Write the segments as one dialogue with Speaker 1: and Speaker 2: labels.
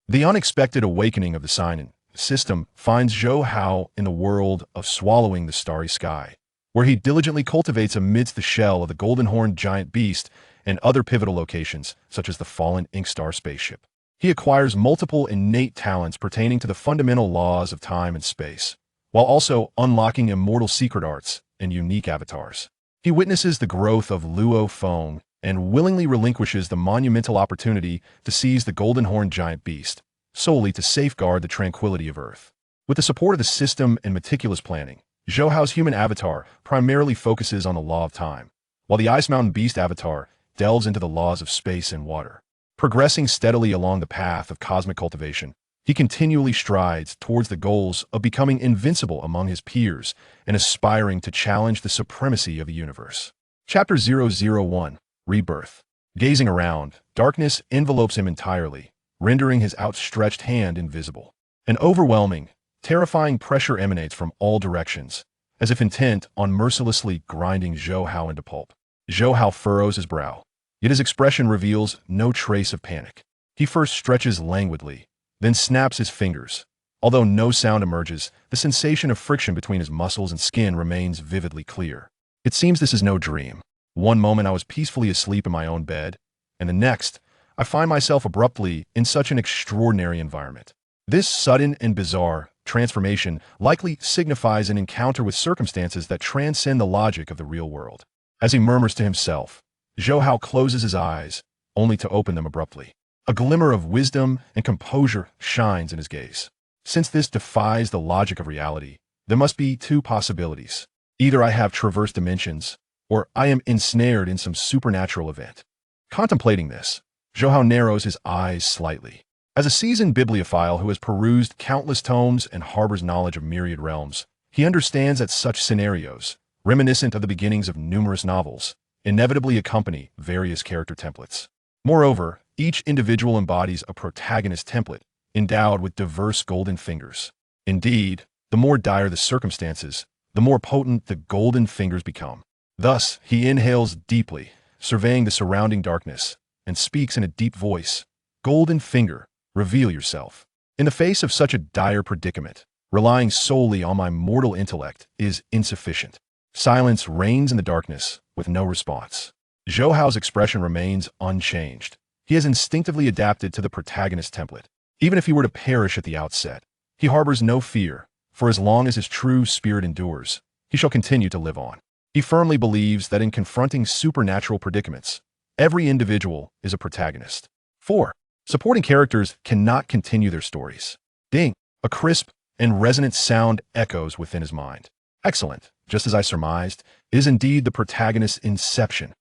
Speaker 1: The unexpected awakening of the Sign-In system finds Zhou Hao in the world of swallowing the starry sky, where he diligently cultivates amidst the shell of the golden-horned giant beast and other pivotal locations, such as the fallen Ink Star spaceship. He acquires multiple innate talents pertaining to the fundamental laws of time and space, while also unlocking immortal secret arts and unique avatars. He witnesses the growth of Luo Feng and willingly relinquishes the monumental opportunity to seize the golden-horned giant beast, solely to safeguard the tranquility of Earth. With the support of the system and meticulous planning, Zhou Hao's human avatar primarily focuses on the law of time, while the Ice Mountain Beast avatar delves into the laws of space and water. Progressing steadily along the path of cosmic cultivation, he continually strides towards the goals of becoming invincible among his peers and aspiring to challenge the supremacy of the universe. Chapter 001, Rebirth. Gazing around, darkness envelopes him entirely, rendering his outstretched hand invisible. An overwhelming, terrifying pressure emanates from all directions, as if intent on mercilessly grinding Zhou Hao into pulp. Zhou Hao furrows his brow, yet his expression reveals no trace of panic. He first stretches languidly, then snaps his fingers. Although no sound emerges, the sensation of friction between his muscles and skin remains vividly clear. It seems this is no dream. One moment I was peacefully asleep in my own bed, and the next, I find myself abruptly in such an extraordinary environment. This sudden and bizarre transformation likely signifies an encounter with circumstances that transcend the logic of the real world. As he murmurs to himself, Zhou Hao closes his eyes, only to open them abruptly. A glimmer of wisdom and composure shines in his gaze. Since this defies the logic of reality, there must be two possibilities. Either I have traversed dimensions, or I am ensnared in some supernatural event. Contemplating this, Zhou Hao narrows his eyes slightly. As a seasoned bibliophile who has perused countless tomes and harbors knowledge of myriad realms, he understands that such scenarios, reminiscent of the beginnings of numerous novels, inevitably accompany various character templates. Moreover, each individual embodies a protagonist template, endowed with diverse golden fingers. Indeed, the more dire the circumstances, the more potent the golden fingers become. Thus, he inhales deeply, surveying the surrounding darkness, and speaks in a deep voice. Golden finger, reveal yourself. In the face of such a dire predicament, relying solely on my mortal intellect is insufficient. Silence reigns in the darkness, with no response. Zhou Hao's expression remains unchanged. He has instinctively adapted to the protagonist template. Even if he were to perish at the outset, he harbors no fear, for as long as his true spirit endures, he shall continue to live on. He firmly believes that in confronting supernatural predicaments, every individual is a protagonist. 4. Supporting characters cannot continue their stories. Ding! A crisp and resonant sound echoes within his mind. Excellent. Just as I surmised, it is indeed the protagonist's inception.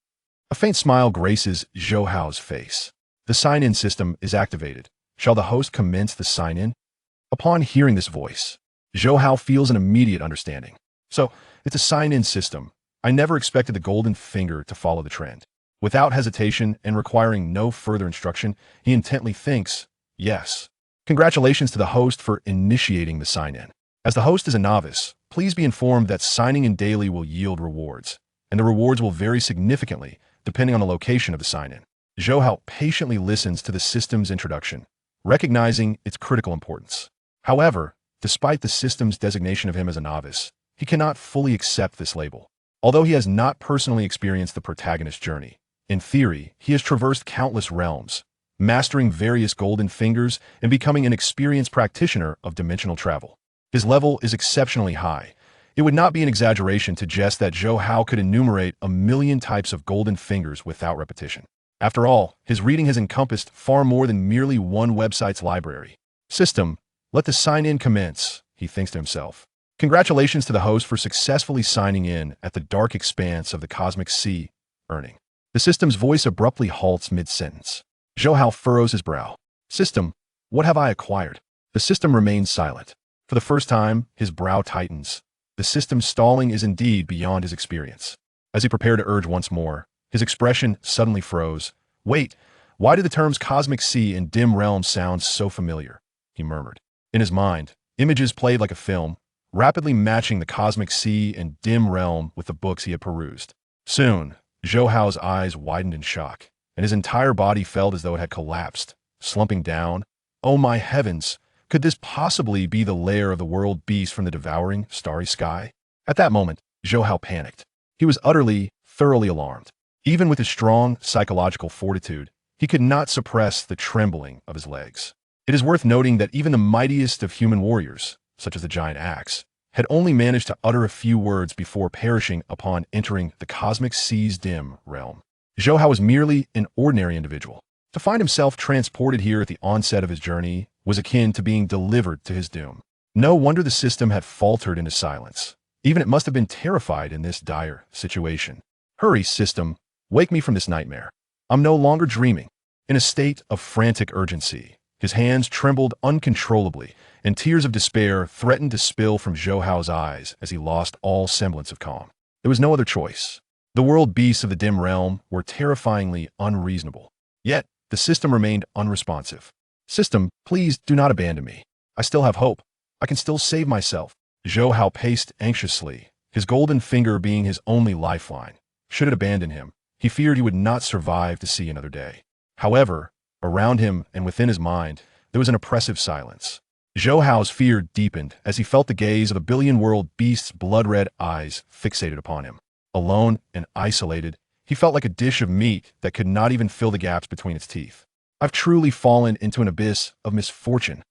Speaker 1: A faint smile graces Zhou Hao's face. The sign-in system is activated. Shall the host commence the sign-in? Upon hearing this voice, Zhou Hao feels an immediate understanding. So, it's a sign-in system. I never expected the golden finger to follow the trend. Without hesitation and requiring no further instruction, he intently thinks, yes. Congratulations to the host for initiating the sign-in. As the host is a novice, please be informed that signing in daily will yield rewards, and the rewards will vary significantly depending on the location of the sign-in. Zhou Hao patiently listens to the system's introduction, recognizing its critical importance. However, despite the system's designation of him as a novice, he cannot fully accept this label. Although he has not personally experienced the protagonist's journey, in theory, he has traversed countless realms, mastering various golden fingers and becoming an experienced practitioner of dimensional travel. His level is exceptionally high. It would not be an exaggeration to jest that Zhou Hao could enumerate 1,000,000 types of golden fingers without repetition. After all, his reading has encompassed far more than merely one website's library. System, let the sign-in commence, he thinks to himself. Congratulations to the host for successfully signing in at the dark expanse of the cosmic sea, earning. The system's voice abruptly halts mid-sentence. Zhou Hao furrows his brow. System, what have I acquired? The system remains silent. For the first time, his brow tightens. The system's stalling is indeed beyond his experience. As he prepared to urge once more, his expression suddenly froze. Wait, why do the terms cosmic sea and dim realm sound so familiar? He murmured. In his mind, images played like a film, rapidly matching the cosmic sea and dim realm with the books he had perused. Soon, Zhou Hao's eyes widened in shock, and his entire body felt as though it had collapsed, slumping down, Oh my heavens! Could this possibly be the lair of the world beast from the Devouring Starry Sky? At that moment, Zhou Hao panicked. He was thoroughly alarmed. Even with his strong psychological fortitude, he could not suppress the trembling of his legs. It is worth noting that even the mightiest of human warriors, such as the giant axe, had only managed to utter a few words before perishing upon entering the cosmic sea's dim realm. Zhou Hao was merely an ordinary individual. To find himself transported here at the onset of his journey was akin to being delivered to his doom. No wonder the system had faltered into silence. Even it must have been terrified in this dire situation. Hurry, system, wake me from this nightmare. I'm no longer dreaming. In a state of frantic urgency, his hands trembled uncontrollably, and tears of despair threatened to spill from Zhou Hao's eyes as he lost all semblance of calm. There was no other choice. The world beasts of the dim realm were terrifyingly unreasonable. Yet, the system remained unresponsive. System, please do not abandon me. I still have hope. I can still save myself. Zhou Hao paced anxiously, his golden finger being his only lifeline. Should it abandon him, he feared he would not survive to see another day. However, around him and within his mind, there was an oppressive silence. Zhou Hao's fear deepened as he felt the gaze of a billion world beast's blood-red eyes fixated upon him. Alone and isolated, he felt like a dish of meat that could not even fill the gaps between its teeth. I've truly fallen into an abyss of misfortune.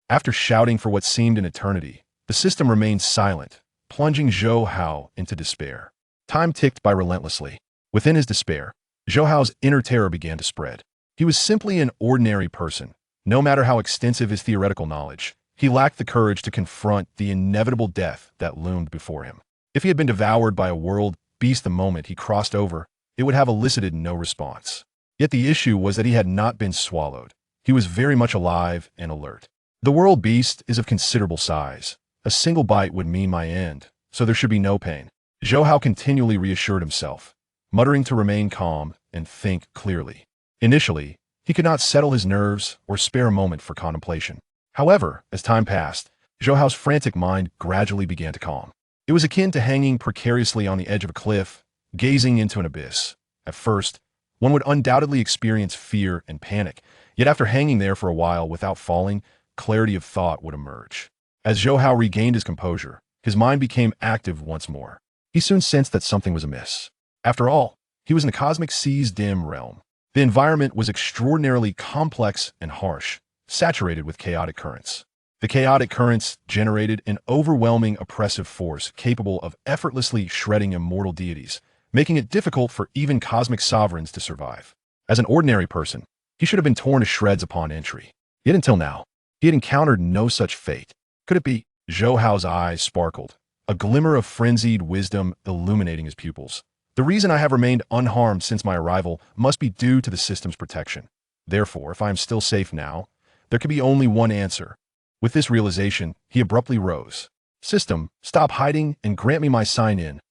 Speaker 1: After shouting for what seemed an eternity, the system remained silent, plunging Zhou Hao into despair. Time ticked by relentlessly. Within his despair, Zhou Hao's inner terror began to spread. He was simply an ordinary person. No matter how extensive his theoretical knowledge, he lacked the courage to confront the inevitable death that loomed before him. If he had been devoured by a world beast the moment he crossed over, it would have elicited no response. Yet the issue was that he had not been swallowed. He was very much alive and alert. The world beast is of considerable size. A single bite would mean my end, so there should be no pain. Zhou Hao continually reassured himself, muttering to remain calm and think clearly. Initially, he could not settle his nerves or spare a moment for contemplation. However, as time passed, Zhou Hao's frantic mind gradually began to calm. It was akin to hanging precariously on the edge of a cliff, gazing into an abyss. At first, one would undoubtedly experience fear and panic, yet after hanging there for a while without falling, clarity of thought would emerge. As Zhou Hao regained his composure, his mind became active once more. He soon sensed that something was amiss. After all, he was in the cosmic sea's dim realm. The environment was extraordinarily complex and harsh, saturated with chaotic currents. The chaotic currents generated an overwhelming oppressive force capable of effortlessly shredding immortal deities, making it difficult for even cosmic sovereigns to survive. As an ordinary person, he should have been torn to shreds upon entry. Yet until now, he had encountered no such fate. Could it be? Zhou Hao's eyes sparkled, a glimmer of frenzied wisdom illuminating his pupils. The reason I have remained unharmed since my arrival must be due to the system's protection. Therefore, if I am still safe now, there could be only one answer. With this realization, he abruptly rose. System, stop hiding and grant me my sign-in.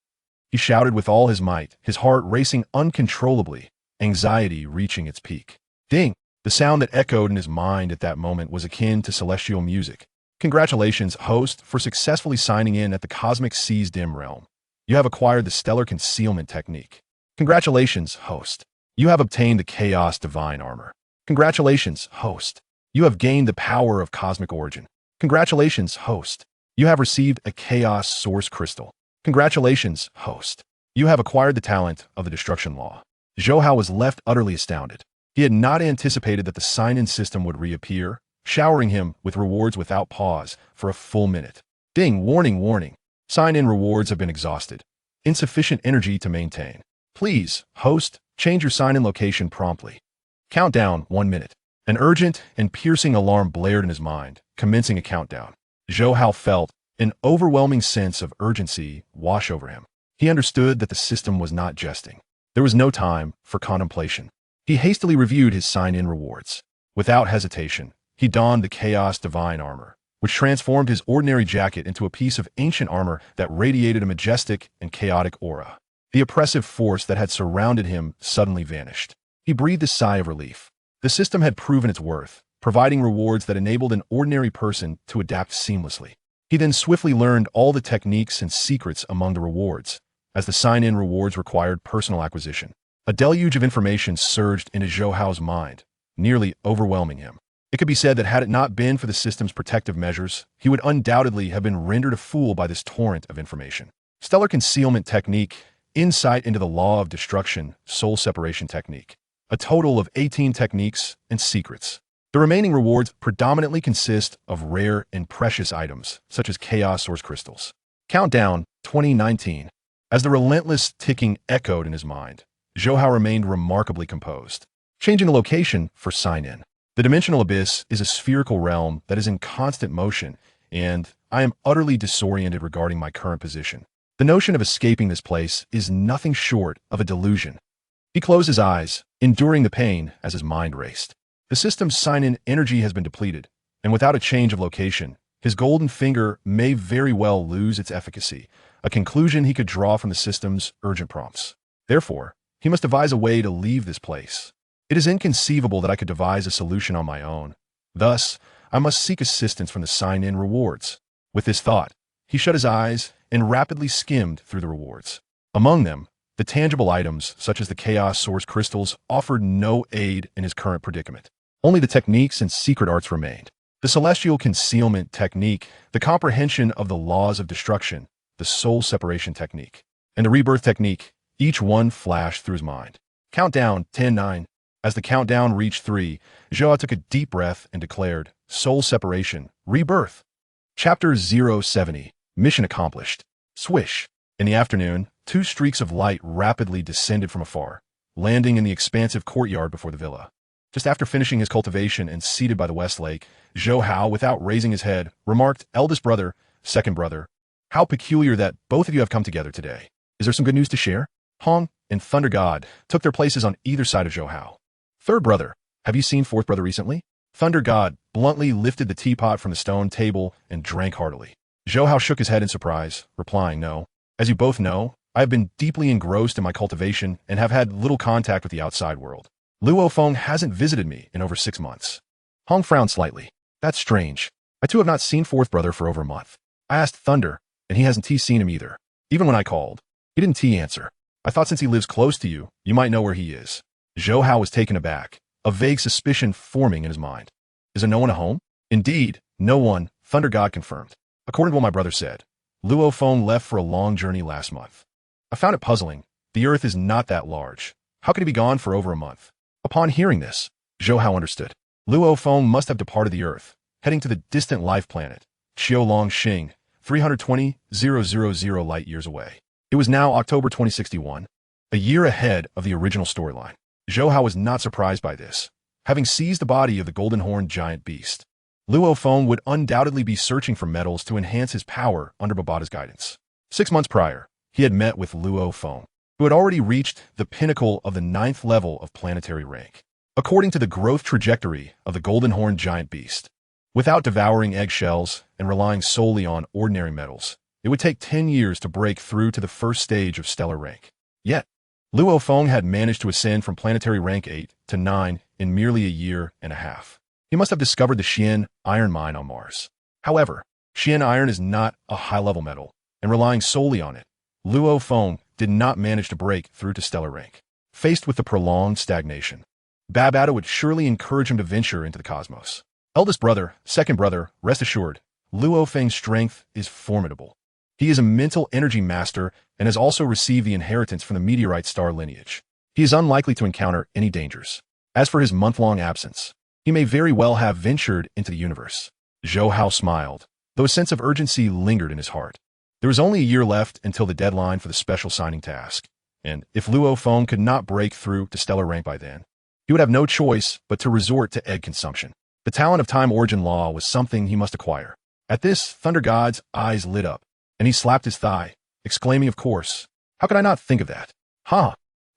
Speaker 1: He shouted with all his might, his heart racing uncontrollably, anxiety reaching its peak. Ding! The sound that echoed in his mind at that moment was akin to celestial music. Congratulations, host, for successfully signing in at the cosmic sea's dim realm. You have acquired the stellar concealment technique. Congratulations, host. You have obtained the chaos divine armor. Congratulations, host. You have gained the power of cosmic origin. Congratulations, host. You have received a chaos source crystal. Congratulations, host. You have acquired the talent of the destruction law. Zhou Hao was left utterly astounded. He had not anticipated that the sign-in system would reappear, showering him with rewards without pause for a full minute. Ding, warning, warning. Sign-in rewards have been exhausted. Insufficient energy to maintain. Please, host, change your sign-in location promptly. Countdown, 1 minute. An urgent and piercing alarm blared in his mind, commencing a countdown. Zhou Hao felt an overwhelming sense of urgency wash over him. He understood that the system was not jesting. There was no time for contemplation. He hastily reviewed his sign-in rewards. Without hesitation, he donned the Chaos Divine Armor, which transformed his ordinary jacket into a piece of ancient armor that radiated a majestic and chaotic aura. The oppressive force that had surrounded him suddenly vanished. He breathed a sigh of relief. The system had proven its worth, providing rewards that enabled an ordinary person to adapt seamlessly. He then swiftly learned all the techniques and secrets among the rewards, as the sign-in rewards required personal acquisition. A deluge of information surged into Zhou Hao's mind, nearly overwhelming him. It could be said that had it not been for the system's protective measures, he would undoubtedly have been rendered a fool by this torrent of information. Stellar concealment technique, insight into the law of destruction, soul separation technique. A total of 18 techniques and secrets. The remaining rewards predominantly consist of rare and precious items, such as Chaos Source crystals. Countdown 2019. As the relentless ticking echoed in his mind, Zhou Hao remained remarkably composed. Changing the location for sign-in. The dimensional abyss is a spherical realm that is in constant motion, and I am utterly disoriented regarding my current position. The notion of escaping this place is nothing short of a delusion. He closed his eyes, enduring the pain as his mind raced. The system's sign-in energy has been depleted, and without a change of location, his golden finger may very well lose its efficacy, a conclusion he could draw from the system's urgent prompts. Therefore, he must devise a way to leave this place. It is inconceivable that I could devise a solution on my own. Thus, I must seek assistance from the sign-in rewards. With this thought, he shut his eyes and rapidly skimmed through the rewards. Among them, the tangible items, such as the Chaos Source crystals, offered no aid in his current predicament. Only the techniques and secret arts remained. The celestial concealment technique, the comprehension of the laws of destruction, the soul separation technique, and the rebirth technique, each one flashed through his mind. Countdown 10-9. As the countdown reached 3, Zhou Hao took a deep breath and declared, Soul separation, rebirth. Chapter 070. Mission accomplished. Swish. In the afternoon, 2 streaks of light rapidly descended from afar, landing in the expansive courtyard before the villa. Just after finishing his cultivation and seated by the west lake, Zhou Hao, without raising his head, remarked, Eldest brother, second brother, how peculiar that both of you have come together today. Is there some good news to share? Hong and Thunder God took their places on either side of Zhou Hao. Third brother, have you seen fourth brother recently? Thunder God bluntly lifted the teapot from the stone table and drank heartily. Zhou Hao shook his head in surprise, replying, No. As you both know, I have been deeply engrossed in my cultivation and have had little contact with the outside world. Luo Feng hasn't visited me in over 6 months. Hong frowned slightly. That's strange. I too have not seen fourth brother for over a month. I asked Thunder, and he hasn't seen him either. Even when I called, he didn't answer. I thought since he lives close to you, you might know where he is. Zhou Hao was taken aback, a vague suspicion forming in his mind. Is there no one at home? Indeed, no one, Thunder God confirmed. According to what my brother said, Luo Feng left for a long journey last month. I found it puzzling. The earth is not that large. How could he be gone for over a month? Upon hearing this, Zhou Hao understood. Luo Feng must have departed the earth, heading to the distant life planet, Qiulong Xing, 320,000 light-years away. It was now October 2061, a year ahead of the original storyline. Zhou Hao was not surprised by this. Having seized the body of the golden-horned giant beast, Luo Feng would undoubtedly be searching for metals to enhance his power under Babata's guidance. 6 months prior, he had met with Luo Feng, who had already reached the pinnacle of the 9th level of planetary rank, according to the growth trajectory of the golden-horned giant beast. Without devouring eggshells and relying solely on ordinary metals, it would take 10 years to break through to the first stage of stellar rank. Yet, Luo Feng had managed to ascend from planetary rank 8 to 9 in merely a year and a half. He must have discovered the Xian iron mine on Mars. However, Xian iron is not a high-level metal, and relying solely on it, Luo Feng did not manage to break through to stellar rank. Faced with the prolonged stagnation, Babata would surely encourage him to venture into the cosmos. Eldest brother, second brother, rest assured, Luo Feng's strength is formidable. He is a mental energy master and has also received the inheritance from the meteorite star lineage. He is unlikely to encounter any dangers. As for his month-long absence, he may very well have ventured into the universe. Zhou Hao smiled, though a sense of urgency lingered in his heart. There was only a year left until the deadline for the special signing task, and if Luo Feng could not break through to stellar rank by then, he would have no choice but to resort to egg consumption. The talent of time origin law was something he must acquire. At this, Thunder God's eyes lit up, and he slapped his thigh, exclaiming, Of course. How could I not think of that?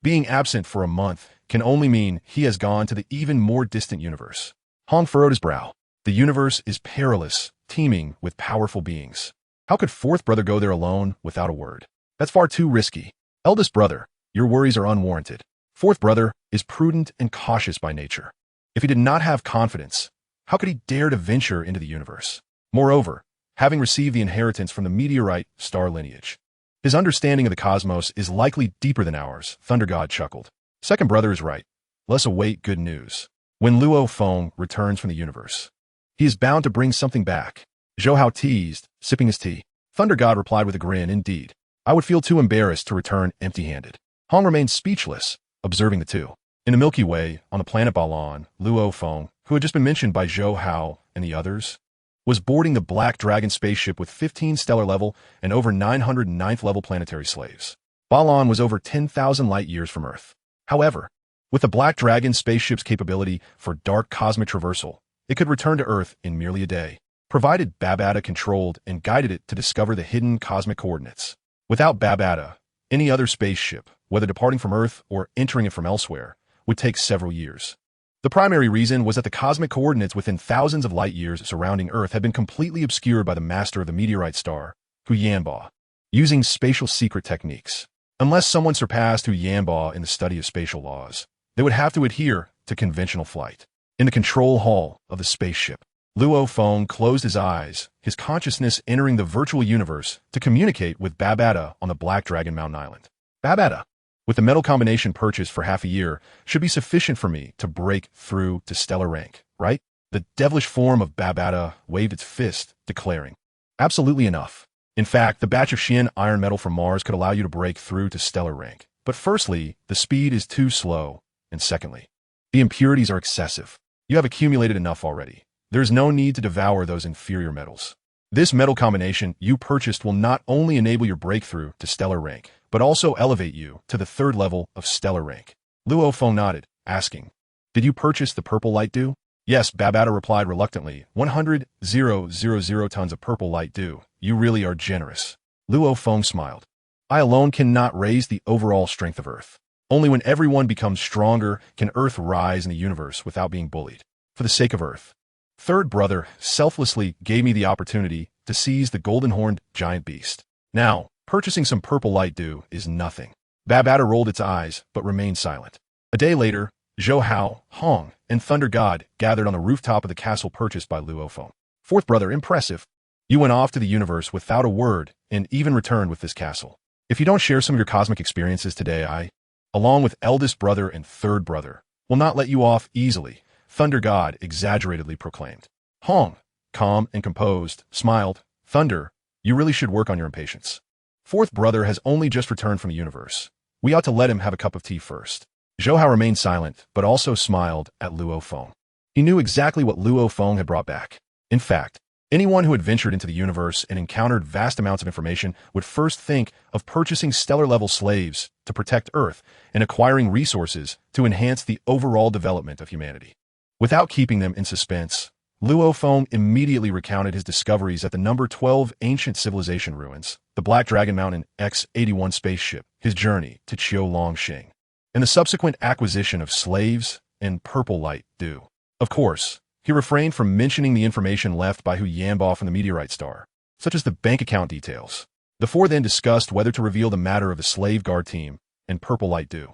Speaker 1: Being absent for a month can only mean he has gone to the even more distant universe. Hong furrowed his brow. The universe is perilous, teeming with powerful beings. How could fourth brother go there alone without a word? That's far too risky. Eldest brother, your worries are unwarranted. Fourth brother is prudent and cautious by nature. If he did not have confidence, how could he dare to venture into the universe? Moreover, having received the inheritance from the meteorite star lineage, his understanding of the cosmos is likely deeper than ours, Thunder God chuckled. Second brother is right. Let's await good news. when Luo Feng returns from the universe. He is bound to bring something back. Zhou Hao teased, sipping his tea. Thunder God replied with a grin, indeed. I would feel too embarrassed to return empty-handed. Hong remained speechless, observing the two. In the Milky Way, on the planet Balan, Luo Feng, who had just been mentioned by Zhou Hao and the others, was boarding the Black Dragon spaceship with 15 stellar-level and over 909th-level planetary slaves. Balan was over 10,000 light-years from Earth. However, with the Black Dragon spaceship's capability for dark cosmic traversal, it could return to Earth in merely a day, provided Babata controlled and guided it to discover the hidden cosmic coordinates. Without Babata, any other spaceship, whether departing from Earth or entering it from elsewhere, would take several years. The primary reason was that the cosmic coordinates within thousands of light-years surrounding Earth had been completely obscured by the master of the meteorite star, Hu Yanba, using spatial secret techniques. Unless someone surpassed Hu Yanba in the study of spatial laws, they would have to adhere to conventional flight. In the control hall of the spaceship, Luo Feng closed his eyes, his consciousness entering the virtual universe to communicate with Babata on the Black Dragon Mountain Island. Babata, with the metal combination purchased for half a year, should be sufficient for me to break through to stellar rank, right? The devilish form of Babata waved its fist, declaring, absolutely enough. In fact, the batch of Xian iron metal from Mars could allow you to break through to stellar rank. But firstly, the speed is too slow, and secondly, the impurities are excessive. You have accumulated enough already. There is no need to devour those inferior metals. This metal combination you purchased will not only enable your breakthrough to stellar rank, but also elevate you to the third level of stellar rank. Luo Feng nodded, asking, did you purchase the purple light dew? Yes, Babata replied reluctantly, 100,000 tons of purple light dew. You really are generous. Luo Feng smiled. I alone cannot raise the overall strength of Earth. Only when everyone becomes stronger can Earth rise in the universe without being bullied. For the sake of Earth, Third Brother selflessly gave me the opportunity to seize the golden-horned giant beast. Now, purchasing some purple light dew is nothing. Babata rolled its eyes, but remained silent. A day later, Zhou Hao, Hong, and Thunder God gathered on the rooftop of the castle purchased by Luo Feng. Fourth Brother, impressive. You went off to the universe without a word and even returned with this castle. If you don't share some of your cosmic experiences today, I, along with Eldest Brother and Third Brother, will not let you off easily, Thunder God exaggeratedly proclaimed. Hong, calm and composed, smiled. Thunder, you really should work on your impatience. Fourth Brother has only just returned from the universe. We ought to let him have a cup of tea first. Zhou Hao remained silent, but also smiled at Luo Feng. He knew exactly what Luo Feng had brought back. In fact, anyone who had ventured into the universe and encountered vast amounts of information would first think of purchasing stellar-level slaves to protect Earth and acquiring resources to enhance the overall development of humanity. Without keeping them in suspense, Luo Feng immediately recounted his discoveries at the number 12 ancient civilization ruins, the Black Dragon Mountain X-81 spaceship, his journey to Qiulongxing, and the subsequent acquisition of slaves and purple light dew. Of course, he refrained from mentioning the information left by Hu Yanba from the meteorite star, such as the bank account details. The four then discussed whether to reveal the matter of the slave guard team and purple light dew.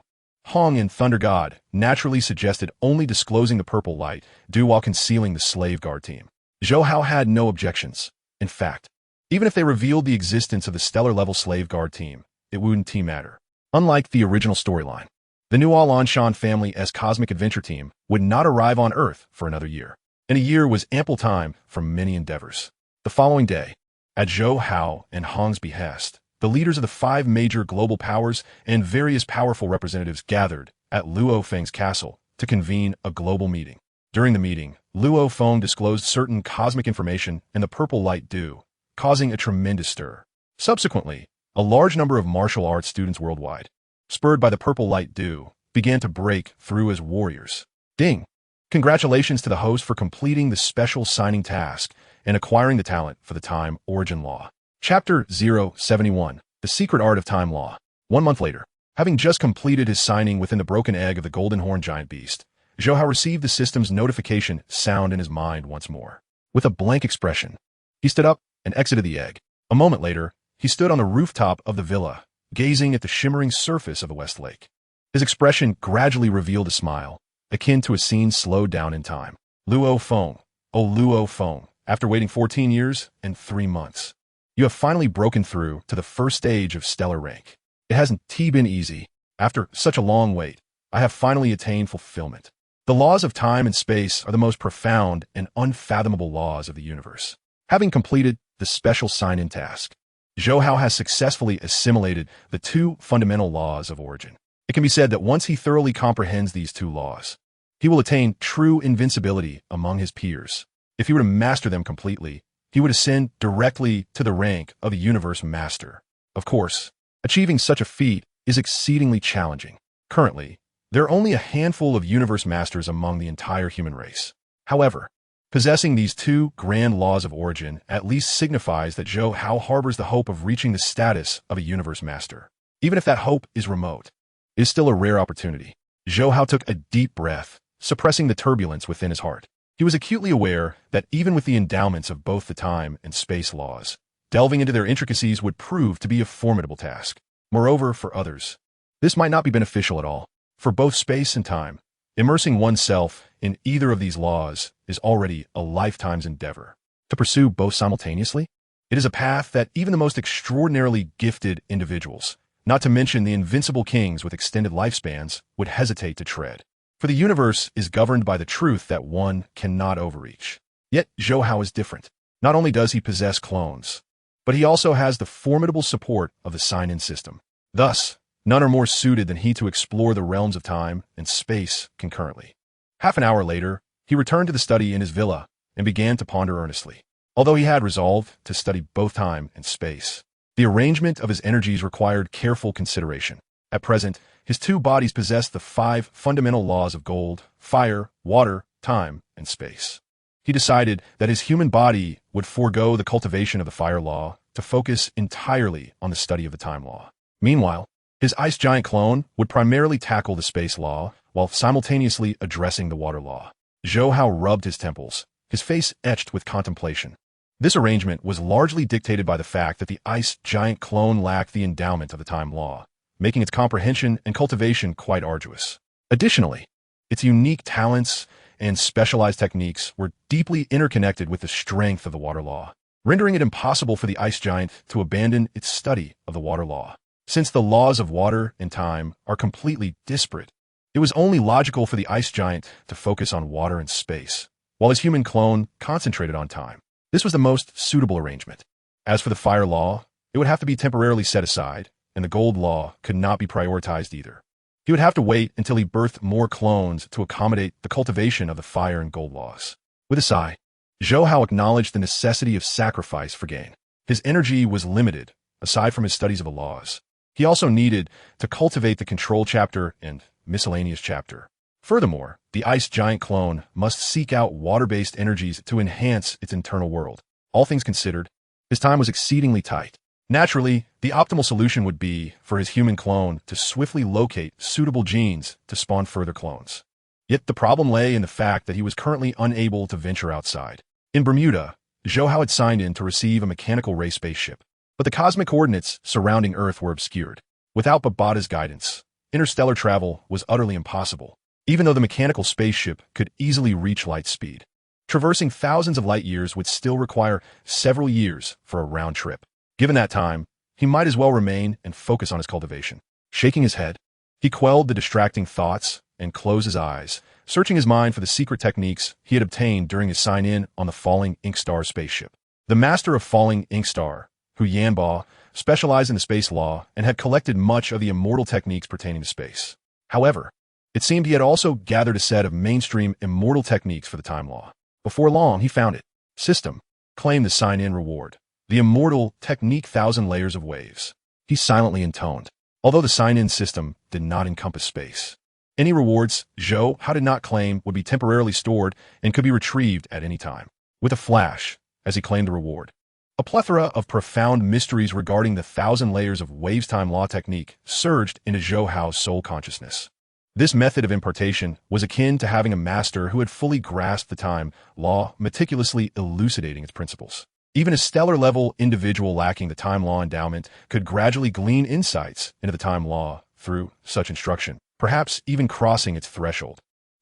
Speaker 1: Hong and Thunder God naturally suggested only disclosing the purple light dew while concealing the slave guard team. Zhou Hao had no objections. In fact, even if they revealed the existence of the stellar-level slave guard team, it wouldn't matter. Unlike the original storyline, the new Alanshan family's cosmic adventure team would not arrive on Earth for another year, and a year was ample time for many endeavors. The following day, at Zhou Hao and Hong's behest, the leaders of the 5 major global powers and various powerful representatives gathered at Luo Feng's castle to convene a global meeting. During the meeting, Luo Feng disclosed certain cosmic information in the purple light dew, causing a tremendous stir. Subsequently, a large number of martial arts students worldwide, spurred by the purple light dew, began to break through as warriors. Ding! Congratulations to the host for completing the special signing task and acquiring the talent for the time origin law. Chapter 071, The Secret Art of Time Law. 1 month later, having just completed his signing within the broken egg of the golden horn giant beast, Zhou Hao received the system's notification sound in his mind once more. With a blank expression, he stood up and exited the egg. A moment later, he stood on the rooftop of the villa, gazing at the shimmering surface of the West Lake. His expression gradually revealed a smile, akin to a scene slowed down in time. Luo Feng, oh Luo Feng, after waiting 14 years and 3 months, you have finally broken through to the first stage of stellar rank. It hasn't been easy. After such a long wait, I have finally attained fulfillment. The laws of time and space are the most profound and unfathomable laws of the universe. Having completed the special sign-in task, Zhou Hao has successfully assimilated the two fundamental laws of origin. It can be said that once he thoroughly comprehends these two laws, he will attain true invincibility among his peers. If he were to master them completely, he would ascend directly to the rank of the universe master. Of course, achieving such a feat is exceedingly challenging. Currently, there are only a handful of universe masters among the entire human race. However, possessing these two grand laws of origin at least signifies that Zhou Hao harbors the hope of reaching the status of a universe master. Even if that hope is remote, it is still a rare opportunity. Zhou Hao took a deep breath, suppressing the turbulence within his heart. He was acutely aware that even with the endowments of both the time and space laws, delving into their intricacies would prove to be a formidable task. Moreover, for others, this might not be beneficial at all. For both space and time, immersing oneself in either of these laws is already a lifetime's endeavor. To pursue both simultaneously, it is a path that even the most extraordinarily gifted individuals, not to mention the invincible kings with extended lifespans, would hesitate to tread. For the universe is governed by the truth that one cannot overreach. Yet Zhou Hao is different. Not only does he possess clones, but he also has the formidable support of the sign-in system. Thus, none are more suited than he to explore the realms of time and space concurrently. Half an hour later, he returned to the study in his villa and began to ponder earnestly. Although he had resolved to study both time and space, the arrangement of his energies required careful consideration. At present, his two bodies possessed the 5 fundamental laws of gold, fire, water, time, and space. He decided that his human body would forego the cultivation of the fire law to focus entirely on the study of the time law. Meanwhile, his ice giant clone would primarily tackle the space law while simultaneously addressing the water law. Zhou Hao rubbed his temples, his face etched with contemplation. This arrangement was largely dictated by the fact that the ice giant clone lacked the endowment of the time law, making its comprehension and cultivation quite arduous. Additionally, its unique talents and specialized techniques were deeply interconnected with the strength of the water law, rendering it impossible for the ice giant to abandon its study of the water law. Since the laws of water and time are completely disparate, it was only logical for the ice giant to focus on water and space, while his human clone concentrated on time. This was the most suitable arrangement. As for the fire law, it would have to be temporarily set aside, and the gold law could not be prioritized either. He would have to wait until he birthed more clones to accommodate the cultivation of the fire and gold laws. With a sigh, Zhou Hao acknowledged the necessity of sacrifice for gain. His energy was limited, aside from his studies of the laws. He also needed to cultivate the control chapter and miscellaneous chapter. Furthermore, the ice giant clone must seek out water-based energies to enhance its internal world. All things considered, his time was exceedingly tight. Naturally, the optimal solution would be for his human clone to swiftly locate suitable genes to spawn further clones. Yet the problem lay in the fact that he was currently unable to venture outside. In Bermuda, Zhou Hao had signed in to receive a mechanical ray spaceship, but the cosmic coordinates surrounding Earth were obscured. Without Babada's guidance, interstellar travel was utterly impossible, even though the mechanical spaceship could easily reach light speed. Traversing thousands of light years would still require several years for a round trip. Given that time, he might as well remain and focus on his cultivation. Shaking his head, he quelled the distracting thoughts and closed his eyes, searching his mind for the secret techniques he had obtained during his sign-in on the Falling Ink Star spaceship. The master of Falling Ink Star, Hu Yanba, specialized in the space law and had collected much of the immortal techniques pertaining to space. However, it seemed he had also gathered a set of mainstream immortal techniques for the time law. Before long, he found it. System claimed the sign-in reward. The immortal technique 1,000 layers of waves. He silently intoned, although the sign-in system did not encompass space. Any rewards Zhou Hao did not claim would be temporarily stored and could be retrieved at any time. With a flash, as he claimed the reward, a plethora of profound mysteries regarding the 1,000 layers of waves time law technique surged into Zhou Hao's soul consciousness. This method of impartation was akin to having a master who had fully grasped the time law, meticulously elucidating its principles. Even a stellar-level individual lacking the time law endowment could gradually glean insights into the time law through such instruction, perhaps even crossing its threshold.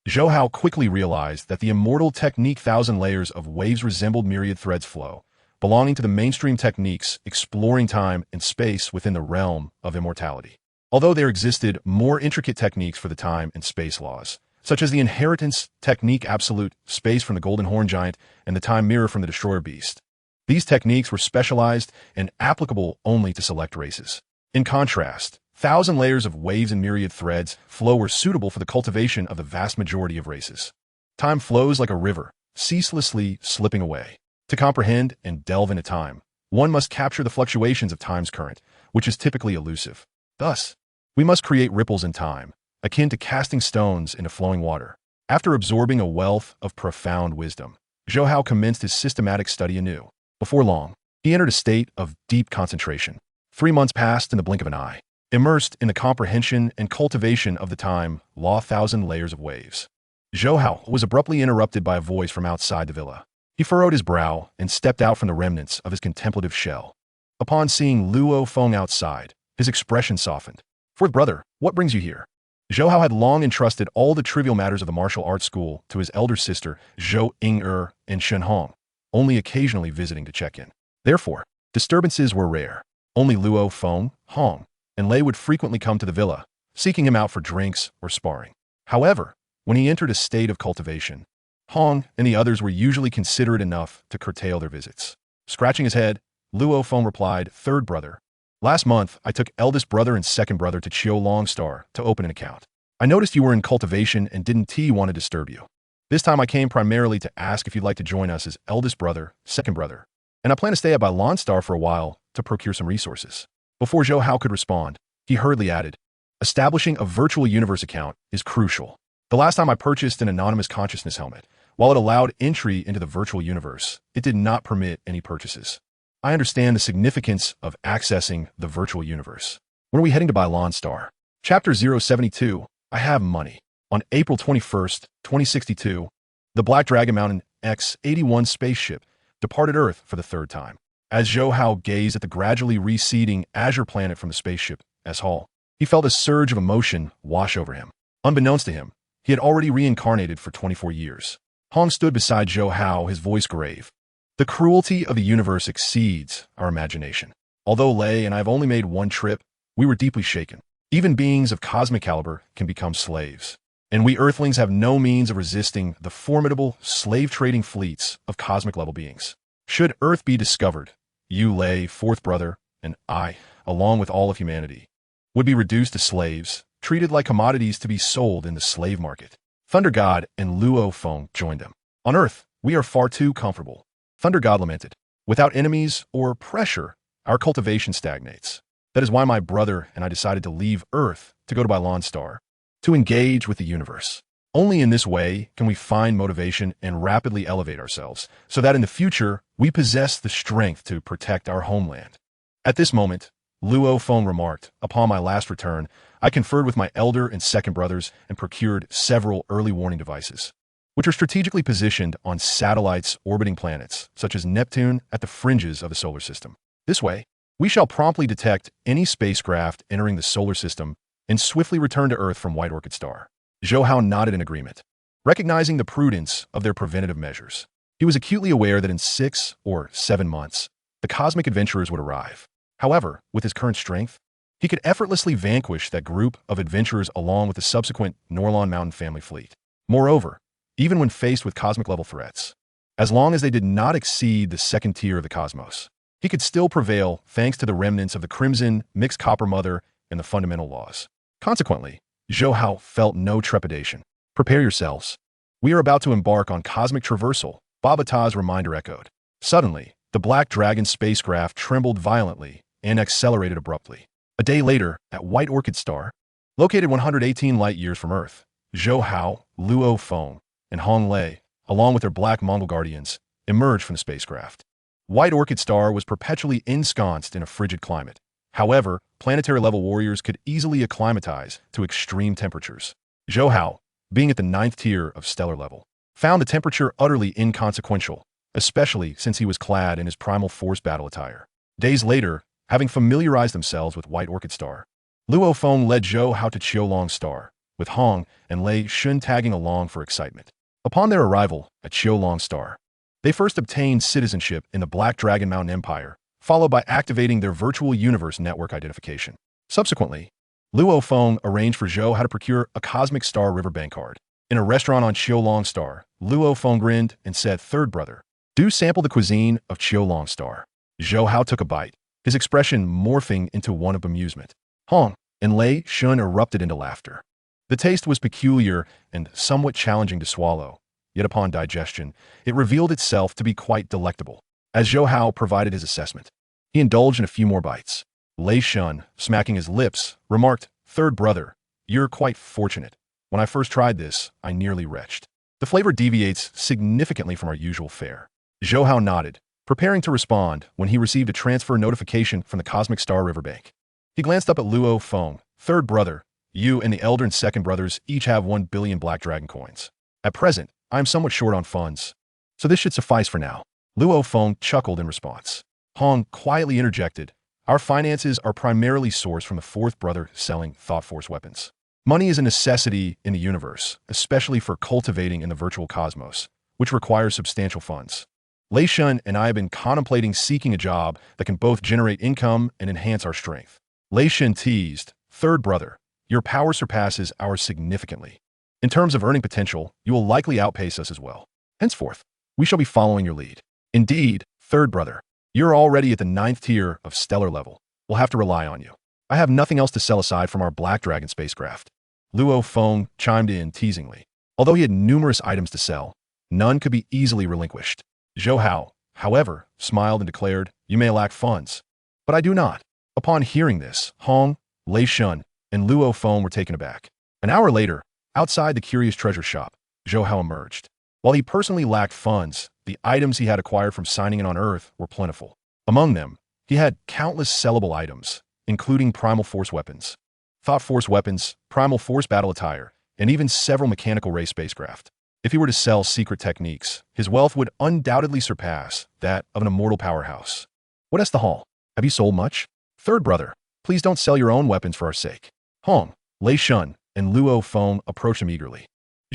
Speaker 1: Zhou Hao quickly realized that the immortal technique 1,000 layers of waves resembled myriad threads flow, belonging to the mainstream techniques exploring time and space within the realm of immortality. Although there existed more intricate techniques for the time and space laws, such as the inheritance technique absolute, space from the golden horn giant, and the time mirror from the destroyer beast. These techniques were specialized and applicable only to select races. In contrast, thousand layers of waves and myriad threads flow were suitable for the cultivation of the vast majority of races. Time flows like a river, ceaselessly slipping away. To comprehend and delve into time, one must capture the fluctuations of time's current, which is typically elusive. Thus, we must create ripples in time, akin to casting stones into flowing water. After absorbing a wealth of profound wisdom, Zhou Hao commenced his systematic study anew. Before long, he entered a state of deep concentration. 3 months passed in the blink of an eye, immersed in the comprehension and cultivation of the time, law thousand layers of waves. Zhou Hao was abruptly interrupted by a voice from outside the villa. He furrowed his brow and stepped out from the remnants of his contemplative shell. Upon seeing Luo Feng outside, his expression softened. "Fourth brother, what brings you here?" Zhou Hao had long entrusted all the trivial matters of the martial arts school to his elder sister, Zhou Ying and Shen Hong, only occasionally visiting to check in. Therefore, disturbances were rare. Only Luo Feng, Hong, and Lei would frequently come to the villa, seeking him out for drinks or sparring. However, when he entered a state of cultivation, Hong and the others were usually considerate enough to curtail their visits. Scratching his head, Luo Feng replied, "Third brother. Last month, I took eldest brother and second brother to Qiu Star to open an account. I noticed you were in cultivation and didn't want to disturb you. This time I came primarily to ask if you'd like to join us as eldest brother, second brother. And I plan to stay at Bailon Star for a while to procure some resources." Before Zhou Hao could respond, he hurriedly added, "Establishing a virtual universe account is crucial. The last time I purchased an anonymous consciousness helmet, while it allowed entry into the virtual universe, it did not permit any purchases. I understand the significance of accessing the virtual universe. When are we heading to Bailon Star?" Chapter 072, I Have Money. On April 21st, 2062, the Black Dragon Mountain X-81 spaceship departed Earth for the third time. As Zhou Hao gazed at the gradually receding azure planet from the spaceship Hall, he felt a surge of emotion wash over him. Unbeknownst to him, he had already reincarnated for 24 years. Hong stood beside Zhou Hao, his voice grave. "The cruelty of the universe exceeds our imagination. Although Lei and I have only made one trip, we were deeply shaken. Even beings of cosmic caliber can become slaves. And we Earthlings have no means of resisting the formidable slave-trading fleets of cosmic-level beings. Should Earth be discovered, you, Lei, fourth brother, and I, along with all of humanity, would be reduced to slaves, treated like commodities to be sold in the slave market." Thunder God and Luo Feng joined them. "On Earth, we are far too comfortable." Thunder God lamented. "Without enemies or pressure, our cultivation stagnates. That is why my brother and I decided to leave Earth to go to Bailon Star, to engage with the universe. Only in this way can we find motivation and rapidly elevate ourselves, so that in the future, we possess the strength to protect our homeland." At this moment, Luo Feng remarked, "Upon my last return, I conferred with my elder and second brothers and procured several early warning devices, which are strategically positioned on satellites orbiting planets, such as Neptune, at the fringes of the solar system. This way, we shall promptly detect any spacecraft entering the solar system and swiftly return to Earth from White Orchid Star." Zhou Hao nodded in agreement, recognizing the prudence of their preventative measures. He was acutely aware that in 6 or 7 months, the cosmic adventurers would arrive. However, with his current strength, he could effortlessly vanquish that group of adventurers along with the subsequent Norlon Mountain family fleet. Moreover, even when faced with cosmic-level threats, as long as they did not exceed the second tier of the cosmos, he could still prevail thanks to the remnants of the Crimson, Mixed Copper Mother, and the fundamental laws. Consequently, Zhou Hao felt no trepidation. "Prepare yourselves. We are about to embark on cosmic traversal," Babata's reminder echoed. Suddenly, the Black Dragon spacecraft trembled violently and accelerated abruptly. A day later, at White Orchid Star, located 118 light-years from Earth, Zhou Hao, Luo Feng, and Hong Lei, along with their Black Mongol guardians, emerged from the spacecraft. White Orchid Star was perpetually ensconced in a frigid climate. However, planetary-level warriors could easily acclimatize to extreme temperatures. Zhou Hao, being at the 9th tier of stellar level, found the temperature utterly inconsequential, especially since he was clad in his primal force battle attire. Days later, having familiarized themselves with White Orchid Star, Luo Feng led Zhou Hao to Qiu Star, with Hong and Lei Shun tagging along for excitement. Upon their arrival at Qiu Star, they first obtained citizenship in the Black Dragon Mountain Empire, followed by activating their virtual universe network identification. Subsequently, Luo Feng arranged for Zhou Hao to procure a Cosmic Star Riverbank card. In a restaurant on Long Star, Luo Feng grinned and said, "Third brother, do sample the cuisine of Long Star." Zhou Hao took a bite, his expression morphing into one of amusement. Hong and Lei Shun erupted into laughter. The taste was peculiar and somewhat challenging to swallow, yet upon digestion, it revealed itself to be quite delectable. As Zhou Hao provided his assessment, he indulged in a few more bites. Lei Shun, smacking his lips, remarked, "Third brother, you're quite fortunate. When I first tried this, I nearly retched. The flavor deviates significantly from our usual fare." Zhou Hao nodded, preparing to respond when he received a transfer notification from the Cosmic Star Riverbank. He glanced up at Luo Feng. "Third brother, you and the elder and second brothers each have 1 billion Black Dragon coins. At present, I am somewhat short on funds, so this should suffice for now." Luo Feng chuckled in response. Hong quietly interjected, "Our finances are primarily sourced from the fourth brother selling Thought Force weapons. Money is a necessity in the universe, especially for cultivating in the virtual cosmos, which requires substantial funds. Lei Shun and I have been contemplating seeking a job that can both generate income and enhance our strength." Lei Shun teased, "Third brother, your power surpasses ours significantly. In terms of earning potential, you will likely outpace us as well. Henceforth, we shall be following your lead." "Indeed, third brother, you're already at the 9th tier of stellar level. We'll have to rely on you. I have nothing else to sell aside from our Black Dragon spacecraft." Luo Feng chimed in teasingly. Although he had numerous items to sell, none could be easily relinquished. Zhou Hao, however, smiled and declared, "You may lack funds, but I do not." Upon hearing this, Hong, Lei Shun, and Luo Feng were taken aback. An hour later, outside the Curious Treasure Shop, Zhou Hao emerged. While he personally lacked funds, the items he had acquired from signing in on Earth were plentiful. Among them, he had countless sellable items, including Primal Force weapons, Thought Force weapons, Primal Force battle attire, and even several mechanical ray spacecraft. If he were to sell secret techniques, his wealth would undoubtedly surpass that of an immortal powerhouse. "What is the haul? Have you sold much? Third brother, please don't sell your own weapons for our sake." Hong, Lei Shun, and Luo Feng approached him eagerly.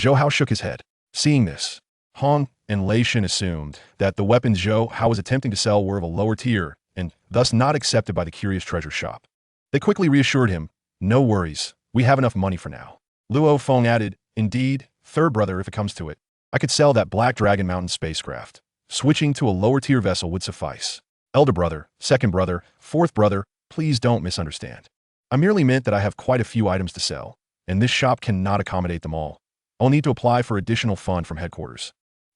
Speaker 1: Zhou Hao shook his head. Seeing this, Hong and Lei Shun assumed that the weapons Zhou Hao was attempting to sell were of a lower tier and thus not accepted by the Curious Treasure Shop. They quickly reassured him, "No worries, we have enough money for now." Luo Feng added, "Indeed, third brother, if it comes to it, I could sell that Black Dragon Mountain spacecraft. Switching to a lower tier vessel would suffice. Elder brother, second brother, fourth brother, please don't misunderstand. I merely meant that I have quite a few items to sell, and this shop cannot accommodate them all. I'll need to apply for additional fund from headquarters."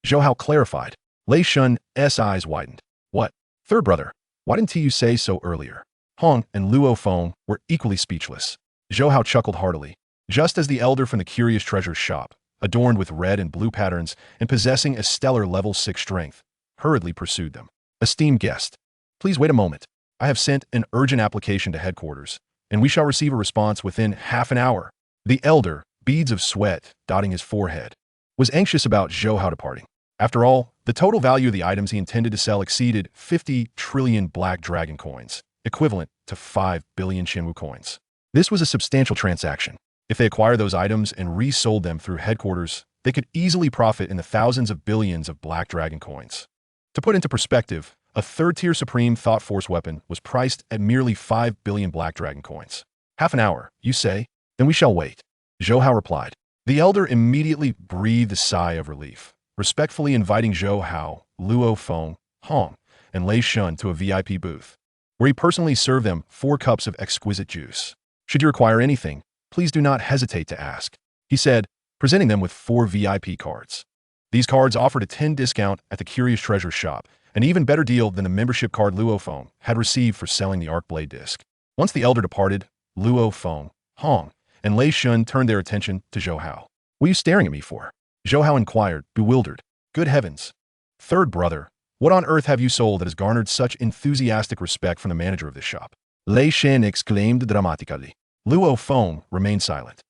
Speaker 1: Zhou Hao clarified. Lei Shun's eyes widened. "What? Third brother, why didn't you say so earlier?" Hong and Luo Feng were equally speechless. Zhou Hao chuckled heartily. Just as the elder from the Curious Treasure Shop, adorned with red and blue patterns and possessing a stellar level 6 strength, hurriedly pursued them. "Esteemed guest, please wait a moment. I have sent an urgent application to headquarters, and we shall receive a response within half an hour." The elder, beads of sweat dotting his forehead, was anxious about Zhou Hao departing. After all, the total value of the items he intended to sell exceeded 50 trillion Black Dragon coins, equivalent to 5 billion Shenwu coins. This was a substantial transaction. If they acquired those items and resold them through headquarters, they could easily profit in the thousands of billions of Black Dragon coins. To put into perspective, a third-tier Supreme Thought Force weapon was priced at merely 5 billion Black Dragon coins. "Half an hour, you say? Then we shall wait," Zhou Hao replied. The elder immediately breathed a sigh of relief, respectfully inviting Zhou Hao, Luo Feng, Hong, and Lei Shun to a VIP booth, where he personally served them 4 cups of exquisite juice. "Should you require anything, please do not hesitate to ask," he said, presenting them with 4 VIP cards. These cards offered a 10% discount at the Curious Treasure Shop, an even better deal than the membership card Luo Feng had received for selling the Arc Blade disc. Once the elder departed, Luo Feng, Hong, and Lei Shun turned their attention to Zhou Hao. "What are you staring at me for?" Zhou Hao inquired, bewildered. "Good heavens. Third brother, what on earth have you sold that has garnered such enthusiastic respect from the manager of this shop?" Lei Shun exclaimed dramatically. Luo Feng remained silent,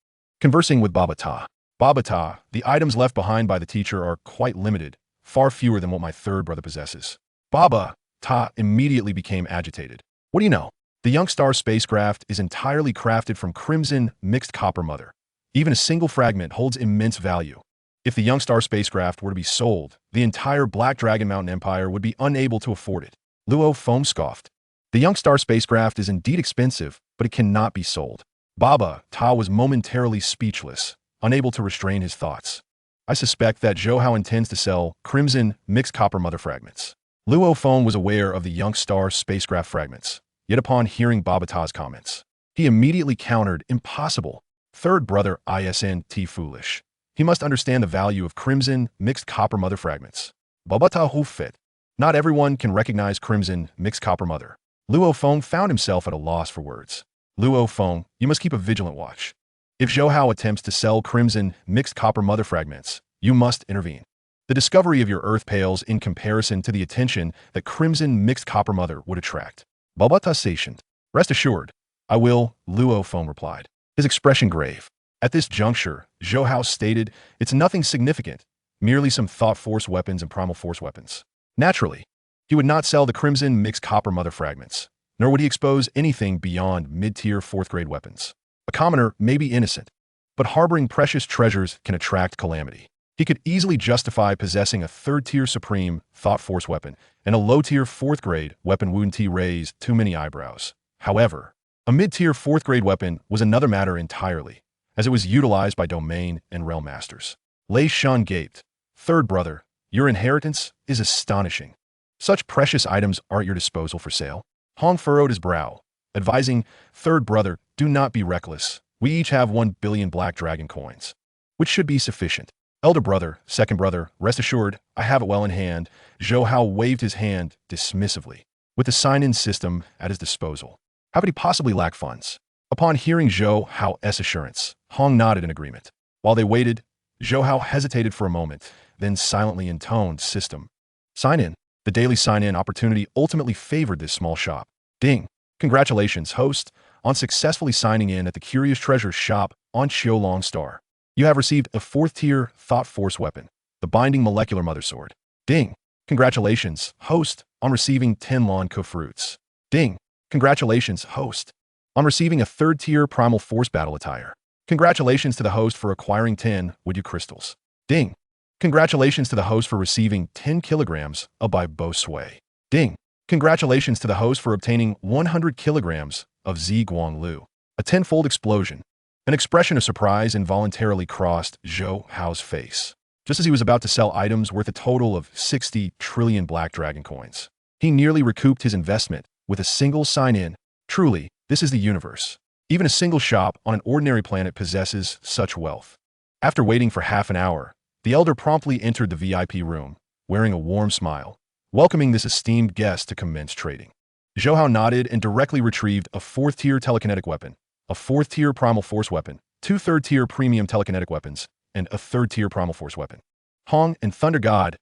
Speaker 1: conversing with Baba Ta. "Baba Ta, the items left behind by the teacher are quite limited, far fewer than what my third brother possesses." Baba Ta immediately became agitated. "What do you know? The Young Star spacecraft is entirely crafted from crimson mixed copper mother. Even a single fragment holds immense value. If the Young Star spacecraft were to be sold, the entire Black Dragon Mountain Empire would be unable to afford it." Luo Feng scoffed. "The Young Star spacecraft is indeed expensive, but it cannot be sold." Baba Ta was momentarily speechless, unable to restrain his thoughts. I suspect that Zhou Hao intends to sell crimson mixed copper mother fragments. Luo Feng was aware of the young star spacecraft fragments, yet upon hearing Babata's comments, he immediately countered, impossible. Third brother isn't foolish. He must understand the value of crimson mixed copper mother fragments. Babata fit. Not everyone can recognize crimson mixed copper mother. Luo Feng found himself at a loss for words. Luo Feng, you must keep a vigilant watch. If Zhou Hao attempts to sell crimson mixed copper mother fragments, you must intervene. The discovery of your earth pales in comparison to the attention that crimson mixed copper mother would attract. Babata stationed. Rest assured, I will, Luo Feng replied, his expression grave. At this juncture, Zhou Hao stated, it's nothing significant, merely some thought force weapons and primal force weapons. Naturally, he would not sell the crimson mixed copper mother fragments, nor would he expose anything beyond mid-tier fourth-grade weapons. A commoner may be innocent, but harboring precious treasures can attract calamity. He could easily justify possessing a third-tier supreme thought force weapon and a low-tier fourth-grade weapon wouldn't raise too many eyebrows. However, a mid-tier fourth-grade weapon was another matter entirely, as it was utilized by domain and realm masters. Lei Shun gaped. Third brother, your inheritance is astonishing. Such precious items are at your disposal for sale. Hong furrowed his brow, advising, third brother, do not be reckless. We each have 1 billion black dragon coins, which should be sufficient. Elder brother, second brother, rest assured, I have it well in hand. Zhou Hao waved his hand dismissively. With the sign-in system at his disposal, how could he possibly lack funds? Upon hearing Zhou Hao's assurance, Hong nodded in agreement. While they waited, Zhou Hao hesitated for a moment, then silently intoned system. Sign in. The daily sign-in opportunity ultimately favored this small shop. Ding. Congratulations, host, on successfully signing in at the Curious Treasures shop on Qiulong Star. You have received a fourth-tier Thought Force weapon, the Binding Molecular Mother Sword. Ding. Congratulations, host, on receiving 10 Lanko fruits. Ding. Congratulations, host, on receiving a third-tier Primal Force battle attire. Congratulations to the host for acquiring 10 Woodyu crystals. Ding. Congratulations to the host for receiving 10 kilograms of Bai Bo Sui. Ding. Congratulations to the host for obtaining 100 kilograms of Zi Guang Lu. A tenfold explosion. An expression of surprise involuntarily crossed Zhou Hao's face, just as he was about to sell items worth a total of 60 trillion black dragon coins. He nearly recouped his investment with a single sign-in. Truly, this is the universe. Even a single shop on an ordinary planet possesses such wealth. After waiting for half an hour, the elder promptly entered the VIP room, wearing a warm smile, welcoming this esteemed guest to commence trading. Zhou Hao nodded and directly retrieved a fourth-tier telekinetic weapon, a fourth-tier primal force weapon, 2 third-tier premium telekinetic weapons, and a third-tier primal force weapon. Hong and Thunder God's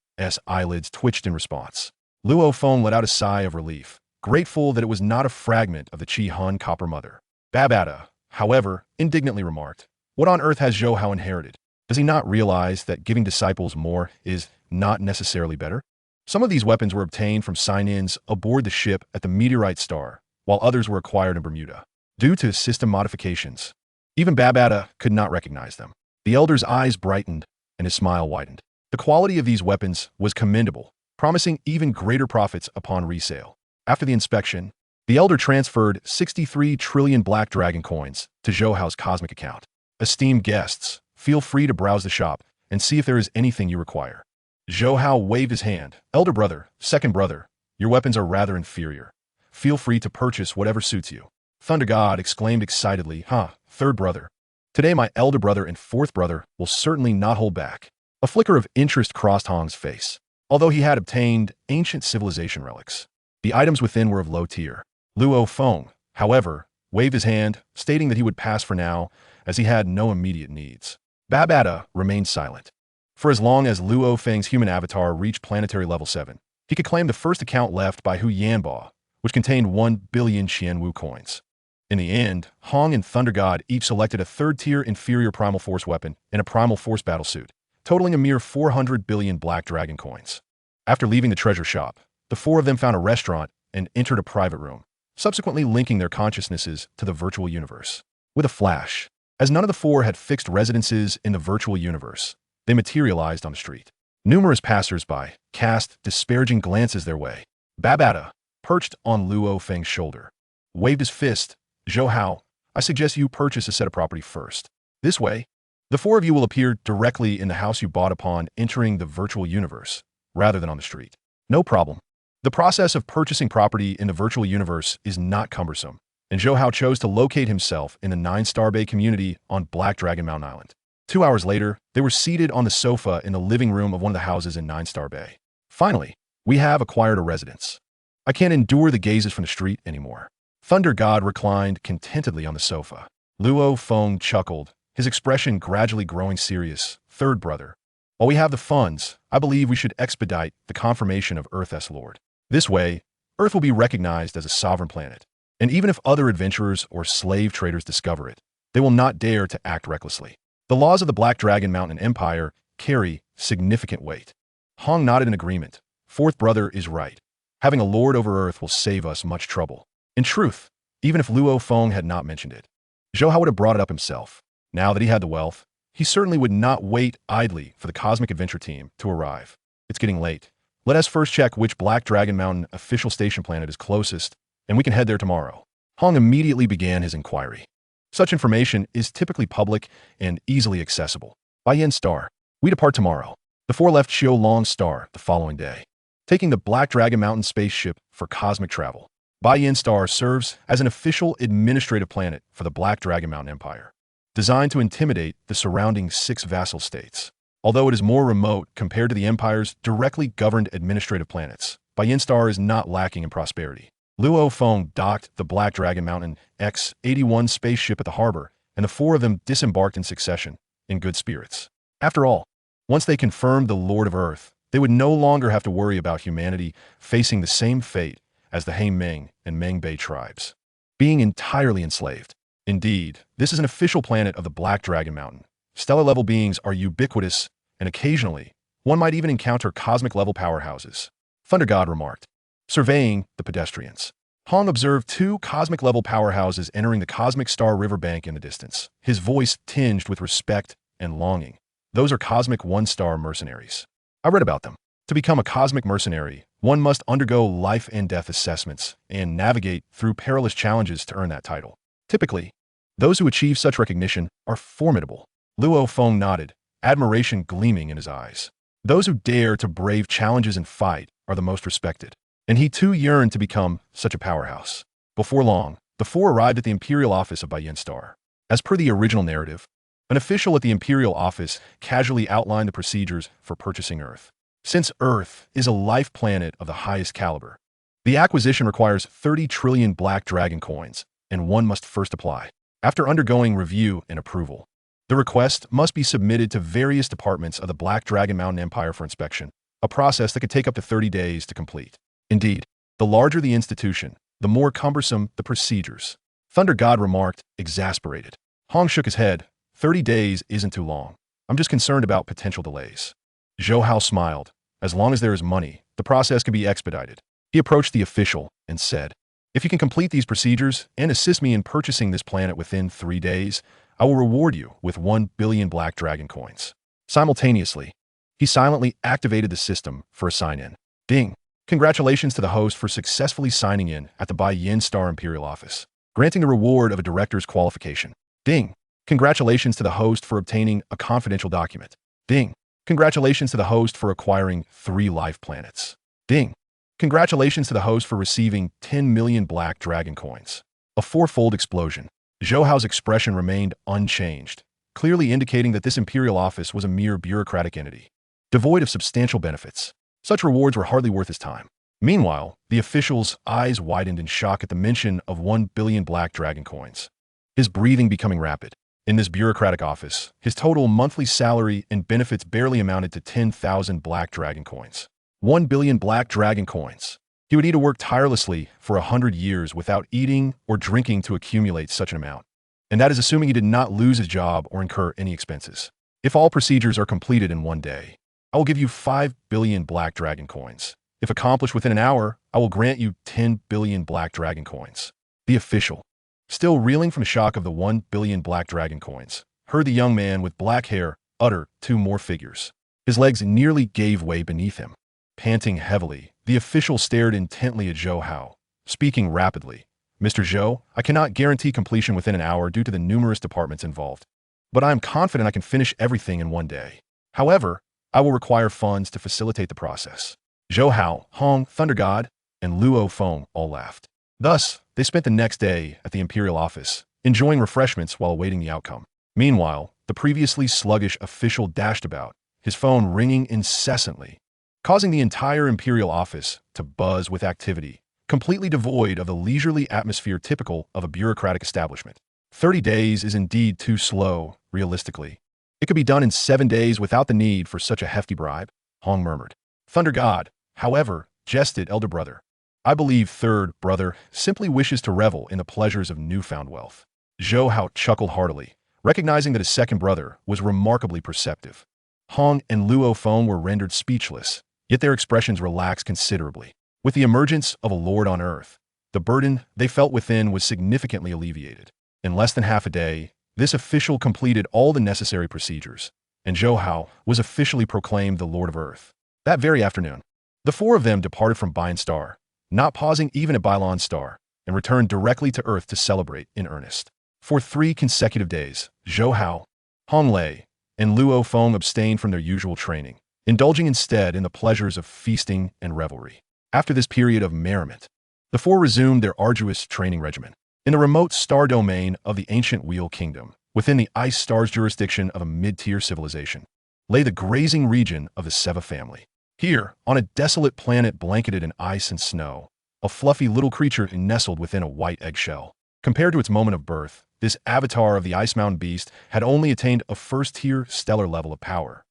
Speaker 1: eyelids twitched in response. Luo Feng let out a sigh of relief, grateful that it was not a fragment of the Qi Han Copper Mother. Babata, however, indignantly remarked, what on earth has Zhou Hao inherited? Does he not realize that giving disciples more is not necessarily better? Some of these weapons were obtained from sign-ins aboard the ship at the Meteorite Star, while others were acquired in Bermuda. Due to system modifications, even Babata could not recognize them. The elder's eyes brightened and his smile widened. The quality of these weapons was commendable, promising even greater profits upon resale. After the inspection, the elder transferred 63 trillion black dragon coins to Zhou Hao's cosmic account. Esteemed guests, feel free to browse the shop and see if there is anything you require. Zhou Hao waved his hand. Elder brother, second brother, your weapons are rather inferior. Feel free to purchase whatever suits you. Thunder God exclaimed excitedly, third brother. Today my elder brother and fourth brother will certainly not hold back. A flicker of interest crossed Hong's face. Although he had obtained ancient civilization relics, the items within were of low tier. Luo Feng, however, waved his hand, stating that he would pass for now, as he had no immediate needs. Babata remained silent. For as long as Luo Feng's human avatar reached planetary level 7, he could claim the first account left by Hu Yanba, which contained 1 billion Qianwu coins. In the end, Hong and Thunder God each selected a third-tier inferior Primal Force weapon and a Primal Force battlesuit, totaling a mere 400 billion black dragon coins. After leaving the treasure shop, the four of them found a restaurant and entered a private room, subsequently linking their consciousnesses to the virtual universe. With a flash, as none of the four had fixed residences in the virtual universe, they materialized on the street. Numerous passers-by cast disparaging glances their way. Babata, perched on Luo Feng's shoulder, waved his fist. Zhou Hao, I suggest you purchase a set of property first. This way, The four of you will appear directly in the house you bought upon entering the virtual universe, rather than on the street. No problem. The process of purchasing property in the virtual universe is not cumbersome, and Zhou Hao chose to locate himself in the 9-Star Bay community on Black Dragon Mountain Island. 2 hours later, they were seated on the sofa in the living room of one of the houses in 9-Star Bay. Finally, we have acquired a residence. I can't endure the gazes from the street anymore. Thunder God reclined contentedly on the sofa. Luo Feng chuckled, his expression gradually growing serious. Third brother, while we have the funds, I believe we should expedite the confirmation of Earth's Lord. This way, Earth will be recognized as a sovereign planet, and even if other adventurers or slave traders discover it, they will not dare to act recklessly. The laws of the Black Dragon Mountain Empire carry significant weight. Hong nodded in agreement. Fourth brother is right. Having a lord over Earth will save us much trouble. In truth, even if Luo Feng had not mentioned it, Zhou Hao would have brought it up himself. Now that he had the wealth, he certainly would not wait idly for the Cosmic Adventure team to arrive. It's getting late. Let us first check which Black Dragon Mountain official station planet is closest, and we can head there tomorrow. Hong immediately began his inquiry. Such information is typically public and easily accessible. By Yin Star, we depart tomorrow. The four left Xiao Long Star the following day, taking the Black Dragon Mountain spaceship for cosmic travel. Bai Yin Star serves as an official administrative planet for the Black Dragon Mountain Empire, designed to intimidate the surrounding 6 vassal states. Although it is more remote compared to the Empire's directly governed administrative planets, Bai Yin Star is not lacking in prosperity. Luo Feng docked the Black Dragon Mountain X-81 spaceship at the harbor, and the four of them disembarked in succession, in good spirits. After all, once they confirmed the Lord of Earth, they would no longer have to worry about humanity facing the same fate as the Haim Meng and Meng Bei tribes, being entirely enslaved. Indeed, this is an official planet of the Black Dragon Mountain. Stellar-level beings are ubiquitous, and occasionally, one might even encounter cosmic-level powerhouses. Thunder God remarked, surveying the pedestrians. Hong observed 2 cosmic-level powerhouses entering the Cosmic Star River bank in the distance, his voice tinged with respect and longing. Those are Cosmic 1-Star mercenaries. I read about them. To become a cosmic mercenary, one must undergo life and death assessments and navigate through perilous challenges to earn that title. Typically, those who achieve such recognition are formidable. Luo Feng nodded, admiration gleaming in his eyes. Those who dare to brave challenges and fight are the most respected, and he too yearned to become such a powerhouse. Before long, the four arrived at the Imperial Office of Bai Yin Star. As per the original narrative, an official at the Imperial Office casually outlined the procedures for purchasing Earth. Since Earth is a life planet of the highest caliber, the acquisition requires 30 trillion Black Dragon coins, and one must first apply. After undergoing review and approval, the request must be submitted to various departments of the Black Dragon Mountain Empire for inspection, a process that could take up to 30 days to complete. Indeed, the larger the institution, the more cumbersome the procedures. Thunder God remarked, exasperated. Hong shook his head. 30 days isn't too long. I'm just concerned about potential delays. Zhou Hao smiled. As long as there is money, the process can be expedited. He approached the official and said, if you can complete these procedures and assist me in purchasing this planet within 3 days, I will reward you with 1 billion Black Dragon coins. Simultaneously, he silently activated the system for a sign-in. Ding! Congratulations to the host for successfully signing in at the Bai Yin Star Imperial Office, granting the reward of a director's qualification. Ding! Congratulations to the host for obtaining a confidential document. Ding! Congratulations to the host for acquiring 3 life planets. Ding! Congratulations to the host for receiving 10 million Black Dragon coins. A 4-fold explosion. Zhou Hao's expression remained unchanged, clearly indicating that this imperial office was a mere bureaucratic entity, devoid of substantial benefits. Such rewards were hardly worth his time. Meanwhile, the official's eyes widened in shock at the mention of 1 billion Black Dragon coins, his breathing becoming rapid. In this bureaucratic office, his total monthly salary and benefits barely amounted to 10,000 Black Dragon coins. 1 billion Black Dragon coins. He would need to work tirelessly for 100 years without eating or drinking to accumulate such an amount. And that is assuming he did not lose his job or incur any expenses. If all procedures are completed in 1 day, I will give you 5 billion Black Dragon coins. If accomplished within an hour, I will grant you 10 billion Black Dragon coins. The official, still reeling from the shock of the 1 billion Black Dragon coins, heard the young man with black hair utter 2 more figures. His legs nearly gave way beneath him. Panting heavily, the official stared intently at Zhou Hao, speaking rapidly. Mr. Zhou, I cannot guarantee completion within an hour due to the numerous departments involved. but I am confident I can finish everything in one day. However, I will require funds to facilitate the process." Zhou Hao, Hong, Thunder God, and Luo Feng all laughed. Thus, they spent the next day at the imperial office, enjoying refreshments while awaiting the outcome. Meanwhile, the previously sluggish official dashed about, his phone ringing incessantly, causing the entire imperial office to buzz with activity, completely devoid of the leisurely atmosphere typical of a bureaucratic establishment. 30 days is indeed too slow, realistically. It could be done in 7 days without the need for such a hefty bribe, Hong murmured. Thunder God, however, jested elder brother. I believe third brother simply wishes to revel in the pleasures of newfound wealth. Zhou Hao chuckled heartily, recognizing that his second brother was remarkably perceptive. Hong and Luo Feng were rendered speechless, yet their expressions relaxed considerably. With the emergence of a lord on earth, the burden they felt within was significantly alleviated. In less than half a day, this official completed all the necessary procedures, and Zhou Hao was officially proclaimed the Lord of Earth. That very afternoon, the four of them departed from Bayan Star, not pausing even at Bylon Star, and returned directly to Earth to celebrate in earnest. For 3 consecutive days, Zhou Hao, Hong Lei, and Luo Feng abstained from their usual training, indulging instead in the pleasures of feasting and revelry. After this period of merriment, the four resumed their arduous training regimen. In the remote star domain of the ancient Wheel Kingdom, within the Ice Star's jurisdiction of a mid-tier civilization, lay the grazing region of the Seva family. Here, on a desolate planet blanketed in ice and snow, a fluffy little creature nestled within a white eggshell. Compared to its moment of birth, this avatar of the Ice Mountain Beast had only attained a first-tier stellar level of power,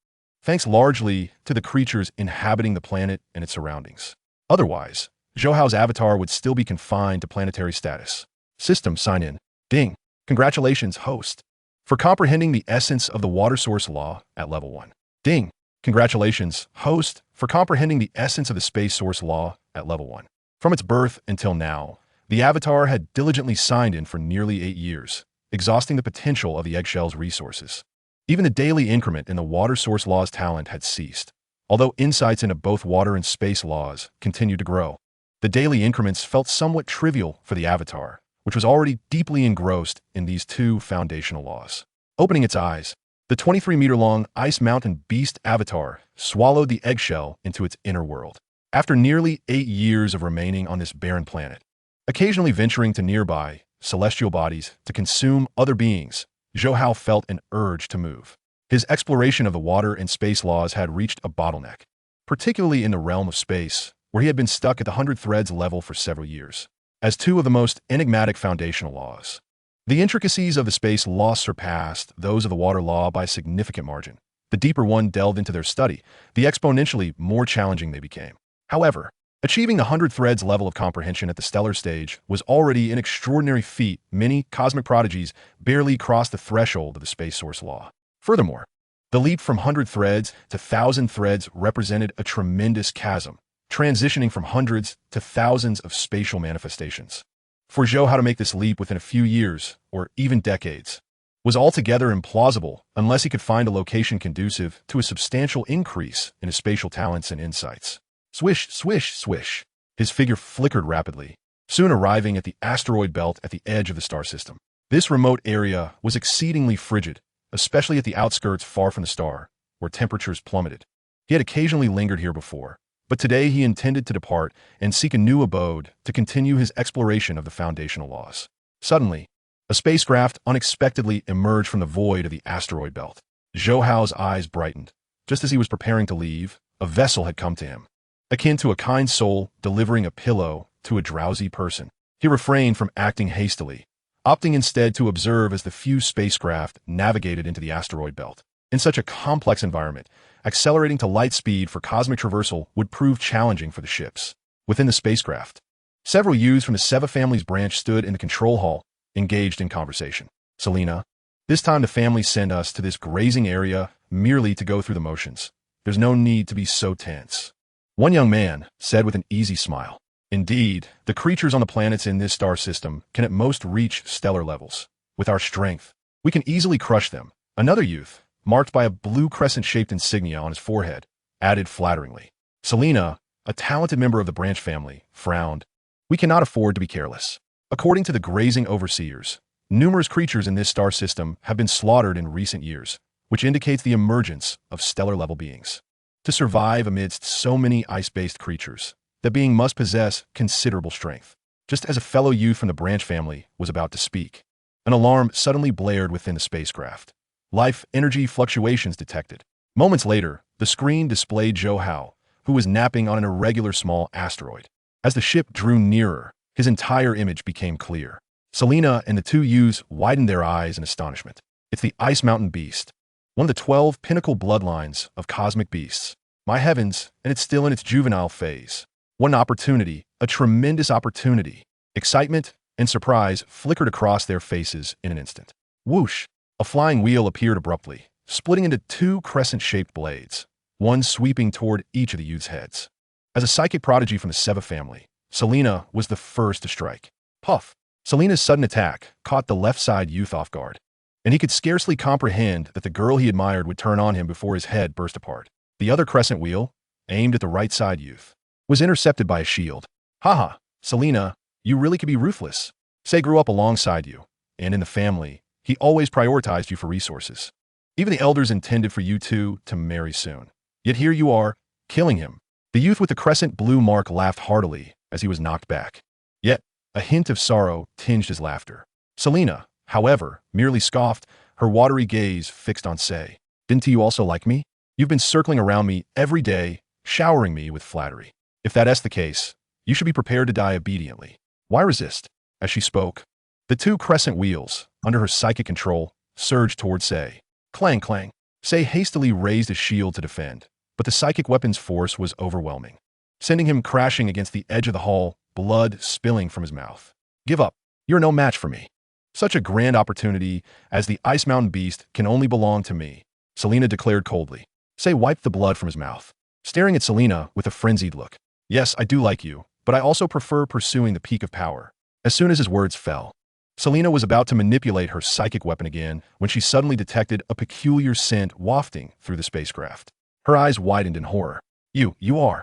Speaker 1: thanks largely to the creatures inhabiting the planet and its surroundings. Otherwise, Zhou Hao's avatar would still be confined to planetary status. System sign-in. Ding. Congratulations, host, for comprehending the essence of the water source law at level 1. Ding. Congratulations, host, for comprehending the essence of the space source law at level 1. From its birth until now, the avatar had diligently signed in for nearly 8 years, exhausting the potential of the eggshell's resources. Even the daily increment in the water source law's talent had ceased, although insights into both water and space laws continued to grow. The daily increments felt somewhat trivial for the avatar, which was already deeply engrossed in these 2 foundational laws. Opening its eyes, the 23-meter-long Ice Mountain Beast avatar swallowed the eggshell into its inner world. After nearly 8 years of remaining on this barren planet, occasionally venturing to nearby celestial bodies to consume other beings, Zhou Hao felt an urge to move. His exploration of the water and space laws had reached a bottleneck, particularly in the realm of space, where he had been stuck at the 100 threads level for several years. As 2 of the most enigmatic foundational laws, the intricacies of the space law surpassed those of the water law by a significant margin. The deeper one delved into their study, the exponentially more challenging they became. However, achieving the 100 threads level of comprehension at the stellar stage was already an extraordinary feat. Many cosmic prodigies barely crossed the threshold of the space source law. Furthermore, the leap from 100 threads to 1,000 threads represented a tremendous chasm, transitioning from hundreds to thousands of spatial manifestations. For Zhou Hao to make this leap within a few years, or even decades, was altogether implausible unless he could find a location conducive to a substantial increase in his spatial talents and insights. Swish, swish, swish. His figure flickered rapidly, soon arriving at the asteroid belt at the edge of the star system. This remote area was exceedingly frigid, especially at the outskirts far from the star, where temperatures plummeted. He had occasionally lingered here before, but today he intended to depart and seek a new abode to continue his exploration of the foundational laws. Suddenly, a spacecraft unexpectedly emerged from the void of the asteroid belt. Zhou Hao's eyes brightened. Just as he was preparing to leave, a vessel had come to him, akin to a kind soul delivering a pillow to a drowsy person. He refrained from acting hastily, opting instead to observe as the few spacecraft navigated into the asteroid belt. In such a complex environment, accelerating to light speed for cosmic traversal would prove challenging for the ships. Within the spacecraft, several youths from the Seva family's branch stood in the control hall, engaged in conversation. Selena, this time the family sent us to this grazing area merely to go through the motions. There's no need to be so tense. One young man said with an easy smile. Indeed, the creatures on the planets in this star system can at most reach stellar levels. With our strength, we can easily crush them. Another youth, marked by a blue crescent-shaped insignia on his forehead, added flatteringly. Selena, a talented member of the branch family, frowned. We cannot afford to be careless. According to the grazing overseers, Numerous creatures in this star system have been slaughtered in recent years, which indicates the emergence of stellar-level beings. To survive amidst so many ice-based creatures, the being must possess considerable strength. Just as a fellow youth from the branch family was about to speak, an alarm suddenly blared within the spacecraft. Life energy fluctuations detected. Moments later, the screen displayed Zhou Hao, who was napping on an irregular small asteroid. As the ship drew nearer, his entire image became clear. Selena and the two youths widened their eyes in astonishment. It's the Ice Mountain Beast, one of the 12 pinnacle bloodlines of cosmic beasts. My heavens, and it's still in its juvenile phase. What an opportunity, a tremendous opportunity. Excitement and surprise flickered across their faces in an instant. Whoosh! A flying wheel appeared abruptly, splitting into two crescent-shaped blades, one sweeping toward each of the youths' heads. As a psychic prodigy from the Seva family, Selena was the first to strike. Puff! Selena's sudden attack caught the left-side youth off guard, and he could scarcely comprehend that the girl he admired would turn on him before his head burst apart. The other crescent wheel, aimed at the right-side youth, was intercepted by a shield. Haha, Selena, you really could be ruthless. Say grew up alongside you, and in the family, he always prioritized you for resources. Even the elders intended for you two to marry soon. Yet here you are, killing him. The youth with the crescent blue mark laughed heartily as he was knocked back. Yet, a hint of sorrow tinged his laughter. Selena, however, merely scoffed, her watery gaze fixed on Say. Didn't you also like me? You've been circling around me every day, showering me with flattery. If that's the case, you should be prepared to die obediently. Why resist? As she spoke, the two crescent wheels, under her psychic control, surged toward Say. Clang, clang. Say hastily raised his shield to defend, but the psychic weapon's force was overwhelming, sending him crashing against the edge of the hall, blood spilling from his mouth. Give up. You're no match for me. Such a grand opportunity as the Ice Mountain Beast can only belong to me, Selena declared coldly. Say wiped the blood from his mouth, staring at Selena with a frenzied look. Yes, I do like you, but I also prefer pursuing the peak of power. As soon as his words fell, Selena was about to manipulate her psychic weapon again when she suddenly detected a peculiar scent wafting through the spacecraft. Her eyes widened in horror. You are.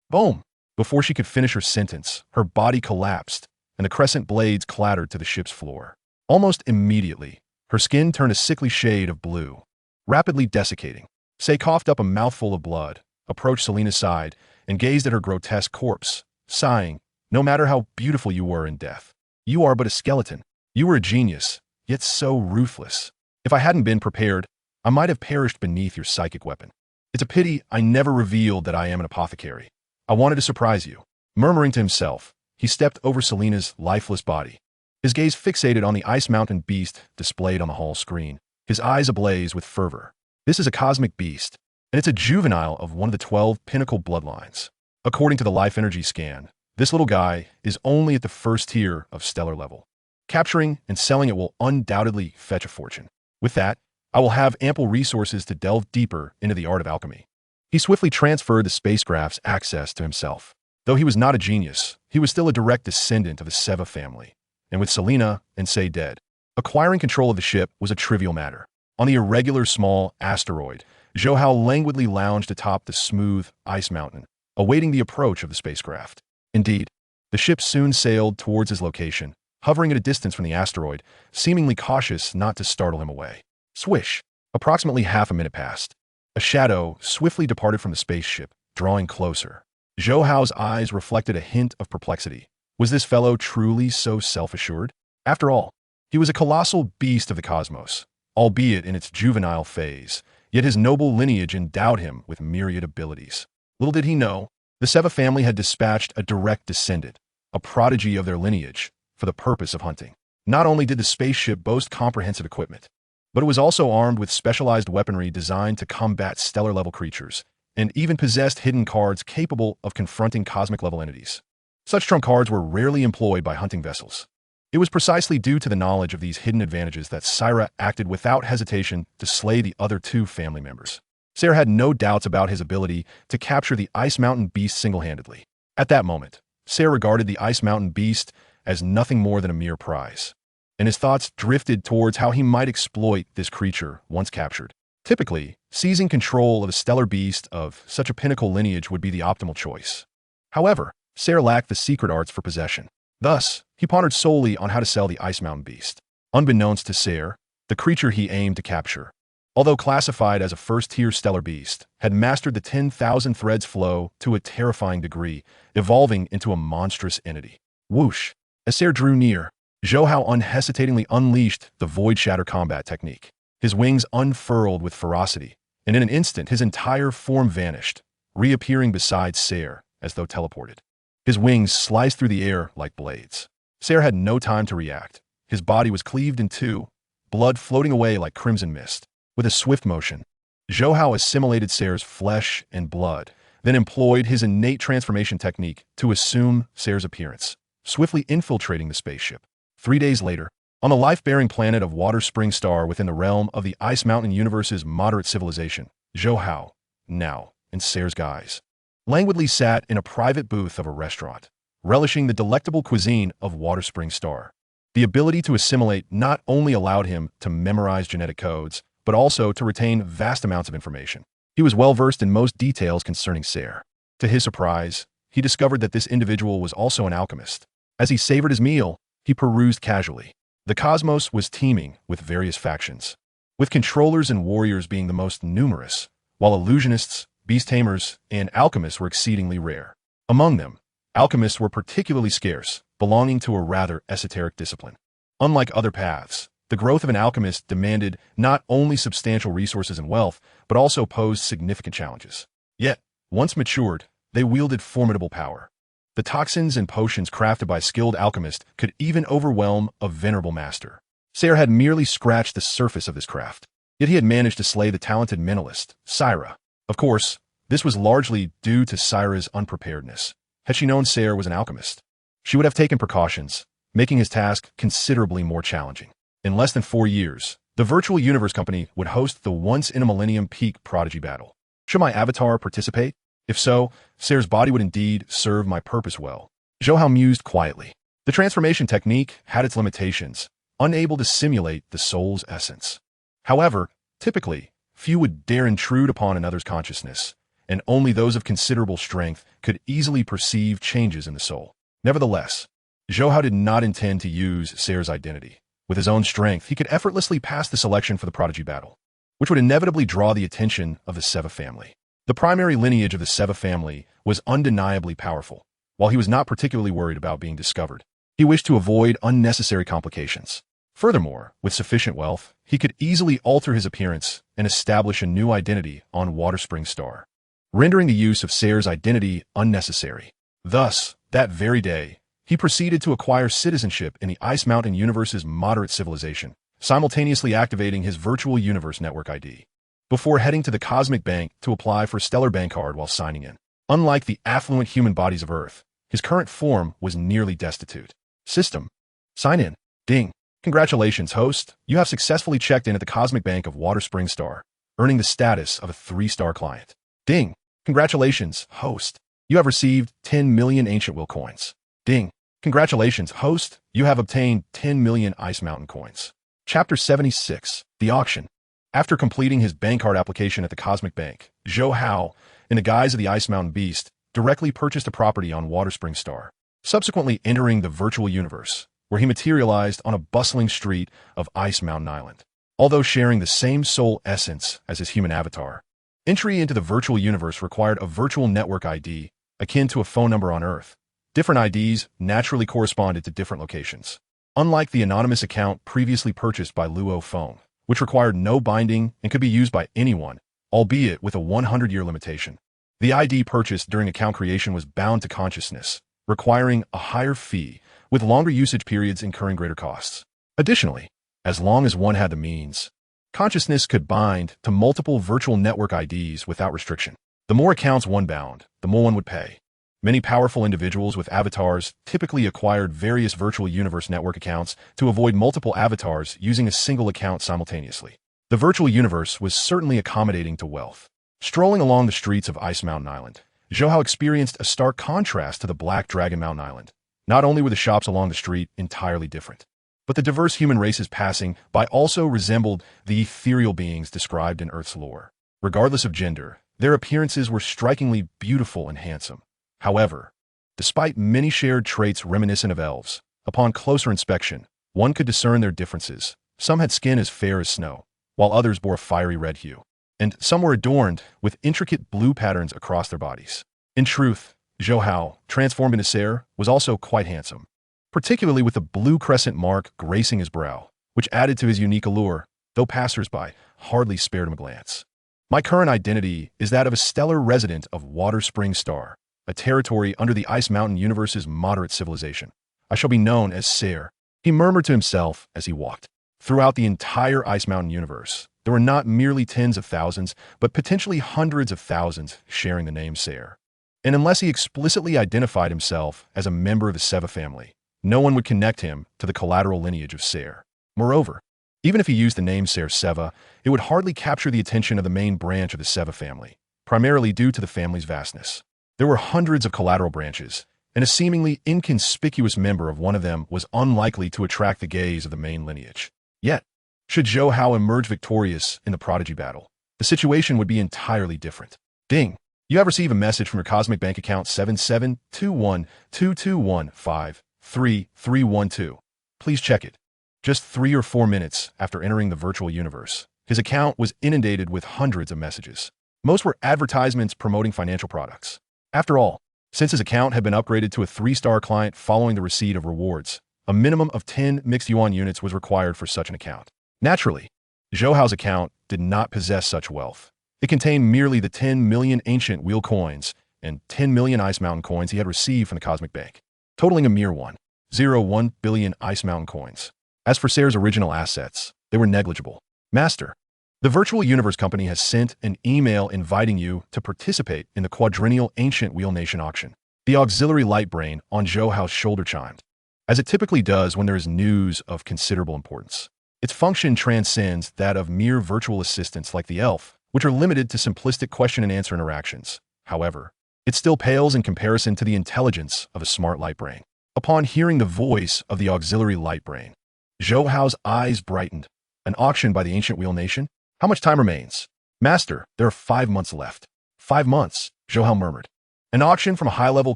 Speaker 1: Boom! Before she could finish her sentence, her body collapsed, and the crescent blades clattered to the ship's floor. Almost immediately, her skin turned a sickly shade of blue, rapidly desiccating. Say coughed up a mouthful of blood, approached Selena's side, and gazed at her grotesque corpse, sighing, no matter how beautiful you were in death, you are but a skeleton. You were a genius, yet so ruthless. If I hadn't been prepared, I might have perished beneath your psychic weapon. It's a pity I never revealed that I am an apothecary. I wanted to surprise you. Murmuring to himself, he stepped over Selena's lifeless body, his gaze fixated on the Ice Mountain Beast displayed on the hall screen, his eyes ablaze with fervor. This is a cosmic beast, and it's a juvenile of one of the 12 pinnacle bloodlines. According to the life energy scan, this little guy is only at the first tier of stellar level. Capturing and selling it will undoubtedly fetch a fortune. With that, I will have ample resources to delve deeper into the art of alchemy. He swiftly transferred the spacecraft's access to himself. Though he was not a genius, he was still a direct descendant of the Seva family, and with Selena and Say dead, acquiring control of the ship was a trivial matter. On the irregular small asteroid, Zhou Hao languidly lounged atop the smooth ice mountain, awaiting the approach of the spacecraft. Indeed, the ship soon sailed towards his location, hovering at a distance from the asteroid, seemingly cautious not to startle him away. Swish! Approximately half a minute passed. A shadow swiftly departed from the spaceship, drawing closer. Zhou Hao's eyes reflected a hint of perplexity. Was this fellow truly so self-assured? After all, he was a colossal beast of the cosmos, albeit in its juvenile phase, yet his noble lineage endowed him with myriad abilities. Little did he know, the Seva family had dispatched a direct descendant, a prodigy of their lineage, for the purpose of hunting. Not only did the spaceship boast comprehensive equipment, but it was also armed with specialized weaponry designed to combat stellar-level creatures, and even possessed hidden cards capable of confronting cosmic-level entities. Such trump cards were rarely employed by hunting vessels. It was precisely due to the knowledge of these hidden advantages that Syra acted without hesitation to slay the other two family members. Sarah had no doubts about his ability to capture the Ice Mountain Beast single-handedly. At that moment, Sarah regarded the Ice Mountain Beast as nothing more than a mere prize, and his thoughts drifted towards how he might exploit this creature once captured. Typically, seizing control of a stellar beast of such a pinnacle lineage would be the optimal choice. However, Sarah lacked the secret arts for possession. Thus, he pondered solely on how to sell the Ice Mountain Beast. unbeknownst to Sayre, the creature he aimed to capture, although classified as a first-tier stellar beast, had mastered the 10,000 threads flow to a terrifying degree, evolving into a monstrous entity. Whoosh! As Sayre drew near, Zhou Hao unhesitatingly unleashed the Void Shatter combat technique. His wings unfurled with ferocity, and in an instant his entire form vanished, reappearing beside Sayre as though teleported. His wings sliced through the air like blades. Sayre had no time to react. His body was cleaved in two, blood floating away like crimson mist. With a swift motion, Zhou Hao assimilated Sayre's flesh and blood, then employed his innate transformation technique to assume Sayre's appearance, swiftly infiltrating the spaceship. 3 days later, on the life-bearing planet of Water Spring Star within the realm of the Ice Mountain Universe's moderate civilization, Zhou Hao, now in Sayre's guise, languidly sat in a private booth of a restaurant, relishing the delectable cuisine of Water Spring Star. The ability to assimilate not only allowed him to memorize genetic codes, but also to retain vast amounts of information. He was well-versed in most details concerning Sayre. To his surprise, he discovered that this individual was also an alchemist. As he savored his meal, he perused casually. The cosmos was teeming with various factions, with controllers and warriors being the most numerous, while illusionists, beast tamers, and alchemists were exceedingly rare. Among them, alchemists were particularly scarce, belonging to a rather esoteric discipline. Unlike other paths, the growth of an alchemist demanded not only substantial resources and wealth, but also posed significant challenges. Yet, once matured, they wielded formidable power. The toxins and potions crafted by skilled alchemists could even overwhelm a venerable master. Sayre had merely scratched the surface of this craft, yet he had managed to slay the talented mentalist, Syra. Of course, this was largely due to Syra's unpreparedness. Had she known Sayre was an alchemist, she would have taken precautions, making his task considerably more challenging. In less than 4 years, the Virtual Universe Company would host the once-in-a-millennium peak Prodigy battle. Should my avatar participate? If so, Sayre's body would indeed serve my purpose well. Zhou Hao mused quietly. The transformation technique had its limitations, unable to simulate the soul's essence. However, typically, few would dare intrude upon another's consciousness, and only those of considerable strength could easily perceive changes in the soul. Nevertheless, Zhou Hao did not intend to use Sayre's identity. With his own strength, he could effortlessly pass the selection for the Prodigy battle, which would inevitably draw the attention of the Seva family. The primary lineage of the Seva family was undeniably powerful. While he was not particularly worried about being discovered, he wished to avoid unnecessary complications. Furthermore, with sufficient wealth, he could easily alter his appearance and establish a new identity on Water Spring Star, rendering the use of Sayre's identity unnecessary. Thus, that very day, he proceeded to acquire citizenship in the Ice Mountain Universe's moderate civilization, simultaneously activating his Virtual Universe Network ID, before heading to the Cosmic Bank to apply for a Stellar Bank card while signing in. Unlike the affluent human bodies of Earth, his current form was nearly destitute. System. Sign in. Ding. Congratulations, host. You have successfully checked in at the Cosmic Bank of Water Spring Star, earning the status of a 3-star client. Ding. Congratulations, host. You have received 10 million Ancient Will coins. Ding. Congratulations, host. You have obtained 10 million Ice Mountain coins. Chapter 76. The Auction. After completing his bank card application at the Cosmic Bank, Zhou Hao, in the guise of the Ice Mountain Beast, directly purchased a property on Water Spring Star, subsequently entering the Virtual Universe, where he materialized on a bustling street of Ice Mountain Island. Although sharing the same soul essence as his human avatar, entry into the Virtual Universe required a virtual network ID akin to a phone number on Earth. Different IDs naturally corresponded to different locations. Unlike the anonymous account previously purchased by Luo Feng, which required no binding and could be used by anyone, albeit with a 100-year limitation, the ID purchased during account creation was bound to consciousness, requiring a higher fee, with longer usage periods incurring greater costs. Additionally, as long as one had the means, consciousness could bind to multiple virtual network IDs without restriction. The more accounts one bound, the more one would pay. Many powerful individuals with avatars typically acquired various virtual universe network accounts to avoid multiple avatars using a single account simultaneously. The virtual universe was certainly accommodating to wealth. Strolling along the streets of Ice Mountain Island, Zhou Hao experienced a stark contrast to the Black Dragon Mountain Island. Not only were the shops along the street entirely different, but the diverse human races passing by also resembled the ethereal beings described in Earth's lore. Regardless of gender, their appearances were strikingly beautiful and handsome. However, despite many shared traits reminiscent of elves, upon closer inspection, One could discern their differences. Some had skin as fair as snow, while others bore a fiery red hue. And some were adorned with intricate blue patterns across their bodies. In truth, Zhou Hao, transformed into Ser, was also quite handsome, particularly with the blue crescent mark gracing his brow, which added to his unique allure, though passers-by hardly spared him a glance. My current identity is that of a stellar resident of Water Spring Star, a territory under the Ice Mountain universe's moderate civilization. I shall be known as Ser, he murmured to himself as he walked. Throughout the entire Ice Mountain universe, there were not merely tens of thousands, but potentially hundreds of thousands sharing the name Ser. And unless he explicitly identified himself as a member of the Seva family, no one would connect him to the collateral lineage of Ser. Moreover, even if he used the name Ser Seva, it would hardly capture the attention of the main branch of the Seva family, primarily due to the family's vastness. There were hundreds of collateral branches, and a seemingly inconspicuous member of one of them was unlikely to attract the gaze of the main lineage. Yet, should Zhou Hao emerge victorious in the prodigy battle, the situation would be entirely different. Ding! You have received a message from your Cosmic Bank account 772122153312. Please check it. Just 3 or 4 minutes after entering the virtual universe, his account was inundated with hundreds of messages. Most were advertisements promoting financial products. After all, since his account had been upgraded to a 3-star client following the receipt of rewards, a minimum of 10 mixed yuan units was required for such an account. Naturally, Zhou Hao's account did not possess such wealth. It contained merely the 10 million ancient wheel coins and 10 million Ice Mountain coins he had received from the Cosmic Bank, totaling a mere 1.01 billion Ice Mountain coins. As for Ser's original assets, they were negligible. Master, the Virtual Universe Company has sent an email inviting you to participate in the quadrennial Ancient Wheel Nation auction. The auxiliary light brain on Zhou Hao's shoulder chimed, as it typically does when there is news of considerable importance. Its function transcends that of mere virtual assistants like the elf, which are limited to simplistic question-and-answer interactions. However, it still pales in comparison to the intelligence of a smart light brain. Upon hearing the voice of the auxiliary light brain, Zhou Hao's eyes brightened. An auction by the Ancient Wheel Nation? How much time remains? Master, there are 5 months left. 5 months, Zhou Hao murmured. An auction from a high-level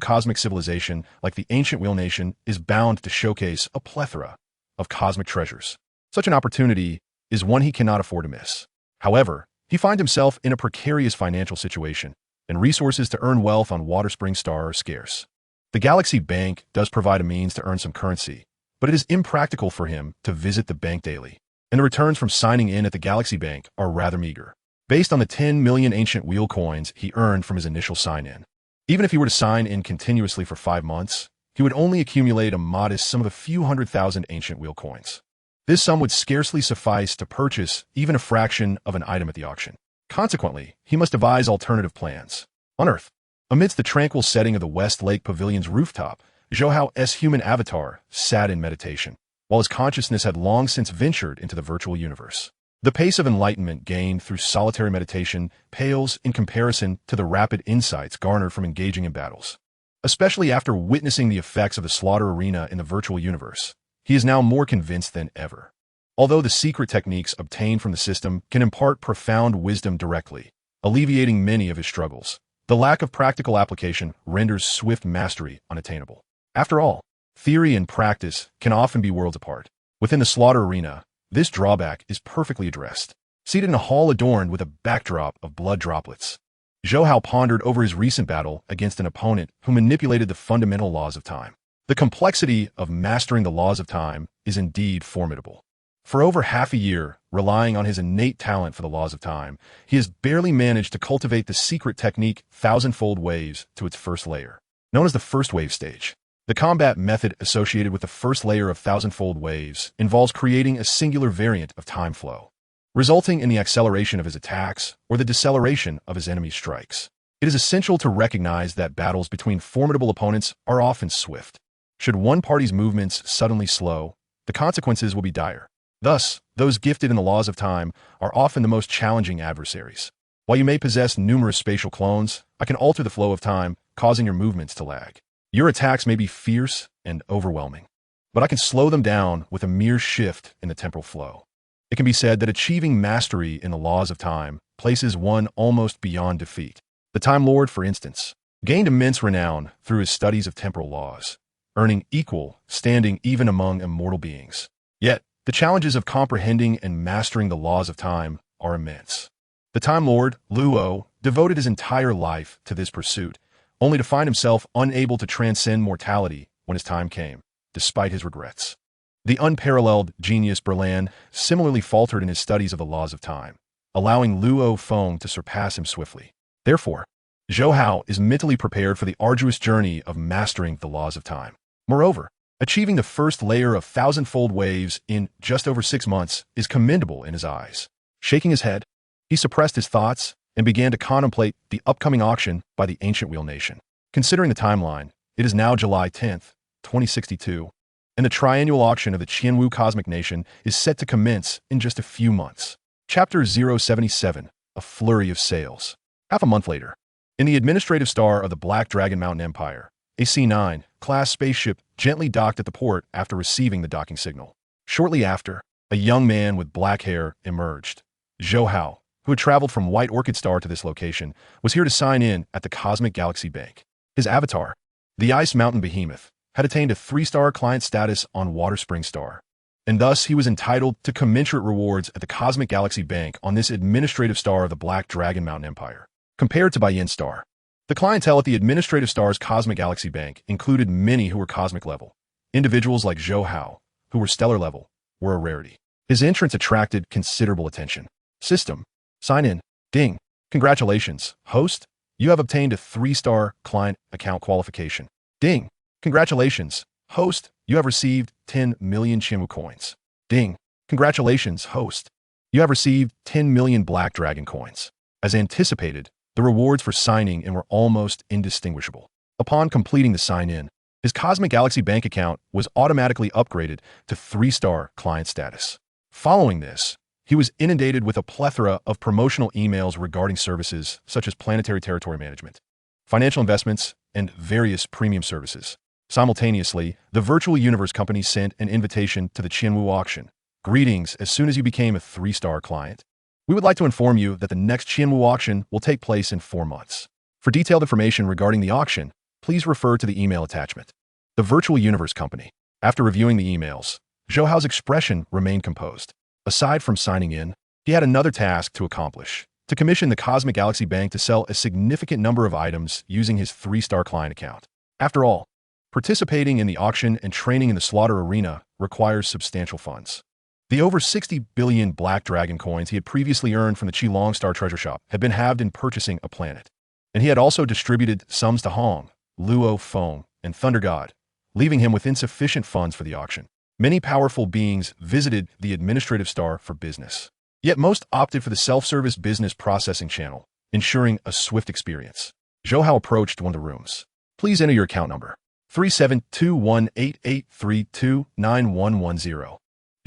Speaker 1: cosmic civilization like the Ancient Wheel Nation is bound to showcase a plethora of cosmic treasures. Such an opportunity is one he cannot afford to miss. However, he finds himself in a precarious financial situation, and resources to earn wealth on Water Spring Star are scarce. The Galaxy Bank does provide a means to earn some currency, but it is impractical for him to visit the bank daily, and the returns from signing in at the Galaxy Bank are rather meager, based on the 10 million ancient wheel coins he earned from his initial sign-in. Even if he were to sign in continuously for 5 months, he would only accumulate a modest sum of a few 100,000 ancient wheel coins. This sum would scarcely suffice to purchase even a fraction of an item at the auction. Consequently, he must devise alternative plans. On Earth, amidst the tranquil setting of the West Lake Pavilion's rooftop, Zhou Hao's human avatar sat in meditation, while his consciousness had long since ventured into the virtual universe. The pace of enlightenment gained through solitary meditation pales in comparison to the rapid insights garnered from engaging in battles. Especially after witnessing the effects of the slaughter arena in the virtual universe, he is now more convinced than ever. Although the secret techniques obtained from the system can impart profound wisdom directly, alleviating many of his struggles, the lack of practical application renders swift mastery unattainable. After all, theory and practice can often be worlds apart. Within the slaughter arena, this drawback is perfectly addressed. Seated in a hall adorned with a backdrop of blood droplets, Zhou Hao pondered over his recent battle against an opponent who manipulated the fundamental laws of time. The complexity of mastering the laws of time is indeed formidable. For over half a year, relying on his innate talent for the laws of time, he has barely managed to cultivate the secret technique thousandfold waves to its first layer, known as the first wave stage. The combat method associated with the first layer of thousandfold waves involves creating a singular variant of time flow, resulting in the acceleration of his attacks or the deceleration of his enemy's strikes. It is essential to recognize that battles between formidable opponents are often swift. Should one party's movements suddenly slow, the consequences will be dire. Thus, those gifted in the laws of time are often the most challenging adversaries. While you may possess numerous spatial clones, I can alter the flow of time, causing your movements to lag. Your attacks may be fierce and overwhelming, but I can slow them down with a mere shift in the temporal flow. It can be said that achieving mastery in the laws of time places one almost beyond defeat. The Time Lord, for instance, gained immense renown through his studies of temporal laws, earning equal standing even among immortal beings. Yet, the challenges of comprehending and mastering the laws of time are immense. The Time Lord, Luo, devoted his entire life to this pursuit, only to find himself unable to transcend mortality when his time came, despite his regrets. The unparalleled genius Berlan similarly faltered in his studies of the laws of time, allowing Luo Feng to surpass him swiftly. Therefore, Zhou Hao is mentally prepared for the arduous journey of mastering the laws of time. Moreover, achieving the first layer of thousand-fold waves in just over 6 months is commendable in his eyes. Shaking his head, he suppressed his thoughts and began to contemplate the upcoming auction by the ancient Wheel Nation. Considering the timeline, it is now July 10th, 2062, and the triennial auction of the Qianwu Cosmic Nation is set to commence in just a few months. Chapter 077, A Flurry of Sales. Half a month later, in the administrative star of the Black Dragon Mountain Empire, a C9 class spaceship gently docked at the port after receiving the docking signal. Shortly after, a young man with black hair emerged. Zhou Hao, who had traveled from White Orchid Star to this location, was here to sign in at the Cosmic Galaxy Bank. His avatar, the Ice Mountain Behemoth, had attained a 3-star client status on Water Spring Star, and thus he was entitled to commensurate rewards at the Cosmic Galaxy Bank on this administrative star of the Black Dragon Mountain Empire. Compared to Baiyin Star, the clientele at the administrative star's Cosmic Galaxy Bank included many who were cosmic level. Individuals like Zhou Hao, who were stellar level, were a rarity. His entrance attracted considerable attention. System. Sign in. Ding. Congratulations, host. You have obtained a 3-star client account qualification. Ding. Congratulations, host. You have received 10 million Qianwu coins. Ding. Congratulations, host. You have received 10 million Black Dragon coins. As anticipated, the rewards for signing in were almost indistinguishable. Upon completing the sign-in, his Cosmic Galaxy Bank account was automatically upgraded to 3-star client status. Following this, he was inundated with a plethora of promotional emails regarding services such as planetary territory management, financial investments, and various premium services. Simultaneously, the Virtual Universe Company sent an invitation to the Qianwu auction. Greetings, as soon as you became a 3-star client, we would like to inform you that the next Qianwu auction will take place in 4 months. For detailed information regarding the auction, please refer to the email attachment. The Virtual Universe Company. After reviewing the emails, Zhou Hao's expression remained composed. Aside from signing in, he had another task to accomplish: to commission the Cosmic Galaxy Bank to sell a significant number of items using his 3-star client account. After all, participating in the auction and training in the slaughter arena requires substantial funds. The over 60 billion Black Dragon coins he had previously earned from the Qilong Star Treasure Shop had been halved in purchasing a planet, and he had also distributed sums to Hong, Luo Feng, and Thunder God, leaving him with insufficient funds for the auction. Many powerful beings visited the administrative star for business, yet most opted for the self-service business processing channel, ensuring a swift experience. Zhou Hao approached one of the rooms. Please enter your account number. 372188329110.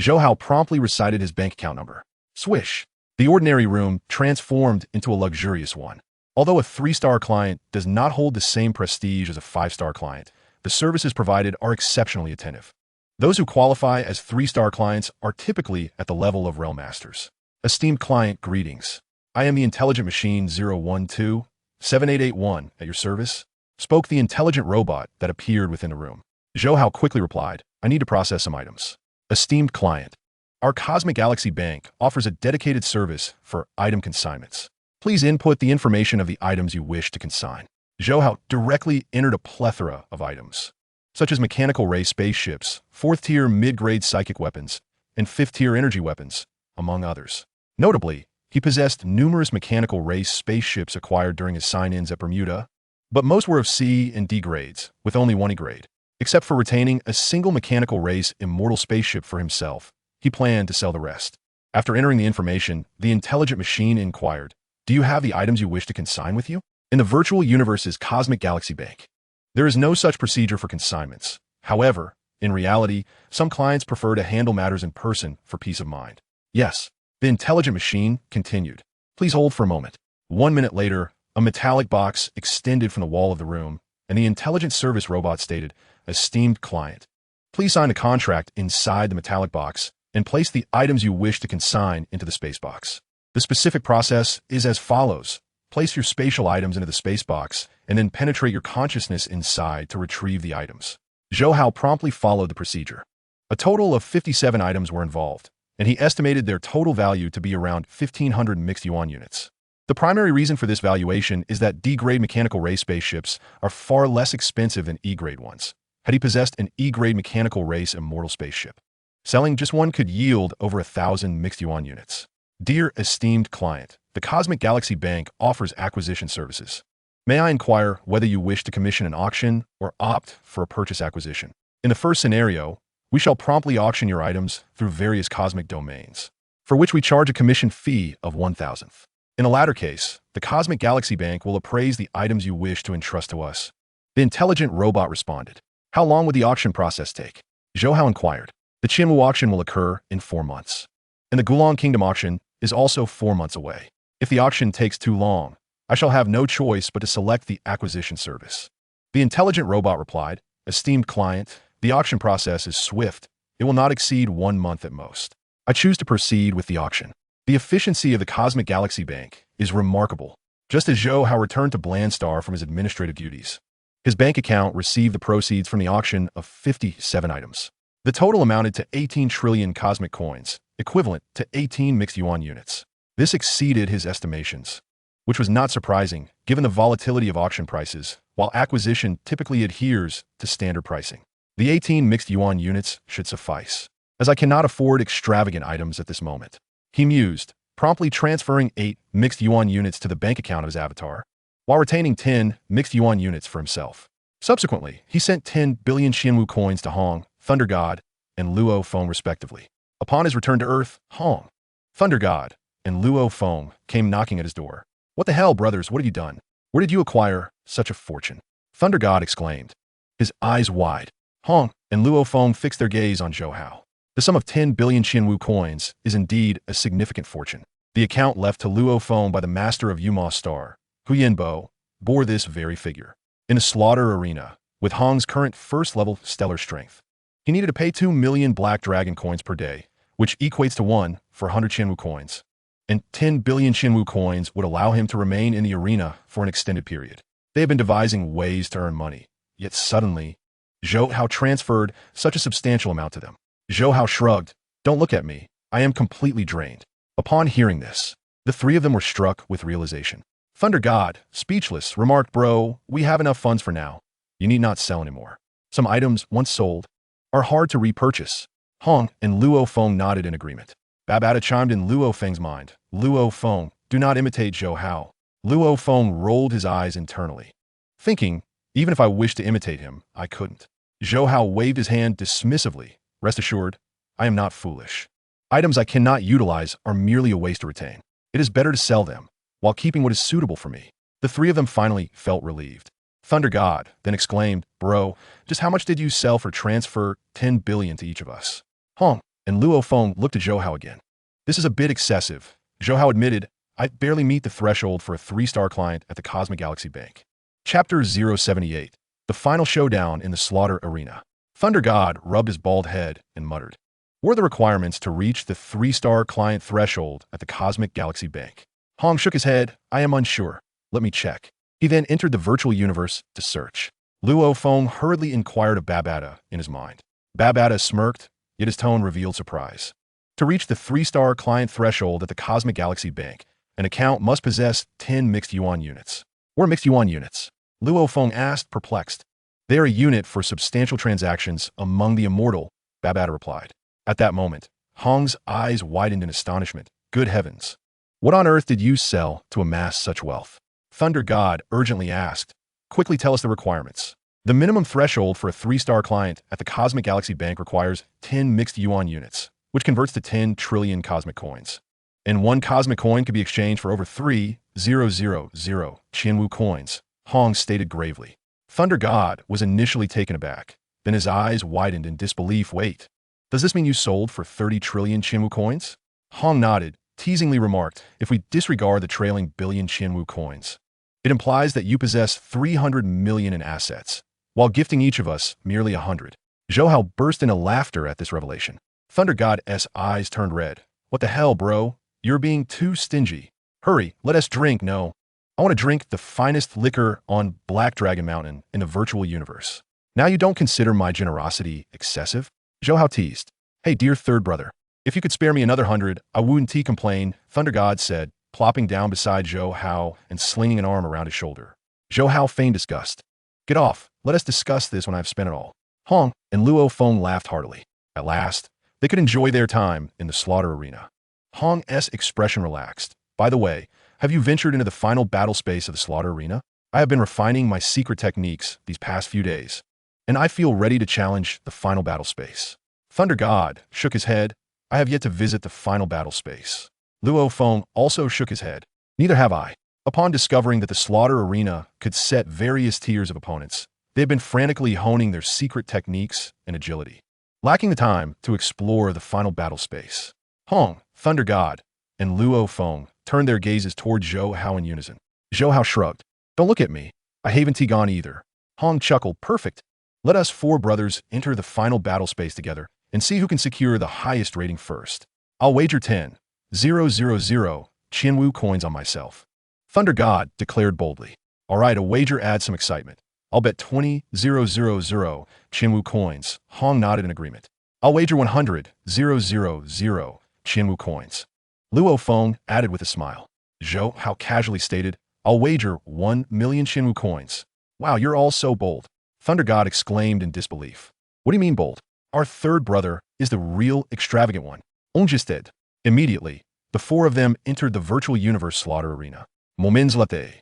Speaker 1: Zhou Hao promptly recited his bank account number. Swish! The ordinary room transformed into a luxurious one. Although a 3-star client does not hold the same prestige as a 5-star client, the services provided are exceptionally attentive. Those who qualify as 3-star clients are typically at the level of Realm Masters. Esteemed client, greetings. I am the intelligent machine 012-7881 at your service, spoke the intelligent robot that appeared within the room. Zhou Hao quickly replied, I need to process some items. Esteemed client, our Cosmic Galaxy Bank offers a dedicated service for item consignments. Please input the information of the items you wish to consign. Zhou Hao directly entered a plethora of items, such as mechanical ray spaceships, 4th-tier mid-grade psychic weapons, and 5th-tier energy weapons, among others. Notably, he possessed numerous mechanical race spaceships acquired during his sign-ins at Bermuda, but most were of C and D grades, with only 1 E grade. Except for retaining a single mechanical race immortal spaceship for himself, he planned to sell the rest. After entering the information, the intelligent machine inquired, do you have the items you wish to consign with you? In the virtual universe's Cosmic Galaxy Bank, there is no such procedure for consignments. However, in reality, some clients prefer to handle matters in person for peace of mind. Yes, the intelligent machine continued. Please hold for a moment. 1 minute later, a metallic box extended from the wall of the room, and the intelligent service robot stated, Esteemed client, please sign the contract inside the metallic box and place the items you wish to consign into the space box. The specific process is as follows. Place your spatial items into the space box and then penetrate your consciousness inside to retrieve the items. Zhou Hao promptly followed the procedure. A total of 57 items were involved, and he estimated their total value to be around 1,500 mixed yuan units. The primary reason for this valuation is that D-grade mechanical ray spaceships are far less expensive than E-grade ones. Had he possessed an E-grade mechanical race immortal spaceship, selling just one could yield over 1,000 mixed yuan units. Dear esteemed client, the Cosmic Galaxy Bank offers acquisition services. May I inquire whether you wish to commission an auction or opt for a purchase acquisition? In the first scenario, we shall promptly auction your items through various cosmic domains, for which we charge a commission fee of 1,000th. In the latter case, the Cosmic Galaxy Bank will appraise the items you wish to entrust to us. The intelligent robot responded. How long would the auction process take? Zhou Hao inquired. The Qinwu auction will occur in 4 months. And the Gulong Kingdom auction is also 4 months away. If the auction takes too long, I shall have no choice but to select the acquisition service. The intelligent robot replied, Esteemed client, the auction process is swift. It will not exceed 1 month at most. I choose to proceed with the auction. The efficiency of the Cosmic Galaxy Bank is remarkable. Just as Zhou Hao returned to Blandstar from his administrative duties, his bank account received the proceeds from the auction of 57 items. The total amounted to 18 trillion cosmic coins, equivalent to 18 mixed yuan units. This exceeded his estimations, which was not surprising given the volatility of auction prices, while acquisition typically adheres to standard pricing. The 18 mixed yuan units should suffice, as I cannot afford extravagant items at this moment. He mused, promptly transferring 8 mixed yuan units to the bank account of his avatar, while retaining 10 mixed yuan units for himself. Subsequently, he sent 10 billion Qianwu coins to Hong, Thunder God, and Luo Feng respectively. Upon his return to Earth, Hong, Thunder God, and Luo Feng came knocking at his door. What the hell, brothers, what have you done? Where did you acquire such a fortune? Thunder God exclaimed, his eyes wide. Hong and Luo Feng fixed their gaze on Zhou Hao. The sum of 10 billion Qianwu coins is indeed a significant fortune. The account left to Luo Feng by the master of Yuma Star, Hu Yanbo, bore this very figure. In a slaughter arena, with Hong's current first-level stellar strength, he needed to pay 2 million Black Dragon coins per day, which equates to 1 for 100 Qianwu coins, and 10 billion Qianwu coins would allow him to remain in the arena for an extended period. They had been devising ways to earn money, yet suddenly, Zhou Hao transferred such a substantial amount to them. Zhou Hao shrugged. Don't look at me. I am completely drained. Upon hearing this, the three of them were struck with realization. Thunder God, speechless, remarked, Bro, we have enough funds for now. You need not sell anymore. Some items, once sold, are hard to repurchase. Hong and Luo Feng nodded in agreement. Babata chimed in Luo Feng's mind. Luo Feng, do not imitate Zhou Hao. Luo Feng rolled his eyes internally, thinking, even if I wished to imitate him, I couldn't. Zhou Hao waved his hand dismissively. Rest assured, I am not foolish. Items I cannot utilize are merely a waste to retain. It is better to sell them, while keeping what is suitable for me. The three of them finally felt relieved. Thunder God then exclaimed, Bro, just how much did you sell for transfer 10 billion to each of us? Hong and Luo Feng looked at Zhou Hao again. This is a bit excessive. Zhou Hao admitted, I barely meet the threshold for a 3-star client at the Cosmic Galaxy Bank. Chapter 078, The Final Showdown in the Slaughter Arena. Thunder God rubbed his bald head and muttered, What are the requirements to reach the 3-star client threshold at the Cosmic Galaxy Bank? Hong shook his head. I am unsure. Let me check. He then entered the virtual universe to search. Luo Feng hurriedly inquired of Babata in his mind. Babata smirked, yet his tone revealed surprise. To reach the 3-star client threshold at the Cosmic Galaxy Bank, an account must possess 10 mixed yuan units. What are mixed yuan units? Luo Feng asked, perplexed. They are a unit for substantial transactions among the immortal, Babata replied. At that moment, Hong's eyes widened in astonishment. Good heavens! What on earth did you sell to amass such wealth? Thunder God urgently asked. Quickly tell us the requirements. The minimum threshold for a 3-star client at the Cosmic Galaxy Bank requires 10 mixed yuan units, which converts to 10 trillion cosmic coins. And 1 cosmic coin could be exchanged for over 3,000 Qianwu coins, Hong stated gravely. Thunder God was initially taken aback. Then his eyes widened in disbelief. Wait, does this mean you sold for 30 trillion Qianwu coins? Hong nodded, teasingly remarked, if we disregard the trailing billion Qianwu coins, it implies that you possess 300 million in assets, while gifting each of us merely 100. Zhou Hao burst into laughter at this revelation. Thunder God's eyes turned red. What the hell, bro? You're being too stingy. Hurry, let us drink. No, I want to drink the finest liquor on Black Dragon Mountain in the virtual universe. Now you don't consider my generosity excessive? Zhou Hao teased. Hey, dear third brother. If you could spare me another 100, I wouldn't complain, Thunder God said, plopping down beside Zhou Hao and slinging an arm around his shoulder. Zhou Hao feigned disgust. Get off. Let us discuss this when I've spent it all. Hong and Luo Feng laughed heartily. At last, they could enjoy their time in the slaughter arena. Hong's expression relaxed. By the way, have you ventured into the final battle space of the slaughter arena? I have been refining my secret techniques these past few days, and I feel ready to challenge the final battle space. Thunder God shook his head. I have yet to visit the final battle space. Luo Feng also shook his head. Neither have I. Upon discovering that the slaughter arena could set various tiers of opponents, they have been frantically honing their secret techniques and agility, lacking the time to explore the final battle space. Hong, Thunder God, and Luo Feng turned their gazes toward Zhou Hao in unison. Zhou Hao shrugged. Don't look at me. I haven't gone either. Hong chuckled. Perfect. Let us four brothers enter the final battle space together and see who can secure the highest rating first. I'll wager 10,000 Qianwu coins on myself. Thunder God declared boldly. All right, a wager adds some excitement. I'll bet 20,000 Qianwu coins. Hong nodded in agreement. I'll wager 100,000 Qianwu coins. Luo Feng added with a smile. Zhou Hao casually stated, I'll wager 1,000,000 Qianwu coins. Wow, you're all so bold. Thunder God exclaimed in disbelief. What do you mean bold? Our third brother is the real extravagant one. Ongisted. Immediately, the four of them entered the virtual universe slaughter arena. Moments later.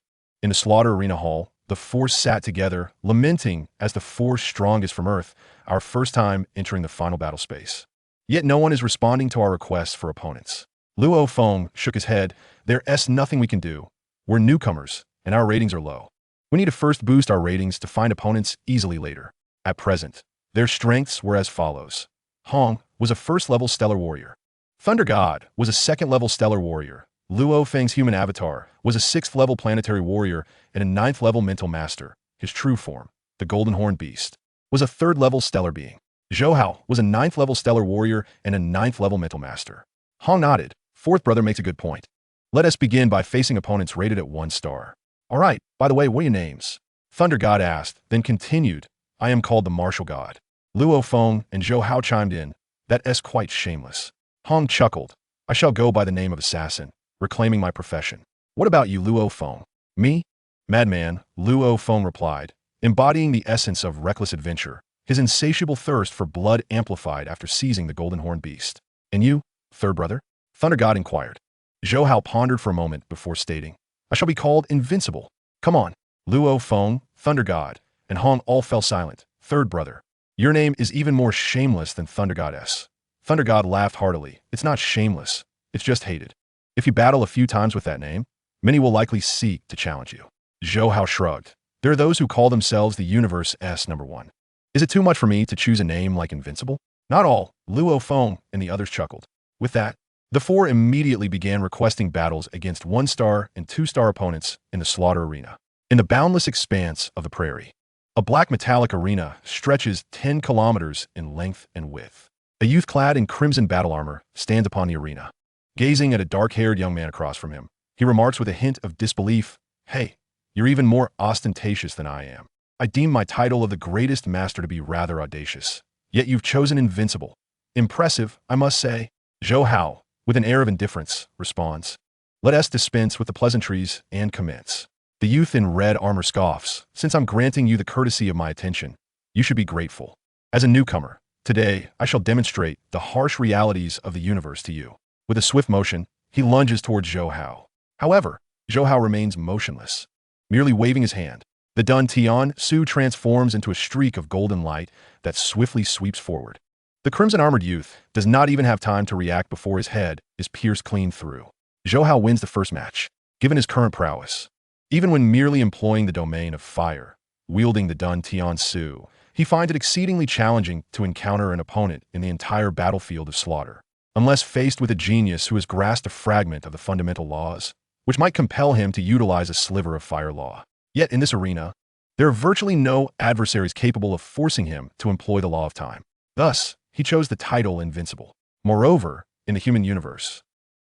Speaker 1: In the slaughter arena hall, the four sat together, lamenting as the four strongest from Earth, our first time entering the final battle space. Yet no one is responding to our requests for opponents. Luo Feng shook his head. There's nothing we can do. We're newcomers, and our ratings are low. We need to first boost our ratings to find opponents easily later. At present, their strengths were as follows. Hong was a first-level stellar warrior. Thunder God was a second-level stellar warrior. Luo Feng's human avatar was a sixth-level planetary warrior and a ninth-level mental master. His true form, the Golden Horn Beast, was a third-level stellar being. Zhou Hao was a ninth-level stellar warrior and a ninth-level mental master. Hong nodded. Fourth brother makes a good point. Let us begin by facing opponents rated at 1 star. All right, by the way, what are your names? Thunder God asked, then continued, I am called the Martial God. Luo Feng and Zhou Hao chimed in, that's quite shameless. Hong chuckled, I shall go by the name of Assassin, reclaiming my profession. What about you, Luo Feng? Me? Madman, Luo Feng replied, embodying the essence of reckless adventure, his insatiable thirst for blood amplified after seizing the Golden Horn Beast. And you, third brother? Thunder God inquired. Zhou Hao pondered for a moment before stating, I shall be called Invincible. Come on. Luo Feng, Thunder God, and Hong all fell silent. Third brother. Your name is even more shameless than Thunder Goddess. Thunder God laughed heartily. It's not shameless. It's just hated. If you battle a few times with that name, many will likely seek to challenge you. Zhou Hao shrugged. There are those who call themselves the universe's number one. Is it too much for me to choose a name like Invincible? Not all. Luo Feng and the others chuckled. With that, the four immediately began requesting battles against 1-star and 2-star opponents in the slaughter arena. In the boundless expanse of the prairie, a black metallic arena stretches 10 kilometers in length and width. A youth clad in crimson battle armor stands upon the arena. Gazing at a dark-haired young man across from him, he remarks with a hint of disbelief, Hey, you're even more ostentatious than I am. I deem my title of the greatest master to be rather audacious. Yet you've chosen Invincible. Impressive, I must say. Zhou Hao, with an air of indifference, responds, Let us dispense with the pleasantries and commence. The youth in red armor scoffs, Since I'm granting you the courtesy of my attention, you should be grateful. As a newcomer, today I shall demonstrate the harsh realities of the universe to you. With a swift motion, he lunges towards Zhou Hao. However, Zhou Hao remains motionless, merely waving his hand. The Dun Tian Su transforms into a streak of golden light that swiftly sweeps forward. The crimson-armored youth does not even have time to react before his head is pierced clean through. Zhou Hao wins the first match, given his current prowess. Even when merely employing the domain of fire, wielding the Dun Tian Su, he finds it exceedingly challenging to encounter an opponent in the entire battlefield of slaughter, unless faced with a genius who has grasped a fragment of the fundamental laws, which might compel him to utilize a sliver of fire law. Yet in this arena, there are virtually no adversaries capable of forcing him to employ the law of time. Thus, he chose the title Invincible. Moreover, in the human universe,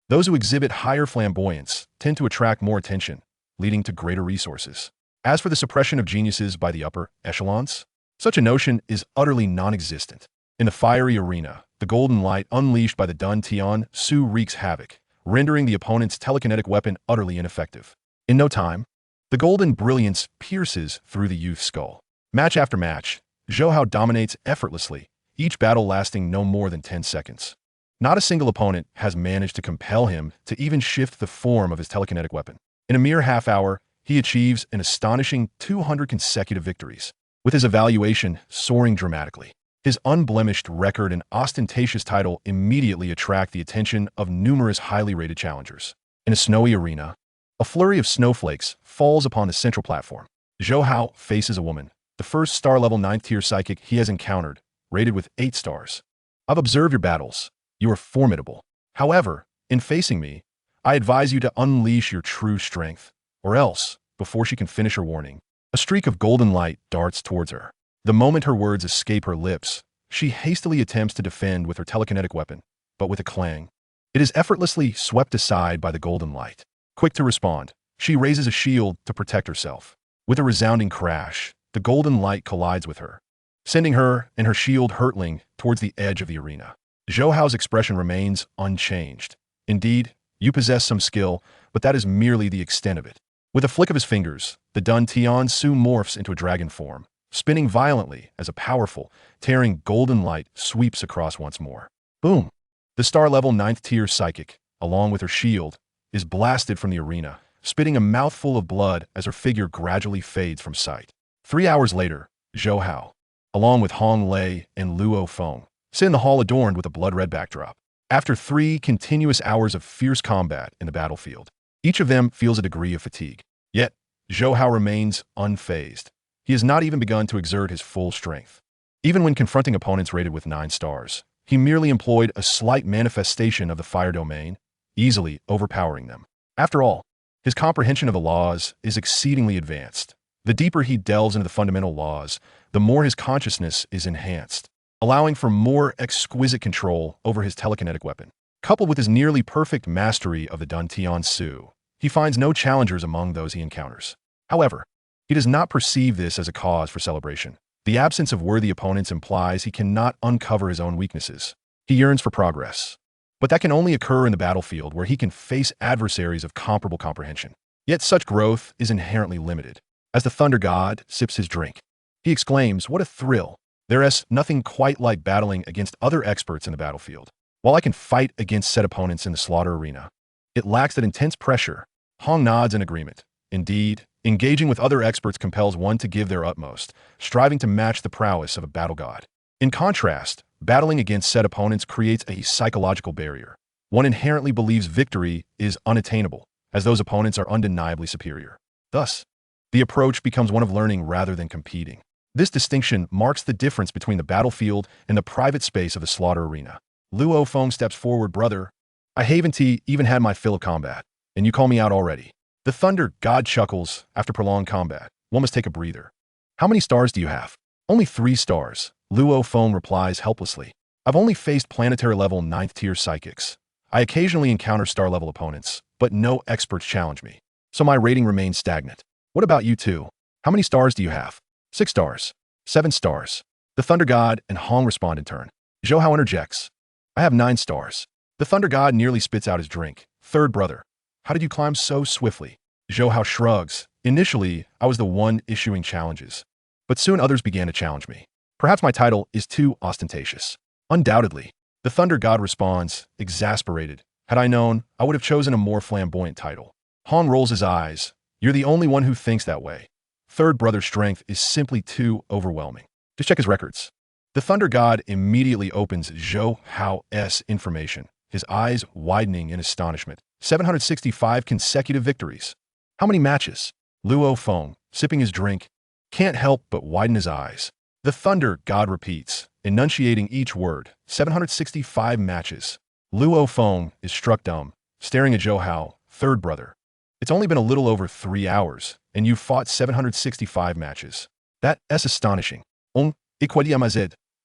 Speaker 1: those who exhibit higher flamboyance tend to attract more attention, leading to greater resources. As for the suppression of geniuses by the upper echelons, such a notion is utterly non-existent. In the fiery arena, the golden light unleashed by the Dun Tian Su wreaks havoc, rendering the opponent's telekinetic weapon utterly ineffective. In no time, the golden brilliance pierces through the youth's skull. Match after match, Zhou Hao dominates effortlessly, each battle lasting no more than 10 seconds. Not a single opponent has managed to compel him to even shift the form of his telekinetic weapon. In a mere half hour, he achieves an astonishing 200 consecutive victories, with his evaluation soaring dramatically. His unblemished record and ostentatious title immediately attract the attention of numerous highly rated challengers. In a snowy arena, a flurry of snowflakes falls upon the central platform. Zhou Hao faces a woman, the first star-level 9th-tier psychic he has encountered, rated with 8 stars. I've observed your battles. You are formidable. However, in facing me, I advise you to unleash your true strength, or else, before she can finish her warning, a streak of golden light darts towards her. The moment her words escape her lips, she hastily attempts to defend with her telekinetic weapon, but with a clang, it is effortlessly swept aside by the golden light. Quick to respond, she raises a shield to protect herself. With a resounding crash, the golden light collides with her, sending her and her shield hurtling towards the edge of the arena. Zhou Hao's expression remains unchanged. Indeed, you possess some skill, but that is merely the extent of it. With a flick of his fingers, the Dun Tian Su morphs into a dragon form, spinning violently as a powerful, tearing golden light sweeps across once more. Boom! The star-level 9th-tier psychic, along with her shield, is blasted from the arena, spitting a mouthful of blood as her figure gradually fades from sight. 3 hours later, Zhou Hao, along with Hong Lei and Luo Feng, sit in the hall adorned with a blood-red backdrop. After 3 continuous hours of fierce combat in the battlefield, each of them feels a degree of fatigue. Yet, Zhou Hao remains unfazed. He has not even begun to exert his full strength. Even when confronting opponents rated with 9 stars, he merely employed a slight manifestation of the fire domain, easily overpowering them. After all, his comprehension of the laws is exceedingly advanced. The deeper he delves into the fundamental laws, the more his consciousness is enhanced, allowing for more exquisite control over his telekinetic weapon. Coupled with his nearly perfect mastery of the Dun Tian Su, he finds no challengers among those he encounters. However, he does not perceive this as a cause for celebration. The absence of worthy opponents implies he cannot uncover his own weaknesses. He yearns for progress, but that can only occur in the battlefield where he can face adversaries of comparable comprehension. Yet such growth is inherently limited. As the Thunder God sips his drink, he exclaims, "What a thrill! There is nothing quite like battling against other experts in the battlefield. While I can fight against said opponents in the slaughter arena, it lacks that intense pressure." Hong nods in agreement. Indeed, engaging with other experts compels one to give their utmost, striving to match the prowess of a battle god. In contrast, battling against said opponents creates a psychological barrier. One inherently believes victory is unattainable, as those opponents are undeniably superior. Thus, the approach becomes one of learning rather than competing. This distinction marks the difference between the battlefield and the private space of the slaughter arena. Luo Feng steps forward. "Brother, I haven't even had my fill of combat, and you call me out already." The Thunder God chuckles. After prolonged combat, one must take a breather. "How many stars do you have?" "Only 3 stars, Luo Feng replies helplessly. "I've only faced planetary-level 9th-tier psychics. I occasionally encounter star-level opponents, but no experts challenge me, so my rating remains stagnant." "What about you two? How many stars do you have?" 6 stars. 7 stars. The Thunder God and Hong respond in turn. Zhou Hao interjects. "I have 9 stars. The Thunder God nearly spits out his drink. "Third brother, how did you climb so swiftly?" Zhou Hao shrugs. "Initially, I was the one issuing challenges, but soon others began to challenge me. Perhaps my title is too ostentatious." "Undoubtedly." The Thunder God responds, exasperated. "Had I known, I would have chosen a more flamboyant title." Hong rolls his eyes. "You're the only one who thinks that way. Third brother's strength is simply too overwhelming. Just check his records." The Thunder God immediately opens Zhou Hao's information, his eyes widening in astonishment. 765 consecutive victories. "How many matches?" Luo Feng, sipping his drink, can't help but widen his eyes. The Thunder God repeats, enunciating each word. 765 matches. Luo Feng is struck dumb, staring at Zhou Hao. "Third brother, it's only been a little over 3 hours, and you've fought 765 matches. That is astonishing.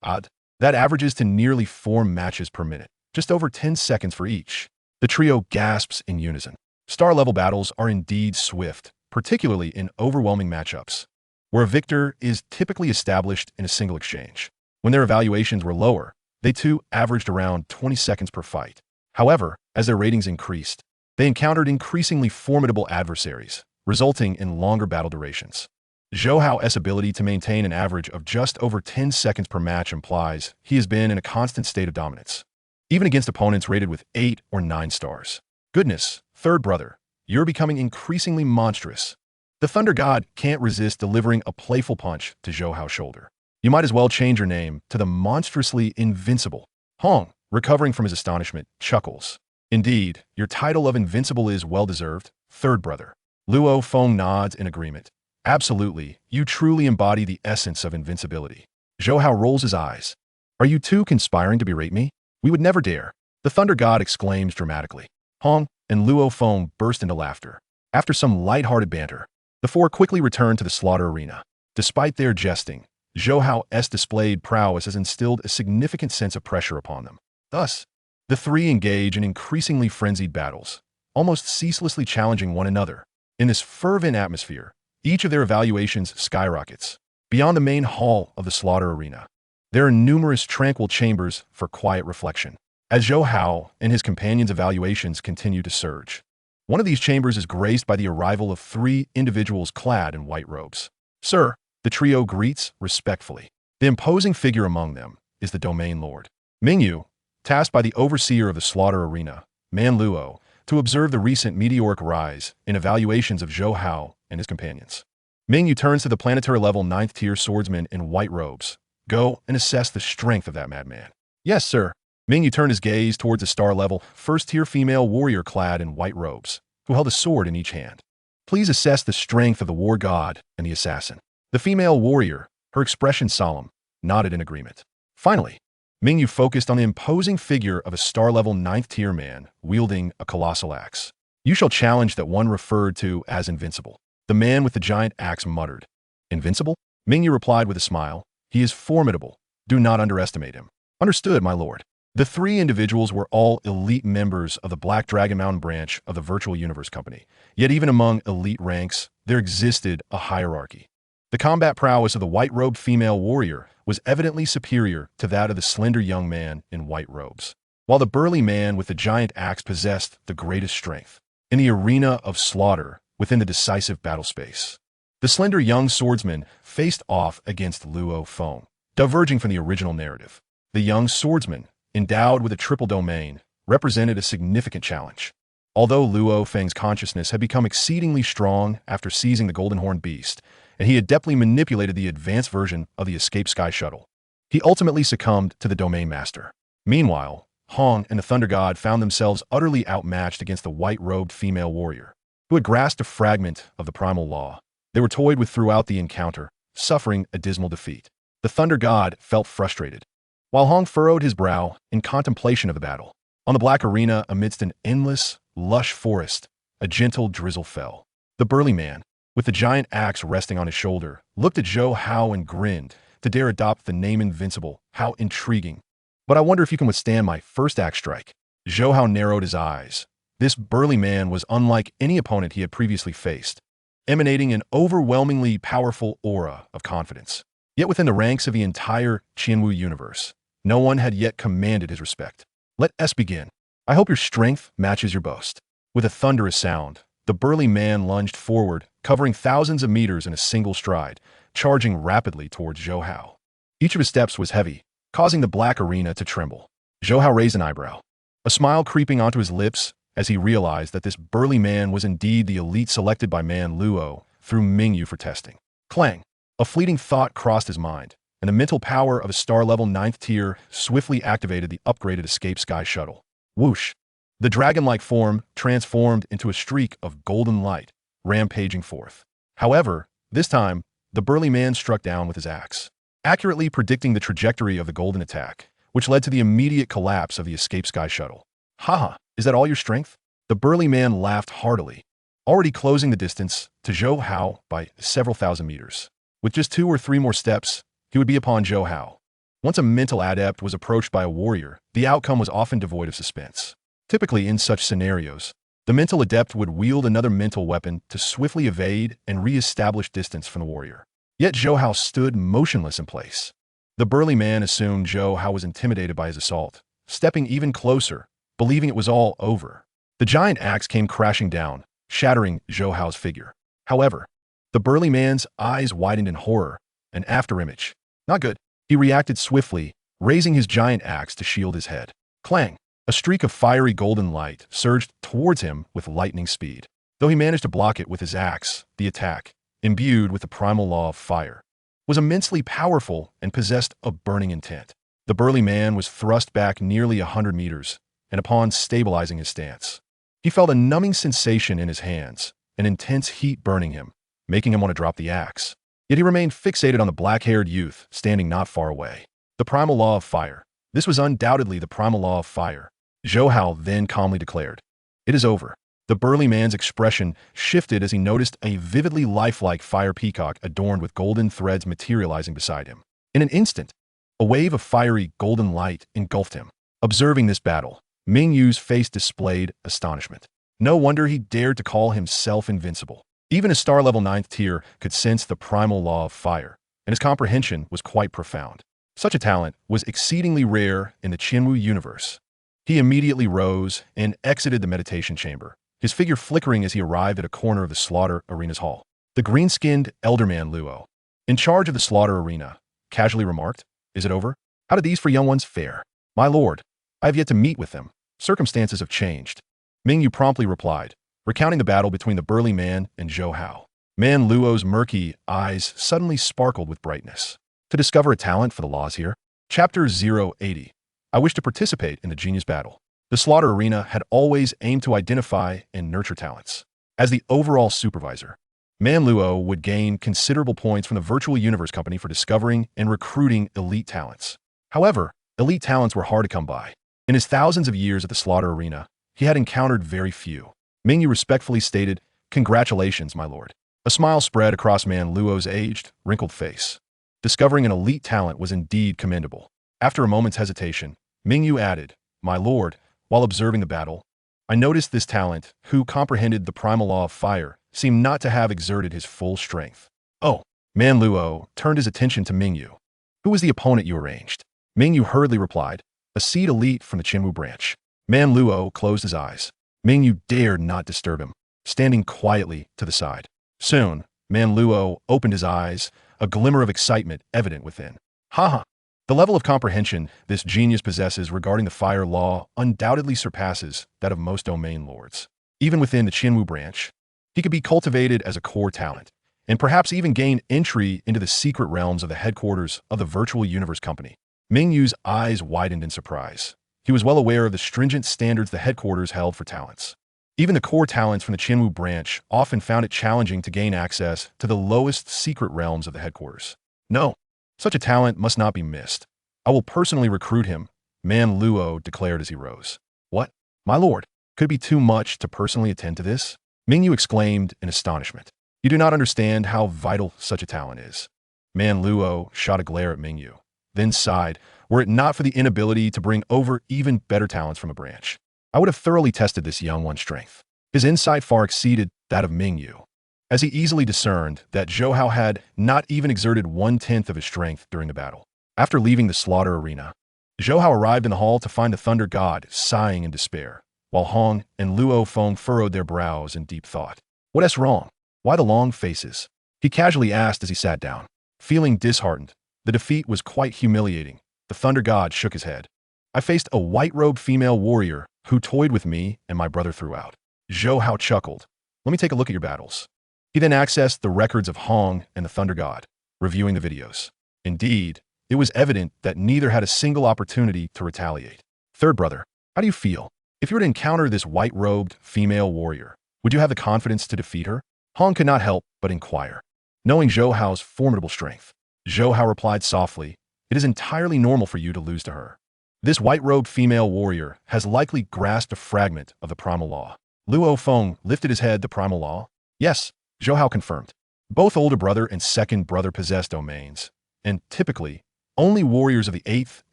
Speaker 1: Odd. That averages to nearly 4 matches per minute, just over 10 seconds for each." The trio gasps in unison. Star-level battles are indeed swift, particularly in overwhelming matchups, where a victor is typically established in a single exchange. When their evaluations were lower, they too averaged around 20 seconds per fight. However, as their ratings increased, they encountered increasingly formidable adversaries, resulting in longer battle durations. Zhou Hao's ability to maintain an average of just over 10 seconds per match implies he has been in a constant state of dominance, even against opponents rated with 8 or 9 stars. Goodness, third brother, you're becoming increasingly monstrous. The Thunder God can't resist delivering a playful punch to Zhou Hao's shoulder. You might as well change your name to the monstrously invincible. Hong, recovering from his astonishment, chuckles. Indeed, your title of invincible is well-deserved, third brother. Luo Feng nods in agreement. Absolutely, you truly embody the essence of invincibility. Zhou Hao rolls his eyes. Are you two conspiring to berate me? We would never dare. The Thunder God exclaims dramatically. Hong and Luo Feng burst into laughter. After some light-hearted banter, the four quickly returned to the slaughter arena. Despite their jesting, Zhou Hao's displayed prowess has instilled a significant sense of pressure upon them. Thus, the three engage in increasingly frenzied battles, almost ceaselessly challenging one another. In this fervent atmosphere, each of their evaluations skyrockets. Beyond the main hall of the slaughter arena, there are numerous tranquil chambers for quiet reflection. As Zhou Hao and his companions' evaluations continue to surge, one of these chambers is graced by the arrival of 3 individuals clad in white robes. Sir, the trio greets respectfully. The imposing figure among them is the Domain Lord, Mingyu, tasked by the overseer of the slaughter arena, Man Luo, to observe the recent meteoric rise in evaluations of Zhou Hao and his companions. Mingyu turns to the planetary-level 9th-tier swordsman in white robes. Go and assess the strength of that madman. Yes, sir. Mingyu turned his gaze towards a star-level, 1st-tier female warrior clad in white robes, who held a sword in each hand. Please assess the strength of the war god and the assassin. The female warrior, her expression solemn, nodded in agreement. Finally, Mingyu focused on the imposing figure of a star-level 9th-tier man wielding a colossal axe. You shall challenge that one referred to as invincible. The man with the giant axe muttered. Invincible? Mingyu replied with a smile. He is formidable. Do not underestimate him. Understood, my lord. The 3 individuals were all elite members of the Black Dragon Mountain branch of the Virtual Universe Company. Yet even among elite ranks, there existed a hierarchy. The combat prowess of the white-robed female warrior was evidently superior to that of the slender young man in white robes, while the burly man with the giant axe possessed the greatest strength. In the arena of slaughter, within the decisive battle space, the slender young swordsman faced off against Luo Feng. Diverging from the original narrative, the young swordsman, endowed with a triple domain, represented a significant challenge. Although Luo Feng's consciousness had become exceedingly strong after seizing the Golden Horn Beast, and he adeptly manipulated the advanced version of the Escape Sky shuttle, he ultimately succumbed to the Domain Master. Meanwhile, Hong and the Thunder God found themselves utterly outmatched against the white-robed female warrior, who had grasped a fragment of the primal law. They were toyed with throughout the encounter, suffering a dismal defeat. The Thunder God felt frustrated, while Hong furrowed his brow in contemplation of the battle. On the black arena, amidst an endless, lush forest, a gentle drizzle fell. The burly man, with the giant axe resting on his shoulder, looked at Zhou Hao and grinned. To dare adopt the name Invincible, how intriguing. But I wonder if you can withstand my first axe strike. Zhou Hao narrowed his eyes. This burly man was unlike any opponent he had previously faced, emanating an overwhelmingly powerful aura of confidence. Yet within the ranks of the entire Qianwu universe, no one had yet commanded his respect. Let us begin. I hope your strength matches your boast. With a thunderous sound, the burly man lunged forward, covering thousands of meters in a single stride, charging rapidly towards Zhou Hao. Each of his steps was heavy, causing the black arena to tremble. Zhou Hao raised an eyebrow, a smile creeping onto his lips as he realized that this burly man was indeed the elite selected by Man Luo through Mingyu for testing. Clang! A fleeting thought crossed his mind, and the mental power of a star-level 9th tier swiftly activated the upgraded Escape Sky shuttle. Whoosh! The dragon-like form transformed into a streak of golden light, rampaging forth. However, this time, the burly man struck down with his axe, accurately predicting the trajectory of the golden attack, which led to the immediate collapse of the Escape Sky shuttle. Haha, is that all your strength? The burly man laughed heartily, already closing the distance to Zhou Hao by several thousand meters. With just 2 or 3 more steps, he would be upon Zhou Hao. Once a mental adept was approached by a warrior, the outcome was often devoid of suspense. Typically in such scenarios, the mental adept would wield another mental weapon to swiftly evade and re-establish distance from the warrior. Yet Zhou Hao stood motionless in place. The The burly man assumed Zhou Hao was intimidated by his assault, stepping even closer, believing it was all over. The giant axe came crashing down, shattering Zhou Hao's figure. However, the burly man's eyes widened in horror, an afterimage. Not good. He reacted swiftly, raising his giant axe to shield his head. Clang! A streak of fiery golden light surged towards him with lightning speed. Though he managed to block it with his axe, the attack, imbued with the primal law of fire, was immensely powerful and possessed a burning intent. The burly man was thrust back nearly 100 meters, and upon stabilizing his stance, he felt a numbing sensation in his hands, an intense heat burning him, making him want to drop the axe. Yet he remained fixated on the black-haired youth standing not far away. The primal law of fire. This was undoubtedly the primal law of fire. Zhou Hao then calmly declared, "It is over." The burly man's expression shifted as he noticed a vividly lifelike fire peacock adorned with golden threads materializing beside him. In an instant, a wave of fiery golden light engulfed him. Observing this battle, Ming Yu's face displayed astonishment. No wonder he dared to call himself invincible. Even a star-level 9th tier could sense the primal law of fire, and his comprehension was quite profound. Such a talent was exceedingly rare in the Qianwu universe. He immediately rose and exited the meditation chamber, his figure flickering as he arrived at a corner of the slaughter arena's hall. The green-skinned elderman Luo, in charge of the slaughter arena, casually remarked, "Is it over? How did these for young ones fare?" "My lord, I have yet to meet with them. Circumstances have changed." Ming Yu promptly replied, recounting the battle between the burly man and Zhou Hao. Man Luo's murky eyes suddenly sparkled with brightness. To discover a talent for the laws here? Chapter 080. I wish to participate in the genius battle. The slaughter arena had always aimed to identify and nurture talents. As the overall supervisor, Man Luo would gain considerable points from the Virtual Universe Company for discovering and recruiting elite talents. However, elite talents were hard to come by. In his thousands of years at the slaughter arena, he had encountered very few. Ming Yu respectfully stated, "Congratulations, my lord." A smile spread across Man Luo's aged, wrinkled face. Discovering an elite talent was indeed commendable. After a moment's hesitation, Ming Yu added, "My lord, while observing the battle, I noticed this talent, who comprehended the primal law of fire, seemed not to have exerted his full strength." "Oh." Man Luo turned his attention to Ming Yu. "Who was the opponent you arranged?" Ming Yu hurriedly replied, "A seed elite from the Qianwu branch." Man Luo closed his eyes. Ming Yu dared not disturb him, standing quietly to the side. Soon, Man Luo opened his eyes, a glimmer of excitement evident within. "Ha! The level of comprehension this genius possesses regarding the fire law undoubtedly surpasses that of most domain lords. Even within the Qianwu branch, he could be cultivated as a core talent, and perhaps even gain entry into the secret realms of the headquarters of the Virtual Universe Company." Ming Yu's eyes widened in surprise. He was well aware of the stringent standards the headquarters held for talents. Even the core talents from the Qianwu branch often found it challenging to gain access to the lowest secret realms of the headquarters. "No, such a talent must not be missed. I will personally recruit him," Man Luo declared as he rose. "What? My lord, could it be too much to personally attend to this?" Ming Yu exclaimed in astonishment. "You do not understand how vital such a talent is." Man Luo shot a glare at Ming Yu, then sighed, "Were it not for the inability to bring over even better talents from a branch, I would have thoroughly tested this young one's strength." His insight far exceeded that of Ming Yu, as he easily discerned that Zhou Hao had not even exerted 1/10 of his strength during the battle. After leaving the slaughter arena, Zhou Hao arrived in the hall to find the Thunder God sighing in despair, while Hong and Luo Feng furrowed their brows in deep thought. "What is wrong? Why the long faces?" he casually asked as he sat down. Feeling disheartened, the defeat was quite humiliating. The Thunder God shook his head. "I faced a white-robed female warrior who toyed with me and my brother throughout." Zhou Hao chuckled. "Let me take a look at your battles." He then accessed the records of Hong and the Thunder God, reviewing the videos. Indeed, it was evident that neither had a single opportunity to retaliate. "Third brother, how do you feel? If you were to encounter this white-robed female warrior, would you have the confidence to defeat her?" Hong could not help but inquire, knowing Zhou Hao's formidable strength. Zhou Hao replied softly, "It is entirely normal for you to lose to her. This white-robed female warrior has likely grasped a fragment of the primal law." Luo Feng lifted his head. "The primal law?" "Yes," Zhou Hao confirmed. "Both older brother and second brother possess domains, and typically, only warriors of the 8th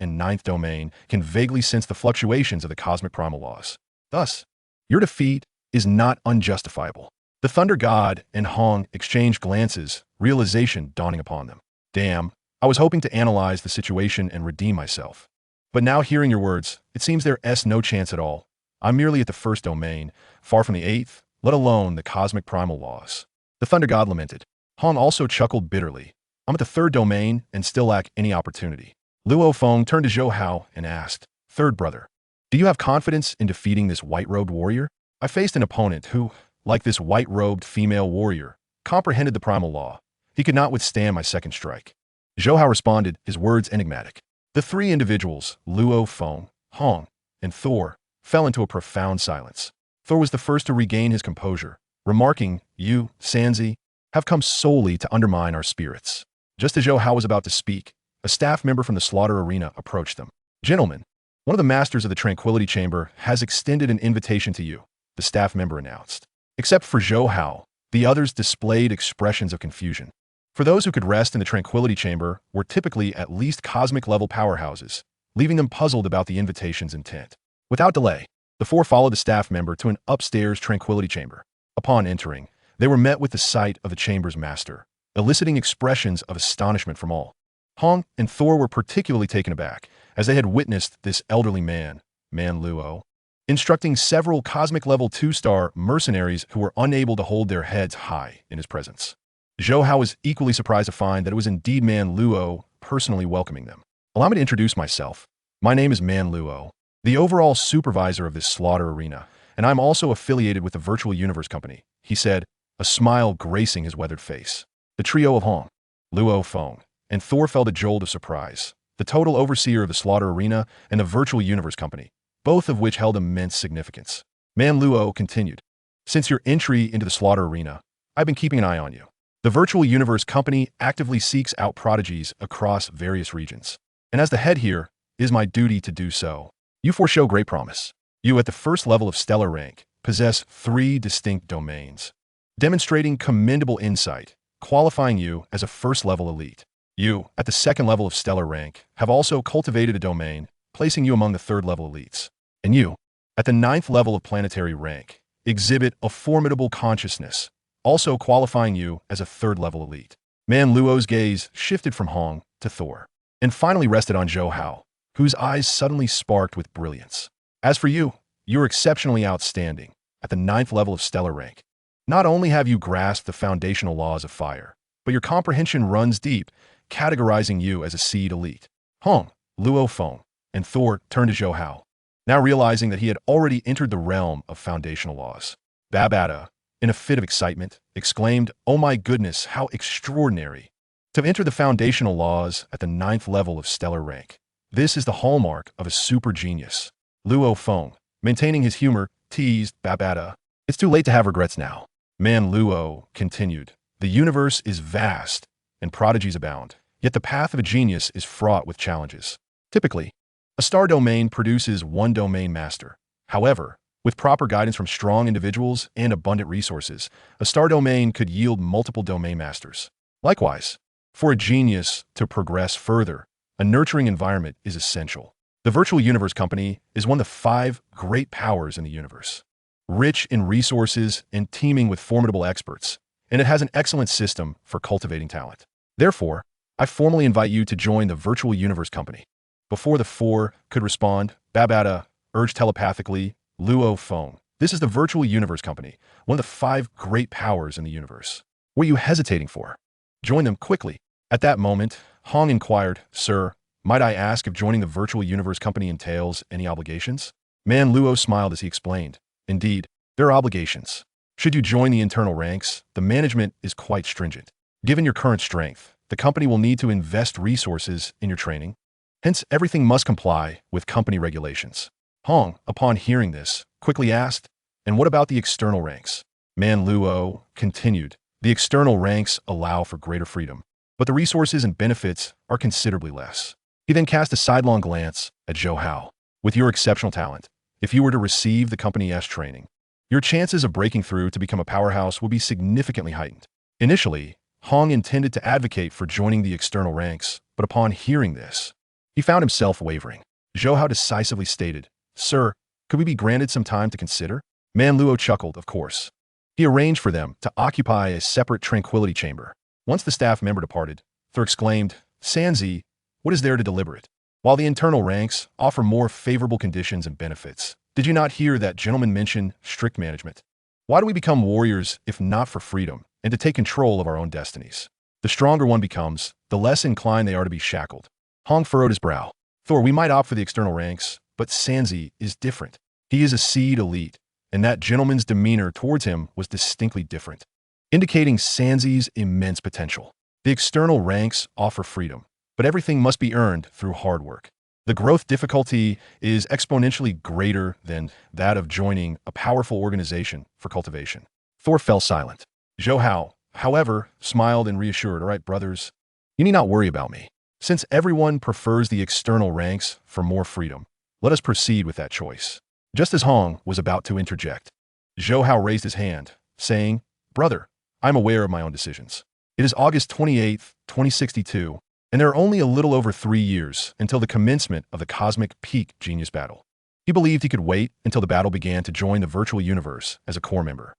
Speaker 1: and 9th domain can vaguely sense the fluctuations of the cosmic primal laws. Thus, your defeat is not unjustifiable." The Thunder God and Hong exchanged glances, realization dawning upon them. "Damn, I was hoping to analyze the situation and redeem myself. But now hearing your words, it seems there's no chance at all. I'm merely at the first domain, far from the eighth, let alone the cosmic primal laws. The Thunder God lamented. Hong also chuckled bitterly. I'm at the third domain and still lack any opportunity. Luo Feng turned to Zhou Hao and asked, Third brother, do you have confidence in defeating this white-robed warrior? I faced an opponent who, like this white-robed female warrior, comprehended the primal law. He could not withstand my second strike. Zhou Hao responded, his words enigmatic. The three individuals, Luo Feng, Hong, and Thor, fell into a profound silence. Thor was the first to regain his composure, remarking, You, Sanzi, have come solely to undermine our spirits. Just as Zhou Hao was about to speak, a staff member from the slaughter arena approached them. Gentlemen, one of the masters of the Tranquility Chamber has extended an invitation to you, the staff member announced. Except for Zhou Hao, the others displayed expressions of confusion. For those who could rest in the Tranquility Chamber were typically at least cosmic-level powerhouses, leaving them puzzled about the invitation's intent. Without delay, the four followed the staff member to an upstairs Tranquility Chamber. Upon entering, they were met with the sight of the chamber's master, eliciting expressions of astonishment from all. Hong and Thor were particularly taken aback, as they had witnessed this elderly man Luo, instructing several cosmic-level 2-star mercenaries who were unable to hold their heads high in his presence. Zhou Hao was equally surprised to find that it was indeed Man Luo personally welcoming them. Allow me to introduce myself. My name is Man Luo, the overall supervisor of this slaughter arena, and I'm also affiliated with the Virtual Universe Company, he said, a smile gracing his weathered face. The trio of Hong, Luo Feng, and Thor felt a jolt of surprise, the total overseer of the slaughter arena and the Virtual Universe Company, both of which held immense significance. Man Luo continued, Since your entry into the slaughter arena, I've been keeping an eye on you. The Virtual Universe Company actively seeks out prodigies across various regions. And as the head here, it is my duty to do so. You foreshow great promise. You, at the first level of stellar rank, possess 3 distinct domains, demonstrating commendable insight, qualifying you as a first-level elite. You, at the second level of stellar rank, have also cultivated a domain, placing you among the third-level elites. And you, at the 9th level of planetary rank, exhibit a formidable consciousness, also qualifying you as a third-level elite. Man Luo's gaze shifted from Hong to Thor, and finally rested on Zhou Hao, whose eyes suddenly sparked with brilliance. As for you, you're exceptionally outstanding, at the 9th level of stellar rank. Not only have you grasped the foundational laws of fire, but your comprehension runs deep, categorizing you as a seed elite. Hong, Luo Feng, and Thor turned to Zhou Hao, now realizing that he had already entered the realm of foundational laws. Babata, in a fit of excitement, exclaimed, Oh my goodness, how extraordinary! To enter the foundational laws at the 9th level of stellar rank. This is the hallmark of a super genius. Luo Feng, maintaining his humor, teased Babata. It's too late to have regrets now. Man Luo continued, The universe is vast, and prodigies abound, yet the path of a genius is fraught with challenges. Typically, a star domain produces one domain master. However, with proper guidance from strong individuals and abundant resources, a star domain could yield multiple domain masters. Likewise, for a genius to progress further, a nurturing environment is essential. The Virtual Universe Company is one of the 5 great powers in the universe, rich in resources and teeming with formidable experts, and it has an excellent system for cultivating talent. Therefore, I formally invite you to join the Virtual Universe Company. Before the 4 could respond, Babata urged telepathically, Luo Feng, this is the Virtual Universe Company, one of the 5 great powers in the universe. What are you hesitating for? Join them quickly. At that moment, Hong inquired, Sir, might I ask if joining the Virtual Universe Company entails any obligations? Man Luo smiled as he explained, Indeed, there are obligations. Should you join the internal ranks, the management is quite stringent. Given your current strength, the company will need to invest resources in your training. Hence, everything must comply with company regulations. Hong, upon hearing this, quickly asked, And what about the external ranks? Man Luo continued, The external ranks allow for greater freedom, but the resources and benefits are considerably less. He then cast a sidelong glance at Zhou Hao. With your exceptional talent, if you were to receive the company's training, your chances of breaking through to become a powerhouse will be significantly heightened. Initially, Hong intended to advocate for joining the external ranks, but upon hearing this, he found himself wavering. Zhou Hao decisively stated, Sir, could we be granted some time to consider? Man Luo chuckled, of course. He arranged for them to occupy a separate tranquility chamber. Once the staff member departed, Thor exclaimed, Sanzi, what is there to deliberate? While the internal ranks offer more favorable conditions and benefits, did you not hear that gentleman mention strict management? Why do we become warriors if not for freedom and to take control of our own destinies? The stronger one becomes, the less inclined they are to be shackled. Hong furrowed his brow. Thor, we might opt for the external ranks, but Sanzi is different. He is a seed elite, and that gentleman's demeanor towards him was distinctly different, indicating Sanzi's immense potential. The external ranks offer freedom, but everything must be earned through hard work. The growth difficulty is exponentially greater than that of joining a powerful organization for cultivation. Thor fell silent. Zhou Hao, however, smiled and reassured, all right, brothers, you need not worry about me. Since everyone prefers the external ranks for more freedom, let us proceed with that choice. Just as Hong was about to interject, Zhou Hao raised his hand, saying, Brother, I'm aware of my own decisions. It is August 28th, 2062, and there are only a little over 3 years until the commencement of the Cosmic Peak Genius Battle. He believed he could wait until the battle began to join the virtual universe as a core member.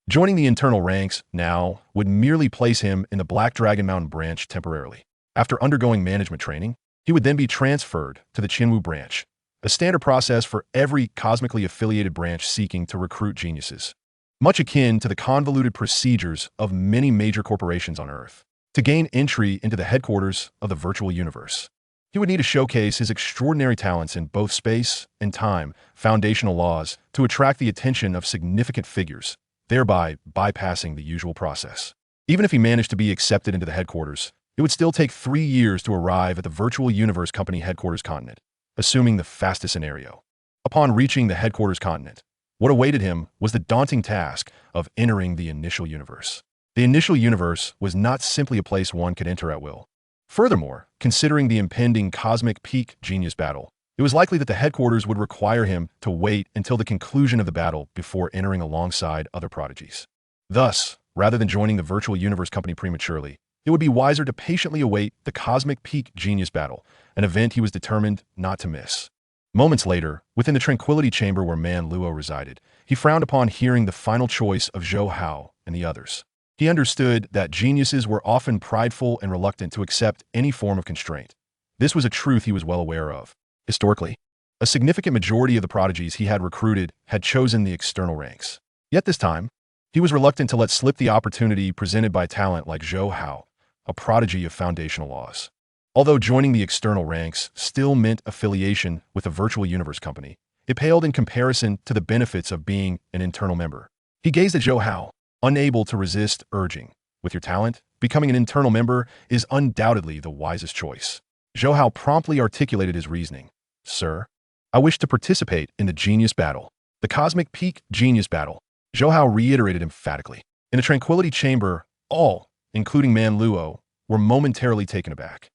Speaker 1: Joining the internal ranks now would merely place him in the Black Dragon Mountain branch temporarily. After undergoing management training, he would then be transferred to the Qinwu branch, a standard process for every cosmically affiliated branch seeking to recruit geniuses, much akin to the convoluted procedures of many major corporations on Earth. To gain entry into the headquarters of the virtual universe, he would need to showcase his extraordinary talents in both space and time foundational laws to attract the attention of significant figures, thereby bypassing the usual process. Even if he managed to be accepted into the headquarters, it would still take 3 years to arrive at the virtual universe company headquarters continent, assuming the fastest scenario. Upon reaching the headquarters continent, what awaited him was the daunting task of entering the initial universe. The initial universe was not simply a place one could enter at will. Furthermore, considering the impending Cosmic Peak Genius Battle, it was likely that the headquarters would require him to wait until the conclusion of the battle before entering alongside other prodigies. Thus, rather than joining the virtual universe company prematurely, it would be wiser to patiently await the Cosmic Peak Genius Battle, an event he was determined not to miss. Moments later, within the tranquility chamber where Man Luo resided, he frowned upon hearing the final choice of Zhou Hao and the others. He understood that geniuses were often prideful and reluctant to accept any form of constraint. This was a truth he was well aware of. Historically, a significant majority of the prodigies he had recruited had chosen the external ranks. Yet this time, he was reluctant to let slip the opportunity presented by talent like Zhou Hao, a prodigy of foundational laws. Although joining the external ranks still meant affiliation with a virtual universe company, it paled in comparison to the benefits of being an internal member. He gazed at Zhou Hao, unable to resist urging, with your talent, becoming an internal member is undoubtedly the wisest choice. Zhou Hao promptly articulated his reasoning. Sir, I wish to participate in the Genius Battle. The Cosmic Peak Genius Battle, Zhou Hao reiterated emphatically. In the tranquility chamber, all, including Man Luo, were momentarily taken aback.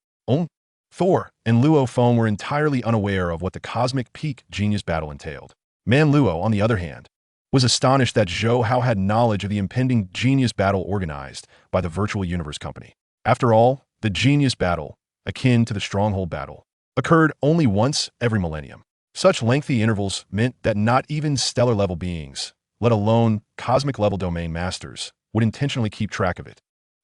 Speaker 1: Thor and Luo Feng were entirely unaware of what the Cosmic Peak Genius Battle entailed. Man Luo, on the other hand, was astonished that Zhou Hao had knowledge of the impending Genius Battle organized by the Virtual Universe Company. After all, the Genius Battle, akin to the Stronghold Battle, occurred only once every millennium. Such lengthy intervals meant that not even stellar-level beings, let alone cosmic-level domain masters, would intentionally keep track of it.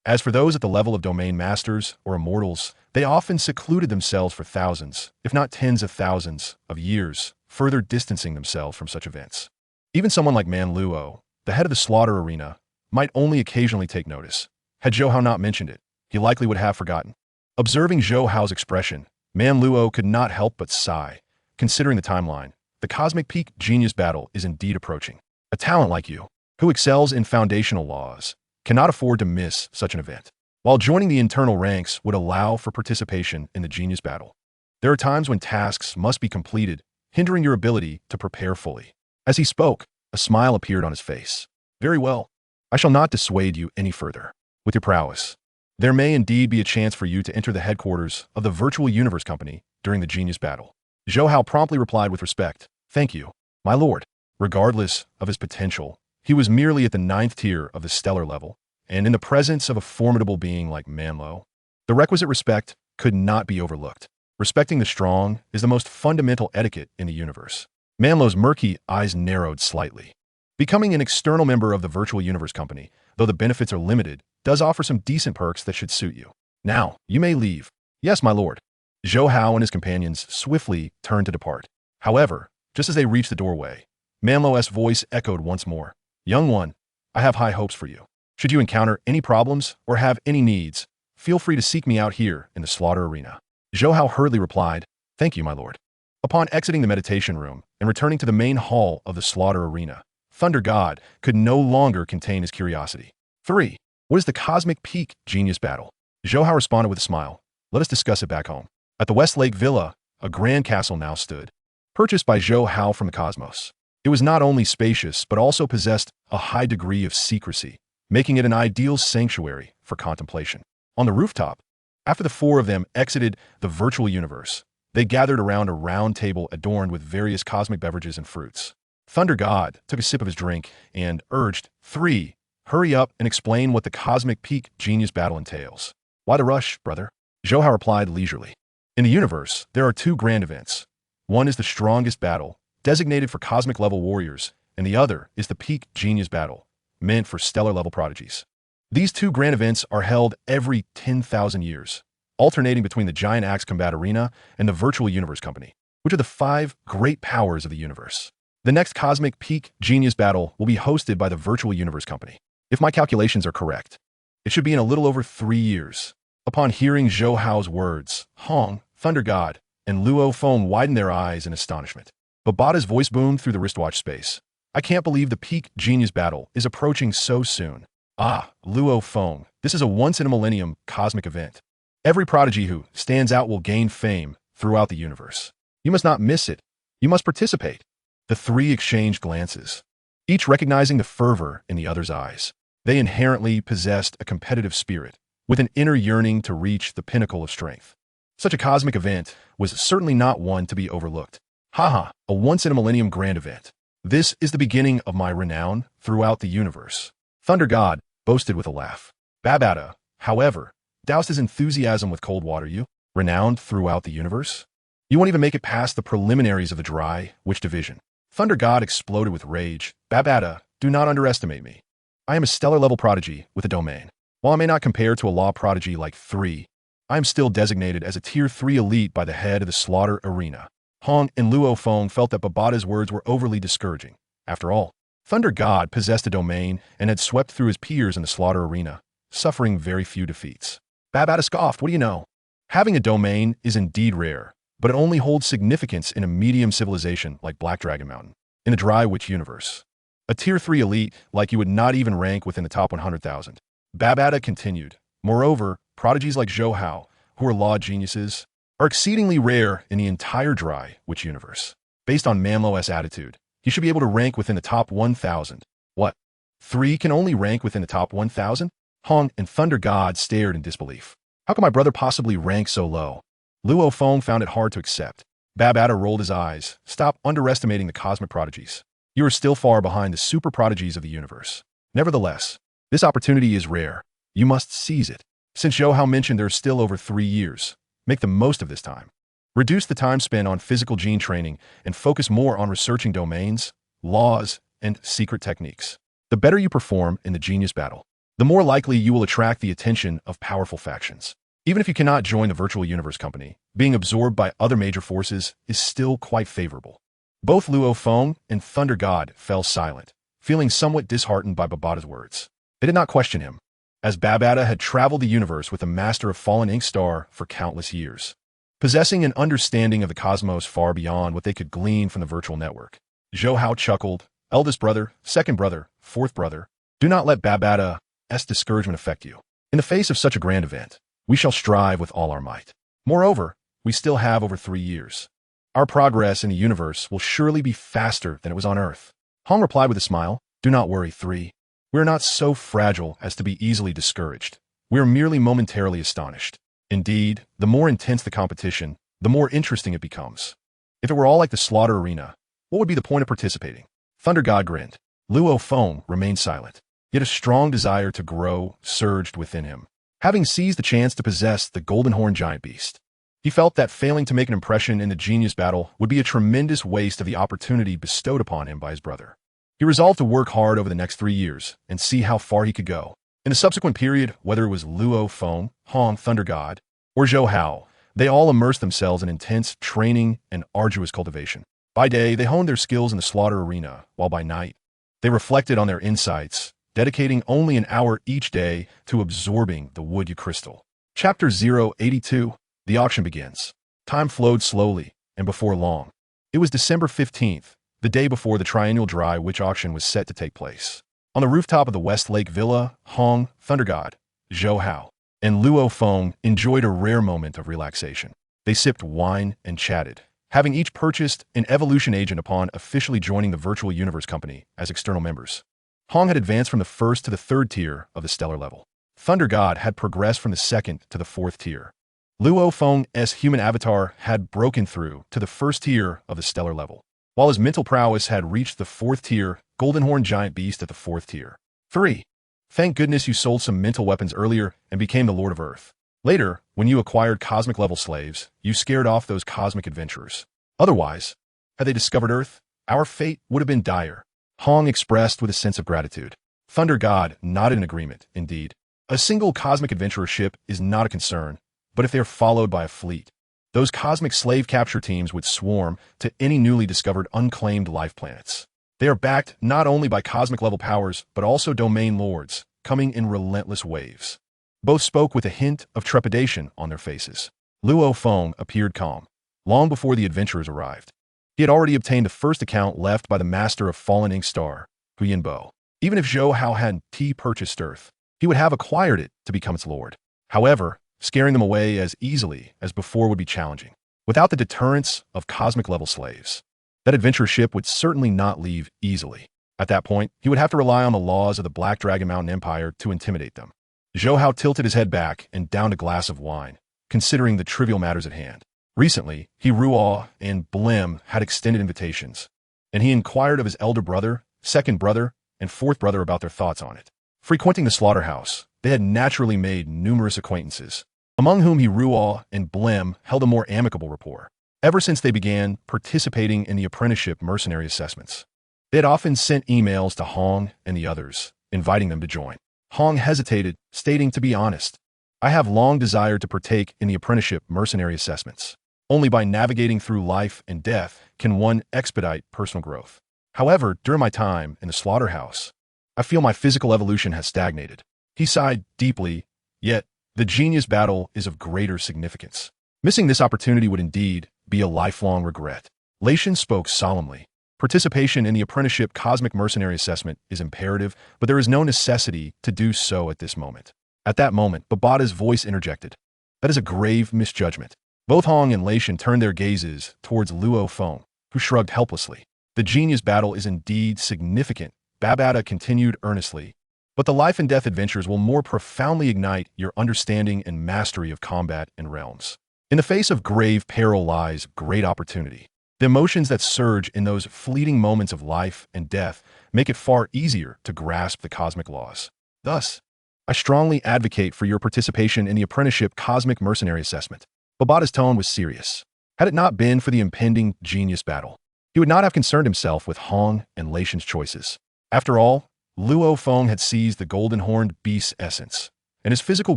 Speaker 1: As for those at the level of domain masters or immortals, they often secluded themselves for thousands, if not tens of thousands, of years, further distancing themselves from such events. Even someone like Man Luo, the head of the slaughter arena, might only occasionally take notice. Had Zhou Hao not mentioned it, he likely would have forgotten. Observing Zhou Hao's expression, Man Luo could not help but sigh. Considering the timeline, the Cosmic Peak Genius Battle is indeed approaching. A talent like you, who excels in foundational laws, cannot afford to miss such an event. While joining the internal ranks would allow for participation in the Genius Battle, there are times when tasks must be completed, hindering your ability to prepare fully. As he spoke, a smile appeared on his face. Very well. I shall not dissuade you any further. With your prowess, there may indeed be a chance for you to enter the headquarters of the Virtual Universe Company during the Genius Battle. Zhou Hao promptly replied with respect. Thank you, my lord. Regardless of his potential, he was merely at the 9th tier of the stellar level, and in the presence of a formidable being like Man Luo, the requisite respect could not be overlooked. Respecting the strong is the most fundamental etiquette in the universe. Man Luo's murky eyes narrowed slightly. Becoming an external member of the Virtual Universe Company, though the benefits are limited, does offer some decent perks that should suit you. Now, you may leave. Yes, my lord. Zhou Hao and his companions swiftly turned to depart. However, just as they reached the doorway, Manlo's voice echoed once more. Young one, I have high hopes for you. Should you encounter any problems or have any needs, feel free to seek me out here in the slaughter arena. Zhou Hao hurriedly replied, Thank you, my lord. Upon exiting the meditation room and returning to the main hall of the slaughter arena, Thunder God could no longer contain his curiosity. 3. What is the Cosmic Peak Genius Battle? Zhou Hao responded with a smile. Let us discuss it back home. At the Westlake Villa, a grand castle now stood, purchased by Zhou Hao from the cosmos. It was not only spacious, but also possessed a high degree of secrecy, making it an ideal sanctuary for contemplation. On the rooftop, after the four of them exited the virtual universe, they gathered around a round table adorned with various cosmic beverages and fruits. Thunder God took a sip of his drink and urged, 3. Hurry up and explain what the Cosmic Peak Genius Battle entails. Why the rush, brother? Zhou Hao replied leisurely. In the universe, there are two grand events. One is the strongest battle, designated for cosmic-level warriors, and the other is the Peak Genius Battle, meant for stellar-level prodigies. These two grand events are held every 10,000 years, alternating between the Giant Axe Combat Arena and the Virtual Universe Company, which are the 5 great powers of the universe. The next Cosmic Peak Genius Battle will be hosted by the Virtual Universe Company. If my calculations are correct, it should be in a little over 3 years. Upon hearing Zhou Hao's words, Hong, Thunder God, and Luo Feng widened their eyes in astonishment. Babata's voice boomed through the wristwatch space. I can't believe the Peak Genius Battle is approaching so soon. Ah, Luo Feng, this is a once-in-a-millennium cosmic event. Every prodigy who stands out will gain fame throughout the universe. You must not miss it. You must participate. The three exchanged glances, each recognizing the fervor in the other's eyes. They inherently possessed a competitive spirit, with an inner yearning to reach the pinnacle of strength. Such a cosmic event was certainly not one to be overlooked. Haha, a once-in-a-millennium grand event. This is the beginning of my renown throughout the universe. Thunder God boasted with a laugh. Babata, however, doused his enthusiasm with cold water. You, renowned throughout the universe? You won't even make it past the preliminaries of the dry witch division. Thunder God exploded with rage. Babata, do not underestimate me. I am a stellar-level prodigy with a domain. While I may not compare to a law prodigy like 3, I am still designated as a Tier 3 elite by the head of the slaughter arena. Hong and Luo Feng felt that Babata's words were overly discouraging. After all, Thunder God possessed a domain and had swept through his peers in the slaughter arena, suffering very few defeats. Babata scoffed, what do you know? Having a domain is indeed rare, but it only holds significance in a medium civilization like Black Dragon Mountain, in the Dry Witch universe. A Tier 3 elite like you would not even rank within the top 100,000. Babata continued, moreover, prodigies like Zhou Hao, who are law geniuses, are exceedingly rare in the entire Dry Witch universe. Based on Manlo's attitude, he should be able to rank within the top 1,000. What? 3 can only rank within the top 1,000? Hong and Thunder God stared in disbelief. How can my brother possibly rank so low? Luo Feng found it hard to accept. Babata rolled his eyes. Stop underestimating the cosmic prodigies. You are still far behind the super prodigies of the universe. Nevertheless, this opportunity is rare. You must seize it. Since Zhou Hao mentioned there are still over 3 years, make the most of this time. Reduce the time spent on physical gene training and focus more on researching domains, laws, and secret techniques. The better you perform in the genius battle, the more likely you will attract the attention of powerful factions. Even if you cannot join the Virtual Universe Company, being absorbed by other major forces is still quite favorable. Both Luo Feng and Thunder God fell silent, feeling somewhat disheartened by Babata's words. They did not question him, as Babata had traveled the universe with the Master of Fallen Ink Star for countless years, possessing an understanding of the cosmos far beyond what they could glean from the virtual network. Zhou Hao chuckled, eldest brother, second brother, fourth brother, do not let Babata's discouragement affect you. In the face of such a grand event, we shall strive with all our might. Moreover, we still have over 3 years. Our progress in the universe will surely be faster than it was on Earth. Hong replied with a smile, do not worry, 3. We are not so fragile as to be easily discouraged. We are merely momentarily astonished. Indeed, the more intense the competition, the more interesting it becomes. If it were all like the slaughter arena, what would be the point of participating? Thunder God grinned. Luo Feng remained silent, yet a strong desire to grow surged within him. Having seized the chance to possess the golden horn giant beast, he felt that failing to make an impression in the genius battle would be a tremendous waste of the opportunity bestowed upon him by his brother. He resolved to work hard over the next 3 years and see how far he could go. In a subsequent period, whether it was Luo Feng, Hong Thunder God, or Zhou Hao, They all immersed themselves in intense training and arduous cultivation. By day, they honed their skills in the slaughter arena, while by night, they reflected on their insights, dedicating only an hour each day to absorbing the wood crystal. Chapter 082. The auction begins. Time flowed slowly, and before long, it was December 15th, the day before the triennial dry witch auction was set to take place. On the rooftop of the West Lake Villa, Hong, Thunder God, Zhou Hao, and Luo Feng enjoyed a rare moment of relaxation. They sipped wine and chatted, having each purchased an evolution agent upon officially joining the Virtual Universe Company as external members. Hong had advanced from the first to the third tier of the stellar level. Thunder God had progressed from the second to the fourth tier. Luo Feng's human avatar had broken through to the first tier of the stellar level, while his mental prowess had reached the fourth tier, Golden Horn Giant Beast at the fourth tier. 3. Thank goodness you sold some mental weapons earlier and became the Lord of Earth. Later, when you acquired cosmic-level slaves, you scared off those cosmic adventurers. Otherwise, had they discovered Earth, our fate would have been dire. Hong expressed with a sense of gratitude. Thunder God nodded in agreement, indeed. A single cosmic adventurer ship is not a concern, but if they are followed by a fleet, those cosmic slave capture teams would swarm to any newly discovered unclaimed life planets. They are backed not only by cosmic-level powers, but also domain lords, coming in relentless waves. Both spoke with a hint of trepidation on their faces. Luo Feng appeared calm, long before the adventurers arrived. He had already obtained the first account left by the master of Fallen Ink Star, Hu Yinbo. Even if Zhou Hao hadn't purchased Earth, he would have acquired it to become its lord. However, scaring them away as easily as before would be challenging. Without the deterrence of cosmic-level slaves, that adventure ship would certainly not leave easily. At that point, he would have to rely on the laws of the Black Dragon Mountain Empire to intimidate them. Zhou Hao tilted his head back and downed a glass of wine, considering the trivial matters at hand. Recently, Ruo and Blim had extended invitations, and he inquired of his elder brother, second brother, and fourth brother about their thoughts on it. Frequenting the slaughterhouse, they had naturally made numerous acquaintances, among whom Ruo and Blim held a more amicable rapport. Ever since they began participating in the apprenticeship mercenary assessments, they had often sent emails to Hong and the others, inviting them to join. Hong hesitated, stating, to be honest, I have long desired to partake in the apprenticeship mercenary assessments. Only by navigating through life and death can one expedite personal growth. However, during my time in the slaughterhouse, I feel my physical evolution has stagnated. He sighed deeply, yet the genius battle is of greater significance. Missing this opportunity would indeed be a lifelong regret. Laishan spoke solemnly. Participation in the apprenticeship cosmic mercenary assessment is imperative, but there is no necessity to do so at this moment. At that moment, Babada's voice interjected. That is a grave misjudgment. Both Hong and Laishan turned their gazes towards Luo Feng, who shrugged helplessly. The genius battle is indeed significant, Babada continued earnestly, but the life and death adventures will more profoundly ignite your understanding and mastery of combat and realms. In the face of grave peril lies great opportunity. The emotions that surge in those fleeting moments of life and death make it far easier to grasp the cosmic laws. Thus, I strongly advocate for your participation in the apprenticeship cosmic mercenary assessment. Babada's tone was serious. Had it not been for the impending genius battle, he would not have concerned himself with Hong and Laishan's choices. After all, Luo Feng had seized the golden-horned beast's essence, and his physical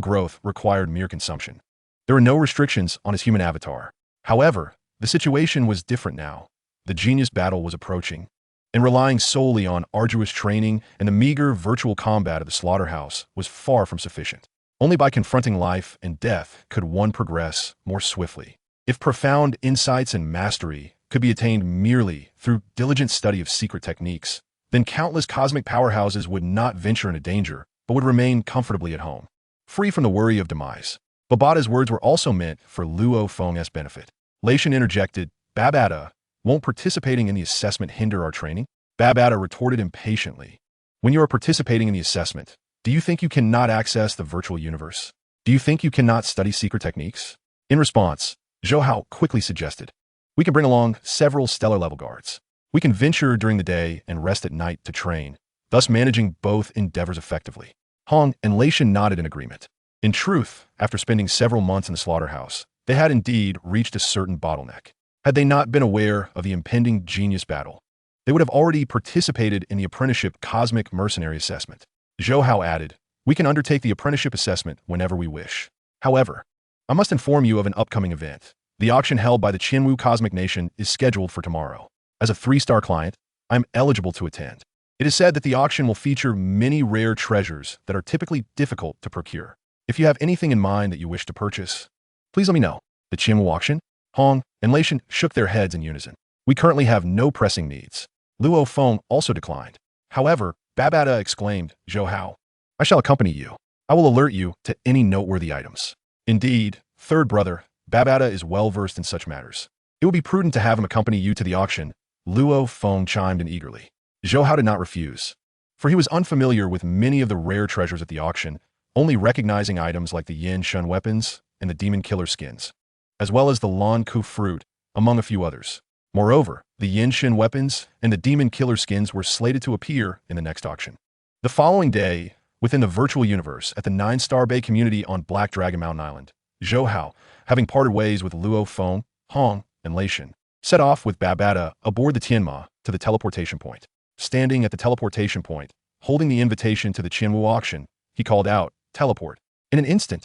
Speaker 1: growth required mere consumption. There were no restrictions on his human avatar. However, the situation was different now. The genius battle was approaching, and relying solely on arduous training and the meager virtual combat of the slaughterhouse was far from sufficient. Only by confronting life and death could one progress more swiftly. If profound insights and mastery could be attained merely through diligent study of secret techniques, then countless cosmic powerhouses would not venture into danger, but would remain comfortably at home, free from the worry of demise. Babada's words were also meant for Luo Feng's benefit. Laishan interjected, Babada, won't participating in the assessment hinder our training? Babada retorted impatiently. When you are participating in the assessment, do you think you cannot access the virtual universe? Do you think you cannot study secret techniques? In response, Zhou Hao quickly suggested, we can bring along several stellar-level guards. We can venture during the day and rest at night to train, thus managing both endeavors effectively. Hong and Laishan nodded in agreement. In truth, after spending several months in the slaughterhouse, they had indeed reached a certain bottleneck. Had they not been aware of the impending genius battle, they would have already participated in the apprenticeship cosmic mercenary assessment. Zhou Hao added, we can undertake the apprenticeship assessment whenever we wish. However, I must inform you of an upcoming event. The auction held by the Qianwu Cosmic Nation is scheduled for tomorrow. As a 3-star client, I am eligible to attend. It is said that the auction will feature many rare treasures that are typically difficult to procure. If you have anything in mind that you wish to purchase, please let me know. The Qianwu auction, Hong, and Leishan shook their heads in unison. We currently have no pressing needs. Luo Feng also declined. However, Babata exclaimed, Zhou Hao, I shall accompany you. I will alert you to any noteworthy items. Indeed, third brother, Babata is well versed in such matters. It would be prudent to have him accompany you to the auction. Luo Feng chimed in eagerly. Zhou Hao did not refuse, for he was unfamiliar with many of the rare treasures at the auction, only recognizing items like the Yin Shun weapons and the demon killer skins, as well as the Lan Ku fruit, among a few others. Moreover, the Yin Shin weapons and the demon killer skins were slated to appear in the next auction. The following day, within the virtual universe at the 9-star Bay community on Black Dragon Mountain Island, Zhou Hao, having parted ways with Luo Feng, Hong, and Leishan, set off with Babata aboard the Tianma to the teleportation point. Standing at the teleportation point, holding the invitation to the Qianwu auction, he called out, Teleport. In an instant,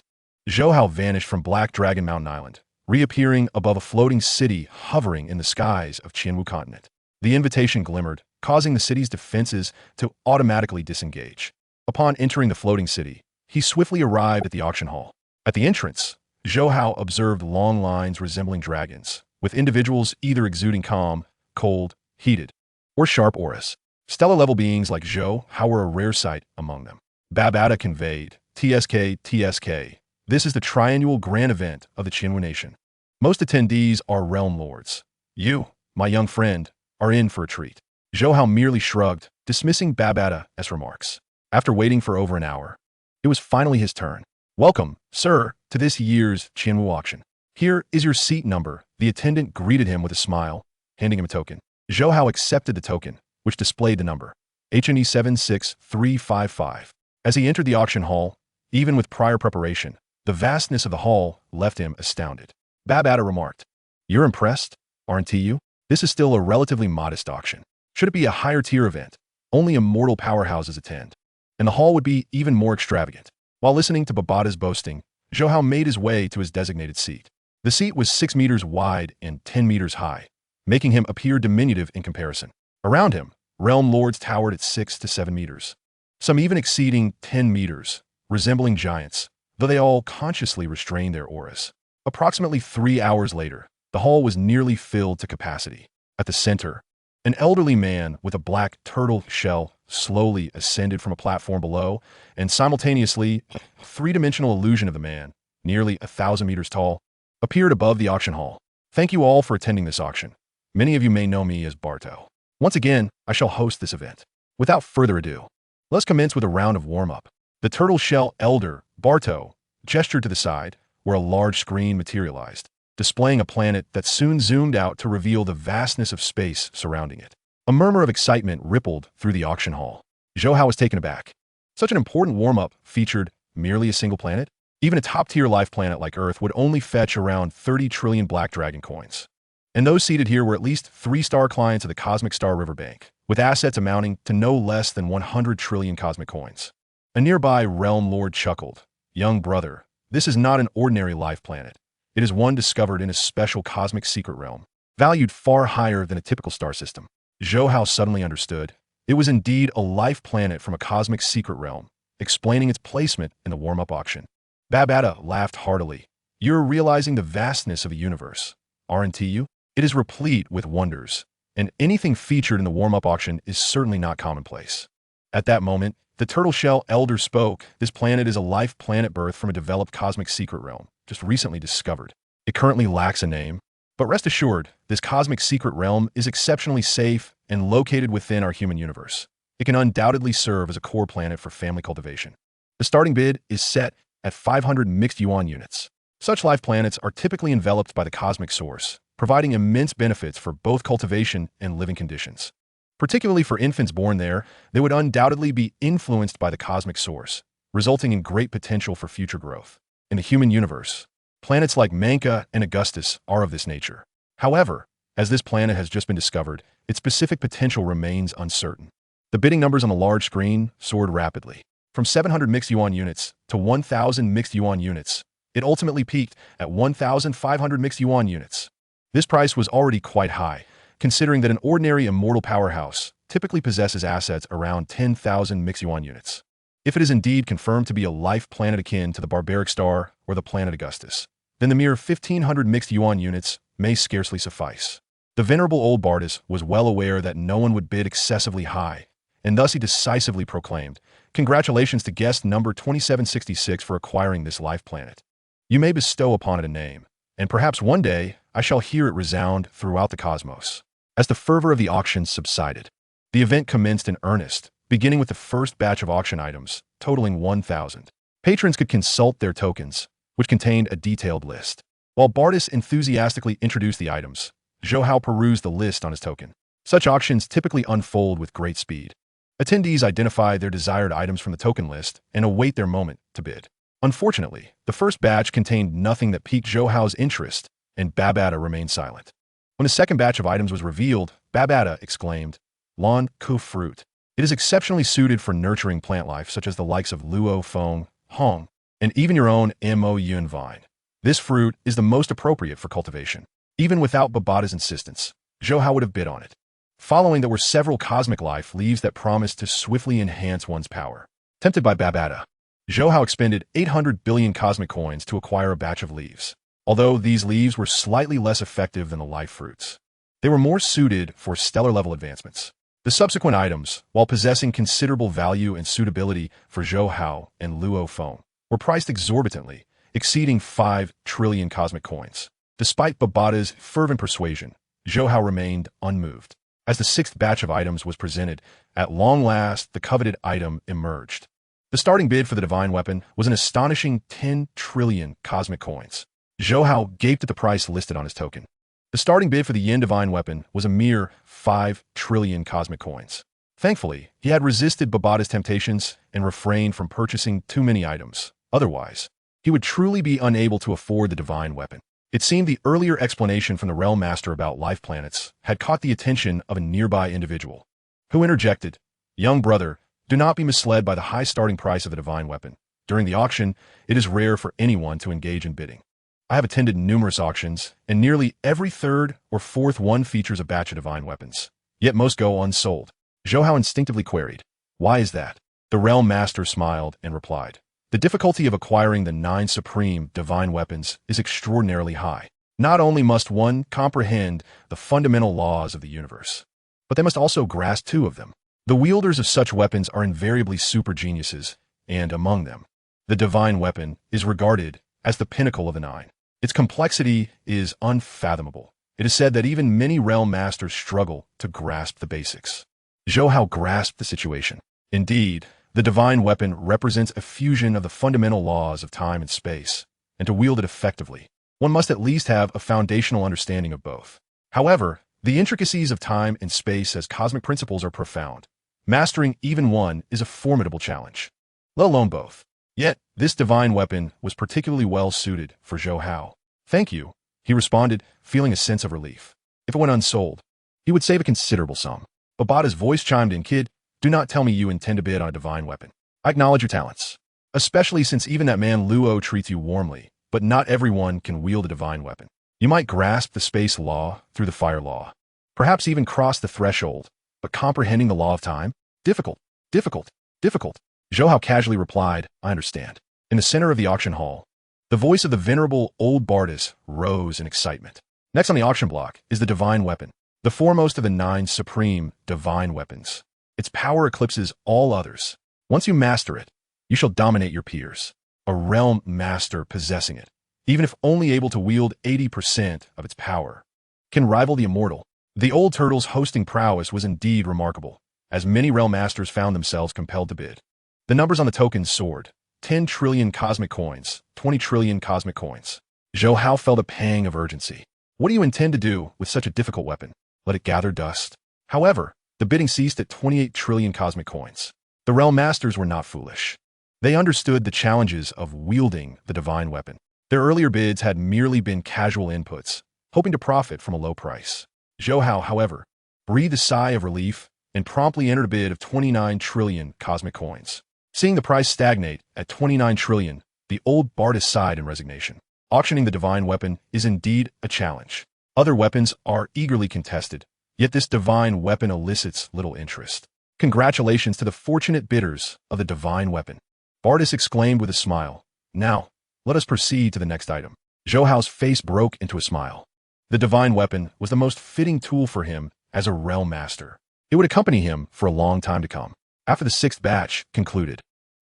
Speaker 1: Zhou Hao vanished from Black Dragon Mountain Island, reappearing above a floating city hovering in the skies of Qianwu continent. The invitation glimmered, causing the city's defenses to automatically disengage. Upon entering the floating city, he swiftly arrived at the auction hall. At the entrance, Zhou Hao observed long lines resembling dragons, with individuals either exuding calm, cold, heated, or sharp auras. Stellar-level beings like Zhou Hao were a rare sight among them. Babata conveyed, TSK. This is the triannual grand event of the Qianwu Nation. Most attendees are realm lords. You, my young friend, are in for a treat. Zhou Hao merely shrugged, dismissing Babata as remarks. After waiting for over an hour, it was finally his turn. Welcome, sir, to this year's Qianwu auction. Here is your seat number. The attendant greeted him with a smile, handing him a token. Zhou Hao accepted the token, which displayed the number, HNE 76355. As he entered the auction hall, even with prior preparation, the vastness of the hall left him astounded. Babata remarked, You're impressed, aren't you? This is still a relatively modest auction. Should it be a higher tier event, only immortal powerhouses attend, and the hall would be even more extravagant. While listening to Babata's boasting, Zhou Hao made his way to his designated seat. The seat was 6 meters wide and 10 meters high, making him appear diminutive in comparison. Around him, realm lords towered at 6 to 7 meters, some even exceeding 10 meters, resembling giants, though they all consciously restrained their auras. Approximately 3 hours later, the hall was nearly filled to capacity. At the center, an elderly man with a black turtle shell slowly ascended from a platform below, and simultaneously, a 3-dimensional illusion of the man, nearly 1,000 meters tall, appeared above the auction hall. Thank you all for attending this auction. Many of you may know me as Barto. Once again, I shall host this event. Without further ado, let's commence with a round of warm-up. The turtle shell elder, Barto, gestured to the side, where a large screen materialized, displaying a planet that soon zoomed out to reveal the vastness of space surrounding it. A murmur of excitement rippled through the auction hall. Zhou Hao was taken aback. Such an important warm-up featured merely a single planet? Even a top-tier life planet like Earth would only fetch around 30 trillion Black Dragon coins. And those seated here were at least 3-star clients of the Cosmic Star Riverbank, with assets amounting to no less than 100 trillion cosmic coins. A nearby realm lord chuckled. Young brother, this is not an ordinary life planet. It is one discovered in a special cosmic secret realm, valued far higher than a typical star system. Zhou Hao suddenly understood. It was indeed a life planet from a cosmic secret realm, explaining its placement in the warm-up auction. Babata laughed heartily. You're realizing the vastness of a universe, aren't you? It is replete with wonders, and anything featured in the warm-up auction is certainly not commonplace. At that moment, the turtle shell elder spoke. This planet is a life planet birthed from a developed cosmic secret realm, just recently discovered. It currently lacks a name, but rest assured, this cosmic secret realm is exceptionally safe and located within our human universe. It can undoubtedly serve as a core planet for family cultivation. The starting bid is set at 500 mixed yuan units. Such life planets are typically enveloped by the cosmic source, providing immense benefits for both cultivation and living conditions. Particularly for infants born there, they would undoubtedly be influenced by the cosmic source, resulting in great potential for future growth. In the human universe, planets like Manka and Augustus are of this nature. However, as this planet has just been discovered, its specific potential remains uncertain. The bidding numbers on the large screen soared rapidly. From 700 mixed yuan units to 1,000 mixed yuan units, It ultimately peaked at 1,500 mixed yuan units. This price was already quite high, considering that an ordinary immortal powerhouse typically possesses assets around 10,000 mixed yuan units. If it is indeed confirmed to be a life planet akin to the barbaric star or the planet Augustus, then the mere 1,500 mixed yuan units may scarcely suffice. The venerable old Bardus was well aware that no one would bid excessively high, and thus he decisively proclaimed, "Congratulations to guest number 2766 for acquiring this life planet. You may bestow upon it a name, and perhaps one day I shall hear it resound throughout the cosmos." As the fervor of the auctions subsided, the event commenced in earnest, beginning with the first batch of auction items, totaling 1,000. Patrons could consult their tokens, which contained a detailed list. While Bardus enthusiastically introduced the items, Zhou Hao perused the list on his token. Such auctions typically unfold with great speed. Attendees identify their desired items from the token list and await their moment to bid. Unfortunately, the first batch contained nothing that piqued Zhou Hao's interest, and Babata remained silent. When the second batch of items was revealed, Babata exclaimed, "Lawn Ku fruit. It is exceptionally suited for nurturing plant life such as the likes of Luo Feng, Hong, and even your own Mo Yun vine. This fruit is the most appropriate for cultivation." Even without Babata's insistence, Zhou Hao would have bid on it. Following there were several cosmic life leaves that promised to swiftly enhance one's power. Tempted by Babata, Zhou Hao expended 800 billion cosmic coins to acquire a batch of leaves. Although these leaves were slightly less effective than the life fruits, they were more suited for stellar-level advancements. The subsequent items, while possessing considerable value and suitability for Zhou Hao and Luo Feng, were priced exorbitantly, exceeding 5 trillion cosmic coins. Despite Babata's fervent persuasion, Zhou Hao remained unmoved. As the sixth batch of items was presented, at long last the coveted item emerged. The starting bid for the divine weapon was an astonishing 10 trillion cosmic coins. Zhou Hao gaped at the price listed on his token. The starting bid for the yin divine weapon was a mere 5 trillion cosmic coins. Thankfully, he had resisted Babata's temptations and refrained from purchasing too many items. Otherwise, he would truly be unable to afford the divine weapon. It seemed the earlier explanation from the Realm Master about life planets had caught the attention of a nearby individual, who interjected, "Young brother, do not be misled by the high starting price of the divine weapon. During the auction, it is rare for anyone to engage in bidding. I have attended numerous auctions, and nearly every third or fourth one features a batch of divine weapons. Yet most go unsold." Zhou Hao instinctively queried, "Why is that?" The Realm Master smiled and replied, "The difficulty of acquiring the 9 supreme divine weapons is extraordinarily high. Not only must one comprehend the fundamental laws of the universe, but they must also grasp 2 of them. The wielders of such weapons are invariably super geniuses, and among them, the divine weapon is regarded as the pinnacle of the 9. Its complexity is unfathomable. It is said that even many realm masters struggle to grasp the basics." Zhou Hao grasped the situation. Indeed, the divine weapon represents a fusion of the fundamental laws of time and space, and to wield it effectively, one must at least have a foundational understanding of both. However, the intricacies of time and space as cosmic principles are profound. Mastering even one is a formidable challenge, let alone both. Yet, this divine weapon was particularly well suited for Zhou Hao. "Thank you," he responded, feeling a sense of relief. If it went unsold, he would save a considerable sum. Babata's voice chimed in, "Kid, do not tell me you intend to bid on a divine weapon. I acknowledge your talents, especially since even that man Luo treats you warmly, but not everyone can wield a divine weapon. You might grasp the space law through the fire law, perhaps even cross the threshold, but comprehending the law of time? Difficult, difficult, difficult." Zhou Hao casually replied, "I understand." In the center of the auction hall, the voice of the venerable old Bardus rose in excitement. Next on the auction block is the divine weapon, the foremost of the 9 supreme divine weapons. Its power eclipses all others. Once you master it, you shall dominate your peers. A realm master possessing it, even if only able to wield 80% of its power, can rival the immortal. The old turtle's hosting prowess was indeed remarkable, as many realm masters found themselves compelled to bid. The numbers on the tokens soared. 10 trillion cosmic coins, 20 trillion cosmic coins. Zhou Hao felt a pang of urgency. What do you intend to do with such a difficult weapon? Let it gather dust? However, the bidding ceased at 28 trillion cosmic coins. The realm masters were not foolish. They understood the challenges of wielding the divine weapon. Their earlier bids had merely been casual inputs, hoping to profit from a low price. Zhou Hao, however, breathed a sigh of relief and promptly entered a bid of 29 trillion cosmic coins. Seeing the price stagnate at 29 trillion, The old Bardist sighed in resignation. Auctioning the divine weapon is indeed a challenge. Other weapons are eagerly contested, yet this divine weapon elicits little interest. Congratulations to the fortunate bidders of the divine weapon. Bardist exclaimed with a smile. Now, let us proceed to the next item. Zhou Hao's face broke into a smile. The divine weapon was the most fitting tool for him as a realm master. It would accompany him for a long time to come. After the sixth batch concluded,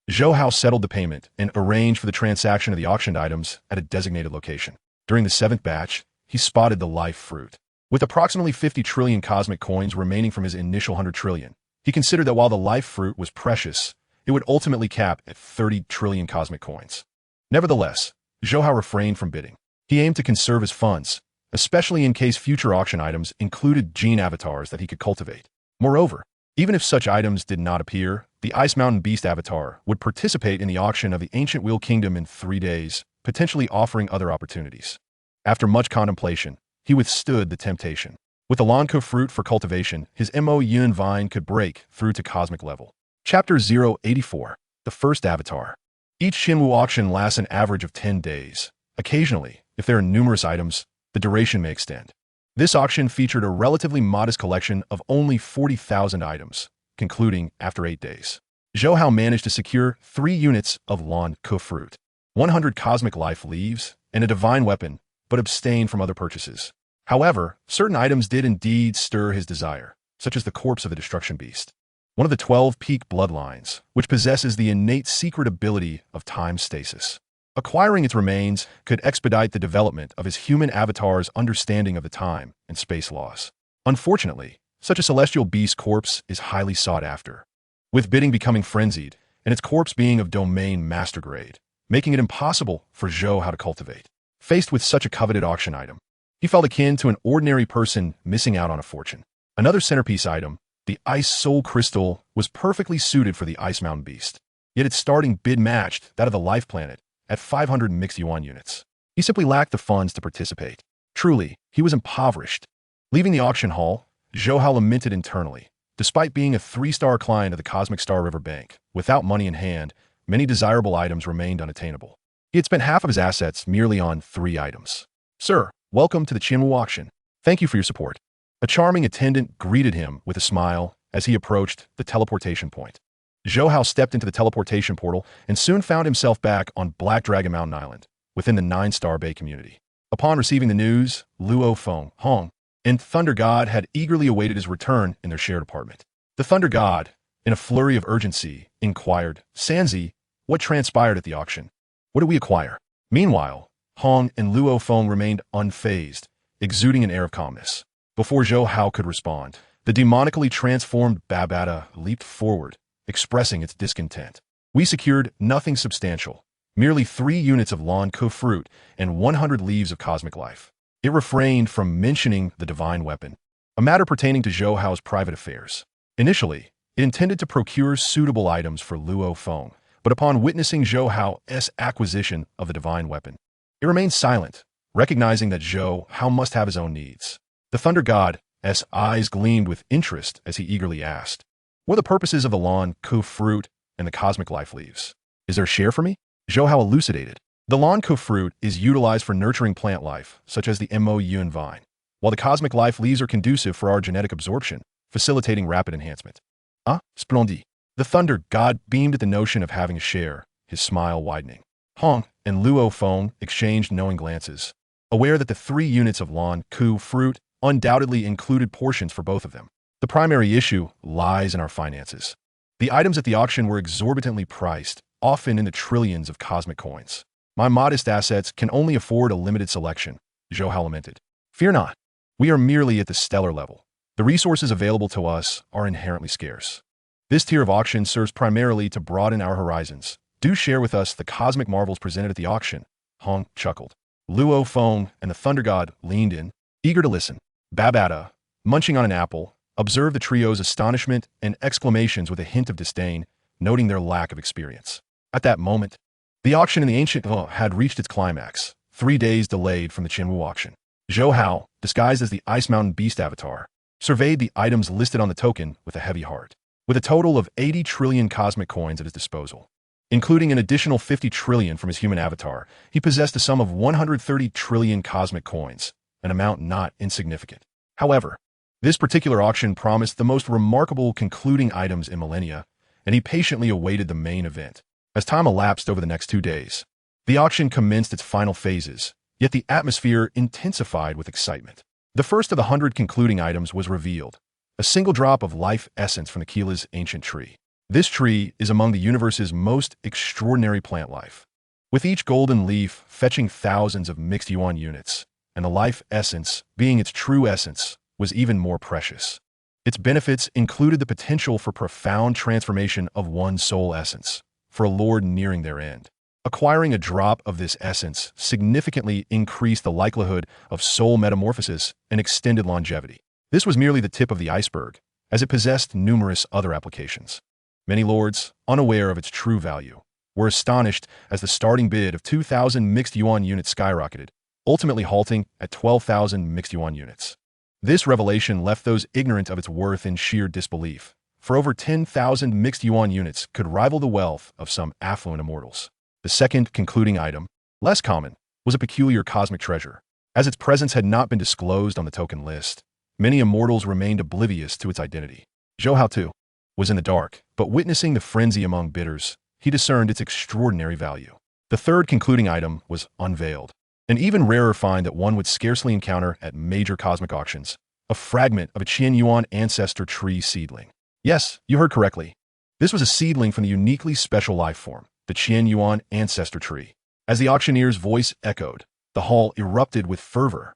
Speaker 1: Zhou Hao settled the payment and arranged for the transaction of the auctioned items at a designated location. During the seventh batch, he spotted the life fruit. With approximately 50 trillion cosmic coins remaining from his initial 100 trillion, he considered that while the life fruit was precious, it would ultimately cap at 30 trillion cosmic coins. Nevertheless, Zhou Hao refrained from bidding. He aimed to conserve his funds, especially in case future auction items included gene avatars that he could cultivate. Moreover, even if such items did not appear, the Ice Mountain Beast avatar would participate in the auction of the Ancient Wheel Kingdom in 3 days, potentially offering other opportunities. After much contemplation, he withstood the temptation. With the Lanko fruit for cultivation, his Mo Yun vine could break through to cosmic level. Chapter 084. The First Avatar. Each Xinwu auction lasts an average of 10 days. Occasionally, if there are numerous items, the duration may extend. This auction featured a relatively modest collection of only 40,000 items, concluding after 8 days. Zhou Hao managed to secure 3 units of Lanko fruit, 100 cosmic life leaves, and a divine weapon, but abstained from other purchases. However, certain items did indeed stir his desire, such as the corpse of the destruction beast, one of the 12 peak bloodlines, which possesses the innate secret ability of time stasis. Acquiring its remains could expedite the development of his human avatar's understanding of the time and space laws. Unfortunately, such a celestial beast corpse is highly sought after, with bidding becoming frenzied and its corpse being of domain master grade, making it impossible for Zhou Hao to cultivate. Faced with such a coveted auction item, he felt akin to an ordinary person missing out on a fortune. Another centerpiece item, the Ice Soul Crystal, was perfectly suited for the Ice Mountain Beast, yet its starting bid matched that of the Life Planet at 500 mixed yuan units. He simply lacked the funds to participate. Truly, he was impoverished. Leaving the auction hall, Zhou Hao lamented internally. Despite being a 3-star client of the Cosmic Star River Bank, without money in hand, many desirable items remained unattainable. He had spent half of his assets merely on 3 items. Sir, welcome to the Qinwu auction. Thank you for your support. A charming attendant greeted him with a smile as he approached the teleportation point. Zhou Hao stepped into the teleportation portal and soon found himself back on Black Dragon Mountain Island, within the 9-star Bay community. Upon receiving the news, Luo Feng, Hong, and Thunder God had eagerly awaited his return in their shared apartment. The Thunder God, in a flurry of urgency, inquired, Sanzi, what transpired at the auction? What did we acquire? Meanwhile, Hong and Luo Feng remained unfazed, exuding an air of calmness. Before Zhou Hao could respond, the demonically transformed Babata leaped forward, expressing its discontent. We secured nothing substantial, merely 3 units of Lanko fruit and 100 leaves of cosmic life. It refrained from mentioning the divine weapon, a matter pertaining to Zhou Hao's private affairs. Initially, it intended to procure suitable items for Luo Feng, but upon witnessing Zhou Hao's acquisition of the divine weapon, it remained silent, recognizing that Zhou Hao must have his own needs. The Thunder God's eyes gleamed with interest as he eagerly asked, what are the purposes of the Lanko fruit and the cosmic life leaves? Is there a share for me? Zhou Hao elucidated. The Lanko fruit is utilized for nurturing plant life, such as the Mo Yun vine, while the cosmic life leaves are conducive for our genetic absorption, facilitating rapid enhancement. Ah, splendid. The Thunder God beamed at the notion of having a share, his smile widening. Hong and Luo Feng exchanged knowing glances, aware that the 3 units of Lanko fruit undoubtedly included portions for both of them. The primary issue lies in our finances. The items at the auction were exorbitantly priced, often in the trillions of cosmic coins. My modest assets can only afford a limited selection, Zhou Hao lamented. Fear not. We are merely at the stellar level. The resources available to us are inherently scarce. This tier of auction serves primarily to broaden our horizons. Do share with us the cosmic marvels presented at the auction. Hong chuckled. Luo Feng and the Thunder God leaned in, eager to listen. Babata, munching on an apple, observed the trio's astonishment and exclamations with a hint of disdain, noting their lack of experience. At that moment, the auction in the ancient had reached its climax, 3 days delayed from the Qinwu auction. Zhou Hao, disguised as the Ice Mountain Beast avatar, surveyed the items listed on the token with a heavy heart. With a total of 80 trillion cosmic coins at his disposal, Including an additional 50 trillion from his human avatar, he possessed a sum of 130 trillion cosmic coins, an amount not insignificant. However, this particular auction promised the most remarkable concluding items in millennia, and he patiently awaited the main event. As time elapsed over the next 2 days, the auction commenced its final phases, yet the atmosphere intensified with excitement. The first of the 100 concluding items was revealed, a single drop of life essence from the Keela's ancient tree. This tree is among the universe's most extraordinary plant life, with each golden leaf fetching thousands of mixed yuan units, and the life essence, being its true essence, was even more precious. Its benefits included the potential for profound transformation of one's soul essence, for a lord nearing their end. Acquiring a drop of this essence significantly increased the likelihood of soul metamorphosis and extended longevity. This was merely the tip of the iceberg, as it possessed numerous other applications. Many lords, unaware of its true value, were astonished as the starting bid of 2,000 mixed yuan units skyrocketed, ultimately halting at 12,000 mixed yuan units. This revelation left those ignorant of its worth in sheer disbelief, for over 10,000 mixed yuan units could rival the wealth of some affluent immortals. The second concluding item, less common, was a peculiar cosmic treasure. As its presence had not been disclosed on the token list, many immortals remained oblivious to its identity. Zhou Hao, too, was in the dark, but witnessing the frenzy among bidders, he discerned its extraordinary value. The third concluding item was unveiled, an even rarer find that one would scarcely encounter at major cosmic auctions, a fragment of a Qian Yuan ancestor tree seedling. Yes, you heard correctly. This was a seedling from the uniquely special life form, the Qian Yuan ancestor tree. As the auctioneer's voice echoed, the hall erupted with fervor.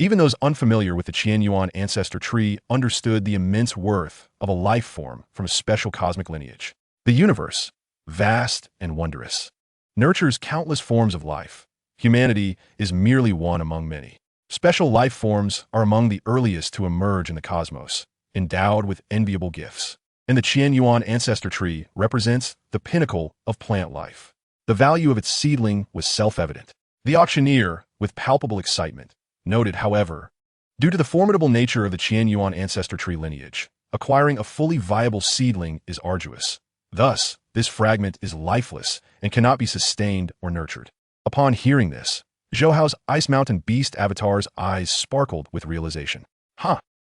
Speaker 1: Even those unfamiliar with the Qian Yuan ancestor tree understood the immense worth of a life form from a special cosmic lineage. The universe, vast and wondrous, nurtures countless forms of life. Humanity is merely one among many. Special life forms are among the earliest to emerge in the cosmos, endowed with enviable gifts. And the Qian Yuan ancestor tree represents the pinnacle of plant life. The value of its seedling was self-evident. The auctioneer, with palpable excitement, noted, however, due to the formidable nature of the Qian Yuan ancestor tree lineage, acquiring a fully viable seedling is arduous. Thus, this fragment is lifeless and cannot be sustained or nurtured. Upon hearing this, Zhou Hao's Ice Mountain Beast avatar's eyes sparkled with realization.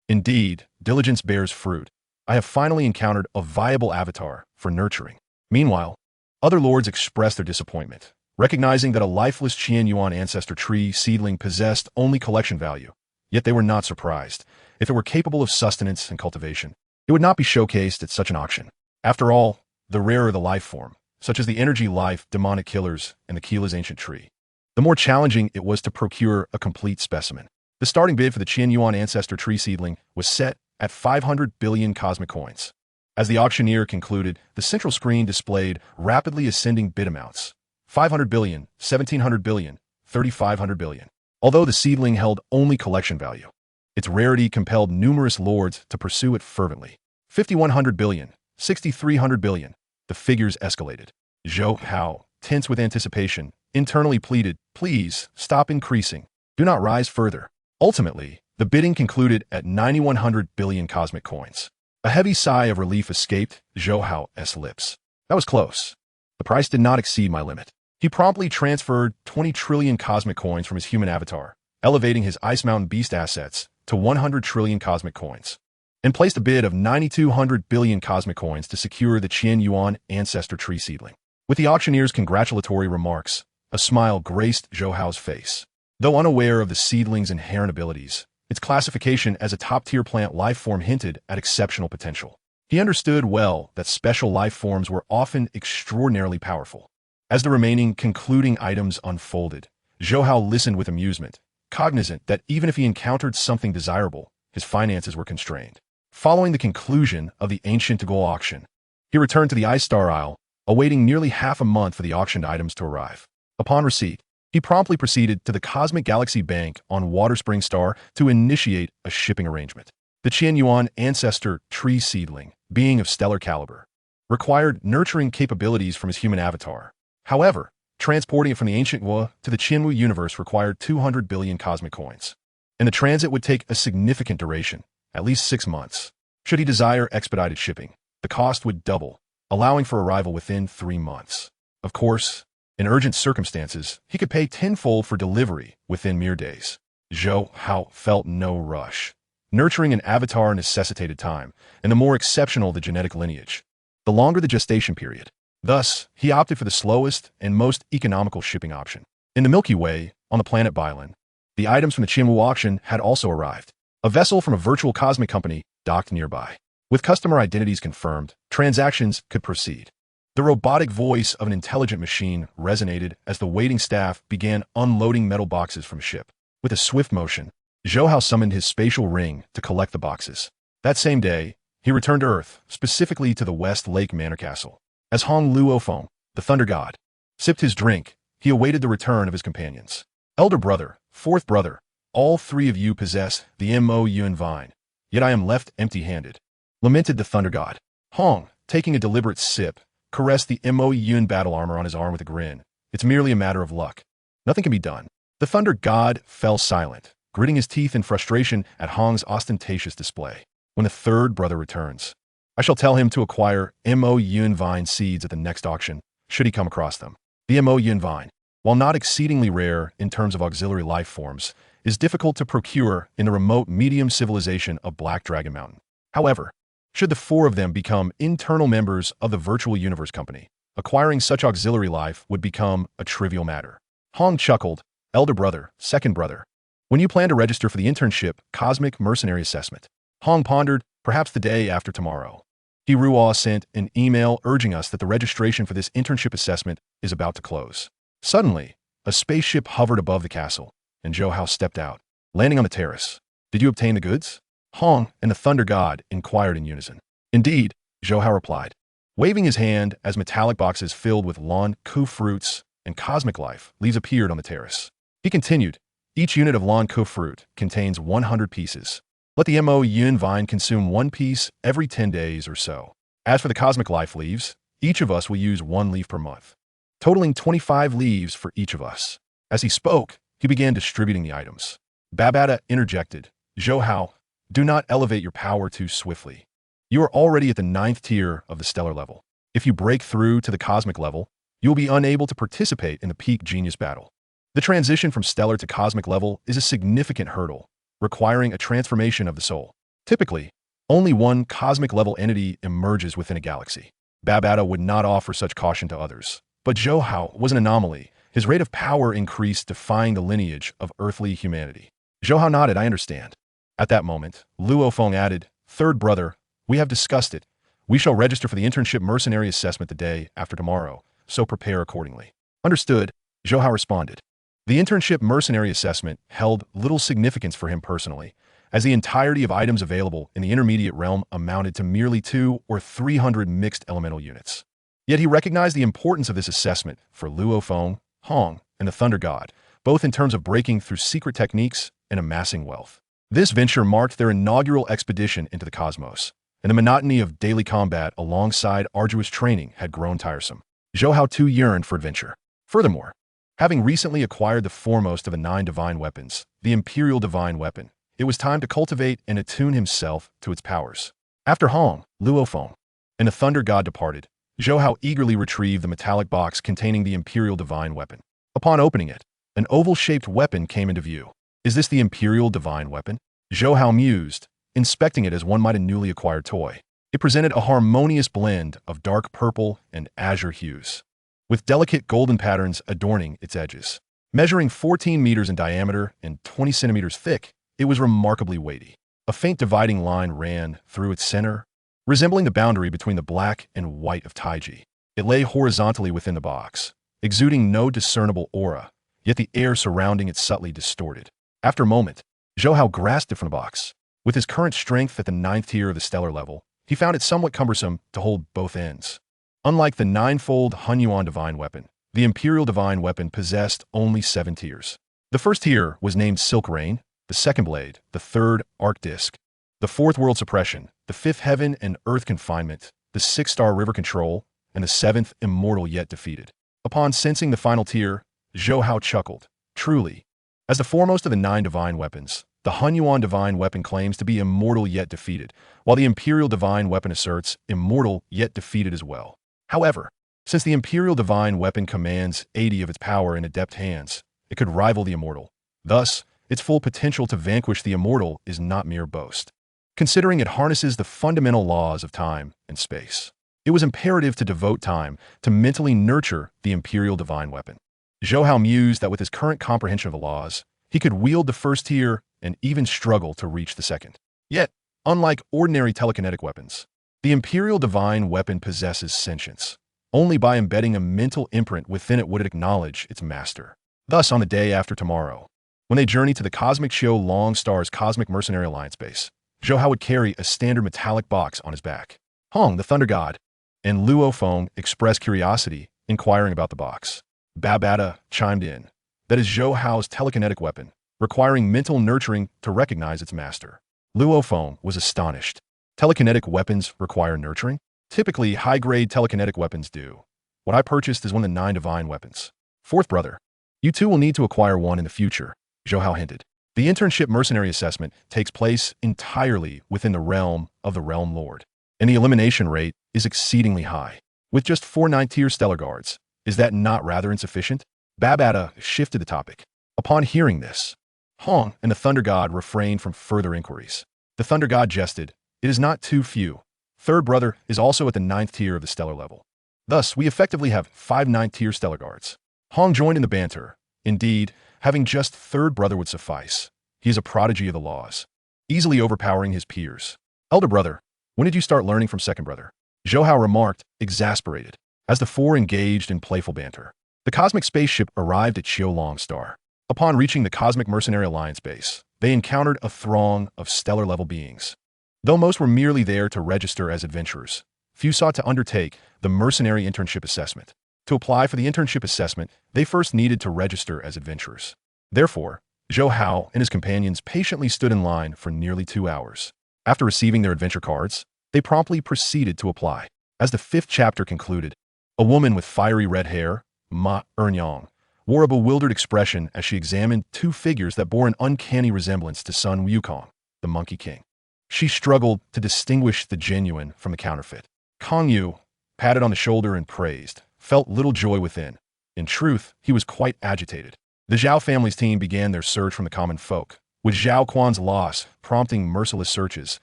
Speaker 1: Indeed, diligence bears fruit. I have finally encountered a viable avatar for nurturing. Meanwhile, other lords expressed their disappointment, recognizing that a lifeless Qian Yuan ancestor tree seedling possessed only collection value. Yet they were not surprised. If it were capable of sustenance and cultivation, it would not be showcased at such an auction. After all, the rarer the life form, such as the energy life demonic killers and the Keela's ancient tree, the more challenging it was to procure a complete specimen. The starting bid for the Qian Yuan ancestor tree seedling was set at 500 billion cosmic coins. As the auctioneer concluded, the central screen displayed rapidly ascending bid amounts: 500 billion, 1700 billion, 3500 billion. Although the seedling held only collection value, its rarity compelled numerous lords to pursue it fervently. 5100 billion, 6300 billion. The figures escalated. Zhou Hao, tense with anticipation, internally pleaded, "Please, stop increasing. Do not rise further." Ultimately, the bidding concluded at 9100 billion cosmic coins. A heavy sigh of relief escaped Zhou Hao's lips. That was close. The price did not exceed my limit. He promptly transferred 20 trillion cosmic coins from his human avatar, elevating his Ice Mountain Beast assets to 100 trillion cosmic coins, and placed a bid of 9200 billion cosmic coins to secure the Qian Yuan ancestor tree seedling. With the auctioneer's congratulatory remarks, a smile graced Zhou Hao's face. Though unaware of the seedling's inherent abilities, its classification as a top-tier plant life form hinted at exceptional potential. He understood well that special life forms were often extraordinarily powerful. As the remaining concluding items unfolded, Zhou Hao listened with amusement, cognizant that even if he encountered something desirable, his finances were constrained. Following the conclusion of the ancient gold auction, he returned to the Ice Star Isle, awaiting nearly half a month for the auctioned items to arrive. Upon receipt, he promptly proceeded to the Cosmic Galaxy Bank on Water Spring Star to initiate a shipping arrangement. The Qian Yuan ancestor tree seedling, being of stellar caliber, required nurturing capabilities from his human avatar. However, transporting it from the ancient Wu to the Qianwu universe required 200 billion cosmic coins, and the transit would take a significant duration, at least 6 months. Should he desire expedited shipping, the cost would double, allowing for arrival within 3 months. Of course, in urgent circumstances, he could pay tenfold for delivery within mere days. Zhou Hao felt no rush. Nurturing an avatar necessitated time, and the more exceptional the genetic lineage, the longer the gestation period. Thus, he opted for the slowest and most economical shipping option. In the Milky Way, on the planet Bylin, the items from the Qingwu auction had also arrived. A vessel from a virtual cosmic company docked nearby. With customer identities confirmed, transactions could proceed. The robotic voice of an intelligent machine resonated as the waiting staff began unloading metal boxes from a ship. With a swift motion, Zhou Hao summoned his spatial ring to collect the boxes. That same day, he returned to Earth, specifically to the West Lake Manor Castle. As Luo Feng, the Thunder God, sipped his drink, he awaited the return of his companions. Elder brother, fourth brother, all three of you possess the Mo Yun Vine, yet I am left empty-handed, lamented the Thunder God. Hong, taking a deliberate sip, caressed the Mo Yun battle armor on his arm with a grin. It's merely a matter of luck. Nothing can be done. The Thunder God fell silent, gritting his teeth in frustration at Hong's ostentatious display. When the third brother returns, I shall tell him to acquire Mo Yun Vine seeds at the next auction, should he come across them. The Mo Yun Vine, while not exceedingly rare in terms of auxiliary life forms, is difficult to procure in the remote medium civilization of Black Dragon Mountain. However, should the four of them become internal members of the Virtual Universe Company, acquiring such auxiliary life would become a trivial matter. Hong chuckled. Elder brother, second brother, when you plan to register for the internship Cosmic Mercenary Assessment? Hong pondered, perhaps the day after tomorrow. Hirua sent an email urging us that the registration for this internship assessment is about to close. Suddenly, a spaceship hovered above the castle, and Zhou Hao stepped out, landing on the terrace. Did you obtain the goods? Hong and the Thunder God inquired in unison. Indeed, Zhou Hao replied, waving his hand as metallic boxes filled with Lan Ku fruits and cosmic life leaves appeared on the terrace. He continued, each unit of Lan Ku fruit contains 100 pieces. Let the Mo Yun Vine consume one piece every 10 days or so. As for the cosmic life leaves, each of us will use one leaf per month, totaling 25 leaves for each of us. As he spoke, he began distributing the items. Babata interjected, Zhou Hao, do not elevate your power too swiftly. You are already at the 9th tier of the stellar level. If you break through to the cosmic level, you will be unable to participate in the peak genius battle. The transition from stellar to cosmic level is a significant hurdle, requiring a transformation of the soul. Typically, only one cosmic level entity emerges within a galaxy. Babata would not offer such caution to others, but Zhou Hao was an anomaly. His rate of power increased, defying the lineage of earthly humanity. Zhou Hao nodded, I understand. At that moment, Luo Feng added, third brother, we have discussed it. We shall register for the internship mercenary assessment the day after tomorrow, so prepare accordingly. Understood, Zhou Hao responded. The internship mercenary assessment held little significance for him personally, as the entirety of items available in the intermediate realm amounted to merely 200 or 300 mixed elemental units. Yet he recognized the importance of this assessment for Luo Feng, Hong, and the Thunder God, both in terms of breaking through secret techniques and amassing wealth. This venture marked their inaugural expedition into the cosmos, and the monotony of daily combat alongside arduous training had grown tiresome. Zhou Hao too yearned for adventure. Furthermore, having recently acquired the foremost of the 9 divine weapons, the Imperial Divine Weapon, it was time to cultivate and attune himself to its powers. After Hong, Luo Feng, and the Thunder God departed, Zhou Hao eagerly retrieved the metallic box containing the Imperial Divine Weapon. Upon opening it, an oval-shaped weapon came into view. Is this the Imperial Divine Weapon? Zhou Hao mused, inspecting it as one might a newly acquired toy. It presented a harmonious blend of dark purple and azure hues, with delicate golden patterns adorning its edges. Measuring 14 meters in diameter and 20 centimeters thick, it was remarkably weighty. A faint dividing line ran through its center, resembling the boundary between the black and white of Taiji. It lay horizontally within the box, exuding no discernible aura, yet the air surrounding it subtly distorted. After a moment, Zhou Hao grasped it from the box. With his current strength at the 9th tier of the stellar level, he found it somewhat cumbersome to hold both ends. Unlike the 9-fold Hunyuan Divine Weapon, the Imperial Divine Weapon possessed only 7 tiers. The first tier was named Silk Rain, the second blade, the third Arc Disc, the fourth World Suppression, the fifth Heaven and Earth Confinement, the 6-star River Control, and the 7th Immortal Yet Defeated. Upon sensing the final tier, Zhou Hao chuckled. Truly, as the foremost of the 9 divine weapons, the Hunyuan Divine Weapon claims to be immortal yet defeated, while the Imperial Divine Weapon asserts immortal yet defeated as well. However, Since the Imperial Divine Weapon commands 80 of its power in adept hands, it could rival the immortal. Thus, its full potential to vanquish the immortal is not mere boast. Considering it harnesses the fundamental laws of time and space, it was imperative to devote time to mentally nurture the Imperial Divine Weapon. Zhou Hao mused that with his current comprehension of the laws, he could wield the first tier and even struggle to reach the second. Yet, unlike ordinary telekinetic weapons, the Imperial Divine Weapon possesses sentience. Only by embedding a mental imprint within it would it acknowledge its master. Thus, on the day after tomorrow, when they journey to the Cosmic Show Long Star's Cosmic Mercenary Alliance base, Zhou Hao would carry a standard metallic box on his back. Hong, the Thunder God, and Luo Feng expressed curiosity, inquiring about the box. Babata chimed in. That is Zhou Hao's telekinetic weapon, requiring mental nurturing to recognize its master. Luo Feng was astonished. Telekinetic weapons require nurturing? Typically, high-grade telekinetic weapons do. What I purchased is one of the 9 divine weapons. Fourth brother, you too will need to acquire one in the future, Zhou Hao hinted. The internship mercenary assessment takes place entirely within the realm of the Realm Lord, and the elimination rate is exceedingly high. With just 4 9th-tier stellar guards, is that not rather insufficient? Babata shifted the topic. Upon hearing this, Hong and the Thunder God refrained from further inquiries. The Thunder God jested, "It is not too few. Third brother is also at the 9th tier of the stellar level. Thus, we effectively have 5 9th-tier stellar guards." Hong joined in the banter. Indeed, having just third brother would suffice. He is a prodigy of the laws, easily overpowering his peers. Elder brother, when did you start learning from second brother? Zhou Hao remarked, exasperated, as the 4 engaged in playful banter. The cosmic spaceship arrived at Xiao Long Star. Upon reaching the Cosmic Mercenary Alliance base, they encountered a throng of stellar-level beings. Though most were merely there to register as adventurers, few sought to undertake the mercenary internship assessment. To apply for the internship assessment, they first needed to register as adventurers. Therefore, Zhou Hao and his companions patiently stood in line for nearly 2 hours. After receiving their adventure cards, they promptly proceeded to apply. As the 5th chapter concluded, a woman with fiery red hair, Ma Ernyang, wore a bewildered expression as she examined 2 figures that bore an uncanny resemblance to Sun Wukong, the Monkey King. She struggled to distinguish the genuine from the counterfeit. Kong Yu, patted on the shoulder and praised, felt little joy within. In truth, he was quite agitated. The Zhao family's team began their search from the common folk, with Zhao Quan's loss prompting merciless searches,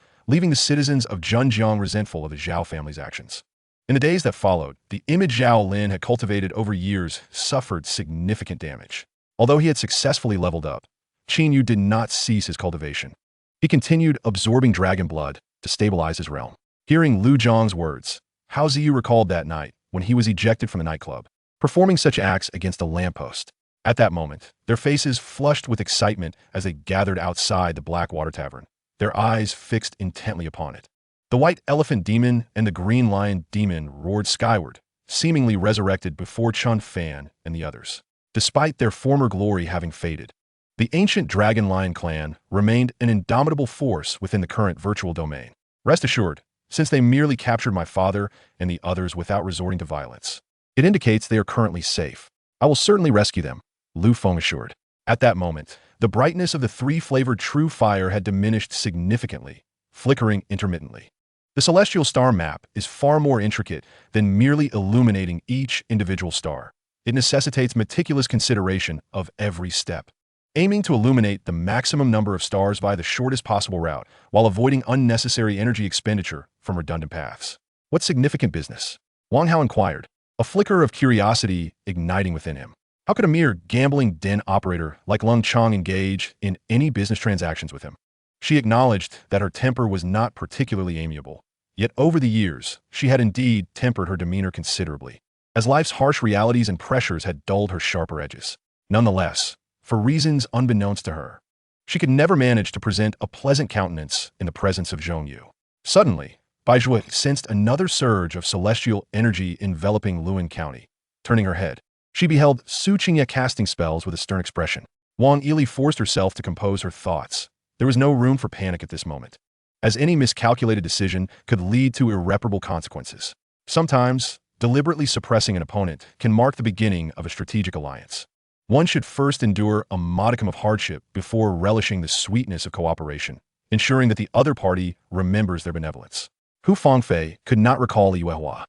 Speaker 1: leaving the citizens of Zhenjiang resentful of the Zhao family's actions. In the days that followed, the image Zhao Lin had cultivated over years suffered significant damage. Although he had successfully leveled up, Qin Yu did not cease his cultivation. He continued absorbing dragon blood to stabilize his realm. Hearing Lu Zhang's words, Hao Ziyu recalled that night when he was ejected from the nightclub, performing such acts against a lamppost. At that moment, their faces flushed with excitement as they gathered outside the Blackwater Tavern, their eyes fixed intently upon it. The White Elephant Demon and the Green Lion Demon roared skyward, seemingly resurrected before Chun Fan and the others. Despite their former glory having faded, the ancient Dragon Lion clan remained an indomitable force within the current virtual domain. Rest assured, since they merely captured my father and the others without resorting to violence, it indicates they are currently safe. I will certainly rescue them, Luo Feng assured. At that moment, the brightness of the 3-flavored true fire had diminished significantly, flickering intermittently. The celestial star map is far more intricate than merely illuminating each individual star. It necessitates meticulous consideration of every step, aiming to illuminate the maximum number of stars via the shortest possible route while avoiding unnecessary energy expenditure from redundant paths. What significant business? Wang Hao inquired, a flicker of curiosity igniting within him. How could a mere gambling den operator like Lung Chong engage in any business transactions with him? She acknowledged that her temper was not particularly amiable. Yet over the years, she had indeed tempered her demeanor considerably, as life's harsh realities and pressures had dulled her sharper edges. Nonetheless, for reasons unbeknownst to her, she could never manage to present a pleasant countenance in the presence of Zhong Yu. Suddenly, Bai Zhui sensed another surge of celestial energy enveloping Luan County. Turning her head, she beheld Su Qingye casting spells with a stern expression. Wang Ili forced herself to compose her thoughts. There was no room for panic at this moment, as any miscalculated decision could lead to irreparable consequences. Sometimes, deliberately suppressing an opponent can mark the beginning of a strategic alliance. One should first endure a modicum of hardship before relishing the sweetness of cooperation, ensuring that the other party remembers their benevolence. Hu Fengfei could not recall Yue Hua,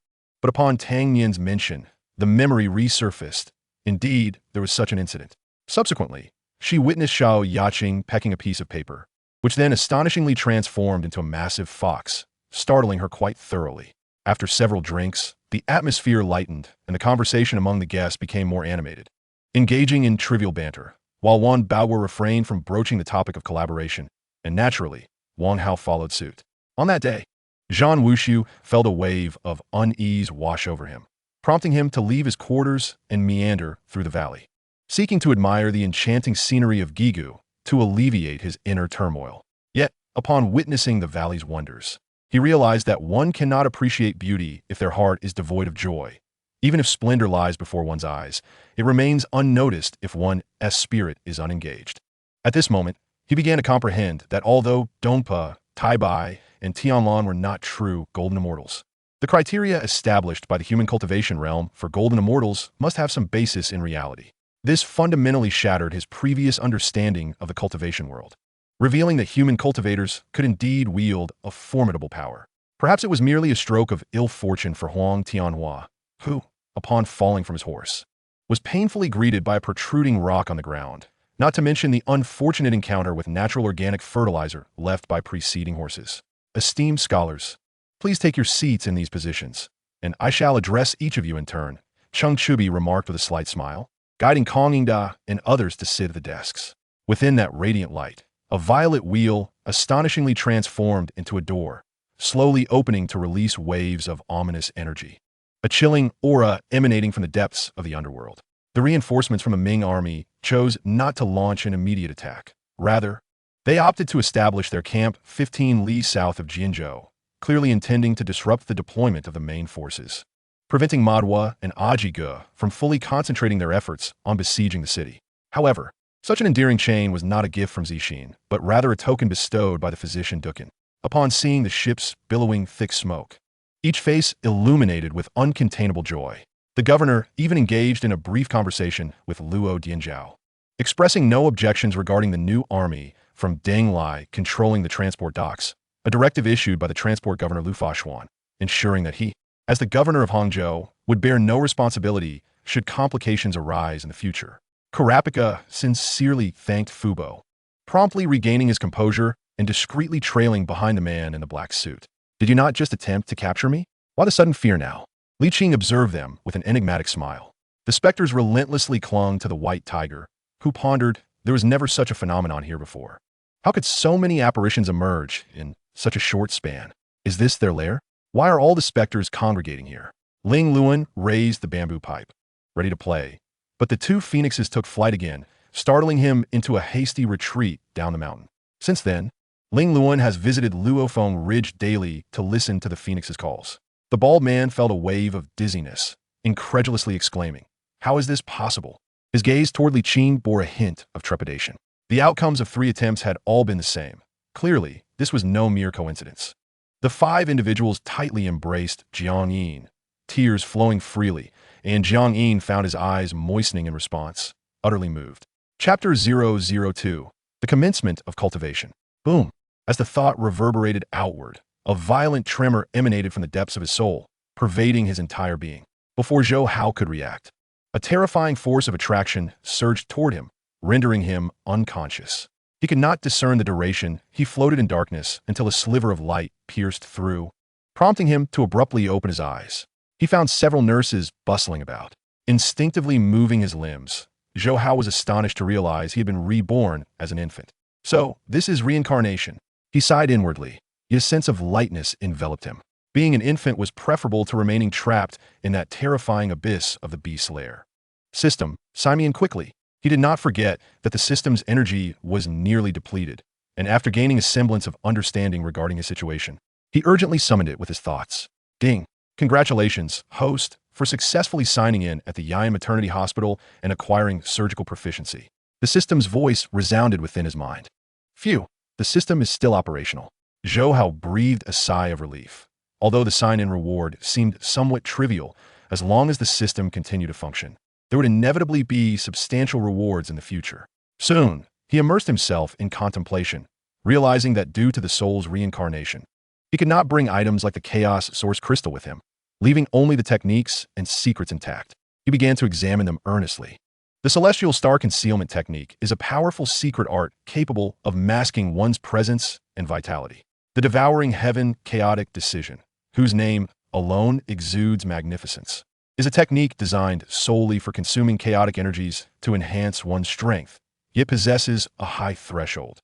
Speaker 1: But upon Tang Nian's mention, the memory resurfaced. Indeed, there was such an incident. Subsequently, she witnessed Xiao Yaqing pecking a piece of paper, which then astonishingly transformed into a massive fox, startling her quite thoroughly. After several drinks, the atmosphere lightened, and the conversation among the guests became more animated. Engaging in trivial banter, while Wan Bao'er refrained from broaching the topic of collaboration, and naturally, Wang Hao followed suit. On that day, Zhang Wuxiu felt a wave of unease wash over him, prompting him to leave his quarters and meander through the valley, seeking to admire the enchanting scenery of Gigu to alleviate his inner turmoil. Yet, upon witnessing the valley's wonders, he realized that one cannot appreciate beauty if their heart is devoid of joy. Even if splendor lies before one's eyes, it remains unnoticed if one's spirit is unengaged. At this moment, he began to comprehend that although Dongpa, Taibai, and Tianlan were not true golden immortals, the criteria established by the human cultivation realm for golden immortals must have some basis in reality. This fundamentally shattered his previous understanding of the cultivation world, revealing that human cultivators could indeed wield a formidable power. Perhaps it was merely a stroke of ill fortune for Huang Tianhua, who, upon falling from his horse, was painfully greeted by a protruding rock on the ground, not to mention the unfortunate encounter with natural organic fertilizer left by preceding horses. Esteemed scholars, please take your seats in these positions, and I shall address each of you in turn, Cheng Chubi remarked with a slight smile, guiding Kong Yingda and others to sit at the desks. Within that radiant light, a violet wheel astonishingly transformed into a door, slowly opening to release waves of ominous energy, a chilling aura emanating from the depths of the underworld. The reinforcements from the Ming army chose not to launch an immediate attack. Rather, they opted to establish their camp 15 li south of Jianzhou, clearly intending to disrupt the deployment of the main forces, preventing Madhua and Ajige from fully concentrating their efforts on besieging the city. However, such an endearing chain was not a gift from Zixin, but rather a token bestowed by the physician Dukin. Upon seeing the ships billowing thick smoke, each face illuminated with uncontainable joy, the governor even engaged in a brief conversation with Luo Dianzhao, expressing no objections regarding the new army from Deng Lai controlling the transport docks, a directive issued by the transport governor Lu Fashuan, ensuring that he, as the governor of Hangzhou, would bear no responsibility should complications arise in the future. Karapika sincerely thanked Fubo, promptly regaining his composure and discreetly trailing behind the man in the black suit. Did you not just attempt to capture me? Why the sudden fear now? Li Qing observed them with an enigmatic smile. The specters relentlessly clung to the white tiger, who pondered, there was never such a phenomenon here before. How could so many apparitions emerge in such a short span? Is this their lair? Why are all the specters congregating here? Ling Luan raised the bamboo pipe, ready to play, but the two phoenixes took flight again, startling him into a hasty retreat down the mountain. Since then, Ling Luan has visited Luo Feng Ridge daily to listen to the phoenix's calls. The bald man felt a wave of dizziness, incredulously exclaiming, "How is this possible?" His gaze toward Li Qing bore a hint of trepidation. The outcomes of 3 attempts had all been the same. Clearly, this was no mere coincidence. The 5 individuals tightly embraced Jiang Yin, tears flowing freely, and Jiang Yin found his eyes moistening in response, utterly moved. Chapter 002, The Commencement of Cultivation. Boom! As the thought reverberated outward, a violent tremor emanated from the depths of his soul, pervading his entire being. Before Zhou Hao could react, a terrifying force of attraction surged toward him, rendering him unconscious. He could not discern the duration. He floated in darkness until a sliver of light pierced through, prompting him to abruptly open his eyes. He found several nurses bustling about, instinctively moving his limbs. Zhou Hao was astonished to realize he had been reborn as an infant. So, this is reincarnation. He sighed inwardly, yet a sense of lightness enveloped him. Being an infant was preferable to remaining trapped in that terrifying abyss of the beast's lair. System, sign me in quickly. He did not forget that the system's energy was nearly depleted, and after gaining a semblance of understanding regarding his situation, he urgently summoned it with his thoughts. Ding! Congratulations, host, for successfully signing in at the Yayan Maternity Hospital and acquiring surgical proficiency. The system's voice resounded within his mind. Phew, the system is still operational. Zhou Hao breathed a sigh of relief, although the sign-in reward seemed somewhat trivial. As long as the system continued to function, there would inevitably be substantial rewards in the future. Soon, he immersed himself in contemplation, realizing that due to the soul's reincarnation, he could not bring items like the Chaos Source Crystal with him. leaving only the techniques and secrets intact. He began to examine them earnestly. The celestial star concealment technique is a powerful secret art capable of masking one's presence and vitality. The devouring heaven chaotic decision, whose name alone exudes magnificence, is a technique designed solely for consuming chaotic energies to enhance one's strength, yet possesses a high threshold.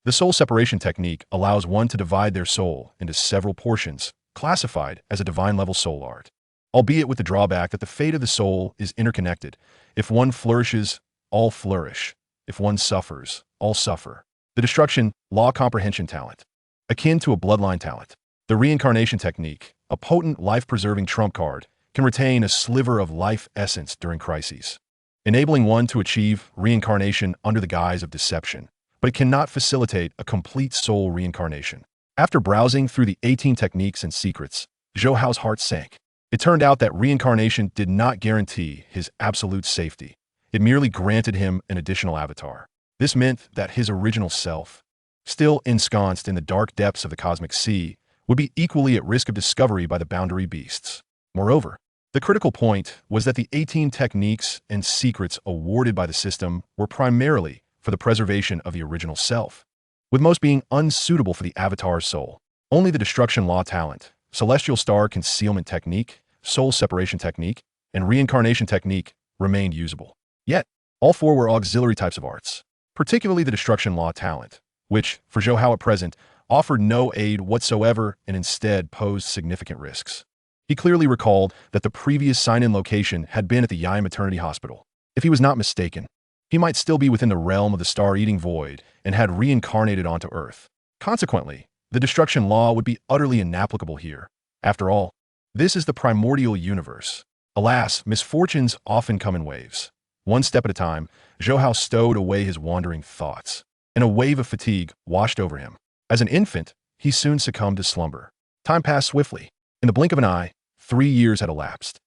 Speaker 1: The soul separation technique allows one to divide their soul into several portions, classified as a divine-level soul art, albeit with the drawback that the fate of the soul is interconnected. If one flourishes, all flourish. If one suffers, all suffer. The destruction law comprehension talent, akin to a bloodline talent. The reincarnation technique, a potent life-preserving trump card, can retain a sliver of life essence during crises, enabling one to achieve reincarnation under the guise of deception, but it cannot facilitate a complete soul reincarnation. After browsing through the 18 techniques and secrets, Zhou Hao's heart sank. It turned out that reincarnation did not guarantee his absolute safety. It merely granted him an additional avatar. This meant that his original self, still ensconced in the dark depths of the cosmic sea, would be equally at risk of discovery by the boundary beasts. Moreover, the critical point was that the 18 techniques and secrets awarded by the system were primarily for the preservation of the original self, with most being unsuitable for the avatar's soul. Only the destruction law talent, celestial star concealment technique, soul separation technique, and reincarnation technique remained usable. Yet, all four were auxiliary types of arts, particularly the destruction law talent, which, for Zhou Hao at present, offered no aid whatsoever and instead posed significant risks. He clearly recalled that the previous sign-in location had been at the Yai Maternity Hospital. If he was not mistaken, he might still be within the realm of the star-eating void and had reincarnated onto Earth. Consequently, the destruction law would be utterly inapplicable here. After all, this is the primordial universe. Alas, misfortunes often come in waves. One step at a time, Zhou Hao stowed away his wandering thoughts, and a wave of fatigue washed over him. As an infant, he soon succumbed to slumber. Time passed swiftly. In the blink of an eye, 3 years had elapsed.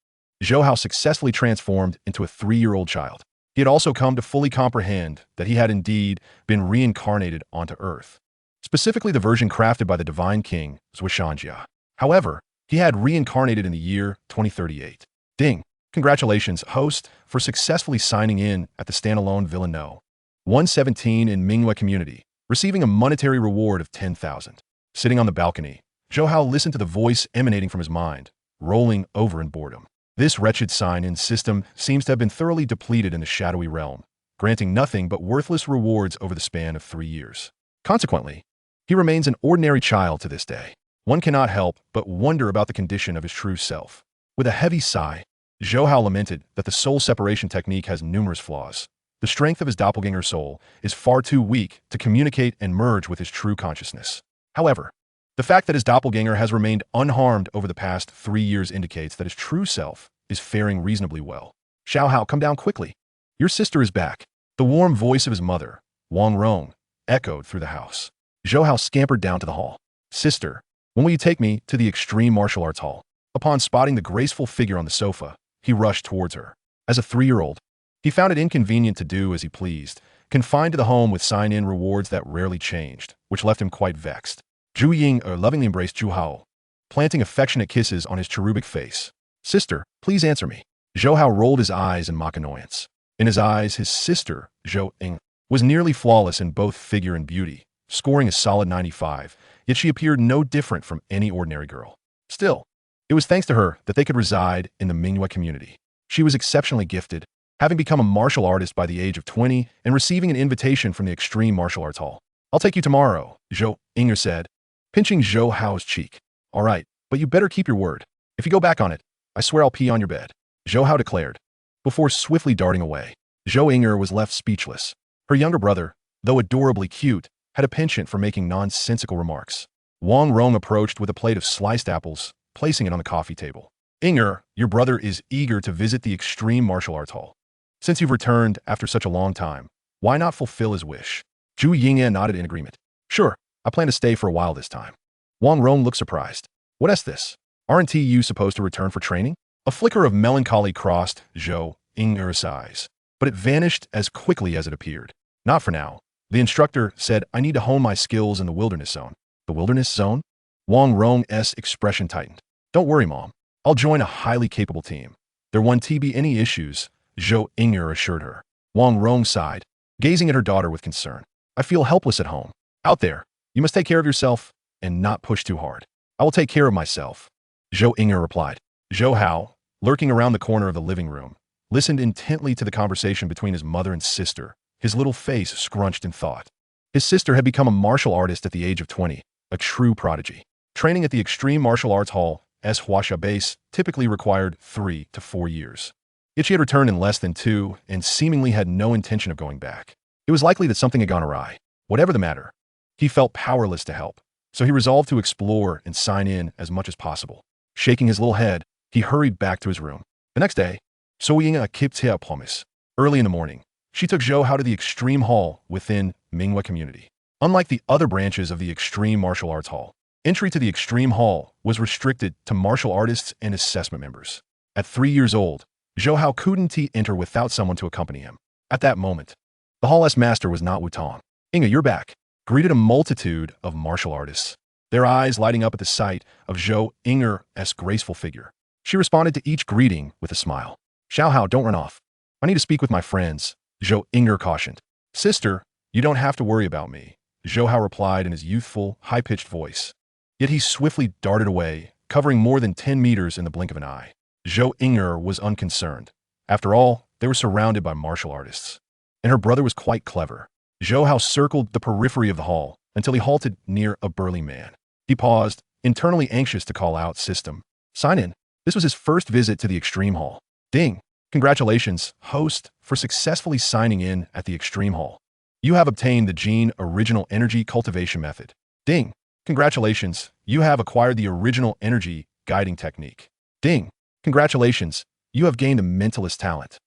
Speaker 1: Zhou Hao successfully transformed into a 3-year-old child. He had also come to fully comprehend that he had indeed been reincarnated onto Earth, specifically the version crafted by the Divine King, Zhuo. However, he had reincarnated in the year 2038. Ding! Congratulations, host, for successfully signing in at the standalone Villa No. 117 in Minghua community, receiving a monetary reward of 10,000. Sitting on the balcony, Zhou Hao listened to the voice emanating from his mind, rolling over in boredom. This wretched sign-in system seems to have been thoroughly depleted in the shadowy realm, granting nothing but worthless rewards over the span of 3 years. Consequently, he remains an ordinary child to this day. One cannot help but wonder about the condition of his true self. With a heavy sigh, Zhou Hao lamented that the soul separation technique has numerous flaws. The strength of his doppelganger soul is far too weak to communicate and merge with his true consciousness. However, the fact that his doppelganger has remained unharmed over the past 3 years indicates that his true self is faring reasonably well. Zhou Hao, come down quickly. Your sister is back. The warm voice of his mother, Wang Rong, echoed through the house. Zhou Hao scampered down to the hall. Sister, when will you take me to the extreme martial arts hall? Upon spotting the graceful figure on the sofa, he rushed towards her. As a 3-year-old, he found it inconvenient to do as he pleased, confined to the home with sign-in rewards that rarely changed, which left him quite vexed. Zhu Ying lovingly embraced Zhu Hao, planting affectionate kisses on his cherubic face. Sister, please answer me. Zhou Hao rolled his eyes in mock annoyance. In his eyes, his sister, Zhou Ying, was nearly flawless in both figure and beauty, scoring a solid 95, yet she appeared no different from any ordinary girl. Still, it was thanks to her that they could reside in the Minghua community. She was exceptionally gifted, having become a martial artist by the age of 20 and receiving an invitation from the Extreme Martial Arts Hall. I'll take you tomorrow, Zhou Ying said, pinching Zhou Hao's cheek. All right, but you better keep your word. If you go back on it, I swear I'll pee on your bed, Zhou Hao declared, before swiftly darting away. Zhou Ying was left speechless. Her younger brother, though adorably cute, had a penchant for making nonsensical remarks. Wang Rong approached with a plate of sliced apples, placing it on the coffee table. Inger, your brother is eager to visit the Extreme Martial Arts Hall. Since you've returned after such a long time, why not fulfill his wish? Zhu Ying nodded in agreement. Sure, I plan to stay for a while this time. Wang Rong looked surprised. What is this? Aren't you supposed to return for training? A flicker of melancholy crossed Zhou Ying's eyes, but it vanished as quickly as it appeared. Not for now. The instructor said I need to hone my skills in the wilderness zone. The wilderness zone? Wang Rong's expression tightened. Don't worry, Mom. I'll join a highly capable team. There won't be any issues, Zhou Inger assured her. Wang Rong sighed, gazing at her daughter with concern. I feel helpless at home. Out there, you must take care of yourself and not push too hard. I will take care of myself, Zhou Inger replied. Zhou Hao, lurking around the corner of the living room, listened intently to the conversation between his mother and sister, his little face scrunched in thought. His sister had become a martial artist at the age of 20, a true prodigy. Training at the Extreme Martial Arts Hall, Huasha base, typically required 3 to 4 years. Yet she had returned in less than 2 and seemingly had no intention of going back. It was likely that something had gone awry. Whatever the matter, he felt powerless to help, so he resolved to explore and sign in as much as possible. Shaking his little head, he hurried back to his room. The next day, Soying a Kiptia promise. Early in the morning, she took Zhou Hao to the Extreme Hall within Minghua community. Unlike the other branches of the Extreme Martial Arts Hall, entry to the Extreme Hall was restricted to martial artists and assessment members. At 3 years old, Zhou Hao couldn't enter without someone to accompany him. At that moment, the hall's master was not Wu Tong. Inga, you're back, greeted a multitude of martial artists, their eyes lighting up at the sight of Zhou Inger's graceful figure. She responded to each greeting with a smile. Zhou Hao, don't run off. I need to speak with my friends, Zhou Inger cautioned. Sister, you don't have to worry about me, Zhou Hao replied in his youthful, high-pitched voice. Yet he swiftly darted away, covering more than 10 meters in the blink of an eye. Zhou Inger was unconcerned. After all, they were surrounded by martial artists. And her brother was quite clever. Zhou Hao circled the periphery of the hall until he halted near a burly man. He paused, internally anxious to call out, System. Sign in. This was his first visit to the Extreme Hall. Ding. Congratulations, host, for successfully signing in at the Extreme Hall. You have obtained the Gene Original Energy Cultivation Method. Ding. Congratulations, you have acquired the Original Energy Guiding Technique. Ding. Congratulations, you have gained a mentalist talent.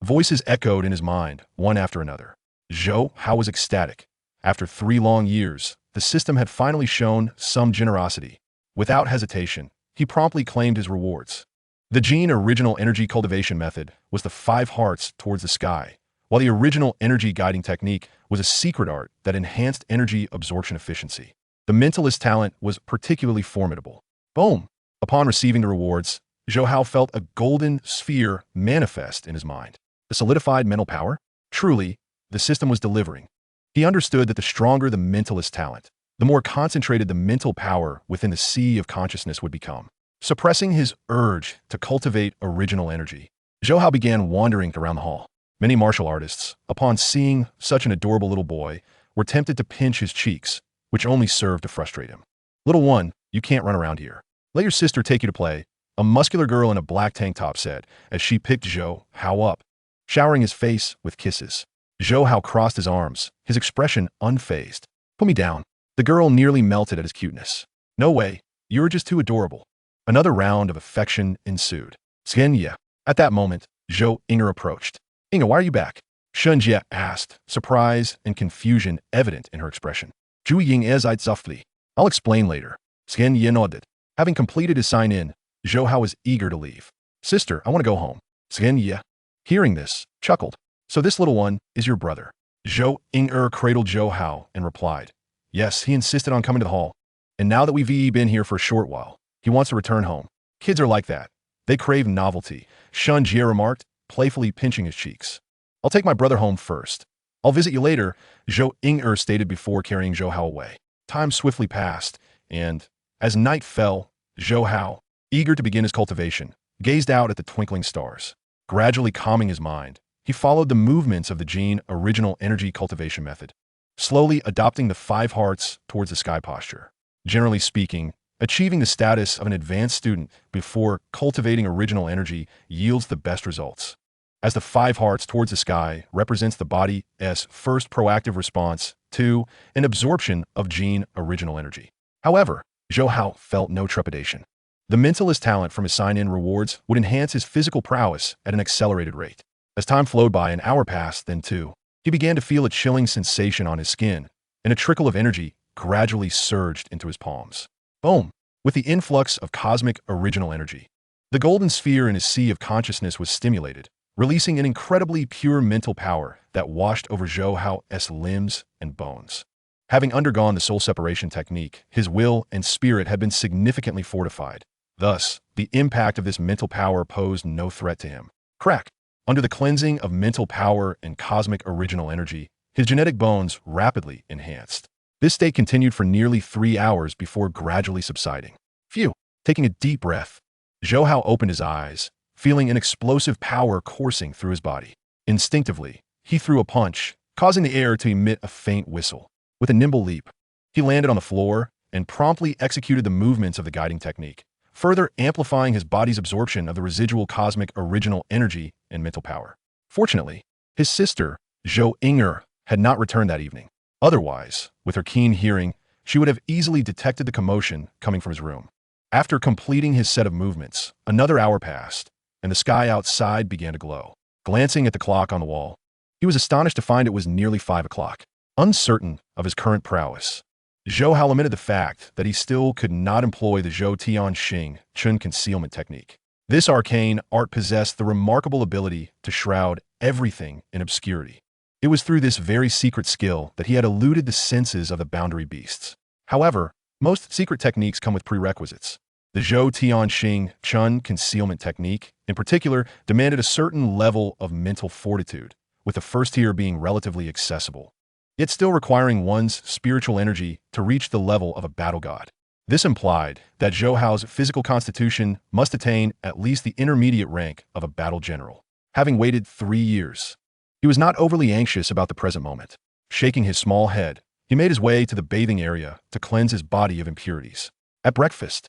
Speaker 1: Voices echoed in his mind, one after another. Zhou Hao was ecstatic. After 3 long years, the system had finally shown some generosity. Without hesitation, he promptly claimed his rewards. The Gene Original Energy Cultivation Method was the 5 hearts towards the sky, while the Original Energy Guiding Technique was a secret art that enhanced energy absorption efficiency. The mentalist talent was particularly formidable. Boom! Upon receiving the rewards, Zhou Hao felt a golden sphere manifest in his mind. The solidified mental power? Truly, the system was delivering. He understood that the stronger the mentalist talent, the more concentrated the mental power within the sea of consciousness would become. Suppressing his urge to cultivate original energy, Zhou Hao began wandering around the hall. Many martial artists, upon seeing such an adorable little boy, were tempted to pinch his cheeks, which only served to frustrate him. Little one, you can't run around here. Let your sister take you to play, a muscular girl in a black tank top said as she picked Zhou Hao up, showering his face with kisses. Zhou Hao crossed his arms, his expression unfazed. Put me down. The girl nearly melted at his cuteness. No way, you were just too adorable. Another round of affection ensued. Shenjie. At that moment, Zhou Inger approached. Inga, why are you back? Shenjie asked, surprise and confusion evident in her expression. Zhu Ying is softly. I'll explain later. Shenjie nodded. Having completed his sign-in, Zhou Hao was eager to leave. Sister, I want to go home. Shenjie, hearing this, chuckled. So this little one is your brother. Zhou Inger cradled Zhou Hao and replied. Yes, he insisted on coming to the hall. And now that we've been here for a short while, he wants to return home. Kids are like that. They crave novelty, Shenjie remarked, playfully pinching his cheeks. I'll take my brother home first. I'll visit you later, Zhou Inger stated before carrying Zhou Hao away. Time swiftly passed, and, as night fell, Zhou Hao, eager to begin his cultivation, gazed out at the twinkling stars. Gradually calming his mind, he followed the movements of the Gene Original Energy Cultivation Method, slowly adopting the 5 hearts towards the sky posture. Generally speaking, achieving the status of an advanced student before cultivating original energy yields the best results, as the 5 hearts towards the sky represents the body's first proactive response to an absorption of Gene Original Energy. However, Zhou Hao felt no trepidation. The mentalist talent from his sign-in rewards would enhance his physical prowess at an accelerated rate. As time flowed by, an hour passed, then 2. He began to feel a chilling sensation on his skin, and a trickle of energy gradually surged into his palms. Boom! With the influx of cosmic original energy, the golden sphere in his sea of consciousness was stimulated, releasing an incredibly pure mental power that washed over Zhou Hao's limbs and bones. Having undergone the soul separation technique, his will and spirit had been significantly fortified, Thus, the impact of this mental power posed no threat to him. Crack. Under the cleansing of mental power and cosmic original energy, his genetic bones rapidly enhanced. This state continued for nearly 3 hours before gradually subsiding. Phew. Taking a deep breath, Zhou Hao opened his eyes, feeling an explosive power coursing through his body. Instinctively, he threw a punch, causing the air to emit a faint whistle. With a nimble leap, he landed on the floor and promptly executed the movements of the guiding technique, further amplifying his body's absorption of the residual cosmic original energy and mental power. Fortunately, his sister, Zhou Inger, had not returned that evening. Otherwise, with her keen hearing, she would have easily detected the commotion coming from his room. After completing his set of movements, another hour passed, and the sky outside began to glow. Glancing at the clock on the wall, he was astonished to find it was nearly 5 o'clock. Uncertain of his current prowess, Zhou Hao lamented the fact that he still could not employ the Zhou Tianxing Chun concealment technique. This arcane art possessed the remarkable ability to shroud everything in obscurity. It was through this very secret skill that he had eluded the senses of the boundary beasts. However, most secret techniques come with prerequisites. The Zhou Tianxing Chun concealment technique, in particular, demanded a certain level of mental fortitude, with the first tier being relatively accessible, yet still requiring one's spiritual energy to reach the level of a battle god. This implied that Zhou Hao's physical constitution must attain at least the intermediate rank of a battle general. Having waited 3 years, he was not overly anxious about the present moment. Shaking his small head, he made his way to the bathing area to cleanse his body of impurities. At breakfast,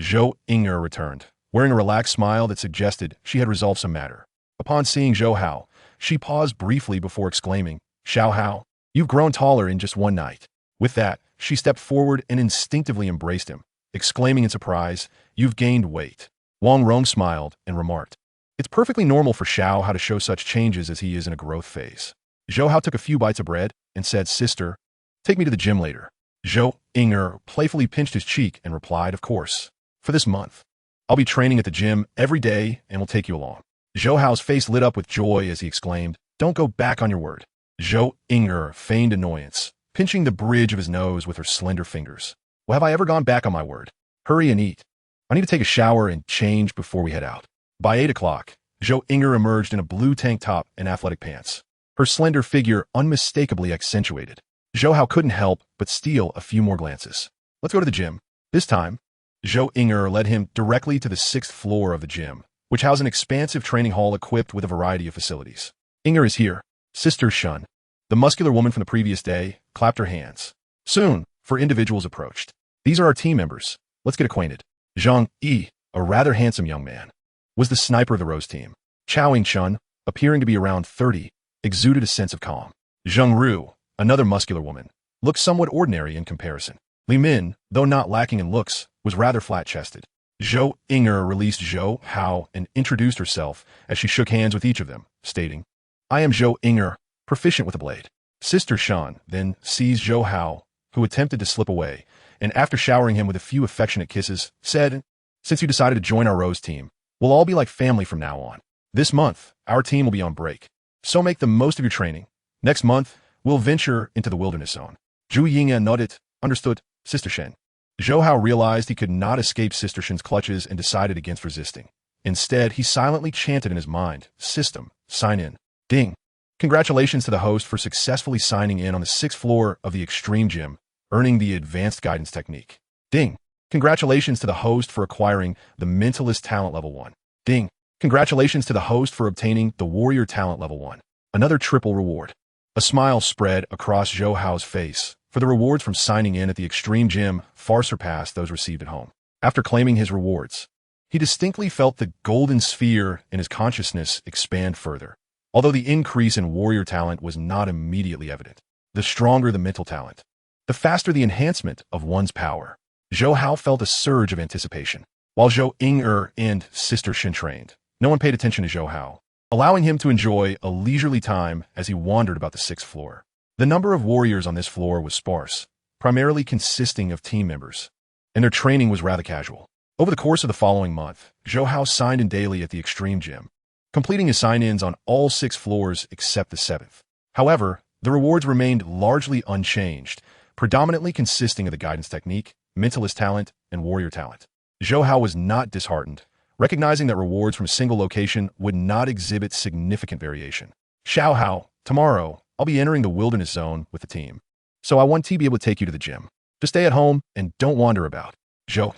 Speaker 1: Zhou Inger returned, wearing a relaxed smile that suggested she had resolved some matter. Upon seeing Zhou Hao, she paused briefly before exclaiming, "Zhou Hao, you've grown taller in just one night." With that, she stepped forward and instinctively embraced him, exclaiming in surprise, "You've gained weight." Wang Rong smiled and remarked, "It's perfectly normal for Zhou Hao to show such changes as he is in a growth phase." Zhou Hao took a few bites of bread and said, "Sister, take me to the gym later." Zhou Inger playfully pinched his cheek and replied, "Of course. For this month, I'll be training at the gym every day and will take you along." Zhou Hao's face lit up with joy as he exclaimed, "Don't go back on your word." Zhou Inger feigned annoyance, pinching the bridge of his nose with her slender fingers. "Well, have I ever gone back on my word? Hurry and eat. I need to take a shower and change before we head out." By 8 o'clock, Zhou Inger emerged in a blue tank top and athletic pants, her slender figure unmistakably accentuated. Zhou Hao couldn't help but steal a few more glances. "Let's go to the gym." This time, Zhou Inger led him directly to the 6th floor of the gym, which housed an expansive training hall equipped with a variety of facilities. "Inger is here." Sister Shun, the muscular woman from the previous day, clapped her hands. Soon, 4 individuals approached. "These are our team members. Let's get acquainted." Zhang Yi, a rather handsome young man, was the sniper of the Rose team. Chowing Chun, appearing to be around 30, exuded a sense of calm. Zheng Ru, another muscular woman, looked somewhat ordinary in comparison. Li Min, though not lacking in looks, was rather flat-chested. Zhou Inger released Zhou Hao and introduced herself as she shook hands with each of them, stating, "I am Zhou Inger, proficient with a blade." Sister Shan then seized Zhou Hao, who attempted to slip away, and after showering him with a few affectionate kisses, said, "Since you decided to join our Rose team, we'll all be like family from now on. This month, our team will be on break, so make the most of your training. Next month, we'll venture into the wilderness zone." Zhu Yingyan nodded, "Understood, Sister Shen." Zhou Hao realized he could not escape Sister Shen's clutches and decided against resisting. Instead, he silently chanted in his mind, "System, sign in." Ding. Congratulations to the host for successfully signing in on the 6th floor of the Extreme Gym, earning the Advanced Guidance Technique. Ding. Congratulations to the host for acquiring the Mentalist Talent Level 1. Ding. Congratulations to the host for obtaining the Warrior Talent Level 1. Another triple reward. A smile spread across Zhou Hao's face, for the rewards from signing in at the Extreme Gym far surpassed those received at home. After claiming his rewards, he distinctly felt the golden sphere in his consciousness expand further. Although the increase in warrior talent was not immediately evident, the stronger the mental talent, the faster the enhancement of one's power. Zhou Hao felt a surge of anticipation. While Zhou Inger and Sister Shen trained, no one paid attention to Zhou Hao, allowing him to enjoy a leisurely time as he wandered about the 6th floor. The number of warriors on this floor was sparse, primarily consisting of team members, and their training was rather casual. Over the course of the following month, Zhou Hao signed in daily at the Extreme Gym, completing his sign-ins on all 6 floors except the 7th. However, the rewards remained largely unchanged, predominantly consisting of the guidance technique, mentalist talent, and warrior talent. Zhou Hao was not disheartened, recognizing that rewards from a single location would not exhibit significant variation. Xiao Hao, tomorrow, I'll be entering the wilderness zone with the team. So I want to be able to take you to the gym. Just stay at home and don't wander about. Zhou,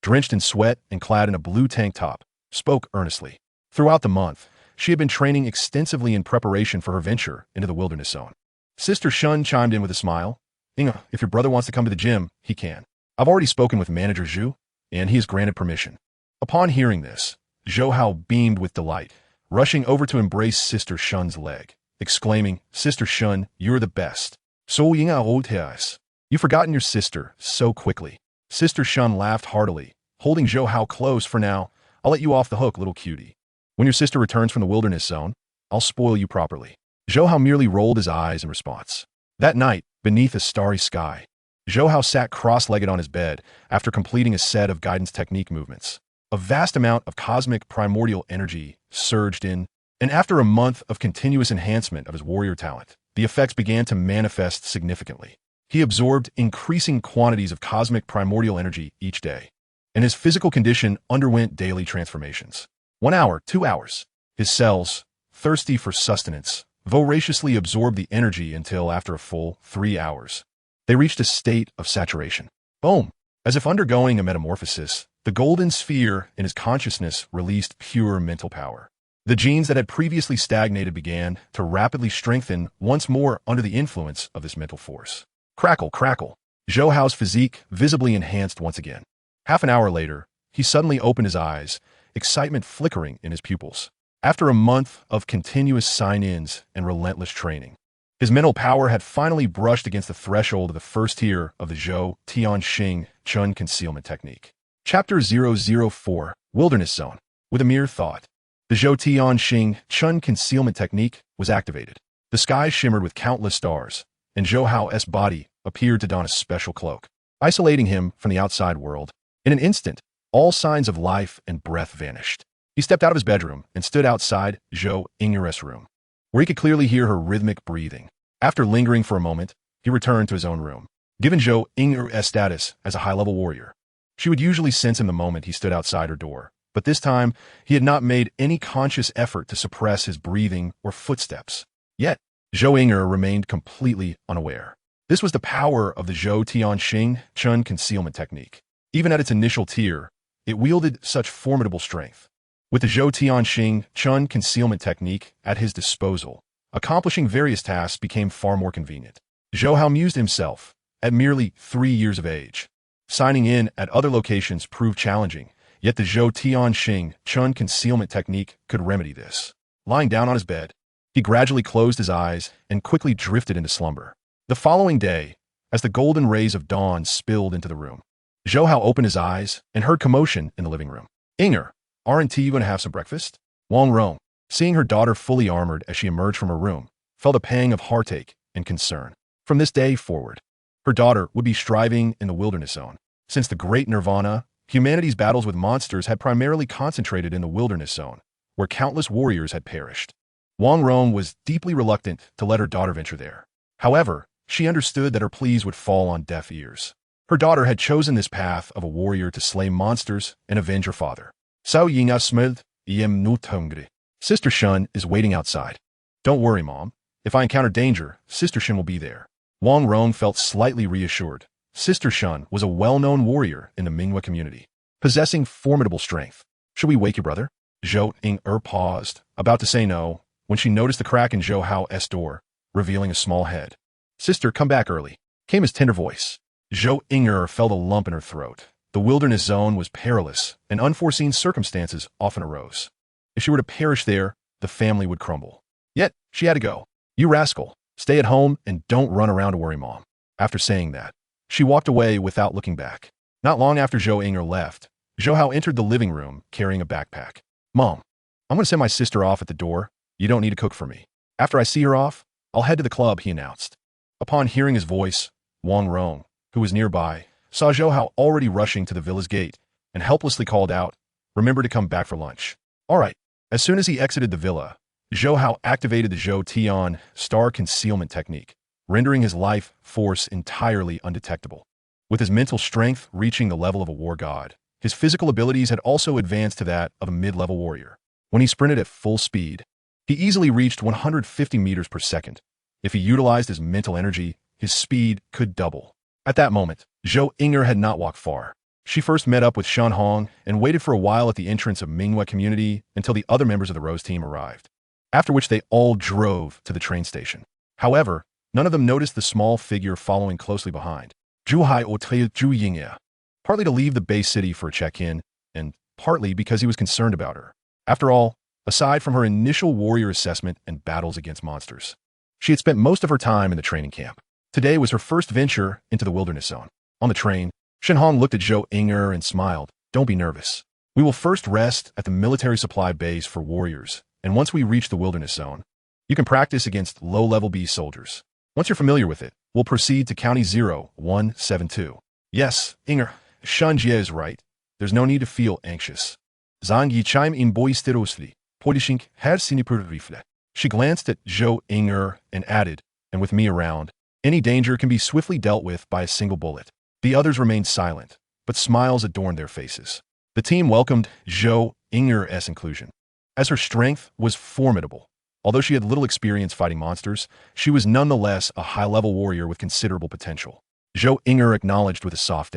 Speaker 1: drenched in sweat and clad in a blue tank top, spoke earnestly. Throughout the month, she had been training extensively in preparation for her venture into the wilderness zone. Sister Shun chimed in with a smile. If your brother wants to come to the gym, he can. I've already spoken with Manager Zhu, and he has granted permission. Upon hearing this, Zhou Hao beamed with delight, rushing over to embrace Sister Shun's leg, exclaiming, Sister Shun, you're the best. You've forgotten your sister so quickly. Sister Shun laughed heartily, holding Zhou Hao close for now. I'll let you off the hook, little cutie. When your sister returns from the wilderness zone, I'll spoil you properly. Zhou Hao merely rolled his eyes in response. That night, beneath a starry sky, Zhou Hao sat cross-legged on his bed after completing a set of guidance technique movements. A vast amount of cosmic primordial energy surged in, and after a month of continuous enhancement of his warrior talent, the effects began to manifest significantly. He absorbed increasing quantities of cosmic primordial energy each day, and his physical condition underwent daily transformations. 1 hour, 2 hours. His cells, thirsty for sustenance, voraciously absorbed the energy until after a full 3 hours, they reached a state of saturation. Boom! As if undergoing a metamorphosis, the golden sphere in his consciousness released pure mental power. The genes that had previously stagnated began to rapidly strengthen once more under the influence of this mental force. Crackle, crackle. Zhou Hao's physique visibly enhanced once again. Half an hour later, he suddenly opened his eyes, excitement flickering in his pupils. After a month of continuous sign-ins and relentless training, his mental power had finally brushed against the threshold of the first tier of the Zhou Tianxing Chun concealment technique. Chapter 004, Wilderness Zone. With a mere thought, the Zhou Tianxing Chun concealment technique was activated. The sky shimmered with countless stars, and Zhou Hao's body appeared to don a special cloak, isolating him from the outside world. In an instant, all signs of life and breath vanished. He stepped out of his bedroom and stood outside Zhou Ying'er's room, where he could clearly hear her rhythmic breathing. After lingering for a moment, he returned to his own room. Given Zhou Ying'er's status as a high-level warrior, she would usually sense him the moment he stood outside her door, but this time he had not made any conscious effort to suppress his breathing or footsteps. Yet, Zhou Ying'er remained completely unaware. This was the power of the Zhou Tianxing Chun concealment technique. Even at its initial tier, it wielded such formidable strength. With the Zhou Tianxing Chun concealment technique at his disposal, accomplishing various tasks became far more convenient. Zhou Hao amused himself at merely 3 years of age. Signing in at other locations proved challenging, yet the Zhou Tianxing Chun concealment technique could remedy this. Lying down on his bed, he gradually closed his eyes and quickly drifted into slumber. The following day, as the golden rays of dawn spilled into the room, Zhou Hao opened his eyes and heard commotion in the living room. Ying'er, aren't you going to have some breakfast? Wang Rong, seeing her daughter fully armored as she emerged from her room, felt a pang of heartache and concern. From this day forward, her daughter would be striving in the wilderness zone. Since the Great Nirvana, humanity's battles with monsters had primarily concentrated in the wilderness zone, where countless warriors had perished. Wang Rong was deeply reluctant to let her daughter venture there. However, she understood that her pleas would fall on deaf ears. Her daughter had chosen this path of a warrior to slay monsters and avenge her father. Sao Ying Asmid, Yem Nut Hungry. Sister Shun is waiting outside. Don't worry, Mom. If I encounter danger, Sister Shun will be there. Wang Rong felt slightly reassured. Sister Shun was a well-known warrior in the Minghua community, possessing formidable strength. Should we wake your brother? Zhou Ying'er paused, about to say no, when she noticed the crack in Zhou Hao's door, revealing a small head. Sister, come back early, came his tender voice. Zhou Ying'er felt a lump in her throat. The wilderness zone was perilous, and unforeseen circumstances often arose. If she were to perish there, the family would crumble. Yet, she had to go. You rascal, stay at home and don't run around to worry Mom. After saying that, she walked away without looking back. Not long after Zhou Ying'er left, Zhou Hao entered the living room carrying a backpack. Mom, I'm going to send my sister off at the door. You don't need to cook for me. After I see her off, I'll head to the club, he announced. Upon hearing his voice, Wang Rong, who was nearby, saw Zhou Hao already rushing to the villa's gate and helplessly called out, remember to come back for lunch. All right. As soon as he exited the villa, Zhou Hao activated the Zhou Tian star concealment technique, rendering his life force entirely undetectable. With his mental strength reaching the level of a war god, His physical abilities had also advanced to that of a mid-level warrior. When he sprinted at full speed, he easily reached 150 meters per second. If he utilized his mental energy, his speed could double. At that moment, Zhou Inger had not walked far. She first met up with Shen Hong and waited for a while at the entrance of Minghua community until the other members of the Rose team arrived, after which they all drove to the train station. However, none of them noticed the small figure following closely behind. Zhou Hao Zhou Yingye, partly to leave the base city for a check-in, and partly because he was concerned about her. After all, aside from her initial warrior assessment and battles against monsters, she had spent most of her time in the training camp. Today was her first venture into the wilderness zone. On the train, Shen Hong looked at Zhou Inger and smiled. Don't be nervous. We will first rest at the military supply base for warriors, and once we reach the wilderness zone, you can practice against low-level beast soldiers. Once you're familiar with it, we'll proceed to County 0172. Yes, Inger, Shen Jie is right. There's no need to feel anxious. Zhang Yi chime in boisterously, poidishink her sinipurvifle. She glanced at Zhou Inger and added, and with me around, any danger can be swiftly dealt with by a single bullet. The others remained silent, but smiles adorned their faces. The team welcomed Zhou Inger's inclusion, as her strength was formidable. Although she had little experience fighting monsters, she was nonetheless a high-level warrior with considerable potential. Zhou Inger acknowledged with a soft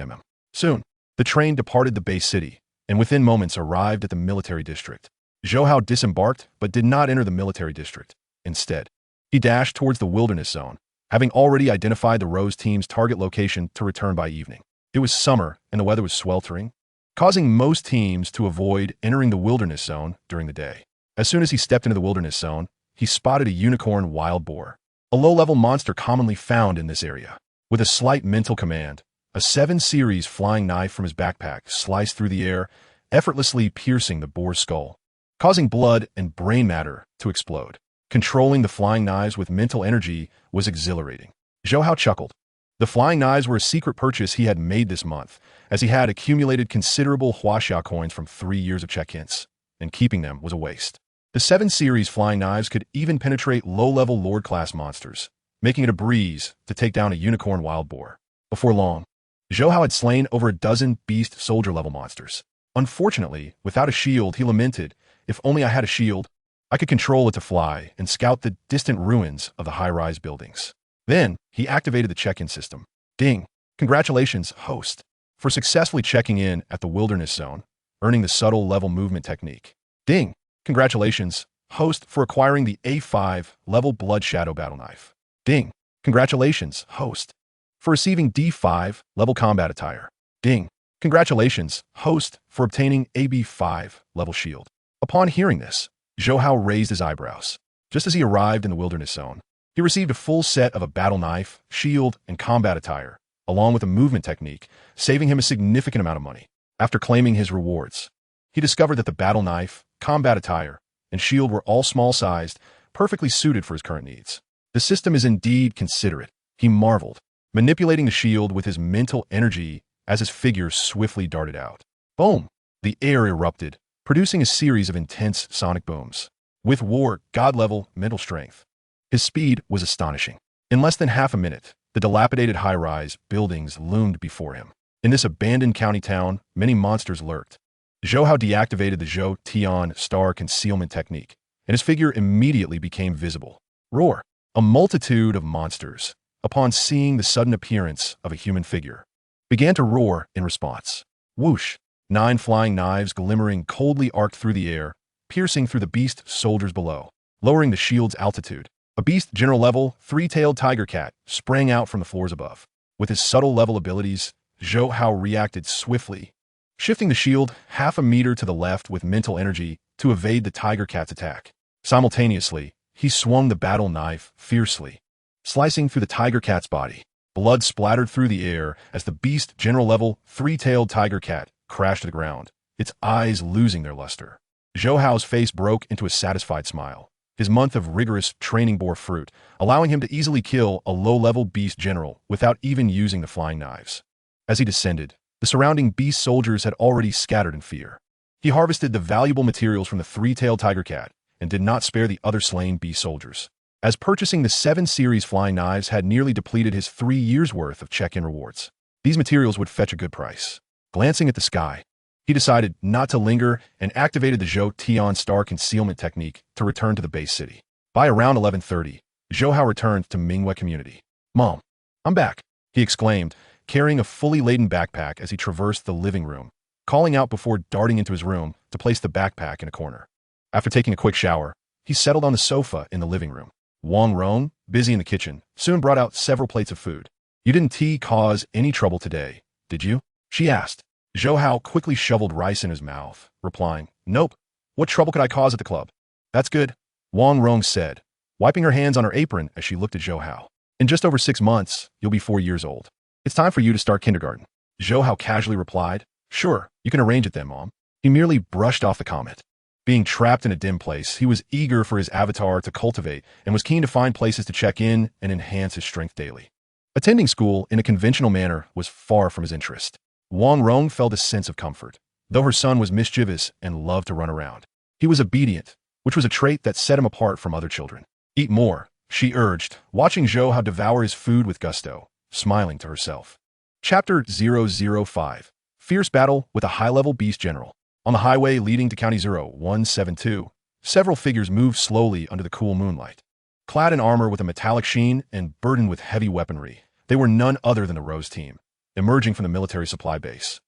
Speaker 1: Soon, the train departed the base city, and within moments arrived at the military district. Zhou Hao disembarked but did not enter the military district. Instead, he dashed towards the wilderness zone, having already identified the Rose team's target location to return by evening. It was summer and the weather was sweltering, causing most teams to avoid entering the wilderness zone during the day. As soon as he stepped into the wilderness zone, he spotted a unicorn wild boar, a low-level monster commonly found in this area. With a slight mental command, a 7 series flying knife from his backpack sliced through the air, effortlessly piercing the boar's skull, causing blood and brain matter to explode. Controlling the flying knives with mental energy was exhilarating. Zhou Hao chuckled. The flying knives were a secret purchase he had made this month, as he had accumulated considerable Huaxia coins from 3 years of check-ins, and keeping them was a waste. The 7 series flying knives could even penetrate low-level Lord-class monsters, making it a breeze to take down a unicorn wild boar. Before long, Zhou Hao had slain over a dozen beast soldier-level monsters. Unfortunately, without a shield, he lamented, if only I had a shield, I could control it to fly and scout the distant ruins of the high-rise buildings. Then, he activated the check-in system. Ding! Congratulations, host, for successfully checking in at the wilderness zone, earning the subtle level movement technique. Ding! Congratulations, host, for acquiring the A5 level Blood Shadow battle knife. Ding! Congratulations, host, for receiving D5 level combat attire. Ding! Congratulations, host, for obtaining AB5 level shield. Upon hearing this, Zhou Hao raised his eyebrows. Just as he arrived in the wilderness zone, he received a full set of a battle knife, shield, and combat attire, along with a movement technique, saving him a significant amount of money. After claiming his rewards, he discovered that the battle knife, combat attire, and shield were all small-sized, perfectly suited for his current needs. The system is indeed considerate, he marveled, manipulating the shield with his mental energy as his figure swiftly darted out. Boom! The air erupted, producing a series of intense sonic booms. With war, god-level, mental strength, his speed was astonishing. In less than half a minute, the dilapidated high-rise buildings loomed before him. In this abandoned county town, many monsters lurked. Zhou Hao deactivated the Zhou Tian star concealment technique, and his figure immediately became visible. Roar! A multitude of monsters, upon seeing the sudden appearance of a human figure, began to roar in response. Whoosh! 9 flying knives glimmering coldly arced through the air, piercing through the beast soldiers below, lowering the shield's altitude. A beast general level, 3-tailed tiger cat sprang out from the floors above. With his subtle level abilities, Zhou Hao reacted swiftly, shifting the shield half a meter to the left with mental energy to evade the tiger cat's attack. Simultaneously, he swung the battle knife fiercely, slicing through the tiger cat's body. Blood splattered through the air as the beast general level, 3-tailed tiger cat crashed to the ground, its eyes losing their luster. Zhou Hao's face broke into a satisfied smile. His month of rigorous training bore fruit, allowing him to easily kill a low-level beast general without even using the flying knives. As he descended, the surrounding beast soldiers had already scattered in fear. He harvested the valuable materials from the 3-tailed tiger cat and did not spare the other slain beast soldiers, as purchasing the 7 series flying knives had nearly depleted his 3 years' worth of check-in rewards. These materials would fetch a good price. Glancing at the sky, He decided not to linger and activated the Zhou Tian star concealment technique to return to the base city. By around 11:30, Zhou Hao returned to Mingwei community. "Mom, I'm back," he exclaimed, carrying a fully laden backpack as he traversed the living room, calling out before darting into his room to place the backpack in a corner. After taking a quick shower, he settled on the sofa in the living room. Wang Rong, busy in the kitchen, soon brought out several plates of food. "You didn't cause any trouble today, did you?" she asked. Zhou Hao quickly shoveled rice in his mouth, replying, "Nope. What trouble could I cause at the club?" "That's good," Wang Rong said, wiping her hands on her apron as she looked at Zhou Hao. "In just over 6 months, you'll be 4 years old. It's time for you to start kindergarten." Zhou Hao casually replied, "Sure, you can arrange it then, Mom." He merely brushed off the comment. Being trapped in a dim place, he was eager for his avatar to cultivate and was keen to find places to check in and enhance his strength daily. Attending school in a conventional manner was far from his interest. Wang Rong felt a sense of comfort, though her son was mischievous and loved to run around. He was obedient, which was a trait that set him apart from other children. "Eat more," she urged, watching Zhou Hao devour his food with gusto, smiling to herself. Chapter 005. Fierce Battle with a High-Level Beast General. On the highway leading to County 0172, several figures moved slowly under the cool moonlight. Clad in armor with a metallic sheen and burdened with heavy weaponry, they were none other than the Rose team, emerging from the military supply base.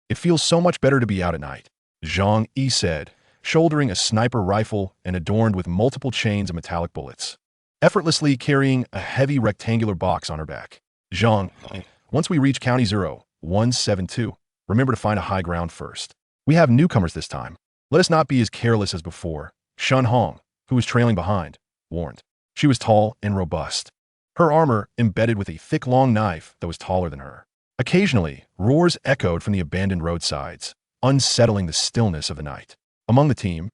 Speaker 1: It feels so much better to be out at night," Zhang Yi said, shouldering a sniper rifle and adorned with multiple chains of metallic bullets, effortlessly carrying a heavy rectangular box on her back. "Zhang, once we reach County 0172, remember to find a high ground first. We have newcomers this time. Let us not be as careless as before," Shen Hong, who was trailing behind, warned. She was tall and robust, her armor embedded with a thick long knife that was taller than her. Occasionally, roars echoed from the abandoned roadsides, unsettling the stillness of the night. Among the team,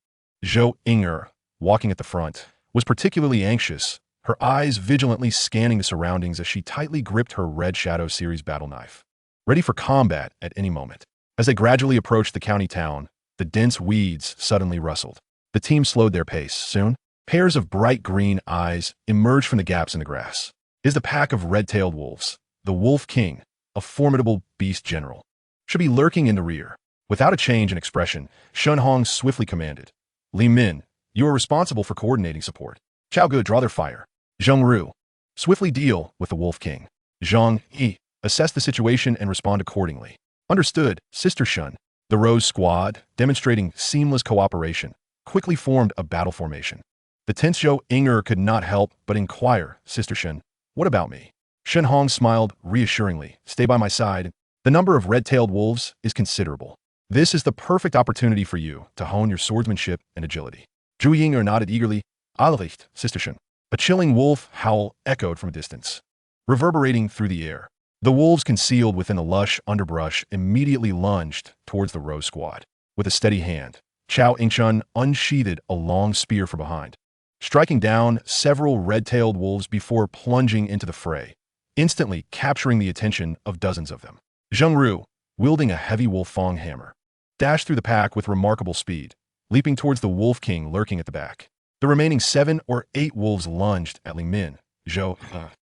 Speaker 1: Zhou Inger, walking at the front, was particularly anxious, her eyes vigilantly scanning the surroundings as she tightly gripped her Red Shadow series battle knife, ready for combat at any moment. As they gradually approached the county town, the dense weeds suddenly rustled. The team slowed their pace. Soon, pairs of bright green eyes emerged from the gaps in the grass. "Is the pack of red-tailed wolves, the Wolf King, a formidable beast general, should be lurking in the rear." Without a change in expression, Shen Hong swiftly commanded, "Li Min, you are responsible for coordinating support. Chao Ge, draw their fire. Zheng Ru, swiftly deal with the Wolf King. Zhang Yi, assess the situation and respond accordingly." "Understood, Sister Shun." The Rose Squad, demonstrating seamless cooperation, quickly formed a battle formation. The tense Zhou Inger could not help but inquire, "Sister Shun, what about me?" Shen Hong smiled reassuringly. "Stay by my side. The number of red-tailed wolves is considerable. This is the perfect opportunity for you to hone your swordsmanship and agility." Zhu Yinger nodded eagerly. "Allericht, Sister Shun." A chilling wolf howl echoed from a distance, reverberating through the air. The wolves concealed within the lush underbrush immediately lunged towards the Rose Squad. With a steady hand, Chao Ingchun unsheathed a long spear from behind, striking down several red-tailed wolves before plunging into the fray, instantly capturing the attention of dozens of them. Zheng Ru, wielding a heavy Wolf Feng hammer, dashed through the pack with remarkable speed, leaping towards the Wolf King lurking at the back. The remaining 7 or 8 wolves lunged at Li Min, Zhou,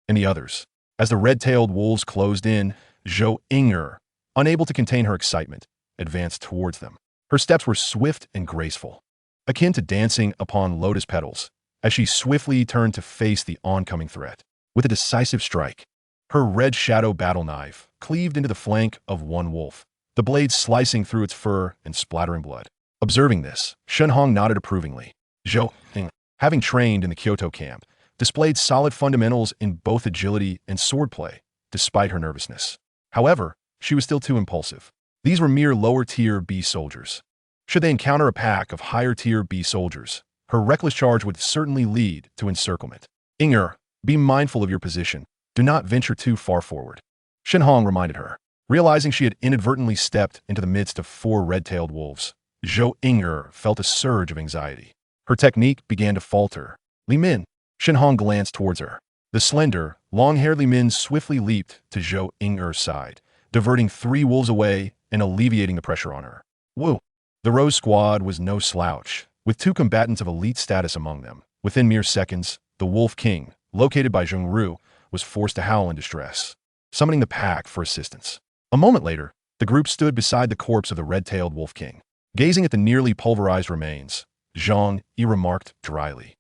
Speaker 1: and the others. As the red-tailed wolves closed in, Zhou Inger, unable to contain her excitement, advanced towards them. Her steps were swift and graceful, akin to dancing upon lotus petals, as she swiftly turned to face the oncoming threat. With a decisive strike, her red shadow battle knife cleaved into the flank of one wolf, the blade slicing through its fur and splattering blood. Observing this, Shen Hong nodded approvingly. Zhou, having trained in the Kyoto camp, displayed solid fundamentals in both agility and swordplay, despite her nervousness. However, she was still too impulsive. These were mere lower-tier B soldiers. Should they encounter a pack of higher-tier B soldiers, her reckless charge would certainly lead to encirclement. "Inger, be mindful of your position. Do not venture too far forward," Shen Hong reminded her. Realizing she had inadvertently stepped into the midst of 4 red-tailed wolves, Zhou Inger felt a surge of anxiety. Her technique began to falter. "Li Min," Shen Hong glanced towards her. The slender, long-haired Li Min swiftly leaped to Zhou Inger's side, diverting 3 wolves away and alleviating the pressure on her. Woo! The Rose Squad was no slouch, with 2 combatants of elite status among them. Within mere seconds, the Wolf King, located by Zheng Ru, was forced to howl in distress, summoning the pack for assistance. A moment later, The group stood beside the corpse of the red-tailed wolf king. Gazing at the nearly pulverized remains, Zhang Yi remarked dryly,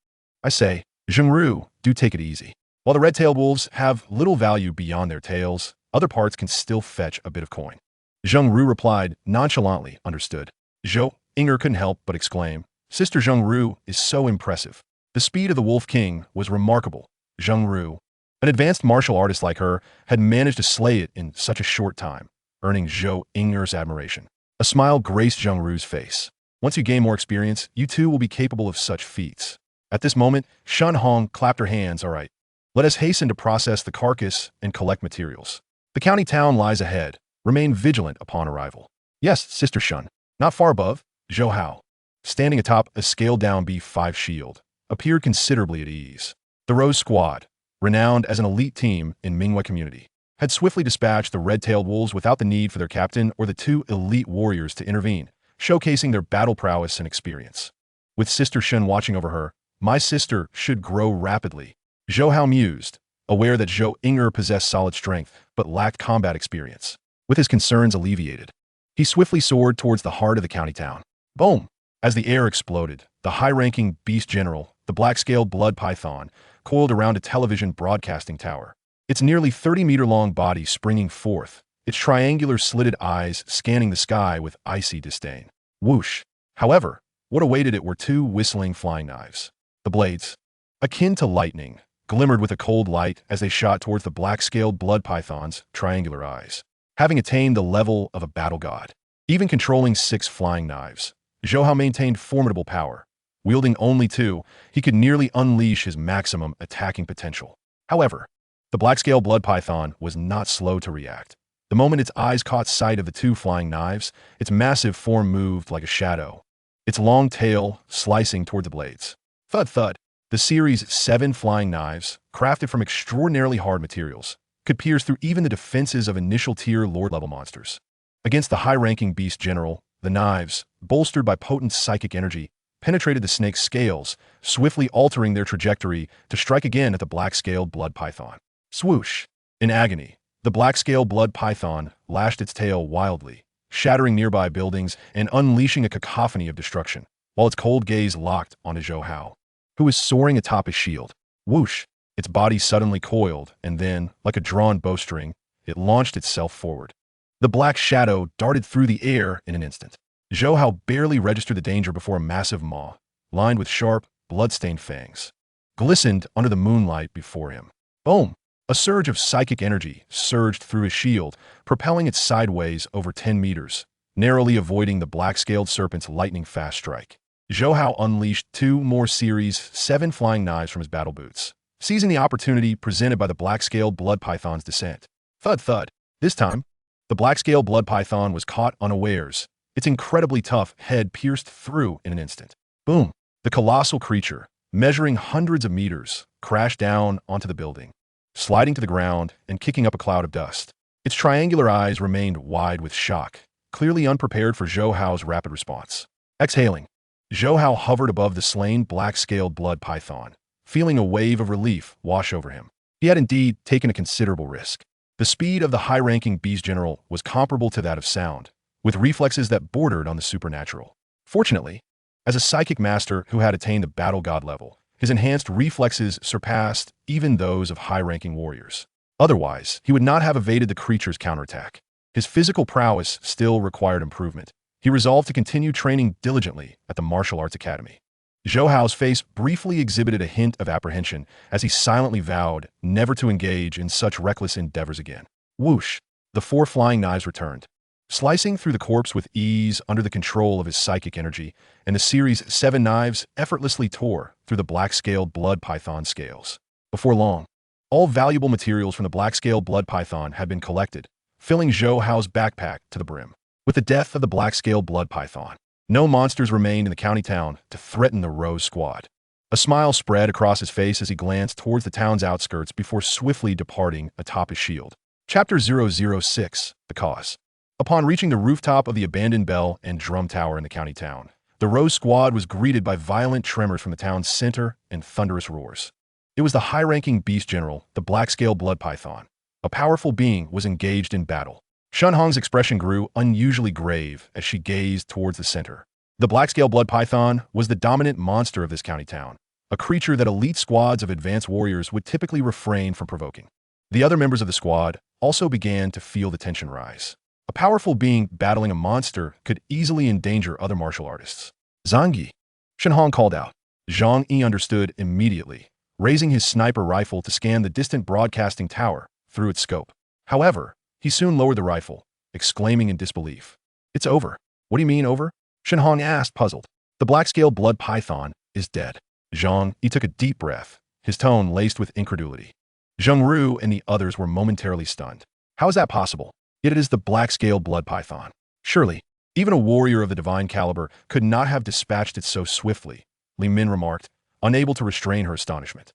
Speaker 1: "I say, Zhengru, do take it easy. While the red-tailed wolves have little value beyond their tails, other parts can still fetch a bit of coin." Zhengru replied nonchalantly, "Understood." Zhou Inger couldn't help but exclaim, "Sister Zhengru is so impressive." The speed of the Wolf King was remarkable. Zhengru, an advanced martial artist like her, had managed to slay it in such a short time, earning Zhou Inger's admiration. A smile graced Zhengru's face. "Once you gain more experience, you too will be capable of such feats." At this moment, Shen Hong clapped her hands. "All right, let us hasten to process the carcass and collect materials. The county town lies ahead. Remain vigilant upon arrival." "Yes, Sister Shun." Not far above, Zhou Hao, standing atop a scaled-down B5 shield, appeared considerably at ease. The Rose Squad, renowned as an elite team in Mingwei community, had swiftly dispatched the red-tailed wolves without the need for their captain or the two elite warriors to intervene, showcasing their battle prowess and experience. With Sister Shun watching over her, my sister should grow rapidly. Zhou Hao mused, aware that Zhou Inger possessed solid strength but lacked combat experience. With his concerns alleviated, he swiftly soared towards the heart of the county town. Boom! As the air exploded, the high-ranking beast general, the black-scaled blood python, coiled around a television broadcasting tower. Its nearly 30-meter-long body springing forth, its triangular slitted eyes scanning the sky with icy disdain. Whoosh! However, what awaited it were two whistling flying knives. The blades, akin to lightning, glimmered with a cold light as they shot towards the black-scaled blood python's triangular eyes. Having attained the level of a battle god, even controlling 6 flying knives, Zhou Hao maintained formidable power. Wielding only 2, he could nearly unleash his maximum attacking potential. However, the black-scaled blood python was not slow to react. The moment its eyes caught sight of the 2 flying knives, its massive form moved like a shadow, its long tail slicing toward the blades. Thud thud. The series' 7 flying knives, crafted from extraordinarily hard materials, could pierce through even the defenses of initial-tier Lord-level monsters. Against the high-ranking beast general, the knives, bolstered by potent psychic energy, penetrated the snake's scales, swiftly altering their trajectory to strike again at the black-scaled blood python. Swoosh! In agony, the black-scaled blood python lashed its tail wildly, shattering nearby buildings and unleashing a cacophony of destruction, while its cold gaze locked onto Zhou Hao, who was soaring atop his shield. Whoosh! Its body suddenly coiled, and then, like a drawn bowstring, it launched itself forward. The black shadow darted through the air in an instant. Zhou Hao barely registered the danger before a massive maw, lined with sharp, blood-stained fangs, glistened under the moonlight before him. Boom! A surge of psychic energy surged through his shield, propelling it sideways over 10 meters, narrowly avoiding the black-scaled serpent's lightning-fast strike. Zhou Hao unleashed 2 more Series 7 flying knives from his battle boots, seizing the opportunity presented by the black-scaled blood python's descent. Thud thud. This time, the black-scaled blood python was caught unawares, its incredibly tough head pierced through in an instant. Boom! The colossal creature, measuring hundreds of meters, crashed down onto the building, sliding to the ground and kicking up a cloud of dust. Its triangular eyes remained wide with shock, clearly unprepared for Zhou Hao's rapid response. Exhaling, Zhou Hao hovered above the slain black-scaled blood python, feeling a wave of relief wash over him. He had indeed taken a considerable risk. The speed of the high-ranking beast general was comparable to that of sound, with reflexes that bordered on the supernatural. Fortunately, as a psychic master who had attained the battle god level, his enhanced reflexes surpassed even those of high-ranking warriors. Otherwise, he would not have evaded the creature's counterattack. His physical prowess still required improvement. He resolved to continue training diligently at the martial arts academy. Zhou Hao's face briefly exhibited a hint of apprehension as he silently vowed never to engage in such reckless endeavors again. Whoosh! The 4 flying knives returned, slicing through the corpse with ease under the control of his psychic energy, and the Series 7 knives effortlessly tore through the black-scaled blood python scales. Before long, all valuable materials from the black-scaled blood python had been collected, filling Zhou Hao's backpack to the brim. With the death of the black-scaled blood python, no monsters remained in the county town to threaten the Rose Squad. A smile spread across his face as he glanced towards the town's outskirts before swiftly departing atop his shield. Chapter 006, The Cause. Upon reaching the rooftop of the abandoned bell and drum tower in the county town, the Rose Squad was greeted by violent tremors from the town's center and thunderous roars. It was the high-ranking beast general, the black-scaled blood python. A powerful being was engaged in battle. Shun Hong's expression grew unusually grave as she gazed towards the center. The black-scale blood python was the dominant monster of this county town, a creature that elite squads of advanced warriors would typically refrain from provoking. The other members of the squad also began to feel the tension rise. A powerful being battling a monster could easily endanger other martial artists. Zhang Yi, Shen Hong called out. Zhang Yi understood immediately, raising his sniper rifle to scan the distant broadcasting tower through its scope. However, he soon lowered the rifle, exclaiming in disbelief. It's over. What do you mean over? Shen Hong asked, puzzled. The black-scale blood python is dead. Zhang Yi took a deep breath, his tone laced with incredulity. Zheng Ru and the others were momentarily stunned. How is that possible? Yet it is the black-scale blood python. Surely, even a warrior of the divine caliber could not have dispatched it so swiftly, Li Min remarked, unable to restrain her astonishment.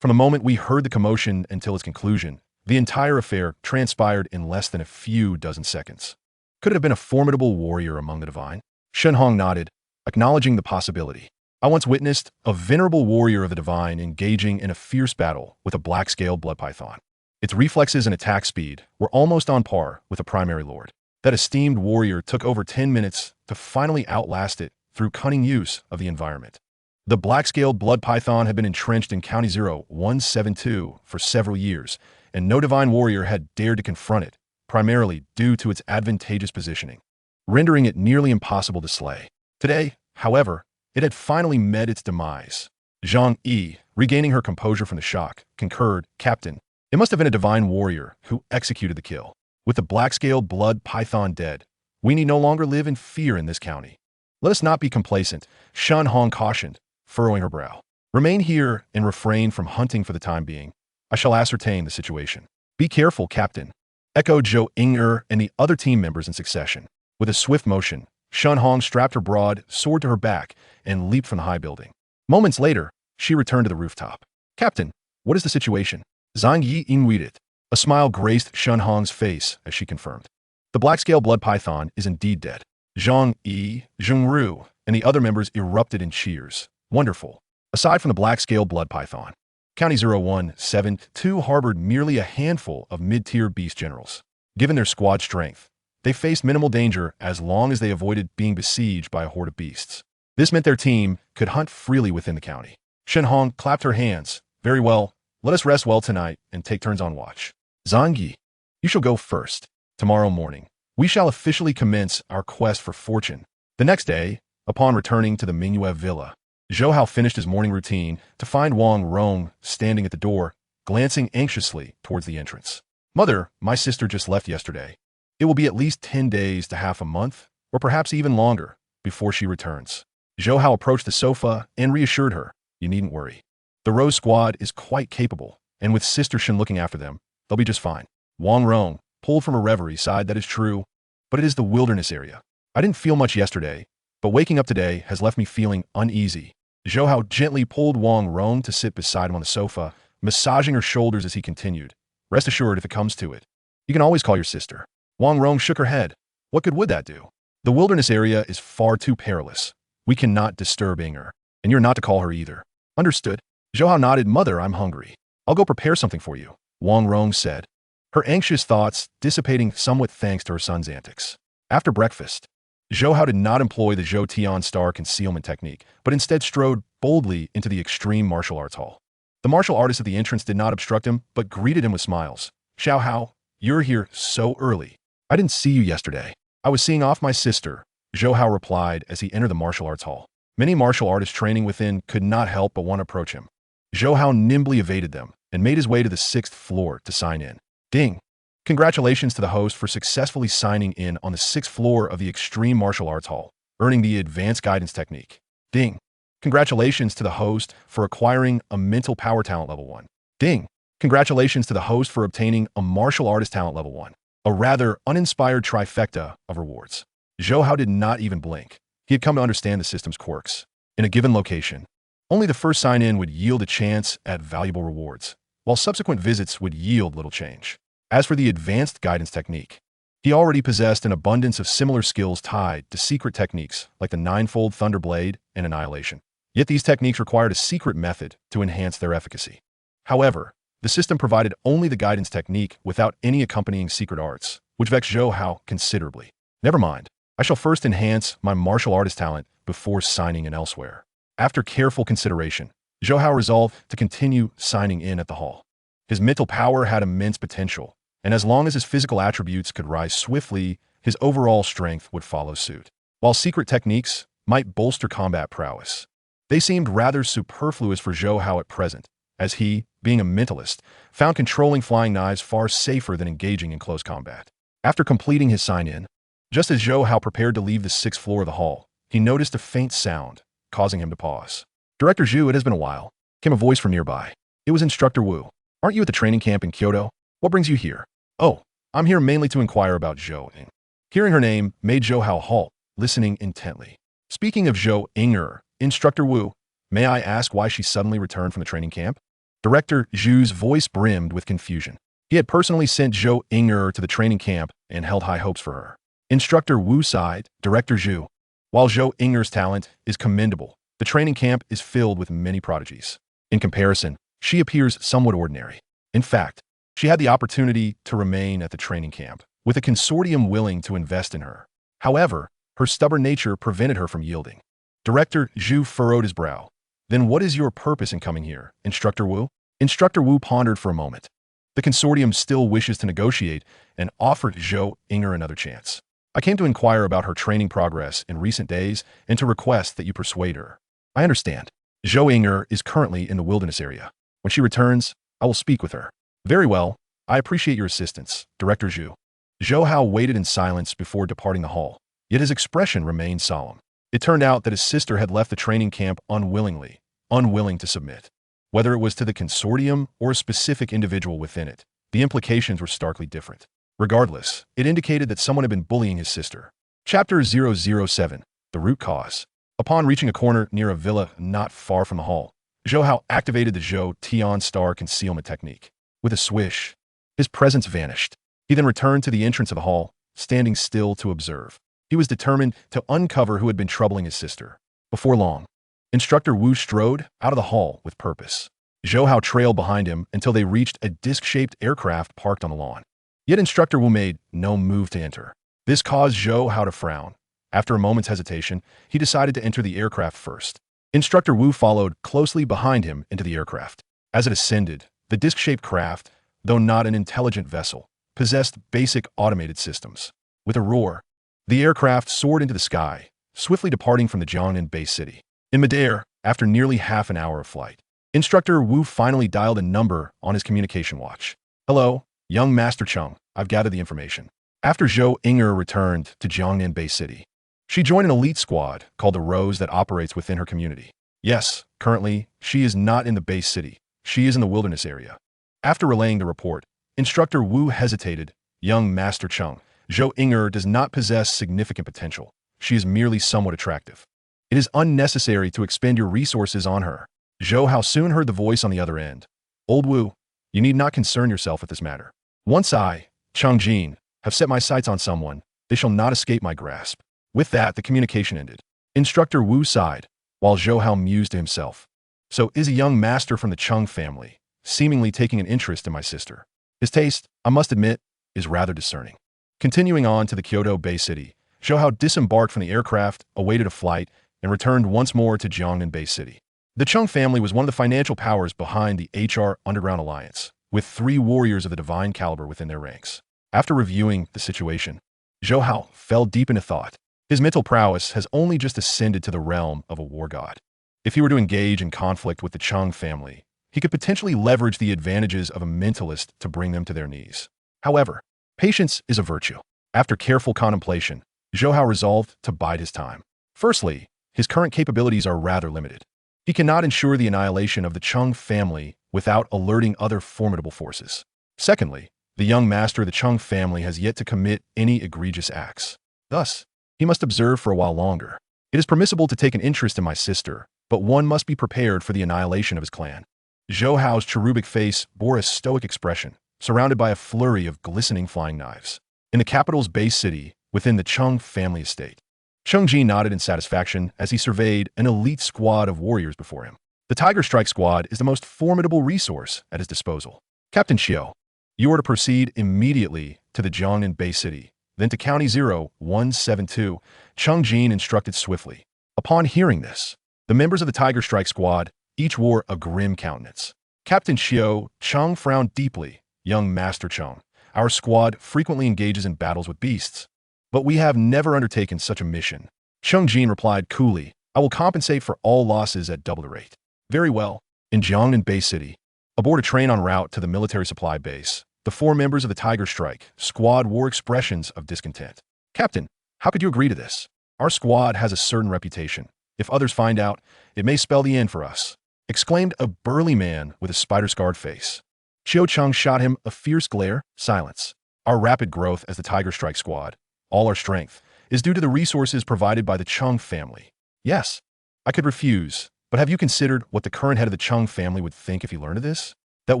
Speaker 1: From the moment we heard the commotion until its conclusion, the entire affair transpired in less than a few dozen seconds. Could it have been a formidable warrior among the divine? Shen Hong nodded, acknowledging the possibility. I once witnessed a venerable warrior of the divine engaging in a fierce battle with a black-scale blood python. Its reflexes and attack speed were almost on par with a primary lord. That esteemed warrior took over 10 minutes to finally outlast it through cunning use of the environment. The black-scaled blood python had been entrenched in County 0172 for several years, and no divine warrior had dared to confront it, primarily due to its advantageous positioning, rendering it nearly impossible to slay. Today, however, it had finally met its demise. Zhang Yi, regaining her composure from the shock, concurred, Captain, it must have been a divine warrior who executed the kill. With the black-scaled blood python dead, we need no longer live in fear in this county. Let us not be complacent, Shen Hong cautioned, furrowing her brow. Remain here and refrain from hunting for the time being. I shall ascertain the situation. Be careful, Captain, echoed Zhou Ying'er and the other team members in succession. With a swift motion, Shen Hong strapped her broad sword to her back and leaped from the high building. Moments later, she returned to the rooftop. Captain, what is the situation? Zhang Yi inweeded. A smile graced Shen Hong's face as she confirmed. The black-scale blood python is indeed dead. Zhang Yi, Zheng Ru, and the other members erupted in cheers. Wonderful. Aside from the black-scale blood python, County 0172 harbored merely a handful of mid-tier beast generals. Given their squad strength, they faced minimal danger as long as they avoided being besieged by a horde of beasts. This meant their team could hunt freely within the county. Shen Hong clapped her hands. Very well. Let us rest well tonight and take turns on watch. Zhang Yi, you shall go first. Tomorrow morning, we shall officially commence our quest for fortune. The next day, upon returning to the Mingyue villa, Zhou Hao finished his morning routine to find Wang Rong standing at the door, glancing anxiously towards the entrance. Mother, my sister just left yesterday. It will be at least 10 days to half a month, or perhaps even longer, before she returns. Zhou Hao approached the sofa and reassured her, you needn't worry. The Rose Squad is quite capable, and with Sister Shen looking after them, they'll be just fine. Wang Rong pulled from a reverie, sighed. That is true, but it is the wilderness area. I didn't feel much yesterday, but waking up today has left me feeling uneasy. Zhou Hao gently pulled Wang Rong to sit beside him on the sofa, massaging her shoulders as he continued. Rest assured, if it comes to it, you can always call your sister. Wang Rong shook her head. What good would that do? The wilderness area is far too perilous. We cannot disturb her, and you're not to call her either. Understood? Zhou Hao nodded. Mother, I'm hungry. I'll go prepare something for you, Wang Rong said, her anxious thoughts dissipating somewhat thanks to her son's antics. After breakfast, Zhou Hao did not employ the Zhou Tian star concealment technique, but instead strode boldly into the extreme martial arts hall. The martial artist at the entrance did not obstruct him, but greeted him with smiles. Xiao Hao, you're here so early. I didn't see you yesterday. I was seeing off my sister, Zhou Hao replied as he entered the martial arts hall. Many martial artists training within could not help but want to approach him. Zhou Hao nimbly evaded them and made his way to the 6th floor to sign in. Ding! Congratulations to the host for successfully signing in on the 6th floor of the Extreme Martial Arts Hall, earning the Advanced Guidance Technique. Ding! Congratulations to the host for acquiring a Mental Power Talent Level 1. Ding! Congratulations to the host for obtaining a Martial Artist Talent Level 1. A rather uninspired trifecta of rewards. Zhou Hao did not even blink. He had come to understand the system's quirks. In a given location, only the first sign-in would yield a chance at valuable rewards, while subsequent visits would yield little change. As for the advanced guidance technique, he already possessed an abundance of similar skills tied to secret techniques like the Ninefold Thunder Blade and Annihilation. Yet these techniques required a secret method to enhance their efficacy. However, The system provided only the guidance technique without any accompanying secret arts, which vexed Zhou Hao considerably. Never mind. I shall first enhance my martial artist talent before signing in elsewhere. After careful consideration, Zhou Hao resolved to continue signing in at the hall. His mental power had immense potential, and as long as his physical attributes could rise swiftly, his overall strength would follow suit. While secret techniques might bolster combat prowess, they seemed rather superfluous for Zhou Hao at present, as he, being a mentalist, found controlling flying knives far safer than engaging in close combat. After completing his sign-in, just as Zhou Hao prepared to leave the 6th floor of the hall, he noticed a faint sound, causing him to pause. "Director Zhu, it has been a while," came a voice from nearby. It was Instructor Wu. "Aren't you at the training camp in Kyoto? What brings you here?" "Oh, I'm here mainly to inquire about Zhou Ing." Hearing her name made Zhou Hao halt, listening intently. "Speaking of Zhou Inger, Instructor Wu, may I ask why she suddenly returned from the training camp?" Director Zhu's voice brimmed with confusion. He had personally sent Zhou Inger to the training camp and held high hopes for her. Instructor Wu sighed. "Director Zhu, while Zhou Inger's talent is commendable, the training camp is filled with many prodigies. In comparison, she appears somewhat ordinary. In fact, she had the opportunity to remain at the training camp, with a consortium willing to invest in her. However, her stubborn nature prevented her from yielding." Director Zhu furrowed his brow. "Then what is your purpose in coming here, Instructor Wu?" Instructor Wu pondered for a moment. The consortium still wishes to negotiate and offered Zhou Inger another chance. "I came to inquire about her training progress in recent days and to request that you persuade her." "I understand. Zhou Inger is currently in the wilderness area. When she returns, I will speak with her." "Very well. I appreciate your assistance, Director Zhu." Zhou Hao waited in silence before departing the hall, yet his expression remained solemn. It turned out that his sister had left the training camp unwillingly, unwilling to submit. Whether it was to the consortium or a specific individual within it, the implications were starkly different. Regardless, it indicated that someone had been bullying his sister. Chapter 007, The Root Cause. Upon reaching a corner near a villa not far from the hall, Zhou Hao activated the Zhou Tian Star concealment technique. With a swish, his presence vanished. He then returned to the entrance of the hall, standing still to observe. He was determined to uncover who had been troubling his sister. Before long, Instructor Wu strode out of the hall with purpose. Zhou Hao trailed behind him until they reached a disc-shaped aircraft parked on the lawn. Yet Instructor Wu made no move to enter. This caused Zhou Hao to frown. After a moment's hesitation, he decided to enter the aircraft first. Instructor Wu followed closely behind him into the aircraft. As it ascended, the disc-shaped craft, though not an intelligent vessel, possessed basic automated systems. With a roar, the aircraft soared into the sky, swiftly departing from the Jiangnan base city. In midair, after nearly half an hour of flight, Instructor Wu finally dialed a number on his communication watch. "Hello, young Master Cheng, I've gathered the information." After Zhou Inger returned to Jiangnan base city, she joined an elite squad called the Rose that operates within her community. Yes, currently, she is not in the base city. She is in the wilderness area. After relaying the report, Instructor Wu hesitated. "Young Master Cheng, Zhou Inger does not possess significant potential. She is merely somewhat attractive. It is unnecessary to expend your resources on her." Zhou Hao soon heard the voice on the other end. "Old Wu, you need not concern yourself with this matter. Once I, Cheng Jin, have set my sights on someone, they shall not escape my grasp." With that, the communication ended. Instructor Wu sighed, while Zhou Hao mused to himself. "So is a young master from the Cheng family, seemingly taking an interest in my sister. His taste, I must admit, is rather discerning." Continuing on to the Kyoto Bay City, Zhou Hao disembarked from the aircraft, awaited a flight, and returned once more to Jiangnan Bay City. The Cheng family was one of the financial powers behind the HR Underground Alliance, with 3 warriors of the divine caliber within their ranks. After reviewing the situation, Zhou Hao fell deep into thought. His mental prowess has only just ascended to the realm of a war god. If he were to engage in conflict with the Cheng family, he could potentially leverage the advantages of a mentalist to bring them to their knees. However, patience is a virtue. After careful contemplation, Zhou Hao resolved to bide his time. Firstly, his current capabilities are rather limited. He cannot ensure the annihilation of the Cheng family without alerting other formidable forces. Secondly, the young master of the Cheng family has yet to commit any egregious acts. Thus, he must observe for a while longer. It is permissible to take an interest in my sister, but one must be prepared for the annihilation of his clan. Zhou Hao's cherubic face bore a stoic expression, surrounded by a flurry of glistening flying knives. In the capital's base city, within the Cheng family estate, Cheng Ji nodded in satisfaction as he surveyed an elite squad of warriors before him. The Tiger Strike Squad is the most formidable resource at his disposal. Captain Xiao, you are to proceed immediately to the Jiangnan Bay City, then to County 0172, Cheng Jin instructed swiftly. Upon hearing this, the members of the Tiger Strike Squad each wore a grim countenance. Captain Xiao, Cheng frowned deeply. Young Master Cheng, our squad frequently engages in battles with beasts, but we have never undertaken such a mission. Cheng Jin replied coolly, I will compensate for all losses at double the rate. Very well. In Jiangnan Bay City, aboard a train en route to the military supply base, the 4 members of the Tiger Strike Squad wore expressions of discontent. Captain, how could you agree to this? Our squad has a certain reputation. If others find out, it may spell the end for us, exclaimed a burly man with a spider-scarred face. Xiao Cheng shot him a fierce glare. Silence. Our rapid growth as the Tiger Strike Squad, all our strength, is due to the resources provided by the Cheng family. Yes, I could refuse, but have you considered what the current head of the Cheng family would think if he learned of this? That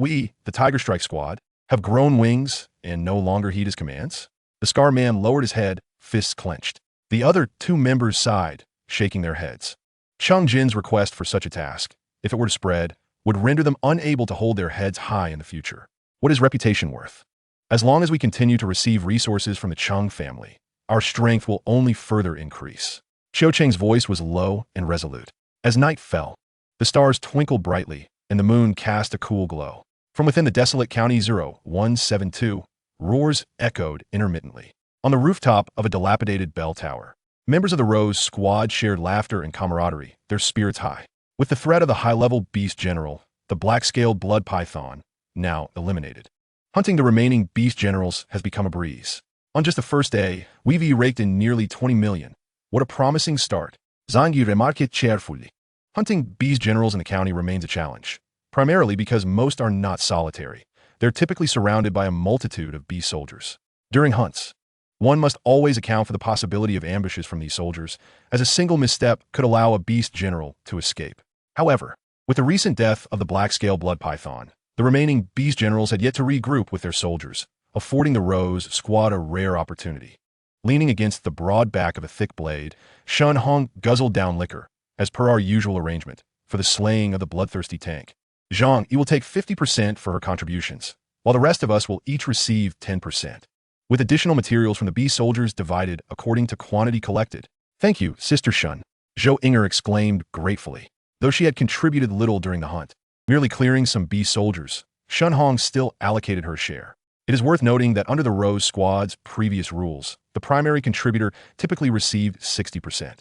Speaker 1: we, the Tiger Strike Squad, have grown wings and no longer heed his commands? The Scar Man lowered his head, fists clenched. The other 2 members sighed, shaking their heads. Cheng Jin's request for such a task, if it were to spread, would render them unable to hold their heads high in the future. What is reputation worth? As long as we continue to receive resources from the Cheng family, our strength will only further increase. Xiao Cheng's voice was low and resolute. As night fell, the stars twinkled brightly, and the moon cast a cool glow. From within the desolate County 0172, roars echoed intermittently. On the rooftop of a dilapidated bell tower, members of the Rose Squad shared laughter and camaraderie, their spirits high. With the threat of the high-level beast general, the black-scaled blood python, now eliminated, hunting the remaining beast generals has become a breeze. On just the first day, we've raked in nearly 20 million. What a promising start. Zhang Yu remarqued cheerfully. Hunting beast generals in the county remains a challenge, primarily because most are not solitary. They're typically surrounded by a multitude of beast soldiers. During hunts, one must always account for the possibility of ambushes from these soldiers, as a single misstep could allow a beast general to escape. However, with the recent death of the black-scale blood python, the remaining beast generals had yet to regroup with their soldiers, affording the Rose Squad a rare opportunity. Leaning against the broad back of a thick blade, Shen Hong guzzled down liquor, as per our usual arrangement, for the slaying of the bloodthirsty tank. Zhang, you will take 50% for her contributions, while the rest of us will each receive 10%. With additional materials from the beast soldiers divided according to quantity collected. Thank you, Sister Shun, Zhou Inger exclaimed gratefully. Though she had contributed little during the hunt, merely clearing some beast soldiers, Shun Hong still allocated her share. It is worth noting that under the Rose Squad's previous rules, the primary contributor typically received 60%.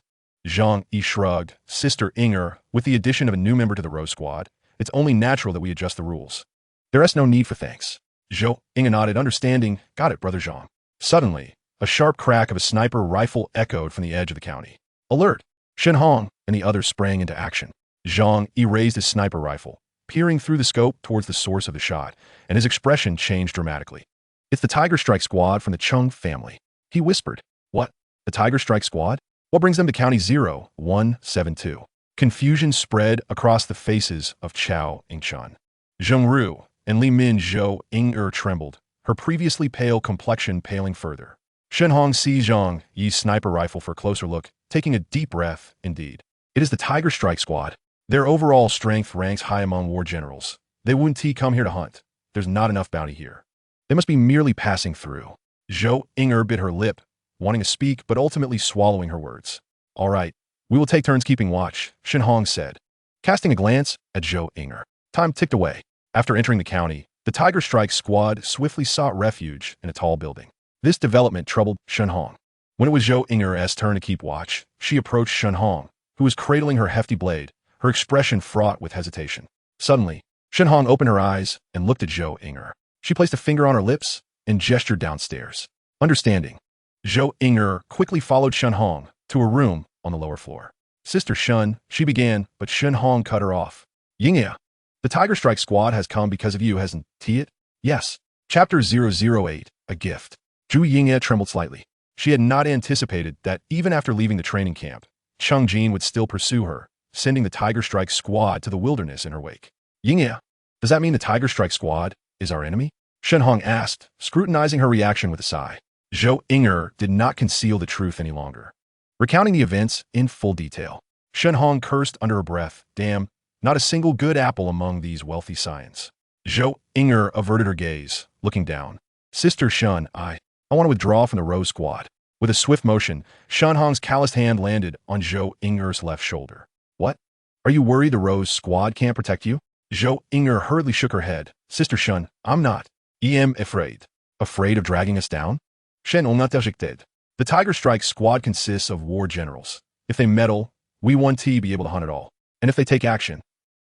Speaker 1: Zhang Yi shrugged. Sister Inger, with the addition of a new member to the Rose Squad, it's only natural that we adjust the rules. There is no need for thanks. Zhou Inger nodded, understanding. Got it, Brother Zhang. Suddenly, a sharp crack of a sniper rifle echoed from the edge of the county. Alert! Shen Hong and the others sprang into action. Zhang Yi raised his sniper rifle, peering through the scope towards the source of the shot, and his expression changed dramatically. It's the Tiger Strike Squad from the Cheng family. He whispered. What? The Tiger Strike Squad? What brings them to County 0172? Confusion spread across the faces of Chao Yingchuan. Zheng Ru and Li Min Zhou Inger trembled, her previously pale complexion paling further. Shen Hong seized Zhang Yi's sniper rifle for a closer look, taking a deep breath. Indeed, it is the Tiger Strike Squad. Their overall strength ranks high among war generals. They wouldn't come here to hunt. There's not enough bounty here. They must be merely passing through. Zhou Inger bit her lip, wanting to speak but ultimately swallowing her words. All right, we will take turns keeping watch, Shen Hong said, casting a glance at Zhou Inger. Time ticked away. After entering the county, the Tiger Strike Squad swiftly sought refuge in a tall building. This development troubled Shen Hong. When it was Zhou Inger's turn to keep watch, she approached Shen Hong, who was cradling her hefty blade, her expression fraught with hesitation. Suddenly, Shen Hong opened her eyes and looked at Zhou Inger. She placed a finger on her lips and gestured downstairs. Understanding, Zhou Inger quickly followed Shen Hong to a room on the lower floor. Sister Shun, she began, but Shen Hong cut her off. Yingya, the Tiger Strike Squad has come because of you, hasn't it? Yes. Chapter 008, A Gift. Zhu Yingya trembled slightly. She had not anticipated that even after leaving the training camp, Cheng Jin would still pursue her, sending the Tiger Strike Squad to the wilderness in her wake. Yingya, does that mean the Tiger Strike Squad is our enemy? Shen Hong asked, scrutinizing her reaction with a sigh. Zhou Inger did not conceal the truth any longer. Recounting the events in full detail, Shen Hong cursed under her breath. Damn, not a single good apple among these wealthy scions. Zhou Inger averted her gaze, looking down. Sister Shun, I want to withdraw from the Rose Squad. With a swift motion, Shun Hong's calloused hand landed on Zhou Inger's left shoulder. What? Are you worried the Rose Squad can't protect you? Zhou Inger hurriedly shook her head. Sister Shun, I'm not. I'm afraid. Afraid of dragging us down? Shen dead. The Tiger Strike Squad consists of war generals. If they meddle, we won't be able to hunt it all. And if they take action,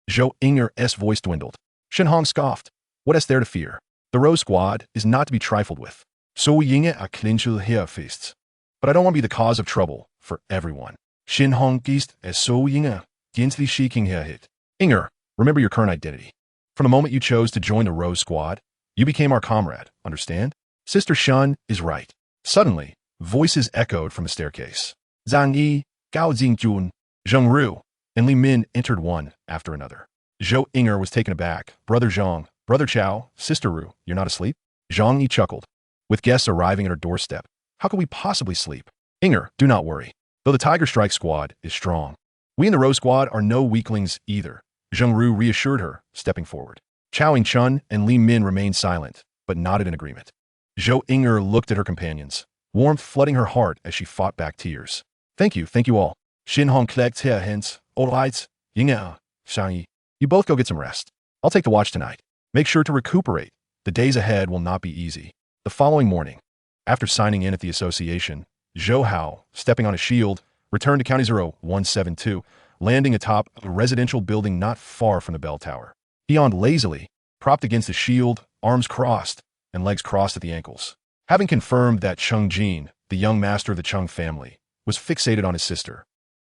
Speaker 1: Zhou Inger's voice dwindled. Shen Hong scoffed. What is there to fear? The Rose Squad is not to be trifled with. So Yinge a clinchel here feasts. But I don't want to be the cause of trouble for everyone. Shen Hong geist as so Yinge, gently shaking her head. Inger, remember your current identity. From the moment you chose to join the Rose Squad, you became our comrade, understand? Sister Shun is right. Suddenly, voices echoed from the staircase. Zhang Yi, Gao Jingjun, Zheng Ru, and Li Min entered one after another. Zhou Inger was taken aback. Brother Zhang, Brother Chao, Sister Ru, you're not asleep? Zhang Yi chuckled. With guests arriving at her doorstep, how could we possibly sleep? Inger, do not worry. Though the Tiger Strike Squad is strong, we in the Rose Squad are no weaklings either. Zheng Ru reassured her, stepping forward. Chao Chun and Li Min remained silent, but nodded in agreement. Zhou Inger looked at her companions, warmth flooding her heart as she fought back tears. Thank you all. Shin Hong klecked her hands. All right, Yinge, Shang-Yi. You both go get some rest. I'll take the watch tonight. Make sure to recuperate. The days ahead will not be easy. The following morning, after signing in at the association, Zhou Hao, stepping on a shield, returned to County 0172, landing atop a residential building not far from the bell tower. He yawned lazily, propped against the shield, arms crossed, and legs crossed at the ankles. Having confirmed that Cheng Jin, the young master of the Cheng family, was fixated on his sister,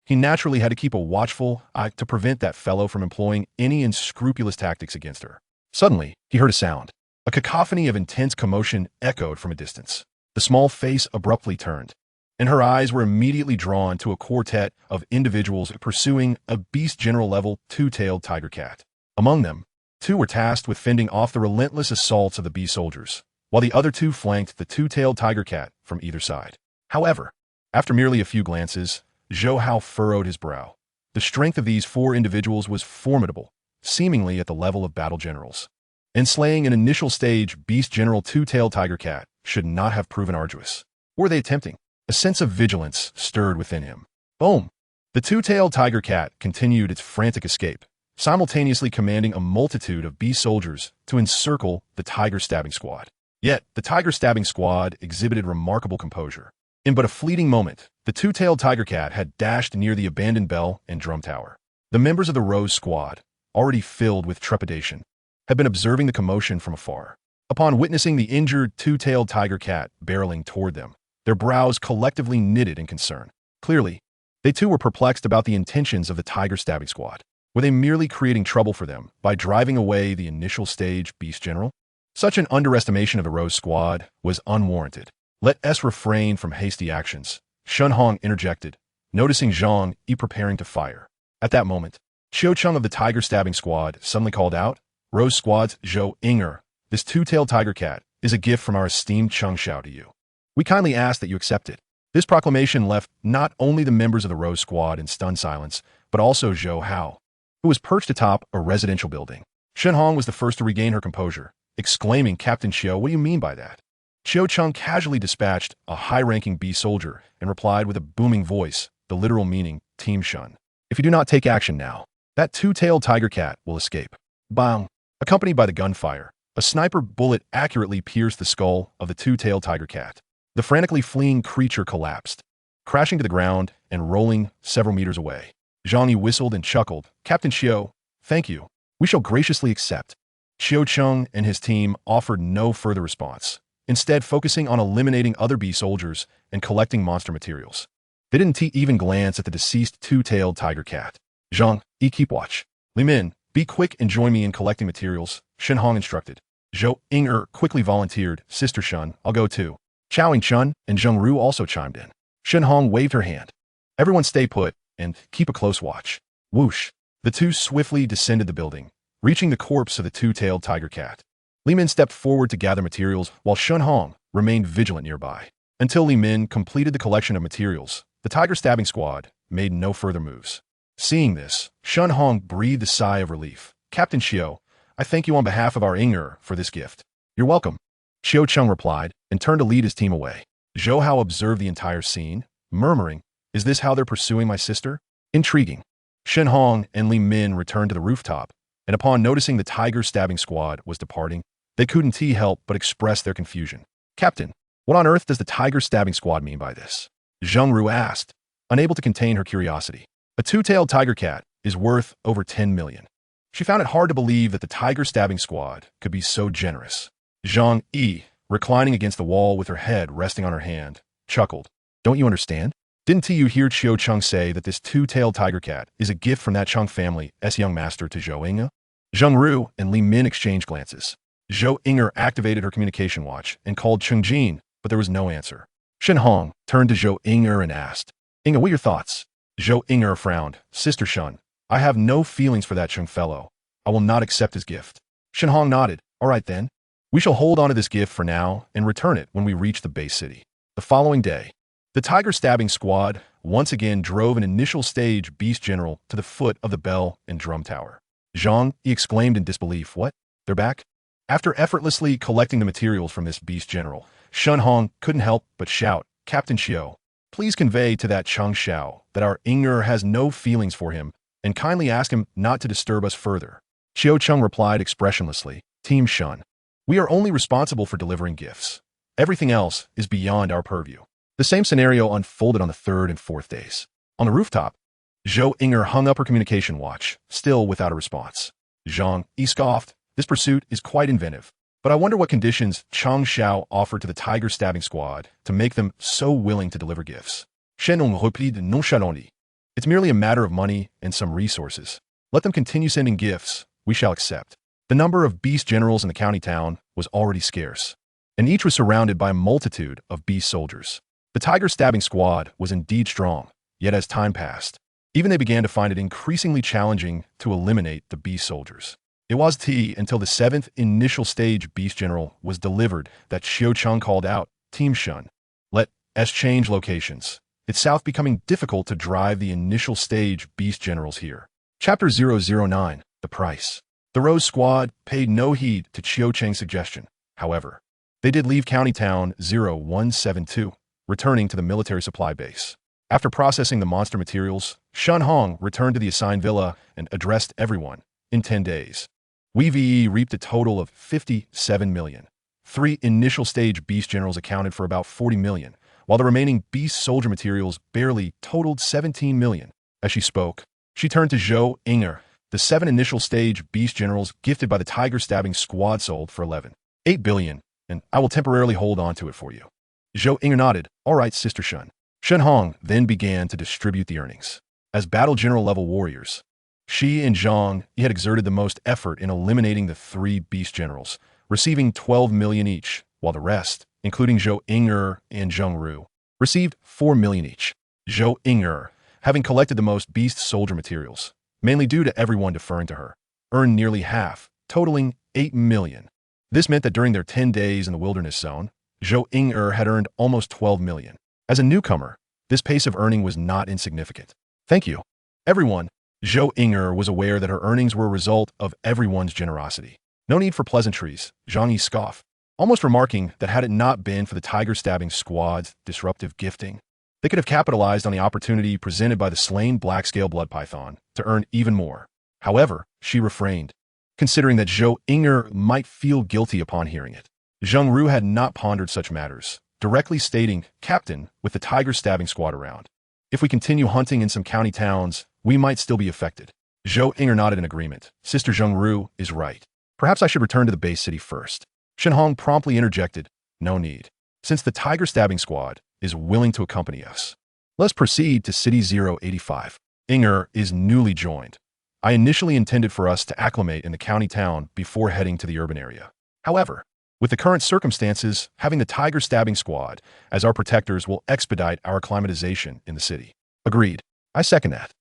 Speaker 1: he naturally had to keep a watchful eye to prevent that fellow from employing any unscrupulous tactics against her. Suddenly, he heard a sound. A cacophony of intense commotion echoed from a distance. The small face abruptly turned, and her eyes were immediately drawn to a quartet of individuals pursuing a beast general level two-tailed tiger cat. Among them, two were tasked with fending off the relentless assaults of the bee soldiers, while the other two flanked the two-tailed tiger cat from either side. However, after merely a few glances, Zhou Hao furrowed his brow. The strength of these four individuals was formidable, seemingly at the level of battle generals. And slaying an initial stage beast general two-tailed tiger cat should not have proven arduous. What were they attempting? A sense of vigilance stirred within him. Boom! The two-tailed tiger cat continued its frantic escape, simultaneously commanding a multitude of bee soldiers to encircle the tiger stabbing squad. Yet, the tiger stabbing squad exhibited remarkable composure. In but a fleeting moment, the two-tailed tiger cat had dashed near the abandoned bell and drum tower. The members of the Rose Squad, already filled with trepidation, had been observing the commotion from afar. Upon witnessing the injured two-tailed tiger cat barreling toward them, their brows collectively knitted in concern. Clearly, they too were perplexed about the intentions of the tiger stabbing squad. Were they merely creating trouble for them by driving away the initial stage beast general? Such an underestimation of the Rose Squad was unwarranted. Let us refrain from hasty actions, Shun Hong interjected, noticing Zhang Yi preparing to fire. At that moment, Qiu Cheng of the tiger stabbing squad suddenly called out, Rose Squad's Zhou Inger, this two-tailed tiger cat is a gift from our esteemed Cheng Shao to you. We kindly ask that you accept it. This proclamation left not only the members of the Rose Squad in stunned silence, but also Zhou Hao, who was perched atop a residential building. Shen Hong was the first to regain her composure, exclaiming, Captain Qiu, what do you mean by that? Qiu Cheng casually dispatched a high-ranking bee soldier and replied with a booming voice, the literal meaning, Team Shun. If you do not take action now, that two-tailed tiger cat will escape. Bang! Accompanied by the gunfire, a sniper bullet accurately pierced the skull of the two-tailed tiger cat. The frantically fleeing creature collapsed, crashing to the ground and rolling several meters away. Zhang Yi whistled and chuckled. Captain Qiu, thank you. We shall graciously accept. Qiu Cheng and his team offered no further response, instead focusing on eliminating other bee soldiers and collecting monster materials. They didn't even glance at the deceased two-tailed tiger cat. Zhang Yi, keep watch. Li Min, be quick and join me in collecting materials, Shen Hong instructed. Zhou Inger quickly volunteered, Sister Shun, I'll go too. Chao Chun and Zheng Ru also chimed in. Shen Hong waved her hand. Everyone stay put and keep a close watch. Whoosh! The two swiftly descended the building, reaching the corpse of the two-tailed tiger cat. Li Min stepped forward to gather materials while Shen Hong remained vigilant nearby. Until Li Min completed the collection of materials, the tiger stabbing squad made no further moves. Seeing this, Shen Hong breathed a sigh of relief. Captain Qiu, I thank you on behalf of our Inger for this gift. You're welcome. Xiao Cheng replied and turned to lead his team away. Zhou Hao observed the entire scene, murmuring, "Is this how they're pursuing my sister? Intriguing." Shen Hong and Li Min returned to the rooftop, and upon noticing the tiger-stabbing squad was departing, they couldn't help but express their confusion. "Captain, what on earth does the tiger-stabbing squad mean by this?" Zheng Ru asked, unable to contain her curiosity. "A two-tailed tiger cat is worth over 10 million. She found it hard to believe that the tiger-stabbing squad could be so generous. Zhang Yi, reclining against the wall with her head resting on her hand, chuckled. "Don't you understand? Didn't you hear Qiu Cheng say that this two-tailed tiger cat is a gift from that Cheng family's young master to Zhou Inge?" Zheng Ru and Li Min exchanged glances. Zhou Inger activated her communication watch and called Cheng Jin, but there was no answer. Shen Hong turned to Zhou Inger and asked, "Inge, what are your thoughts?" Zhou Inger frowned. "Sister Shen, I have no feelings for that Cheng fellow. I will not accept his gift." Shen Hong nodded. "All right then. We shall hold on to this gift for now and return it when we reach the base city." The following day, the tiger-stabbing squad once again drove an initial stage beast general to the foot of the bell and drum tower. Zhang Yi exclaimed in disbelief, "What? They're back?" After effortlessly collecting the materials from this beast general, Shen Hong couldn't help but shout, "Captain Xiao, please convey to that Cheng Xiao that our Inger has no feelings for him and kindly ask him not to disturb us further." Qiu Cheng replied expressionlessly, "Team Shen, we are only responsible for delivering gifts. Everything else is beyond our purview." The same scenario unfolded on the third and fourth days. On the rooftop, Zhou Inger hung up her communication watch, still without a response. Zhang Yi scoffed, "This pursuit is quite inventive, but I wonder what conditions Cheng Xiao offered to the tiger-stabbing squad to make them so willing to deliver gifts." Shen Hong replied nonchalantly, "It's merely a matter of money and some resources. Let them continue sending gifts. We shall accept." The number of beast generals in the county town was already scarce, and each was surrounded by a multitude of beast soldiers. The tiger-stabbing squad was indeed strong, yet as time passed, even they began to find it increasingly challenging to eliminate the beast soldiers. It was until the 7th initial stage beast general was delivered that Xiu Cheng called out, "Team Shun, let us change locations. It's south becoming difficult to drive the initial stage beast generals here." Chapter 009, The Price. The Rose Squad paid no heed to Qiu Cheng's suggestion. However, they did leave County Town 0172, returning to the military supply base. After processing the monster materials, Shen Hong returned to the assigned villa and addressed everyone. In 10 days, we reaped a total of 57 million. 3 initial stage beast generals accounted for about 40 million, while the remaining beast soldier materials barely totaled 17 million. As she spoke, she turned to Zhou Inger. The 7 initial stage beast generals gifted by the tiger-stabbing squad sold for 11.8 billion, and I will temporarily hold on to it for you. Zhou Inger nodded. "All right, Sister Shen." Shen Hong then began to distribute the earnings. As battle general level warriors, she and Zhang Yi had exerted the most effort in eliminating the 3 beast generals, receiving 12 million each, while the rest, including Zhou Inger and Zheng Ru, received 4 million each. Zhou Inger, having collected the most beast soldier materials, mainly due to everyone deferring to her, earned nearly half, totaling 8 million. This meant that during their 10 days in the wilderness zone, Zhou Inger had earned almost 12 million. As a newcomer, this pace of earning was not insignificant. "Thank you, everyone." Zhou Inger was aware that her earnings were a result of everyone's generosity. "No need for pleasantries," Zhang Yi scoffed, almost remarking that had it not been for the tiger-stabbing squad's disruptive gifting, they could have capitalized on the opportunity presented by the slain black-scale blood python to earn even more. However, she refrained, considering that Zhou Inger might feel guilty upon hearing it. Zheng Ru had not pondered such matters, directly stating, "Captain, with the tiger-stabbing squad around, if we continue hunting in some county towns, we might still be affected." Zhou Inger nodded in agreement. "Sister Zheng Ru is right. Perhaps I should return to the base city first." Shen Hong promptly interjected, "No need. Since the tiger-stabbing squad is willing to accompany us, let's proceed to City 085. Inger is newly joined. I initially intended for us to acclimate in the county town before heading to the urban area. However, with the current circumstances, having the tiger-stabbing squad as our protectors will expedite our acclimatization in the city." "Agreed. I second that."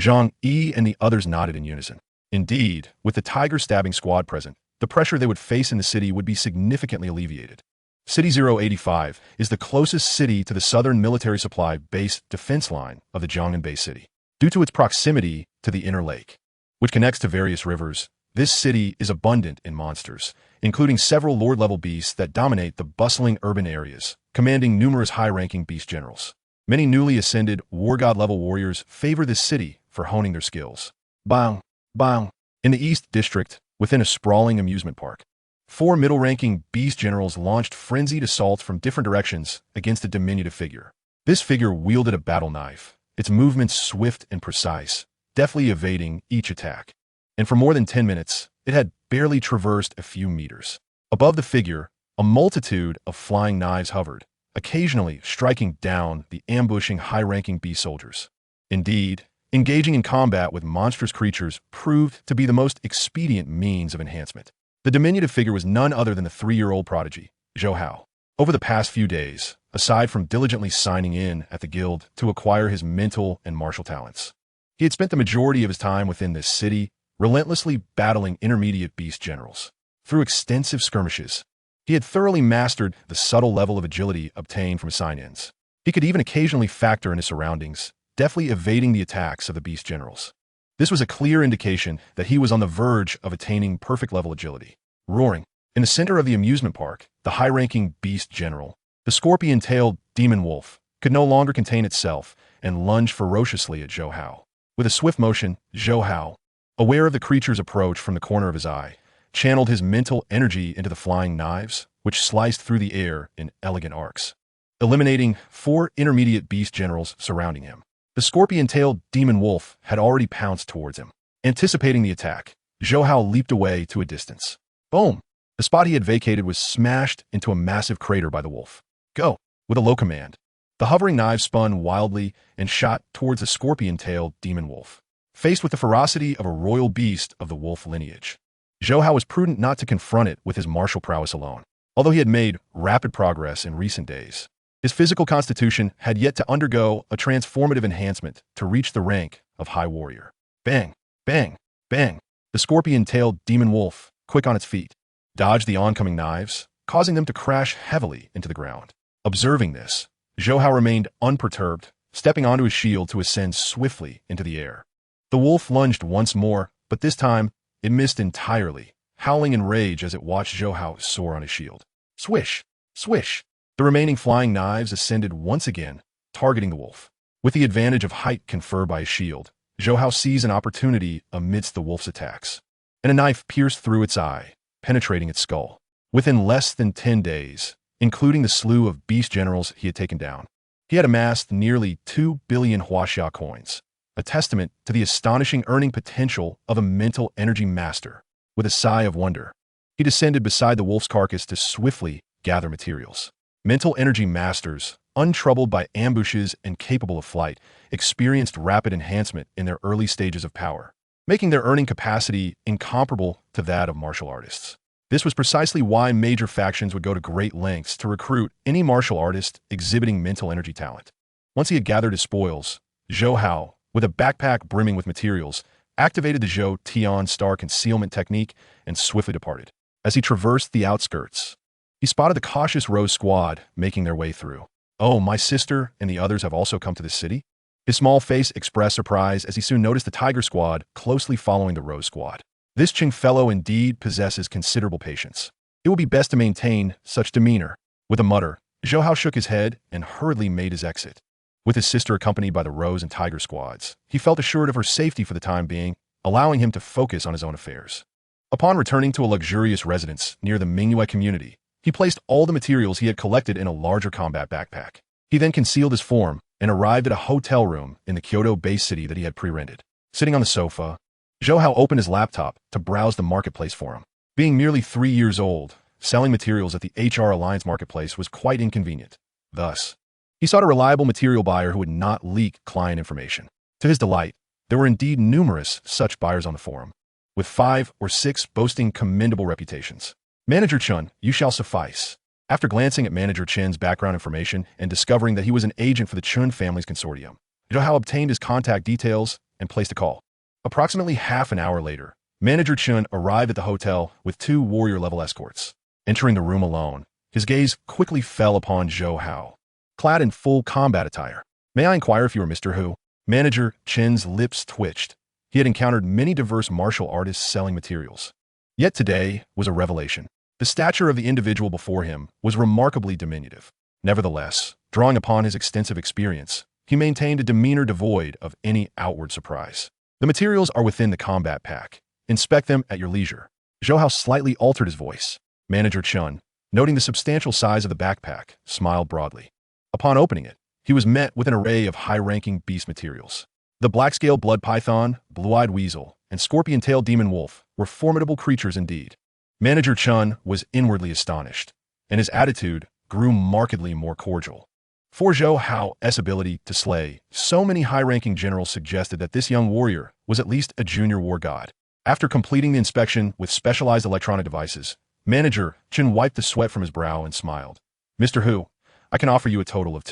Speaker 1: Zhang Yi and the others nodded in unison. Indeed, with the tiger-stabbing squad present, the pressure they would face in the city would be significantly alleviated. City 085 is the closest city to the southern military supply base defense line of the Jiangnan Bay City. Due to its proximity to the inner lake, which connects to various rivers, This city is abundant in monsters, including several lord-level beasts that dominate the bustling urban areas, commanding numerous high-ranking beast generals. Many newly ascended war god-level warriors favor this city for honing their skills. Bang, bang. In the East District, within a sprawling amusement park, 4 middle-ranking beast generals launched frenzied assaults from different directions against a diminutive figure. This figure wielded a battle knife, its movements swift and precise, deftly evading each attack. And for more than 10 minutes, it had barely traversed a few meters. Above the figure, a multitude of flying knives hovered, occasionally striking down the ambushing high-ranking beast soldiers. Indeed, engaging in combat with monstrous creatures proved to be the most expedient means of enhancement. The diminutive figure was none other than the 3-year-old prodigy, Zhou Hao. Over the past few days, aside from diligently signing in at the guild to acquire his mental and martial talents, he had spent the majority of his time within this city, relentlessly battling intermediate beast generals. Through extensive skirmishes, he had thoroughly mastered the subtle level of agility obtained from sign-ins. He could even occasionally factor in his surroundings, deftly evading the attacks of the beast generals. This was a clear indication that he was on the verge of attaining perfect-level agility. Roaring. In the center of the amusement park, the high-ranking beast general, the scorpion-tailed demon wolf, could no longer contain itself and lunged ferociously at Zhou Hao. With a swift motion, Zhou Hao, aware of the creature's approach from the corner of his eye, channeled his mental energy into the flying knives, which sliced through the air in elegant arcs, eliminating 4 intermediate beast generals surrounding him. The scorpion-tailed demon wolf had already pounced towards him. Anticipating the attack, Zhou Hao leaped away to a distance. Boom! The spot he had vacated was smashed into a massive crater by the wolf. Go! With a low command, the hovering knife spun wildly and shot towards the scorpion-tailed demon wolf. Faced with the ferocity of a royal beast of the wolf lineage, Zhou Hao was prudent not to confront it with his martial prowess alone. Although he had made rapid progress in recent days, his physical constitution had yet to undergo a transformative enhancement to reach the rank of High Warrior. Bang, bang, bang. The scorpion-tailed demon wolf, quick on its feet, dodged the oncoming knives, causing them to crash heavily into the ground. Observing this, Zhou Hao remained unperturbed, stepping onto his shield to ascend swiftly into the air. The wolf lunged once more, but this time it missed entirely, howling in rage as it watched Zhou Hao soar on his shield. Swish! Swish! The remaining flying knives ascended once again, targeting the wolf. With the advantage of height conferred by his shield, Zhou Hao seized an opportunity amidst the wolf's attacks, and a knife pierced through its eye, penetrating its skull. Within less than 10 days, including the slew of beast generals he had taken down, he had amassed nearly 2 billion Huaxia coins, a testament to the astonishing earning potential of a mental energy master. With a sigh of wonder, he descended beside the wolf's carcass to swiftly gather materials. Mental energy masters, untroubled by ambushes and capable of flight, experienced rapid enhancement in their early stages of power, making their earning capacity incomparable to that of martial artists. This was precisely why major factions would go to great lengths to recruit any martial artist exhibiting mental energy talent. Once he had gathered his spoils, Zhou Hao, with a backpack brimming with materials, activated the Zhou Tian star concealment technique and swiftly departed. As he traversed the outskirts, he spotted the cautious Rose squad making their way through. Oh, my sister and the others have also come to this city? His small face expressed surprise as he soon noticed the Tiger squad closely following the Rose squad. This Qing fellow indeed possesses considerable patience. It will be best to maintain such demeanor. With a mutter, Zhou Hao shook his head and hurriedly made his exit. With his sister accompanied by the Rose and Tiger squads, he felt assured of her safety for the time being, allowing him to focus on his own affairs. Upon returning to a luxurious residence near the Mingyue community, he placed all the materials he had collected in a larger combat backpack. He then concealed his form and arrived at a hotel room in the Kyoto base city that he had pre-rented. Sitting on the sofa, Zhou Hao opened his laptop to browse the marketplace for him. Being merely 3 years old, selling materials at the HR Alliance marketplace was quite inconvenient. Thus, he sought a reliable material buyer who would not leak client information. To his delight, there were indeed numerous such buyers on the forum, with 5 or 6 boasting commendable reputations. Manager Chun, you shall suffice. After glancing at Manager Chen's background information and discovering that he was an agent for the Chun family's consortium, Zhou Hao obtained his contact details and placed a call. Approximately half an hour later, Manager Chun arrived at the hotel with 2 warrior-level escorts. Entering the room alone, his gaze quickly fell upon Zhou Hao, clad in full combat attire. May I inquire if you are Mr. Hu? Manager Chen's lips twitched. He had encountered many diverse martial artists selling materials. Yet today was a revelation. The stature of the individual before him was remarkably diminutive. Nevertheless, drawing upon his extensive experience, he maintained a demeanor devoid of any outward surprise. The materials are within the combat pack. Inspect them at your leisure. Zhou Hao slightly altered his voice. Manager Chun, noting the substantial size of the backpack, smiled broadly. Upon opening it, he was met with an array of high-ranking beast materials. The black-scale blood python, blue-eyed weasel, and scorpion-tailed demon wolf were formidable creatures indeed. Manager Chun was inwardly astonished, and his attitude grew markedly more cordial. For Zhou Hao's ability to slay so many high-ranking generals suggested that this young warrior was at least a junior war god. After completing the inspection with specialized electronic devices, Manager Chun wiped the sweat from his brow and smiled. Mr. Hu, I can offer you a total of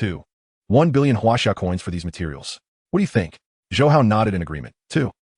Speaker 1: 1 billion Huaxia coins for these materials. What do you think? Zhou Hao nodded in agreement.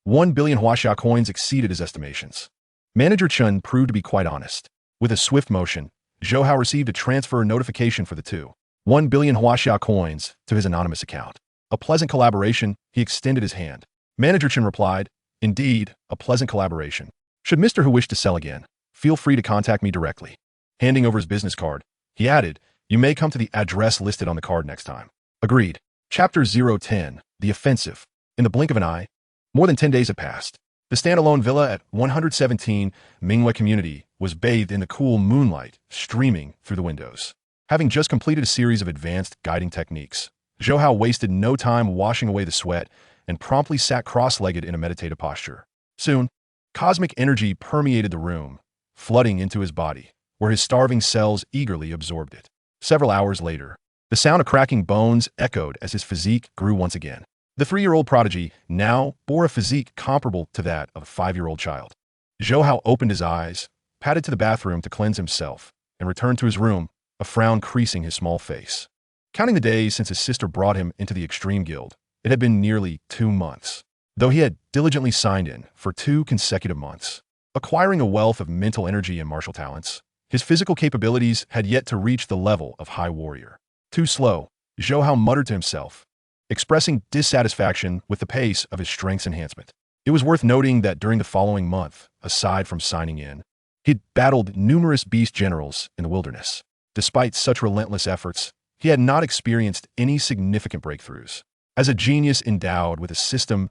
Speaker 1: 1 billion Huaxia coins exceeded his estimations. Manager Chun proved to be quite honest. With a swift motion, Zhou Hao received a transfer notification for the 1 billion Huaxia coins to his anonymous account. A pleasant collaboration, he extended his hand. Manager Chun replied, Indeed, a pleasant collaboration. Should Mr. Hu wish to sell again, feel free to contact me directly. Handing over his business card, he added, You may come to the address listed on the card next time. Agreed. Chapter 010, The Offensive. In the blink of an eye, more than 10 days had passed. The standalone villa at 117 Mingwei Community was bathed in the cool moonlight streaming through the windows. Having just completed a series of advanced guiding techniques, Zhou Hao wasted no time washing away the sweat and promptly sat cross-legged in a meditative posture. Soon, cosmic energy permeated the room, flooding into his body, where his starving cells eagerly absorbed it. Several hours later, the sound of cracking bones echoed as his physique grew once again. The 3-year-old prodigy now bore a physique comparable to that of a 5-year-old child. Zhou Hao opened his eyes, padded to the bathroom to cleanse himself, and returned to his room, a frown creasing his small face. Counting the days since his sister brought him into the Extreme Guild, it had been nearly 2 months, though he had diligently signed in for 2 consecutive months. Acquiring a wealth of mental energy and martial talents, his physical capabilities had yet to reach the level of high warrior. Too slow, Zhou Hao muttered to himself, expressing dissatisfaction with the pace of his strength's enhancement. It was worth noting that during the following month, aside from signing in, he'd battled numerous beast generals in the wilderness. Despite such relentless efforts, he had not experienced any significant breakthroughs. As a genius endowed with a system's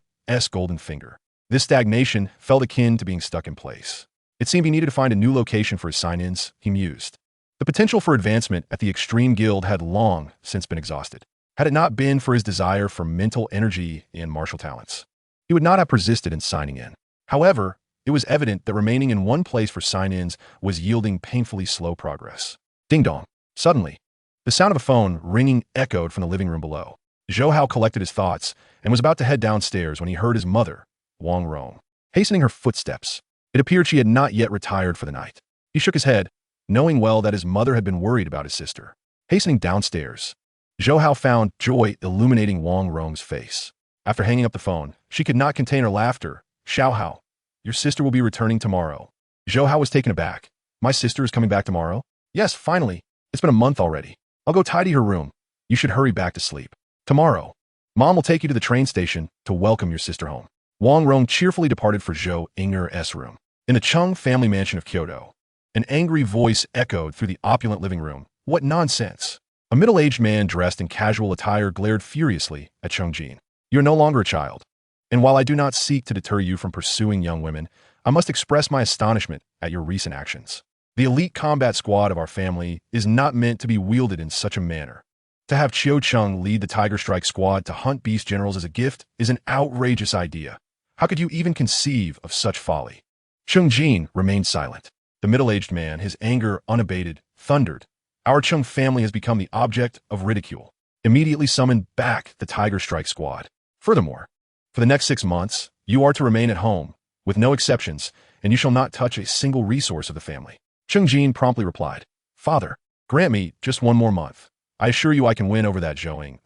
Speaker 1: golden finger, this stagnation felt akin to being stuck in place. It seemed he needed to find a new location for his sign-ins, he mused. The potential for advancement at the Extreme Guild had long since been exhausted. Had it not been for his desire for mental energy and martial talents, he would not have persisted in signing in. However, it was evident that remaining in one place for sign-ins was yielding painfully slow progress. Ding-dong. Suddenly, the sound of a phone ringing echoed from the living room below. Zhou Hao collected his thoughts and was about to head downstairs when he heard his mother, Wang Rong, hastening her footsteps. It appeared she had not yet retired for the night. He shook his head, knowing well that his mother had been worried about his sister. Hastening downstairs, Zhou Hao found joy illuminating Wang Rong's face. After hanging up the phone, she could not contain her laughter. Xiao Hao, your sister will be returning tomorrow. Zhou Hao was taken aback. My sister is coming back tomorrow? Yes, finally. It's been a month already. I'll go tidy her room. You should hurry back to sleep. Tomorrow, Mom will take you to the train station to welcome your sister home. Wang Rong cheerfully departed for Zhou Ying'er's room. In the Chung family mansion of Kyoto, an angry voice echoed through the opulent living room. What nonsense! A middle-aged man dressed in casual attire glared furiously at Chung Jin. You are no longer a child, and while I do not seek to deter you from pursuing young women, I must express my astonishment at your recent actions. The elite combat squad of our family is not meant to be wielded in such a manner. To have Chiu Chung lead the Tiger Strike squad to hunt beast generals as a gift is an outrageous idea. How could you even conceive of such folly? Chung Jin remained silent. The middle-aged man, his anger unabated, thundered. Our Chung family has become the object of ridicule. Immediately summon back the Tiger Strike squad. Furthermore, for the next 6 months, you are to remain at home, with no exceptions, and you shall not touch a single resource of the family. Chung Jin promptly replied, Father, grant me just 1 more month. I assure you I can win over that Zhou Ying.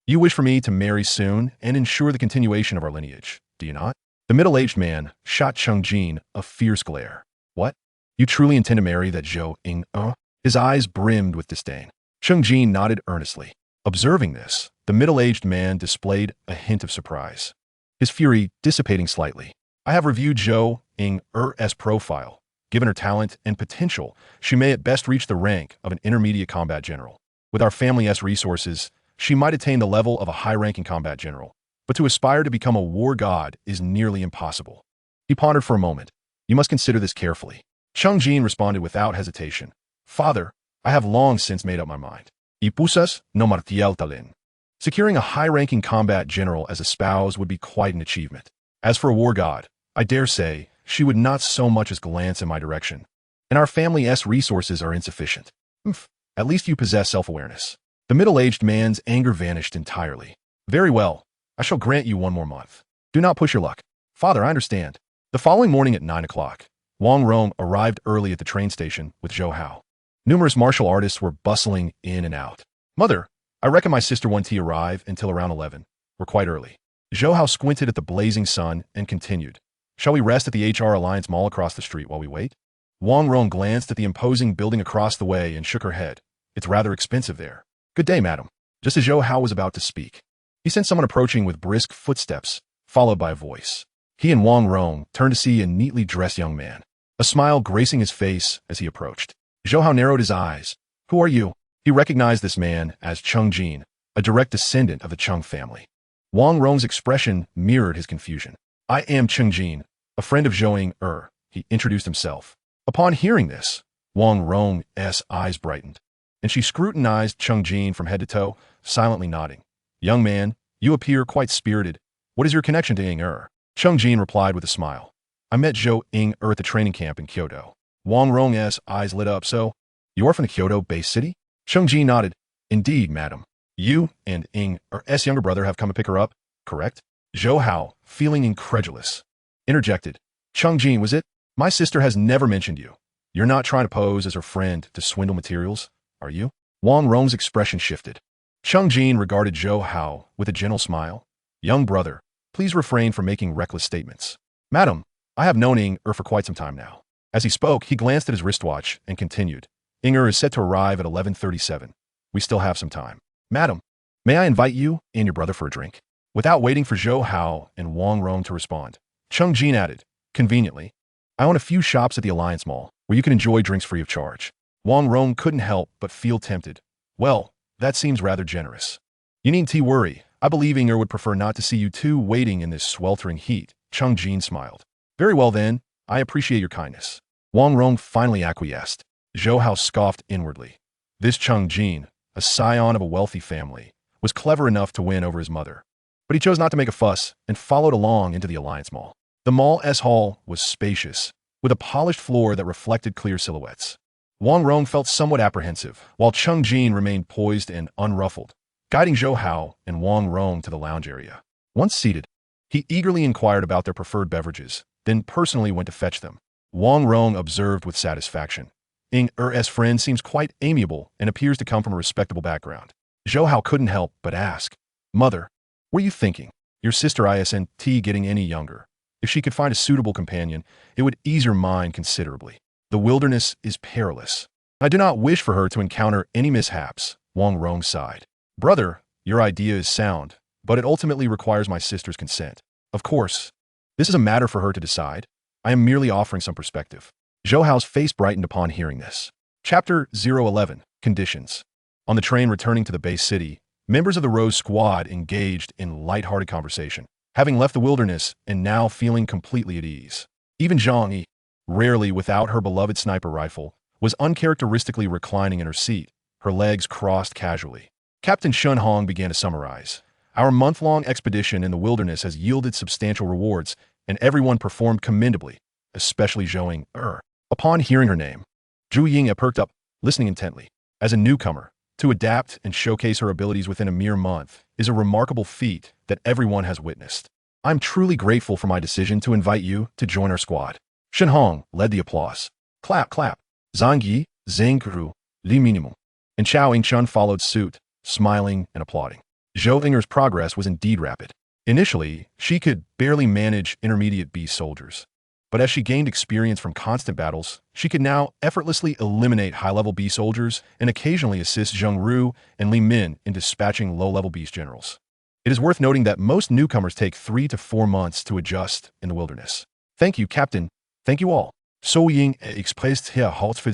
Speaker 1: You wish for me to marry soon and ensure the continuation of our lineage, do you not? The middle-aged man shot Chung Jin a fierce glare. What? You truly intend to marry that Zhou Ying? His eyes brimmed with disdain. Chung Jin nodded earnestly. Observing this, the middle-aged man displayed a hint of surprise. his fury dissipating slightly. I have reviewed Zhou Ying's profile. Given her talent and potential, she may at best reach the rank of an intermediate combat general. With our family's resources, she might attain the level of a high-ranking combat general, but to aspire to become a war god is nearly impossible. He pondered for a moment. You must consider this carefully. Cheng Jin responded without hesitation. Father, I have long since made up my mind. Y pusas no martial talin. Securing a high-ranking combat general as a spouse would be quite an achievement. As for a war god, I dare say, she would not so much as glance in my direction. And our family's resources are insufficient. At least you possess self-awareness. The middle-aged man's anger vanished entirely. Very well. I shall grant you one more month. Do not push your luck. Father, I understand. The following morning at 9 o'clock, Wang Rong arrived early at the train station with Zhou Hao. Numerous martial artists were bustling in and out. Mother, I reckon my sister won't arrive until around 11. We're quite early. Zhou Hao squinted at the blazing sun and continued. Shall we rest at the HR Alliance Mall across the street while we wait? Wang Rong glanced at the imposing building across the way and shook her head. It's rather expensive there. Good day, madam. Just as Zhou Hao was about to speak, he sensed someone approaching with brisk footsteps, followed by a voice. He and Wang Rong turned to see a neatly dressed young man, a smile gracing his face as he approached. Zhou Hao narrowed his eyes. Who are you? He recognized this man as Cheng Jin, a direct descendant of the Cheng family. Wang Rong's expression mirrored his confusion. I am Cheng Jin, a friend of Zhou Ying. He introduced himself. Upon hearing this, Wang Rong's eyes brightened, and she scrutinized Cheng Jin from head to toe, silently nodding. Young man, you appear quite spirited. What is your connection to Ying? Cheng Jin replied with a smile. I met Zhou Ying at the training camp in Kyoto. Wang Rong's eyes lit up. So, you are from the Kyoto-based city? Cheng Jin nodded. Indeed, madam. You and Ying's younger brother have come to pick her up, correct? Zhou Hao, feeling incredulous, interjected. Cheng Jin, was it? My sister has never mentioned you. You're not trying to pose as her friend to swindle materials, are you? Wang Rong's expression shifted. Cheng Jin regarded Zhou Hao with a gentle smile. Young brother, please refrain from making reckless statements. Madam, I have known Ying for quite some time now. As he spoke, he glanced at his wristwatch and continued. Ying is set to arrive at 11:37. We still have some time. Madam, may I invite you and your brother for a drink? Without waiting for Zhou Hao and Wang Rong to respond, Cheng Jin added, conveniently, I own a few shops at the Alliance Mall where you can enjoy drinks free of charge. Wang Rong couldn't help but feel tempted. Well, that seems rather generous. You needn't worry. I believe Ying would prefer not to see you two waiting in this sweltering heat. Cheng Jin smiled. Very well then, I appreciate your kindness. Wang Rong finally acquiesced. Zhou Hao scoffed inwardly. This Cheng Jin, a scion of a wealthy family, was clever enough to win over his mother. But he chose not to make a fuss and followed along into the Alliance Mall. The mall's hall was spacious, with a polished floor that reflected clear silhouettes. Wang Rong felt somewhat apprehensive, while Cheng Jin remained poised and unruffled, guiding Zhou Hao and Wang Rong to the lounge area. Once seated, he eagerly inquired about their preferred beverages, then personally went to fetch them. Wang Rong observed with satisfaction. Ying's friend seems quite amiable and appears to come from a respectable background. Zhou Hao couldn't help but ask, Mother, what are you thinking? Your sister isn't getting any younger. If she could find a suitable companion, it would ease her mind considerably. The wilderness is perilous. I do not wish for her to encounter any mishaps, Wang Rong sighed. Brother, your idea is sound, but it ultimately requires my sister's consent. Of course, this is a matter for her to decide. I am merely offering some perspective. Zhou Hao's face brightened upon hearing this. Chapter 011, Conditions. On the train returning to the base city, members of the Rose Squad engaged in light-hearted conversation, having left the wilderness and now feeling completely at ease. Even Zhang Yi, rarely without her beloved sniper rifle, was uncharacteristically reclining in her seat, her legs crossed casually. Captain Shun Hong began to summarize. Our month-long expedition in the wilderness has yielded substantial rewards, and everyone performed commendably, especially Zhou Ying. Upon hearing her name, Zhu Ying perked up, listening intently. As a newcomer, to adapt and showcase her abilities within a mere month is a remarkable feat that everyone has witnessed. I'm truly grateful for my decision to invite you to join our squad. Shen Hong led the applause. Clap, clap. Zhang Yi, Zhang Guru, Li Minimum. And Chao Yingchun followed suit, smiling and applauding. Zhou Ying's progress was indeed rapid. Initially, she could barely manage intermediate beast soldiers. But as she gained experience from constant battles, she could now effortlessly eliminate high-level beast soldiers and occasionally assist Zheng Ru and Li Min in dispatching low-level beast generals. It is worth noting that most newcomers take 3 to 4 months to adjust in the wilderness. Thank you, Captain. Thank you all. So Ying expressed her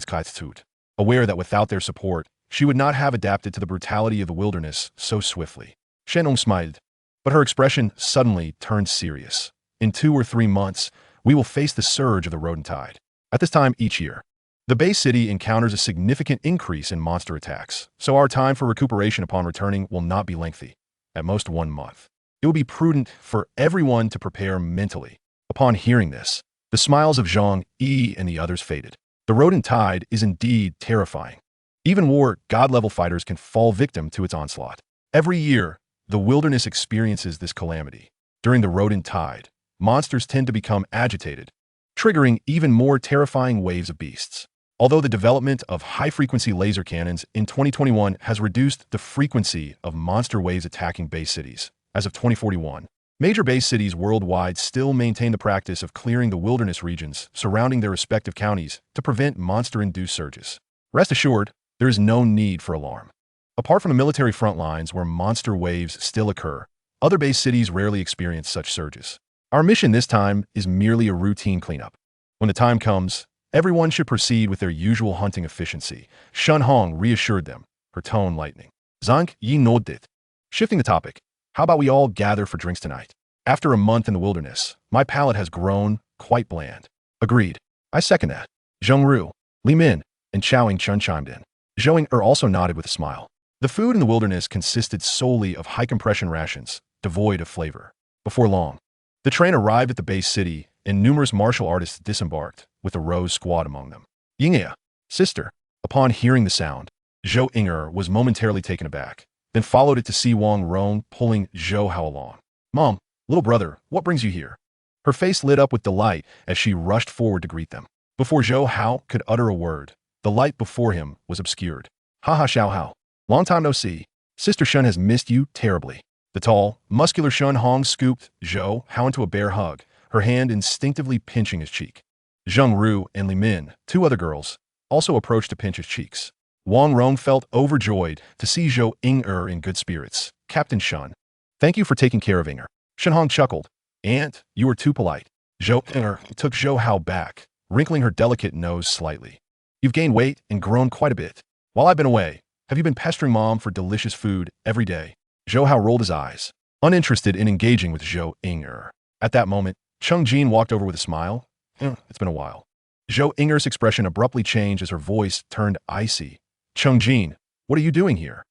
Speaker 1: Gratitude, aware that without their support, she would not have adapted to the brutality of the wilderness so swiftly. Shenong smiled, but her expression suddenly turned serious. In 2 or 3 months, we will face the surge of the rodent tide. At this time each year, the base city encounters a significant increase in monster attacks, so our time for recuperation upon returning will not be lengthy, at most 1 month. It will be prudent for everyone to prepare mentally. Upon hearing this, the smiles of Zhang Yi and the others faded. The rodent tide is indeed terrifying. Even god-level fighters can fall victim to its onslaught. Every year, the wilderness experiences this calamity. During the rodent tide, monsters tend to become agitated, triggering even more terrifying waves of beasts. Although the development of high-frequency laser cannons in 2021 has reduced the frequency of monster waves attacking base cities, as of 2041, major base cities worldwide still maintain the practice of clearing the wilderness regions surrounding their respective counties to prevent monster-induced surges. Rest assured, there is no need for alarm. Apart from the military front lines where monster waves still occur, other base cities rarely experience such surges. Our mission this time is merely a routine cleanup. When the time comes, everyone should proceed with their usual hunting efficiency. Shen Hong reassured them, her tone lightening. Zhang Yi nodded. Shifting the topic, how about we all gather for drinks tonight? After a month in the wilderness, my palate has grown quite bland. Agreed. I second that. Zheng Ru, Li Min, and Chao Chun chimed in. Zhou Hao also nodded with a smile. The food in the wilderness consisted solely of high-compression rations, devoid of flavor. Before long, the train arrived at the base city, and numerous martial artists disembarked, with a Rose squad among them. Yingya, sister. Upon hearing the sound, Zhou Inger was momentarily taken aback, then followed it to see Wang Rong pulling Zhou Hao along. Mom, little brother, what brings you here? Her face lit up with delight as she rushed forward to greet them. Before Zhou Hao could utter a word, the light before him was obscured. Haha, Xiao Hao. Long time no see. Sister Shun has missed you terribly. The tall, muscular Shun Hong scooped Zhou Hao into a bear hug, her hand instinctively pinching his cheek. Zheng Ru and Li Min, 2 other girls, also approached to pinch his cheeks. Wang Rong felt overjoyed to see Zhou Inger in good spirits. Captain Shun, thank you for taking care of Inger. Shen Hong chuckled. Aunt, you were too polite. Zhou Inger took Zhou Hao back, wrinkling her delicate nose slightly. You've gained weight and grown quite a bit. While I've been away, have you been pestering Mom for delicious food every day? Zhou Hao rolled his eyes, uninterested in engaging with Zhou Inger. At that moment, Cheng Jin walked over with a smile. It's been a while. Zhou Inger's expression abruptly changed as her voice turned icy. Cheng Jin, what are you doing here?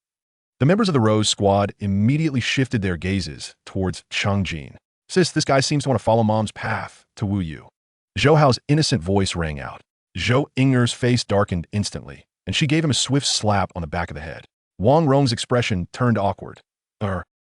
Speaker 1: The members of the Rose squad immediately shifted their gazes towards Cheng Jin. Sis, this guy seems to want to follow Mom's path to woo you. Zhou Hao's innocent voice rang out. Zhou Inger's face darkened instantly, and she gave him a swift slap on the back of the head. Wang Rong's expression turned awkward.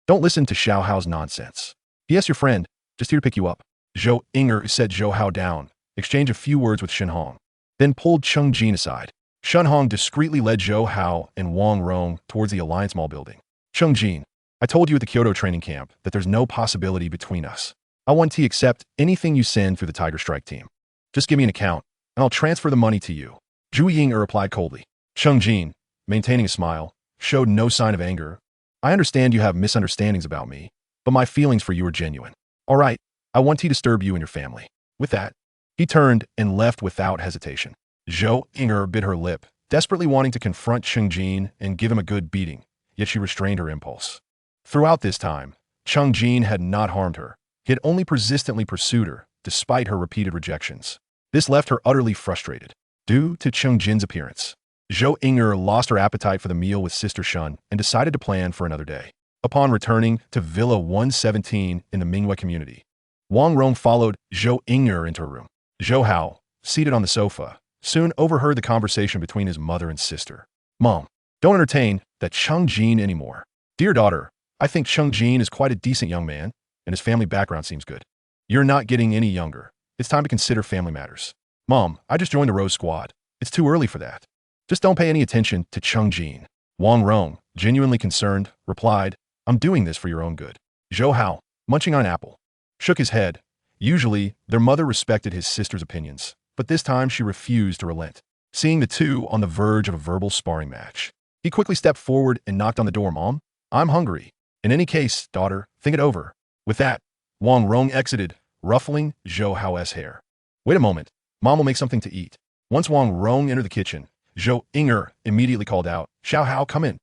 Speaker 1: Don't listen to Xiao Hao's nonsense. Yes, your friend, just here to pick you up. Zhou Inger set Zhou Hao down, exchanged a few words with Shen Hong, then pulled Cheng Jin aside. Shen Hong discreetly led Zhou Hao and Wang Rong towards the Alliance Mall building. Cheng Jin, I told you at the Kyoto training camp that there's no possibility between us. I want to accept anything you send through the Tiger Strike team. Just give me an account, and I'll transfer the money to you. Zhu Yinger replied coldly. Cheng Jin, maintaining a smile, showed no sign of anger. I understand you have misunderstandings about me, but my feelings for you are genuine. All right, I want to disturb you and your family. With that, he turned and left without hesitation. Zhou Inger bit her lip, desperately wanting to confront Cheng Jin and give him a good beating, yet she restrained her impulse. Throughout this time, Cheng Jin had not harmed her. He had only persistently pursued her, despite her repeated rejections. This left her utterly frustrated. Due to Cheng Jin's appearance, Zhou Inger lost her appetite for the meal with Sister Shun and decided to plan for another day. Upon returning to Villa 117 in the Mingyue community, Wang Rong followed Zhou Inger into her room. Zhou Hao, seated on the sofa, soon overheard the conversation between his mother and sister. Mom, don't entertain that Cheng Jin anymore. Dear daughter, I think Cheng Jin is quite a decent young man, and his family background seems good. You're not getting any younger. It's time to consider family matters. Mom, I just joined the Rose Squad. It's too early for that. Just don't pay any attention to Cheng Jin. Wang Rong, genuinely concerned, replied, I'm doing this for your own good. Zhou Hao, munching on an apple, shook his head. Usually, their mother respected his sister's opinions, but this time she refused to relent. Seeing the two on the verge of a verbal sparring match, he quickly stepped forward and knocked on the door. Mom, I'm hungry. In any case, daughter, think it over. With that, Wang Rong exited, ruffling Zhou Hao's hair. Wait a moment. Mom will make something to eat. Once Wang Rong entered the kitchen, Zhou Inger immediately called out, Xiao Hao, come in.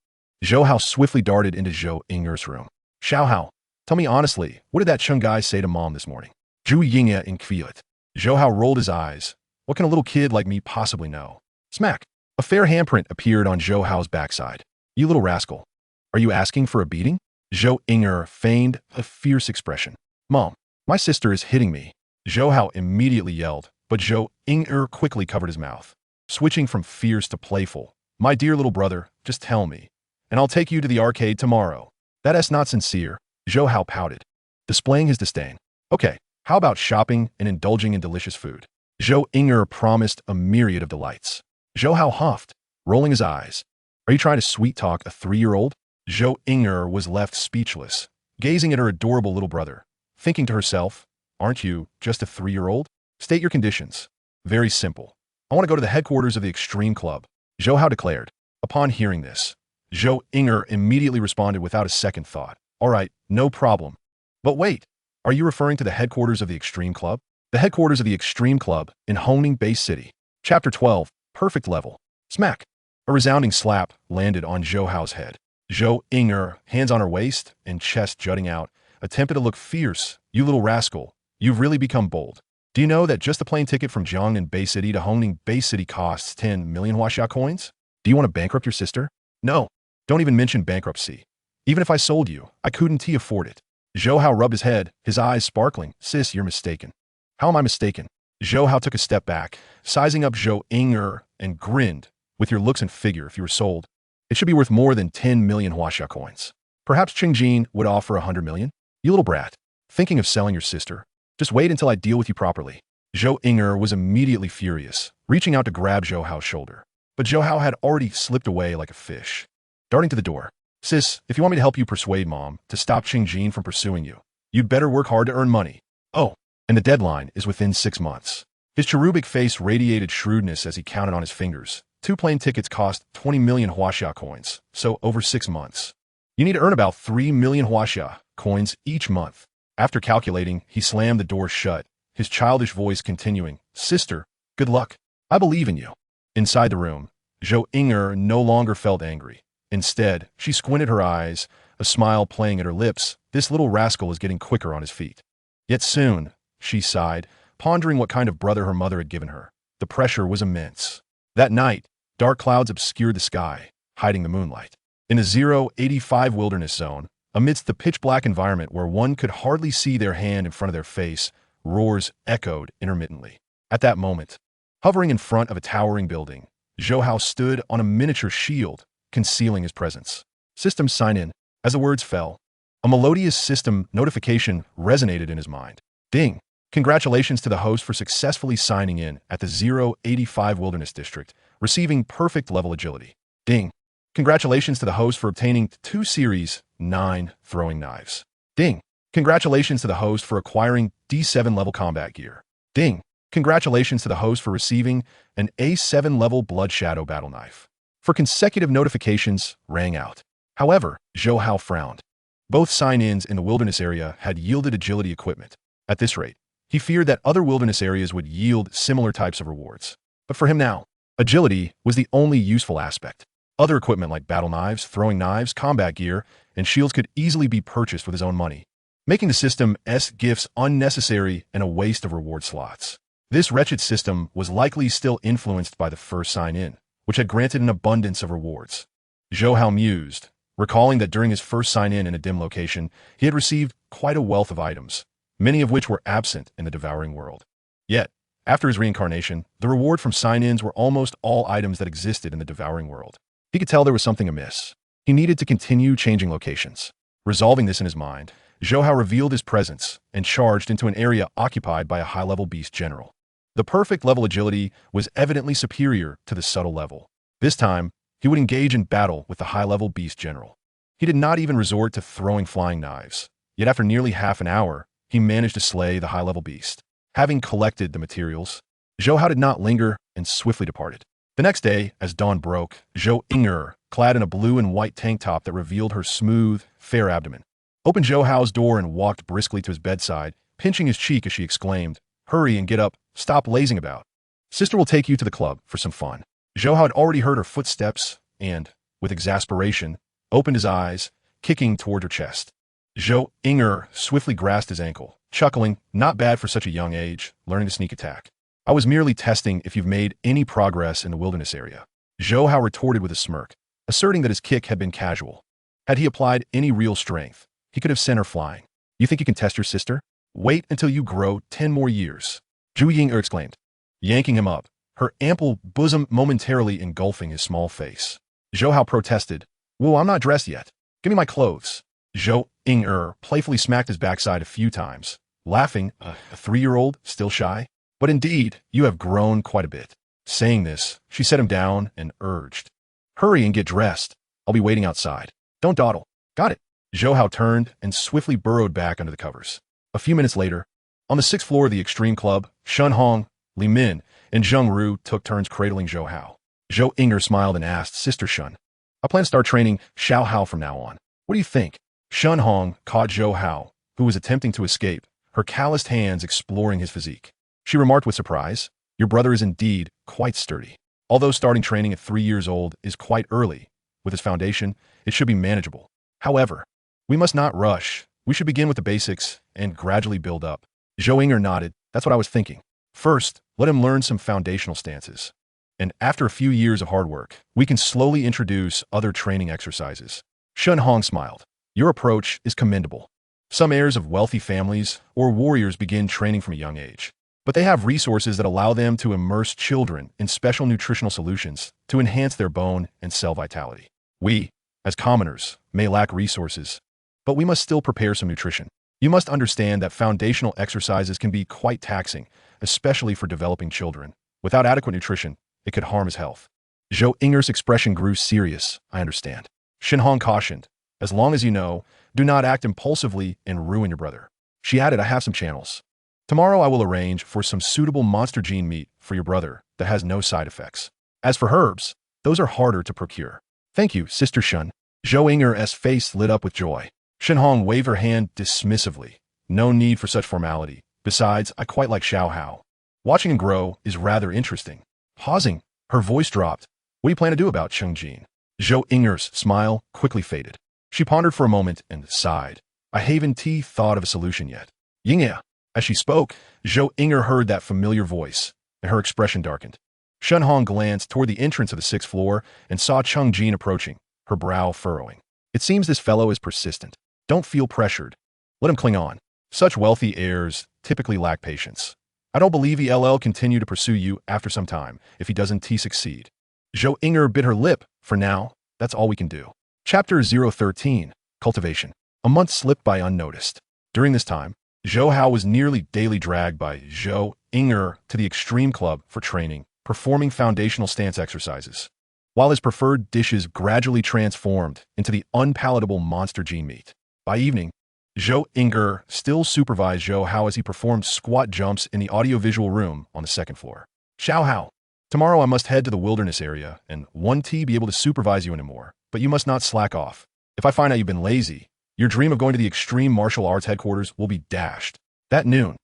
Speaker 1: Zhou Hao swiftly darted into Zhou Inger's room. Xiao Hao, tell me honestly, what did that Chung guy say to Mom this morning? Zhu Yingye inquired. Zhou Hao rolled his eyes. What can a little kid like me possibly know? Smack. A fair handprint appeared on Zhou Hao's backside. You little rascal. Are you asking for a beating? Zhou Inger feigned a fierce expression. Mom, my sister is hitting me. Zhou Hao immediately yelled, but Zhou Inger quickly covered his mouth. Switching from fierce to playful. My dear little brother, just tell me, and I'll take you to the arcade tomorrow. That's not sincere. Zhou Hao pouted, displaying his disdain. Okay, how about shopping and indulging in delicious food? Zhou Inger promised a myriad of delights. Zhou Hao huffed, rolling his eyes. Are you trying to sweet-talk a 3-year-old? Zhou Inger was left speechless, gazing at her adorable little brother, thinking to herself, aren't you just a 3-year-old? State your conditions. Very simple. I want to go to the headquarters of the Extreme Club, Zhou Hao declared. Upon hearing this, Zhou Inger immediately responded without a second thought. All right, no problem. But wait, are you referring to the headquarters of the Extreme Club? The headquarters of the Extreme Club in Hongning Bay City. Chapter 12, Perfect Level. Smack. A resounding slap landed on Zhou Hao's head. Zhou Inger, hands on her waist and chest jutting out, attempted to look fierce. You little rascal, you've really become bold. Do you know that just the plane ticket from Jiangnan Bay City to Hongning Bay City costs 10 million Huaxia coins? Do you want to bankrupt your sister? No, don't even mention bankruptcy. Even if I sold you, I couldn't afford it. Zhou Hao rubbed his head, his eyes sparkling. Sis, you're mistaken. How am I mistaken? Zhou Hao took a step back, sizing up Zhou Inger, and grinned. With your looks and figure, if you were sold, it should be worth more than 10 million Huaxia coins. Perhaps Qingjin would offer 100 million? You little brat. Thinking of selling your sister? Just wait until I deal with you properly. Zhou Inger was immediately furious, reaching out to grab Zhou Hao's shoulder. But Zhou Hao had already slipped away like a fish. Darting to the door. Sis, if you want me to help you persuade Mom to stop Qingjin from pursuing you, you'd better work hard to earn money. Oh, and the deadline is within 6 months. His cherubic face radiated shrewdness as he counted on his fingers. 2 plane tickets cost 20 million Huaxia coins, so over 6 months. You need to earn about 3 million Huaxia coins each month. After calculating, he slammed the door shut, his childish voice continuing, Sister, good luck. I believe in you. Inside the room, Zhou Inger no longer felt angry. Instead, she squinted her eyes, a smile playing at her lips. This little rascal is getting quicker on his feet. Yet soon, she sighed, pondering what kind of brother her mother had given her. The pressure was immense. That night, dark clouds obscured the sky, hiding the moonlight. In a 085 wilderness zone, amidst the pitch-black environment where one could hardly see their hand in front of their face, roars echoed intermittently. At that moment, hovering in front of a towering building, Zhou Hao stood on a miniature shield, concealing his presence. System sign in. As the words fell, a melodious system notification resonated in his mind. Ding! Congratulations to the host for successfully signing in at the 085 Wilderness District, receiving perfect level agility. Ding! Congratulations to the host for obtaining 2 Series 9 throwing knives. Ding! Congratulations to the host for acquiring D7 level combat gear. Ding! Congratulations to the host for receiving an A7 level Blood Shadow battle knife. For consecutive notifications rang out. However, Zhou Hao frowned. Both sign-ins in the wilderness area had yielded agility equipment. At this rate, he feared that other wilderness areas would yield similar types of rewards. But for him now, agility was the only useful aspect. Other equipment like battle knives, throwing knives, combat gear, and shields could easily be purchased with his own money, making the system's gifts unnecessary and a waste of reward slots. This wretched system was likely still influenced by the first sign-in, which had granted an abundance of rewards. Zhou Hao mused, recalling that during his first sign-in in a dim location, he had received quite a wealth of items, many of which were absent in the Devouring world. Yet, after his reincarnation, the reward from sign-ins were almost all items that existed in the Devouring world. He could tell there was something amiss. He needed to continue changing locations. Resolving this in his mind, Zhou Hao revealed his presence and charged into an area occupied by a high-level beast general. The perfect level agility was evidently superior to the subtle level. This time, he would engage in battle with the high-level beast general. He did not even resort to throwing flying knives. Yet after nearly half an hour, he managed to slay the high-level beast. Having collected the materials, Zhou Hao did not linger and swiftly departed. The next day, as dawn broke, Zhou Inger, clad in a blue and white tank top that revealed her smooth, fair abdomen, opened Zhou Hao's door and walked briskly to his bedside, pinching his cheek as she exclaimed, "Hurry and get up, stop lazing about. Sister will take you to the club for some fun." Zhou Hao had already heard her footsteps and, with exasperation, opened his eyes, kicking toward her chest. Zhou Inger swiftly grasped his ankle, chuckling, "Not bad for such a young age, learning to sneak attack. I was merely testing if you've made any progress in the wilderness area." Zhou Hao retorted with a smirk, asserting that his kick had been casual. Had he applied any real strength, he could have sent her flying. "You think you can test your sister? Wait until you grow 10 more years," Zhu Ying'er exclaimed, yanking him up, her ample bosom momentarily engulfing his small face. Zhou Hao protested, "Whoa, I'm not dressed yet. Give me my clothes." Zhou Ying'er playfully smacked his backside a few times, laughing, a 3-year-old, still shy? "But indeed, you have grown quite a bit." Saying this, she set him down and urged, "Hurry and get dressed. I'll be waiting outside. Don't dawdle." "Got it." Zhou Hao turned and swiftly burrowed back under the covers. A few minutes later, on the 6th floor of the Extreme Club, Shun Hong, Li Min, and Zheng Ru took turns cradling Zhou Hao. Zhou Inger smiled and asked, "Sister Shun, I plan to start training Xiao Hao from now on. What do you think?" Shun Hong caught Zhou Hao, who was attempting to escape, her calloused hands exploring his physique. She remarked with surprise, "Your brother is indeed quite sturdy. Although starting training at 3 years old is quite early, with his foundation, it should be manageable. However, we must not rush. We should begin with the basics and gradually build up." Zhou Inger nodded. "That's what I was thinking. First, let him learn some foundational stances. And after a few years of hard work, we can slowly introduce other training exercises." Shun Hong smiled. "Your approach is commendable. Some heirs of wealthy families or warriors begin training from a young age, but they have resources that allow them to immerse children in special nutritional solutions to enhance their bone and cell vitality. We, as commoners, may lack resources, but we must still prepare some nutrition. You must understand that foundational exercises can be quite taxing, especially for developing children. Without adequate nutrition, it could harm his health." Zhou Inger's expression grew serious. "I understand." Shin Hong cautioned, "As long as you know, do not act impulsively and ruin your brother." She added, "I have some channels. Tomorrow I will arrange for some suitable monster gene meat for your brother that has no side effects. As for herbs, those are harder to procure." "Thank you, Sister Shun." Zhou Inger's face lit up with joy. Shin Hong waved her hand dismissively. "No need for such formality. Besides, I quite like Xiao Hao. Watching him grow is rather interesting." Pausing, her voice dropped. "What do you plan to do about Chengjian?" Zhou Inger's smile quickly faded. She pondered for a moment and sighed. "I haven't thought of a solution yet." "Yingya." As she spoke, Zhou Inger heard that familiar voice, and her expression darkened. Shun Hong glanced toward the entrance of the 6th floor and saw Chengjian approaching, her brow furrowing. "It seems this fellow is persistent. Don't feel pressured. Let him cling on. Such wealthy heirs typically lack patience. I don't believe he'll continue to pursue you after some time if he doesn't succeed." Zhou Inger bit her lip. "For now, that's all we can do." Chapter 013, Cultivation. A month slipped by unnoticed. During this time, Zhou Hao was nearly daily dragged by Zhou Inger to the Extreme Club for training, performing foundational stance exercises, while his preferred dishes gradually transformed into the unpalatable monster gene meat. By evening, Zhou Inger still supervised Zhou Hao as he performed squat jumps in the audiovisual room on the 2nd floor. "Xiao Hao, tomorrow I must head to the wilderness area and be able to supervise you anymore, but you must not slack off. If I find out you've been lazy, your dream of going to the Extreme Martial Arts headquarters will be dashed." That noon,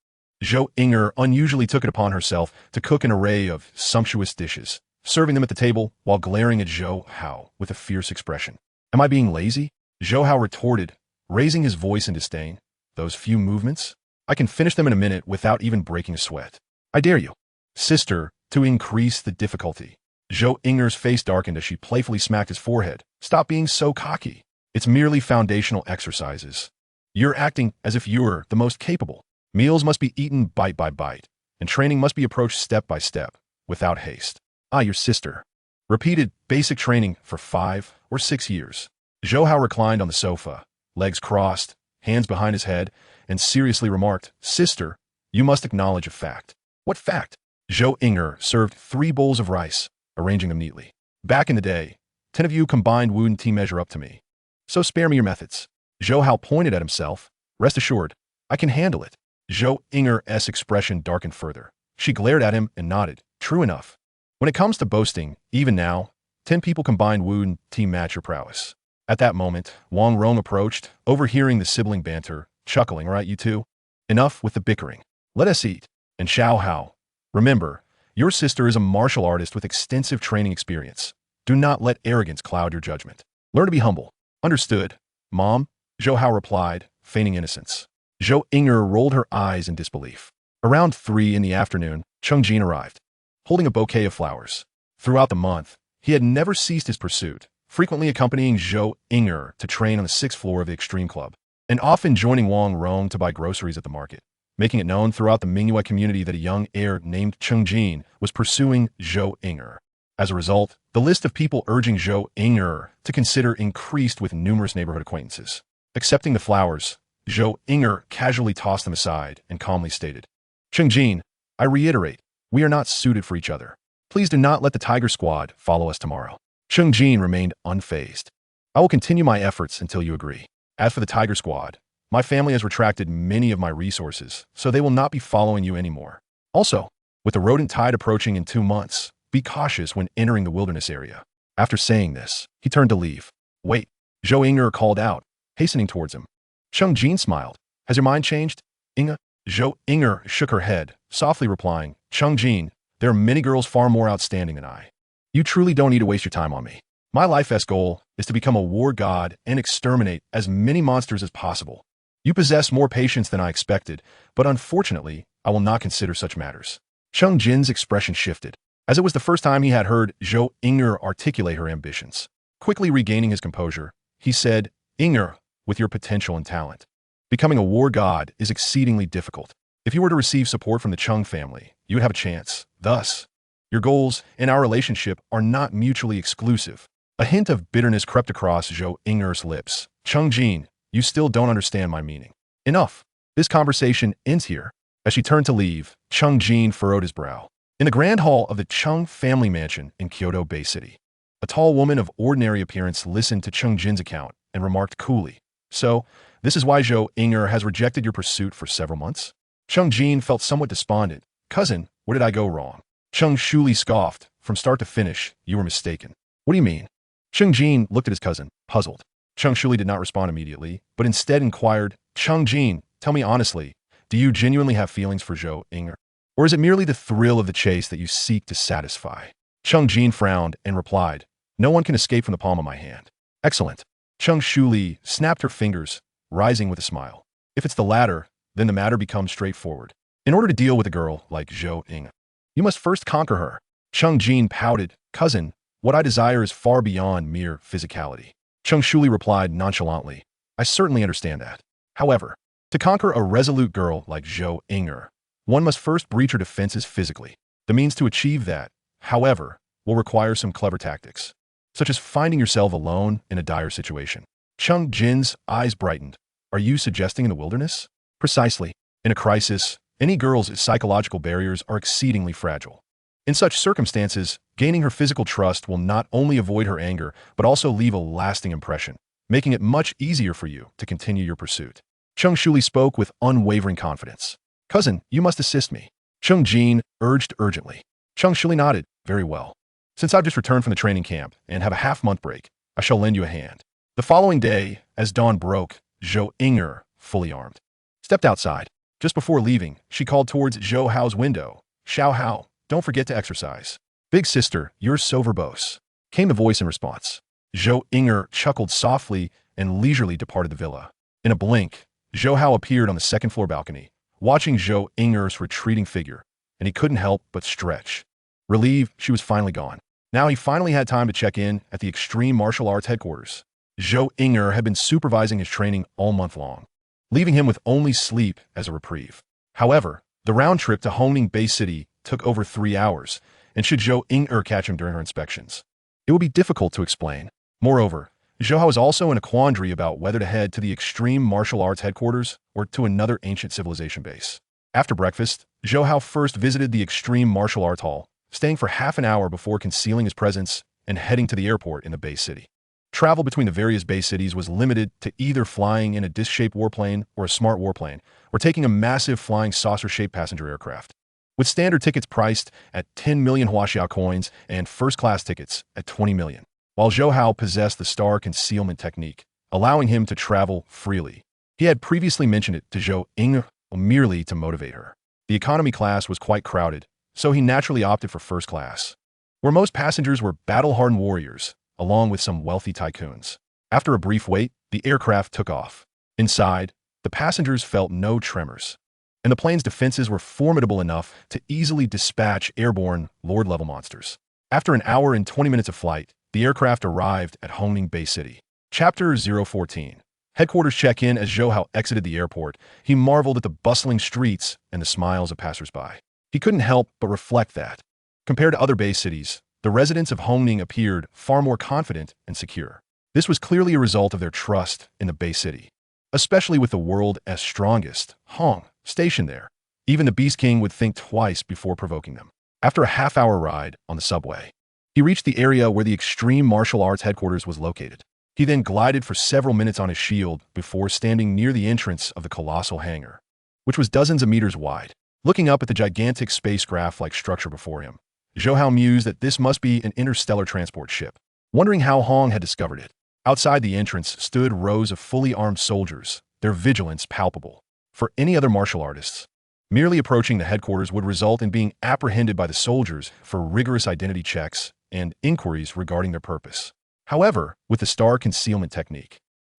Speaker 1: Zhou Inger unusually took it upon herself to cook an array of sumptuous dishes, serving them at the table while glaring at Zhou Hao with a fierce expression. "Am I being lazy?" Zhou Hao retorted, raising his voice in disdain. "Those few movements? I can finish them in a minute without even breaking a sweat. I dare you, sister, to increase the difficulty." Zhou Inger's face darkened as she playfully smacked his forehead. "Stop being so cocky. It's merely foundational exercises. You're acting as if you're the most capable. Meals must be eaten bite by bite, and training must be approached step by step, without haste." "Ah, your sister." Repeated basic training for 5 or 6 years. Zhou Hao reclined on the sofa, legs crossed, hands behind his head, and seriously remarked, "Sister, you must acknowledge a fact." "What fact?" Zhou Inger served 3 bowls of rice, arranging them neatly. "Back in the day, 10 of you combined wouldn't measure up to me. So spare me your methods." Zhou Hao pointed at himself. "Rest assured, I can handle it." Zhou Inger's expression darkened further. She glared at him and nodded. "True enough. When it comes to boasting, even now, 10 people combined wouldn't match your prowess." At that moment, Wang Rong approached, overhearing the sibling banter, chuckling, "Right, you two? Enough with the bickering. Let us eat." And Zhou Hao, remember, your sister is a martial artist with extensive training experience. Do not let arrogance cloud your judgment. Learn to be humble. Understood, Mom? Zhou Hao replied, feigning innocence. Zhou Inger rolled her eyes in disbelief. Around 3 in the afternoon, Cheng Jin arrived, holding a bouquet of flowers. Throughout the month, he had never ceased his pursuit, frequently accompanying Zhou Inger to train on the 6th floor of the Extreme Club, and often joining Wang Rong to buy groceries at the market, making it known throughout the Mingyue community that a young heir named Cheng Jin was pursuing Zhou Inger. As a result, the list of people urging Zhou Inger to consider increased with numerous neighborhood acquaintances. Accepting the flowers, Zhou Inger casually tossed them aside and calmly stated, "Cheng Jin, I reiterate, we are not suited for each other. Please do not let the Tiger Squad follow us tomorrow." Cheng Jin remained unfazed. "I will continue my efforts until you agree. As for the Tiger Squad, my family has retracted many of my resources, so they will not be following you anymore. Also, with the rodent tide approaching in 2 months, be cautious when entering the wilderness area." After saying this, he turned to leave. "Wait," Zhou Inger called out, hastening towards him. Cheng Jin smiled. "Has your mind changed, Inga?" Zhou Inger shook her head, softly replying, "Cheng Jin, there are many girls far more outstanding than I. You truly don't need to waste your time on me. My life's goal is to become a war god and exterminate as many monsters as possible. You possess more patience than I expected, but unfortunately, I will not consider such matters." Cheng Jin's expression shifted, as it was the first time he had heard Zhou Inger articulate her ambitions. Quickly regaining his composure, he said, "Inger, with your potential and talent, becoming a war god is exceedingly difficult. If you were to receive support from the Cheng family, you would have a chance. Thus, your goals and our relationship are not mutually exclusive." A hint of bitterness crept across Zhou Inger's lips. "Cheng Jin, you still don't understand my meaning. Enough. This conversation ends here." As she turned to leave, Cheng Jin furrowed his brow. In the grand hall of the Cheng family mansion in Kyoto Bay City, a tall woman of ordinary appearance listened to Cheng Jin's account and remarked coolly, "So, this is why Zhou Inger has rejected your pursuit for several months?" Cheng Jin felt somewhat despondent. "Cousin, where did I go wrong?" Cheng Shuli scoffed. "From start to finish, you were mistaken." "What do you mean?" Cheng Jin looked at his cousin, puzzled. Cheng Shuli did not respond immediately, but instead inquired, "Cheng Jin, tell me honestly, do you genuinely have feelings for Zhou Inger? Or is it merely the thrill of the chase that you seek to satisfy?" Cheng Jin frowned and replied, "No one can escape from the palm of my hand." "Excellent." Cheng Shuli snapped her fingers, rising with a smile. "If it's the latter, then the matter becomes straightforward. In order to deal with a girl like Zhou Inger, you must first conquer her." Cheng Jin pouted, "Cousin, what I desire is far beyond mere physicality." Cheng Shuli replied nonchalantly, "I certainly understand that. However, to conquer a resolute girl like Zhou Inger, one must first breach her defenses physically. The means to achieve that, however, will require some clever tactics, such as finding yourself alone in a dire situation." Cheng Jin's eyes brightened. "Are you suggesting in the wilderness?" "Precisely. In a crisis, any girl's psychological barriers are exceedingly fragile. In such circumstances, gaining her physical trust will not only avoid her anger, but also leave a lasting impression, making it much easier for you to continue your pursuit." Cheng Shuli spoke with unwavering confidence. "Cousin, you must assist me," Cheng Jin urged urgently. Cheng Shuli nodded. "Very well. Since I've just returned from the training camp and have a half-month break, I shall lend you a hand." The following day, as dawn broke, Zhou Inger, fully armed, stepped outside. Just before leaving, she called towards Zhou Hao's window, "Zhou Hao, don't forget to exercise." "Big sister, you're so verbose," came the voice in response. Zhou Inger chuckled softly and leisurely departed the villa. In a blink, Zhou Hao appeared on the second-floor balcony, watching Zhou Inger's retreating figure, and he couldn't help but stretch. Relieved, she was finally gone. Now he finally had time to check in at the Extreme Martial Arts headquarters. Zhou Inger had been supervising his training all month long, leaving him with only sleep as a reprieve. However, the round trip to Hongning Bay City took over 3 hours, and should Zhou Inger catch him during her inspections, it would be difficult to explain. Moreover, Zhou Hao was also in a quandary about whether to head to the Extreme Martial Arts headquarters or to another ancient civilization base. After breakfast, Zhou Hao first visited the Extreme Martial Arts Hall, staying for half an hour before concealing his presence and heading to the airport in the Bay City. Travel between the various Bay cities was limited to either flying in a disc-shaped warplane or a smart warplane, or taking a massive flying saucer-shaped passenger aircraft. With standard tickets priced at 10 million Huaxiao coins and first-class tickets at 20 million. while Zhou Hao possessed the star concealment technique, allowing him to travel freely. He had previously mentioned it to Zhou Ying merely to motivate her. The economy class was quite crowded, so he naturally opted for first class, where most passengers were battle-hardened warriors, along with some wealthy tycoons. After a brief wait, the aircraft took off. Inside, the passengers felt no tremors, and the plane's defenses were formidable enough to easily dispatch airborne Lord-level monsters. After an hour and 20 minutes of flight, the aircraft arrived at Hongning Bay City. Chapter 014. Headquarters check-in. As Zhou Hao exited the airport, he marveled at the bustling streets and the smiles of passers-by. He couldn't help but reflect that, compared to other Bay cities, the residents of Hongning appeared far more confident and secure. This was clearly a result of their trust in the Bay City, especially with the world's strongest Hong stationed there. Even the Beast King would think twice before provoking them. After a half-hour ride on the subway, he reached the area where the Extreme Martial Arts headquarters was located. He then glided for several minutes on his shield before standing near the entrance of the colossal hangar, which was dozens of meters wide. Looking up at the gigantic spacecraft-like structure before him, Zhou Hao mused that this must be an interstellar transport ship, wondering how Hong had discovered it. Outside the entrance stood rows of fully armed soldiers, their vigilance palpable. For any other martial artists, merely approaching the headquarters would result in being apprehended by the soldiers for rigorous identity checks and inquiries regarding their purpose. However, with the star concealment technique,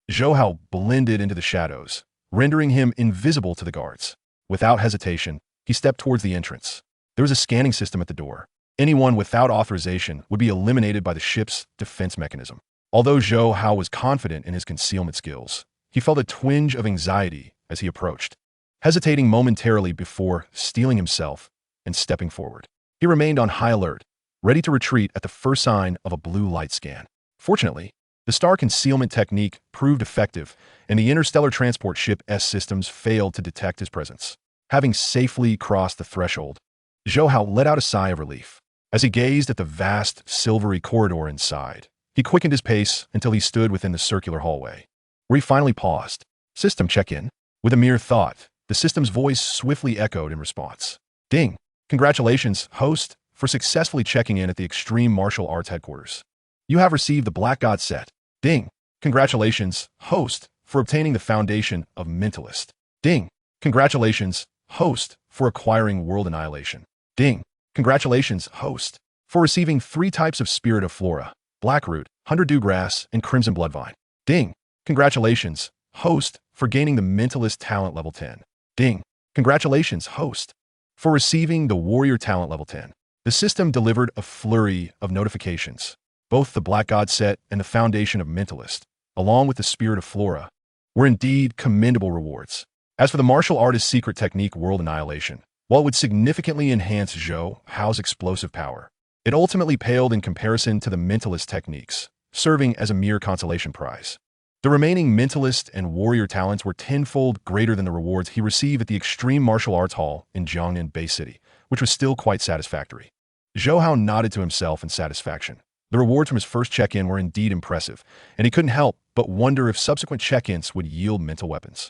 Speaker 1: Zhou Hao blended into the shadows, rendering him invisible to the guards. Without hesitation, he stepped towards the entrance. There was a scanning system at the door. Anyone without authorization would be eliminated by the ship's defense mechanism. Although Zhou Hao was confident in his concealment skills, he felt a twinge of anxiety as he approached, hesitating momentarily before steeling himself and stepping forward. He remained on high alert, ready to retreat at the first sign of a blue light scan. Fortunately, the star concealment technique proved effective, and the interstellar transport ship's systems failed to detect his presence. Having safely crossed the threshold, Zhou Hao let out a sigh of relief. As he gazed at the vast, silvery corridor inside, he quickened his pace until he stood within the circular hallway, where he finally paused. System check-in. With a mere thought, the system's voice swiftly echoed in response. Ding! Congratulations, host, for successfully checking in at the Extreme Martial Arts headquarters. You have received the Black God set. Ding! Congratulations, host, for obtaining the Foundation of Mentalist. Ding! Congratulations, host, for acquiring World Annihilation. Ding! Congratulations, host, for receiving 3 types of Spirit of Flora, Blackroot, Honeydew Grass, and Crimson Bloodvine. Ding! Congratulations, host, for gaining the Mentalist Talent Level 10. Ding! Congratulations, host, for receiving the Warrior Talent Level 10. The system delivered a flurry of notifications. Both the Black God set and the Foundation of Mentalist, along with the Spirit of Flora, were indeed commendable rewards. As for the martial artist's secret technique World Annihilation, while it would significantly enhance Zhou Hao's explosive power, it ultimately paled in comparison to the Mentalist techniques, serving as a mere consolation prize. The remaining Mentalist and Warrior talents were tenfold greater than the rewards he received at the Extreme Martial Arts Hall in Jiangnan Bay City, which was still quite satisfactory. Zhou Hao nodded to himself in satisfaction. The rewards from his first check-in were indeed impressive, and he couldn't help but wonder if subsequent check-ins would yield mental weapons.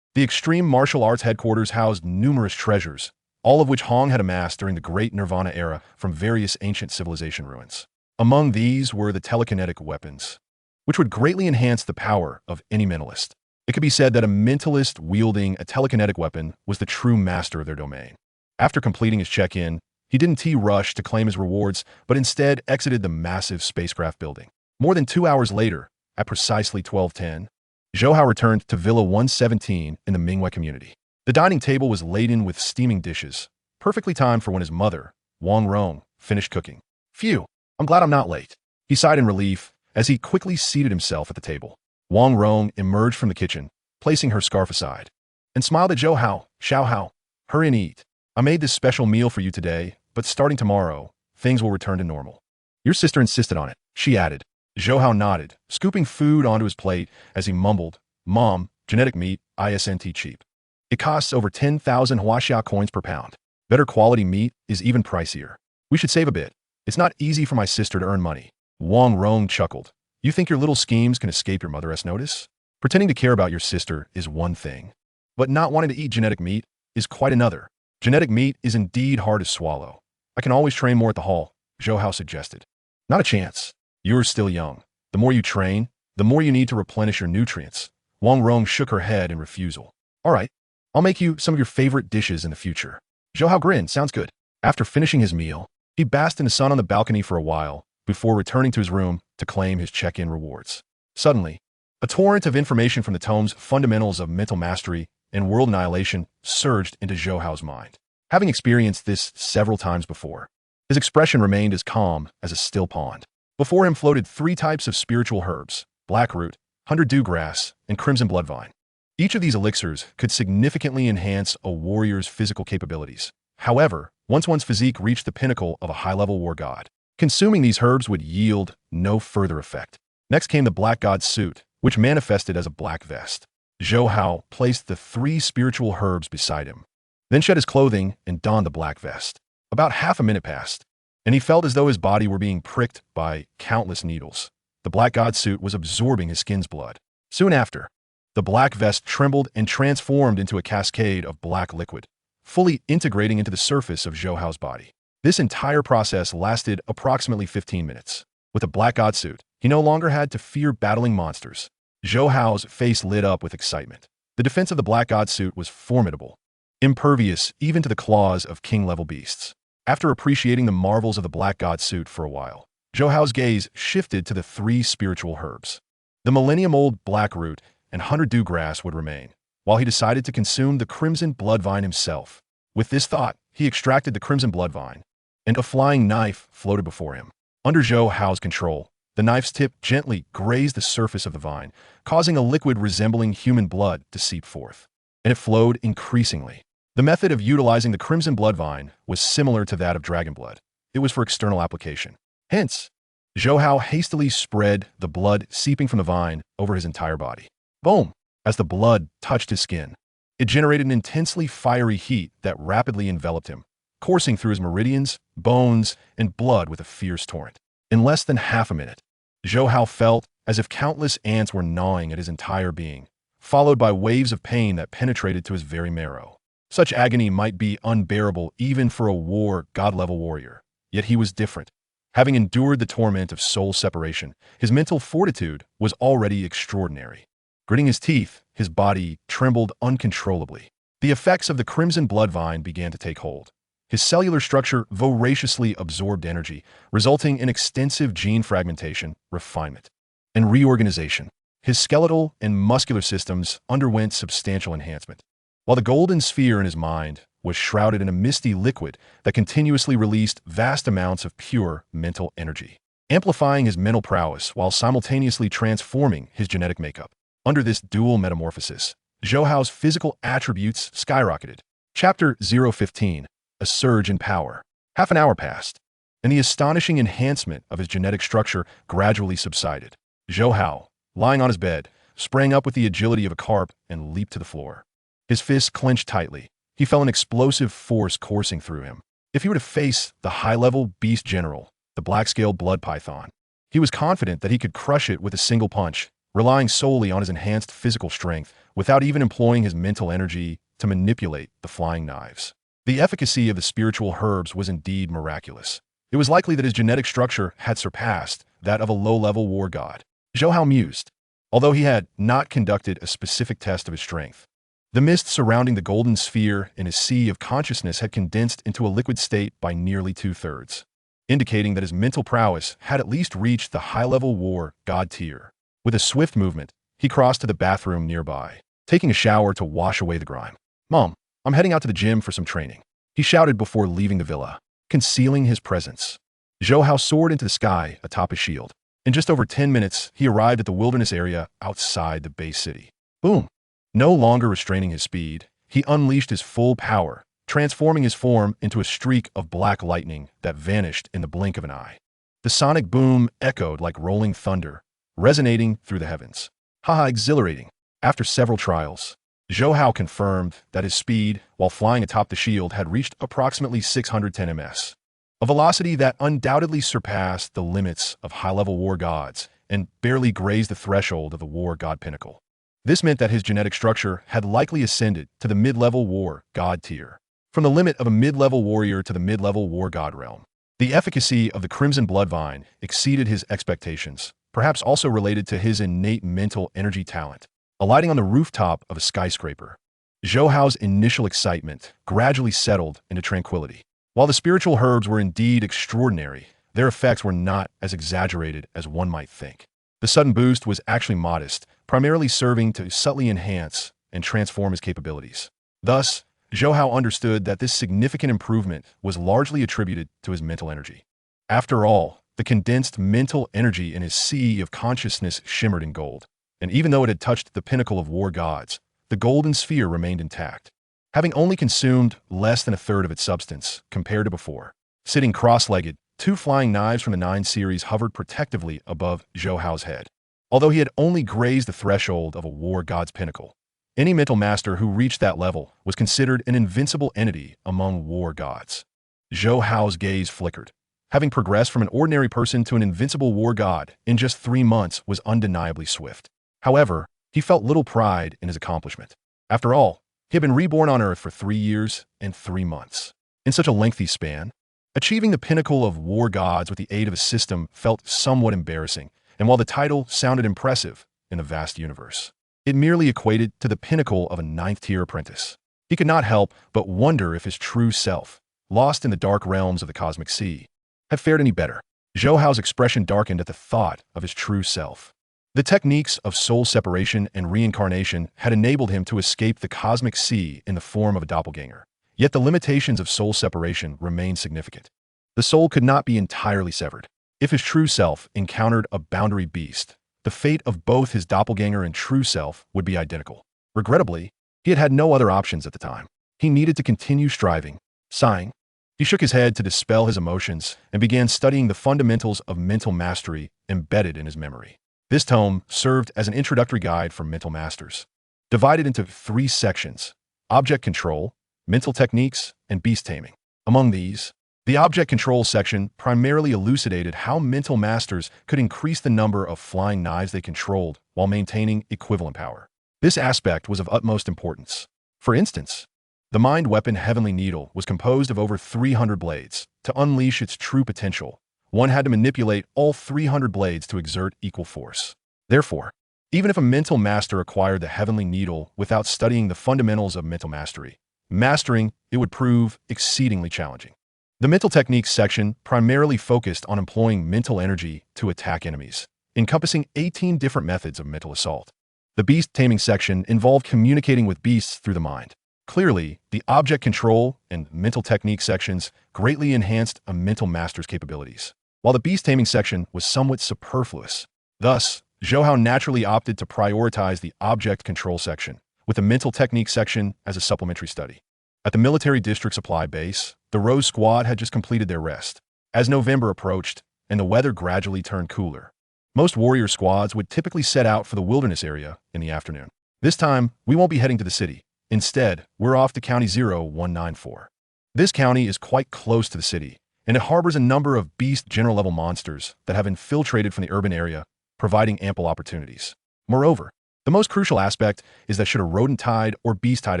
Speaker 1: The Extreme Martial Arts headquarters housed numerous treasures, all of which Hong had amassed during the Great Nirvana era from various ancient civilization ruins. Among these were the telekinetic weapons, which would greatly enhance the power of any mentalist. It could be said that a mentalist wielding a telekinetic weapon was the true master of their domain. After completing his check-in, he didn't rush to claim his rewards, but instead exited the massive spacecraft building. More than 2 hours later, at precisely 12:10, Zhou Hao returned to Villa 117 in the Mingwei community. The dining table was laden with steaming dishes, perfectly timed for when his mother, Wang Rong, finished cooking. Phew, I'm glad I'm not late. He sighed in relief as he quickly seated himself at the table. Wang Rong emerged from the kitchen, placing her scarf aside, and smiled at Zhou Hao. Xiao Hao, hurry and eat. I made this special meal for you today, but starting tomorrow, things will return to normal. Your sister insisted on it, she added. Zhou Hao nodded, scooping food onto his plate as he mumbled, Mom, genetic meat, isn't cheap. It costs over 10,000 Huaxia coins per pound. Better quality meat is even pricier. We should save a bit. It's not easy for my sister to earn money. Wang Rong chuckled. You think your little schemes can escape your mother's notice? Pretending to care about your sister is one thing, but not wanting to eat genetic meat is quite another. Genetic meat is indeed hard to swallow. I can always train more at the hall, Zhou Hao suggested. Not a chance. You're still young. The more you train, the more you need to replenish your nutrients. Wang Rong shook her head in refusal. All right, I'll make you some of your favorite dishes in the future. Zhou Hao grinned. Sounds good. After finishing his meal, he basked in the sun on the balcony for a while before returning to his room to claim his check-in rewards. Suddenly, a torrent of information from the tomes Fundamentals of Mental Mastery and World Annihilation surged into Zhou Hao's mind. Having experienced this several times before, his expression remained as calm as a still pond. Before him floated 3 types of spiritual herbs: blackroot, 100 grass, and crimson bloodvine. Each of these elixirs could significantly enhance a warrior's physical capabilities. However, once one's physique reached the pinnacle of a high-level war god, consuming these herbs would yield no further effect. Next came the Black God's suit, which manifested as a black vest. Zhou Hao placed the 3 spiritual herbs beside him, then shed his clothing and donned the black vest. About half a minute passed, and he felt as though his body were being pricked by countless needles. The Black God suit was absorbing his skin's blood. Soon after, the black vest trembled and transformed into a cascade of black liquid, fully integrating into the surface of Zhou Hao's body. This entire process lasted approximately 15 minutes. With the Black God suit, he no longer had to fear battling monsters. Zhou Hao's face lit up with excitement. The defense of the Black God suit was formidable, impervious even to the claws of king-level beasts. After appreciating the marvels of the Black God suit for a while, Zhou Hao's gaze shifted to the 3 spiritual herbs. The millennium-old blackroot and 100 grass would remain, while he decided to consume the crimson bloodvine himself. With this thought, he extracted the crimson bloodvine, and a flying knife floated before him. Under Zhou Hao's control, the knife's tip gently grazed the surface of the vine, causing a liquid resembling human blood to seep forth, and it flowed increasingly. The method of utilizing the crimson bloodvine was similar to that of dragon blood. It was for external application. Hence, Zhou Hao hastily spread the blood seeping from the vine over his entire body. Boom! As the blood touched his skin, it generated an intensely fiery heat that rapidly enveloped him, coursing through his meridians, bones, and blood with a fierce torrent. In less than half a minute, Zhou Hao felt as if countless ants were gnawing at his entire being, followed by waves of pain that penetrated to his very marrow. Such agony might be unbearable even for a war god-level warrior, yet he was different. Having endured the torment of soul separation, his mental fortitude was already extraordinary. Gritting his teeth, his body trembled uncontrollably. The effects of the crimson bloodvine began to take hold. His cellular structure voraciously absorbed energy, resulting in extensive gene fragmentation, refinement, and reorganization. His skeletal and muscular systems underwent substantial enhancement, while the golden sphere in his mind was shrouded in a misty liquid that continuously released vast amounts of pure mental energy, amplifying his mental prowess while simultaneously transforming his genetic makeup. Under this dual metamorphosis, Zhou Hao's physical attributes skyrocketed. Chapter 015, A Surge in Power. Half an hour passed, and the astonishing enhancement of his genetic structure gradually subsided. Zhou Hao, lying on his bed, sprang up with the agility of a carp and leaped to the floor. His fists clenched tightly. He felt an explosive force coursing through him. If he were to face the high-level beast general, the black-scaled blood python, he was confident that he could crush it with a single punch, relying solely on his enhanced physical strength without even employing his mental energy to manipulate the flying knives. The efficacy of the spiritual herbs was indeed miraculous. It was likely that his genetic structure had surpassed that of a low-level war god. Zhou Hao mused, although he had not conducted a specific test of his strength. The mist surrounding the golden sphere in his sea of consciousness had condensed into a liquid state by nearly 2/3, indicating that his mental prowess had at least reached the high-level war god tier. With a swift movement, he crossed to the bathroom nearby, taking a shower to wash away the grime. "Mom, I'm heading out to the gym for some training," he shouted before leaving the villa, concealing his presence. Zhou Hao soared into the sky atop his shield. In just over 10 minutes, he arrived at the wilderness area outside the base city. Boom! No longer restraining his speed, he unleashed his full power, transforming his form into a streak of black lightning that vanished in the blink of an eye. The sonic boom echoed like rolling thunder, resonating through the heavens. Haha, exhilarating. After several trials, Zhou Hao confirmed that his speed, while flying atop the shield, had reached approximately 610 ms, a velocity that undoubtedly surpassed the limits of high-level war gods and barely grazed the threshold of the war god pinnacle. This meant that his genetic structure had likely ascended to the mid-level war god tier. From the limit of a mid-level warrior to the mid-level war god realm, The efficacy of the crimson blood vine exceeded his expectations, perhaps also related to his innate mental energy talent. Alighting on the rooftop of a skyscraper, Zhou Hao's initial excitement gradually settled into tranquility. While the spiritual herbs were indeed extraordinary, their effects were not as exaggerated as one might think. The sudden boost was actually modest, primarily serving to subtly enhance and transform his capabilities. Thus, Zhou Hao understood that this significant improvement was largely attributed to his mental energy. After all, the condensed mental energy in his sea of consciousness shimmered in gold, and even though it had touched the pinnacle of war gods, the golden sphere remained intact, having only consumed less than a third of its substance compared to before. Sitting cross-legged, two flying knives from the 9 series hovered protectively above Zhou Hao's head. Although he had only grazed the threshold of a war god's pinnacle, any mental master who reached that level was considered an invincible entity among war gods. Zhou Hao's gaze flickered. Having progressed from an ordinary person to an invincible war god in just 3 months was undeniably swift. However, he felt little pride in his accomplishment. After all, he had been reborn on Earth for 3 years and 3 months. In such a lengthy span, achieving the pinnacle of war gods with the aid of a system felt somewhat embarrassing, and while the title sounded impressive in the vast universe, it merely equated to the pinnacle of a 9th-tier apprentice. He could not help but wonder if his true self, lost in the dark realms of the cosmic sea, had fared any better. Zhou Hao's expression darkened at the thought of his true self. The techniques of soul separation and reincarnation had enabled him to escape the cosmic sea in the form of a doppelganger. Yet the limitations of soul separation remained significant. The soul could not be entirely severed. If his true self encountered a boundary beast, the fate of both his doppelganger and true self would be identical. Regrettably, he had had no other options at the time. He needed to continue striving. Sighing, he shook his head to dispel his emotions and began studying the fundamentals of mental mastery embedded in his memory. This tome served as an introductory guide for mental masters, divided into 3 sections: object control, mental techniques, and beast taming. Among these, the object control section primarily elucidated how mental masters could increase the number of flying knives they controlled while maintaining equivalent power. This aspect was of utmost importance. For instance, the mind weapon Heavenly Needle was composed of over 300 blades. To unleash its true potential, one had to manipulate all 300 blades to exert equal force. Therefore, even if a mental master acquired the Heavenly Needle without studying the fundamentals of mental mastery, mastering it would prove exceedingly challenging. The mental techniques section primarily focused on employing mental energy to attack enemies, encompassing 18 different methods of mental assault. The beast taming section involved communicating with beasts through the mind. Clearly, the object control and mental technique sections greatly enhanced a mental master's capabilities, while the beast taming section was somewhat superfluous. Thus, Zhou Hao naturally opted to prioritize the object control section, with the mental technique section as a supplementary study. At the military district supply base, the Rose Squad had just completed their rest. As November approached and the weather gradually turned cooler, most warrior squads would typically set out for the wilderness area in the afternoon. This time, we won't be heading to the city. Instead, we're off to County 0194. This county is quite close to the city, and it harbors a number of beast general-level monsters that have infiltrated from the urban area, providing ample opportunities. Moreover, the most crucial aspect is that should a rodent tide or beast tide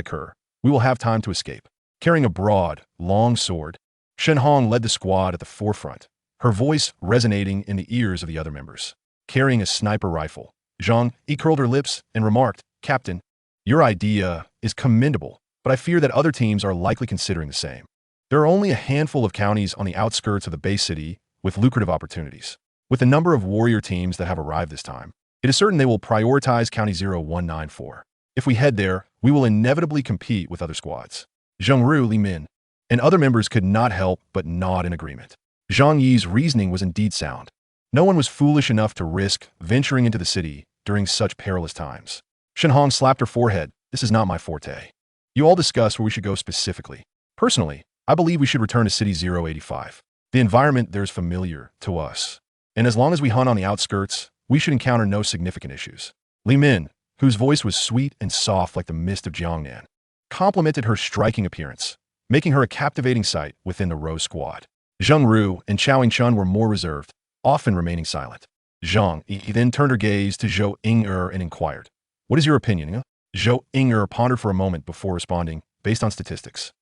Speaker 1: occur, we will have time to escape. Carrying a broad, long sword, Shen Hong led the squad at the forefront, her voice resonating in the ears of the other members. Carrying a sniper rifle, Zhang curled her lips and remarked, "Captain, your idea is commendable, but I fear that other teams are likely considering the same. There are only a handful of counties on the outskirts of the base city with lucrative opportunities. With the number of warrior teams that have arrived this time, it is certain they will prioritize County 0194. If we head there, we will inevitably compete with other squads." Zhongru, Li Min, and other members could not help but nod in agreement. Zhang Yi's reasoning was indeed sound. No one was foolish enough to risk venturing into the city during such perilous times. Shen Hong slapped her forehead. "This is not my forte. You all discuss where we should go specifically. Personally, I believe we should return to City 085. The environment there is familiar to us, and as long as we hunt on the outskirts, we should encounter no significant issues." Li Min, whose voice was sweet and soft like the mist of Jiangnan, complimented her striking appearance, making her a captivating sight within the Rose Squad. Zheng Ru and Chao Chun were more reserved, often remaining silent. Zhang Yi then turned her gaze to Zhou Ying'er and inquired, "What is your opinion?" Zhou Ying'er pondered for a moment before responding, "Based on statistics,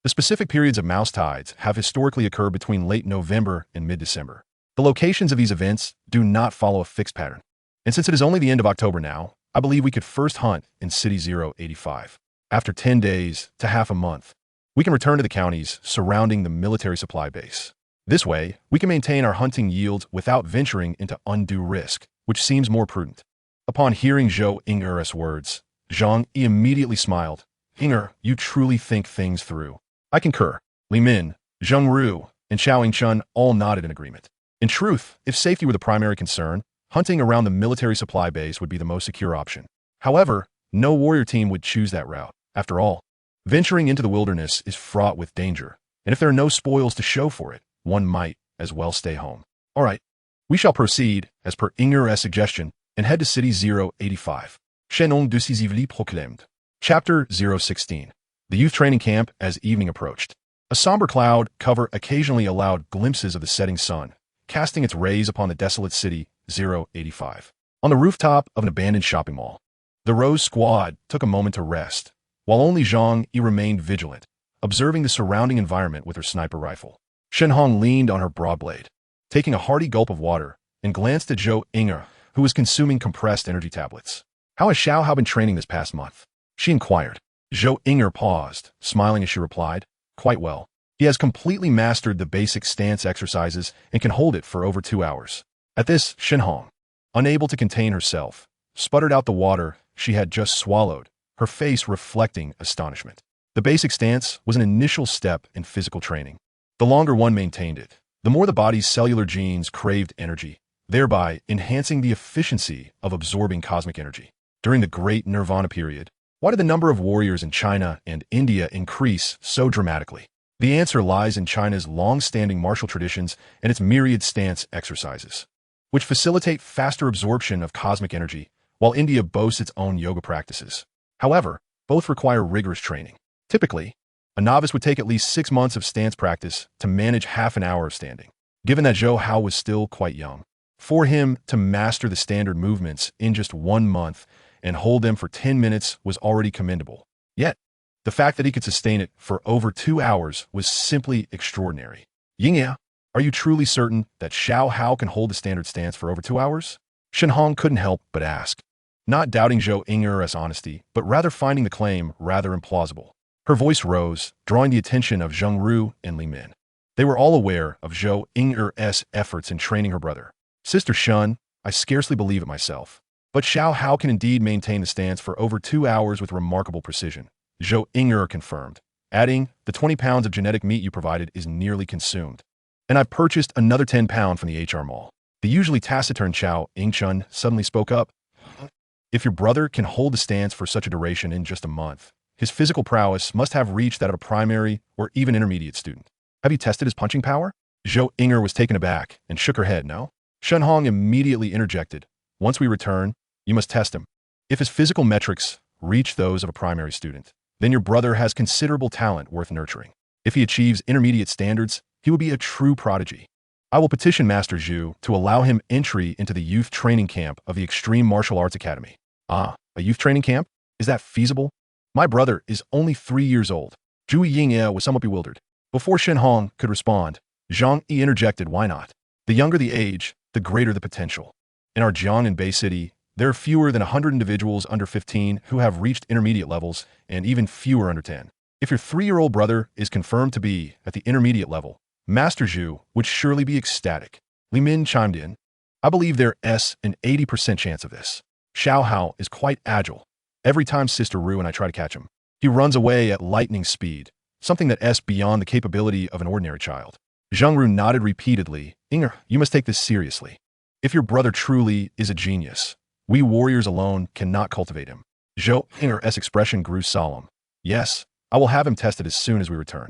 Speaker 1: The specific periods of mouse tides have historically occurred between late November and mid-December. The locations of these events do not follow a fixed pattern. And since it is only the end of October now, I believe we could first hunt in City 085. After 10 days to half a month, we can return to the counties surrounding the military supply base. This way, we can maintain our hunting yields without venturing into undue risk, which seems more prudent. Upon hearing Zhou Ying'er's words, Zhang Yi immediately smiled. Ying'er, you truly think things through. I concur. Li Min, Zheng Ru, and Xiao Yingchun all nodded in agreement. In truth, if safety were the primary concern, hunting around the military supply base would be the most secure option. However, no warrior team would choose that route. After all, venturing into the wilderness is fraught with danger, and if there are no spoils to show for it, one might as well stay home. All right, we shall proceed, as per Ying'er's suggestion, and head to City 085. Chenon decisively proclaimed. Chapter 016. The youth training camp as evening approached. A somber cloud cover occasionally allowed glimpses of the setting sun, casting its rays upon the desolate City 085. On the rooftop of an abandoned shopping mall, the Rose Squad took a moment to rest, while only Zhang Yi remained vigilant, observing the surrounding environment with her sniper rifle. Shen Hong leaned on her broad blade, taking a hearty gulp of water, and glanced at Zhou Ying'er, who was consuming compressed energy tablets. How has Xiao Hao been training this past month? She inquired. Zhou Ying'er paused, smiling as she replied, quite well. He has completely mastered the basic stance exercises and can hold it for over 2 hours. At this, Shen Hong, unable to contain herself, sputtered out the water she had just swallowed, her face reflecting astonishment. The basic stance was an initial step in physical training. The longer one maintained it, the more the body's cellular genes craved energy, thereby enhancing the efficiency of absorbing cosmic energy. During the Great Nirvana period, why did the number of warriors in China and India increase so dramatically? The answer lies in China's long-standing martial traditions and its myriad stance exercises, which facilitate faster absorption of cosmic energy, while India boasts its own yoga practices. However, both require rigorous training. Typically, a novice would take at least 6 months of stance practice to manage half an hour of standing. Given that Zhou Hao was still quite young, for him to master the standard movements in just 1 month and hold them for 10 minutes was already commendable. Yet, the fact that he could sustain it for over 2 hours was simply extraordinary. Ying'er, are you truly certain that Xiao Hao can hold the standard stance for over 2 hours? Shen Hong couldn't help but ask, not doubting Zhou Ying'er's honesty, but rather finding the claim rather implausible. Her voice rose, drawing the attention of Zheng Ru and Li Min. They were all aware of Zhou Ying'er's efforts in training her brother. Sister Shun, I scarcely believe it myself. But Xiao Hao can indeed maintain the stance for over 2 hours with remarkable precision. Zhou Ying'er confirmed, adding, the 20 pounds of genetic meat you provided is nearly consumed. And I've purchased another 10 pounds from the HR mall. The usually taciturn Xiao Yingchun suddenly spoke up. If your brother can hold the stance for such a duration in just a month, his physical prowess must have reached that of a primary or even intermediate student. Have you tested his punching power? Zhou Ying'er was taken aback and shook her head, no? Shen Hong immediately interjected. Once we return, you must test him. If his physical metrics reach those of a primary student, then your brother has considerable talent worth nurturing. If he achieves intermediate standards, he will be a true prodigy. I will petition Master Zhu to allow him entry into the youth training camp of the Extreme Martial Arts Academy. Ah, a youth training camp? Is that feasible? My brother is only 3 years old. Zhu Ying'er was somewhat bewildered. Before Shen Hong could respond, Zhang Yi interjected, why not? The younger the age, the greater the potential. In our Jiang and Bay City, there are fewer than 100 individuals under 15 who have reached intermediate levels, and even fewer under 10. If your 3-year-old brother is confirmed to be at the intermediate level, Master Zhu would surely be ecstatic. Li Min chimed in. I believe there's an 80% chance of this. Xiao Hao is quite agile. Every time Sister Ru and I try to catch him, he runs away at lightning speed, something that's beyond the capability of an ordinary child. Zheng Ru nodded repeatedly. Ying'er, you must take this seriously. If your brother truly is a genius, we warriors alone cannot cultivate him. Zhou Ying'er's expression grew solemn. Yes, I will have him tested as soon as we return.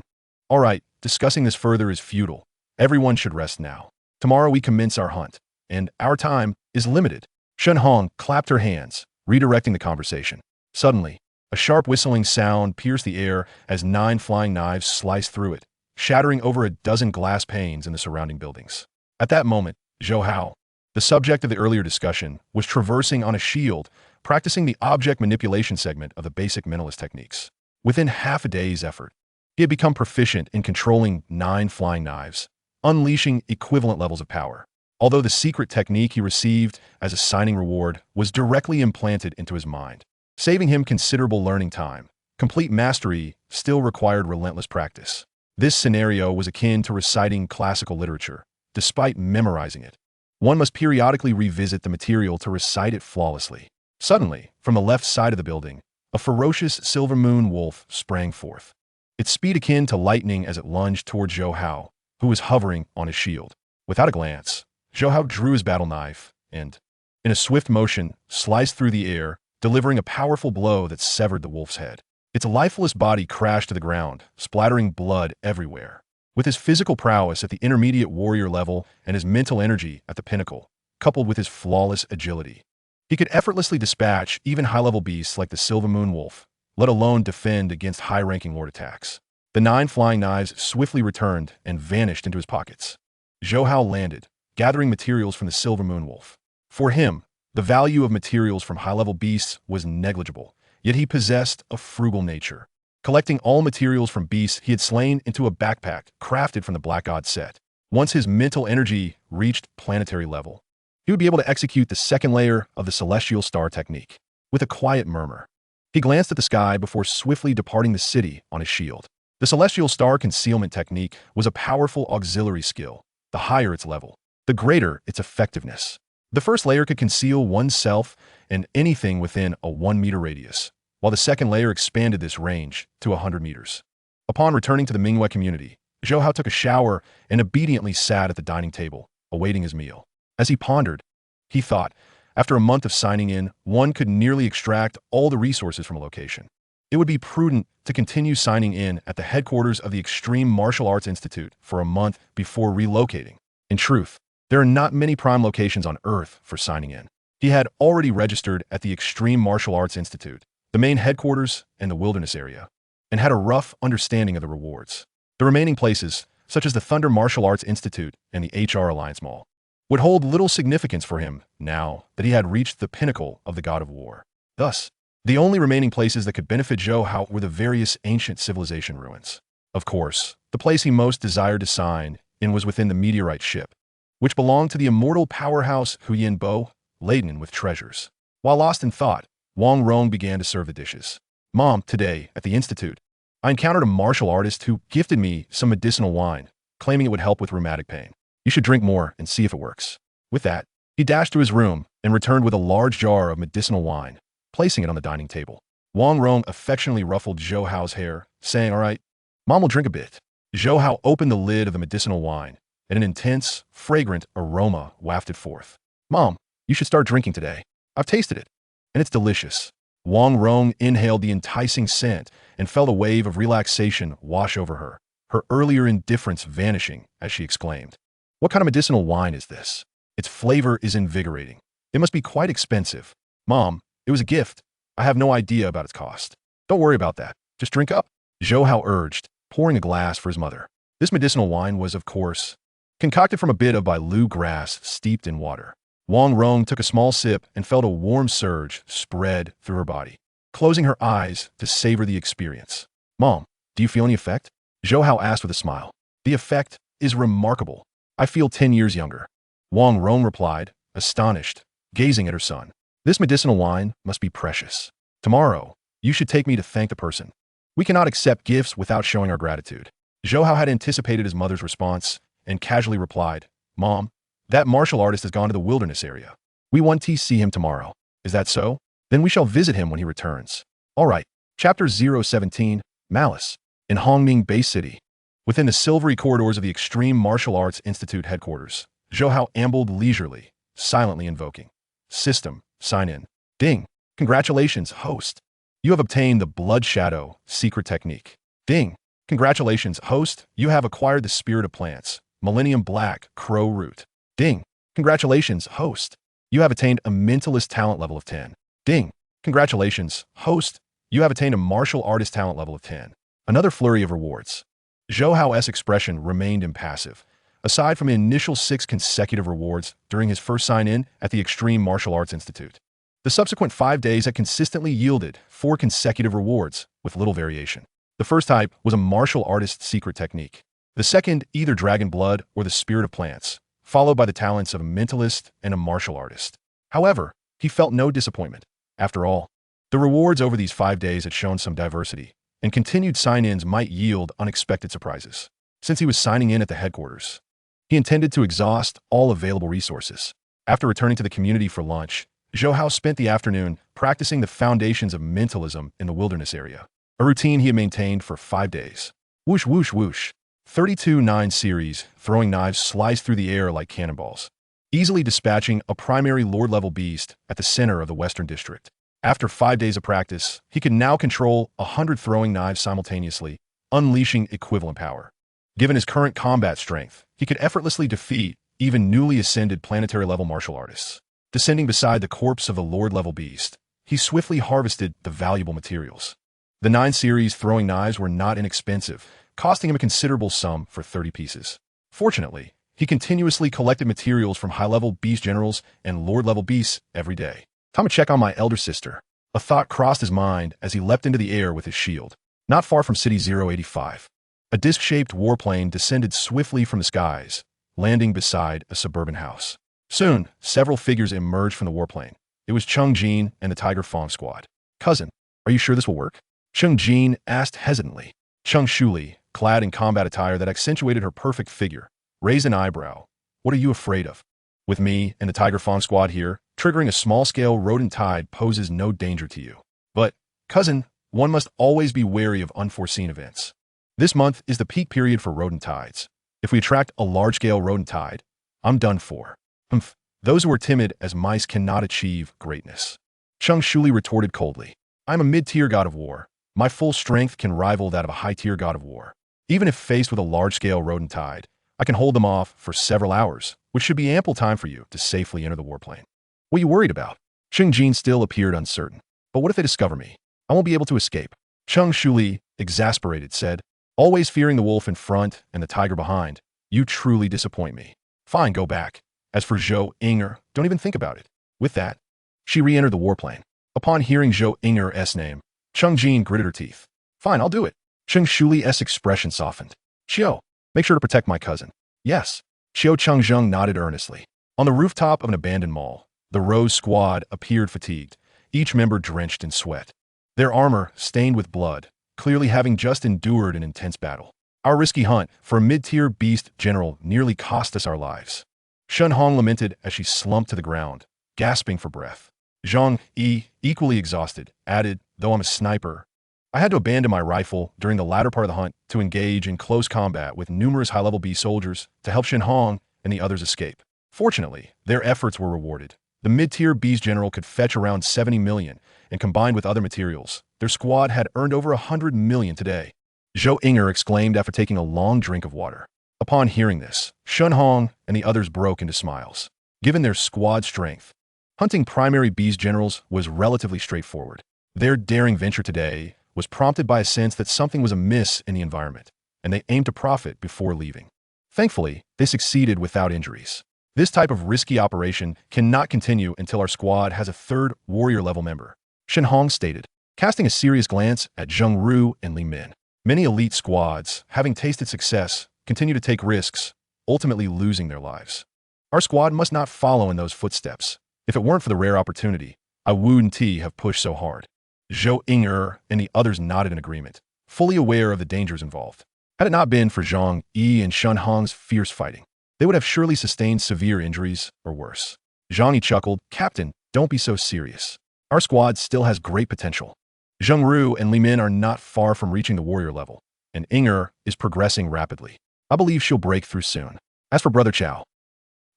Speaker 1: All right, discussing this further is futile. Everyone should rest now. Tomorrow we commence our hunt, and our time is limited. Shen Hong clapped her hands, redirecting the conversation. Suddenly, a sharp whistling sound pierced the air as 9 flying knives sliced through it, shattering over a dozen glass panes in the surrounding buildings. At that moment, Zhou Hao, the subject of the earlier discussion, was traversing on a shield, practicing the object manipulation segment of the basic mentalist techniques. Within half a day's effort, He had become proficient in controlling 9 flying knives, unleashing equivalent levels of power. Although the secret technique he received as a signing reward was directly implanted into his mind, saving him considerable learning time, complete mastery still required relentless practice. This scenario was akin to reciting classical literature. Despite memorizing it, one must periodically revisit the material to recite it flawlessly. Suddenly, from the left side of the building, a ferocious silver moon wolf sprang forth, its speed akin to lightning as it lunged toward Zhou Hao, who was hovering on his shield. Without a glance, Zhou Hao drew his battle knife and, in a swift motion, sliced through the air, delivering a powerful blow that severed the wolf's head. Its lifeless body crashed to the ground, splattering blood everywhere. With his physical prowess at the intermediate warrior level and his mental energy at the pinnacle, coupled with his flawless agility, he could effortlessly dispatch even high-level beasts like the Silver Moon Wolf, let alone defend against high-ranking lord attacks. The 9 flying knives swiftly returned and vanished into his pockets. Zhou Hao landed, gathering materials from the Silver Moon Wolf. For him, the value of materials from high-level beasts was negligible, yet he possessed a frugal nature, collecting all materials from beasts he had slain into a backpack crafted from the Black God set. Once his mental energy reached planetary level, he would be able to execute the second layer of the celestial star technique. With a quiet murmur, he glanced at the sky before swiftly departing the city on his shield. The celestial star concealment technique was a powerful auxiliary skill. The higher its level, the greater its effectiveness. The first layer could conceal oneself and anything within a 1-meter radius, while the second layer expanded this range to 100 meters. Upon returning to the Mingwei community, Zhou Hao took a shower and obediently sat at the dining table, awaiting his meal. As he pondered, he thought, after a month of signing in, one could nearly extract all the resources from a location. It would be prudent to continue signing in at the headquarters of the Extreme Martial Arts Institute for a month before relocating. In truth, there are not many prime locations on Earth for signing in. He had already registered at the Extreme Martial Arts Institute, the main headquarters and the wilderness area, and had a rough understanding of the rewards. The remaining places, such as the Thunder Martial Arts Institute and the HR Alliance Mall, would hold little significance for him now that he had reached the pinnacle of the God of War. Thus, the only remaining places that could benefit Zhou Hao were the various ancient civilization ruins. Of course, the place he most desired to sign in was within the meteorite ship, which belonged to the immortal powerhouse Huyin Bo, laden with treasures. While lost in thought, Wang Rong began to serve the dishes. Mom, today, at the institute, I encountered a martial artist who gifted me some medicinal wine, claiming it would help with rheumatic pain. You should drink more and see if it works. With that, he dashed to his room and returned with a large jar of medicinal wine, placing it on the dining table. Wang Rong affectionately ruffled Zhou Hao's hair, saying, "All right, Mom will drink a bit." Zhou Hao opened the lid of the medicinal wine, and an intense, fragrant aroma wafted forth. "Mom, you should start drinking today. I've tasted it, and it's delicious." Wang Rong inhaled the enticing scent and felt a wave of relaxation wash over her, her earlier indifference vanishing as she exclaimed, "What kind of medicinal wine is this? Its flavor is invigorating. It must be quite expensive." "Mom, it was a gift. I have no idea about its cost." "Don't worry about that. Just drink up," Zhou Hao urged, pouring a glass for his mother. This medicinal wine was, of course, concocted from a bit of Bailu grass steeped in water. Wang Rong took a small sip and felt a warm surge spread through her body, closing her eyes to savor the experience. "Mom, do you feel any effect?" Zhou Hao asked with a smile. "The effect is remarkable. I feel 10 years younger." Wang Rong replied, astonished, gazing at her son. "This medicinal wine must be precious. Tomorrow, you should take me to thank the person. We cannot accept gifts without showing our gratitude." Zhou Hao had anticipated his mother's response and casually replied, "Mom, that martial artist has gone to the wilderness area. We want to see him tomorrow. Is that so? Then we shall visit him when he returns." All right. Chapter 017, Malice. In Hongming Bay City, within the silvery corridors of the Extreme Martial Arts Institute headquarters, Zhou Hao ambled leisurely, silently invoking, "System, sign in." Ding. "Congratulations, host. You have obtained the Blood Shadow secret technique." Ding. "Congratulations, host. You have acquired the Spirit of Plants, Millennium Black Crow Root." Ding. "Congratulations, host. You have attained a mentalist talent level of 10. Ding. "Congratulations, host. You have attained a martial artist talent level of 10. Another flurry of rewards. Zhou Hao's expression remained impassive, aside from the initial 6 consecutive rewards during his first sign-in at the Extreme Martial Arts Institute. The subsequent 5 days had consistently yielded 4 consecutive rewards, with little variation. The first type was a martial artist's secret technique. The second, either dragon blood or the spirit of plants, followed by the talents of a mentalist and a martial artist. However, he felt no disappointment. After all, the rewards over these 5 days had shown some diversity, and continued sign-ins might yield unexpected surprises. Since he was signing in at the headquarters, he intended to exhaust all available resources. After returning to the community for lunch, Zhou Hao spent the afternoon practicing the foundations of mentalism in the wilderness area, a routine he had maintained for 5 days. Whoosh, whoosh, whoosh. 32-9 series, throwing knives sliced through the air like cannonballs, easily dispatching a primary Lord-level beast at the center of the Western District. After 5 days of practice, he could now control 100 throwing knives simultaneously, unleashing equivalent power. Given his current combat strength, he could effortlessly defeat even newly ascended planetary-level martial artists. Descending beside the corpse of the Lord-level beast, he swiftly harvested the valuable materials. The 9 series throwing knives were not inexpensive, costing him a considerable sum for 30 pieces. Fortunately, he continuously collected materials from high-level beast generals and Lord-level beasts every day. Time to check on my elder sister. A thought crossed his mind as he leapt into the air with his shield. Not far from City 085, a disc-shaped warplane descended swiftly from the skies, landing beside a suburban house. Soon, several figures emerged from the warplane. It was Cheng Jin and the Tiger Fong squad. "Cousin, are you sure this will work?" Cheng Jin asked hesitantly. Cheng Shuli, clad in combat attire that accentuated her perfect figure, raised an eyebrow. "What are you afraid of? With me and the Tiger Fong squad here, triggering a small-scale rodent tide poses no danger to you. But, cousin, one must always be wary of unforeseen events. This month is the peak period for rodent tides. If we attract a large-scale rodent tide, I'm done for." "Humph, those who are timid as mice cannot achieve greatness." Cheng Shuli retorted coldly. "I'm a mid-tier god of war. My full strength can rival that of a high-tier god of war. Even if faced with a large-scale rodent tide, I can hold them off for several hours, which should be ample time for you to safely enter the warplane." "What are you worried about?" Cheng Jin still appeared uncertain. "But what if they discover me? I won't be able to escape." Cheng Shuli, exasperated, said, "Always fearing the wolf in front and the tiger behind, you truly disappoint me. Fine, go back. As for Zhou Inger, don't even think about it." With that, she re-entered the warplane. Upon hearing Zhou Inger's name, Cheng Jin gritted her teeth. "Fine, I'll do it." Cheng Shuli's expression softened. "Xiao, make sure to protect my cousin." "Yes." Xiao Chengzheng nodded earnestly. On the rooftop of an abandoned mall, the Rose squad appeared fatigued, each member drenched in sweat. Their armor stained with blood, clearly having just endured an intense battle. "Our risky hunt for a mid-tier beast general nearly cost us our lives." Shen Hong lamented as she slumped to the ground, gasping for breath. Zhang Yi, equally exhausted, added, "Though I'm a sniper, I had to abandon my rifle during the latter part of the hunt to engage in close combat with numerous high-level beast soldiers to help Shen Hong and the others escape. Fortunately, their efforts were rewarded. The mid-tier beast general could fetch around 70 million, and combined with other materials, their squad had earned over 100 million today." Zhou Inger exclaimed after taking a long drink of water. Upon hearing this, Shen Hong and the others broke into smiles. Given their squad strength, hunting primary beast generals was relatively straightforward. Their daring venture today was prompted by a sense that something was amiss in the environment, and they aimed to profit before leaving. Thankfully, they succeeded without injuries. This type of risky operation cannot continue until our squad has a third warrior-level member, Shen Hong stated, casting a serious glance at Zheng Ru and Li Min. Many elite squads, having tasted success, continue to take risks, ultimately losing their lives. Our squad must not follow in those footsteps. If it weren't for the rare opportunity, I wouldn't have pushed so hard. Zhou Inger and the others nodded in agreement, fully aware of the dangers involved. Had it not been for Zhang Yi and Shen Hong's fierce fighting, they would have surely sustained severe injuries or worse. Zhang Yi chuckled, "Captain, don't be so serious. Our squad still has great potential. Zheng Ru and Li Min are not far from reaching the warrior level, and Inger is progressing rapidly. I believe she'll break through soon. As for Brother Chao,"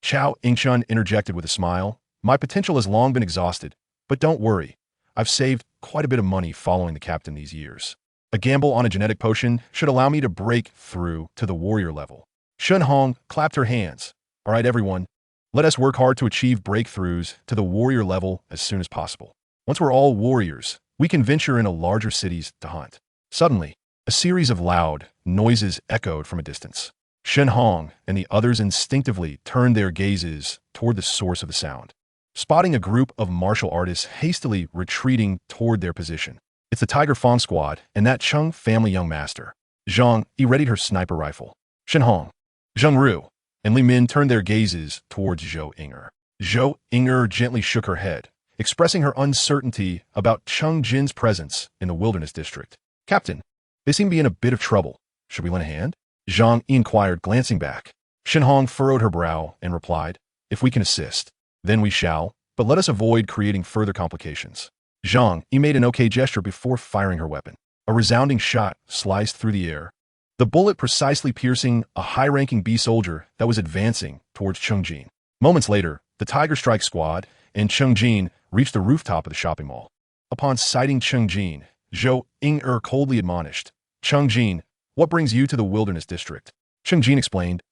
Speaker 1: Chao Ingchun interjected with a smile, "my potential has long been exhausted, but don't worry. I've saved quite a bit of money following the captain these years. A gamble on a genetic potion should allow me to break through to the warrior level." Shen Hong clapped her hands. "All right, everyone. Let us work hard to achieve breakthroughs to the warrior level as soon as possible. Once we're all warriors, we can venture into larger cities to hunt." Suddenly, a series of loud noises echoed from a distance. Shen Hong and the others instinctively turned their gazes toward the source of the sound. Spotting a group of martial artists hastily retreating toward their position, It's the Tiger Fong squad and that Chung family young master. Zhang Yi readied her sniper rifle. Shen Hong, Zheng Ru, and Li Min turned their gazes towards Zhou Inger. Zhou Inger gently shook her head, expressing her uncertainty about Cheng Jin's presence in the wilderness district. Captain, they seem to be in a bit of trouble. Should we lend a hand? Zhang Yi inquired, glancing back. Shen Hong furrowed her brow and replied, if we can assist, then we shall, but let us avoid creating further complications. Zhang Yi made an okay gesture before firing her weapon. A resounding shot sliced through the air, the bullet precisely piercing a high-ranking B soldier that was advancing towards Cheng Jin. Moments later, the Tiger Strike squad and Cheng Jin reached the rooftop of the shopping mall. Upon sighting Cheng Jin, Zhou Inger coldly admonished, Cheng Jin, what brings you to the wilderness district? Cheng Jin explained,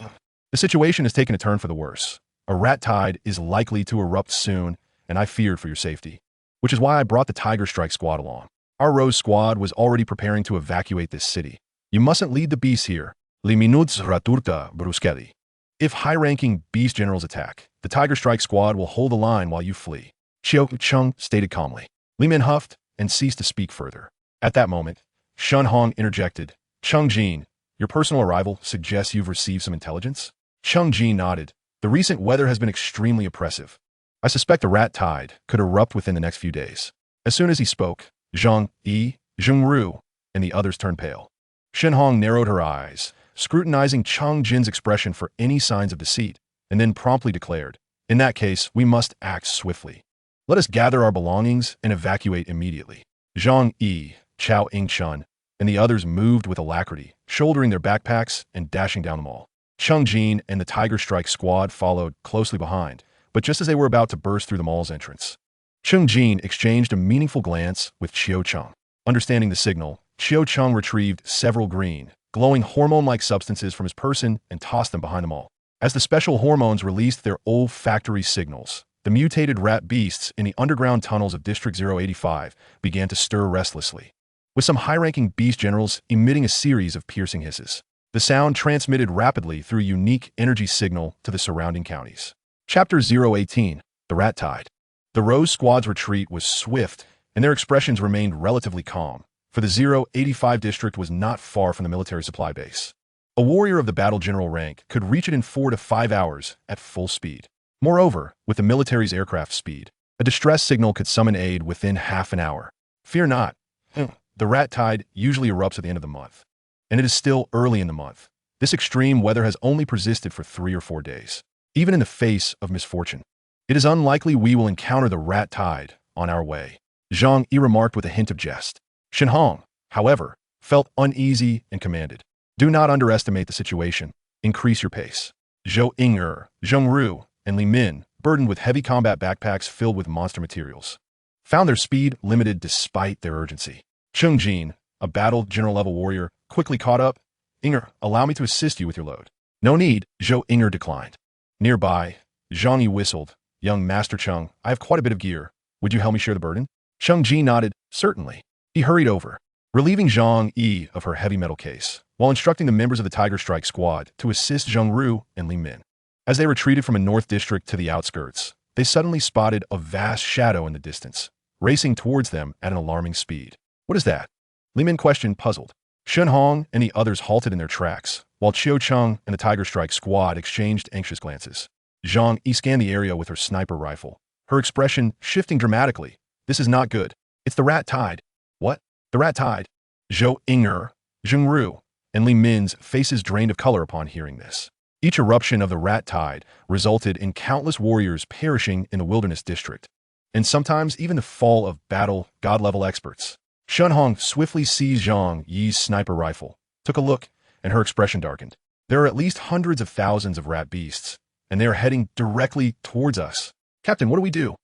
Speaker 1: the situation has taken a turn for the worse. A rat tide is likely to erupt soon, and I feared for your safety, which is why I brought the Tiger Strike squad along. Our Rose squad was already preparing to evacuate this city. You mustn't lead the beasts here. Li minuts raturta bruschelli. If high-ranking beast generals attack, the Tiger Strike squad will hold the line while you flee. Xiao Cheng stated calmly. Li Min huffed and ceased to speak further. At that moment, Shen Hong interjected, Cheng Jin, your personal arrival suggests you've received some intelligence? Cheng Jin nodded. The recent weather has been extremely oppressive. I suspect a rat tide could erupt within the next few days. As soon as he spoke, Zhang Yi, Zheng Ru, and the others turned pale. Shen Hong narrowed her eyes, scrutinizing Cheng Jin's expression for any signs of deceit, and then promptly declared, in that case, we must act swiftly. Let us gather our belongings and evacuate immediately. Zhang Yi, Chao Yingchun, and the others moved with alacrity, shouldering their backpacks and dashing down the mall. Cheng Jin and the Tiger Strike squad followed closely behind, but just as they were about to burst through the mall's entrance, Cheng Jin exchanged a meaningful glance with Qiu Cheng. Understanding the signal, Qiu Cheng retrieved several green, glowing hormone-like substances from his person and tossed them behind the mall. As the special hormones released their olfactory signals, the mutated rat beasts in the underground tunnels of District 085 began to stir restlessly, with some high-ranking beast generals emitting a series of piercing hisses. The sound transmitted rapidly through a unique energy signal to the surrounding counties. Chapter 018, The Rat Tide. The Rose Squad's retreat was swift, and their expressions remained relatively calm, for the 085 district was not far from the military supply base. A warrior of the battle general rank could reach it in 4 to 5 hours at full speed. Moreover, with the military's aircraft speed, a distress signal could summon aid within half an hour. Fear not. The rat tide usually erupts at the end of the month, and it is still early in the month. This extreme weather has only persisted for 3 or 4 days. Even in the face of misfortune, it is unlikely we will encounter the rat tide on our way. Zhang Yi remarked with a hint of jest. Shen Hong, however, felt uneasy and commanded, do not underestimate the situation. Increase your pace. Zhou Inger, Zheng Ru, and Li Min, burdened with heavy combat backpacks filled with monster materials, found their speed limited despite their urgency. Cheng Jin, a battle general-level warrior, quickly caught up. Inger, allow me to assist you with your load. No need, Zhou Inger declined. Nearby, Zhang Yi whistled. Young Master Cheng, I have quite a bit of gear. Would you help me share the burden? Cheng Ji nodded, certainly. He hurried over, relieving Zhang Yi of her heavy metal case, while instructing the members of the Tiger Strike squad to assist Zheng Ru and Li Min. As they retreated from a north district to the outskirts, they suddenly spotted a vast shadow in the distance, racing towards them at an alarming speed. What is that? Li Min questioned, puzzled. Shen Hong and the others halted in their tracks, while Qiu Cheng and the Tiger Strike squad exchanged anxious glances. Zhang Yi scanned the area with her sniper rifle, her expression shifting dramatically. This is not good. It's the rat tide. What? The rat tide? Zhou Inger, Zheng Ru, and Li Min's faces drained of color upon hearing this. Each eruption of the rat tide resulted in countless warriors perishing in the wilderness district, and sometimes even the fall of battle god-level experts. Shen Hong swiftly seized Zhang Yi's sniper rifle, took a look, and her expression darkened. There are at least hundreds of thousands of rat beasts, and they are heading directly towards us. Captain, what do we do?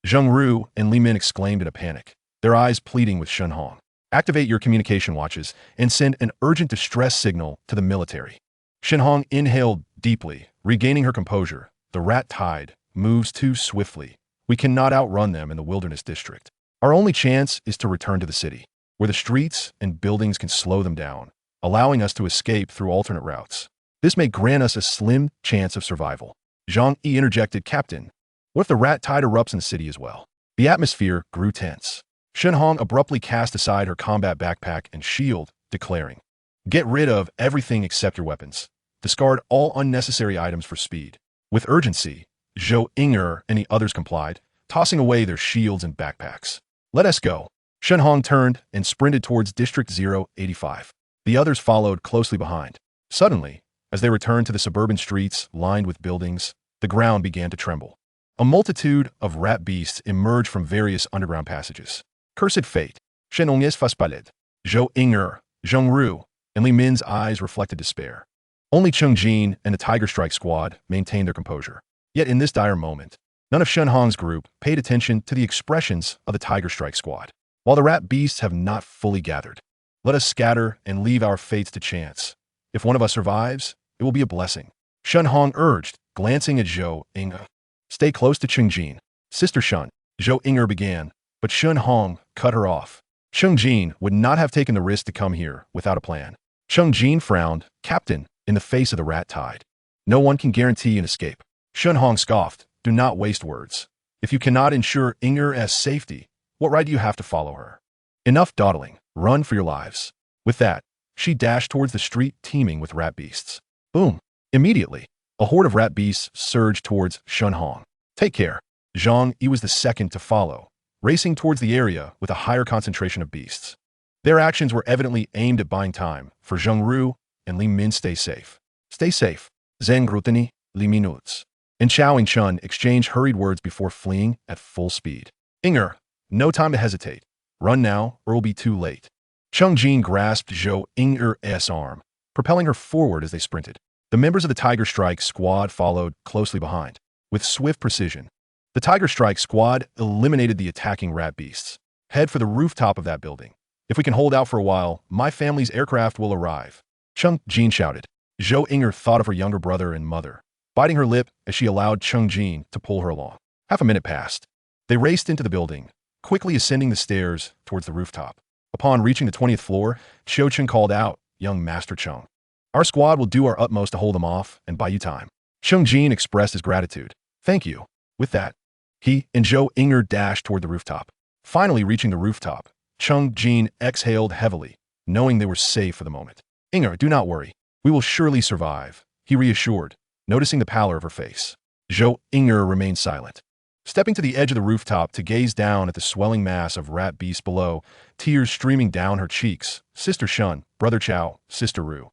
Speaker 1: Zheng Ru and Li Min exclaimed in a panic, their eyes pleading with Shen Hong. Activate your communication watches and send an urgent distress signal to the military. Shen Hong inhaled deeply, regaining her composure. The rat tide moves too swiftly. We cannot outrun them in the wilderness district. Our only chance is to return to the city, where the streets and buildings can slow them down, allowing us to escape through alternate routes. This may grant us a slim chance of survival. Zhang Yi interjected, Captain, what if the rat tide erupts in the city as well? The atmosphere grew tense. Shen Hong abruptly cast aside her combat backpack and shield, declaring, "Get rid of everything except your weapons. Discard all unnecessary items for speed." With urgency, Zhou Inger and the others complied, tossing away their shields and backpacks. "Let us go." Shen Hong turned and sprinted towards District 085. The others followed closely behind. Suddenly, as they returned to the suburban streets lined with buildings, the ground began to tremble. A multitude of rat beasts emerged from various underground passages. Cursed fate. Shen Hong is faspaled. Zhou Inger, Zheng Ru, and Li Min's eyes reflected despair. Only Cheng Jin and the Tiger Strike squad maintained their composure. Yet in this dire moment, none of Shen Hong's group paid attention to the expressions of the Tiger Strike squad. While the rat beasts have not fully gathered, let us scatter and leave our fates to chance. If one of us survives, it will be a blessing. Shen Hong urged, glancing at Zhou Inger. "Stay close to Cheng Jin." "Sister Shen," Zhou Inger began, but Shen Hong cut her off. Cheng Jin would not have taken the risk to come here without a plan. Cheng Jin frowned, "Captain," in the face of the rat tide. "No one can guarantee an escape." Shen Hong scoffed, "Do not waste words. If you cannot ensure Inger's safety, what right do you have to follow her? Enough dawdling. Run for your lives." With that, she dashed towards the street teeming with rat beasts. Boom! Immediately, a horde of rat beasts surged towards Shen Hong. "Take care." Zhang Yi was the second to follow, racing towards the area with a higher concentration of beasts. Their actions were evidently aimed at buying time for Zheng Ru and Li Min. "Stay safe. Stay safe." Zheng Grutani, Li Minuts, and Chao and Chun exchanged hurried words before fleeing at full speed. "Inger, no time to hesitate. Run now, or it will be too late." Cheng Jin grasped Zhou Inger's arm, propelling her forward as they sprinted. The members of the Tiger Strike squad followed closely behind. With swift precision, the Tiger Strike squad eliminated the attacking rat beasts. "Head for the rooftop of that building. If we can hold out for a while, my family's aircraft will arrive." Cheng Jin shouted. Zhou Inger thought of her younger brother and mother, biting her lip as she allowed Cheng Jin to pull her along. Half a minute passed. They raced into the building, quickly ascending the stairs towards the rooftop. Upon reaching the 20th floor, Xiao Chen called out, "Young Master Cheng, our squad will do our utmost to hold them off and buy you time." Cheng Jin expressed his gratitude. "Thank you." With that, he and Zhou Inger dashed toward the rooftop. Finally reaching the rooftop, Cheng Jin exhaled heavily, knowing they were safe for the moment. "Inger, do not worry. We will surely survive," he reassured, noticing the pallor of her face. Zhou Inger remained silent. Stepping to the edge of the rooftop to gaze down at the swelling mass of rat beasts below, tears streaming down her cheeks, Sister Shun, Brother Chao, Sister Ru.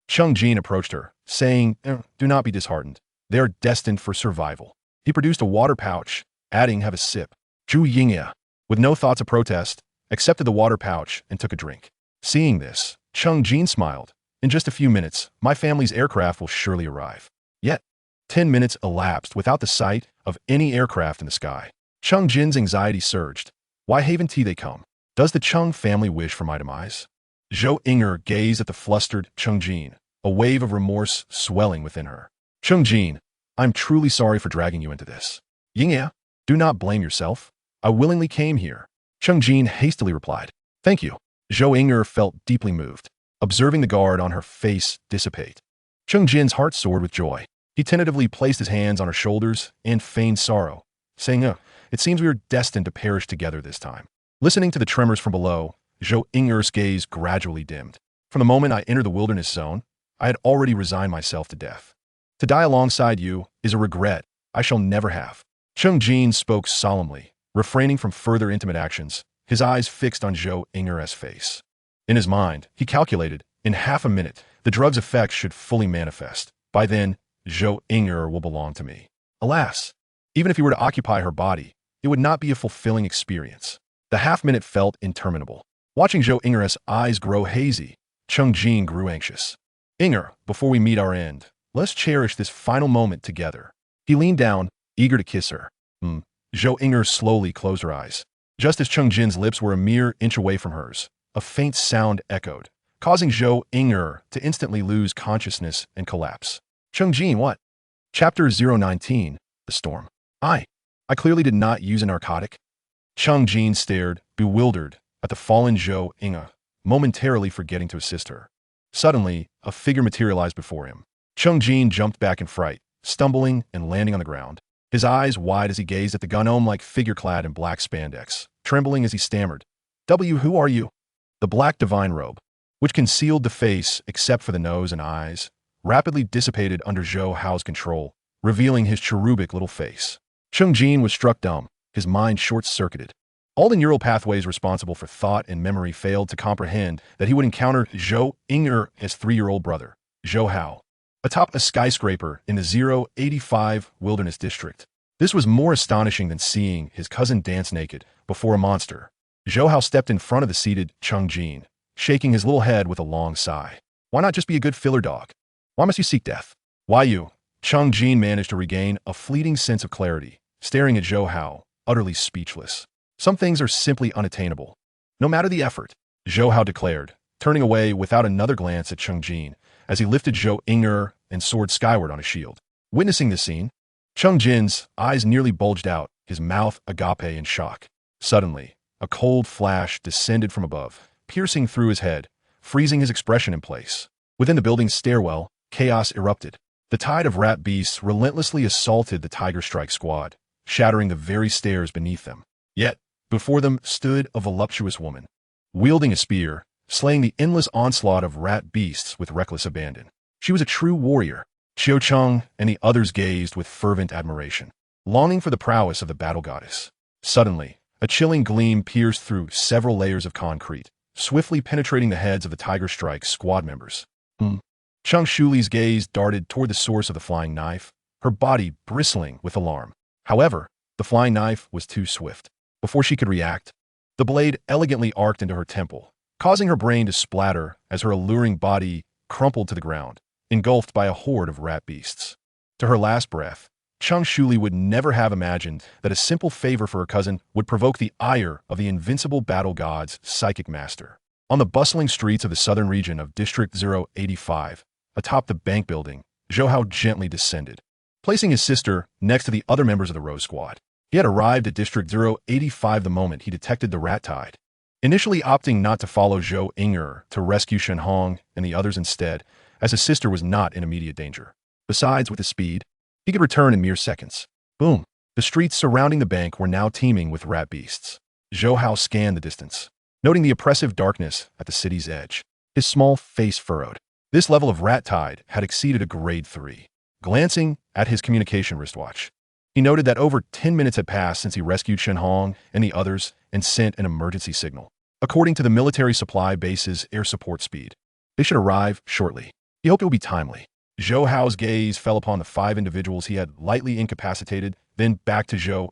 Speaker 1: Cheng Jin approached her, saying, "Do not be disheartened. They are destined for survival." He produced a water pouch, adding, "Have a sip." Zhu Yingya, with no thoughts of protest, accepted the water pouch and took a drink. Seeing this, Cheng Jin smiled. "In just a few minutes, my family's aircraft will surely arrive." Yet, 10 minutes elapsed without the sight of any aircraft in the sky. Cheng Jin's anxiety surged. Why haven't they come? Does the Cheng family wish for my demise? Zhou Inger gazed at the flustered Cheng Jin, a wave of remorse swelling within her. "Cheng Jin, I'm truly sorry for dragging you into this." "Yingya, do not blame yourself. I willingly came here." Cheng Jin hastily replied. "Thank you." Zhou Inger felt deeply moved, observing the guard on her face dissipate. Cheng Jin's heart soared with joy. He tentatively placed his hands on her shoulders and feigned sorrow, saying, "It seems we are destined to perish together this time." Listening to the tremors from below, Zhou Inger's gaze gradually dimmed. "From the moment I entered the wilderness zone, I had already resigned myself to death. To die alongside you is a regret I shall never have." Cheng Jin spoke solemnly, refraining from further intimate actions, his eyes fixed on Zhou Inger's face. In his mind, he calculated, in half a minute, the drug's effects should fully manifest. By then, Zhou Inger will belong to me. Alas, even if he were to occupy her body, it would not be a fulfilling experience. The half-minute felt interminable. Watching Zhou Inger's eyes grow hazy, Cheng Jin grew anxious. "Inger, before we meet our end, let's cherish this final moment together." He leaned down, eager to kiss her. Zhou Inger slowly closed her eyes. Just as Cheng Jin's lips were a mere inch away from hers, a faint sound echoed, causing Zhou Inger to instantly lose consciousness and collapse. "Cheng Jin, what?" Chapter 019, The Storm. I clearly did not use a narcotic." Cheng Jin stared, bewildered, at the fallen Zhou Inger, momentarily forgetting to assist her. Suddenly, a figure materialized before him. Cheng Jin jumped back in fright, stumbling and landing on the ground, his eyes wide as he gazed at the gnome-like figure clad in black spandex, trembling as he stammered, Who are you?" The black divine robe, which concealed the face except for the nose and eyes, rapidly dissipated under Zhou Hao's control, revealing his cherubic little face. Cheng Jin was struck dumb, his mind short-circuited. All the neural pathways responsible for thought and memory failed to comprehend that he would encounter Zhou Ing'er's 3-year-old brother, Zhou Hao, atop a skyscraper in the 085 Wilderness District. This was more astonishing than seeing his cousin dance naked before a monster. Zhou Hao stepped in front of the seated Cheng Jin, shaking his little head with a long sigh. "Why not just be a good filler dog? Why must you seek death? Why you?" Cheng Jin managed to regain a fleeting sense of clarity, staring at Zhou Hao, utterly speechless. "Some things are simply unattainable, no matter the effort," Zhou Hao declared, turning away without another glance at Cheng Jin as he lifted Zhou Ing'er and soared skyward on a shield. Witnessing this scene, Cheng Jin's eyes nearly bulged out, his mouth agape in shock. Suddenly, a cold flash descended from above, piercing through his head, freezing his expression in place. Within the building's stairwell, chaos erupted. The tide of rat beasts relentlessly assaulted the Tiger Strike squad, shattering the very stairs beneath them. Yet, before them stood a voluptuous woman, wielding a spear, slaying the endless onslaught of rat beasts with reckless abandon. She was a true warrior. Qiu Cheng and the others gazed with fervent admiration, longing for the prowess of the battle goddess. Suddenly, a chilling gleam pierced through several layers of concrete, swiftly penetrating the heads of the Tiger Strike squad members. Cheng Shuli's gaze darted toward the source of the flying knife, her body bristling with alarm. However, the flying knife was too swift. Before she could react, the blade elegantly arced into her temple, causing her brain to splatter as her alluring body crumpled to the ground, engulfed by a horde of rat beasts. To her last breath, Cheng Shuli would never have imagined that a simple favor for her cousin would provoke the ire of the invincible battle god's psychic master. On the bustling streets of the southern region of District 085, atop the bank building, Zhou Hao gently descended, placing his sister next to the other members of the Rose Squad. He had arrived at District 085 the moment he detected the rat tide, initially opting not to follow Zhou Ing'er to rescue Shen Hong and the others instead, as his sister was not in immediate danger. Besides, with his speed, he could return in mere seconds. Boom! The streets surrounding the bank were now teeming with rat beasts. Zhou Hao scanned the distance, noting the oppressive darkness at the city's edge. His small face furrowed. This level of rat tide had exceeded a grade 3. Glancing at his communication wristwatch, he noted that over 10 minutes had passed since he rescued Shen Hong and the others and sent an emergency signal. According to the military supply base's air support speed, they should arrive shortly. He hoped it would be timely. Zhou Hao's gaze fell upon the 5 individuals he had lightly incapacitated, then back to Zhou,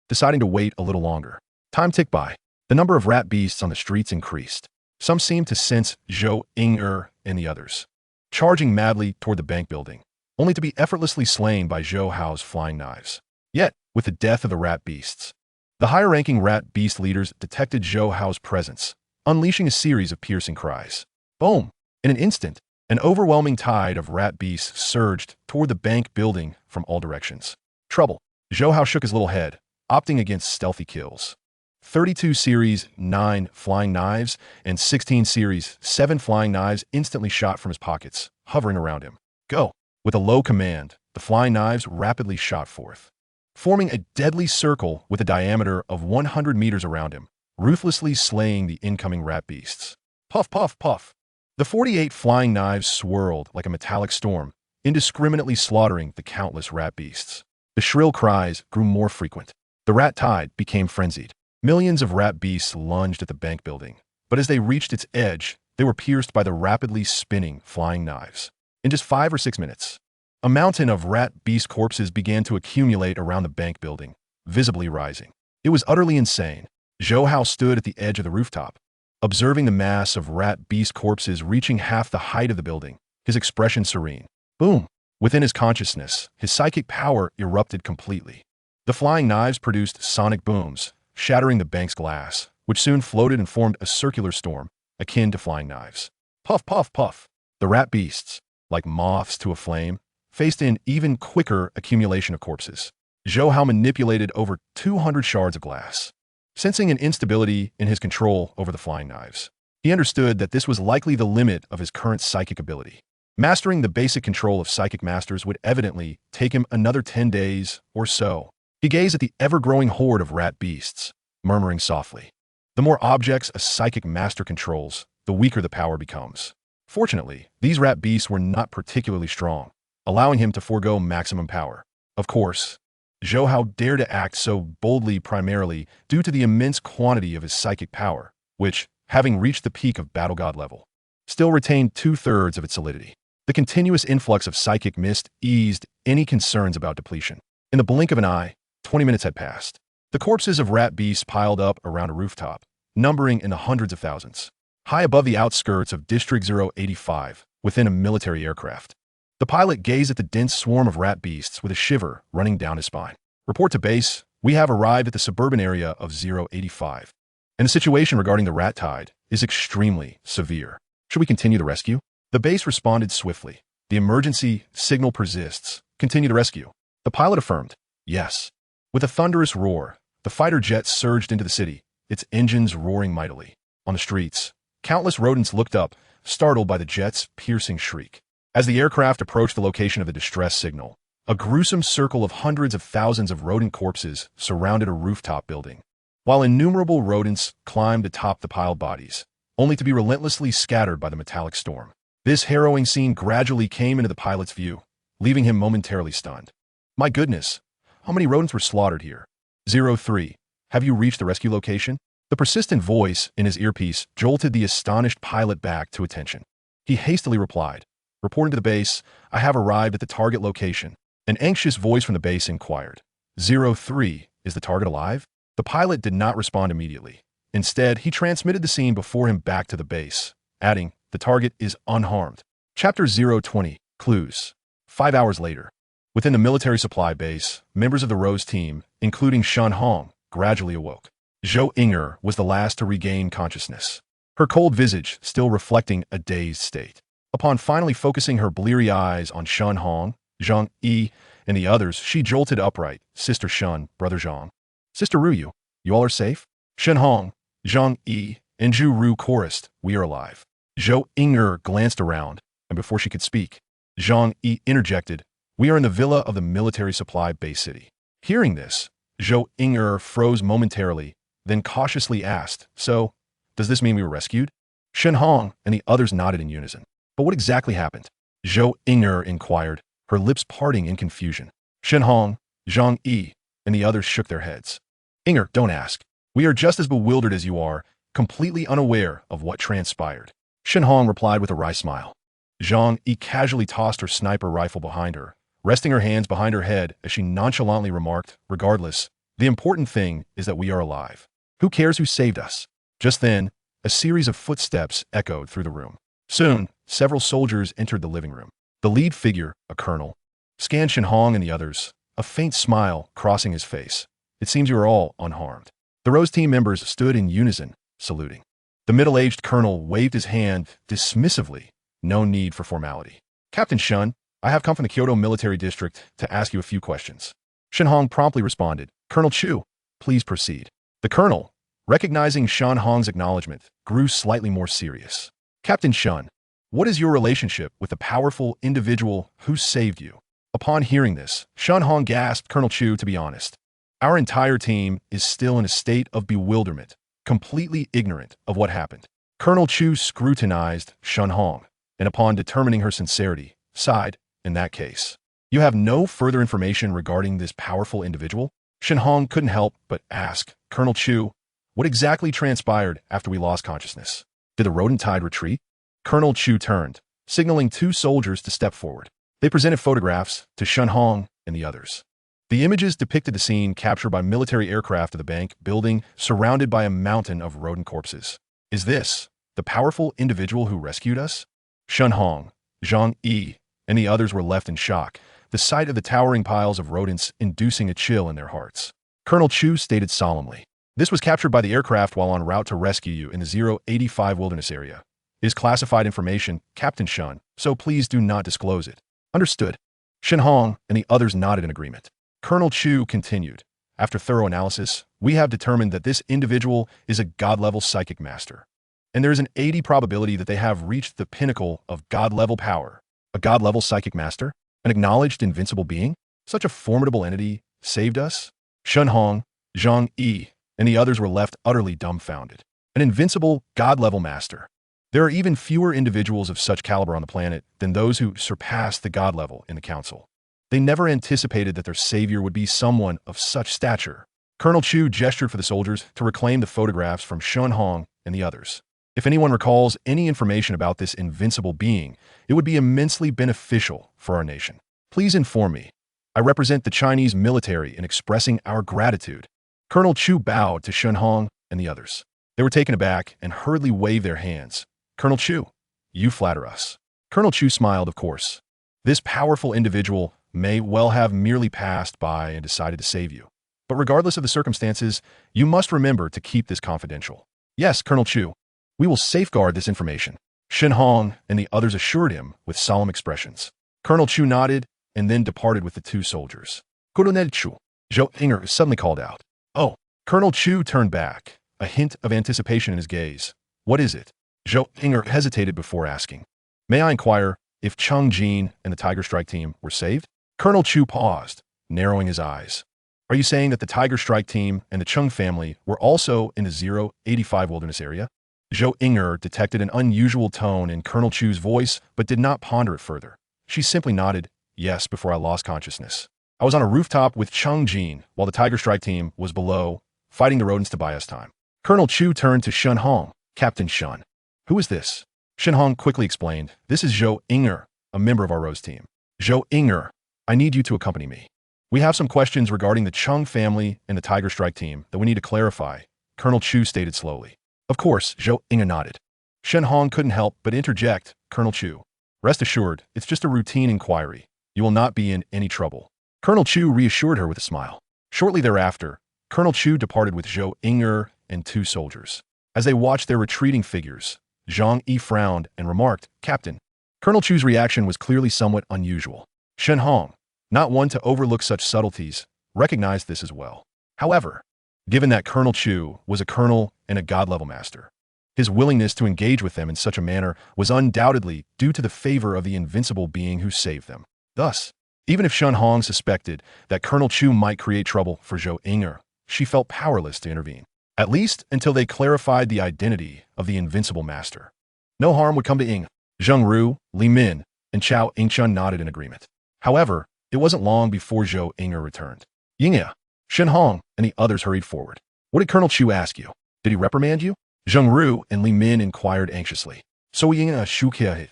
Speaker 1: deciding to wait a little longer. Time ticked by. The number of rat beasts on the streets increased. Some seemed to sense Zhou Ing'er and the others, charging madly toward the bank building, only to be effortlessly slain by Zhou Hao's flying knives. Yet, with the death of the rat beasts, the higher-ranking rat beast leaders detected Zhou Hao's presence, unleashing a series of piercing cries. Boom! In an instant, an overwhelming tide of rat beasts surged toward the bank building from all directions. Trouble. Zhou Hao shook his little head, opting against stealthy kills. 32 Series 9 flying knives and 16 Series 7 flying knives instantly shot from his pockets, hovering around him. Go! With a low command, the flying knives rapidly shot forth, forming a deadly circle with a diameter of 100 meters around him, ruthlessly slaying the incoming rat beasts. Puff, puff, puff. The 48 flying knives swirled like a metallic storm, indiscriminately slaughtering the countless rat beasts. The shrill cries grew more frequent. The rat tide became frenzied. Millions of rat beasts lunged at the bank building, but as they reached its edge, they were pierced by the rapidly spinning flying knives. In just 5 or 6 minutes, a mountain of rat beast corpses began to accumulate around the bank building, visibly rising. It was utterly insane. Zhou Hao stood at the edge of the rooftop, observing the mass of rat beast corpses reaching half the height of the building, his expression serene. Boom! Within his consciousness, his psychic power erupted completely. The flying knives produced sonic booms, shattering the bank's glass, which soon floated and formed a circular storm, akin to flying knives. Puff, puff, puff. The rat beasts, like moths to a flame, faced an even quicker accumulation of corpses. Zhou Hao manipulated over 200 shards of glass, sensing an instability in his control over the flying knives. He understood that this was likely the limit of his current psychic ability. Mastering the basic control of psychic masters would evidently take him another 10 days or so. He gazed at the ever-growing horde of rat beasts, murmuring softly. The more objects a psychic master controls, the weaker the power becomes. Fortunately, these rat beasts were not particularly strong, allowing him to forego maximum power. Of course, Zhou Hao dared to act so boldly primarily due to the immense quantity of his psychic power, which, having reached the peak of battle god level, still retained 2/3 of its solidity. The continuous influx of psychic mist eased any concerns about depletion. In the blink of an eye, 20 minutes had passed. The corpses of rat beasts piled up around a rooftop, numbering in the hundreds of thousands. High above the outskirts of District 085, within a military aircraft, the pilot gazed at the dense swarm of rat beasts with a shiver running down his spine. Report to base, we have arrived at the suburban area of 085, and the situation regarding the rat tide is extremely severe. Should we continue the rescue? The base responded swiftly. The emergency signal persists. Continue the rescue. The pilot affirmed, yes. With a thunderous roar, the fighter jet surged into the city, its engines roaring mightily. On the streets, countless rodents looked up, startled by the jet's piercing shriek. As the aircraft approached the location of the distress signal, a gruesome circle of hundreds of thousands of rodent corpses surrounded a rooftop building, while innumerable rodents climbed atop the piled bodies, only to be relentlessly scattered by the metallic storm. This harrowing scene gradually came into the pilot's view, leaving him momentarily stunned. My goodness, how many rodents were slaughtered here? 03. Have you reached the rescue location? The persistent voice in his earpiece jolted the astonished pilot back to attention. He hastily replied, reporting to the base, I have arrived at the target location. An anxious voice from the base inquired, 03, is the target alive? The pilot did not respond immediately. Instead, he transmitted the scene before him back to the base, adding, the target is unharmed. Chapter 020, Clues. 5 hours later, within the military supply base, members of the Rose team, including Shen Hong, gradually awoke. Zhou Inger was the last to regain consciousness, her cold visage still reflecting a dazed state. Upon finally focusing her bleary eyes on Shen Hong, Zhang Yi, and the others, she jolted upright. Sister Shen, Brother Zhang. Sister Ru, you all are safe? Shen Hong, Zhang Yi, and Zhu Ru chorused, we are alive. Zhou Inger glanced around, and before she could speak, Zhang Yi interjected, we are in the villa of the military supply base city. Hearing this, Zhou Inger froze momentarily, then cautiously asked, so, does this mean we were rescued? Shen Hong and the others nodded in unison. But what exactly happened? Zhou Inger inquired, her lips parting in confusion. Shen Hong, Zhang Yi, and the others shook their heads. Inger, don't ask. We are just as bewildered as you are, completely unaware of what transpired. Shen Hong replied with a wry smile. Zhang Yi casually tossed her sniper rifle behind her, resting her hands behind her head as she nonchalantly remarked, regardless, the important thing is that we are alive. Who cares who saved us? Just then, a series of footsteps echoed through the room. Soon, several soldiers entered the living room. The lead figure, a colonel, scanned Shen Hong and the others, a faint smile crossing his face. It seems you are all unharmed. The Rose team members stood in unison, saluting. The middle-aged colonel waved his hand dismissively. No need for formality. Captain Shen, I have come from the Kyoto Military District to ask you a few questions. Shen Hong promptly responded, Colonel Chu, please proceed. The colonel, recognizing Shen Hong's acknowledgement, grew slightly more serious. Captain Shen, what is your relationship with the powerful individual who saved you? Upon hearing this, Shen Hong gasped, Colonel Chu, to be honest, our entire team is still in a state of bewilderment, completely ignorant of what happened. Colonel Chu scrutinized Shen Hong, and upon determining her sincerity, sighed, in that case, you have no further information regarding this powerful individual? Shen Hong couldn't help but ask, Colonel Chu, what exactly transpired after we lost consciousness? Did the rodent tide retreat? Colonel Chu turned, signaling two soldiers to step forward. They presented photographs to Shen Hong and the others. The images depicted the scene captured by military aircraft of the bank building surrounded by a mountain of rodent corpses. Is this the powerful individual who rescued us? Shen Hong, Zhang Yi, and the others were left in shock, the sight of the towering piles of rodents inducing a chill in their hearts. Colonel Chu stated solemnly, this was captured by the aircraft while en route to rescue you in the 085 wilderness area. It is classified information, Captain Shen, so please do not disclose it. Understood. Shen Hong and the others nodded in agreement. Colonel Chu continued, after thorough analysis, we have determined that this individual is a god-level psychic master, and there is an 80% probability that they have reached the pinnacle of god-level power. A god-level psychic master? An acknowledged invincible being? Such a formidable entity saved us? Shen Hong, Zhang Yi, and the others were left utterly dumbfounded. An invincible, god-level master. There are even fewer individuals of such caliber on the planet than those who surpass the god level in the council. They never anticipated that their savior would be someone of such stature. Colonel Chu gestured for the soldiers to reclaim the photographs from Shun Hong and the others. If anyone recalls any information about this invincible being, it would be immensely beneficial for our nation. Please inform me. I represent the Chinese military in expressing our gratitude. Colonel Chu bowed to Shun Hong and the others. They were taken aback and hurriedly waved their hands. Colonel Chu, you flatter us. Colonel Chu smiled, of course. This powerful individual may well have merely passed by and decided to save you. But regardless of the circumstances, you must remember to keep this confidential. Yes, Colonel Chu, we will safeguard this information. Shin Hong and the others assured him with solemn expressions. Colonel Chu nodded and then departed with the two soldiers. Colonel Chu, Zhou Inger suddenly called out. Oh, Colonel Chu turned back, a hint of anticipation in his gaze. What is it? Zhou Inger hesitated before asking. May I inquire if Cheng Jin and the Tiger Strike team were saved? Colonel Chu paused, narrowing his eyes. Are you saying that the Tiger Strike team and the Chung family were also in the 085 wilderness area? Zhou Inger detected an unusual tone in Colonel Chu's voice, but did not ponder it further. She simply nodded, yes, before I lost consciousness. I was on a rooftop with Cheng Jin while the Tiger Strike team was below, fighting the rodents to buy us time. Colonel Chu turned to Shun Hong. Captain Shun. Who is this? Shin Hong quickly explained. This is Zhou Inger, a member of our Rose team. Zhou Inger, I need you to accompany me. We have some questions regarding the Chung family and the Tiger Strike team that we need to clarify, Colonel Chu stated slowly. Of course, Zhou Inger nodded. Shin Hong couldn't help but interject, Colonel Chu. Rest assured, it's just a routine inquiry. You will not be in any trouble. Colonel Chu reassured her with a smile. Shortly thereafter, Colonel Chu departed with Zhou Inger and two soldiers. As they watched their retreating figures, Zhang Yi frowned and remarked, Captain. Colonel Chu's reaction was clearly somewhat unusual. Shen Hong, not one to overlook such subtleties, recognized this as well. However, given that Colonel Chu was a colonel and a god-level master, his willingness to engage with them in such a manner was undoubtedly due to the favor of the invincible being who saved them. Thus, even if Shen Hong suspected that Colonel Chu might create trouble for Zhou Inger, she felt powerless to intervene. At least until they clarified the identity of the invincible master. No harm would come to Ying. Zheng Ru, Li Min, and Chao Yingchun nodded in agreement. However, it wasn't long before Zhou Inger returned. Yingya, Shen Hong, and the others hurried forward. What did Colonel Chu ask you? Did he reprimand you? Zheng Ru and Li Min inquired anxiously. So Yingya shukia.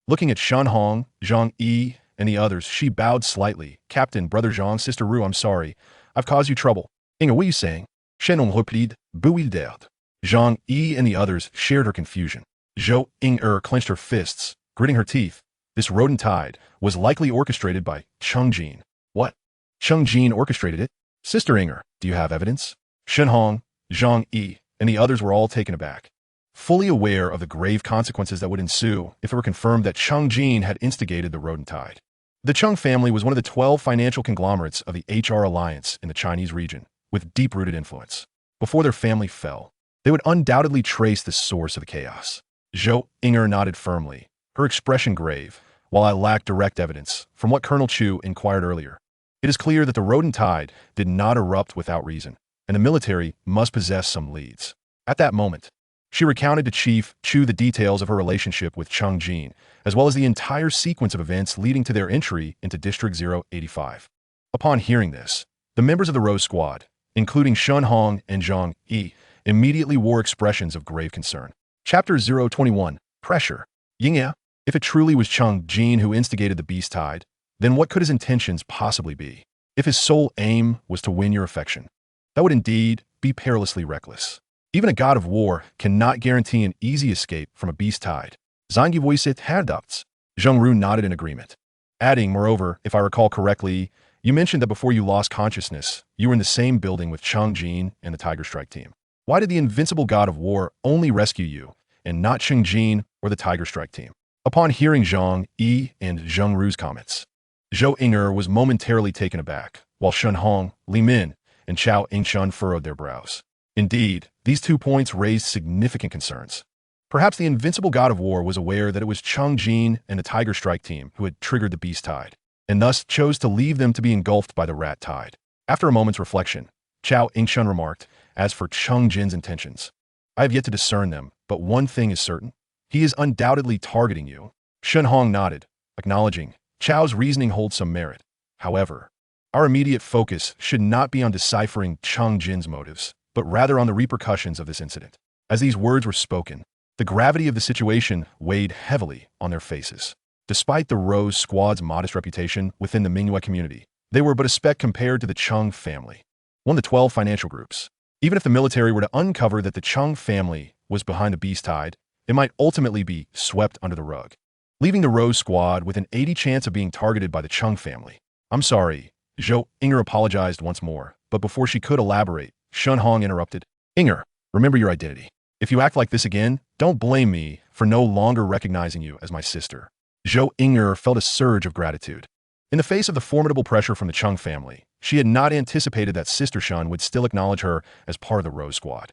Speaker 1: Looking at Shen Hong, Zhang Yi, and the others, she bowed slightly. Captain, Brother Zhang, Sister Ru, I'm sorry. I've caused you trouble. Yingya, what are you saying? Shenong replied, Builderd. Zhang Yi and the others shared her confusion. Zhou Inger clenched her fists, gritting her teeth. This rodent tide was likely orchestrated by Cheng Jin. What? Cheng Jin orchestrated it? Sister Inger, do you have evidence? Shen Hong, Zhang Yi, and the others were all taken aback, fully aware of the grave consequences that would ensue if it were confirmed that Cheng Jin had instigated the rodent tide. The Chung family was one of the 12 financial conglomerates of the HR Alliance in the Chinese region, with deep-rooted influence. Before their family fell, they would undoubtedly trace the source of the chaos. Zhou Inger nodded firmly, her expression grave, while I lacked direct evidence. From what Colonel Chu inquired earlier, it is clear that the rodent tide did not erupt without reason, and the military must possess some leads. At that moment, she recounted to Chief Chu the details of her relationship with Cheng Jin, as well as the entire sequence of events leading to their entry into District 085. Upon hearing this, the members of the Rose Squad, including Shen Hong and Zhang Yi, immediately wore expressions of grave concern. Chapter 021, Pressure. Yingya, if it truly was Cheng Jin who instigated the beast tide, then what could his intentions possibly be? If his sole aim was to win your affection, that would indeed be perilously reckless. Even a god of war cannot guarantee an easy escape from a beast tide. Zangi voiced Herdats. Zheng Ru nodded in agreement, adding, moreover, if I recall correctly, you mentioned that before you lost consciousness, you were in the same building with Cheng Jin and the Tiger Strike team. Why did the invincible god of war only rescue you, and not Cheng Jin or the Tiger Strike team? Upon hearing Zhang Yi and Zheng Ru's comments, Zhou Inger was momentarily taken aback, while Shen Hong, Li Min, and Chao Yingchun furrowed their brows. Indeed, these 2 points raised significant concerns. Perhaps the invincible god of war was aware that it was Cheng Jin and the Tiger Strike team who had triggered the beast tide, and thus chose to leave them to be engulfed by the rat tide. After a moment's reflection, Chao Yingchun remarked, As for Cheng Jin's intentions, I have yet to discern them, but one thing is certain. He is undoubtedly targeting you. Shen Hong nodded, acknowledging Chao's reasoning holds some merit. However, our immediate focus should not be on deciphering Cheng Jin's motives, but rather on the repercussions of this incident. As these words were spoken, the gravity of the situation weighed heavily on their faces. Despite the Rose Squad's modest reputation within the Mingyue community, they were but a speck compared to the Cheng family, one of the 12 financial groups. Even if the military were to uncover that the Cheng family was behind the beast tide, it might ultimately be swept under the rug, leaving the Rose Squad with an 80% chance of being targeted by the Cheng family. I'm sorry, Zhou Inger apologized once more, but before she could elaborate, Shen Hong interrupted. Inger, remember your identity. If you act like this again, don't blame me for no longer recognizing you as my sister. Zhou Inger felt a surge of gratitude. In the face of the formidable pressure from the Cheng family, she had not anticipated that Sister Shen would still acknowledge her as part of the Rose Squad.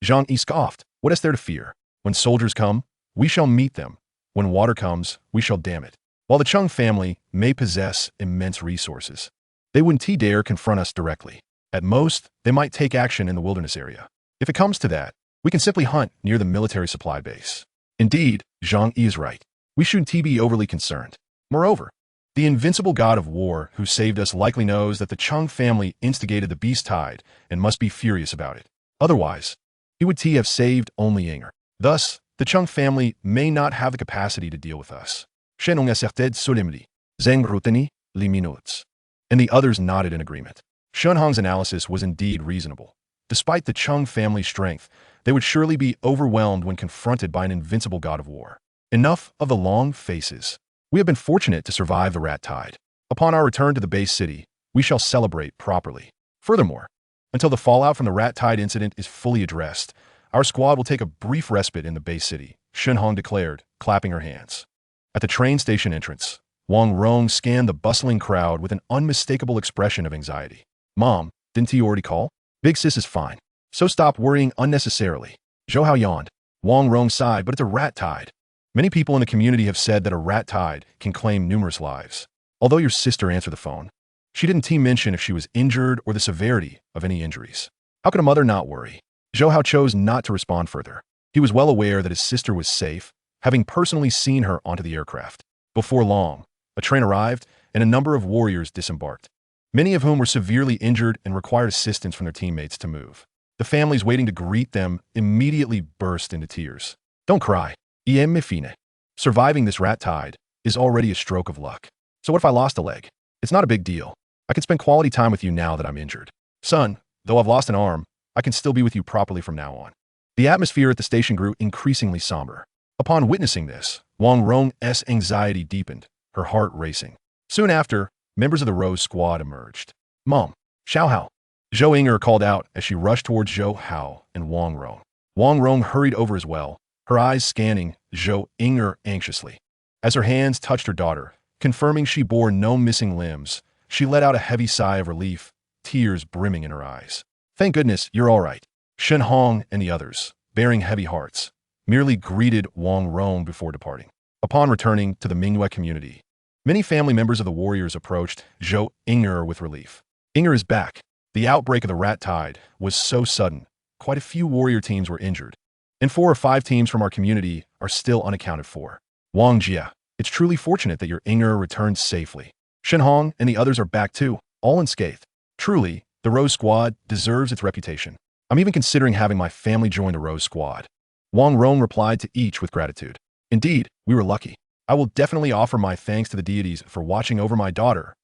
Speaker 1: Zhang Yi scoffed. What is there to fear? When soldiers come, we shall meet them. When water comes, we shall dam it. While the Cheng family may possess immense resources, they wouldn't dare confront us directly. At most, they might take action in the wilderness area. If it comes to that, we can simply hunt near the military supply base. Indeed, Zhang Yi is right. We shouldn't be overly concerned. Moreover, the invincible god of war who saved us likely knows that the Cheng family instigated the beast tide and must be furious about it. Otherwise, he would have saved only Inger. Thus, the Cheng family may not have the capacity to deal with us. Shenong a certaine solemnité. Zeng reteni les minutes. And the others nodded in agreement. Shen Hong's analysis was indeed reasonable. Despite the Cheng family's strength, they would surely be overwhelmed when confronted by an invincible god of war. Enough of the long faces. We have been fortunate to survive the rat tide. Upon our return to the base city, we shall celebrate properly. Furthermore, until the fallout from the rat tide incident is fully addressed, our squad will take a brief respite in the base city, Shen Hong declared, clapping her hands. At the train station entrance, Wang Rong scanned the bustling crowd with an unmistakable expression of anxiety. Mom, didn't he already call? Big sis is fine. So stop worrying unnecessarily. Zhou Hao yawned. Wang Rong sighed, but it's a rat tide. Many people in the community have said that a rat tide can claim numerous lives. Although your sister answered the phone, she didn't mention if she was injured or the severity of any injuries. How could a mother not worry? Zhou Hao chose not to respond further. He was well aware that his sister was safe, having personally seen her onto the aircraft. Before long, a train arrived and a number of warriors disembarked, many of whom were severely injured and required assistance from their teammates to move. The families waiting to greet them immediately burst into tears. Don't cry. Fine. Surviving this rat tide is already a stroke of luck. So what if I lost a leg? It's not a big deal. I can spend quality time with you now that I'm injured. Son, though I've lost an arm, I can still be with you properly from now on. The atmosphere at the station grew increasingly somber. Upon witnessing this, Wang Rong's anxiety deepened, her heart racing. Soon after, members of the Rose Squad emerged. Mom, Zhou Hao. Zhou Inger called out as she rushed towards Zhou Hao and Wang Rong. Wang Rong hurried over as well, her eyes scanning Zhou Inger anxiously. As her hands touched her daughter, confirming she bore no missing limbs, she let out a heavy sigh of relief, tears brimming in her eyes. Thank goodness you're all right. Shen Hong and the others, bearing heavy hearts, merely greeted Wang Rong before departing. Upon returning to the Mingyue community, many family members of the warriors approached Zhou Inger with relief. Inger is back. The outbreak of the rat tide was so sudden, quite a few warrior teams were injured, and 4 or 5 teams from our community are still unaccounted for. Wang Jia, it's truly fortunate that your Inger returned safely. Shen Hong and the others are back too, all unscathed. Truly, the Rose Squad deserves its reputation. I'm even considering having my family join the Rose Squad. Wang Rong replied to each with gratitude. Indeed, we were lucky. I will definitely offer my thanks to the deities for watching over my daughter.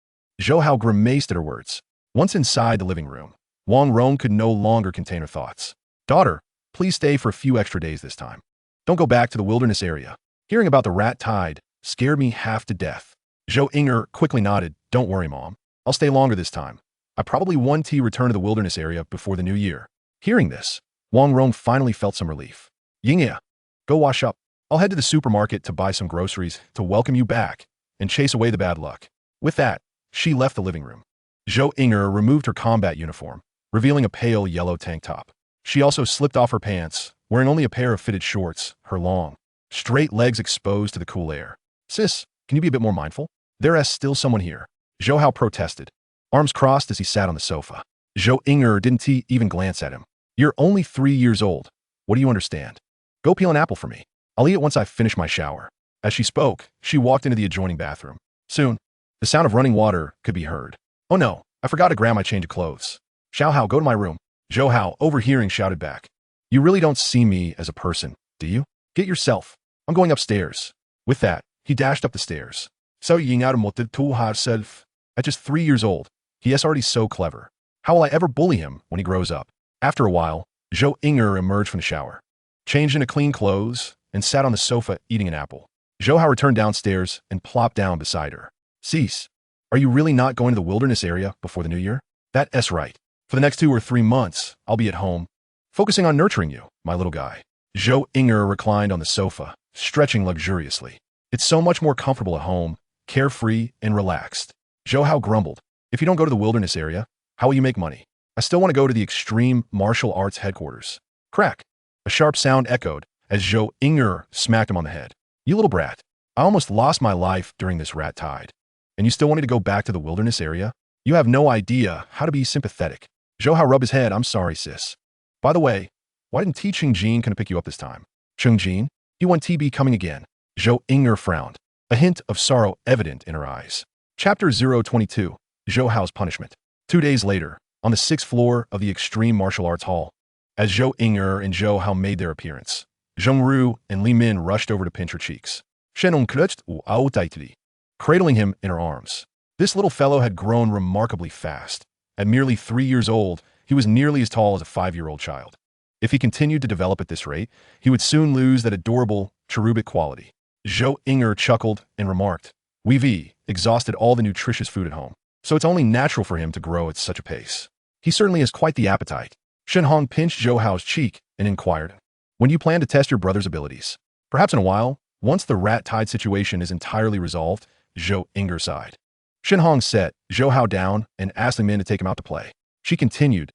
Speaker 1: Zhou Hao grimaced at her words. Once inside the living room, Wang Rong could no longer contain her thoughts. Daughter, please stay for a few extra days this time. Don't go back to the wilderness area. Hearing about the rat tide scared me half to death. Zhou Inger quickly nodded. Don't worry, Mom. I'll stay longer this time. I probably want to return to the wilderness area before the new year. Hearing this, Wang Rong finally felt some relief. Yingya, go wash up. I'll head to the supermarket to buy some groceries to welcome you back and chase away the bad luck. With that, she left the living room. Zhou Inger removed her combat uniform, revealing a pale yellow tank top. She also slipped off her pants, wearing only a pair of fitted shorts, her long, straight legs exposed to the cool air. Sis, can you be a bit more mindful? There's still someone here. Zhou Hao protested, arms crossed as he sat on the sofa. Zhou Inger didn't even glance at him. You're only 3 years old. What do you understand? Go peel an apple for me. I'll eat it once I finish my shower. As she spoke, she walked into the adjoining bathroom. Soon, the sound of running water could be heard. Oh no, I forgot to grab my change of clothes. Zhou Hao, go to my room. Zhou Hao, overhearing, shouted back. You really don't see me as a person, do you? Get yourself. I'm going upstairs. With that, he dashed up the stairs. So ying out of to herself. At just 3 years old, he is already so clever. How will I ever bully him when he grows up? After a while, Zhou Inger emerged from the shower, changed into clean clothes, and sat on the sofa eating an apple. Zhou Hao returned downstairs and plopped down beside her. Cease. Are you really not going to the wilderness area before the new year? That's right. For the next 2 or 3 months, I'll be at home, focusing on nurturing you, my little guy. Zhou Inger reclined on the sofa, stretching luxuriously. It's so much more comfortable at home, carefree and relaxed. Zhou Hao grumbled. If you don't go to the wilderness area, how will you make money? I still want to go to the extreme martial arts headquarters. Crack. A sharp sound echoed as Zhou Inger smacked him on the head. You little brat. I almost lost my life during this rat tide. And you still want me to go back to the wilderness area? You have no idea how to be sympathetic. Zhou Hao rubbed his head. I'm sorry, sis. By the way, why didn't T. Ching Jin come to pick you up this time? Ching Jin? You want TB coming again? Zhou Inger frowned, a hint of sorrow evident in her eyes. Chapter 022, Zhou Hao's Punishment. 2 days later, on the 6th floor of the Extreme Martial Arts Hall, as Zhou Inger and Zhou Hao made their appearance, Zheng Ru and Li Min rushed over to pinch her cheeks. Shenong clutched Ao Taitli, cradling him in her arms. This little fellow had grown remarkably fast. At merely 3 years old, he was nearly as tall as a 5-year-old child. If he continued to develop at this rate, he would soon lose that adorable, cherubic quality. Zhou Inger chuckled and remarked, We've exhausted all the nutritious food at home, so it's only natural for him to grow at such a pace. He certainly has quite the appetite. Shen Hong pinched Zhou Hao's cheek and inquired, When do you plan to test your brother's abilities? Perhaps in a while, once the rat tide situation is entirely resolved. Zhou Inger sighed. Shen Hong set Zhou Hao down and asked Li Min to take him out to play. She continued,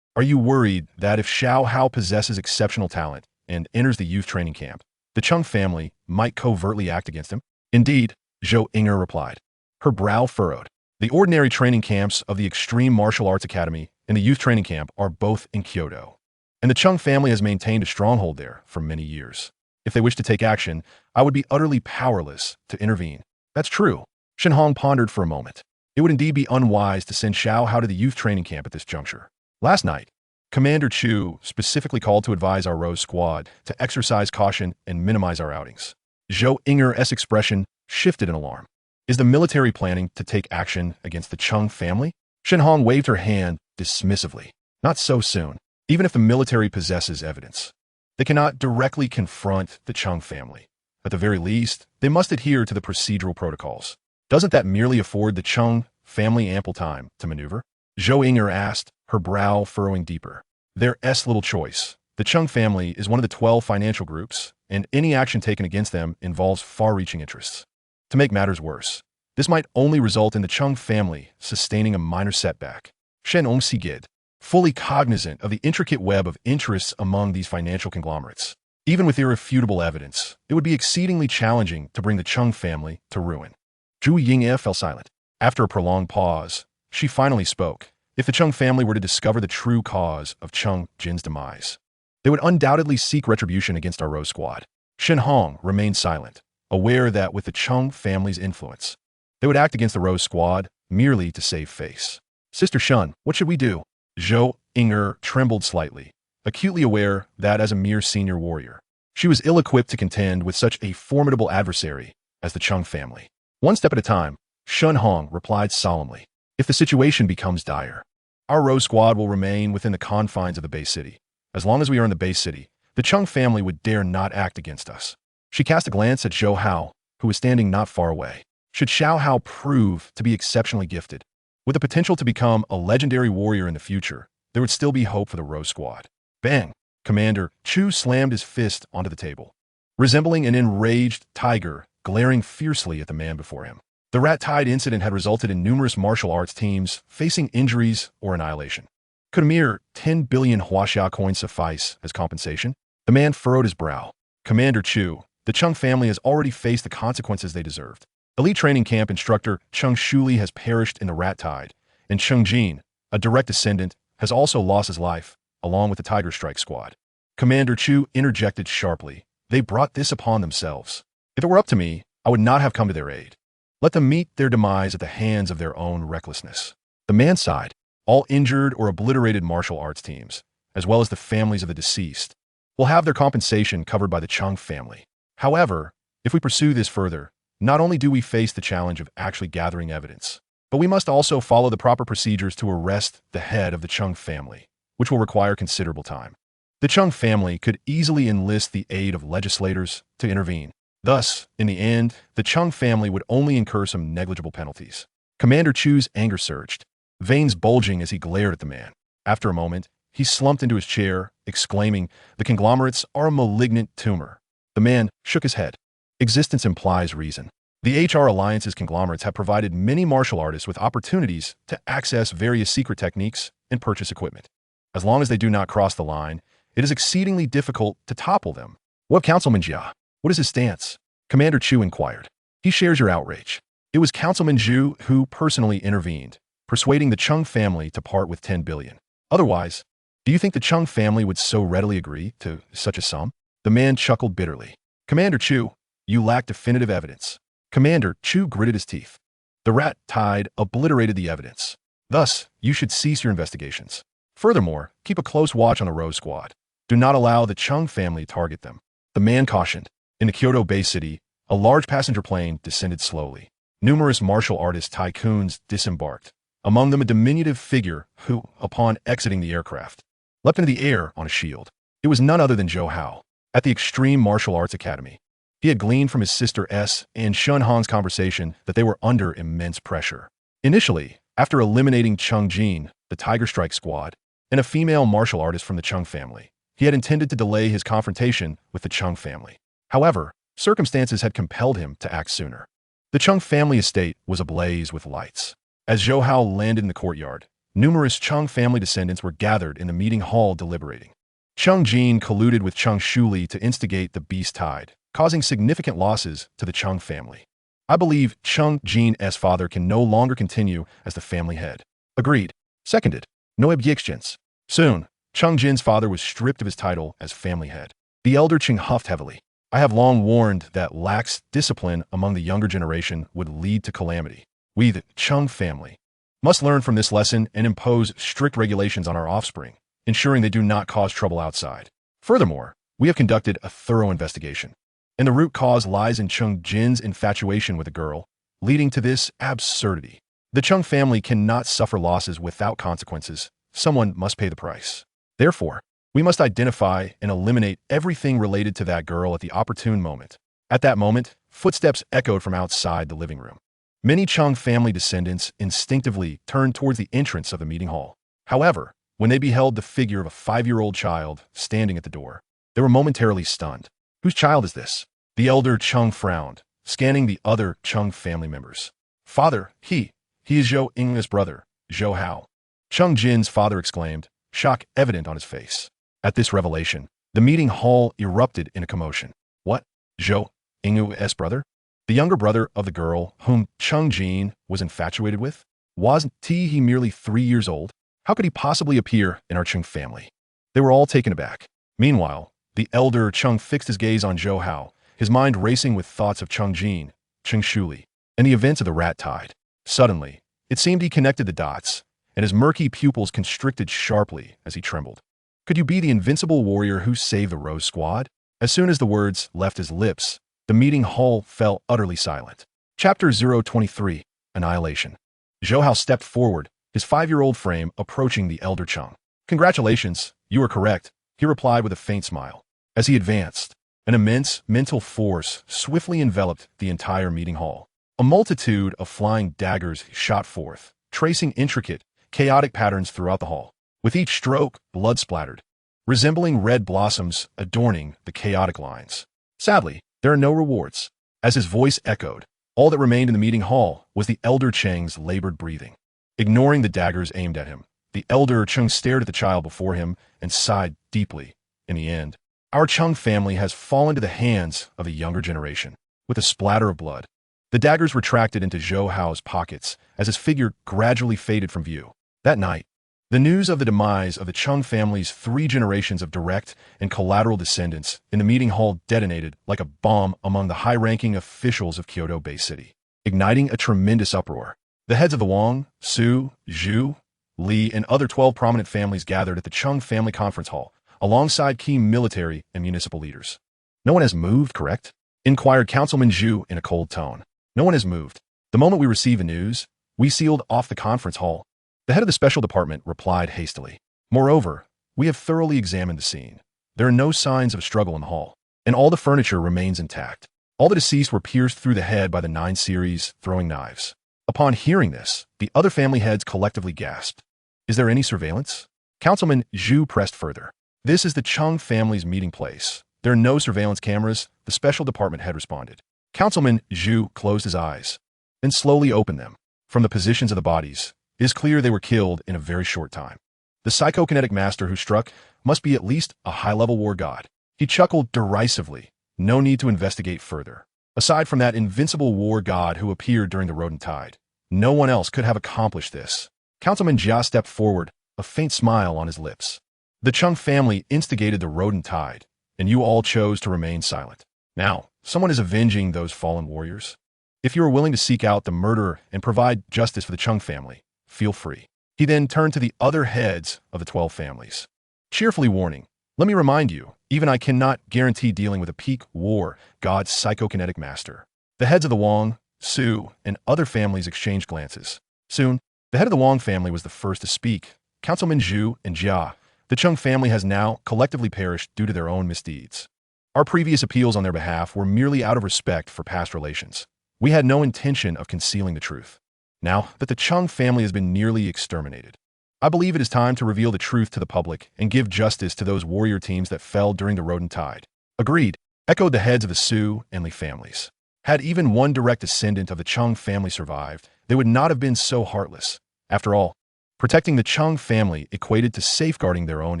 Speaker 1: Are you worried that if Zhou Hao possesses exceptional talent and enters the youth training camp, the Chung family might covertly act against him? Indeed, Zhou Inger replied. Her brow furrowed. The ordinary training camps of the Extreme Martial Arts Academy and the youth training camp are both in Kyoto, and the Chung family has maintained a stronghold there for many years. If they wish to take action, I would be utterly powerless to intervene. That's true. Shen Hong pondered for a moment. It would indeed be unwise to send Zhou Hao to the youth training camp at this juncture. Last night, Commander Chu specifically called to advise our Rose Squad to exercise caution and minimize our outings. Zhou Inger's expression shifted in alarm. Is the military planning to take action against the Chung family? Shen Hong waved her hand dismissively. Not so soon. Even if the military possesses evidence, they cannot directly confront the Chung family. At the very least, they must adhere to the procedural protocols. Doesn't that merely afford the Chung family ample time to maneuver? Zhou Inger asked, her brow furrowing deeper. There's little choice. The Chung family is one of the 12 financial groups, and any action taken against them involves far-reaching interests. To make matters worse, this might only result in the Chung family sustaining a minor setback. Shen Sigid, fully cognizant of the intricate web of interests among these financial conglomerates. Even with irrefutable evidence, it would be exceedingly challenging to bring the Chung family to ruin. Zhu Ying'e fell silent. After a prolonged pause, she finally spoke. If the Chung family were to discover the true cause of Chung Jin's demise, they would undoubtedly seek retribution against our Rose Squad. Shen Hong remained silent, aware that with the Chung family's influence, they would act against the Rose Squad merely to save face. Sister Shun, what should we do? Zhou Inger trembled slightly, acutely aware that as a mere senior warrior, she was ill-equipped to contend with such a formidable adversary as the Chung family. One step at a time, Shen Hong replied solemnly. If the situation becomes dire, our Rose Squad will remain within the confines of the base city. As long as we are in the base city, the Chung family would dare not act against us. She cast a glance at Zhou Hao, who was standing not far away. Should Zhou Hao prove to be exceptionally gifted, with the potential to become a legendary warrior in the future, there would still be hope for the Rose Squad. Bang! Commander Chu slammed his fist onto the table, resembling an enraged tiger glaring fiercely at the man before him. The rat tide incident had resulted in numerous martial arts teams facing injuries or annihilation. Could a mere 10 billion Huaxia coins suffice as compensation? The man furrowed his brow. Commander Chu, the Chung family has already faced the consequences they deserved. Elite training camp instructor Chung Shuli has perished in the rat tide, and Chung Jin, a direct descendant, has also lost his life along with the Tiger Strike Squad. Commander Chu interjected sharply. They brought this upon themselves. If it were up to me, I would not have come to their aid. Let them meet their demise at the hands of their own recklessness. The man sighed. All injured or obliterated martial arts teams, as well as the families of the deceased, will have their compensation covered by the Chung family. However, if we pursue this further, not only do we face the challenge of actually gathering evidence, but we must also follow the proper procedures to arrest the head of the Chung family, which will require considerable time. The Chung family could easily enlist the aid of legislators to intervene. Thus, in the end, the Chung family would only incur some negligible penalties. Commander Chu's anger surged, veins bulging as he glared at the man. After a moment, he slumped into his chair, exclaiming, "The conglomerates are a malignant tumor." The man shook his head. Existence implies reason. The HR Alliance's conglomerates have provided many martial artists with opportunities to access various secret techniques and purchase equipment. As long as they do not cross the line, it is exceedingly difficult to topple them. What of Councilman Jia? What is his stance? Commander Chu inquired. He shares your outrage. It was Councilman Zhu who personally intervened, persuading the Chung family to part with 10 billion. Otherwise, do you think the Chung family would so readily agree to such a sum? The man chuckled bitterly. Commander Chu, you lack definitive evidence. Commander Chu gritted his teeth. The rat tide obliterated the evidence. Thus, you should cease your investigations. Furthermore, keep a close watch on the Rose Squad. Do not allow the Chung family to target them. The man cautioned. In the Kyoto Bay City, a large passenger plane descended slowly. Numerous martial artist tycoons disembarked, among them a diminutive figure who, upon exiting the aircraft, leapt into the air on a shield. It was none other than Zhou Hao, at the Extreme Martial Arts Academy. He had gleaned from his sister S and Shun Han's conversation that they were under immense pressure. Initially, after eliminating Chung Jin, the Tiger Strike Squad, and a female martial artist from the Chung family, he had intended to delay his confrontation with the Chung family. However, circumstances had compelled him to act sooner. The Chung family estate was ablaze with lights. As Zhou Hao landed in the courtyard, numerous Chung family descendants were gathered in the meeting hall deliberating. Chung Jin colluded with Chung Shuli to instigate the beast tide, causing significant losses to the Chung family. I believe Chung Jin's father can no longer continue as the family head. Agreed. Seconded. No objections. Soon, Chung Jin's father was stripped of his title as family head. The elder Ching huffed heavily. I have long warned that lax discipline among the younger generation would lead to calamity. We, the Chung family, must learn from this lesson and impose strict regulations on our offspring, ensuring they do not cause trouble outside. Furthermore, we have conducted a thorough investigation, and the root cause lies in Chung Jin's infatuation with a girl, leading to this absurdity. The Chung family cannot suffer losses without consequences. Someone must pay the price. Therefore, we must identify and eliminate everything related to that girl at the opportune moment. At that moment, footsteps echoed from outside the living room. Many Chung family descendants instinctively turned towards the entrance of the meeting hall. However, when they beheld the figure of a 5-year-old child standing at the door, they were momentarily stunned. Whose child is this? The elder Chung frowned, scanning the other Chung family members. Father, he is Zhou Ying's brother, Zhou Hao. Chung Jin's father exclaimed, shock evident on his face. At this revelation, the meeting hall erupted in a commotion. What? Zhou Ying's brother? The younger brother of the girl whom Chung Jin was infatuated with? Wasn't he merely 3 years old? How could he possibly appear in our Chung family? They were all taken aback. Meanwhile, the elder Chung fixed his gaze on Zhou Hao, his mind racing with thoughts of Chung Jin, Chung Shuli, and the events of the rat tide. Suddenly, it seemed he connected the dots, and his murky pupils constricted sharply as he trembled. Could you be the invincible warrior who saved the Rose Squad? As soon as the words left his lips, the meeting hall fell utterly silent. Chapter 023, Annihilation. Zhou Hao stepped forward, his 5-year-old frame approaching the elder Chung. Congratulations, you are correct, he replied with a faint smile. As he advanced, an immense mental force swiftly enveloped the entire meeting hall. A multitude of flying daggers shot forth, tracing intricate, chaotic patterns throughout the hall. With each stroke, blood splattered, resembling red blossoms adorning the chaotic lines. Sadly, there are no rewards. As his voice echoed, all that remained in the meeting hall was the elder Cheng's labored breathing. Ignoring the daggers aimed at him, the elder Chung stared at the child before him and sighed deeply. In the end, our Chung family has fallen to the hands of the younger generation. With a splatter of blood, the daggers retracted into Zhou Hao's pockets as his figure gradually faded from view. That night, The news of the demise of the Chung family's 3 generations of direct and collateral descendants in the meeting hall detonated like a bomb among the high-ranking officials of Kyoto Bay City, igniting a tremendous uproar. The heads of the Wang, Su, Zhu, Li, and other 12 prominent families gathered at the Chung family conference hall, alongside key military and municipal leaders. "No one has moved, correct?" inquired Councilman Zhu in a cold tone. "No one has moved. The moment we received the news, we sealed off the conference hall." The head of the special department replied hastily. "Moreover, we have thoroughly examined the scene. There are no signs of a struggle in the hall, and all the furniture remains intact. All the deceased were pierced through the head by the 9 series throwing knives." Upon hearing this, the other family heads collectively gasped. "Is there any surveillance?" Councilman Zhu pressed further. "This is the Chung family's meeting place. There are no surveillance cameras," the special department head responded. Councilman Zhu closed his eyes, then slowly opened them. From the positions of the bodies, it is clear they were killed in a very short time. The psychokinetic master who struck must be at least a high-level war god. He chuckled derisively. No need to investigate further. Aside from that invincible war god who appeared during the rodent tide, no one else could have accomplished this. Councilman Jia stepped forward, a faint smile on his lips. "The Chung family instigated the rodent tide, and you all chose to remain silent. Now, someone is avenging those fallen warriors. If you are willing to seek out the murderer and provide justice for the Chung family, feel free." He then turned to the other heads of the 12 families. Cheerfully warning, "Let me remind you, even I cannot guarantee dealing with a peak war god's psychokinetic master." The heads of the Wang, Su, and other families exchanged glances. Soon, the head of the Wang family was the first to speak. "Councilman Zhu and Jia, the Chung family has now collectively perished due to their own misdeeds. Our previous appeals on their behalf were merely out of respect for past relations. We had no intention of concealing the truth. Now that the Chung family has been nearly exterminated, I believe it is time to reveal the truth to the public and give justice to those warrior teams that fell during the rodent tide." "Agreed," echoed the heads of the Su and Li families. Had even one direct descendant of the Chung family survived, they would not have been so heartless. After all, protecting the Chung family equated to safeguarding their own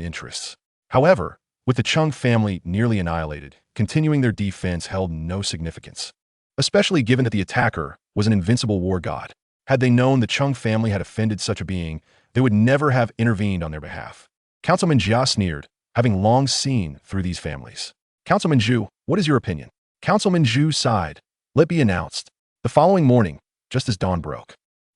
Speaker 1: interests. However, with the Chung family nearly annihilated, continuing their defense held no significance, especially given that the attacker was an invincible war god. Had they known the Chung family had offended such a being, they would never have intervened on their behalf. Councilman Jia sneered, having long seen through these families. "Councilman Zhu, what is your opinion?" Councilman Zhu sighed. "Let be announced." The following morning, just as dawn broke,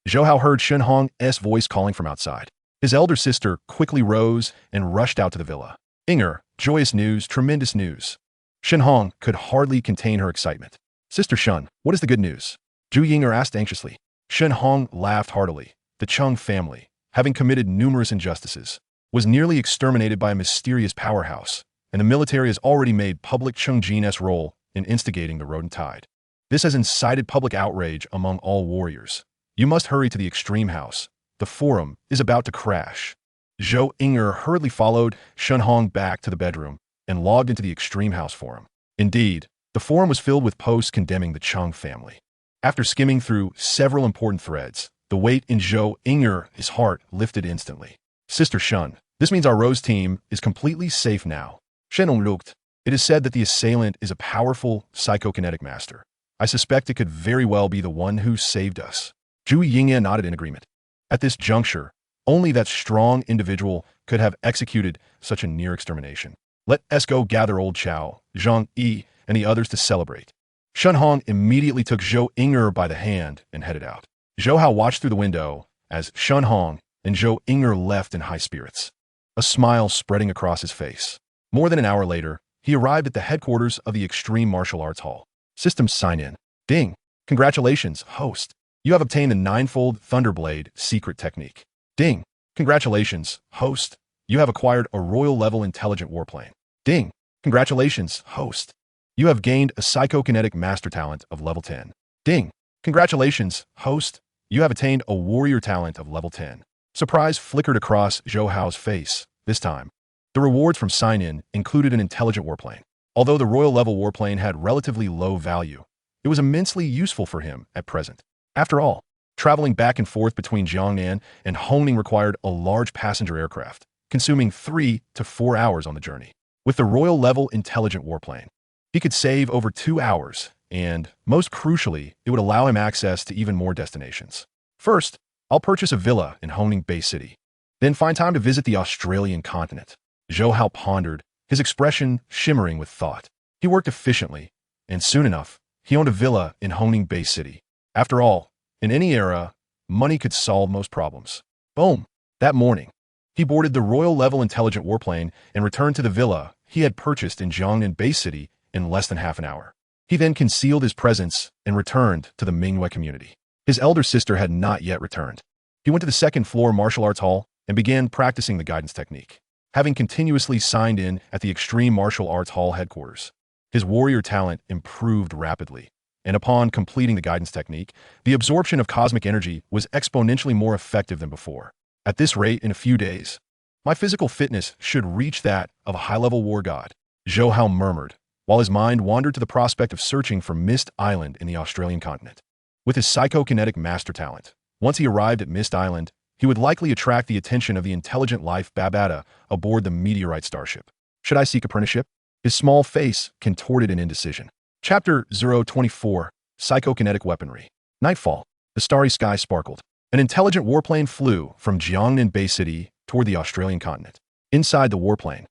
Speaker 1: Zhou Hao heard Shen Hong's voice calling from outside. His elder sister quickly rose and rushed out to the villa. "Inger, joyous news, tremendous news." Shen Hong could hardly contain her excitement. "Sister Shen, what is the good news?" Zhu Yinger asked anxiously. Shen Hong laughed heartily. The Chung family, having committed numerous injustices, was nearly exterminated by a mysterious powerhouse, and the military has already made public Chung Jin's role in instigating the rodent tide. This has incited public outrage among all warriors. You must hurry to the extreme house. The forum is about to crash. Zhou Inger hurriedly followed Shen Hong back to the bedroom and logged into the extreme house forum. Indeed, the forum was filled with posts condemning the Chung family. After skimming through several important threads, the weight in Zhou Inger's heart lifted instantly. "Sister Shen, this means our Rose team is completely safe now." Shen Hong looked. "It is said that the assailant is a powerful psychokinetic master. I suspect it could very well be the one who saved us." Zhu Yingyan nodded in agreement. At this juncture, only that strong individual could have executed such a near extermination. "Let us go gather old Chao, Zhang Yi, and the others to celebrate." Shen Hong immediately took Zhou Inger by the hand and headed out. Zhou Hao watched through the window as Shen Hong and Zhou Inger left in high spirits, a smile spreading across his face. More than an hour later, he arrived at the headquarters of the Extreme Martial Arts Hall. "Systems sign in." "Ding! Congratulations, host. You have obtained the Ninefold Thunderblade secret technique." "Ding! Congratulations, host. You have acquired a royal-level intelligent warplane." "Ding! Congratulations, host. You have gained a psychokinetic master talent of level 10. "Ding! Congratulations, host. You have attained a warrior talent of level 10. Surprise flickered across Zhou Hao's face. This time, the rewards from sign-in included an intelligent warplane. Although the royal-level warplane had relatively low value, it was immensely useful for him at present. After all, traveling back and forth between Jiangnan and Hongning required a large passenger aircraft, consuming 3 to 4 hours on the journey. With the royal-level intelligent warplane, he could save over 2 hours, and, most crucially, it would allow him access to even more destinations. "First, I'll purchase a villa in Hongning Bay City. Then find time to visit the Australian continent. Zhou Hao pondered, his expression shimmering with thought. He worked efficiently, and soon enough, he owned a villa in Honing Bay City. After all, in any era, money could solve most problems. Boom! That morning, he boarded the Royal-level intelligent warplane and returned to the villa he had purchased in Jiangnan Bay City in less than half an hour. He then concealed his presence and returned to the Mingyue community. His elder sister had not yet returned. He went to the second-floor martial arts hall and began practicing the guidance technique. Having continuously signed in at the Extreme Martial Arts Hall headquarters, his warrior talent improved rapidly, and upon completing the guidance technique, the absorption of cosmic energy was exponentially more effective than before. At this rate, in a few days, my physical fitness should reach that of a high-level war god, Zhou Hao murmured, while his mind wandered to the prospect of searching for Mist Island in the Australian continent. With his psychokinetic master talent, once he arrived at Mist Island, he would likely attract the attention of the intelligent life Babata aboard the meteorite starship. Should I seek apprenticeship? His small face contorted in indecision. Chapter 024, Psychokinetic Weaponry. Nightfall. The starry sky sparkled. An intelligent warplane flew from Jiangnan Bay City toward the Australian continent. Inside the warplane,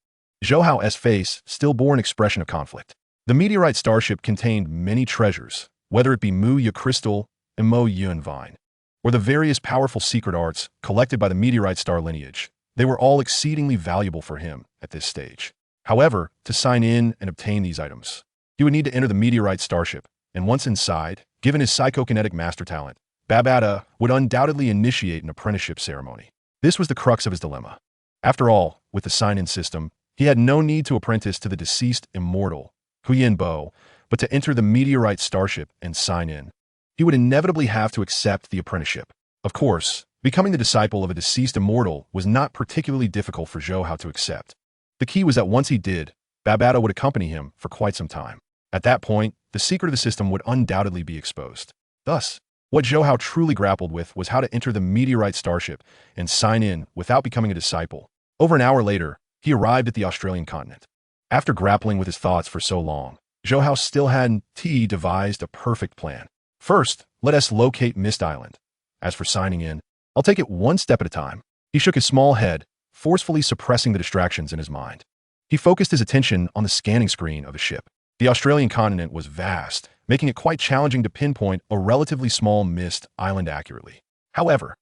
Speaker 1: Zhou Hao's face still bore an expression of conflict. The meteorite starship contained many treasures, whether it be Mu Ya crystal and Mo Yuan vine, or the various powerful secret arts collected by the meteorite star lineage. They were all exceedingly valuable for him at this stage. However, to sign in and obtain these items, he would need to enter the meteorite starship, and once inside, given his psychokinetic master talent, Babata would undoubtedly initiate an apprenticeship ceremony. This was the crux of his dilemma. After all, with the sign-in system, he had no need to apprentice to the deceased immortal, Huyen Bo, but to enter the meteorite starship and sign in. He would inevitably have to accept the apprenticeship. Of course, becoming the disciple of a deceased immortal was not particularly difficult for Zhou Hao to accept. The key was that once he did, Babata would accompany him for quite some time. At that point, the secret of the system would undoubtedly be exposed. Thus, what Zhou Hao truly grappled with was how to enter the meteorite starship and sign in without becoming a disciple. Over an hour later, he arrived at the Australian continent. After grappling with his thoughts for so long, Zhou Hao still hadn't devised a perfect plan. First, let us locate Mist Island. As for signing in, I'll take it one step at a time. He shook his small head, forcefully suppressing the distractions in his mind. He focused his attention on the scanning screen of the ship. The Australian continent was vast, making it quite challenging to pinpoint a relatively small Mist Island accurately. However,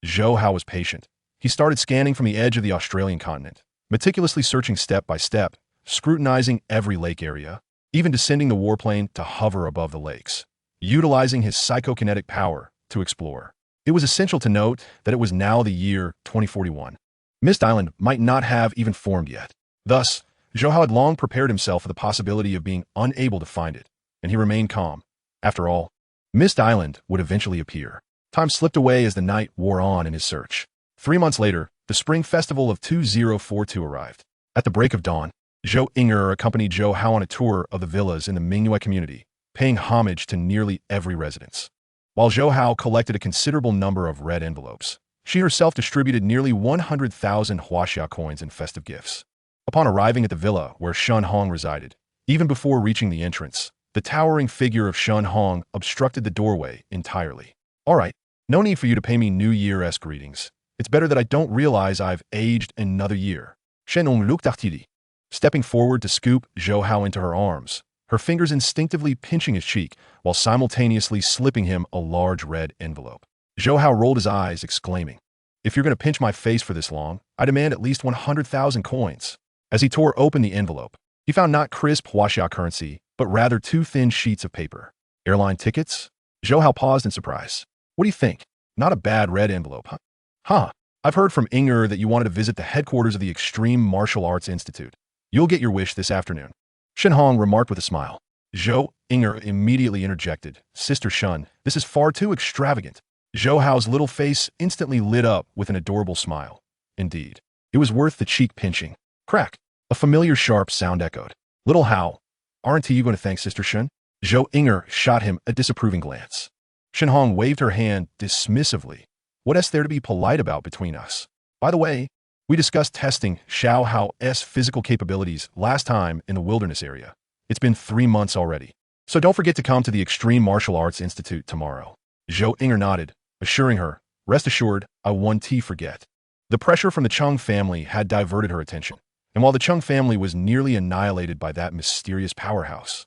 Speaker 1: Zhou Hao was patient. He started scanning from the edge of the Australian continent, meticulously searching step by step, scrutinizing every lake area, even descending the warplane to hover above the lakes, utilizing his psychokinetic power to explore. It was essential to note that it was now the year 2041. Mist Island might not have even formed yet. Thus, Zhou Hao had long prepared himself for the possibility of being unable to find it, and he remained calm. After all, Mist Island would eventually appear. Time slipped away as the night wore on in his search. 3 months later, the spring festival of 2042 arrived. At the break of dawn, Zhou Inger accompanied Zhou Hao on a tour of the villas in the Mingyue community, paying homage to nearly every residence. While Zhou Hao collected a considerable number of red envelopes, she herself distributed nearly 100,000 huaxia coins in festive gifts. Upon arriving at the villa where Shen Hong resided, even before reaching the entrance, the towering figure of Shen Hong obstructed the doorway entirely. All right, no need for you to pay me New Year-esque greetings. It's better that I don't realize I've aged another year. Shen Hong looked artidi, stepping forward to scoop Zhou Hao into her arms, her fingers instinctively pinching his cheek while simultaneously slipping him a large red envelope. Zhou Hao rolled his eyes, exclaiming, "If you're going to pinch my face for this long, I demand at least 100,000 coins." As he tore open the envelope, he found not crisp huaxia currency, but rather 2 thin sheets of paper. Airline tickets? Zhou Hao paused in surprise. What do you think? Not a bad red envelope, huh? Huh. I've heard from Inger that you wanted to visit the headquarters of the Extreme Martial Arts Institute. You'll get your wish this afternoon. Shen Hong remarked with a smile. Zhou Inger immediately interjected. Sister Shen, this is far too extravagant. Zhou Hao's little face instantly lit up with an adorable smile. Indeed, it was worth the cheek pinching. Crack. A familiar sharp sound echoed. Little Hao, aren't you going to thank Sister Shen? Zhou Inger shot him a disapproving glance. Shen Hong waved her hand dismissively. What is there to be polite about between us? By the way, we discussed testing Zhou Hao's physical capabilities last time in the wilderness area. It's been 3 months already. So don't forget to come to the Extreme Martial Arts Institute tomorrow. Zhou Inger nodded, assuring her, rest assured, I won't forget. The pressure from the Chung family had diverted her attention, and while the Chung family was nearly annihilated by that mysterious powerhouse,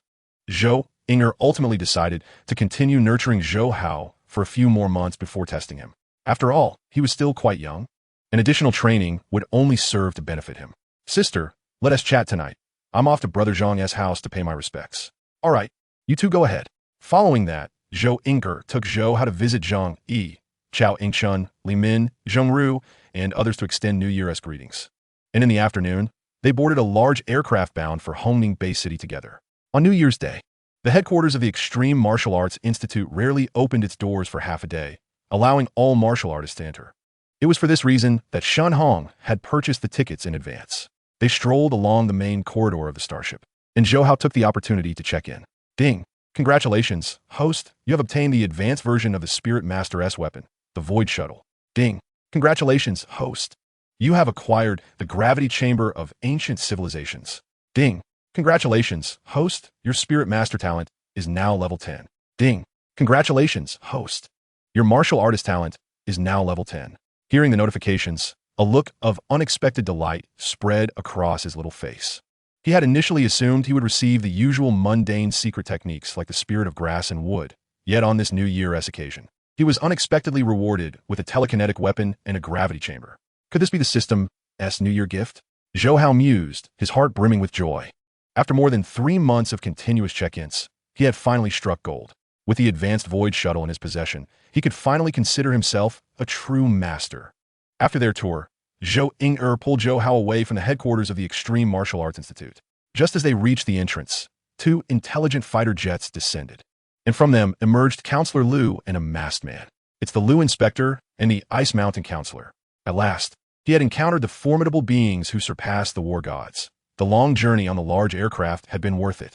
Speaker 1: Zhou Inger ultimately decided to continue nurturing Zhou Hao for a few more months before testing him. After all, he was still quite young, and additional training would only serve to benefit him. Sister, let us chat tonight. I'm off to Brother Zhang's house to pay my respects. All right, you two go ahead. Following that, Zhou Inger took Zhou Hao to visit Zhang Yi, Chao Ingchun, Li Min, Zheng Ru, and others to extend New Year's greetings. And in the afternoon, they boarded a large aircraft bound for Hongning Bay City together. On New Year's Day, the headquarters of the Extreme Martial Arts Institute rarely opened its doors for half a day, allowing all martial artists to enter. It was for this reason that Shen Hong had purchased the tickets in advance. They strolled along the main corridor of the starship, and Zhou Hao took the opportunity to check in. Ding! Congratulations, host, you have obtained the advanced version of the Spirit Master's weapon, the Void Shuttle. Ding! Congratulations, host. You have acquired the gravity chamber of ancient civilizations. Ding! Congratulations, host. Your Spirit Master talent is now level 10. Ding! Congratulations, host. Your martial artist talent is now level 10. Hearing the notifications, a look of unexpected delight spread across his little face. He had initially assumed he would receive the usual mundane secret techniques like the spirit of grass and wood, yet on this New Year's occasion, he was unexpectedly rewarded with a telekinetic weapon and a gravity chamber. Could this be the system's New Year gift? Zhou Hao mused, his heart brimming with joy. After more than 3 months of continuous check-ins, he had finally struck gold. With the advanced Void Shuttle in his possession, he could finally consider himself a true master. After their tour, Zhou Inger pulled Zhou Hao away from the headquarters of the Extreme Martial Arts Institute. Just as they reached the entrance, 2 intelligent fighter jets descended, and from them emerged Counselor Lu and a masked man. It's the Lu Inspector and the Ice Mountain Counselor. At last, he had encountered the formidable beings who surpassed the war gods. The long journey on the large aircraft had been worth it.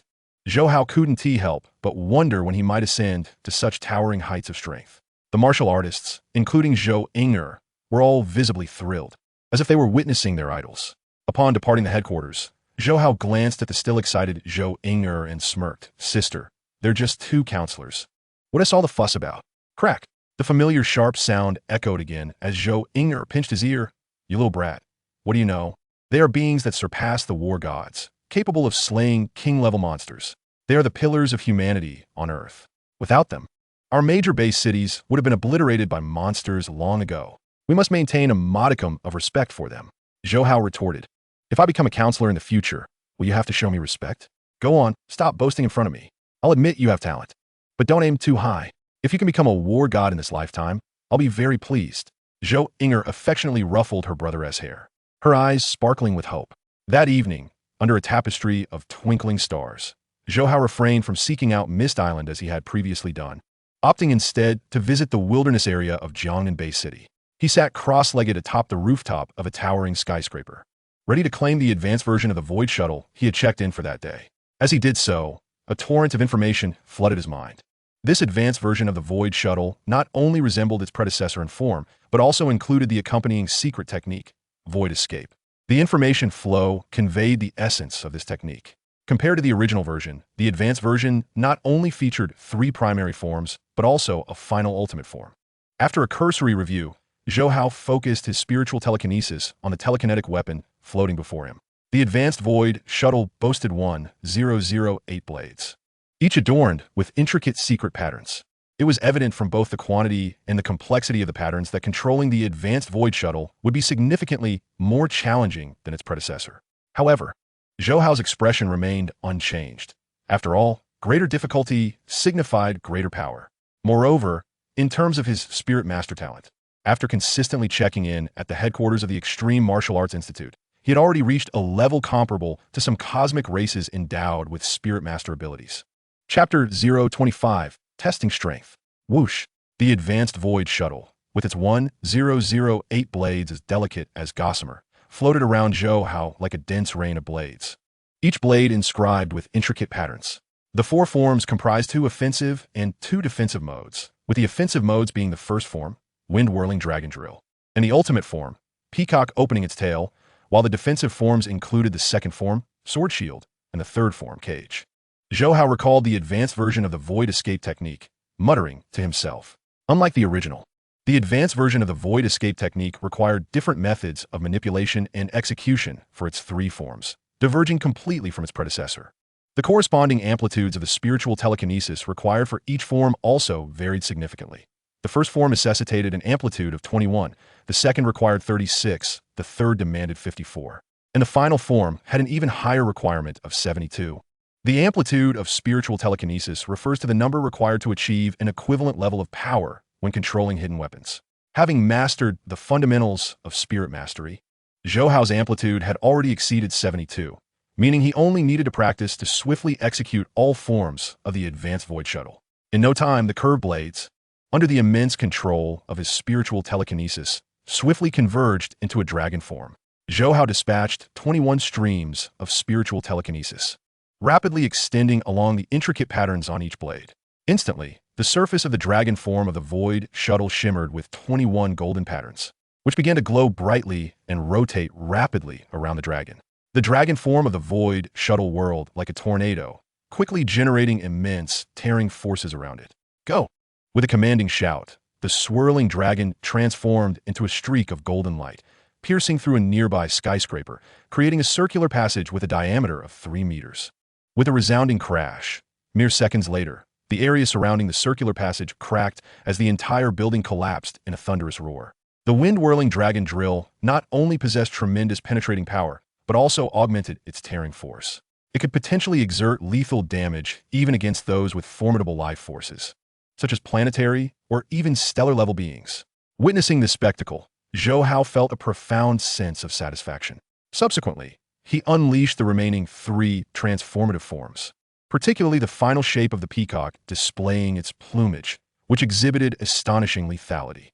Speaker 1: Zhou Hao couldn't help but wonder when he might ascend to such towering heights of strength. The martial artists, including Zhou Inger, were all visibly thrilled, as if they were witnessing their idols. Upon departing the headquarters, Zhou Hao glanced at the still excited Zhou Inger and smirked. Sister, they're just 2 counselors. What is all the fuss about? Crack! The familiar sharp sound echoed again as Zhou Inger pinched his ear. You little brat, what do you know? They are beings that surpass the war gods, capable of slaying king-level monsters. They are the pillars of humanity on Earth. Without them, our major base cities would have been obliterated by monsters long ago. We must maintain a modicum of respect for them. Zhou Hao retorted. If I become a counselor in the future, will you have to show me respect? Go on, stop boasting in front of me. I'll admit you have talent, but don't aim too high. If you can become a war god in this lifetime, I'll be very pleased. Zhou Inger affectionately ruffled her brother's hair, her eyes sparkling with hope. That evening, under a tapestry of twinkling stars, Zhou Hao refrained from seeking out Mist Island as he had previously done, opting instead to visit the wilderness area of Jiangnan Bay City. He sat cross-legged atop the rooftop of a towering skyscraper, ready to claim the advanced version of the Void Shuttle he had checked in for that day. As he did so, a torrent of information flooded his mind. This advanced version of the Void Shuttle not only resembled its predecessor in form, but also included the accompanying secret technique, Void Escape. The information flow conveyed the essence of this technique. Compared to the original version, the advanced version not only featured 3 primary forms, but also a final ultimate form. After a cursory review, Zhou Hao focused his spiritual telekinesis on the telekinetic weapon floating before him. The advanced Void Shuttle boasted 1008 blades, each adorned with intricate secret patterns. It was evident from both the quantity and the complexity of the patterns that controlling the advanced Void Shuttle would be significantly more challenging than its predecessor. However, Zhou Hao's expression remained unchanged. After all, greater difficulty signified greater power. Moreover, in terms of his Spirit Master talent, after consistently checking in at the headquarters of the Extreme Martial Arts Institute, he had already reached a level comparable to some cosmic races endowed with Spirit Master abilities. Chapter 025, Testing Strength. Whoosh! The advanced Void Shuttle, with its 1008 blades as delicate as gossamer, floated around Zhou Hao like a dense rain of blades, each blade inscribed with intricate patterns. The 4 forms comprised 2 offensive and 2 defensive modes, with the offensive modes being the first form, Wind-Whirling Dragon Drill, and the ultimate form, Peacock Opening Its Tail, while the defensive forms included the second form, Sword Shield, and the third form, Cage. Zhou Hao recalled the advanced version of the Void Escape technique, muttering to himself. Unlike the original, The advanced version of the void escape technique required different methods of manipulation and execution for its three forms, diverging completely from its predecessor. The corresponding amplitudes of the spiritual telekinesis required for each form also varied significantly. The first form necessitated an amplitude of 21, the second required 36, the third demanded 54, and the final form had an even higher requirement of 72. The amplitude of spiritual telekinesis refers to the number required to achieve an equivalent level of power when controlling hidden weapons. Having mastered the fundamentals of spirit mastery, Zhou Hao's amplitude had already exceeded 72, meaning he only needed to practice to swiftly execute all forms of the advanced void shuttle. In no time, the curved blades, under the immense control of his spiritual telekinesis, swiftly converged into a dragon form. Zhou Hao dispatched 21 streams of spiritual telekinesis, rapidly extending along the intricate patterns on each blade. Instantly, the surface of the dragon form of the void shuttle shimmered with 21 golden patterns, which began to glow brightly and rotate rapidly around the dragon. The dragon form of the void shuttle whirled like a tornado, quickly generating immense, tearing forces around it. Go! With a commanding shout, the swirling dragon transformed into a streak of golden light, piercing through a nearby skyscraper, creating a circular passage with a diameter of 3 meters. With a resounding crash, mere seconds later, the area surrounding the circular passage cracked as the entire building collapsed in a thunderous roar. The wind-whirling dragon drill not only possessed tremendous penetrating power, but also augmented its tearing force. It could potentially exert lethal damage even against those with formidable life forces, such as planetary or even stellar-level beings. Witnessing this spectacle, Zhou Hao felt a profound sense of satisfaction. Subsequently, he unleashed the remaining 3 transformative forms, particularly the final shape of the peacock displaying its plumage, which exhibited astonishing lethality.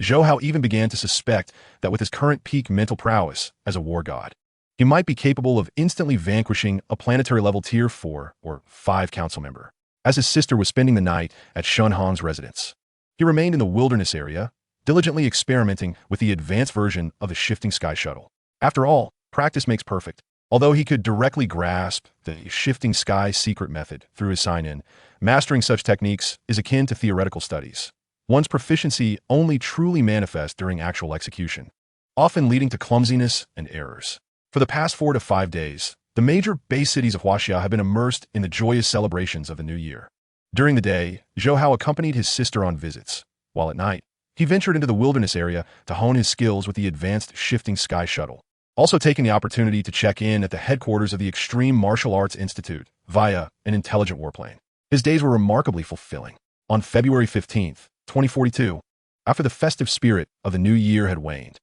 Speaker 1: Zhou Hao even began to suspect that with his current peak mental prowess as a war god, he might be capable of instantly vanquishing a planetary-level Tier 4 or 5 council member. As his sister was spending the night at Shun Hong's residence, he remained in the wilderness area, diligently experimenting with the advanced version of the shifting sky shuttle. After all, practice makes perfect. Although he could directly grasp the shifting sky secret method through his sign-in, mastering such techniques is akin to theoretical studies. One's proficiency only truly manifests during actual execution, often leading to clumsiness and errors. For the past 4 to 5 days, the major base cities of Huaxia have been immersed in the joyous celebrations of the new year. During the day, Zhou Hao accompanied his sister on visits, while at night, he ventured into the wilderness area to hone his skills with the advanced shifting sky shuttle, also taking the opportunity to check in at the headquarters of the Extreme Martial Arts Institute via an intelligent warplane. His days were remarkably fulfilling. On February 15th, 2042, after the festive spirit of the new year had waned,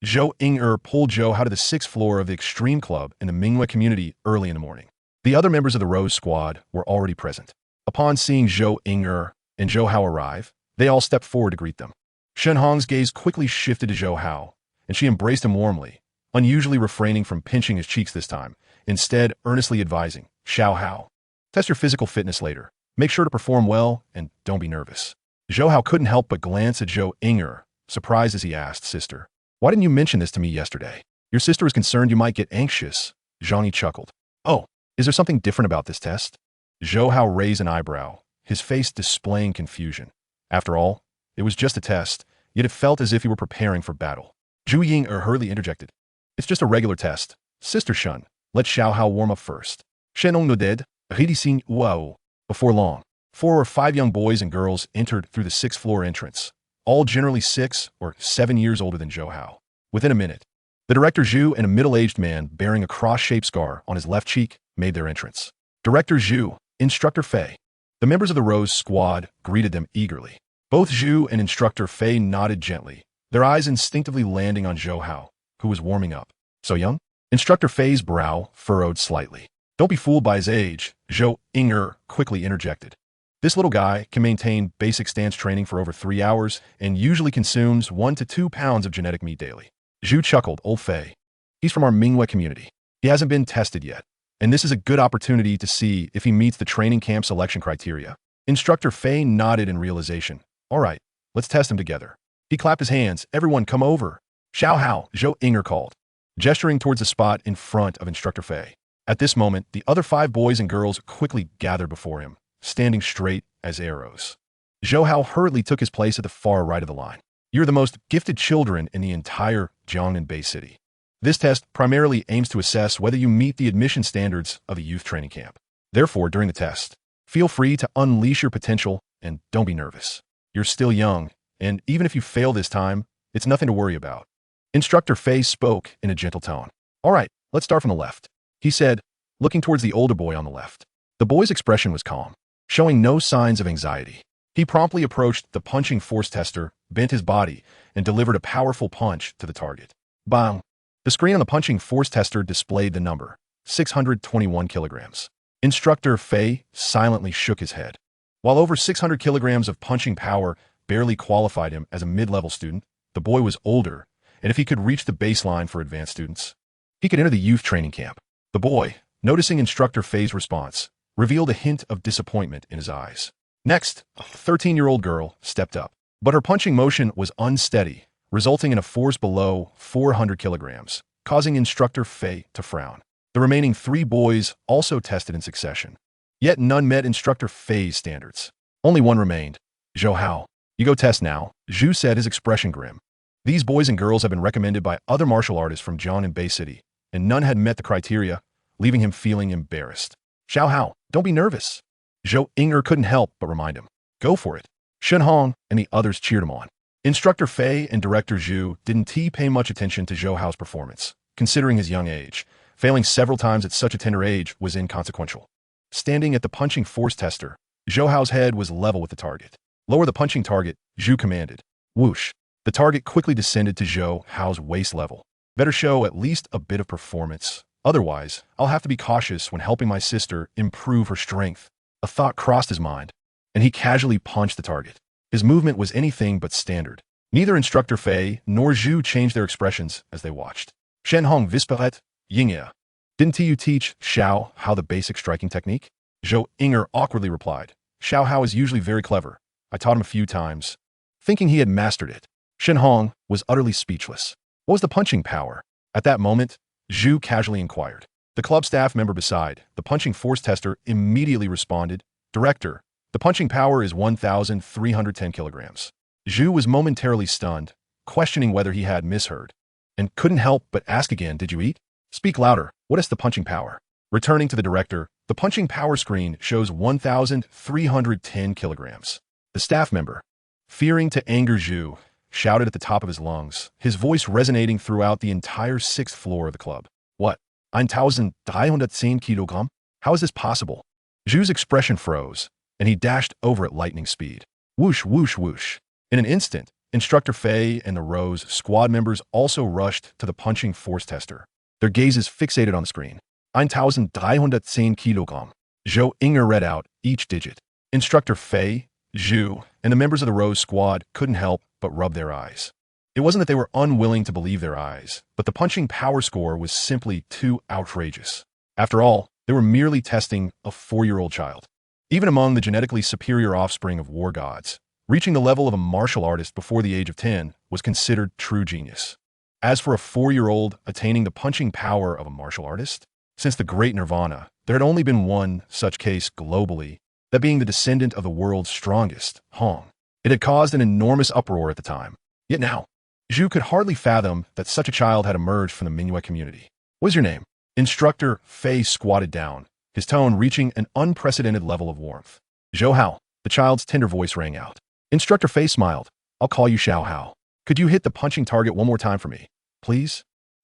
Speaker 1: Zhou Ying'er pulled Zhou Hao to the 6th floor of the Extreme Club in the Minghui community early in the morning. The other members of the Rose Squad were already present. Upon seeing Zhou Ying'er and Zhou Hao arrive, they all stepped forward to greet them. Shen Hong's gaze quickly shifted to Zhou Hao, and she embraced him warmly, unusually refraining from pinching his cheeks this time, instead earnestly advising, Xiao Hao, test your physical fitness later. Make sure to perform well and don't be nervous. Zhou Hao couldn't help but glance at Zhou Ying'er, surprised as he asked, Sister, why didn't you mention this to me yesterday? Your sister is concerned you might get anxious. Zhang chuckled. Oh, is there something different about this test? Zhou Hao raised an eyebrow, his face displaying confusion. After all, it was just a test, yet it felt as if he were preparing for battle. Zhu Ying'er hurriedly interjected. It's just a regular test. Sister Shun, let Xiao Hao warm up first. Shenong nodded, Ridixin Wao. Before long, 4 or 5 young boys and girls entered through the 6th floor entrance, all generally 6 or 7 years older than Zhou Hao. Within a minute, the director Zhu and a middle-aged man bearing a cross-shaped scar on his left cheek made their entrance. Director Zhu, Instructor Fei. The members of the Rose Squad greeted them eagerly. Both Zhu and Instructor Fei nodded gently, their eyes instinctively landing on Zhou Hao, who was warming up. So young? Instructor Fei's brow furrowed slightly. Don't be fooled by his age, Zhou Ying'er quickly interjected. This little guy can maintain basic stance training for over 3 hours and usually consumes 1 to 2 pounds of genetic meat daily. Zhu chuckled, Old Fei. He's from our Minghui community. He hasn't been tested yet, and this is a good opportunity to see if he meets the training camp selection criteria. Instructor Fei nodded in realization. All right, let's test him together. He clapped his hands. Everyone come over. Xiao Hao, Zhou Ying'er called, gesturing towards the spot in front of Instructor Fei. At this moment, the other 5 boys and girls quickly gathered before him, standing straight as arrows. Zhou Hao hurriedly took his place at the far right of the line. You're the most gifted children in the entire Jiangnan Bay City. This test primarily aims to assess whether you meet the admission standards of a youth training camp. Therefore, during the test, feel free to unleash your potential and don't be nervous. You're still young, and even if you fail this time, it's nothing to worry about. Instructor Fei spoke in a gentle tone. All right, let's start from the left, he said, looking towards the older boy on the left. The boy's expression was calm, showing no signs of anxiety. He promptly approached the punching force tester, bent his body, and delivered a powerful punch to the target. Bang! The screen on the punching force tester displayed the number, 621 kilograms. Instructor Fei silently shook his head. While over 600 kilograms of punching power barely qualified him as a mid-level student, the boy was older, and if he could reach the baseline for advanced students, he could enter the youth training camp. The boy, noticing Instructor Fei's response, revealed a hint of disappointment in his eyes. Next, a 13-year-old girl stepped up, but her punching motion was unsteady, resulting in a force below 400 kilograms, causing Instructor Fei to frown. The remaining 3 boys also tested in succession, yet none met Instructor Fei's standards. Only one remained. Zhou Hao. You go test now, Zhu said, his expression grim. These boys and girls have been recommended by other martial artists from Jiangnan Bay City, and none had met the criteria, leaving him feeling embarrassed. Zhou Hao, don't be nervous. Zhou Inger couldn't help but remind him. Go for it. Shen Hong and the others cheered him on. Instructor Fei and Director Zhu didn't pay much attention to Zhou Hao's performance, considering his young age. Failing several times at such a tender age was inconsequential. Standing at the punching force tester, Zhou Hao's head was level with the target. Lower the punching target, Zhu commanded. Whoosh. The target quickly descended to Zhou Hao's waist level. Better show at least a bit of performance. Otherwise, I'll have to be cautious when helping my sister improve her strength. A thought crossed his mind, and he casually punched the target. His movement was anything but standard. Neither Instructor Fei nor Zhu changed their expressions as they watched. Shen Hong Visperet, Yingya. Didn't you teach Xiao Hao the basic striking technique? Zhou Inger awkwardly replied. Xiao Hao is usually very clever. I taught him a few times, thinking he had mastered it. Shen Hong was utterly speechless. What was the punching power? At that moment, Zhu casually inquired. The club staff member beside the punching force tester immediately responded, Director, the punching power is 1,310 kilograms. Zhu was momentarily stunned, questioning whether he had misheard, and couldn't help but ask again, did you eat? Speak louder, what is the punching power? Returning to the director, the punching power screen shows 1,310 kilograms. The staff member, fearing to anger Zhu, shouted at the top of his lungs, his voice resonating throughout the entire 6th floor of the club. What? 1,310 kilogram? How is this possible? Zhu's expression froze, and he dashed over at lightning speed. Whoosh, whoosh, whoosh. In an instant, Instructor Fei and the Rose squad members also rushed to the punching force tester, their gazes fixated on the screen. 1,310 kilogram. Zhou Inger read out each digit. Instructor Fei, Zhu, and the members of the Rose squad couldn't help but rub their eyes. It wasn't that they were unwilling to believe their eyes, but the punching power score was simply too outrageous. After all, they were merely testing a 4-year-old child. Even among the genetically superior offspring of war gods, reaching the level of a martial artist before the age of 10 was considered true genius. As for a 4-year-old attaining the punching power of a martial artist, since the Great Nirvana, there had only been one such case globally, that being the descendant of the world's strongest, Hong. It had caused an enormous uproar at the time. Yet now, Zhu could hardly fathom that such a child had emerged from the Mingyue community. What is your name? Instructor Fei squatted down, his tone reaching an unprecedented level of warmth. Zhou Hao, the child's tender voice rang out. Instructor Fei smiled. I'll call you Xiao Hao. Could you hit the punching target one more time for me, please?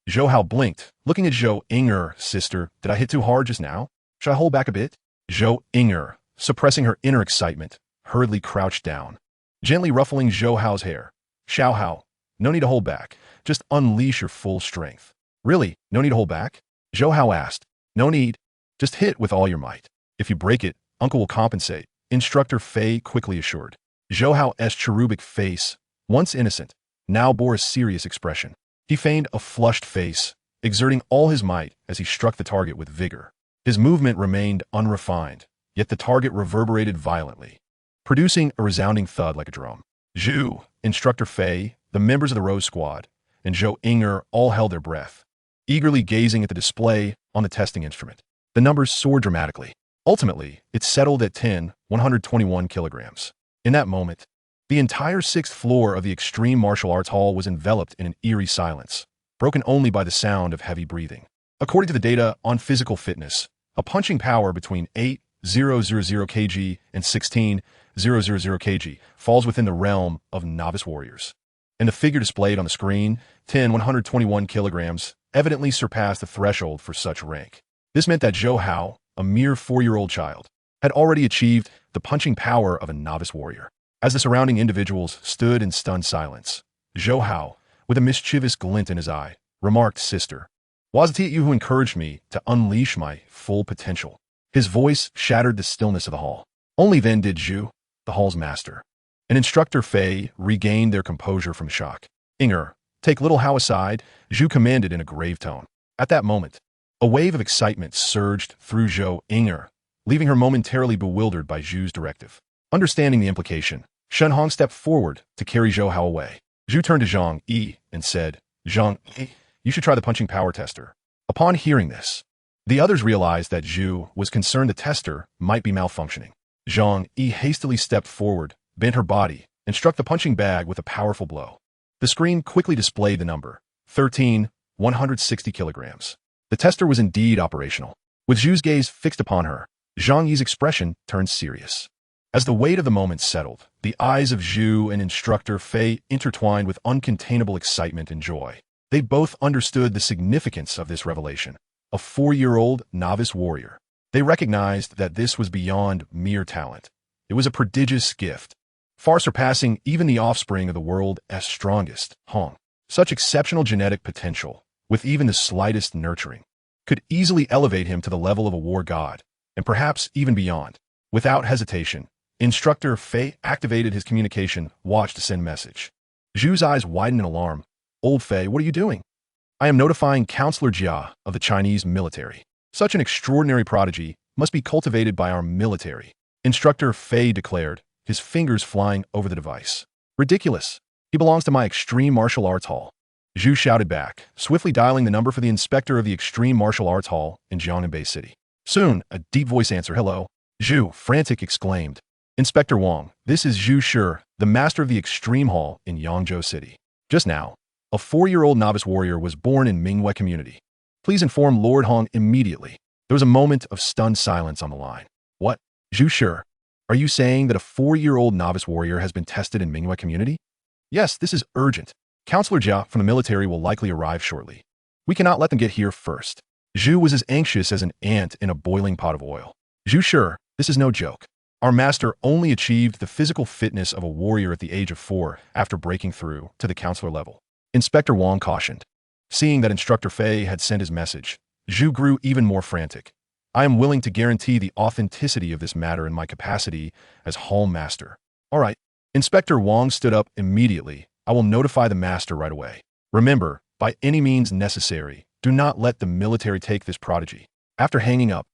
Speaker 1: Zhou Hao blinked, looking at Zhou Inger. Sister, did I hit too hard just now? Should I hold back a bit? Zhou Inger, suppressing her inner excitement, hurriedly crouched down, gently ruffling Zhou Hao's hair. Xiao Hao, no need to hold back. Just unleash your full strength. Really, no need to hold back? Zhou Hao asked. No need. Just hit with all your might. If you break it, Uncle will compensate, Instructor Fei quickly assured. Zhou Hao's cherubic face, once innocent, now bore a serious expression. He feigned a flushed face, exerting all his might as he struck the target with vigor. His movement remained unrefined, yet the target reverberated violently, producing a resounding thud like a drum. Zhu, Instructor Fei, the members of the Rose Squad, and Zhou Inger all held their breath, eagerly gazing at the display on the testing instrument. The numbers soared dramatically. Ultimately, it settled at 121 kilograms. In that moment, The entire sixth floor of the Extreme Martial Arts Hall was enveloped in an eerie silence, broken only by the sound of heavy breathing. According to the data on physical fitness, a punching power between 8,000 kg and 16,000 kg falls within the realm of novice warriors. And the figure displayed on the screen, 121 kilograms, evidently surpassed the threshold for such rank. This meant that Zhou Hao, a mere 4-year-old child, had already achieved the punching power of a novice warrior. As the surrounding individuals stood in stunned silence, Zhou Hao, with a mischievous glint in his eye, remarked, "Sister, was it you who encouraged me to unleash my full potential?" His voice shattered the stillness of the hall. Only then did Zhu, the hall's master, and instructor Fei regained their composure from shock. "Inger, take little Hao aside," Zhu commanded in a grave tone. At that moment, a wave of excitement surged through Zhou Inger, leaving her momentarily bewildered by Zhu's directive. Understanding the implication, Shen Hong stepped forward to carry Zhou Hao away. Zhu turned to Zhang Yi and said, "Zhang Yi, you should try the punching power tester." Upon hearing this, the others realized that Zhu was concerned the tester might be malfunctioning. Zhang Yi hastily stepped forward, bent her body, and struck the punching bag with a powerful blow. The screen quickly displayed the number, 13,160 kilograms. The tester was indeed operational. With Zhu's gaze fixed upon her, Zhang Yi's expression turned serious. As the weight of the moment settled, the eyes of Zhu and instructor Fei intertwined with uncontainable excitement and joy. They both understood the significance of this revelation. A 4-year-old novice warrior. They recognized that this was beyond mere talent. It was a prodigious gift, far surpassing even the offspring of the world's strongest, Hong. Such exceptional genetic potential, with even the slightest nurturing, could easily elevate him to the level of a war god, and perhaps even beyond. Without hesitation, Instructor Fei activated his communication watch to send message. Zhu's eyes widened in alarm. "Old Fei, what are you doing?" "I am notifying Counselor Jia of the Chinese military. Such an extraordinary prodigy must be cultivated by our military," Instructor Fei declared, his fingers flying over the device. "Ridiculous. He belongs to my Extreme Martial Arts Hall." Zhu shouted back, swiftly dialing the number for the inspector of the Extreme Martial Arts Hall in Jiangnan City. Soon, a deep voice answered, "Hello." Zhu, frantic, exclaimed, "Inspector Wang, this is Zhu Shi, the master of the Extreme Hall in Yangzhou City. Just now, a 4-year-old novice warrior was born in Mingwei community. Please inform Lord Hong immediately." There was a moment of stunned silence on the line. "What? Zhu Shi, are you saying that a 4-year-old novice warrior has been tested in Mingwei community?" "Yes, this is urgent. Counselor Jia from the military will likely arrive shortly. We cannot let them get here first." Zhu was as anxious as an ant in a boiling pot of oil. "Zhu Shi, this is no joke. Our master only achieved the physical fitness of a warrior at the age of 4 after breaking through to the counselor level," Inspector Wang cautioned. Seeing that Instructor Fei had sent his message, Zhu grew even more frantic. "I am willing to guarantee the authenticity of this matter in my capacity as Hall Master." "All right." Inspector Wang stood up immediately. "I will notify the master right away. Remember, by any means necessary, do not let the military take this prodigy." After hanging up,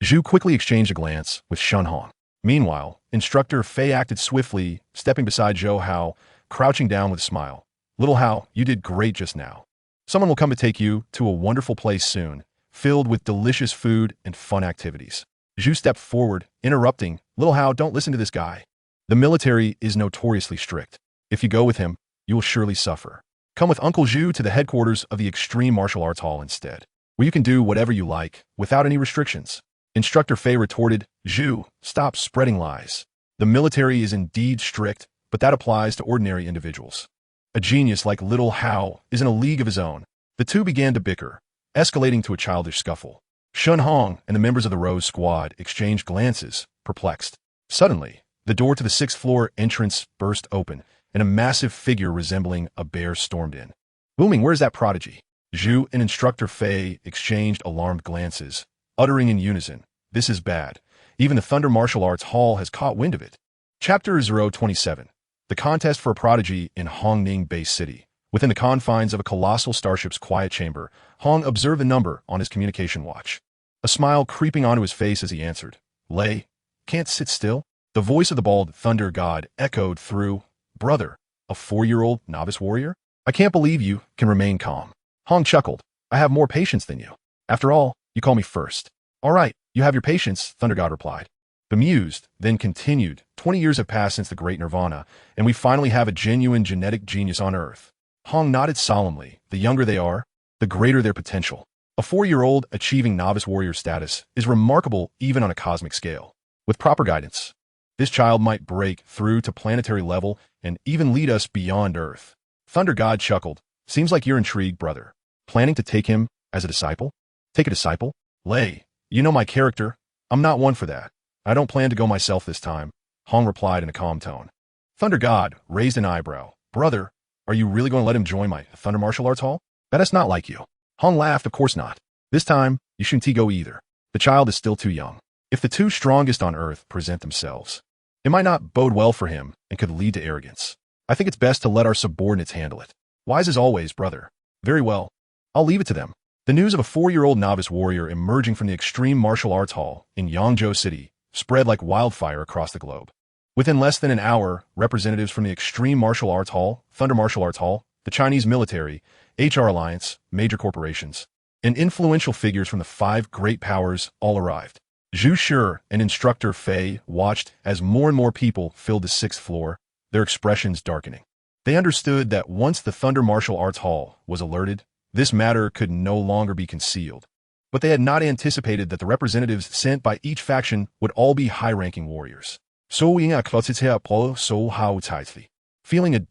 Speaker 1: Zhu quickly exchanged a glance with Shen Hong. Meanwhile, Instructor Fei acted swiftly, stepping beside Zhou Hao, crouching down with a smile. "Little Hao, you did great just now. Someone will come to take you to a wonderful place soon, filled with delicious food and fun activities." Zhu stepped forward, interrupting, "Little Hao, don't listen to this guy. The military is notoriously strict. If you go with him, you will surely suffer. Come with Uncle Zhu to the headquarters of the Extreme Martial Arts Hall instead, where you can do whatever you like, without any restrictions." Instructor Fei retorted, "Zhu, stop spreading lies. The military is indeed strict, but that applies to ordinary individuals. A genius like Little Hao is in a league of his own." The two began to bicker, escalating to a childish scuffle. Shen Hong and the members of the Rose Squad exchanged glances, perplexed. Suddenly, the door to the 6th-floor entrance burst open, and a massive figure resembling a bear stormed in. "Booming, where's that prodigy?" Zhu and Instructor Fei exchanged alarmed glances, uttering in unison, "This is bad. Even the Thunder Martial Arts Hall has caught wind of it." Chapter 027. The contest for a prodigy in Hongning Bay City. Within the confines of a colossal starship's quiet chamber, Hong observed the number on his communication watch. A smile creeping onto his face as he answered, "Lei, can't sit still?" The voice of the bald thunder god echoed through, "Brother, a 4-year-old novice warrior? I can't believe you can remain calm." Hong chuckled, "I have more patience than you. After all, you call me first." "All right, you have your patience," Thunder God replied. Bemused, then continued, 20 years have passed since the Great Nirvana, and we finally have a genuine genetic genius on Earth. Hong nodded solemnly. The younger they are, the greater their potential. A 4-year-old achieving novice warrior status is remarkable even on a cosmic scale. With proper guidance, this child might break through to planetary level and even lead us beyond Earth. Thunder God chuckled. Seems like you're intrigued, brother. Planning to take him as a disciple? Take a disciple? Lei, you know my character. I'm not one for that. I don't plan to go myself this time, Hong replied in a calm tone. Thunder God raised an eyebrow. Brother, are you really going to let him join my Thunder Martial Arts Hall? That is not like you. Hong laughed. Of course not. This time, you shouldn't go either. The child is still too young. If the two strongest on Earth present themselves, it might not bode well for him and could lead to arrogance. I think it's best to let our subordinates handle it. Wise as always, brother. Very well. I'll leave it to them. The news of a 4-year-old novice warrior emerging from the Extreme Martial Arts Hall in Yangzhou City spread like wildfire across the globe. Within less than an hour, representatives from the Extreme Martial Arts Hall, Thunder Martial Arts Hall, the Chinese military, HR Alliance, major corporations, and influential figures from the 5 great powers all arrived. Zhu Shi and instructor Fei watched as more and more people filled the 6th floor, their expressions darkening. They understood that once the Thunder Martial Arts Hall was alerted, this matter could no longer be concealed. But they had not anticipated that the representatives sent by each faction would all be high-ranking warriors. Feeling a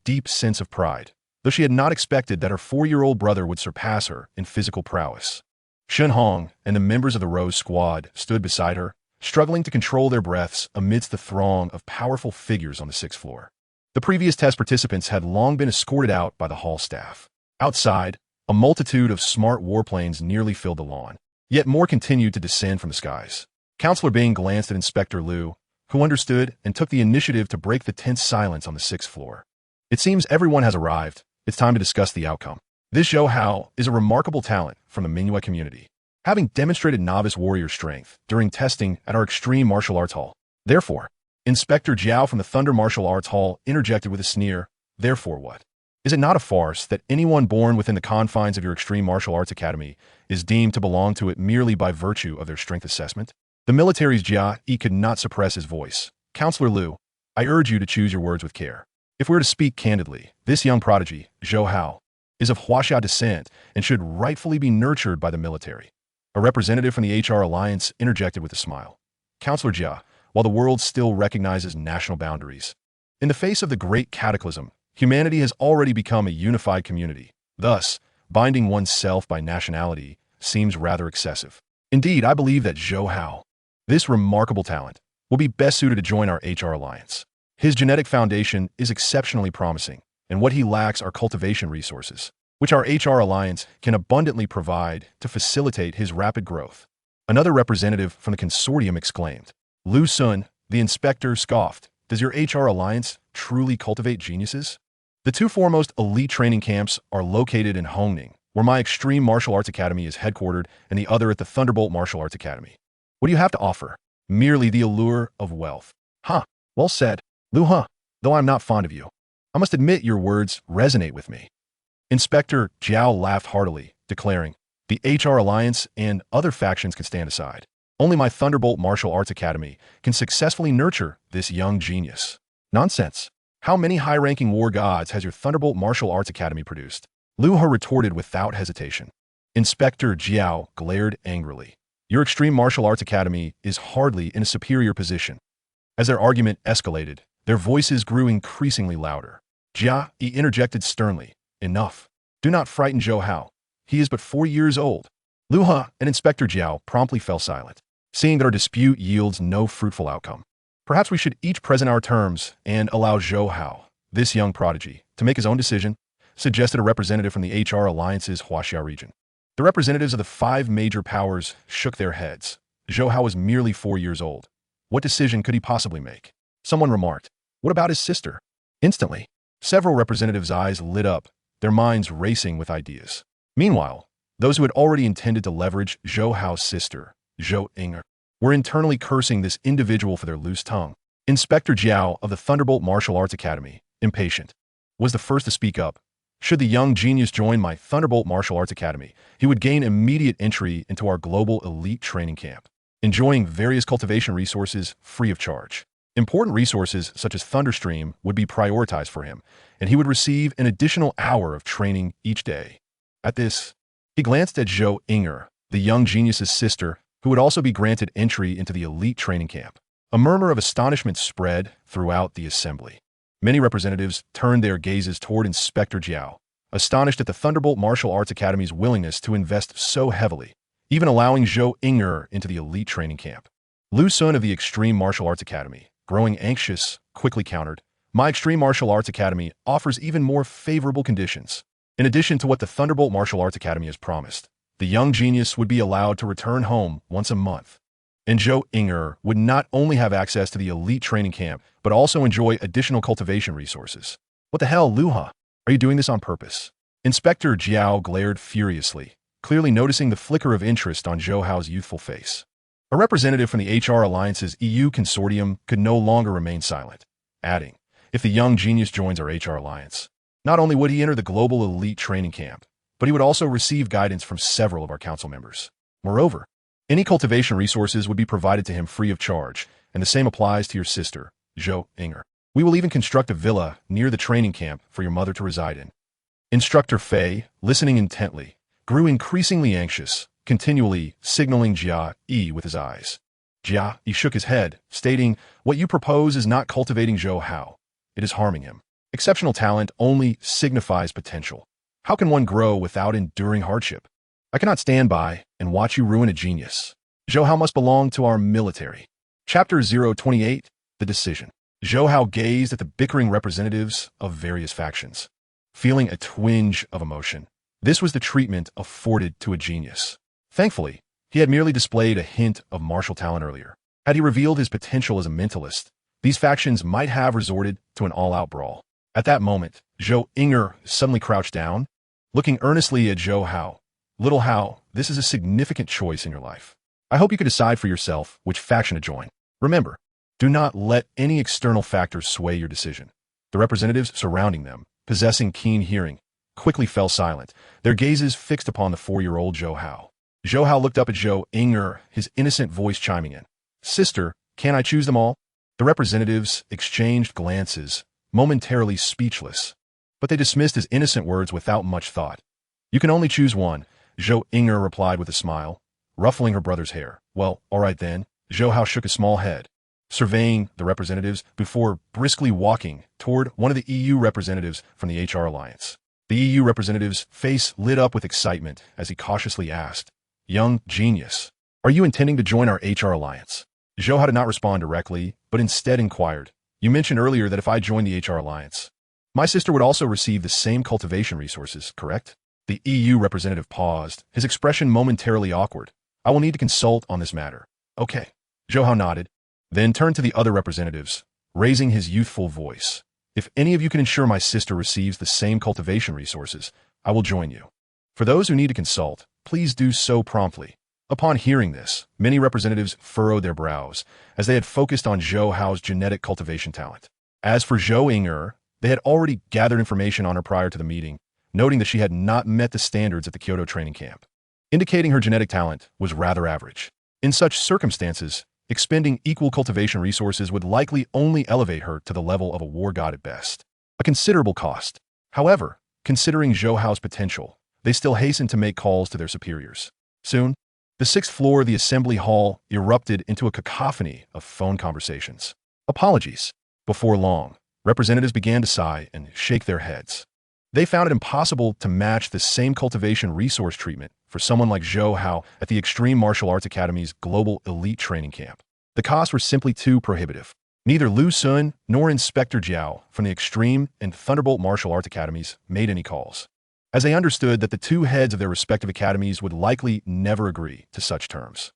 Speaker 1: deep sense of pride, though she had not expected that her 4-year-old brother would surpass her in physical prowess. Shen Hong and the members of the Rose Squad stood beside her, struggling to control their breaths amidst the throng of powerful figures on the 6th floor. The previous test participants had long been escorted out by the hall staff. Outside, a multitude of smart warplanes nearly filled the lawn. Yet more continued to descend from the skies. Counselor Bing glanced at Inspector Liu, who understood and took the initiative to break the tense silence on the 6th floor. It seems everyone has arrived. It's time to discuss the outcome. This Zhou Hao is a remarkable talent from the Mingyue community, having demonstrated novice warrior strength during testing at our Extreme Martial Arts Hall. Therefore, Inspector Jiao from the Thunder Martial Arts Hall interjected with a sneer. Therefore what? Is it not a farce that anyone born within the confines of your Extreme Martial Arts Academy is deemed to belong to it merely by virtue of their strength assessment? The military's Jia Yi could not suppress his voice. Counselor Liu, I urge you to choose your words with care. If we're to speak candidly, this young prodigy, Zhou Hao, is of Huaxia descent and should rightfully be nurtured by the military. A representative from the HR Alliance interjected with a smile. Counselor Jia, while the world still recognizes national boundaries, in the face of the great cataclysm, humanity has already become a unified community. Thus, binding oneself by nationality seems rather excessive. Indeed, I believe that Zhou Hao, this remarkable talent, will be best suited to join our HR Alliance. His genetic foundation is exceptionally promising, and what he lacks are cultivation resources, which our HR Alliance can abundantly provide to facilitate his rapid growth. Another representative from the consortium exclaimed. Lu Sun, the inspector, scoffed. Does your HR Alliance truly cultivate geniuses? The 2 foremost elite training camps are located in Hongning, where my Extreme Martial Arts Academy is headquartered, and the other at the Thunderbolt Martial Arts Academy. What do you have to offer? Merely the allure of wealth. Huh, well said, Lu Huh, though I'm not fond of you. I must admit your words resonate with me. Inspector Jiao laughed heartily, declaring, the HR Alliance and other factions can stand aside. Only my Thunderbolt Martial Arts Academy can successfully nurture this young genius. Nonsense. How many high-ranking war gods has your Thunderbolt Martial Arts Academy produced? Lu He retorted without hesitation. Inspector Jiao glared angrily. Your Extreme Martial Arts Academy is hardly in a superior position. As their argument escalated, their voices grew increasingly louder. Jia Yi interjected sternly. Enough. Do not frighten Zhou Hao. He is but 4 years old. Lu He and Inspector Jiao promptly fell silent, seeing that our dispute yields no fruitful outcome. Perhaps we should each present our terms and allow Zhou Hao, this young prodigy, to make his own decision, suggested a representative from the HR Alliance's Huaxia region. The representatives of the 5 major powers shook their heads. Zhou Hao was merely 4 years old. What decision could he possibly make? Someone remarked, what about his sister? Instantly, several representatives' eyes lit up, their minds racing with ideas. Meanwhile, those who had already intended to leverage Zhou Hao's sister, Zhou Inger, were internally cursing this individual for their loose tongue. Inspector Jiao of the Thunderbolt Martial Arts Academy, impatient, was the first to speak up. Should the young genius join my Thunderbolt Martial Arts Academy, he would gain immediate entry into our global elite training camp. enjoying various cultivation resources free of charge. Important resources such as Thunderstream would be prioritized for him, and he would receive an additional hour of training each day. At this, he glanced at Zhou Inger, the young genius's sister, who would also be granted entry into the elite training camp. A murmur of astonishment spread throughout the assembly. Many representatives turned their gazes toward Inspector Jiao, astonished at the Thunderbolt Martial Arts Academy's willingness to invest so heavily, even allowing Zhou Inger into the elite training camp. Luo Feng of the Extreme Martial Arts Academy, growing anxious, quickly countered, "My Extreme Martial Arts Academy offers even more favorable conditions. In addition to what the Thunderbolt Martial Arts Academy has promised, the young genius would be allowed to return home once a month. And Zhou Inger would not only have access to the elite training camp, but also enjoy additional cultivation resources." "What the hell, Luo? Are you doing this on purpose?" Inspector Jiao glared furiously, clearly noticing the flicker of interest on Zhou Hao's youthful face. A representative from the HR Alliance's EU consortium could no longer remain silent, adding, "If the young genius joins our HR Alliance, not only would he enter the global elite training camp, but he would also receive guidance from several of our council members. Moreover, any cultivation resources would be provided to him free of charge, and the same applies to your sister, Zhou Inger. We will even construct a villa near the training camp for your mother to reside in." Instructor Fei, listening intently, grew increasingly anxious, continually signaling Jia Yi with his eyes. Jia Yi shook his head, stating, "What you propose is not cultivating Zhou Hao. It is harming him. Exceptional talent only signifies potential. How can one grow without enduring hardship? I cannot stand by and watch you ruin a genius. Zhou Hao must belong to our military." Chapter 028, The Decision. Zhou Hao gazed at the bickering representatives of various factions, feeling a twinge of emotion. This was the treatment afforded to a genius. Thankfully, he had merely displayed a hint of martial talent earlier. Had he revealed his potential as a mentalist, these factions might have resorted to an all-out brawl. At that moment, Zhou Inger suddenly crouched down, looking earnestly at Zhou Hao. "Little Hao, this is a significant choice in your life. I hope you can decide for yourself which faction to join. Remember, do not let any external factors sway your decision." The representatives surrounding them, possessing keen hearing, quickly fell silent, their gazes fixed upon the 4-year-old Zhou Hao. Zhou Hao looked up at Zhou Inger, his innocent voice chiming in. "Sister, can I choose them all?" The representatives exchanged glances, momentarily speechless, but they dismissed his innocent words without much thought. "You can only choose one," Zhou Inger replied with a smile, ruffling her brother's hair. "Well, all right then." Zhou Hao shook his small head, surveying the representatives before briskly walking toward one of the EU representatives from the HR Alliance. The EU representative's face lit up with excitement as he cautiously asked, "Young genius, are you intending to join our HR Alliance?" Zhou Hao did not respond directly, but instead inquired, "You mentioned earlier that if I joined the HR Alliance, my sister would also receive the same cultivation resources, correct?" The EU representative paused, his expression momentarily awkward. "I will need to consult on this matter." "Okay." Zhou Hao nodded, then turned to the other representatives, raising his youthful voice. "If any of you can ensure my sister receives the same cultivation resources, I will join you. For those who need to consult, please do so promptly." Upon hearing this, many representatives furrowed their brows, as they had focused on Zhou Hao's genetic cultivation talent. As for Zhou Inger, they had already gathered information on her prior to the meeting, noting that she had not met the standards at the Kyoto training camp, indicating her genetic talent was rather average. In such circumstances, expending equal cultivation resources would likely only elevate her to the level of a war god at best, a considerable cost. However, considering Zhou Hao's potential, they still hastened to make calls to their superiors. Soon, the 6th floor of the assembly hall erupted into a cacophony of phone conversations. "Apologies." Before long, representatives began to sigh and shake their heads. They found it impossible to match the same cultivation resource treatment for someone like Zhou Hao at the Extreme Martial Arts Academy's global elite training camp. The costs were simply too prohibitive. Neither Luo Feng nor Inspector Jiao from the Extreme and Thunderbolt Martial Arts Academies made any calls, as they understood that the two heads of their respective academies would likely never agree to such terms.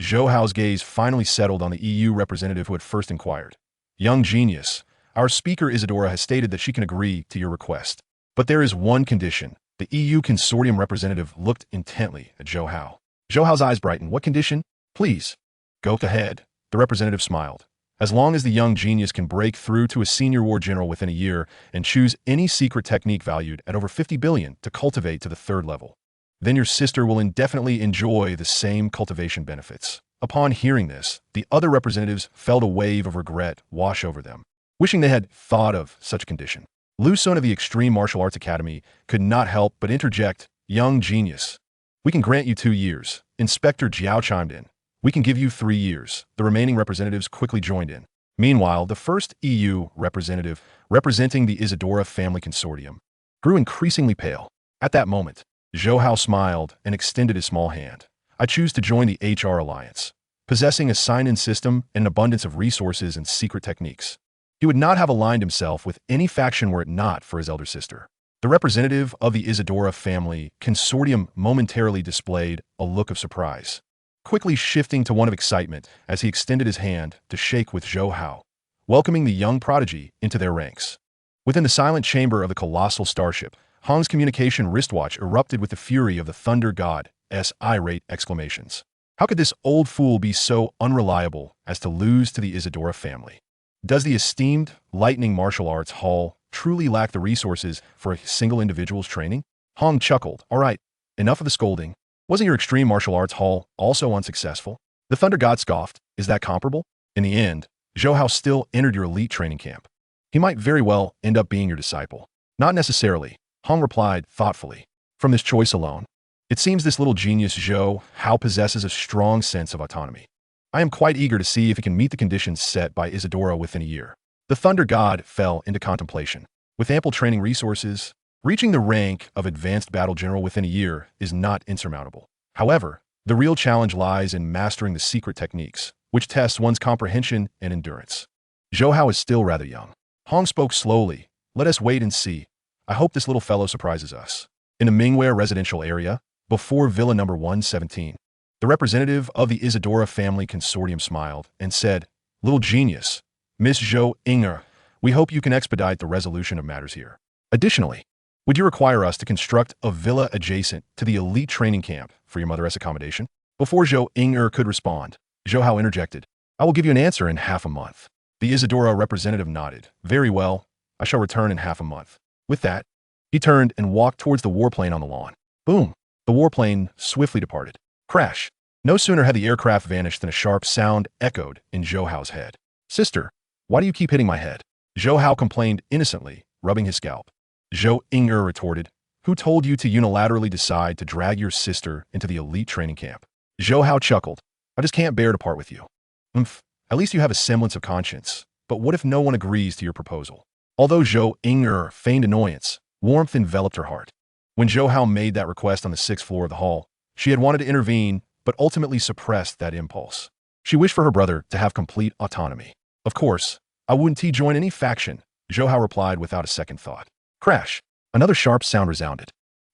Speaker 1: Zhou Hao's gaze finally settled on the EU representative who had first inquired. "Young genius, our speaker Isadora has stated that she can agree to your request. But there is one condition." The EU consortium representative looked intently at Zhou Hao. Zhou Hao's eyes brightened. "What condition?" "Please, go ahead." The representative smiled. "As long as the young genius can break through to a senior war general within a year and choose any secret technique valued at over 50 billion to cultivate to the 3rd level, then your sister will indefinitely enjoy the same cultivation benefits. Upon hearing this, the other representatives felt a wave of regret wash over them, wishing they had thought of such a condition. Luo Feng of the Extreme Martial Arts Academy could not help but interject, "Young genius. We can grant you 2 years." Inspector Jiao chimed in. "We can give you 3 years." The remaining representatives quickly joined in. Meanwhile, the first EU representative, representing the Isadora family consortium, grew increasingly pale. At that moment, Zhou Hao smiled and extended his small hand. "I choose to join the HR Alliance, possessing a sign-in system and an abundance of resources and secret techniques." He would not have aligned himself with any faction were it not for his elder sister. The representative of the Isadora family consortium momentarily displayed a look of surprise, quickly shifting to one of excitement as he extended his hand to shake with Zhou Hao, welcoming the young prodigy into their ranks. Within the silent chamber of the colossal starship, Hong's communication wristwatch erupted with the fury of the Thunder God's irate exclamations. How could this old fool be so unreliable as to lose to the Isadora family? Does the esteemed Lightning Martial Arts Hall truly lack the resources for a single individual's training? Hong chuckled. "All right, enough of the scolding. Wasn't your Extreme Martial Arts Hall also unsuccessful?" The Thunder God scoffed. "Is that comparable? In the end, Zhou Hao still entered your elite training camp. He might very well end up being your disciple." "Not necessarily," Hong replied thoughtfully. "From this choice alone, it seems this little genius Zhou Hao possesses a strong sense of autonomy. I am quite eager to see if he can meet the conditions set by Isadora within a year." The Thunder God fell into contemplation. With ample training resources, reaching the rank of Advanced Battle General within a year is not insurmountable. However, the real challenge lies in mastering the secret techniques, which tests one's comprehension and endurance. Zhou Hao is still rather young. Hong spoke slowly. "Let us wait and see. I hope this little fellow surprises us." In the Mingwei residential area, before Villa number 117, the representative of the Isadora family consortium smiled and said, "Little genius, Miss Zhou Inger, we hope you can expedite the resolution of matters here. Additionally, would you require us to construct a villa adjacent to the elite training camp for your mother's accommodation?" Before Zhou Inger could respond, Zhou Hao interjected, "I will give you an answer in half a month." The Isadora representative nodded. "Very well, I shall return in half a month." With that, he turned and walked towards the warplane on the lawn. Boom! The warplane swiftly departed. Crash! No sooner had the aircraft vanished than a sharp sound echoed in Zhou Hao's head. "Sister, why do you keep hitting my head?" Zhou Hao complained innocently, rubbing his scalp. Zhou Inger retorted, "Who told you to unilaterally decide to drag your sister into the elite training camp?" Zhou Hao chuckled. "I just can't bear to part with you." "Umph, at least you have a semblance of conscience. But what if no one agrees to your proposal?" Although Zhou Inger feigned annoyance, warmth enveloped her heart. When Zhou Hao made that request on the 6th floor of the hall, she had wanted to intervene, but ultimately suppressed that impulse. She wished for her brother to have complete autonomy. "Of course, I wouldn't join any faction," Zhou Hao replied without a second thought. Crash! Another sharp sound resounded.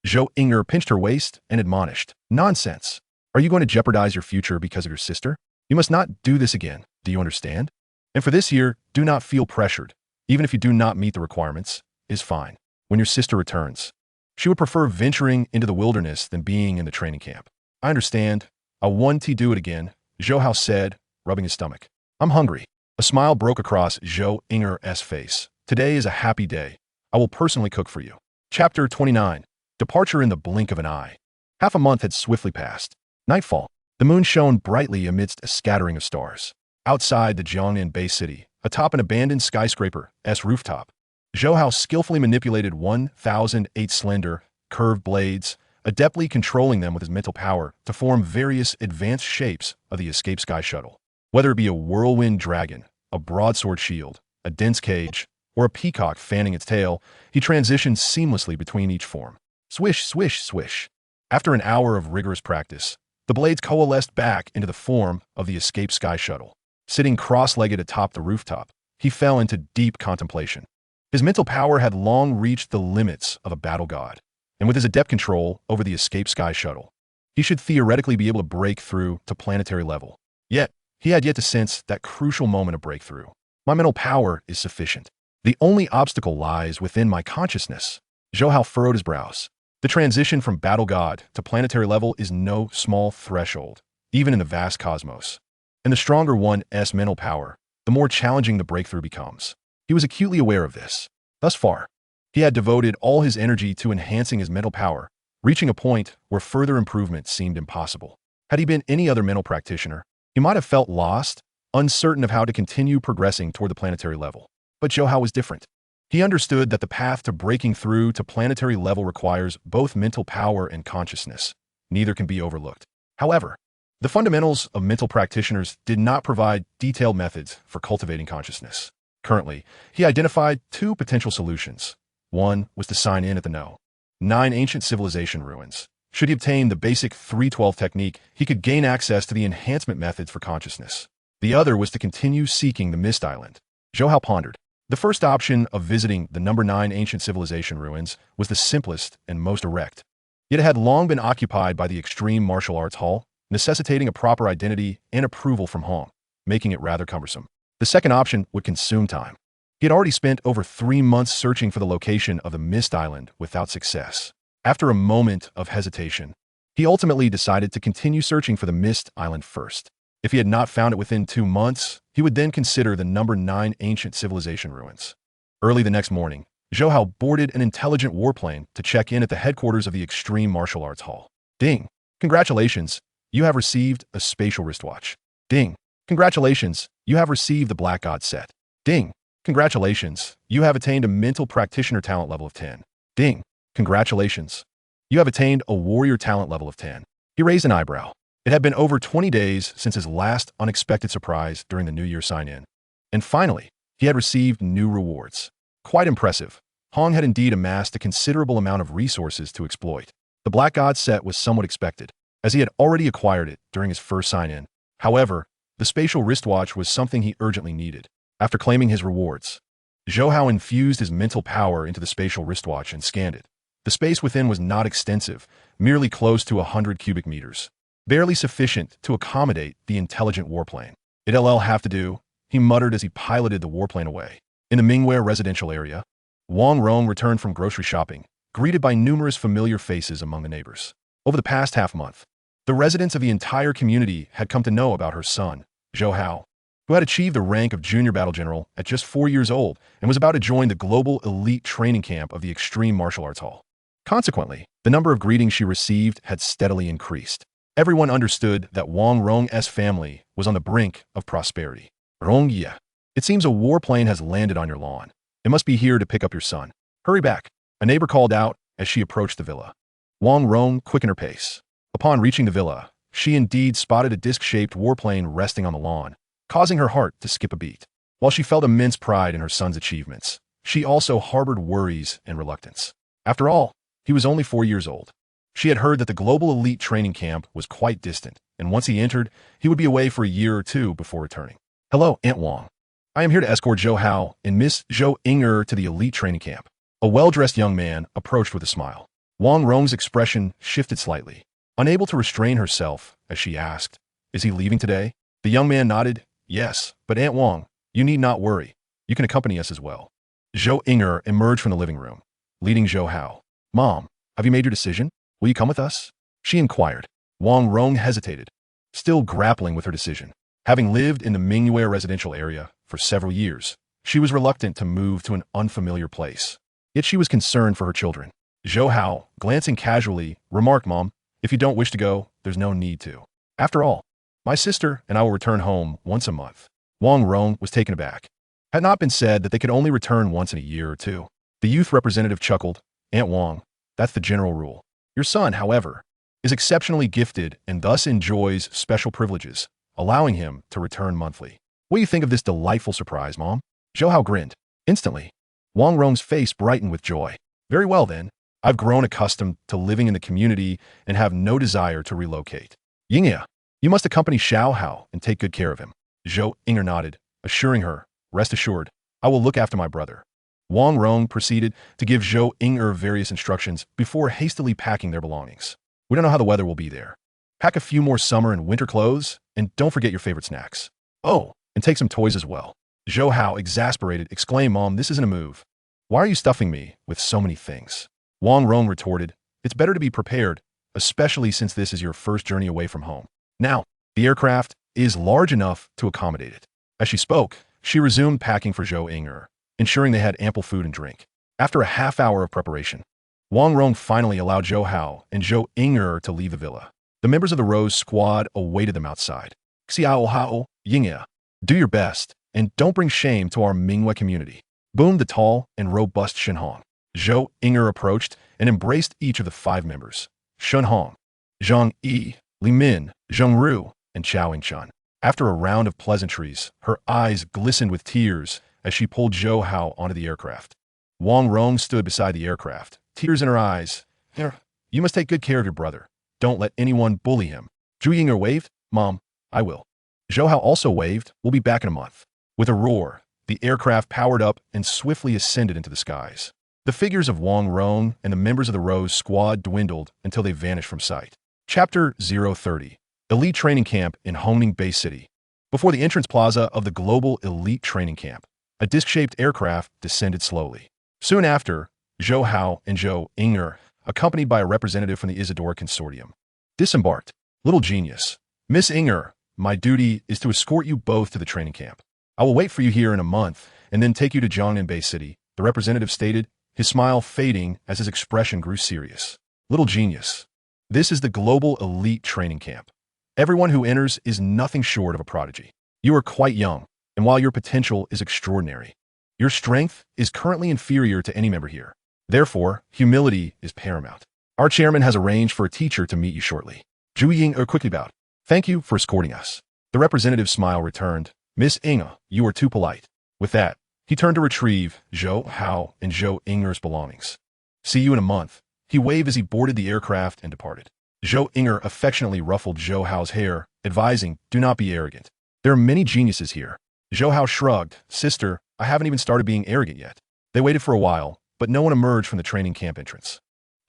Speaker 1: Zhou Inger pinched her waist and admonished, "Nonsense! Are you going to jeopardize your future because of your sister? You must not do this again, do you understand? And for this year, do not feel pressured. Even if you do not meet the requirements, is fine. When your sister returns, she would prefer venturing into the wilderness than being in the training camp." "I understand. I want to do it again," Zhou Hao said, rubbing his stomach. "I'm hungry." A smile broke across Zhou Inger's face. "Today is a happy day. I will personally cook for you." Chapter 29. Departure in the blink of an eye. Half a month had swiftly passed. Nightfall. The moon shone brightly amidst a scattering of stars. Outside the Jiangnan Bay City, atop an abandoned skyscraper's rooftop, Zhou Hao skillfully manipulated 1,008 slender, curved blades, adeptly controlling them with his mental power to form various advanced shapes of the escape sky shuttle. Whether it be a whirlwind dragon, a broadsword shield, a dense cage, or a peacock fanning its tail, he transitioned seamlessly between each form. Swish, swish, swish. After an hour of rigorous practice, the blades coalesced back into the form of the escape sky shuttle. Sitting cross-legged atop the rooftop, he fell into deep contemplation. His mental power had long reached the limits of a battle god, and with his adept control over the escape sky shuttle, he should theoretically be able to break through to planetary level. Yet, he had yet to sense that crucial moment of breakthrough. "My mental power is sufficient. The only obstacle lies within my consciousness." Zhou Hao furrowed his brows. The transition from battle god to planetary level is no small threshold, even in the vast cosmos. And the stronger one's mental power, the more challenging the breakthrough becomes. He was acutely aware of this. Thus far, he had devoted all his energy to enhancing his mental power, reaching a point where further improvement seemed impossible. Had he been any other mental practitioner, He might have felt lost, uncertain of how to continue progressing toward the planetary level. But Zhou Hao was different. He understood that the path to breaking through to planetary level requires both mental power and consciousness. Neither can be overlooked. However, the fundamentals of mental practitioners did not provide detailed methods for cultivating consciousness. Currently, he identified two potential solutions. One was to sign in at the No. 9 ancient civilization ruins. Should he obtain the basic 312 technique, he could gain access to the enhancement methods for consciousness. The other was to continue seeking the Mist Island. Zhou Hao pondered. The first option of visiting the number 9 ancient civilization ruins was the simplest and most direct. Yet it had long been occupied by the extreme martial arts hall, necessitating a proper identity and approval from Hong, making it rather cumbersome. The second option would consume time. He had already spent over 3 months searching for the location of the Mist Island without success. After a moment of hesitation, he ultimately decided to continue searching for the Mist Island first. If he had not found it within 2 months, he would then consider the number 9 ancient civilization ruins. Early the next morning, Zhou Hao boarded an intelligent warplane to check in at the headquarters of the Extreme Martial Arts Hall. Ding! Congratulations! You have received a spatial wristwatch. Ding! Congratulations! You have received the Black God set. Ding! Congratulations! You have attained a mental practitioner talent level of 10. Ding! Congratulations! You have attained a warrior talent level of 10. He raised an eyebrow. It had been over 20 days since his last unexpected surprise during the New Year sign-in. And finally, he had received new rewards. Quite impressive. Hong had indeed amassed a considerable amount of resources to exploit. The Black God set was somewhat expected, as he had already acquired it during his first sign-in. However, the spatial wristwatch was something he urgently needed. After claiming his rewards, Zhou Hao infused his mental power into the spatial wristwatch and scanned it. The space within was not extensive, merely close to 100 cubic meters. Barely sufficient to accommodate the intelligent warplane. It'll have to do, he muttered as he piloted the warplane away. In the Mingware residential area, Wang Rong returned from grocery shopping, greeted by numerous familiar faces among the neighbors. Over the past half-month, the residents of the entire community had come to know about her son, Zhou Hao, who had achieved the rank of junior battle general at just 4 years old and was about to join the global elite training camp of the Extreme Martial Arts Hall. Consequently, the number of greetings she received had steadily increased. Everyone understood that Wang Rong's family was on the brink of prosperity. Rongya, it seems a warplane has landed on your lawn. It must be here to pick up your son. Hurry back, a neighbor called out as she approached the villa. Wang Rong quickened her pace. Upon reaching the villa, she indeed spotted a disc-shaped warplane resting on the lawn, causing her heart to skip a beat. While she felt immense pride in her son's achievements, she also harbored worries and reluctance. After all, he was only 4 years old. She had heard that the global elite training camp was quite distant, and once he entered, he would be away for a year or two before returning. Hello, Aunt Wang. I am here to escort Zhou Hao and Miss Zhou Inger to the elite training camp. A well-dressed young man approached with a smile. Wang Rong's expression shifted slightly, unable to restrain herself as she asked, "Is he leaving today?" The young man nodded, "Yes, but Aunt Wang, you need not worry. You can accompany us as well." Zhou Inger emerged from the living room, leading Zhou Hao. "Mom, have you made your decision? Will you come with us?" she inquired. Wang Rong hesitated, still grappling with her decision. Having lived in the Mingware residential area for several years, she was reluctant to move to an unfamiliar place. Yet she was concerned for her children. Zhou Hao, glancing casually, remarked, "Mom, if you don't wish to go, there's no need to. After all, my sister and I will return home once a month." Wang Rong was taken aback. Had not been said that they could only return once in a year or two. The youth representative chuckled. "Aunt Wang, that's the general rule. Your son, however, is exceptionally gifted and thus enjoys special privileges, allowing him to return monthly. What do you think of this delightful surprise, Mom?" Zhou Hao grinned. Instantly, Wang Rong's face brightened with joy. "Very well then. I've grown accustomed to living in the community and have no desire to relocate. Yingya, you must accompany Xiao Hao and take good care of him." Zhou Inger nodded, assuring her, "Rest assured, I will look after my brother." Wang Rong proceeded to give Zhou Inger various instructions before hastily packing their belongings. "We don't know how the weather will be there. Pack a few more summer and winter clothes, and don't forget your favorite snacks. Oh, and take some toys as well." Zhou Hao, exasperated, exclaimed, "Mom, this isn't a move. Why are you stuffing me with so many things?" Wang Rong retorted, "It's better to be prepared, especially since this is your first journey away from home. Now, the aircraft is large enough to accommodate it." As she spoke, she resumed packing for Zhou Inger, ensuring they had ample food and drink. After a half-hour of preparation, Wang Rong finally allowed Zhou Hao and Zhou Inger to leave the villa. The members of the Rose Squad awaited them outside. Xiao Hao, Yingya. Do your best, and don't bring shame to our Minghui community. Boomed the tall and robust Shenhong. Zhou Inger approached and embraced each of the 5 members. Shenhong, Zhang Yi, Li Min, Zheng Ru, and Chao Yingchun. After a round of pleasantries, her eyes glistened with tears as she pulled Zhou Hao onto the aircraft. Wang Rong stood beside the aircraft, tears in her eyes. You must take good care of your brother. Don't let anyone bully him. Zhu Yinger waved. Mom, I will. Zhou Hao also waved. We'll be back in a month. With a roar, the aircraft powered up and swiftly ascended into the skies. The figures of Wang Rong and the members of the Rose Squad dwindled until they vanished from sight. Chapter 030. Elite Training Camp in Hongning Bay City. Before the entrance plaza of the Global Elite Training Camp, a disc-shaped aircraft descended slowly. Soon after, Zhou Hao and Zhou Inger, accompanied by a representative from the Isidora Consortium, disembarked. Little genius. Miss Inger, my duty is to escort you both to the training camp. I will wait for you here in a month and then take you to Jiangnan Bay City, the representative stated, his smile fading as his expression grew serious. Little genius. This is the Global Elite Training Camp. Everyone who enters is nothing short of a prodigy. You are quite young, and while your potential is extraordinary, your strength is currently inferior to any member here. Therefore, humility is paramount. Our chairman has arranged for a teacher to meet you shortly. Zhu Ying quickly bowed. Thank you for escorting us. The representative's smile returned. Miss Inge, you are too polite. With that, he turned to retrieve Zhou Hao and Zhou Inger's belongings. See you in a month. He waved as he boarded the aircraft and departed. Zhou Inger affectionately ruffled Zhou Hao's hair, advising, do not be arrogant. There are many geniuses here. Zhou Hao shrugged. Sister, I haven't even started being arrogant yet. They waited for a while, but no one emerged from the training camp entrance.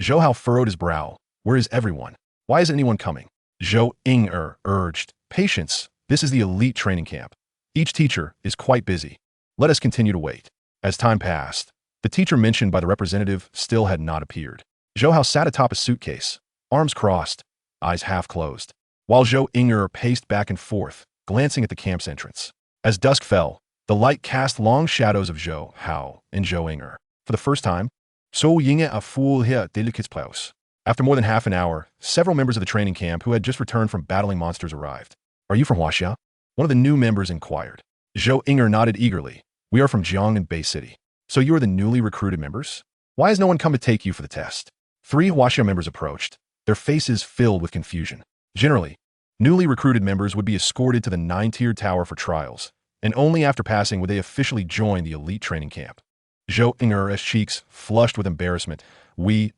Speaker 1: Zhou Hao furrowed his brow. Where is everyone? Why isn't anyone coming? Zhou Inger urged. Patience. This is the elite training camp. Each teacher is quite busy. Let us continue to wait. As time passed, the teacher mentioned by the representative still had not appeared. Zhou Hao sat atop a suitcase, arms crossed, eyes half closed, while Zhou Inger paced back and forth, glancing at the camp's entrance. As dusk fell, the light cast long shadows of Zhou Hao and Zhou Inger. For the first time, So Yinge a fool here delicate plaus. After more than half an hour, several members of the training camp who had just returned from battling monsters arrived. Are you from Huaxia? One of the new members inquired. Zhou Inger nodded eagerly. We are from Jiangnan Bay City. So you are the newly recruited members? Why has no one come to take you for the test? 3 Huaxia members approached, their faces filled with confusion. Generally, newly recruited members would be escorted to the 9-tiered tower for trials, and only after passing would they officially join the elite training camp. Zhou Inger's cheeks flushed with embarrassment. We,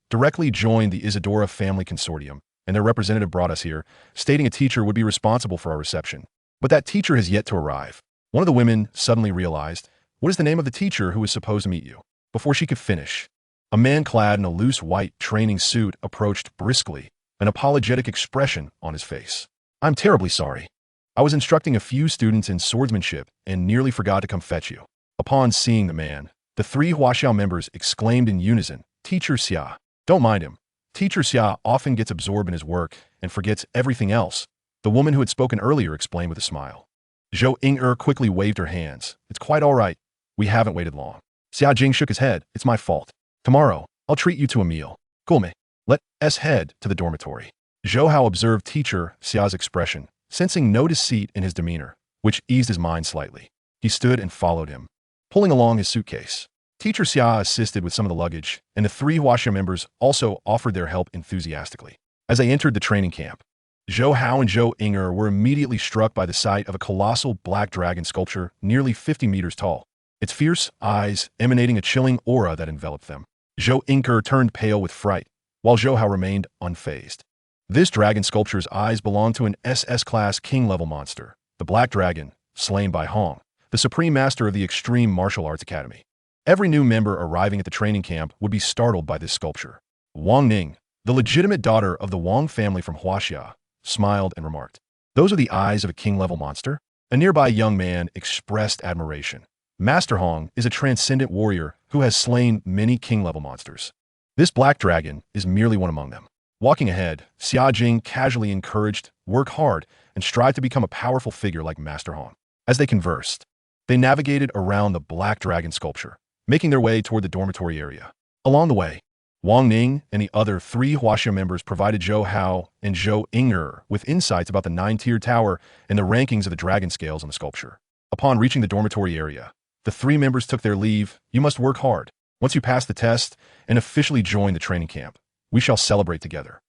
Speaker 1: directly joined the Isidora Family Consortium, and their representative brought us here, stating a teacher would be responsible for our reception. But that teacher has yet to arrive. One of the women suddenly realized, what is the name of the teacher who was supposed to meet you? Before she could finish, a man clad in a loose white training suit approached briskly, an apologetic expression on his face. I'm terribly sorry. I was instructing a few students in swordsmanship and nearly forgot to come fetch you. Upon seeing the man, the 3 Huaxiao members exclaimed in unison, Teacher Xia. Don't mind him. Teacher Xia often gets absorbed in his work and forgets everything else, the woman who had spoken earlier explained with a smile. Zhou Inger quickly waved her hands. It's quite all right. We haven't waited long. Xia Jing shook his head. It's my fault. Tomorrow, I'll treat you to a meal. Gulme, let us head to the dormitory. Zhou Hao observed Teacher Xia's expression, sensing no deceit in his demeanor, which eased his mind slightly. He stood and followed him, pulling along his suitcase. Teacher Xia assisted with some of the luggage, and the 3 Huaxia members also offered their help enthusiastically. As they entered the training camp, Zhou Hao and Zhou Inger were immediately struck by the sight of a colossal black dragon sculpture nearly 50 meters tall, its fierce eyes emanating a chilling aura that enveloped them. Zhou Inger turned pale with fright, while Zhou Hao remained unfazed. This dragon sculpture's eyes belonged to an SS-class king-level monster, the Black Dragon, slain by Hong, the supreme master of the Extreme Martial Arts Academy. Every new member arriving at the training camp would be startled by this sculpture. Wang Ning, the legitimate daughter of the Wang family from Huaxia, smiled and remarked, those are the eyes of a king-level monster? A nearby young man expressed admiration. Master Hong is a transcendent warrior who has slain many king-level monsters. This black dragon is merely one among them. Walking ahead, Xia Jing casually encouraged, work hard, and strive to become a powerful figure like Master Hong. As they conversed, they navigated around the black dragon sculpture, making their way toward the dormitory area. Along the way, Wang Ning and the other three Huaxia members provided Zhou Hao and Zhou Inger with insights about the nine-tiered tower and the rankings of the dragon scales on the sculpture. Upon reaching the dormitory area, the three members took their leave. You must work hard. Once you pass the test and officially join the training camp, we shall celebrate together.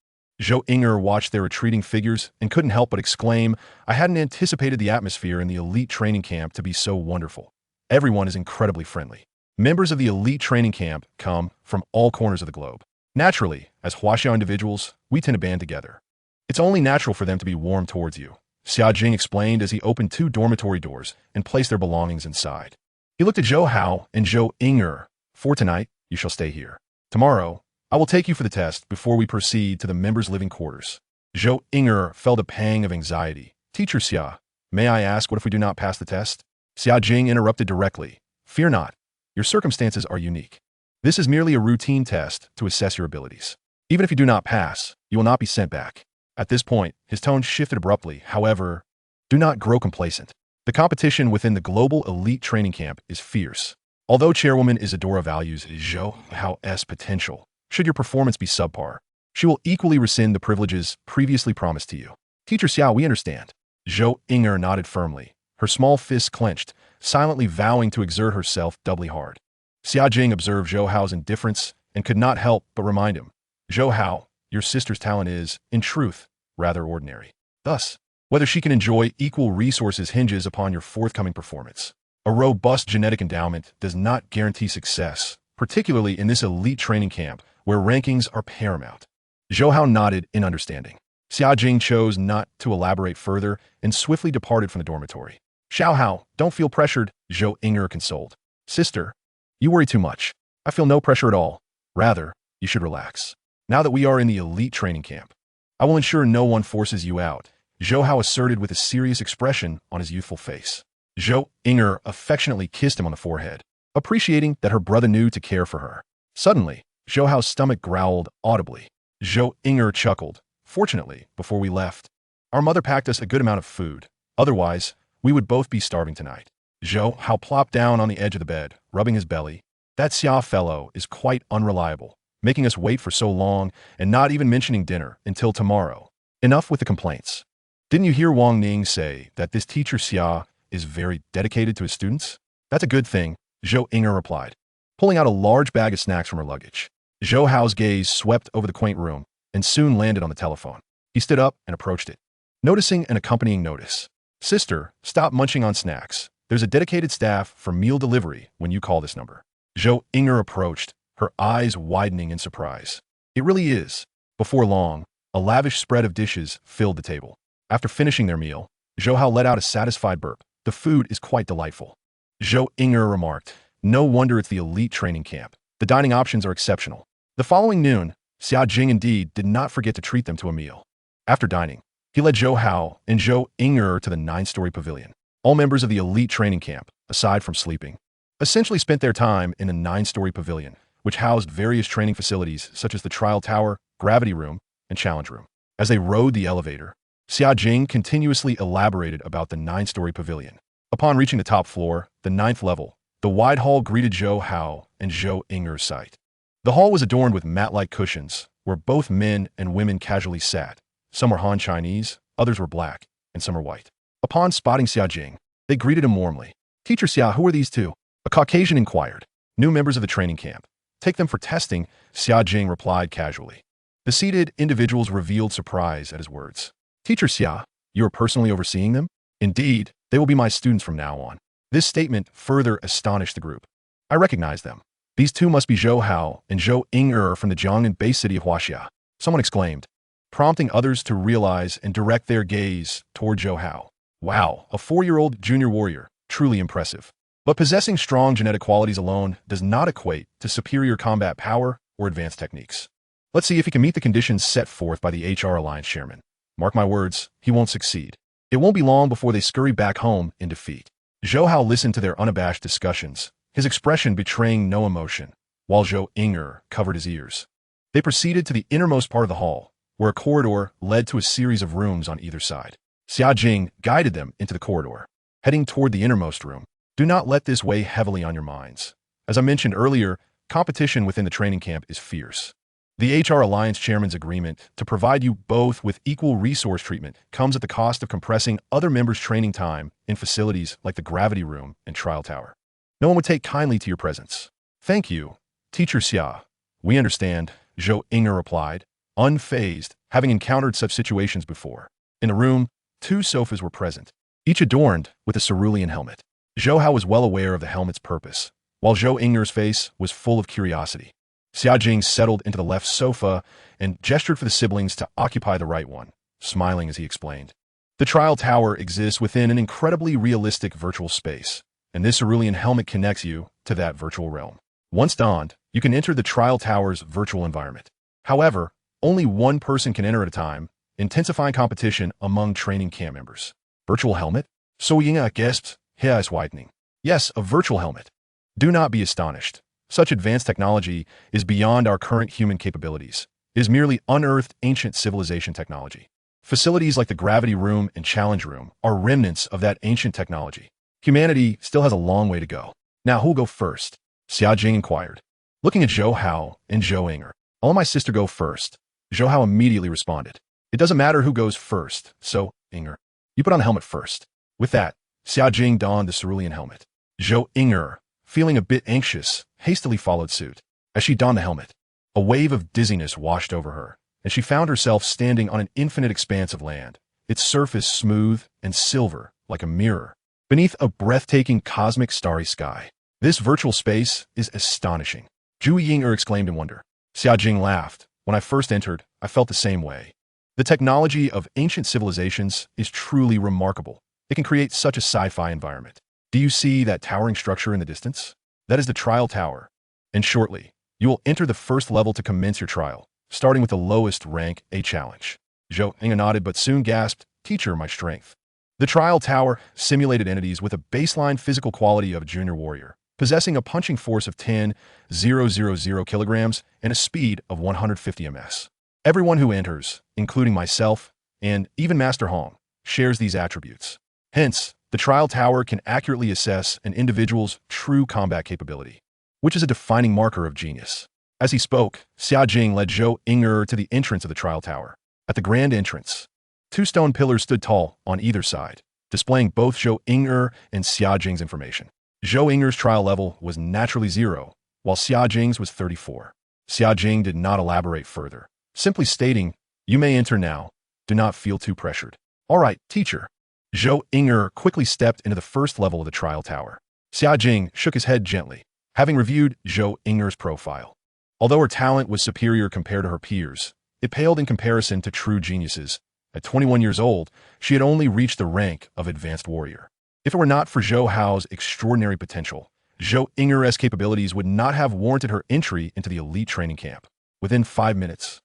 Speaker 1: Zhou Inger watched their retreating figures and couldn't help but exclaim, I hadn't anticipated the atmosphere in the elite training camp to be so wonderful. Everyone is incredibly friendly. Members of the elite training camp come from all corners of the globe. Naturally, as Huaxia individuals, we tend to band together. It's only natural for them to be warm towards you, Xia Jing explained as he opened two dormitory doors and placed their belongings inside. He looked at Zhou Hao and Zhou Inger. For tonight, you shall stay here. Tomorrow, I will take you for the test before we proceed to the members' living quarters. Zhou Inger felt a pang of anxiety. Teacher Xia, may I ask what if we do not pass the test? Xia Jing interrupted directly. Fear not. Your circumstances are unique. This is merely a routine test to assess your abilities. Even if you do not pass, you will not be sent back. At this point, his tone shifted abruptly. However, do not grow complacent. The competition within the global elite training camp is fierce. Although Chairwoman Isadora values Zhou Hao's potential, should your performance be subpar, she will equally rescind the privileges previously promised to you. Teacher Xiao, we understand. Zhou Inger nodded firmly, her small fists clenched, silently vowing to exert herself doubly hard. Xia Jing observed Zhou Hao's indifference and could not help but remind him, Zhou Hao, your sister's talent is, in truth, rather ordinary. Thus, whether she can enjoy equal resources hinges upon your forthcoming performance. A robust genetic endowment does not guarantee success, particularly in this elite training camp where rankings are paramount. Zhou Hao nodded in understanding. Xia Jing chose not to elaborate further and swiftly departed from the dormitory. Xiao Hao, don't feel pressured, Zhou Inger consoled. Sister, you worry too much. I feel no pressure at all. Rather, you should relax. Now that we are in the elite training camp, I will ensure no one forces you out, Zhou Hao asserted with a serious expression on his youthful face. Zhou Inger affectionately kissed him on the forehead, appreciating that her brother knew to care for her. Suddenly, Zhou Hao's stomach growled audibly. Zhou Inger chuckled. Fortunately, before we left, our mother packed us a good amount of food. Otherwise, we would both be starving tonight. Zhou Hao plopped down on the edge of the bed, rubbing his belly. That Xia fellow is quite unreliable, making us wait for so long and not even mentioning dinner until tomorrow. Enough with the complaints. Didn't you hear Wang Ning say that this teacher Xia is very dedicated to his students? That's a good thing, Zhou Inger replied, pulling out a large bag of snacks from her luggage. Zhou Hao's gaze swept over the quaint room and soon landed on the telephone. He stood up and approached it, noticing an accompanying notice. Sister, stop munching on snacks. There's a dedicated staff for meal delivery when you call this number. Zhou Inger approached, her eyes widening in surprise. It really is. Before long, a lavish spread of dishes filled the table. After finishing their meal, Zhou Hao let out a satisfied burp. The food is quite delightful. Zhou Inger remarked, no wonder it's the elite training camp. The dining options are exceptional. The following noon, Xia Jing indeed did not forget to treat them to a meal. After dining, he led Zhou Hao and Zhou Inger to the 9-story pavilion. All members of the elite training camp, aside from sleeping, essentially spent their time in the 9-story pavilion, which housed various training facilities such as the trial tower, gravity room, and challenge room. As they rode the elevator, Xia Jing continuously elaborated about the 9-story pavilion. Upon reaching the top floor, the 9th level, the wide hall greeted Zhou Hao and Zhou Inger's sight. The hall was adorned with mat-like cushions, where both men and women casually sat. Some were Han Chinese, others were black, and some were white. Upon spotting Xia Jing, they greeted him warmly. Teacher Xia, who are these two? A Caucasian inquired. New members of the training camp. Take them for testing, Xia Jing replied casually. The seated individuals revealed surprise at his words. Teacher Xia, you are personally overseeing them? Indeed, they will be my students from now on. This statement further astonished the group. I recognize them. These two must be Zhou Hao and Zhou Inger from the Jiangnan base city of Huaxia, someone exclaimed, prompting others to realize and direct their gaze toward Zhou Hao. Wow, a 4-year-old junior warrior, truly impressive. But possessing strong genetic qualities alone does not equate to superior combat power or advanced techniques. Let's see if he can meet the conditions set forth by the HR Alliance chairman. Mark my words, he won't succeed. It won't be long before they scurry back home in defeat. Zhou Hao listened to their unabashed discussions, his expression betraying no emotion, while Zhou Inger covered his ears. They proceeded to the innermost part of the hall, where a corridor led to a series of rooms on either side. Xia Jing guided them into the corridor, heading toward the innermost room. Do not let this weigh heavily on your minds. As I mentioned earlier, competition within the training camp is fierce. The HR Alliance Chairman's agreement to provide you both with equal resource treatment comes at the cost of compressing other members' training time in facilities like the Gravity Room and Trial Tower. No one would take kindly to your presence. Thank you, Teacher Xia. We understand, Zhou Inger replied, unfazed, having encountered such situations before. In the room, 2 sofas were present, each adorned with a cerulean helmet. Zhou Hao was well aware of the helmet's purpose, while Zhou Inger's face was full of curiosity. Xia Jing settled into the left sofa and gestured for the siblings to occupy the right one, smiling as he explained. The trial tower exists within an incredibly realistic virtual space, and this cerulean helmet connects you to that virtual realm. Once donned, you can enter the trial tower's virtual environment. However, only one person can enter at a time, intensifying competition among training camp members. Virtual helmet? So Ying gasped, his eyes widening. Yes, a virtual helmet. Do not be astonished. Such advanced technology is beyond our current human capabilities. It is merely unearthed ancient civilization technology. Facilities like the Gravity Room and Challenge Room are remnants of that ancient technology. Humanity still has a long way to go. Now who'll go first? Xia Jing inquired. Looking at Zhou Hao and Zhou Inger. I'll let my sister go first. Zhou Hao immediately responded. It doesn't matter who goes first, so, Inger, you put on the helmet first. With that, Xia Jing donned the cerulean helmet. Zhou Inger, feeling a bit anxious, hastily followed suit. As she donned the helmet, a wave of dizziness washed over her, and she found herself standing on an infinite expanse of land, its surface smooth and silver like a mirror, beneath a breathtaking cosmic starry sky. This virtual space is astonishing. Zhu Yinger exclaimed in wonder. Xia Jing laughed. When I first entered, I felt the same way. The technology of ancient civilizations is truly remarkable. It can create such a sci-fi environment. Do you see that towering structure in the distance? That is the trial tower. And shortly, you will enter the first level to commence your trial, starting with the lowest rank, a challenge. Zhou Inger nodded but soon gasped, Teacher, my strength. The trial tower simulated entities with a baseline physical quality of a junior warrior, possessing a punching force of 10,000 kilograms and a speed of 150 ms. Everyone who enters, including myself, and even Master Hong, shares these attributes. Hence, the trial tower can accurately assess an individual's true combat capability, which is a defining marker of genius. As he spoke, Xia Jing led Zhou Inger to the entrance of the trial tower. At the grand entrance, 2 stone pillars stood tall on either side, displaying both Zhou Inger and Xia Jing's information. Zhou Inger's trial level was naturally 0, while Xia Jing's was 34. Xia Jing did not elaborate further, simply stating, you may enter now. Do not feel too pressured. All right, teacher. Zhou Inger quickly stepped into the first level of the trial tower. Xia Jing shook his head gently, having reviewed Zhou Inger's profile. Although her talent was superior compared to her peers, it paled in comparison to true geniuses. At 21 years old, she had only reached the rank of advanced warrior. If it were not for Zhou Hao's extraordinary potential, Zhou Inger's capabilities would not have warranted her entry into the elite training camp. Within 5 minutes,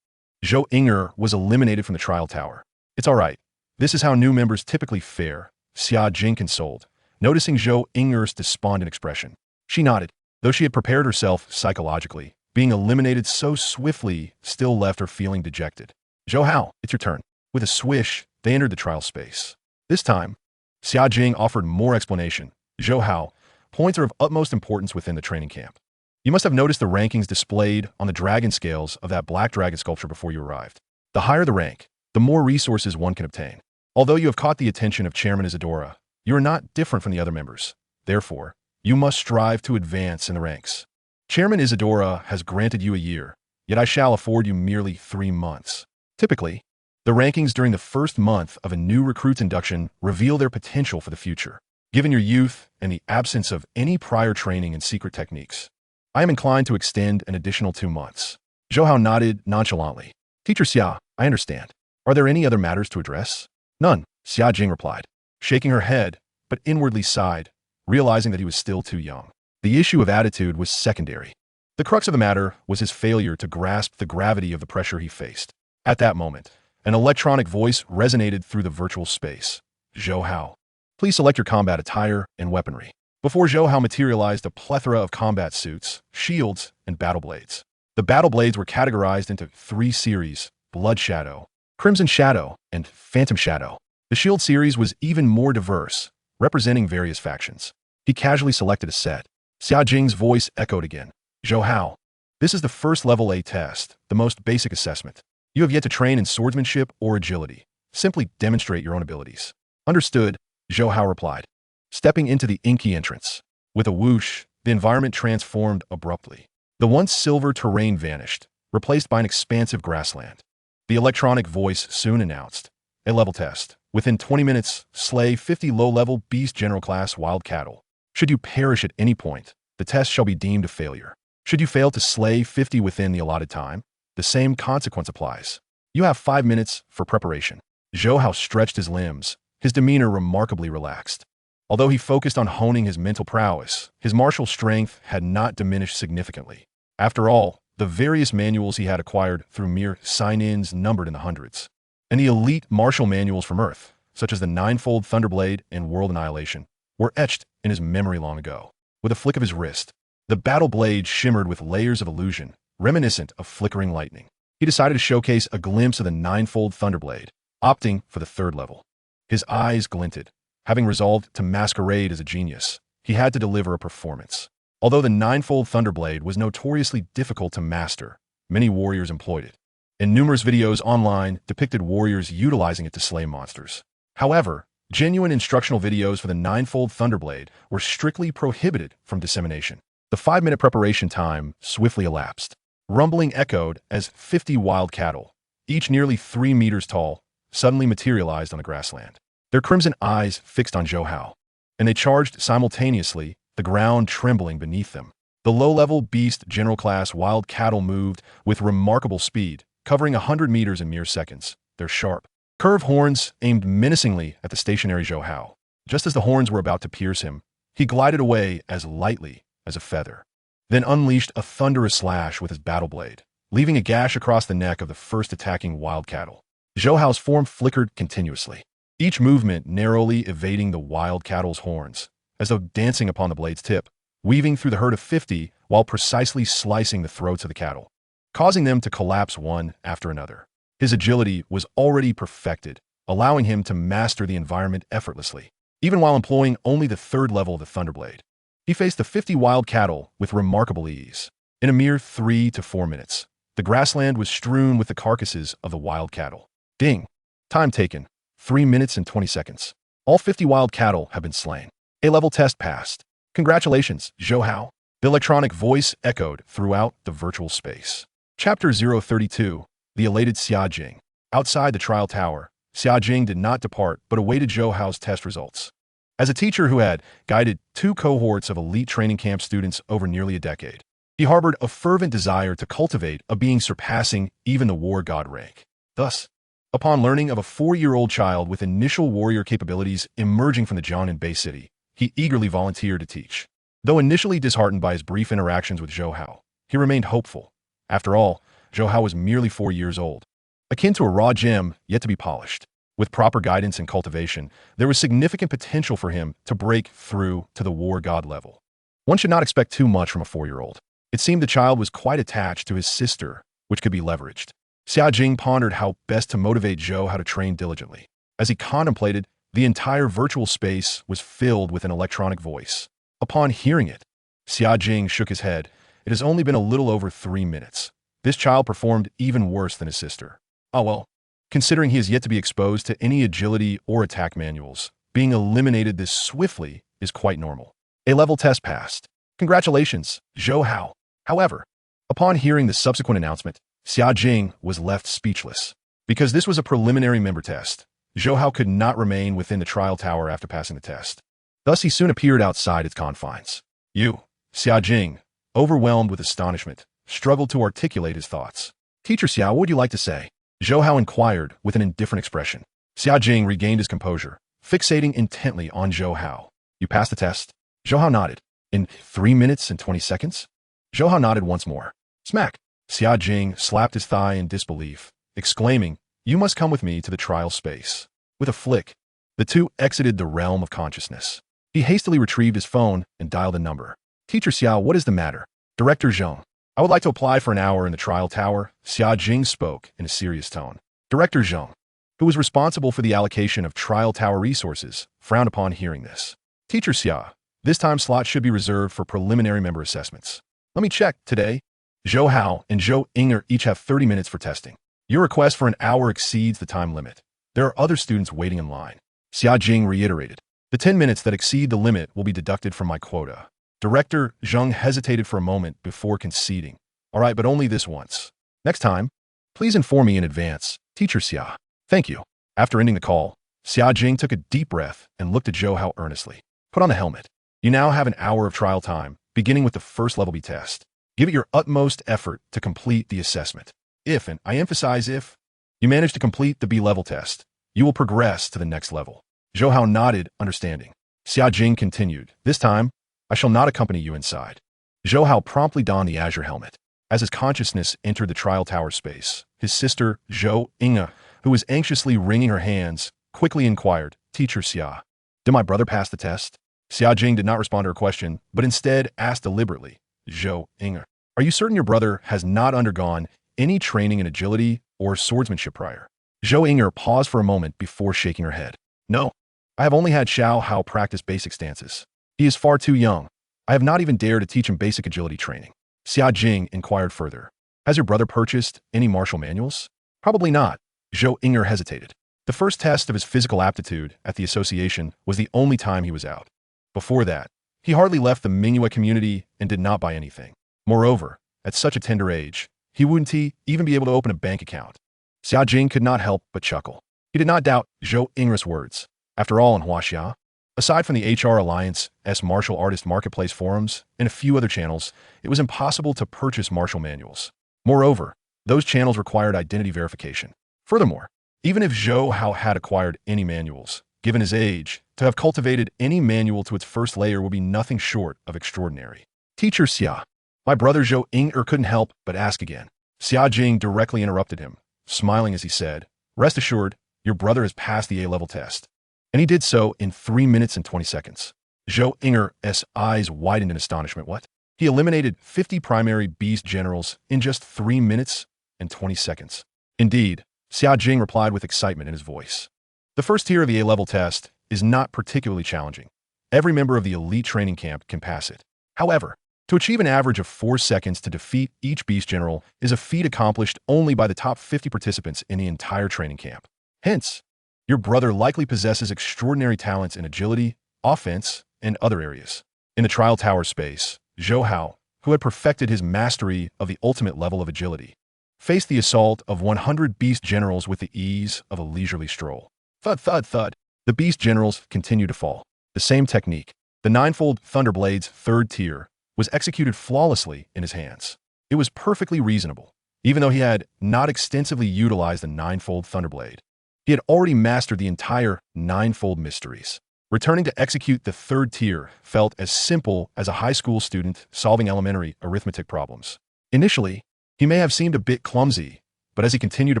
Speaker 1: Zhou Inger was eliminated from the trial tower. It's all right. This is how new members typically fare, Xia Jing consoled, noticing Zhou Inger's despondent expression. She nodded, though she had prepared herself psychologically. Being eliminated so swiftly still left her feeling dejected. Zhou Hao, it's your turn. With a swish, they entered the trial space. This time, Xia Jing offered more explanation. Zhou Hao, points are of utmost importance within the training camp. You must have noticed the rankings displayed on the dragon scales of that black dragon sculpture before you arrived. The higher the rank, the more resources one can obtain. Although you have caught the attention of Chairman Isadora, you are not different from the other members. Therefore, you must strive to advance in the ranks. Chairman Isadora has granted you a year, yet I shall afford you merely 3 months. Typically, the rankings during the first month of a new recruit's induction reveal their potential for the future. Given your youth and the absence of any prior training in secret techniques, I am inclined to extend an additional 2 months. Zhou Hao nodded nonchalantly. Teacher Xia, I understand. Are there any other matters to address? None, Xia Jing replied, shaking her head, but inwardly sighed, realizing that he was still too young. The issue of attitude was secondary. The crux of the matter was his failure to grasp the gravity of the pressure he faced. At that moment, an electronic voice resonated through the virtual space. Zhou Hao, please select your combat attire and weaponry. Before Zhou Hao materialized a plethora of combat suits, shields, and battle blades. The battle blades were categorized into 3 series: Blood Shadow, Crimson Shadow, and Phantom Shadow. The shield series was even more diverse, representing various factions. He casually selected a set. Xia Jing's voice echoed again. Zhou Hao, This is the first level A test, the most basic assessment. You have yet to train in swordsmanship or agility. Simply demonstrate your own abilities. Understood, Zhou Hao replied. Stepping into the inky entrance. With a whoosh, the environment transformed abruptly. The once silver terrain vanished, replaced by an expansive grassland. The electronic voice soon announced, a level test. Within 20 minutes, slay 50 low-level beast general class wild cattle. Should you perish at any point, the test shall be deemed a failure. Should you fail to slay 50 within the allotted time, the same consequence applies. You have 5 minutes for preparation. Zhou Hao stretched his limbs, his demeanor remarkably relaxed. Although he focused on honing his mental prowess, his martial strength had not diminished significantly. After all, the various manuals he had acquired through mere sign-ins numbered in the hundreds. And the elite martial manuals from Earth, such as the Ninefold Thunderblade and World Annihilation, were etched in his memory long ago. With a flick of his wrist, the battle blade shimmered with layers of illusion, reminiscent of flickering lightning. He decided to showcase a glimpse of the Ninefold Thunderblade, opting for the third level. His eyes glinted. Having resolved to masquerade as a genius, he had to deliver a performance. Although the Ninefold Thunderblade was notoriously difficult to master, many warriors employed it, and numerous videos online depicted warriors utilizing it to slay monsters. However, genuine instructional videos for the Ninefold Thunderblade were strictly prohibited from dissemination. The 5-minute preparation time swiftly elapsed. Rumbling echoed as 50 wild cattle, each nearly 3 meters tall, suddenly materialized on the grassland. Their crimson eyes fixed on Zhou Hao, and they charged simultaneously, the ground trembling beneath them. The low-level beast general class wild cattle moved with remarkable speed, covering 100 meters in mere seconds. Their sharp, curved horns aimed menacingly at the stationary Zhou Hao. Just as the horns were about to pierce him, he glided away as lightly as a feather, then unleashed a thunderous slash with his battle blade, leaving a gash across the neck of the first attacking wild cattle. Zhou Hao's form flickered continuously, each movement narrowly evading the wild cattle's horns, as though dancing upon the blade's tip, weaving through the herd of 50 while precisely slicing the throats of the cattle, causing them to collapse one after another. His agility was already perfected, allowing him to master the environment effortlessly, even while employing only the third level of the Thunderblade. He faced the 50 wild cattle with remarkable ease. In a mere 3 to 4 minutes, the grassland was strewn with the carcasses of the wild cattle. Ding! Time taken, 3 minutes and 20 seconds. All 50 wild cattle have been slain. A-level test passed. Congratulations, Zhou Hao. The electronic voice echoed throughout the virtual space. Chapter 032, The Elated Xia Jing. Outside the trial tower, Xia Jing did not depart but awaited Zhou Hao's test results. As a teacher who had guided 2 cohorts of elite training camp students over nearly a decade, he harbored a fervent desire to cultivate a being surpassing even the war god rank. Thus, upon learning of a 4-year-old child with initial warrior capabilities emerging from the Jiangnan Bay City, he eagerly volunteered to teach. Though initially disheartened by his brief interactions with Zhou Hao, he remained hopeful. After all, Zhou Hao was merely 4 years old, akin to a raw gem yet to be polished. With proper guidance and cultivation, there was significant potential for him to break through to the war god level. One should not expect too much from a 4-year-old. It seemed the child was quite attached to his sister, which could be leveraged. Xia Jing pondered how best to motivate Zhou Hao to train diligently. As he contemplated, the entire virtual space was filled with an electronic voice. Upon hearing it, Xia Jing shook his head. It has only been a little over 3 minutes. This child performed even worse than his sister. Oh well, considering he has yet to be exposed to any agility or attack manuals, being eliminated this swiftly is quite normal. A-level test passed. Congratulations, Zhou Hao. However, upon hearing the subsequent announcement, Xia Jing was left speechless. Because this was a preliminary member test, Zhou Hao could not remain within the trial tower after passing the test. Thus he soon appeared outside its confines. Xia Jing, overwhelmed with astonishment, struggled to articulate his thoughts. Teacher Xia, what would you like to say? Zhou Hao inquired with an indifferent expression. Xia Jing regained his composure, fixating intently on Zhou Hao. You passed the test? Zhou Hao nodded. In 3 minutes and 20 seconds? Zhou Hao nodded once more. Smack! Xia Jing slapped his thigh in disbelief, exclaiming, You must come with me to the trial space. With a flick, the two exited the realm of consciousness. He hastily retrieved his phone and dialed a number. Teacher Xiao, what is the matter? Director Zhong. I would like to apply for an hour in the trial tower, Xia Jing spoke in a serious tone. Director Zhong, who was responsible for the allocation of trial tower resources, frowned upon hearing this. Teacher Xia, this time slot should be reserved for preliminary member assessments. Let me check, today. Zhou Hao and Zhou Inger each have 30 minutes for testing. Your request for an hour exceeds the time limit. There are other students waiting in line. Xia Jing reiterated. The 10 minutes that exceed the limit will be deducted from my quota. Director Zheng hesitated for a moment before conceding. All right, but only this once. Next time, please inform me in advance. Teacher Xia. Thank you. After ending the call, Xia Jing took a deep breath and looked at Zhou Hao earnestly. Put on the helmet. You now have an hour of trial time, beginning with the first level B test. Give it your utmost effort to complete the assessment. If, and I emphasize if, you manage to complete the B-level test, you will progress to the next level. Zhou Hao nodded, understanding. Xia Jing continued. This time, I shall not accompany you inside. Zhou Hao promptly donned the azure helmet. As his consciousness entered the trial tower space, his sister, Zhou Inge, who was anxiously wringing her hands, quickly inquired, Teacher Xia, did my brother pass the test? Xia Jing did not respond to her question, but instead asked deliberately, Zhou Inge, are you certain your brother has not undergone any training in agility or swordsmanship prior? Zhou Inger paused for a moment before shaking her head. No, I have only had Zhou Hao practice basic stances. He is far too young. I have not even dared to teach him basic agility training. Xia Jing inquired further. Has your brother purchased any martial manuals? Probably not. Zhou Inger hesitated. The first test of his physical aptitude at the association was the only time he was out. Before that, he hardly left the Mingyue community and did not buy anything. Moreover, at such a tender age, he wouldn't even be able to open a bank account. Xia Jing could not help but chuckle. He did not doubt Zhou Inger's words. After all, in Huaxia, aside from the HR Alliance's martial artist marketplace forums and a few other channels, it was impossible to purchase martial manuals. Moreover, those channels required identity verification. Furthermore, even if Zhou Hao had acquired any manuals, given his age, to have cultivated any manual to its first layer would be nothing short of extraordinary. Teacher Xia, my brother Zhou Inger couldn't help but ask again. Xia Jing directly interrupted him, smiling as he said, rest assured, your brother has passed the A-level test. And he did so in 3 minutes and 20 seconds. Zhou Inger's eyes widened in astonishment. What? He eliminated 50 primary beast generals in just 3 minutes and 20 seconds. Indeed, Xia Jing replied with excitement in his voice. The first tier of the A-level test is not particularly challenging. Every member of the elite training camp can pass it. However, to achieve an average of 4 seconds to defeat each beast general is a feat accomplished only by the top 50 participants in the entire training camp. Hence, your brother likely possesses extraordinary talents in agility, offense, and other areas. In the trial tower space, Zhou Hao, who had perfected his mastery of the ultimate level of agility, faced the assault of 100 beast generals with the ease of a leisurely stroll. Thud, thud, thud. The beast generals continued to fall. The same technique, the ninefold Thunderblade's third tier, was executed flawlessly in his hands. It was perfectly reasonable, even though he had not extensively utilized the ninefold Thunderblade. He had already mastered the entire ninefold mysteries. Returning to execute the third tier felt as simple as a high school student solving elementary arithmetic problems. Initially, he may have seemed a bit clumsy, but as he continued to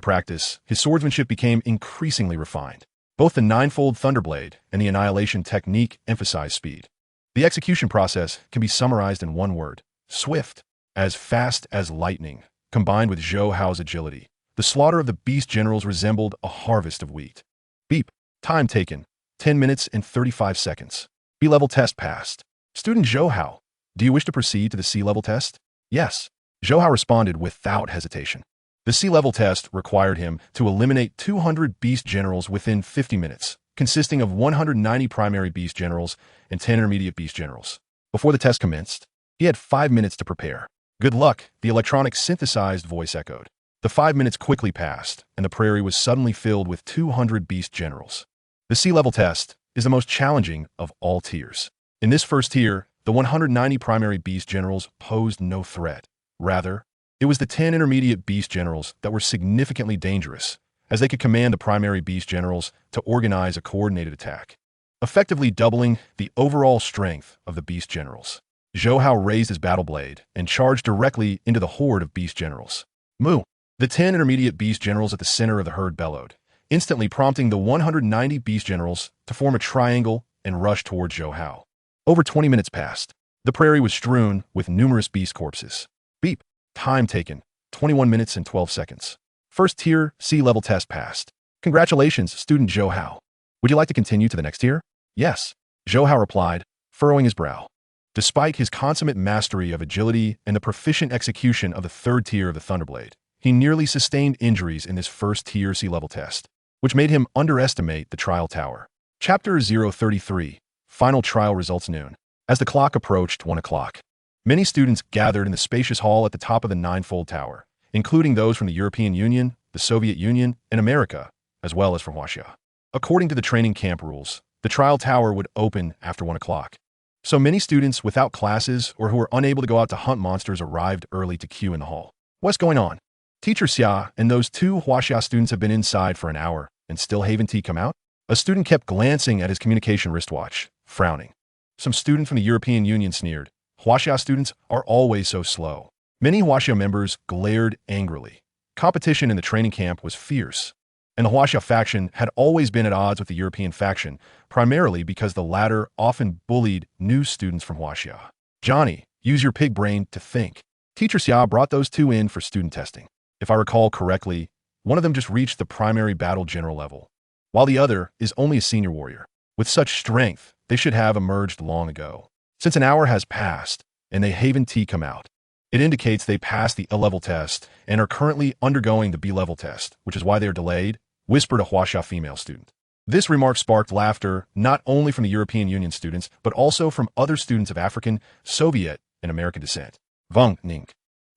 Speaker 1: practice, his swordsmanship became increasingly refined. Both the ninefold Thunderblade and the annihilation technique emphasize speed. The execution process can be summarized in one word: swift. As fast as lightning, combined with Zhou Hao's agility, the slaughter of the beast generals resembled a harvest of wheat. Beep. Time taken, 10 minutes and 35 seconds. B-level test passed. Student Zhou Hao, do you wish to proceed to the C-level test? Yes. Zhou Hao responded without hesitation. The C-level test required him to eliminate 200 beast generals within 50 minutes, consisting of 190 primary beast generals and 10 intermediate beast generals. Before the test commenced, he had 5 minutes to prepare. Good luck, the electronic synthesized voice echoed. The 5 minutes quickly passed, and the prairie was suddenly filled with 200 beast generals. The C-level test is the most challenging of all tiers. In this first tier, the 190 primary beast generals posed no threat. Rather, it was the 10 intermediate beast generals that were significantly dangerous, as they could command the primary beast generals to organize a coordinated attack, effectively doubling the overall strength of the beast generals. Zhou Hao raised his battle blade and charged directly into the horde of beast generals. Moo! The 10 intermediate beast generals at the center of the herd bellowed, instantly prompting the 190 beast generals to form a triangle and rush towards Zhou Hao. Over 20 minutes passed. The prairie was strewn with numerous beast corpses. Beep. Time taken, 21 minutes and 12 seconds. First tier C-level test passed. Congratulations, student Zhou Hao. Would you like to continue to the next tier? Yes. Zhou Hao replied, furrowing his brow. Despite his consummate mastery of agility and the proficient execution of the third tier of the Thunderblade, he nearly sustained injuries in this first tier sea-level test, which made him underestimate the trial tower. Chapter 033, Final Trial Results Noon. As the clock approached 1 o'clock, many students gathered in the spacious hall at the top of the ninefold tower, including those from the European Union, the Soviet Union, and America, as well as from Huaxia. According to the training camp rules, the trial tower would open after 1 o'clock. So many students without classes or who were unable to go out to hunt monsters arrived early to queue in the hall. What's going on? Teacher Xia and those two Huaxia students have been inside for an hour, and still haven't come out? A student kept glancing at his communication wristwatch, frowning. Some student from the European Union sneered. Huaxia students are always so slow. Many Huaxia members glared angrily. Competition in the training camp was fierce, and the Huaxia faction had always been at odds with the European faction, primarily because the latter often bullied new students from Huaxia. Johnny, use your pig brain to think. Teacher Xia brought those two in for student testing. If I recall correctly, one of them just reached the primary battle general level, while the other is only a senior warrior. With such strength, they should have emerged long ago. Since an hour has passed, and they haven't come out, it indicates they passed the A-level test and are currently undergoing the B-level test, which is why they are delayed, whispered a Huaxia female student. This remark sparked laughter not only from the European Union students, but also from other students of African, Soviet, and American descent. Veng Ning,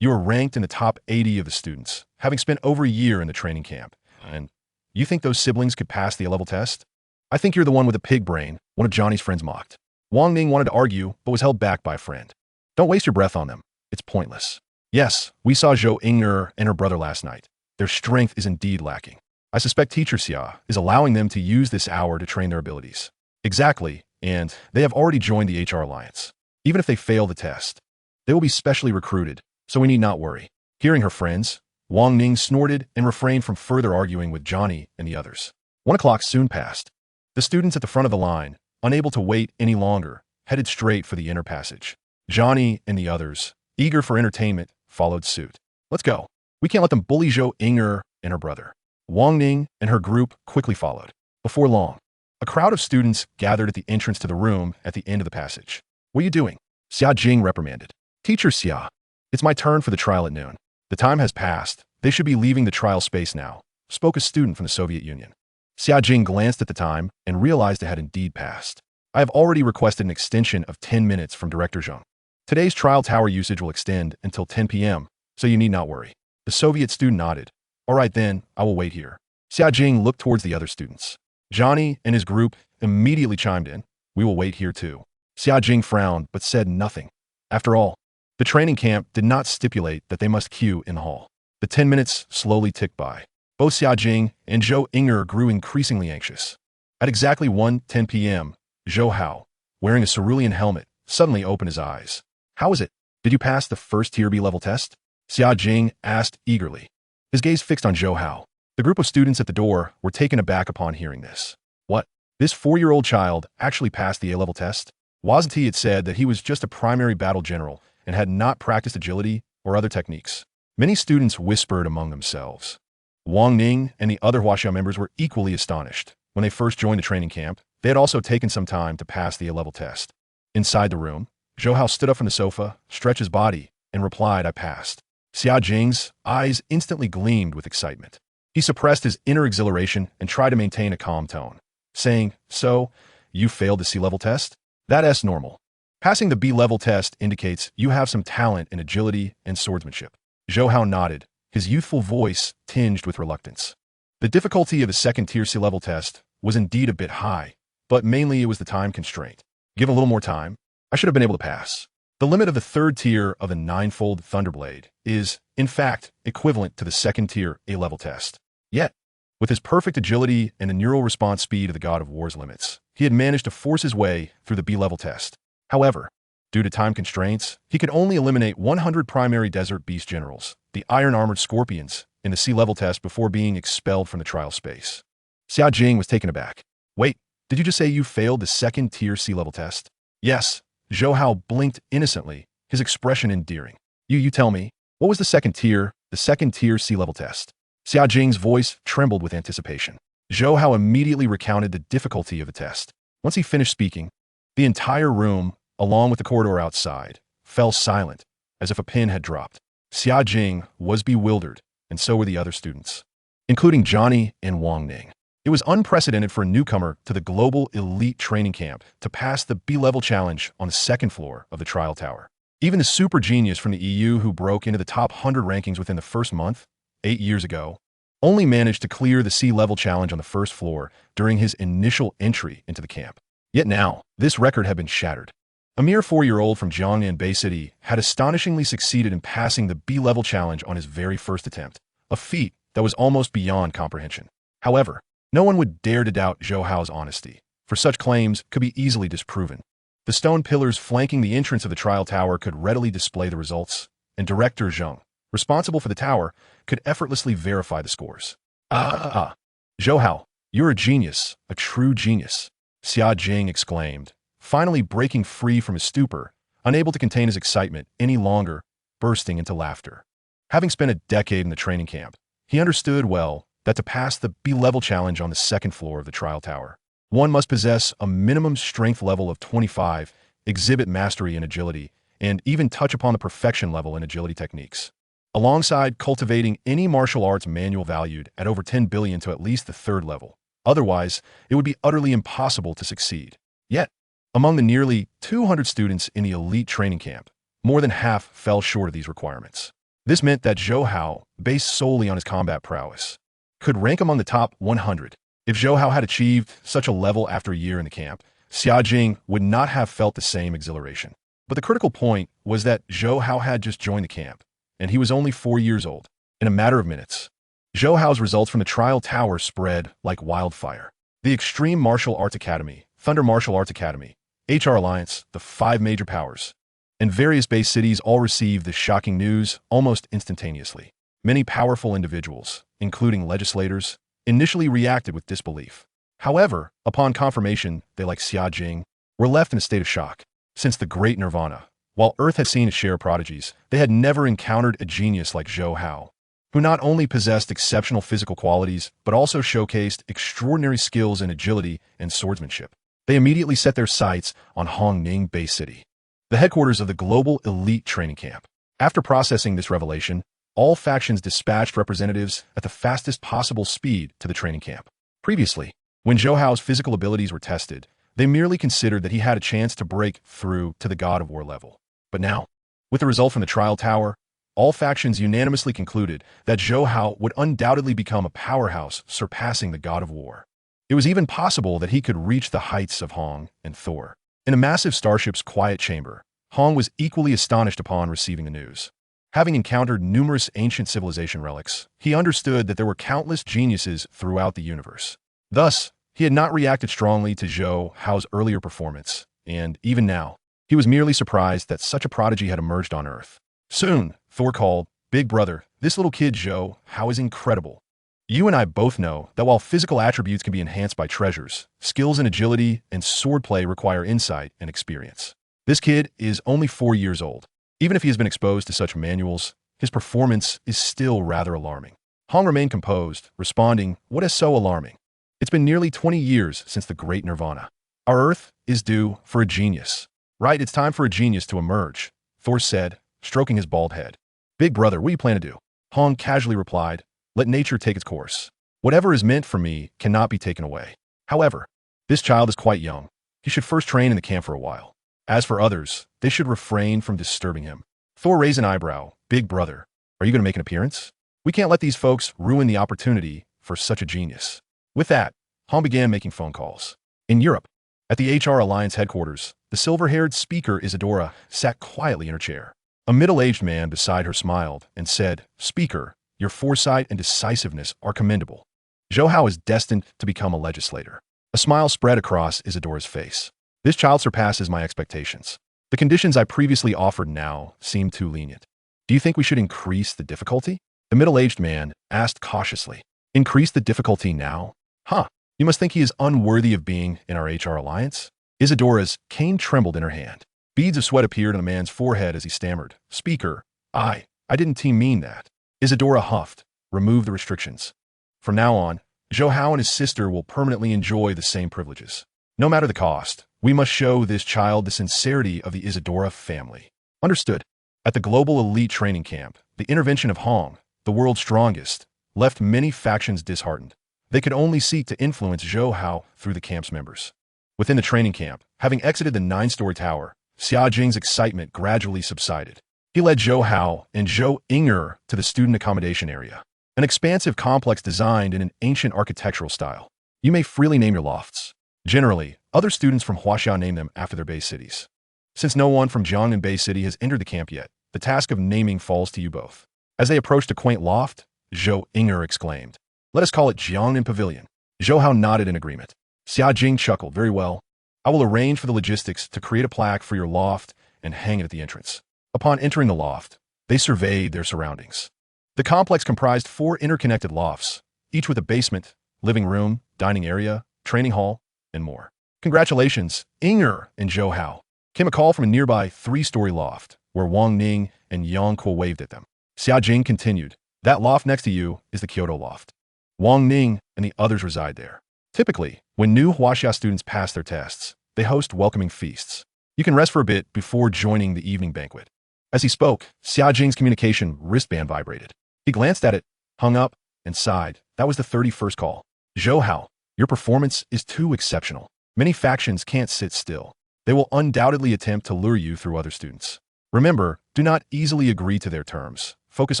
Speaker 1: you are ranked in the top 80 of the students, having spent over a year in the training camp. And you think those siblings could pass the A-level test? I think you're the one with the pig brain, one of Johnny's friends mocked. Wang Ning wanted to argue, but was held back by a friend. Don't waste your breath on them. It's pointless. Yes, we saw Zhou Ingner and her brother last night. Their strength is indeed lacking. I suspect Teacher Xia is allowing them to use this hour to train their abilities. Exactly, and they have already joined the HR Alliance. Even if they fail the test, they will be specially recruited, so we need not worry. Hearing her friends, Wang Ning snorted and refrained from further arguing with Johnny and the others. 1 o'clock soon passed. The students at the front of the line, unable to wait any longer, headed straight for the inner passage. Johnny and the others, eager for entertainment, followed suit. Let's go. We can't let them bully Zhou Ingner and her brother. Wang Ning and her group quickly followed. Before long, a crowd of students gathered at the entrance to the room at the end of the passage. What are you doing? Xia Jing reprimanded. Teacher Xia, it's my turn for the trial at noon. The time has passed. They should be leaving the trial space now, spoke a student from the Soviet Union. Xia Jing glanced at the time and realized it had indeed passed. I have already requested an extension of 10 minutes from Director Zheng. Today's trial tower usage will extend until 10 p.m., so you need not worry. The Soviet student nodded. All right then, I will wait here. Xia Jing looked towards the other students. Johnny and his group immediately chimed in. We will wait here too. Xia Jing frowned but said nothing. After all, the training camp did not stipulate that they must queue in the hall. The 10 minutes slowly ticked by. Both Xia Jing and Zhou Ingner grew increasingly anxious. At exactly 1:10 p.m., Zhou Hao, wearing a cerulean helmet, suddenly opened his eyes. How is it? Did you pass the first tier B-level test? Xia Jing asked eagerly. His gaze fixed on Zhou Hao. The group of students at the door were taken aback upon hearing this. What? This 4-year-old child actually passed the A-level test? Wasn't he had said that he was just a primary battle general and had not practiced agility or other techniques? Many students whispered among themselves. Wang Ning and the other Huaxia members were equally astonished. When they first joined the training camp, they had also taken some time to pass the A-level test. Inside the room, Zhou Hao stood up from the sofa, stretched his body, and replied, I passed. Xia Jing's eyes instantly gleamed with excitement. He suppressed his inner exhilaration and tried to maintain a calm tone, saying, So, you failed the C-level test? That's normal. Passing the B-level test indicates you have some talent in agility and swordsmanship. Zhou Hao nodded, his youthful voice tinged with reluctance. The difficulty of the second-tier C-level test was indeed a bit high, but mainly it was the time constraint. Give a little more time, I should have been able to pass. The limit of the third tier of the ninefold Thunderblade is, in fact, equivalent to the second-tier A-level test. Yet, with his perfect agility and the neural response speed of the God of War's limits, he had managed to force his way through the B-level test. However, due to time constraints, he could only eliminate 100 primary desert beast generals, the iron-armored scorpions, in the C-level test before being expelled from the trial space. Xia Jing was taken aback. Wait, did you just say you failed the second-tier C-level test? Yes. Zhou Hao blinked innocently, his expression endearing. You tell me, what was the second tier C-level test? Xia Jing's voice trembled with anticipation. Zhou Hao immediately recounted the difficulty of the test. Once he finished speaking, the entire room along with the corridor outside, fell silent, as if a pin had dropped. Xia Jing was bewildered, and so were the other students, including Johnny and Wang Ning. It was unprecedented for a newcomer to the global elite training camp to pass the B-level challenge on the second floor of the trial tower. Even the super genius from the EU who broke into the top 100 rankings within the first month, 8 years ago, only managed to clear the C-level challenge on the first floor during his initial entry into the camp. Yet now, this record had been shattered. A mere 4-year-old from Jiangnan Bay City had astonishingly succeeded in passing the B-level challenge on his very first attempt, a feat that was almost beyond comprehension. However, no one would dare to doubt Zhou Hao's honesty, for such claims could be easily disproven. The stone pillars flanking the entrance of the trial tower could readily display the results, and Director Zheng, responsible for the tower, could effortlessly verify the scores. Zhou Hao, you're a genius, a true genius, Xia Jing exclaimed, finally breaking free from his stupor, unable to contain his excitement any longer, bursting into laughter. Having spent a decade in the training camp, he understood well that to pass the B-level challenge on the second floor of the trial tower, one must possess a minimum strength level of 25, exhibit mastery in agility, and even touch upon the perfection level in agility techniques, alongside cultivating any martial arts manual valued at over 10 billion to at least the third level. Otherwise, it would be utterly impossible to succeed. Yet, among the nearly 200 students in the elite training camp, more than half fell short of these requirements. This meant that Zhou Hao, based solely on his combat prowess, could rank among the top 100. If Zhou Hao had achieved such a level after a year in the camp, Xia Jing would not have felt the same exhilaration. But the critical point was that Zhou Hao had just joined the camp, and he was only 4 years old. In a matter of minutes, Zhou Hao's results from the trial tower spread like wildfire. The Extreme Martial Arts Academy, Thunder Martial Arts Academy, HR Alliance, the 5 major powers, and various base cities all received this shocking news almost instantaneously. Many powerful individuals, including legislators, initially reacted with disbelief. However, upon confirmation, they, like Xia Jing, were left in a state of shock. Since the Great Nirvana, while Earth had seen its share of prodigies, they had never encountered a genius like Zhou Hao, who not only possessed exceptional physical qualities, but also showcased extraordinary skills in agility and swordsmanship. They immediately set their sights on Hongning Bay City, the headquarters of the global elite training camp. After processing this revelation, all factions dispatched representatives at the fastest possible speed to the training camp. Previously, when Zhou Hao's physical abilities were tested, they merely considered that he had a chance to break through to the God of War level. But now, with the result from the trial tower, all factions unanimously concluded that Zhou Hao would undoubtedly become a powerhouse surpassing the God of War. It was even possible that he could reach the heights of Hong and Thor. In a massive starship's quiet chamber, Hong was equally astonished upon receiving the news. Having encountered numerous ancient civilization relics, he understood that there were countless geniuses throughout the universe. Thus, he had not reacted strongly to Zhou Hao's earlier performance, and even now, he was merely surprised that such a prodigy had emerged on Earth. Soon, Thor called, "Big brother, this little kid Zhou Hao is incredible. You and I both know that while physical attributes can be enhanced by treasures, skills in agility and swordplay require insight and experience. This kid is only 4 years old. Even if he has been exposed to such manuals, his performance is still rather alarming." Hong remained composed, responding, "What is so alarming? It's been nearly 20 years since the Great Nirvana. Our Earth is due for a genius." "Right, it's time for a genius to emerge," Thor said, stroking his bald head. "Big brother, what do you plan to do?" Hong casually replied, "Let nature take its course. Whatever is meant for me cannot be taken away. However, this child is quite young. He should first train in the camp for a while. As for others, they should refrain from disturbing him." Thor raised an eyebrow. "Big brother, are you going to make an appearance? We can't let these folks ruin the opportunity for such a genius." With that, Hong began making phone calls. In Europe, at the HR Alliance headquarters, the silver-haired speaker Isadora sat quietly in her chair. A middle-aged man beside her smiled and said, "Speaker, your foresight and decisiveness are commendable. Zhou Hao is destined to become a legislator." A smile spread across Isadora's face. "This child surpasses my expectations. The conditions I previously offered now seem too lenient. Do you think we should increase the difficulty?" The middle-aged man asked cautiously. "Increase the difficulty now? Huh, you must think he is unworthy of being in our HR Alliance?" Isadora's cane trembled in her hand. Beads of sweat appeared on the man's forehead as he stammered, "Speaker, I didn't mean that." Isadora huffed, "Remove the restrictions. From now on, Zhou Hao and his sister will permanently enjoy the same privileges." No matter the cost, we must show this child the sincerity of the Isadora family. Understood. At the global elite training camp, the intervention of Hong, the world's strongest, left many factions disheartened. They could only seek to influence Zhou Hao through the camp's members. Within the training camp, having exited the 9-story tower, Xia Jing's excitement gradually subsided. He led Zhou Hao and Zhou Inger to the student accommodation area, an expansive complex designed in an ancient architectural style. You may freely name your lofts. Generally, other students from Huaxia name them after their base cities. Since no one from Jiangnan Bay City has entered the camp yet, the task of naming falls to you both. As they approached a quaint loft, Zhou Inger exclaimed, "Let us call it Jiangnan Pavilion." Zhou Hao nodded in agreement. Xia Jing chuckled, "Very well. I will arrange for the logistics to create a plaque for your loft and hang it at the entrance." Upon entering the loft, they surveyed their surroundings. The complex comprised 4 interconnected lofts, each with a basement, living room, dining area, training hall, and more. "Congratulations, Inger and Zhou Hao," came a call from a nearby 3-story loft, where Wang Ning and Yang Kuo waved at them. Xia Jing continued, "That loft next to you is the Kyoto loft. Wang Ning and the others reside there. Typically, when new Huaxia students pass their tests, they host welcoming feasts. You can rest for a bit before joining the evening banquet." As he spoke, Xia Jing's communication wristband vibrated. He glanced at it, hung up, and sighed. That was the 31st call. "Zhou Hao, your performance is too exceptional. Many factions can't sit still. They will undoubtedly attempt to lure you through other students. Remember, do not easily agree to their terms. Focus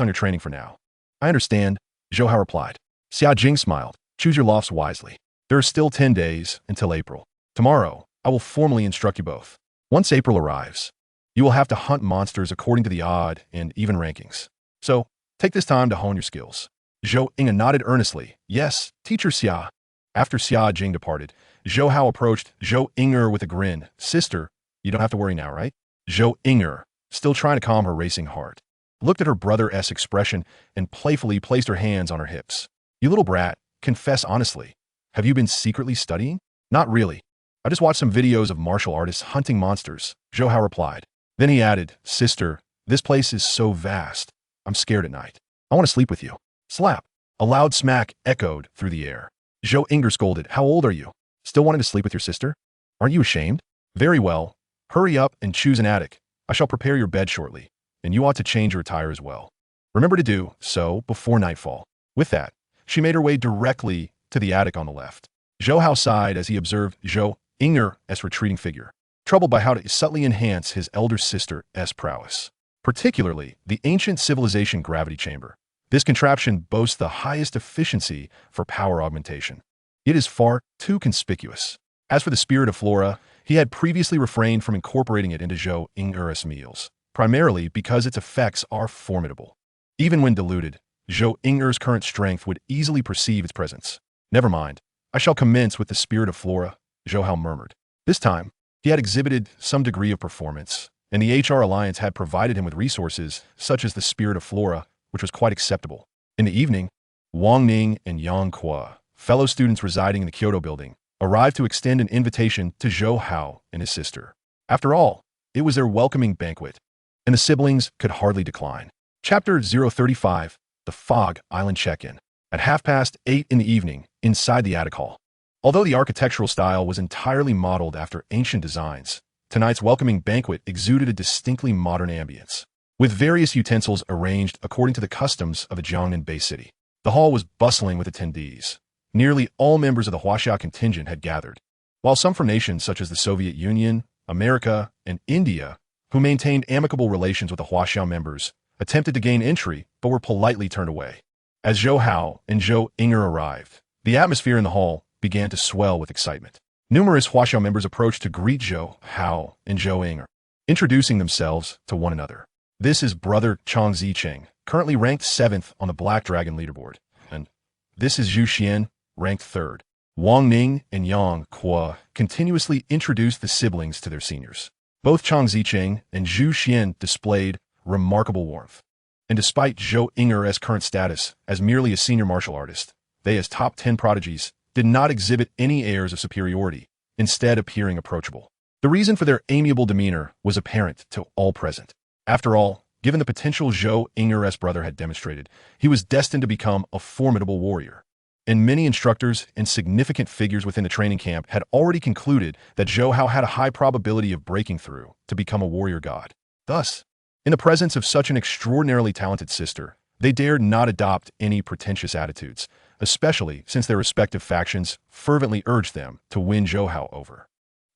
Speaker 1: on your training for now." "I understand," Zhou Hao replied. Xia Jing smiled. "Choose your lofts wisely. There are still 10 days until April. Tomorrow, I will formally instruct you both. Once April arrives, you will have to hunt monsters according to the odd and even rankings. So, take this time to hone your skills." Zhou Inga nodded earnestly. "Yes, teacher Xia." After Xia Jing departed, Zhou Hao approached Zhou Inger with a grin. "Sister, you don't have to worry now, right?" Zhou Inger, still trying to calm her racing heart, looked at her brother's expression and playfully placed her hands on her hips. "You little brat, confess honestly. Have you been secretly studying?" "Not really. I just watched some videos of martial artists hunting monsters," Zhou Hao replied. Then he added, "Sister, this place is so vast. I'm scared at night. I want to sleep with you." Slap. A loud smack echoed through the air. Zhou Inger scolded, "How old are you? Still wanting to sleep with your sister? Aren't you ashamed? Very well. Hurry up and choose an attic. I shall prepare your bed shortly, and you ought to change your attire as well. Remember to do so before nightfall." With that, she made her way directly to the attic on the left. Zhou Hao sighed as he observed Zhou Inger's retreating figure, troubled by how to subtly enhance his elder sister's prowess, particularly the ancient civilization gravity chamber. This contraption boasts the highest efficiency for power augmentation. It is far too conspicuous. As for the spirit of flora, he had previously refrained from incorporating it into Zhou Inger's meals, primarily because its effects are formidable. Even when diluted, Zhou Inger's current strength would easily perceive its presence. "Never mind. I shall commence with the spirit of flora," Zhou Hao murmured. This time, he had exhibited some degree of performance, and the HR Alliance had provided him with resources such as the spirit of flora, which was quite acceptable. In the evening, Wang Ning and Yang Kuo, fellow students residing in the Kyoto building, arrived to extend an invitation to Zhou Hao and his sister. After all, it was their welcoming banquet, and the siblings could hardly decline. Chapter 035, The Fog Island Check-In. At 8:30 in the evening, inside the attic hall. Although the architectural style was entirely modeled after ancient designs, tonight's welcoming banquet exuded a distinctly modern ambience, with various utensils arranged according to the customs of a Jiangnan Bay City. The hall was bustling with attendees. Nearly all members of the Huaxia contingent had gathered, while some from nations such as the Soviet Union, America, and India, who maintained amicable relations with the Huaxia members, attempted to gain entry but were politely turned away. As Zhou Hao and Zhou Inger arrived, the atmosphere in the hall began to swell with excitement. Numerous Huaxia members approached to greet Zhou Hao and Zhou Inger, introducing themselves to one another. "This is brother Chang Zicheng, currently ranked 7th on the Black Dragon leaderboard. And this is Zhu Xian, ranked 3rd. Wang Ning and Yang Kuo continuously introduced the siblings to their seniors. Both Chang Zicheng and Zhu Xian displayed remarkable warmth. And despite Zhou Inger's current status as merely a senior martial artist, they as top 10 prodigies did not exhibit any airs of superiority, instead appearing approachable. The reason for their amiable demeanor was apparent to all present. After all, given the potential Zhou Inger's brother had demonstrated, he was destined to become a formidable warrior. and many instructors and significant figures within the training camp had already concluded that Zhou Hao had a high probability of breaking through to become a warrior god. Thus, in the presence of such an extraordinarily talented sister, they dared not adopt any pretentious attitudes, especially since their respective factions fervently urged them to win Zhou Hao over.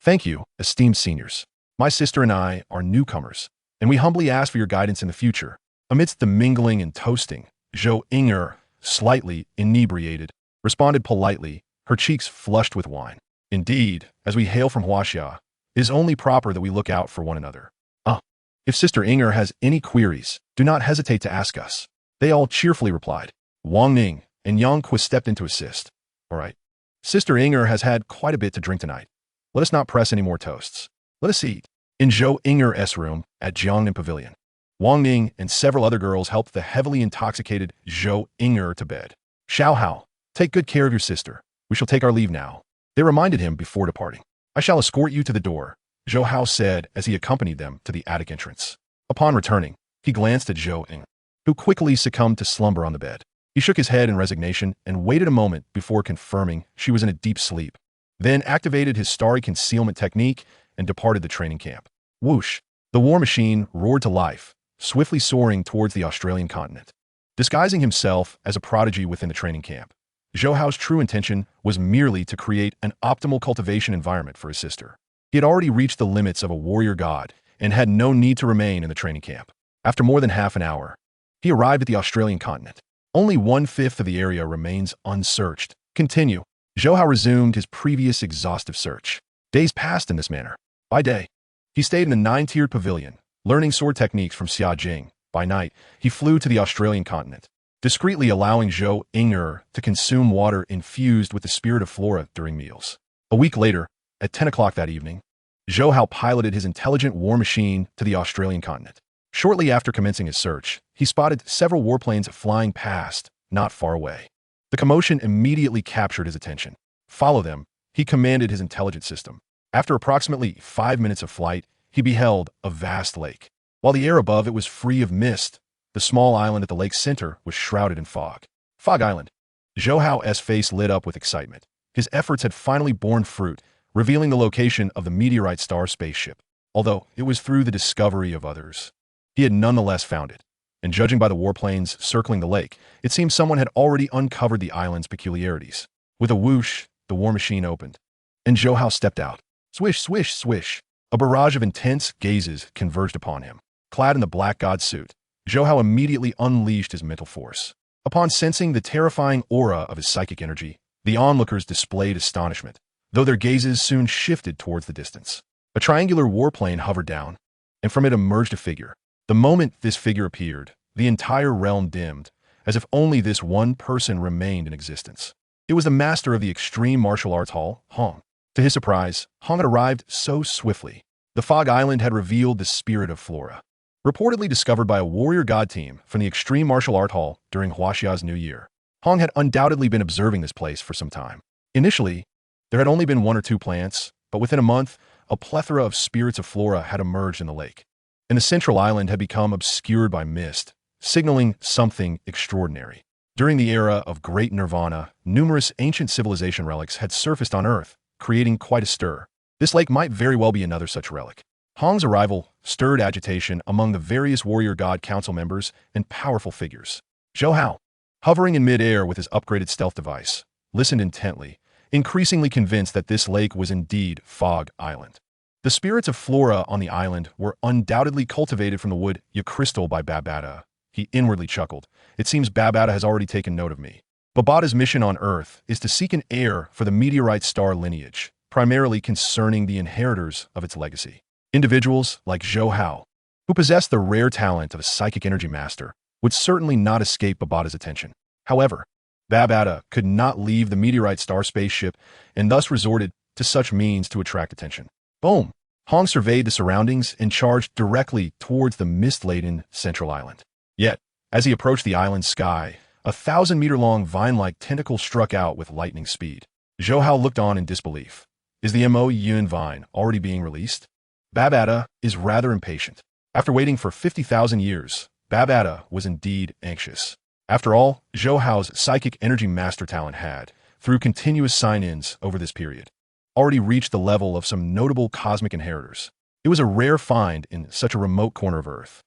Speaker 1: Thank you, esteemed seniors. My sister and I are newcomers, and we humbly ask for your guidance in the future. Amidst the mingling and toasting, Zhou Inger, slightly inebriated, responded politely, her cheeks flushed with wine. Indeed, as we hail from Huaxia, it is only proper that we look out for one another. If Sister Inger has any queries, do not hesitate to ask us. They all cheerfully replied. Wang Ning and Yang Kui stepped in to assist. All right. Sister Inger has had quite a bit to drink tonight. Let us not press any more toasts. Let us eat. In Zhou Inger's room at Jiangnan Pavilion, Wang Ning and several other girls helped the heavily intoxicated Zhou Inger to bed. Zhou Hao, take good care of your sister. We shall take our leave now. They reminded him before departing. I shall escort you to the door, Zhou Hao said as he accompanied them to the attic entrance. Upon returning, he glanced at Zhou Ing, who quickly succumbed to slumber on the bed. He shook his head in resignation and waited a moment before confirming she was in a deep sleep, then activated his starry concealment technique and departed the training camp. Whoosh! The war machine roared to life, swiftly soaring towards the Australian continent. Disguising himself as a prodigy within the training camp, Zhou Hao's true intention was merely to create an optimal cultivation environment for his sister. He had already reached the limits of a warrior god and had no need to remain in the training camp. After more than half an hour, he arrived at the Australian continent. Only 1/5 of the area remains unsearched. Continue. Zhou Hao resumed his previous exhaustive search. Days passed in this manner. By day, he stayed in the 9-tiered pavilion, learning sword techniques from Xia Jing. By night, he flew to the Australian continent, discreetly allowing Zhou Inger to consume water infused with the spirit of flora during meals. A week later, at 10 o'clock that evening, Zhou Hao piloted his intelligent war machine to the Australian continent. Shortly after commencing his search, he spotted several warplanes flying past, not far away. The commotion immediately captured his attention. Follow them, he commanded his intelligence system. After approximately 5 minutes of flight, he beheld a vast lake. While the air above it was free of mist, the small island at the lake's center was shrouded in fog. Fog Island. Zhou Hao's face lit up with excitement. His efforts had finally borne fruit, revealing the location of the meteorite star spaceship. Although it was through the discovery of others, he had nonetheless found it. And judging by the warplanes circling the lake, it seemed someone had already uncovered the island's peculiarities. With a whoosh, the war machine opened, and Zhou Hao stepped out. Swish, swish, swish. A barrage of intense gazes converged upon him. Clad in the black god suit, Zhou Hao immediately unleashed his mental force. Upon sensing the terrifying aura of his psychic energy, the onlookers displayed astonishment, though their gazes soon shifted towards the distance. A triangular warplane hovered down, and from it emerged a figure. The moment this figure appeared, the entire realm dimmed, as if only this one person remained in existence. It was the master of the extreme martial arts hall, Hong. To his surprise, Hong had arrived so swiftly. The Fog Island had revealed the spirit of flora, reportedly discovered by a warrior god team from the Extreme Martial Art Hall during Huaxia's New Year. Hong had undoubtedly been observing this place for some time. Initially, there had only been 1 or 2 plants, but within a month, a plethora of spirits of flora had emerged in the lake. And the central island had become obscured by mist, signaling something extraordinary. During the era of Great Nirvana, numerous ancient civilization relics had surfaced on Earth, creating quite a stir. This lake might very well be another such relic. Hong's arrival stirred agitation among the various warrior god council members and powerful figures. Zhou Hao, hovering in mid-air with his upgraded stealth device, listened intently, increasingly convinced that this lake was indeed Fog Island. The spirits of flora on the island were undoubtedly cultivated from the wood crystal by Babata. He inwardly chuckled. It seems Babata has already taken note of me. Babata's mission on Earth is to seek an heir for the meteorite star lineage, primarily concerning the inheritors of its legacy. Individuals like Zhou Hao, who possess the rare talent of a psychic energy master, would certainly not escape Babata's attention. However, Babata could not leave the meteorite star spaceship and thus resorted to such means to attract attention. Boom! Hong surveyed the surroundings and charged directly towards the mist-laden central island. Yet, as he approached the island's sky, a 1,000-meter-long vine-like tentacle struck out with lightning speed. Zhou Hao looked on in disbelief. Is the Mo Yun vine already being released? Babata is rather impatient. After waiting for 50,000 years, Babata was indeed anxious. After all, Zhou Hao's psychic energy master talent had, through continuous sign-ins over this period, already reached the level of some notable cosmic inheritors. It was a rare find in such a remote corner of Earth.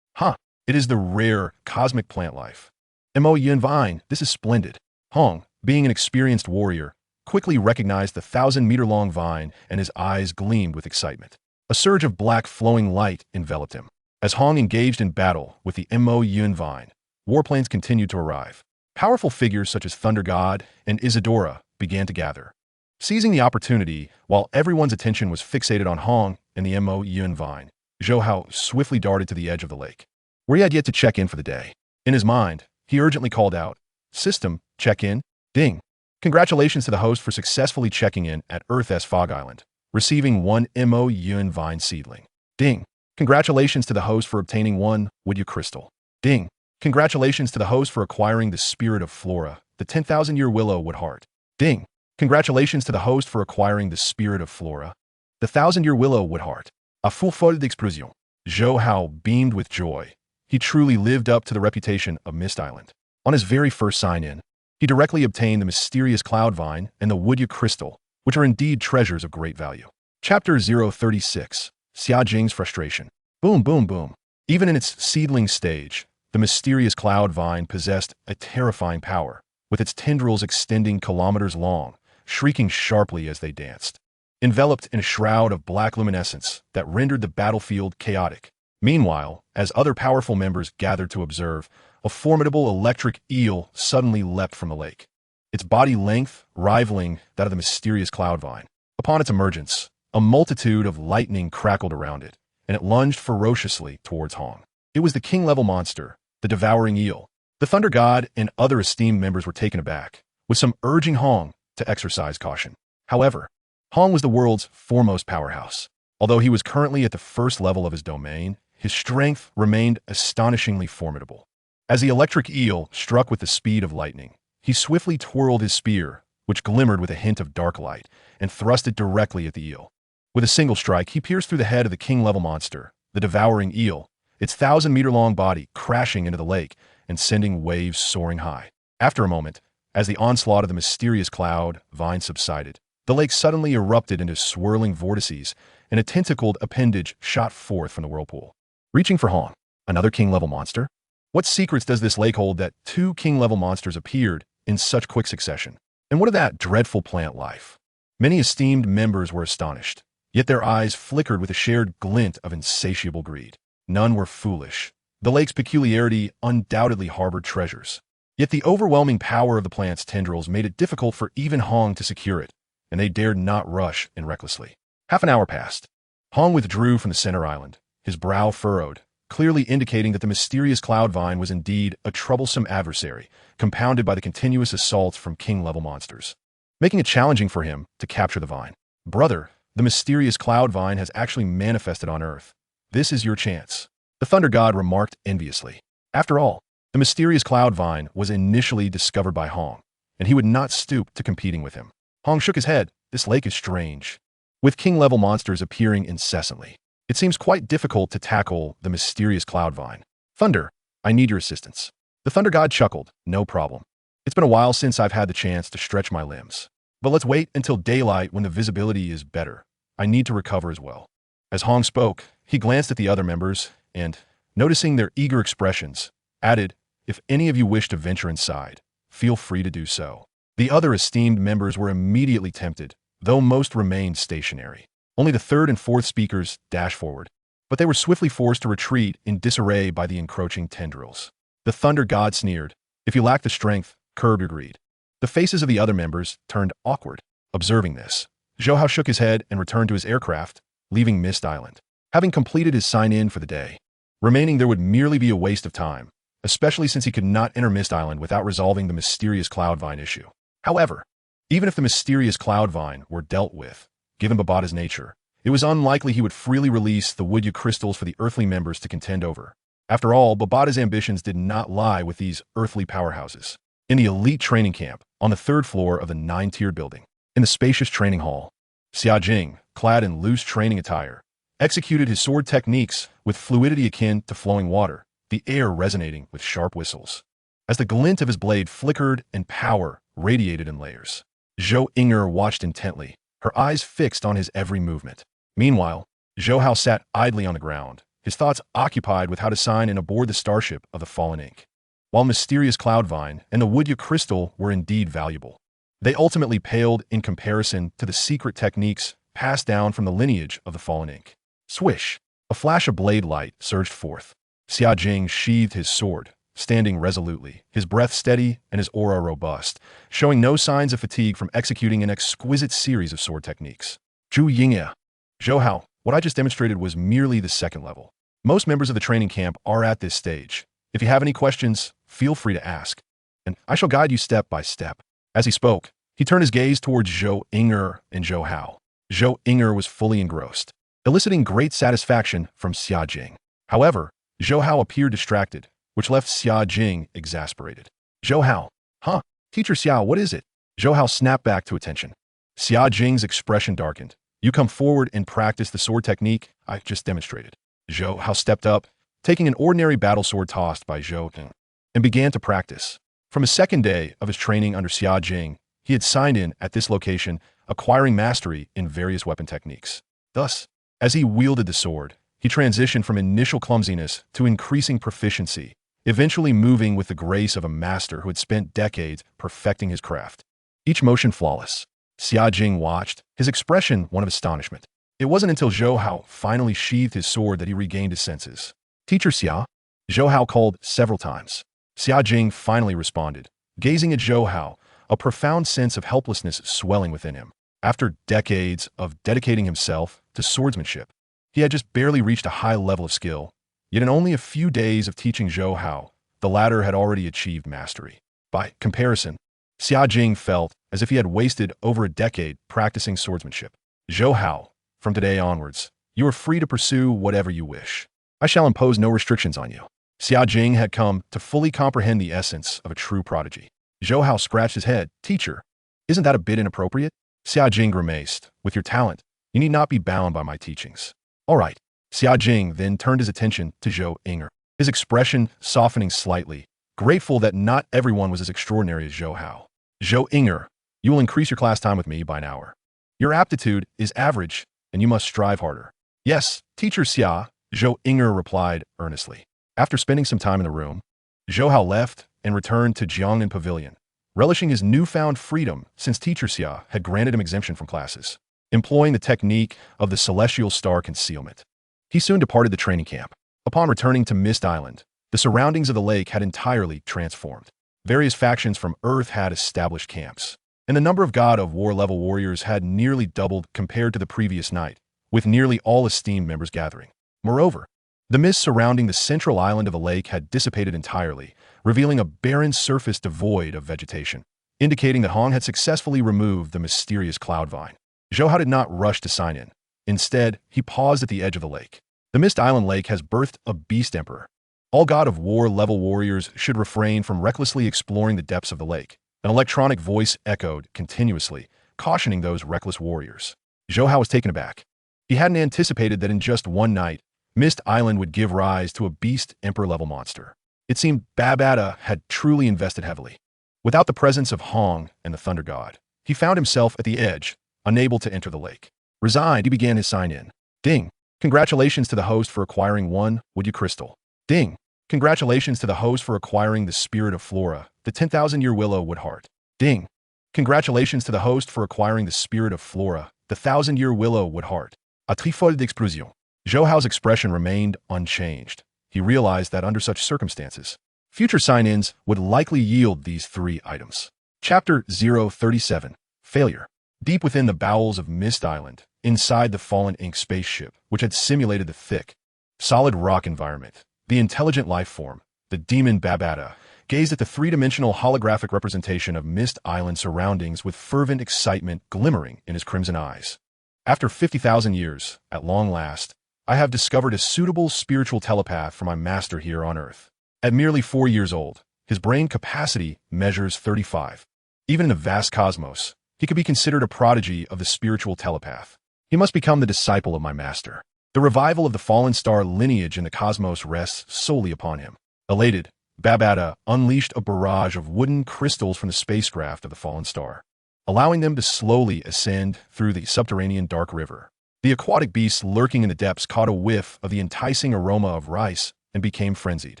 Speaker 1: It is the rare cosmic plant life. Mo Yun Vine, this is splendid. Hong, being an experienced warrior, quickly recognized the 1,000-meter-long vine, and his eyes gleamed with excitement. A surge of black flowing light enveloped him. As Hong engaged in battle with the Mo Yun Vine, warplanes continued to arrive. Powerful figures such as Thunder God and Isadora began to gather. Seizing the opportunity, while everyone's attention was fixated on Hong and the Mo Yun Vine, Zhou Hao swiftly darted to the edge of the lake, where he had yet to check in for the day. In his mind, he urgently called out, "System, check in." Ding. Congratulations to the host for successfully checking in at Earth's Fog Island, receiving one Mo Yun Vine seedling. Ding. Congratulations to the host for obtaining one Woodya crystal. Ding. Congratulations to the host for acquiring the Spirit of Flora, the 10,000-year willow wood heart. Ding. Congratulations to the host for acquiring the Spirit of Flora, the 1,000-year willow wood heart. A full fold d'explosion. Zhou Hao beamed with joy. He truly lived up to the reputation of Mist Island. On his very first sign-in, he directly obtained the mysterious cloud vine and the Woodya crystal, which are indeed treasures of great value. Chapter 036. Xia Jing's Frustration. Boom, boom, boom. Even in its seedling stage, the mysterious cloud vine possessed a terrifying power, with its tendrils extending kilometers long, shrieking sharply as they danced. Enveloped in a shroud of black luminescence that rendered the battlefield chaotic. Meanwhile, as other powerful members gathered to observe, a formidable electric eel suddenly leapt from the lake, its body length rivaling that of the mysterious cloud vine. Upon its emergence, a multitude of lightning crackled around it, and it lunged ferociously towards Hong. It was the king-level monster, the Devouring Eel. The Thunder God and other esteemed members were taken aback, with some urging Hong to exercise caution. However, Hong was the world's foremost powerhouse. Although he was currently at the first level of his domain, his strength remained astonishingly formidable. As the electric eel struck with the speed of lightning, he swiftly twirled his spear, which glimmered with a hint of dark light, and thrust it directly at the eel. With a single strike, he pierced through the head of the king-level monster, the Devouring Eel, its 1,000-meter-long body crashing into the lake and sending waves soaring high. After a moment, as the onslaught of the mysterious cloud vine subsided, the lake suddenly erupted into swirling vortices, and a tentacled appendage shot forth from the whirlpool. Reaching for Hong, another king-level monster? What secrets does this lake hold that two king-level monsters appeared in such quick succession? And what of that dreadful plant life? Many esteemed members were astonished, yet their eyes flickered with a shared glint of insatiable greed. None were foolish. The lake's peculiarity undoubtedly harbored treasures. Yet the overwhelming power of the plant's tendrils made it difficult for even Hong to secure it, and they dared not rush in recklessly. Half an hour passed. Hong withdrew from the center island, his brow furrowed, clearly indicating that the mysterious cloud vine was indeed a troublesome adversary, compounded by the continuous assaults from king-level monsters, making it challenging for him to capture the vine. Brother, the mysterious cloud vine has actually manifested on Earth. This is your chance, the Thunder God remarked enviously. After all, the mysterious cloud vine was initially discovered by Hong, and he would not stoop to competing with him. Hong shook his head. This lake is strange. With king-level monsters appearing incessantly, it seems quite difficult to tackle the mysterious cloud vine. Thunder, I need your assistance. The Thunder God chuckled. No problem. It's been a while since I've had the chance to stretch my limbs. But let's wait until daylight when the visibility is better. I need to recover as well. As Hong spoke, he glanced at the other members and, noticing their eager expressions, added, "If any of you wish to venture inside, feel free to do so." The other esteemed members were immediately tempted, though most remained stationary. Only the third and fourth speakers dashed forward, but they were swiftly forced to retreat in disarray by the encroaching tendrils. The Thunder God sneered, "If you lack the strength, curb your greed." The faces of the other members turned awkward. Observing this, Zhou Hao shook his head and returned to his aircraft, leaving Mist Island. Having completed his sign-in for the day, remaining there would merely be a waste of time, especially since he could not enter Mist Island without resolving the mysterious cloud vine issue. However, even if the mysterious cloud vine were dealt with, given Babada's nature, it was unlikely he would freely release the Woodya crystals for the earthly members to contend over. After all, Babada's ambitions did not lie with these earthly powerhouses. In the elite training camp, on the third floor of the 9-tiered building, in the spacious training hall, Xia Jing, clad in loose training attire, executed his sword techniques with fluidity akin to flowing water, the air resonating with sharp whistles. as the glint of his blade flickered and power radiated in layers. Zhou Inger watched intently, her eyes fixed on his every movement. Meanwhile, Zhou Hao sat idly on the ground, his thoughts occupied with how to sign in aboard the starship of the fallen ink. While mysterious cloudvine and the woodya crystal were indeed valuable, they ultimately paled in comparison to the secret techniques passed down from the lineage of the fallen ink. Swish! A flash of blade light surged forth. Xia Jing sheathed his sword, standing resolutely, his breath steady and his aura robust, showing no signs of fatigue from executing an exquisite series of sword techniques. Zhu Yingya. Zhou Hao, what I just demonstrated was merely the second level. Most members of the training camp are at this stage. If you have any questions, feel free to ask, and I shall guide you step by step. As he spoke, he turned his gaze towards Zhou Inger and Zhou Hao. Zhou Inger was fully engrossed, eliciting great satisfaction from Xia Jing. However, Zhou Hao appeared distracted, which left Xia Jing exasperated. Zhou Hao, huh? Teacher Xia, what is it? Zhou Hao snapped back to attention. Xia Jing's expression darkened. You come forward and practice the sword technique I just demonstrated. Zhou Hao stepped up, taking an ordinary battle sword tossed by Zhou Ing, and began to practice. From his second day of his training under Xia Jing, he had signed in at this location, acquiring mastery in various weapon techniques. Thus, as he wielded the sword, he transitioned from initial clumsiness to increasing proficiency, eventually moving with the grace of a master who had spent decades perfecting his craft. Each motion flawless. Xia Jing watched, his expression one of astonishment. It wasn't until Zhou Hao finally sheathed his sword that he regained his senses. Teacher Xia? Zhou Hao called several times. Xia Jing finally responded, gazing at Zhou Hao, a profound sense of helplessness swelling within him. After decades of dedicating himself to swordsmanship, he had just barely reached a high level of skill, yet in only a few days of teaching Zhou Hao, the latter had already achieved mastery. By comparison, Xia Jing felt as if he had wasted over a decade practicing swordsmanship. Zhou Hao, from today onwards, you are free to pursue whatever you wish. I shall impose no restrictions on you. Xia Jing had come to fully comprehend the essence of a true prodigy. Zhou Hao scratched his head. Teacher, isn't that a bit inappropriate? Xia Jing grimaced. With your talent, you need not be bound by my teachings. All right. Xia Jing then turned his attention to Zhou Inger, his expression softening slightly, grateful that not everyone was as extraordinary as Zhou Hao. Zhou Inger, you will increase your class time with me by an hour. Your aptitude is average, and you must strive harder. Yes, Teacher Xia, Zhou Inger replied earnestly. After spending some time in the room, Zhou Hao left and returned to Jiangnan Pavilion, relishing his newfound freedom since Teacher Xia had granted him exemption from classes. Employing the technique of the celestial star concealment, he soon departed the training camp. Upon returning to Mist Island, the surroundings of the lake had entirely transformed. Various factions from Earth had established camps, and the number of God of War level warriors had nearly doubled compared to the previous night, with nearly all esteemed members gathering. Moreover, the mist surrounding the central island of the lake had dissipated entirely, revealing a barren surface devoid of vegetation, indicating that Hong had successfully removed the mysterious cloudvine. Zhou Hao did not rush to sign in. Instead, he paused at the edge of the lake. The Mist Island Lake has birthed a beast emperor. All God of War level warriors should refrain from recklessly exploring the depths of the lake. An electronic voice echoed continuously, cautioning those reckless warriors. Zhou Hao was taken aback. He hadn't anticipated that in just one night, Mist Island would give rise to a beast emperor-level monster. It seemed Babata had truly invested heavily. Without the presence of Hong and the Thunder God, he found himself at the edge, unable to enter the lake. Resigned, he began his sign-in. Ding! Congratulations to the host for acquiring one woodya crystal. Ding! Congratulations to the host for acquiring the Spirit of Flora, the 10,000-year willow wood heart. Ding! Congratulations to the host for acquiring the Spirit of Flora, the 1,000-year willow wood heart. A trifole d'explosion. Zhou Hao's expression remained unchanged. He realized that under such circumstances, future sign-ins would likely yield these three items. Chapter 037. Failure. Deep within the bowels of Mist Island, inside the fallen ink spaceship, which had simulated the thick, solid rock environment, the intelligent life form, the demon Babata, gazed at the three-dimensional holographic representation of Mist Island surroundings with fervent excitement glimmering in his crimson eyes. After 50,000 years, at long last, I have discovered a suitable spiritual telepath for my master here on Earth. At merely 4 years old, his brain capacity measures 35. Even in the vast cosmos, he could be considered a prodigy of the spiritual telepath. He must become the disciple of my master. The revival of the fallen star lineage in the cosmos rests solely upon him. Elated, Babata unleashed a barrage of wooden crystals from the spacecraft of the fallen star, allowing them to slowly ascend through the subterranean dark river. The aquatic beasts lurking in the depths caught a whiff of the enticing aroma of rice and became frenzied.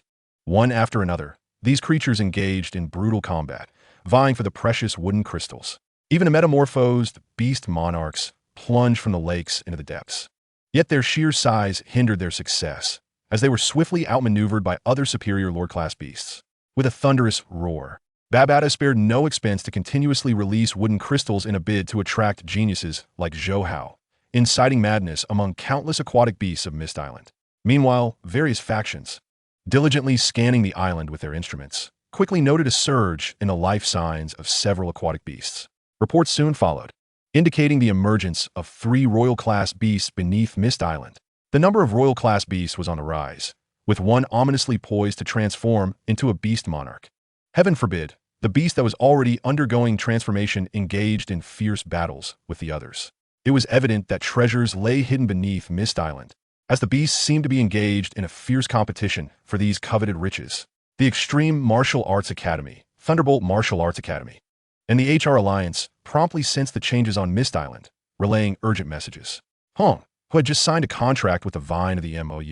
Speaker 1: One after another, these creatures engaged in brutal combat, vying for the precious wooden crystals. Even the metamorphosed beast monarchs plunged from the lakes into the depths. Yet their sheer size hindered their success, as they were swiftly outmaneuvered by other superior lord-class beasts. With a thunderous roar, Babata spared no expense to continuously release wooden crystals in a bid to attract geniuses like Zhou Hao, inciting madness among countless aquatic beasts of Mist Island. Meanwhile, various factions, diligently scanning the island with their instruments, quickly noted a surge in the life signs of several aquatic beasts. Reports soon followed, indicating the emergence of 3 royal-class beasts beneath Mist Island. The number of royal-class beasts was on the rise, with one ominously poised to transform into a beast monarch. Heaven forbid, the beast that was already undergoing transformation engaged in fierce battles with the others. It was evident that treasures lay hidden beneath Mist Island, as the beasts seemed to be engaged in a fierce competition for these coveted riches. The Extreme Martial Arts Academy, Thunderbolt Martial Arts Academy, and the HR Alliance promptly sensed the changes on Mist Island, relaying urgent messages. Hong, who had just signed a contract with the Vine of the Mo,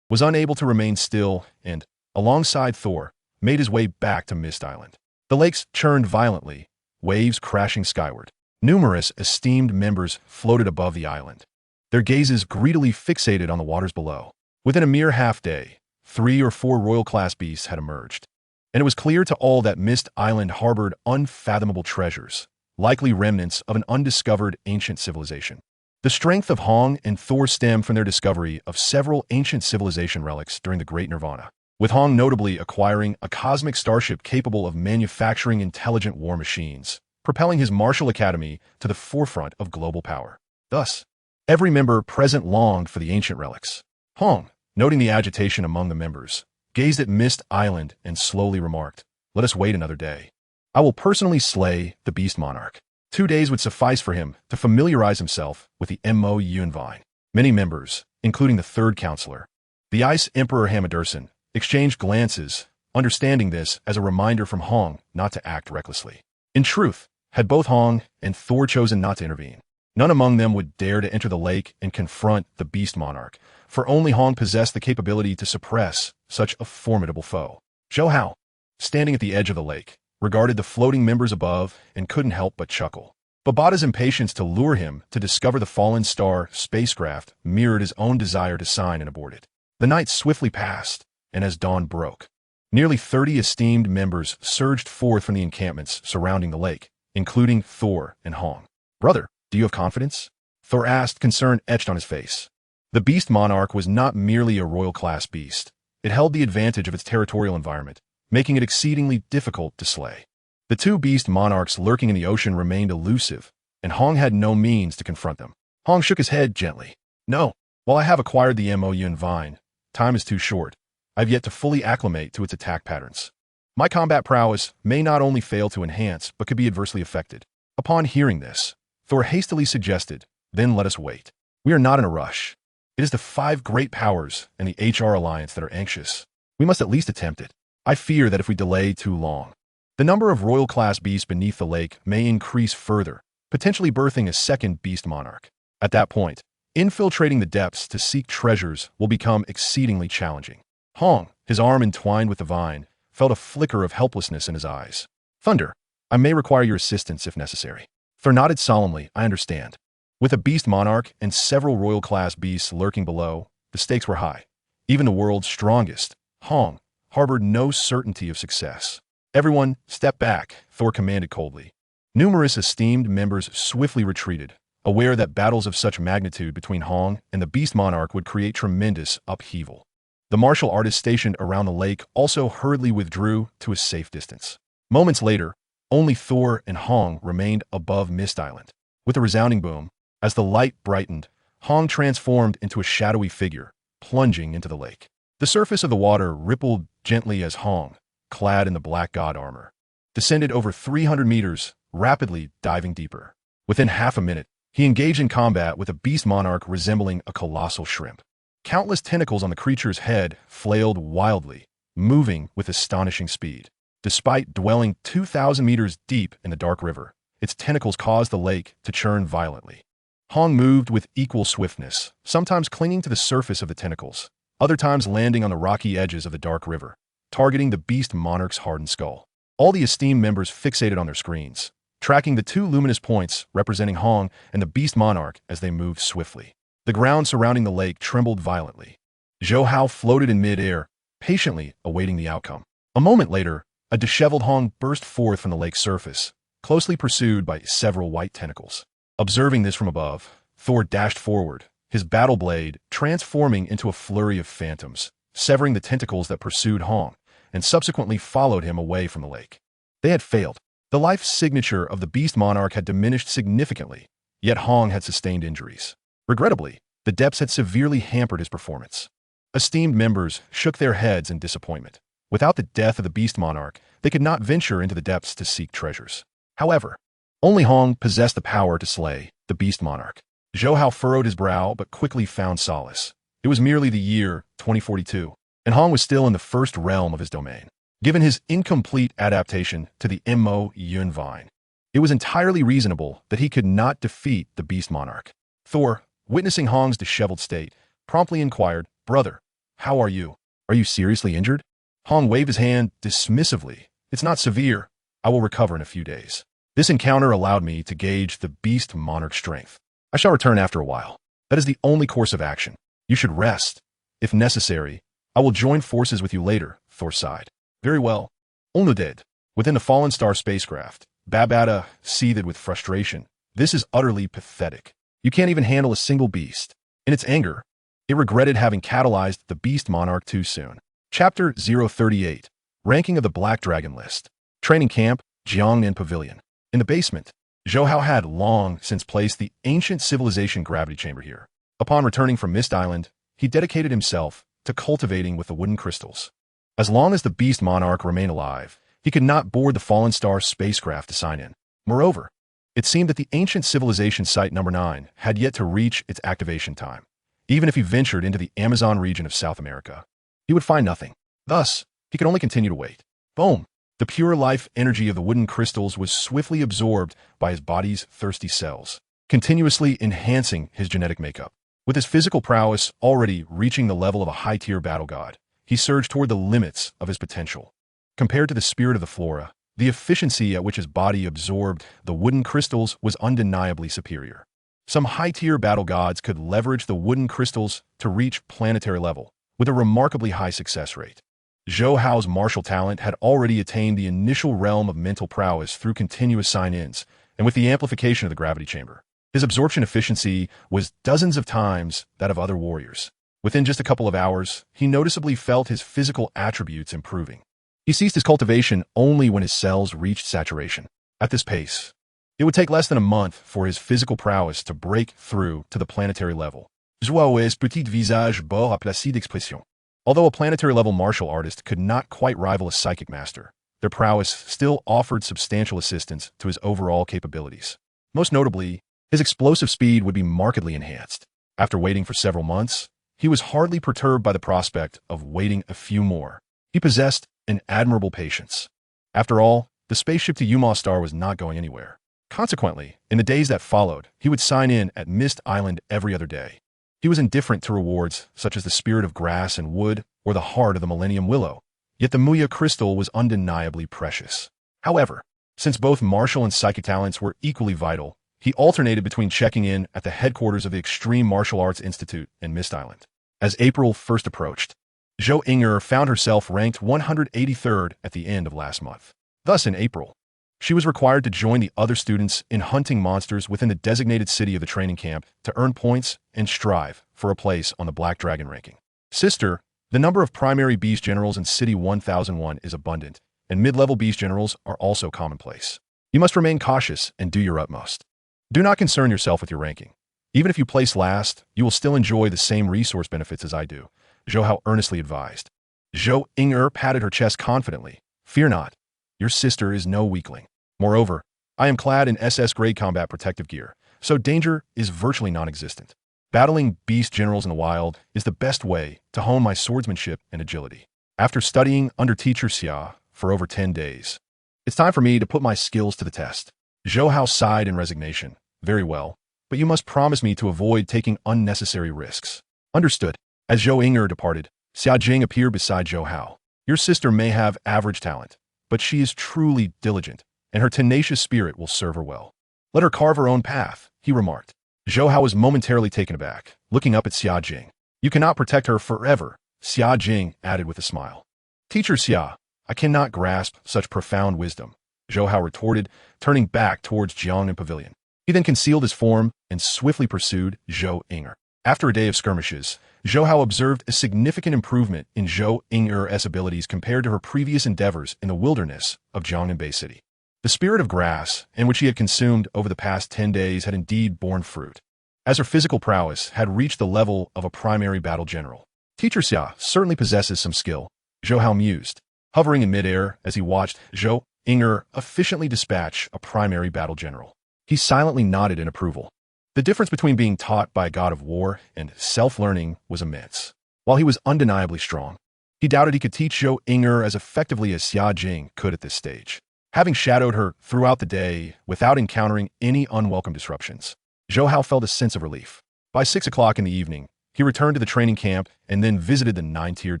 Speaker 1: was unable to remain still and, alongside Thor, made his way back to Mist Island. The lakes churned violently, waves crashing skyward. Numerous esteemed members floated above the island, their gazes greedily fixated on the waters below. Within a mere half-day, 3 or 4 royal-class beasts had emerged, and it was clear to all that Mist Island harbored unfathomable treasures, likely remnants of an undiscovered ancient civilization. The strength of Hong and Thor stemmed from their discovery of several ancient civilization relics during the Great Nirvana, with Hong notably acquiring a cosmic starship capable of manufacturing intelligent war machines, propelling his martial academy to the forefront of global power. Thus, every member present longed for the ancient relics. Hong, noting the agitation among the members, gazed at Mist Island and slowly remarked, "Let us wait another day. I will personally slay the beast monarch." 2 days would suffice for him to familiarize himself with the Mo Vine. Many members, including the third counselor, the Ice Emperor Hamaderson, exchanged glances, understanding this as a reminder from Hong not to act recklessly. In truth, had both Hong and Thor chosen not to intervene, none among them would dare to enter the lake and confront the beast monarch, for only Hong possessed the capability to suppress such a formidable foe. Zhou Hao, standing at the edge of the lake, regarded the floating members above and couldn't help but chuckle. Babata's impatience to lure him to discover the fallen star spacecraft mirrored his own desire to sign and abort it. The night swiftly passed, and as dawn broke, nearly 30 esteemed members surged forth from the encampments surrounding the lake, including Thor and Hong. "Brother, do you have confidence?" Thor asked, concern etched on his face. The beast monarch was not merely a royal-class beast. It held the advantage of its territorial environment, making it exceedingly difficult to slay. The 2 beast monarchs lurking in the ocean remained elusive, and Hong had no means to confront them. Hong shook his head gently. "No, while I have acquired the Mo Vine, time is too short. I have yet to fully acclimate to its attack patterns. My combat prowess may not only fail to enhance, but could be adversely affected." Upon hearing this, Thor hastily suggested, "Then let us wait. We are not in a rush. It is the 5 great powers and the HR Alliance that are anxious. We must at least attempt it. I fear that if we delay too long, the number of royal-class beasts beneath the lake may increase further, potentially birthing a second beast monarch. At that point, infiltrating the depths to seek treasures will become exceedingly challenging." Hong, his arm entwined with the vine, felt a flicker of helplessness in his eyes. "Thunder, I may require your assistance if necessary." Thor nodded solemnly, "I understand." With a beast monarch and several royal-class beasts lurking below, the stakes were high. Even the world's strongest, Hong, harbored no certainty of success. "Everyone, step back," Thor commanded coldly. Numerous esteemed members swiftly retreated, aware that battles of such magnitude between Hong and the beast monarch would create tremendous upheaval. The martial artists stationed around the lake also hurriedly withdrew to a safe distance. Moments later, only Thor and Hong remained above Mist Island. With a resounding boom, as the light brightened, Hong transformed into a shadowy figure, plunging into the lake. The surface of the water rippled gently as Hong, clad in the black god armor, descended over 300 meters, rapidly diving deeper. Within half a minute, he engaged in combat with a beast monarch resembling a colossal shrimp. Countless tentacles on the creature's head flailed wildly, moving with astonishing speed. Despite dwelling 2,000 meters deep in the dark river, its tentacles caused the lake to churn violently. Hong moved with equal swiftness, sometimes clinging to the surface of the tentacles, other times landing on the rocky edges of the dark river, targeting the beast monarch's hardened skull. All the esteemed members fixated on their screens, tracking the two luminous points representing Hong and the beast monarch as they moved swiftly. The ground surrounding the lake trembled violently. Zhou Hao floated in mid-air, patiently awaiting the outcome. A moment later, a disheveled Hong burst forth from the lake's surface, closely pursued by several white tentacles. Observing this from above, Thor dashed forward, his battle blade transforming into a flurry of phantoms, severing the tentacles that pursued Hong, and subsequently followed him away from the lake. They had failed. The life signature of the beast monarch had diminished significantly, yet Hong had sustained injuries. Regrettably, the depths had severely hampered his performance. Esteemed members shook their heads in disappointment. Without the death of the beast monarch, they could not venture into the depths to seek treasures. However, only Hong possessed the power to slay the beast monarch. Zhou Hao furrowed his brow but quickly found solace. It was merely the year 2042, and Hong was still in the first realm of his domain. Given his incomplete adaptation to the Mo Yun Vine, it was entirely reasonable that he could not defeat the beast monarch. Thor, witnessing Hong's disheveled state, promptly inquired, "Brother, how are you? Are you seriously injured?" Hong waved his hand dismissively. "It's not severe. I will recover in a few days. This encounter allowed me to gauge the beast monarch's strength. I shall return after a while. That is the only course of action. You should rest. If necessary, I will join forces with you later," Thor sighed. "Very well." Onuded. Within the fallen star spacecraft, Babata seethed with frustration. "This is utterly pathetic. You can't even handle a single beast." In its anger, it regretted having catalyzed the beast monarch too soon. Chapter 038. Ranking of the Black Dragon List. Training Camp, Jiangnan Pavilion. In the basement, Zhou Hao had long since placed the ancient civilization gravity chamber here. Upon returning from Mist Island, he dedicated himself to cultivating with the wooden crystals. As long as the beast monarch remained alive, he could not board the fallen star spacecraft to sign in. Moreover, it seemed that the ancient civilization site number 9 had yet to reach its activation time. Even if he ventured into the Amazon region of South America, he would find nothing. Thus, he could only continue to wait. Boom! The pure life energy of the wooden crystals was swiftly absorbed by his body's thirsty cells, continuously enhancing his genetic makeup. With his physical prowess already reaching the level of a high-tier battle god, he surged toward the limits of his potential. Compared to the spirit of the flora, the efficiency at which his body absorbed the wooden crystals was undeniably superior. Some high-tier battle gods could leverage the wooden crystals to reach planetary level, with a remarkably high success rate. Zhou Hao's martial talent had already attained the initial realm of mental prowess through continuous sign-ins, and with the amplification of the gravity chamber, his absorption efficiency was dozens of times that of other warriors. Within just a couple of hours, he noticeably felt his physical attributes improving. He ceased his cultivation only when his cells reached saturation. At this pace, it would take less than a month for his physical prowess to break through to the planetary level. Joyeuse petit visage beau à placide expression. Although a planetary-level martial artist could not quite rival a psychic master, their prowess still offered substantial assistance to his overall capabilities. Most notably, his explosive speed would be markedly enhanced. After waiting for several months, he was hardly perturbed by the prospect of waiting a few more. He possessed an admirable patience. After all, the spaceship to Yuma Star was not going anywhere. Consequently, in the days that followed, he would sign in at Mist Island every other day. He was indifferent to rewards such as the spirit of grass and wood or the heart of the Millennium Willow, yet the Muya crystal was undeniably precious. However, since both martial and psychic talents were equally vital, he alternated between checking in at the headquarters of the Extreme Martial Arts Institute in Mist Island. As April first approached, Zhou Inger found herself ranked 183rd at the end of last month. Thus, in April, she was required to join the other students in hunting monsters within the designated city of the training camp to earn points and strive for a place on the Black Dragon ranking. Sister, the number of primary beast generals in City 1001 is abundant, and mid-level beast generals are also commonplace. You must remain cautious and do your utmost. Do not concern yourself with your ranking. Even if you place last, you will still enjoy the same resource benefits as I do, Zhou Hao earnestly advised. Zhou Inger patted her chest confidently. "Fear not. Your sister is no weakling. Moreover, I am clad in SS-grade combat protective gear, so danger is virtually non-existent. Battling beast generals in the wild is the best way to hone my swordsmanship and agility." after studying under teacher Xia for over 10 days. It's time for me to put my skills to the test. Zhou Hao sighed in resignation. Very well, but you must promise me to avoid taking unnecessary risks. Understood. As Zhou Ying'er departed, Xia Jing appeared beside Zhou Hao. Your sister may have average talent, but she is truly diligent, and her tenacious spirit will serve her well. Let her carve her own path, he remarked. Zhou Hao was momentarily taken aback, looking up at Xia Jing. You cannot protect her forever, Xia Jing added with a smile. Teacher Xia, I cannot grasp such profound wisdom, Zhou Hao retorted, turning back towards Jiangnan Pavilion. He then concealed his form and swiftly pursued Zhou Ying'er. After a day of skirmishes, Zhou Hao observed a significant improvement in Zhou Ying'er's abilities compared to her previous endeavors in the wilderness of Jiangnan Bay City. The spirit of grass, in which he had consumed over the past 10 days, had indeed borne fruit, as her physical prowess had reached the level of a primary battle general. Teacher Xia certainly possesses some skill, Zhou Hao mused, hovering in midair as he watched Zhou Ying'er efficiently dispatch a primary battle general. He silently nodded in approval. The difference between being taught by a god of war and self-learning was immense. While he was undeniably strong, he doubted he could teach Zhou Ying'er as effectively as Xia Jing could at this stage. Having shadowed her throughout the day without encountering any unwelcome disruptions, Zhou Hao felt a sense of relief. By 6 o'clock in the evening, he returned to the training camp and then visited the 9-tiered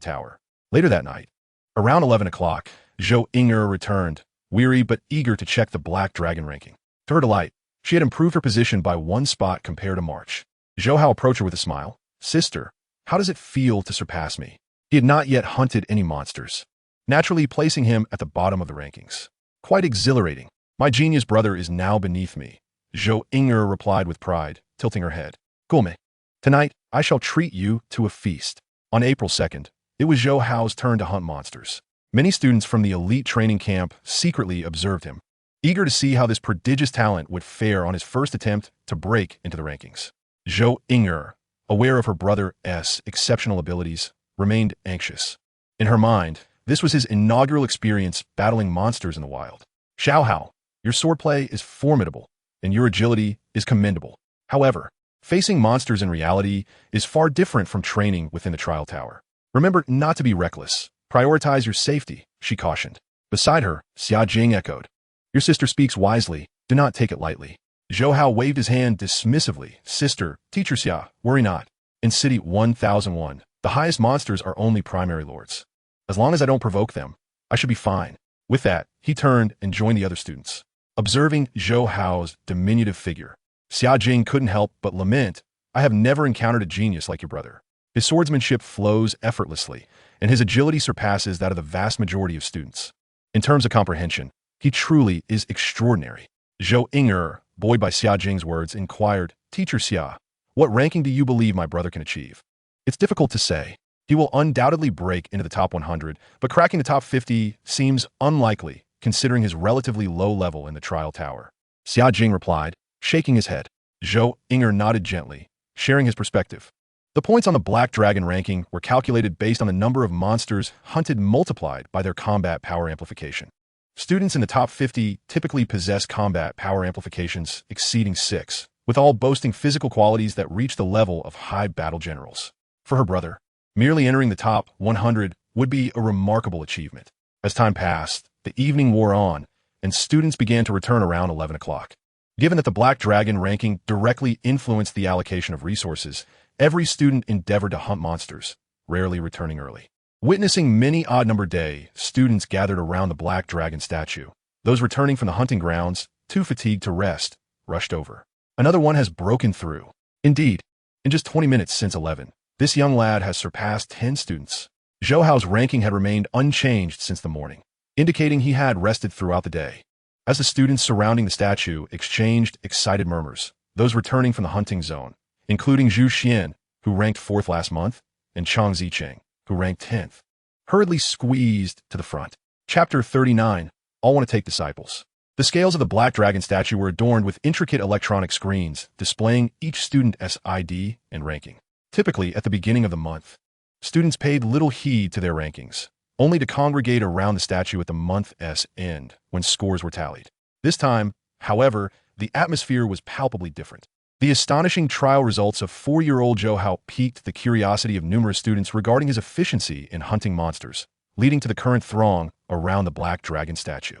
Speaker 1: tower. Later that night, around 11 o'clock, Zhou Ying'er returned, weary but eager to check the Black Dragon ranking. To her delight, she had improved her position by 1 spot compared to March. Zhou Hao approached her with a smile. Sister, how does it feel to surpass me? He had not yet hunted any monsters, naturally placing him at the bottom of the rankings. Quite exhilarating. My genius brother is now beneath me, Zhou Ying'er replied with pride, tilting her head. Gome, tonight I shall treat you to a feast. On April 2nd, it was Zhou Hao's turn to hunt monsters. Many students from the elite training camp secretly observed him, eager to see how this prodigious talent would fare on his first attempt to break into the rankings. Zhou Ying'er, aware of her brother's exceptional abilities, remained anxious. In her mind, this was his inaugural experience battling monsters in the wild. Zhou Hao, your swordplay is formidable, and your agility is commendable. However, facing monsters in reality is far different from training within the trial tower. Remember not to be reckless. Prioritize your safety, she cautioned. Beside her, Xia Jing echoed. Your sister speaks wisely. Do not take it lightly. Zhou Hao waved his hand dismissively. Sister, teacher Xia, worry not. In City 1001, the highest monsters are only primary lords. As long as I don't provoke them, I should be fine. With that, he turned and joined the other students. Observing Zhou Hao's diminutive figure, Xia Jing couldn't help but lament, I have never encountered a genius like your brother. His swordsmanship flows effortlessly, and his agility surpasses that of the vast majority of students. In terms of comprehension, he truly is extraordinary. Zhou Ying'er, buoyed by Xia Jing's words, inquired, Teacher Xia, what ranking do you believe my brother can achieve? It's difficult to say. He will undoubtedly break into the top 100, but cracking the top 50 seems unlikely, considering his relatively low level in the trial tower. Xia Jing replied, shaking his head. Zhou Ying'er nodded gently, sharing his perspective. The points on the Black Dragon ranking were calculated based on the number of monsters hunted multiplied by their combat power amplification. Students in the top 50 typically possess combat power amplifications exceeding 6, with all boasting physical qualities that reach the level of high battle generals. For her brother, merely entering the top 100 would be a remarkable achievement. As time passed, the evening wore on, and students began to return around 11 o'clock. Given that the Black Dragon ranking directly influenced the allocation of resources, every student endeavored to hunt monsters, rarely returning early. Witnessing many odd-numbered day, students gathered around the Black Dragon statue. Those returning from the hunting grounds, too fatigued to rest, rushed over. Another one has broken through. Indeed, in just 20 minutes since 11, this young lad has surpassed 10 students. Zhou Hao's ranking had remained unchanged since the morning, indicating he had rested throughout the day. As the students surrounding the statue exchanged excited murmurs, those returning from the hunting zone, including Zhu Xian, who ranked 4th last month, and Chang Zicheng, who ranked 10th, hurriedly squeezed to the front. Chapter 39, All Want to Take Disciples. The scales of the Black Dragon statue were adorned with intricate electronic screens displaying each student's ID and ranking. Typically, at the beginning of the month, students paid little heed to their rankings, only to congregate around the statue at the month's end when scores were tallied. This time, however, the atmosphere was palpably different. The astonishing trial results of 4-year-old Zhou Hao piqued the curiosity of numerous students regarding his efficiency in hunting monsters, leading to the current throng around the Black Dragon statue.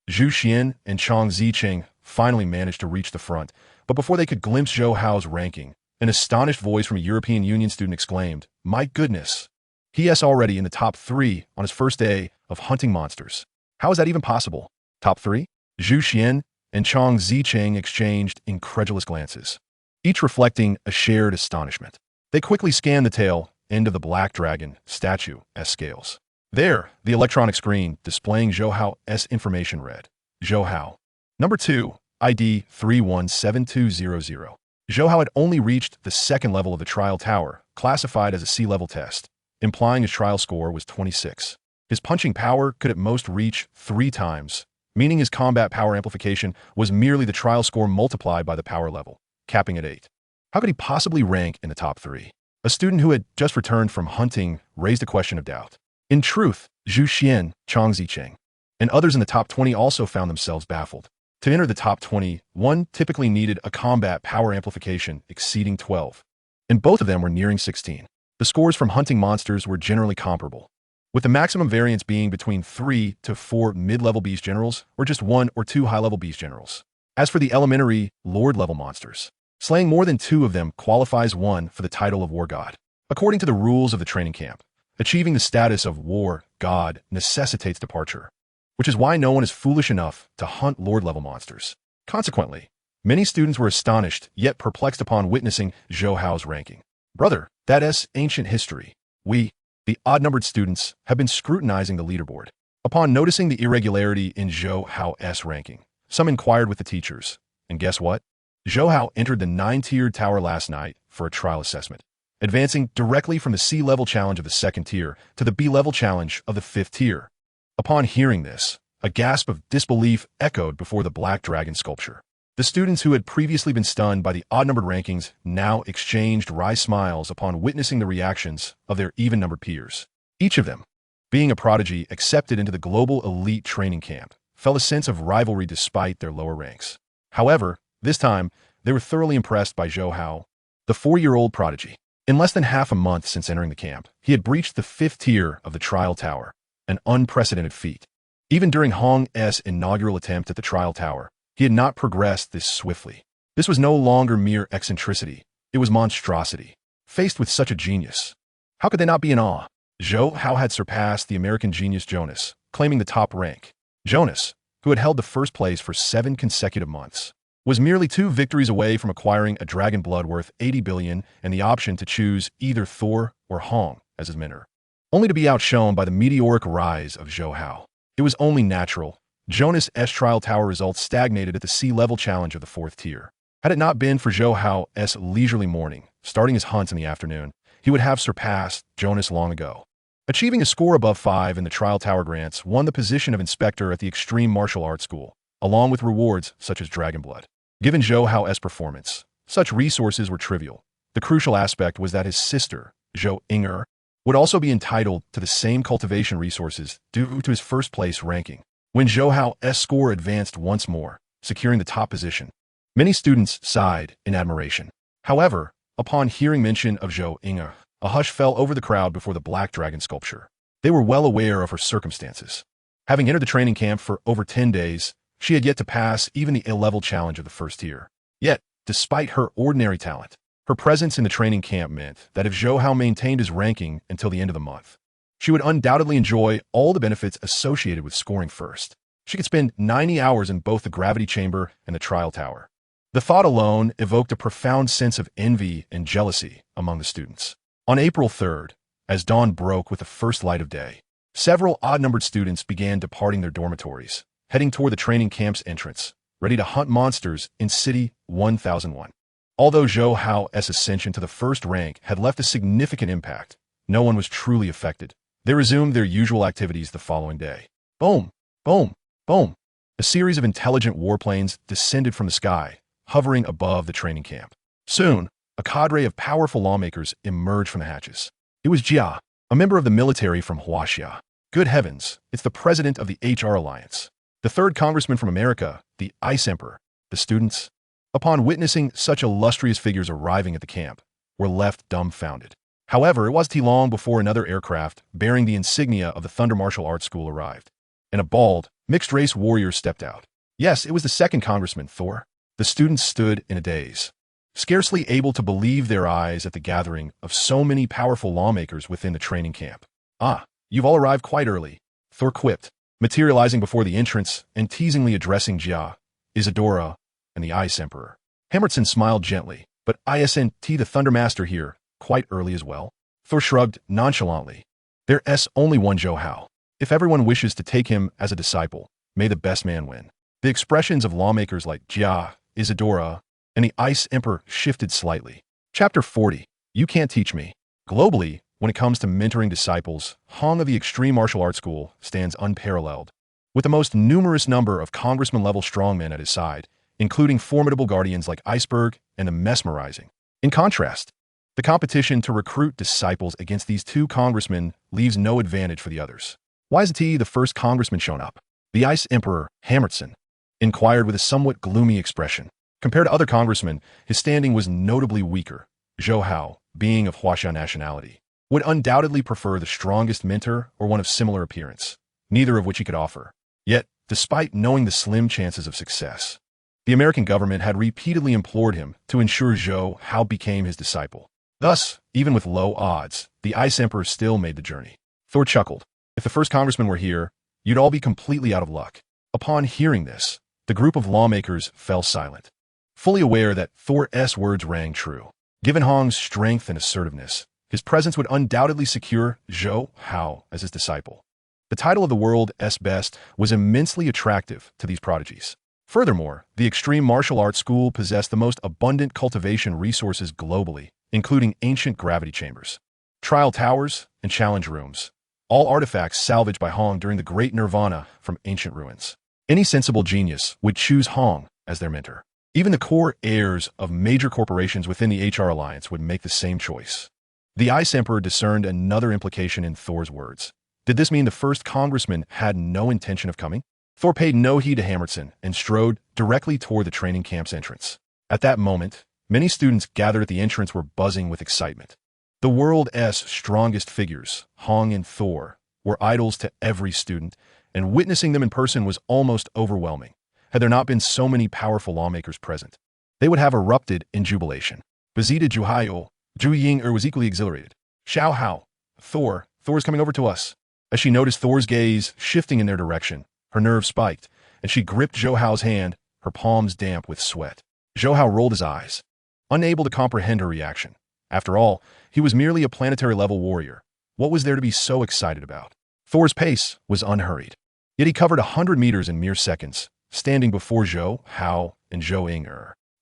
Speaker 1: Zhu Xian and Chang Zicheng finally managed to reach the front, but before they could glimpse Zhou Hao's ranking, an astonished voice from a European Union student exclaimed, "My goodness! He is already in the top 3 on his first day of hunting monsters. How is that even possible? Top 3? Zhu Xian and Chang Zicheng exchanged incredulous glances, each reflecting a shared astonishment. They quickly scanned the tail end of the Black Dragon statue as scales. There, the electronic screen displaying Zhou Hao's information read, Zhou Hao. Number 2, ID 317200. Zhou Hao had only reached the second level of the trial tower, classified as a C-level test, implying his trial score was 26. His punching power could at most reach 3 times, meaning his combat power amplification was merely the trial score multiplied by the power level, capping at 8. How could he possibly rank in the top 3? A student who had just returned from hunting raised a question of doubt. In truth, Zhu Xian, Chang Zicheng, and others in the top 20 also found themselves baffled. To enter the top 20, one typically needed a combat power amplification exceeding 12, and both of them were nearing 16. The scores from hunting monsters were generally comparable, with the maximum variance being between 3 to 4 mid-level beast generals or just 1 or 2 high-level beast generals. As for the elementary, lord-level monsters, slaying more than 2 of them qualifies one for the title of war god. According to the rules of the training camp, achieving the status of war god necessitates departure, which is why no one is foolish enough to hunt lord-level monsters. Consequently, many students were astonished yet perplexed upon witnessing Zhou Hao's ranking. Brother, that is ancient history. We, the odd-numbered students, have been scrutinizing the leaderboard. Upon noticing the irregularity in Zhou Hao's ranking, some inquired with the teachers, and guess what? Zhou Hao entered the 9-tiered tower last night for a trial assessment, advancing directly from the C-level challenge of the 2nd tier to the B-level challenge of the 5th tier. Upon hearing this, a gasp of disbelief echoed before the Black Dragon sculpture. The students who had previously been stunned by the odd-numbered rankings now exchanged wry smiles upon witnessing the reactions of their even-numbered peers. Each of them, being a prodigy accepted into the global elite training camp, felt a sense of rivalry despite their lower ranks. However, this time, they were thoroughly impressed by Zhou Hao, the 4-year-old prodigy. In less than half a month since entering the camp, he had breached the 5th tier of the trial tower, an unprecedented feat. Even during Hong's inaugural attempt at the trial tower, he had not progressed this swiftly. This was no longer mere eccentricity, it was monstrosity. Faced with such a genius, how could they not be in awe? Zhou Hao had surpassed the American genius Jonas, claiming the top rank. Jonas, who had held the first place for 7 consecutive months, was merely 2 victories away from acquiring a dragon blood worth 80 billion and the option to choose either Thor or Hong as his mentor, only to be outshone by the meteoric rise of Zhou Hao. It was only natural. Jonas' trial tower results stagnated at the C-level challenge of the 4th tier. Had it not been for Zhou Hao's leisurely morning, starting his hunts in the afternoon, he would have surpassed Jonas long ago. Achieving a score above 5 in the trial tower grants won the position of inspector at the Extreme Martial Arts School, along with rewards such as dragon blood. Given Zhou Hao's performance, such resources were trivial. The crucial aspect was that his sister, Zhou Inger, would also be entitled to the same cultivation resources due to his first-place ranking. When Zhou Hao's score advanced once more, securing the top position, many students sighed in admiration. However, upon hearing mention of Zhou Inger, a hush fell over the crowd before the Black Dragon sculpture. They were well aware of her circumstances. Having entered the training camp for over 10 days, she had yet to pass even the A-level challenge of the 1st tier. Yet, despite her ordinary talent, her presence in the training camp meant that if Zhou Hao maintained his ranking until the end of the month, she would undoubtedly enjoy all the benefits associated with scoring first. She could spend 90 hours in both the gravity chamber and the trial tower. The thought alone evoked a profound sense of envy and jealousy among the students. On April 3rd, as dawn broke with the first light of day, several odd-numbered students began departing their dormitories, heading toward the training camp's entrance, ready to hunt monsters in City 1001. Although Zhou Hao's ascension to the 1st rank had left a significant impact, no one was truly affected. They resumed their usual activities the following day. Boom! Boom! Boom! A series of intelligent warplanes descended from the sky, hovering above the training camp. Soon, a cadre of powerful lawmakers emerged from the hatches. It was Jia, a member of the military from Huaxia. Good heavens, it's the president of the HR Alliance. The 3rd congressman from America, the Ice Emperor. The students, upon witnessing such illustrious figures arriving at the camp, were left dumbfounded. However, it wasn't long before another aircraft bearing the insignia of the Thunder Martial Arts School arrived, and a bald, mixed-race warrior stepped out. Yes, it was the second Congressman, Thor. The students stood in a daze, scarcely able to believe their eyes at the gathering of so many powerful lawmakers within the training camp. Ah, you've all arrived quite early, Thor quipped, materializing before the entrance and teasingly addressing Jia, Isadora, and the Ice Emperor. Hammerson smiled gently, but isn't the Thundermaster here quite early as well? Thor shrugged nonchalantly. There's only one Zhou Hao. If everyone wishes to take him as a disciple, may the best man win. The expressions of lawmakers like Jia, Isadora, and the Ice Emperor shifted slightly. Chapter 40. You can't teach me. Globally, when it comes to mentoring disciples, Hong of the Extreme Martial Arts School stands unparalleled, with the most numerous number of congressman-level strongmen at his side, including formidable guardians like Iceberg and the Mesmerizing. In contrast, the competition to recruit disciples against these two congressmen leaves no advantage for the others. Why isn't he the first congressman shown up? The Ice Emperor, Hammerson, inquired with a somewhat gloomy expression. Compared to other congressmen, his standing was notably weaker. Zhou Hao, being of Huaxia nationality, would undoubtedly prefer the strongest mentor or one of similar appearance, neither of which he could offer. Yet, despite knowing the slim chances of success, the American government had repeatedly implored him to ensure Zhou Hao became his disciple. Thus, even with low odds, the Ice Emperor still made the journey. Thor chuckled. If the first congressman were here, you'd all be completely out of luck. Upon hearing this, the group of lawmakers fell silent, fully aware that Thor's words rang true. Given Hong's strength and assertiveness, his presence would undoubtedly secure Zhou Hao as his disciple. The title of the world's best was immensely attractive to these prodigies. Furthermore, the Extreme Martial Arts School possessed the most abundant cultivation resources globally, including ancient gravity chambers, trial towers, and challenge rooms, all artifacts salvaged by Hong during the Great Nirvana from ancient ruins. Any sensible genius would choose Hong as their mentor. Even the core heirs of major corporations within the HR Alliance would make the same choice. The Ice Emperor discerned another implication in Thor's words. Did this mean the first congressman had no intention of coming? Thor paid no heed to Hammerson and strode directly toward the training camp's entrance. At that moment, many students gathered at the entrance were buzzing with excitement. The world's strongest figures, Hong and Thor, were idols to every student, and witnessing them in person was almost overwhelming. Had there not been so many powerful lawmakers present, they would have erupted in jubilation. Bazita Zhou Hao, Zhu Ying was equally exhilarated. Xiao Hao, Thor's coming over to us. As she noticed Thor's gaze shifting in their direction, her nerves spiked, and she gripped Zhou Hao's hand, her palms damp with sweat. Zhou Hao rolled his eyes, unable to comprehend her reaction. After all, he was merely a planetary-level warrior. What was there to be so excited about? Thor's pace was unhurried, yet he covered 100 meters in mere seconds, standing before Zhou Hao and Zhou Ying.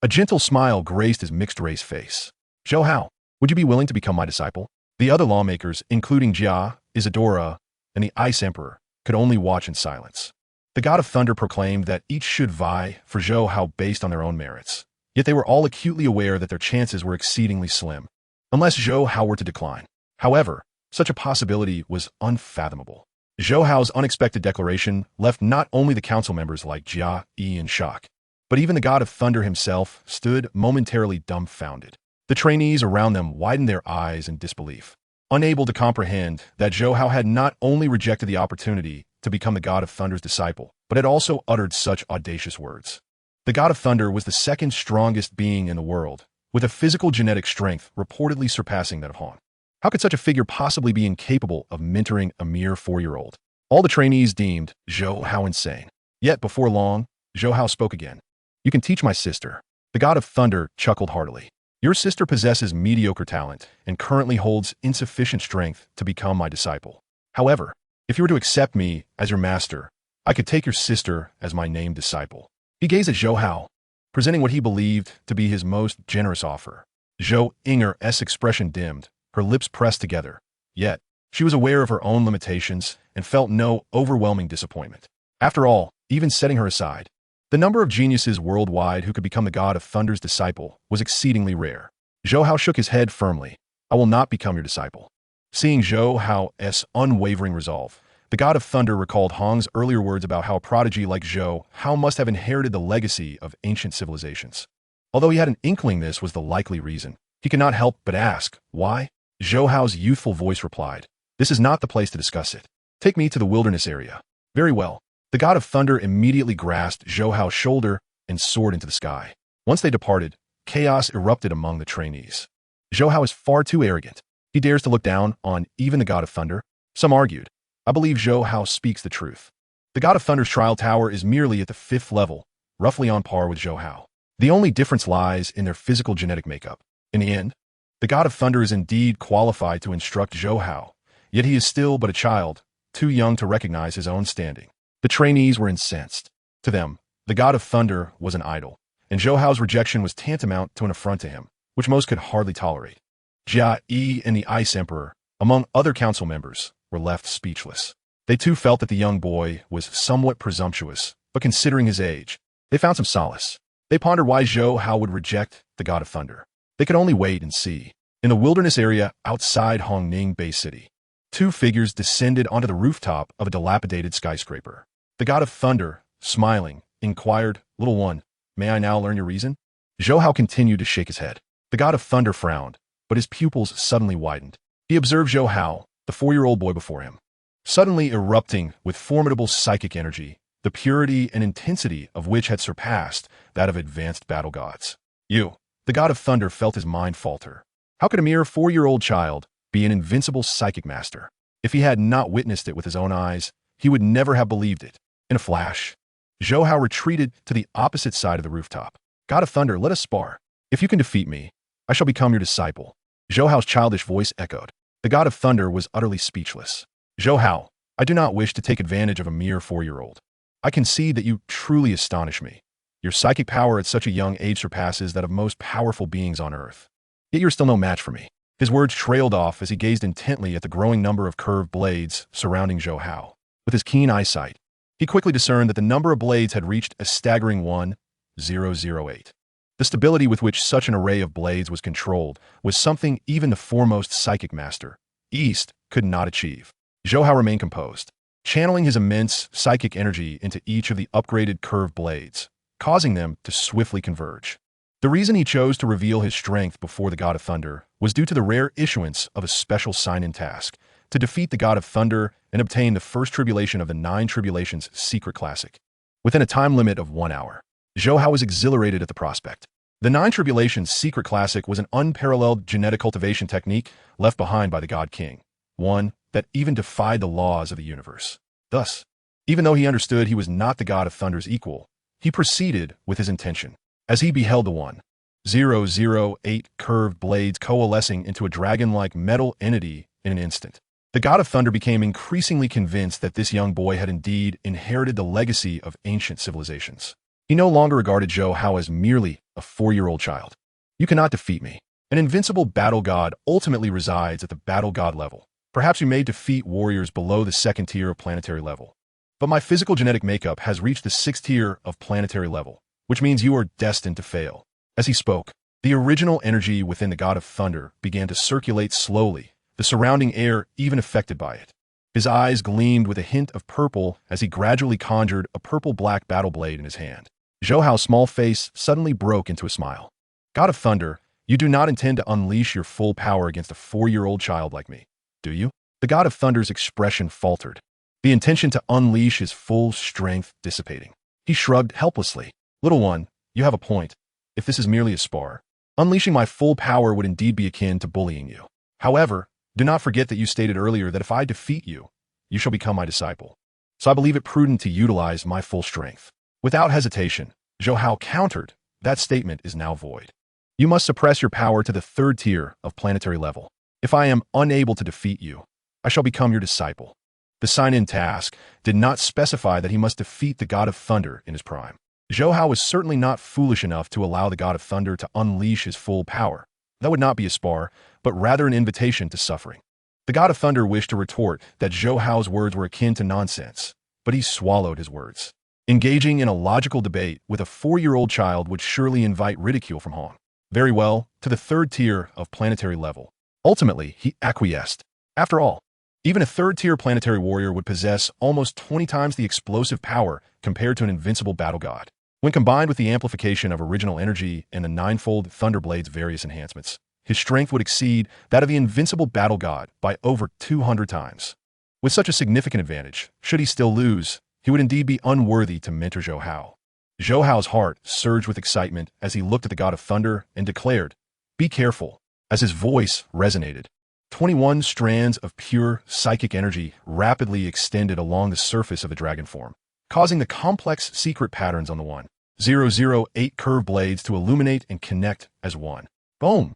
Speaker 1: A gentle smile graced his mixed-race face. Zhou Hao, would you be willing to become my disciple? The other lawmakers, including Jia, Isadora, and the Ice Emperor, could only watch in silence. The God of Thunder proclaimed that each should vie for Zhou Hao based on their own merits. Yet they were all acutely aware that their chances were exceedingly slim, unless Zhou Hao were to decline. However, such a possibility was unfathomable. Zhou Hao's unexpected declaration left not only the council members like Jia Yi in shock, but even the God of Thunder himself stood momentarily dumbfounded. The trainees around them widened their eyes in disbelief, unable to comprehend that Zhou Hao had not only rejected the opportunity to become the God of Thunder's disciple, but had also uttered such audacious words. The God of Thunder was the second strongest being in the world, with a physical genetic strength reportedly surpassing that of Hong. How could such a figure possibly be incapable of mentoring a mere 4-year-old? All the trainees deemed Zhou Hao insane. Yet before long, Zhou Hao spoke again. You can teach my sister. The God of Thunder chuckled heartily. Your sister possesses mediocre talent and currently holds insufficient strength to become my disciple. However, if you were to accept me as your master, I could take your sister as my named disciple. He gazed at Zhou Hao, presenting what he believed to be his most generous offer. Zhou Ying's expression dimmed, her lips pressed together. Yet, she was aware of her own limitations and felt no overwhelming disappointment. After all, even setting her aside, the number of geniuses worldwide who could become the God of Thunder's disciple was exceedingly rare. Zhou Hao shook his head firmly. I will not become your disciple. Seeing Zhou Hao's unwavering resolve, the God of Thunder recalled Hong's earlier words about how a prodigy like Zhou Hao must have inherited the legacy of ancient civilizations. Although he had an inkling this was the likely reason, he could not help but ask, why? Zhou Hao's youthful voice replied, "This is not the place to discuss it. Take me to the wilderness area." "Very well." The god of thunder immediately grasped Zhou Hao's shoulder and soared into the sky. Once they departed, chaos erupted among the trainees. Zhou Hao is far too arrogant. He dares to look down on even the god of thunder. Some argued. I believe Zhou Hao speaks the truth. The god of thunder's trial tower is merely at the 5th level, roughly on par with Zhou Hao. The only difference lies in their physical genetic makeup. In the end, the god of thunder is indeed qualified to instruct Zhou Hao, yet he is still but a child, too young to recognize his own standing. The trainees were incensed. To them, the god of thunder was an idol, and Zhou Hao's rejection was tantamount to an affront to him, which most could hardly tolerate. Jia Yi and the Ice Emperor, among other council members, were left speechless. They too felt that the young boy was somewhat presumptuous, but considering his age, they found some solace. They pondered why Zhou Hao would reject the god of thunder. They could only wait and see. In the wilderness area outside Hongning Bay City, two figures descended onto the rooftop of a dilapidated skyscraper. The god of thunder, smiling, inquired, "Little one, may I now learn your reason?" Zhou Hao continued to shake his head. The god of thunder frowned, but his pupils suddenly widened. He observed Zhou Hao, the 4-year-old boy before him, suddenly erupting with formidable psychic energy, the purity and intensity of which had surpassed that of advanced battle gods. The god of thunder felt his mind falter. How could a mere 4-year-old child be an invincible psychic master? If he had not witnessed it with his own eyes, he would never have believed it. In a flash, Zhou Hao retreated to the opposite side of the rooftop. "God of thunder, let us spar. If you can defeat me, I shall become your disciple." Zhou Hao's childish voice echoed. The god of thunder was utterly speechless. "Zhou Hao, I do not wish to take advantage of a mere 4-year-old. I concede that you truly astonish me. Your psychic power at such a young age surpasses that of most powerful beings on earth. Yet you are still no match for me." His words trailed off as he gazed intently at the growing number of curved blades surrounding Zhou Hao. With his keen eyesight, he quickly discerned that the number of blades had reached a staggering 1,008. The stability with which such an array of blades was controlled was something even the foremost psychic master, East, could not achieve. Zhou Hao remained composed, channeling his immense psychic energy into each of the upgraded curved blades, causing them to swiftly converge. The reason he chose to reveal his strength before the god of thunder was due to the rare issuance of a special sign-in task to defeat the god of thunder and obtain the first tribulation of the 9 tribulations secret classic. Within a time limit of 1 hour, Zhou Hao was exhilarated at the prospect. The 9 tribulations secret classic was an unparalleled genetic cultivation technique left behind by the god king, one that even defied the laws of the universe. Thus, even though he understood he was not the god of thunder's equal, he proceeded with his intention. As he beheld the 1,008 curved blades coalescing into a dragon-like metal entity in an instant, the god of thunder became increasingly convinced that this young boy had indeed inherited the legacy of ancient civilizations. He no longer regarded Zhou Hao as merely a 4-year-old child. "You cannot defeat me. An invincible battle god ultimately resides at the battle god level. Perhaps you may defeat warriors below the 2nd tier of planetary level. But my physical genetic makeup has reached the 6th tier of planetary level, which means you are destined to fail." As he spoke, the original energy within the god of thunder began to circulate slowly, the surrounding air even affected by it. His eyes gleamed with a hint of purple as he gradually conjured a purple-black battle blade in his hand. Zhou Hao's small face suddenly broke into a smile. "God of thunder, you do not intend to unleash your full power against a 4-year-old child like me, do you?" The god of thunder's expression faltered, the intention to unleash his full strength dissipating. He shrugged helplessly. "Little one, you have a point. If this is merely a spar, unleashing my full power would indeed be akin to bullying you. However, do not forget that you stated earlier that if I defeat you, you shall become my disciple. So I believe it prudent to utilize my full strength." Without hesitation, Zhou Hao countered, "That statement is now void. You must suppress your power to the 3rd tier of planetary level. If I am unable to defeat you, I shall become your disciple." The sign-in task did not specify that he must defeat the god of thunder in his prime. Zhou Hao was certainly not foolish enough to allow the god of thunder to unleash his full power. That would not be a spar, but rather an invitation to suffering. The god of thunder wished to retort that Zhou Hao's words were akin to nonsense, but he swallowed his words. Engaging in a logical debate with a 4-year-old child would surely invite ridicule from Hong. Very well, to the 3rd tier of planetary level. Ultimately, he acquiesced. After all, even a 3rd-tier planetary warrior would possess almost 20 times the explosive power compared to an invincible battle god. When combined with the amplification of original energy and the 9-fold Thunderblade's various enhancements, his strength would exceed that of the invincible battle god by over 200 times. With such a significant advantage, should he still lose, he would indeed be unworthy to mentor Zhou Hao. Zhou Hao's heart surged with excitement as he looked at the god of thunder and declared, "Be careful," as his voice resonated. 21 strands of pure psychic energy rapidly extended along the surface of the dragon form, causing the complex secret patterns on the 1,008 curved blades to illuminate and connect as one. Boom!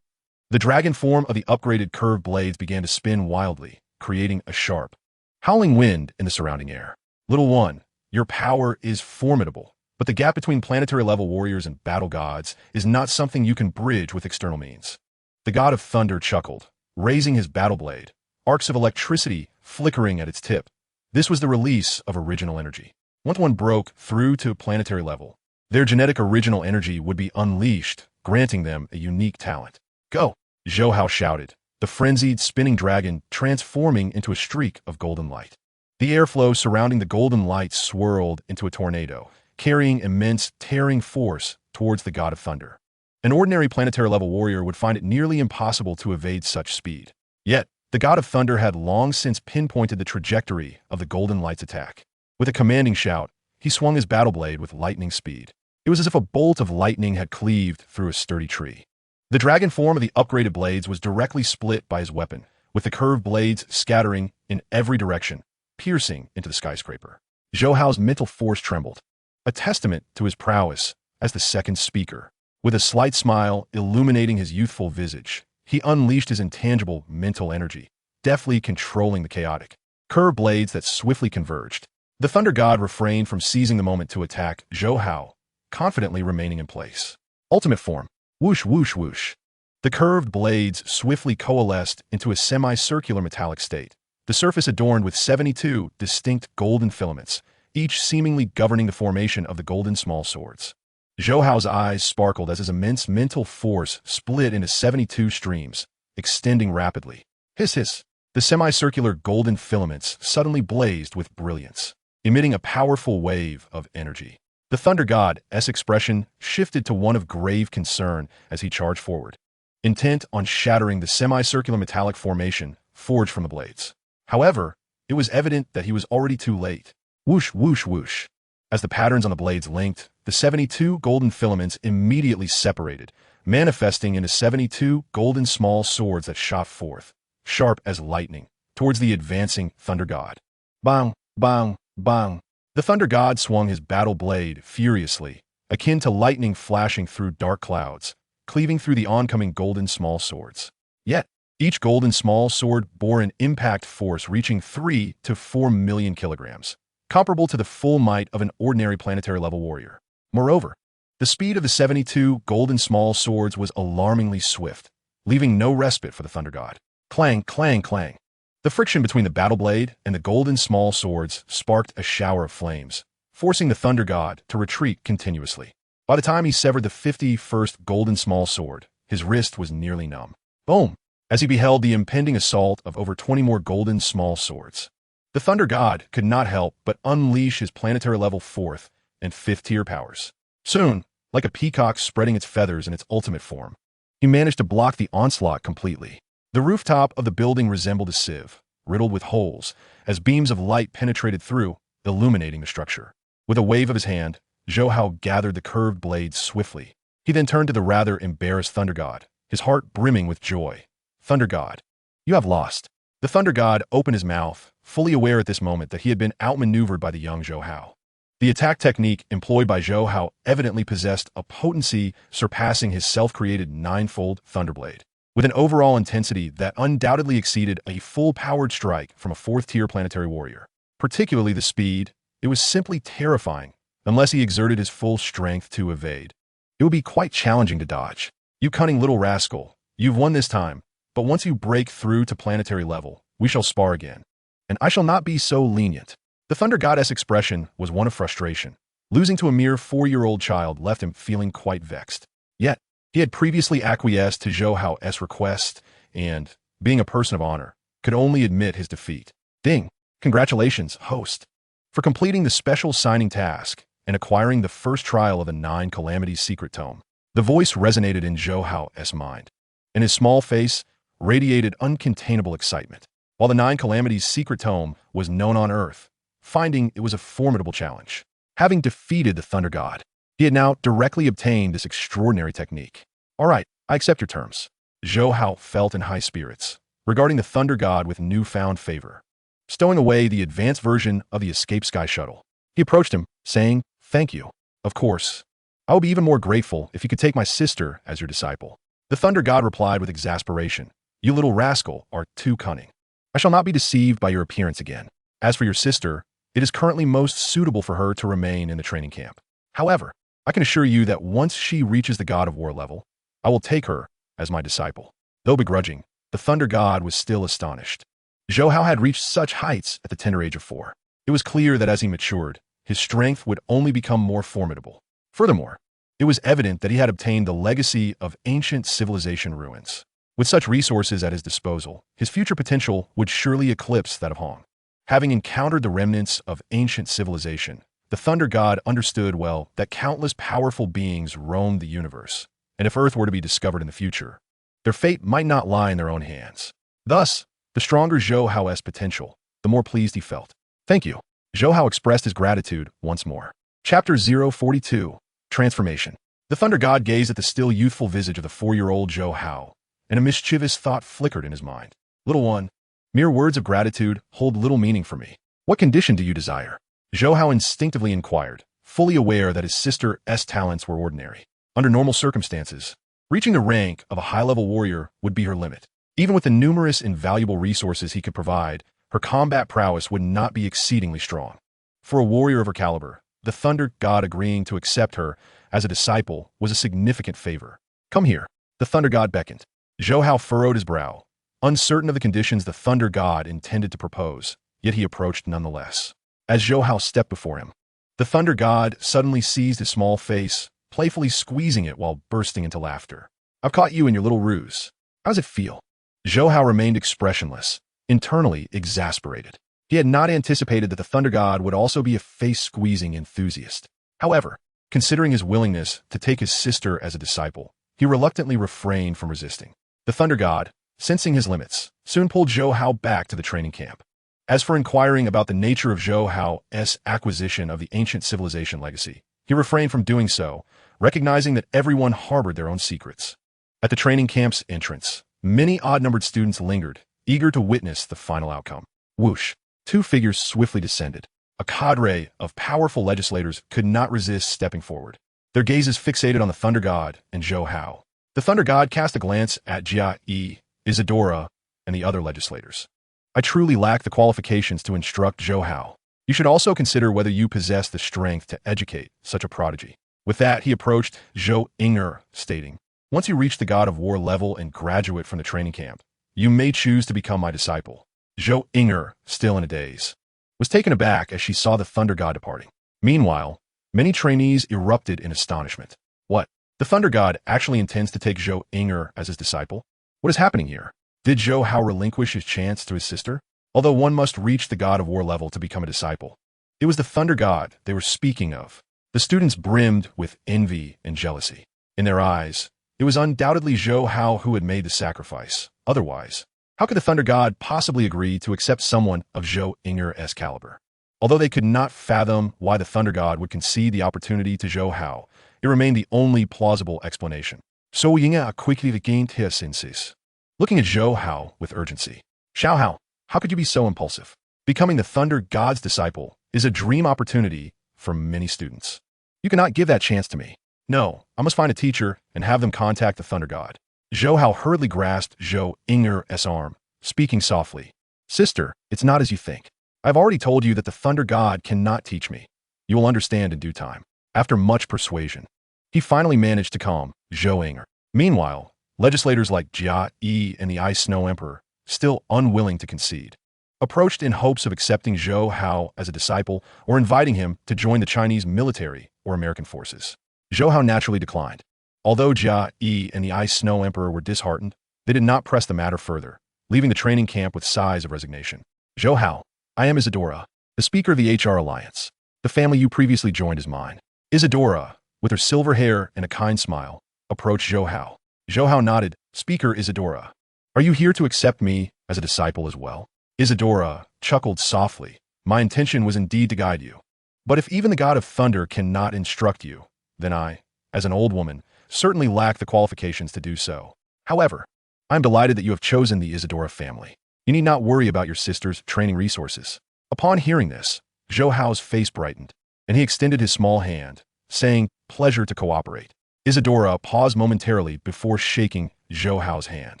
Speaker 1: The dragon form of the upgraded curved blades began to spin wildly, creating a sharp, howling wind in the surrounding air. Little one, your power is formidable, but the gap between planetary-level warriors and battle gods is not something you can bridge with external means. The god of thunder chuckled, raising his battle blade, arcs of electricity flickering at its tip. This was the release of original energy. Once one broke through to planetary level, their genetic original energy would be unleashed, granting them a unique talent. Go! Zhou Hao shouted, the frenzied spinning dragon transforming into a streak of golden light. The airflow surrounding the golden light swirled into a tornado, carrying immense tearing force towards the god of thunder. An ordinary planetary-level warrior would find it nearly impossible to evade such speed. Yet, the god of thunder had long since pinpointed the trajectory of the golden light's attack. With a commanding shout, he swung his battle blade with lightning speed. It was as if a bolt of lightning had cleaved through a sturdy tree. The dragon form of the upgraded blades was directly split by his weapon, with the curved blades scattering in every direction, piercing into the skyscraper. Zhou Hao's mental force trembled, a testament to his prowess as the second speaker. With a slight smile illuminating his youthful visage, he unleashed his intangible mental energy, deftly controlling the chaotic curved blades that swiftly converged. The thunder god refrained from seizing the moment to attack Zhou Hao, confidently remaining in place. Ultimate form. Whoosh, whoosh, whoosh. The curved blades swiftly coalesced into a semicircular metallic state, the surface adorned with 72 distinct golden filaments, each seemingly governing the formation of the golden small swords. Zhou Hao's eyes sparkled as his immense mental force split into 72 streams, extending rapidly. Hiss, hiss. The semicircular golden filaments suddenly blazed with brilliance, emitting a powerful wave of energy. The thunder god's expression shifted to one of grave concern as he charged forward, intent on shattering the semicircular metallic formation forged from the blades. However, it was evident that he was already too late. Whoosh, whoosh, whoosh. As the patterns on the blades linked, the 72 golden filaments immediately separated, manifesting into 72 golden small swords that shot forth, sharp as lightning, towards the advancing thunder god. Bang, bang, bang. The thunder god swung his battle blade furiously, akin to lightning flashing through dark clouds, cleaving through the oncoming golden small swords. Yet, each golden small sword bore an impact force reaching 3 to 4 million kilograms, comparable to the full might of an ordinary planetary-level warrior. Moreover, the speed of the 72 golden small swords was alarmingly swift, leaving no respite for the thunder god. Clang, clang, clang. The friction between the battle blade and the golden small swords sparked a shower of flames, forcing the thunder god to retreat continuously. By the time he severed the 51st golden small sword, his wrist was nearly numb. Boom! As he beheld the impending assault of over 20 more golden small swords. The thunder god could not help but unleash his planetary-level 4th and 5th tier powers. Soon, like a peacock spreading its feathers in its ultimate form, he managed to block the onslaught completely. The rooftop of the building resembled a sieve, riddled with holes, as beams of light penetrated through, illuminating the structure. With a wave of his hand, Zhou Hao gathered the curved blades swiftly. He then turned to the rather embarrassed thunder god, his heart brimming with joy. Thunder god, you have lost. The thunder god opened his mouth, fully aware at this moment that he had been outmaneuvered by the young Zhou Hao. The attack technique employed by Zhou Hao evidently possessed a potency surpassing his self-created ninefold thunderblade, with an overall intensity that undoubtedly exceeded a full-powered strike from a 4th-tier planetary warrior. Particularly the speed, it was simply terrifying, unless he exerted his full strength to evade. It would be quite challenging to dodge. You cunning little rascal, you've won this time, but once you break through to planetary level, we shall spar again. And I shall not be so lenient. The thunder goddess expression was one of frustration. Losing to a mere 4-year-old child left him feeling quite vexed. Yet, he had previously acquiesced to Zhou Hao's request and, being a person of honor, could only admit his defeat. Ding! Congratulations, host, for completing the special signing task and acquiring the first trial of the 9 Calamities secret tome. The voice resonated in Zhou Hao's mind. and his small face radiated uncontainable excitement. While the Nine Calamities' secret tome was known on Earth, finding it was a formidable challenge. Having defeated the Thunder God, he had now directly obtained this extraordinary technique. All right, I accept your terms. Zhou Hao felt in high spirits, regarding the Thunder God with newfound favor. Stowing away the advanced version of the Escape Sky shuttle, he approached him, saying, "Thank you. Of course. I will be even more grateful if you could take my sister as your disciple." The Thunder God replied with exasperation, "You little rascal are too cunning. I shall not be deceived by your appearance again. As for your sister, it is currently most suitable for her to remain in the training camp. However, I can assure you that once she reaches the God of War level, I will take her as my disciple." Though begrudging, the Thunder God was still astonished. Zhou Hao had reached such heights at the tender age of 4. It was clear that as he matured, his strength would only become more formidable. Furthermore, it was evident that he had obtained the legacy of ancient civilization ruins. With such resources at his disposal, his future potential would surely eclipse that of Hong. Having encountered the remnants of ancient civilization, the Thunder God understood well that countless powerful beings roamed the universe, and if Earth were to be discovered in the future, their fate might not lie in their own hands. Thus, the stronger Zhou Hao's potential, the more pleased he felt. "Thank you." Zhou Hao expressed his gratitude once more. Chapter 042, Transformation. The Thunder God gazed at the still youthful visage of the 4-year-old Zhou Hao, and a mischievous thought flickered in his mind. "Little one, mere words of gratitude hold little meaning for me. What condition do you desire?" Zhou Hao instinctively inquired, fully aware that his sister's talents were ordinary. Under normal circumstances, reaching the rank of a high-level warrior would be her limit. Even with the numerous invaluable resources he could provide, her combat prowess would not be exceedingly strong. For a warrior of her caliber, the Thunder God agreeing to accept her as a disciple was a significant favor. "Come here." The Thunder God beckoned. Zhou Hao furrowed his brow, uncertain of the conditions the Thunder God intended to propose, yet he approached nonetheless. As Zhou Hao stepped before him, the Thunder God suddenly seized his small face, playfully squeezing it while bursting into laughter. "I've caught you in your little ruse. How does it feel?" Zhou Hao remained expressionless, internally exasperated. He had not anticipated that the Thunder God would also be a face-squeezing enthusiast. However, considering his willingness to take his sister as a disciple, he reluctantly refrained from resisting. The Thunder God, sensing his limits, soon pulled Zhou Hao back to the training camp. As for inquiring about the nature of Zhou Hao's acquisition of the ancient civilization legacy, he refrained from doing so, recognizing that everyone harbored their own secrets. At the training camp's entrance, many odd-numbered students lingered, eager to witness the final outcome. Whoosh! 2 figures swiftly descended. A cadre of powerful legislators could not resist stepping forward, their gazes fixated on the Thunder God and Zhou Hao. The Thunder God cast a glance at Jia, Isadora, and the other legislators. "I truly lack the qualifications to instruct Zhou Hao. You should also consider whether you possess the strength to educate such a prodigy." With that, he approached Zhou Inger, stating, "Once you reach the God of War level and graduate from the training camp, you may choose to become my disciple." Zhou Inger, still in a daze, was taken aback as she saw the Thunder God departing. Meanwhile, many trainees erupted in astonishment. What? The Thunder God actually intends to take Zhou Inger as his disciple? What is happening here? Did Zhou Hao relinquish his chance to his sister? Although one must reach the God of War level to become a disciple, it was the Thunder God they were speaking of. The students brimmed with envy and jealousy. In their eyes, it was undoubtedly Zhou Hao who had made the sacrifice. Otherwise, how could the Thunder God possibly agree to accept someone of Zhou Inger's caliber? Although they could not fathom why the Thunder God would concede the opportunity to Zhou Hao, it remained the only plausible explanation. So Yinga quickly regained his senses, looking at Zhou Hao with urgency. "Xiao Hao, how could you be so impulsive? Becoming the Thunder God's disciple is a dream opportunity for many students. You cannot give that chance to me. No, I must find a teacher and have them contact the Thunder God." Zhou Hao hurriedly grasped Zhou Inger's arm, speaking softly. "Sister, it's not as you think. I've already told you that the Thunder God cannot teach me. You will understand in due time." After much persuasion, he finally managed to calm Zhou Inger. Meanwhile, legislators like Jia and the Ice Snow Emperor, still unwilling to concede, approached in hopes of accepting Zhou Hao as a disciple or inviting him to join the Chinese military or American forces. Zhou Hao naturally declined. Although Jia and the Ice Snow Emperor were disheartened, they did not press the matter further, leaving the training camp with sighs of resignation. "Zhou Hao, I am Isadora, the speaker of the HR Alliance. The family you previously joined is mine." Isadora, with her silver hair and a kind smile, approached Zhou Hao. Zhou Hao nodded. Speaker Isadora. Are you here to accept me as a disciple as well? Isadora chuckled softly. My intention was indeed to guide you. But if even the god of thunder cannot instruct you, then I, as an old woman, certainly lack the qualifications to do so. However, I am delighted that you have chosen the Isadora family. You need not worry about your sister's training resources. Upon hearing this, Zhou Hao's face brightened, and he extended his small hand, saying, pleasure to cooperate. Isadora paused momentarily before shaking Zhou Hao's hand.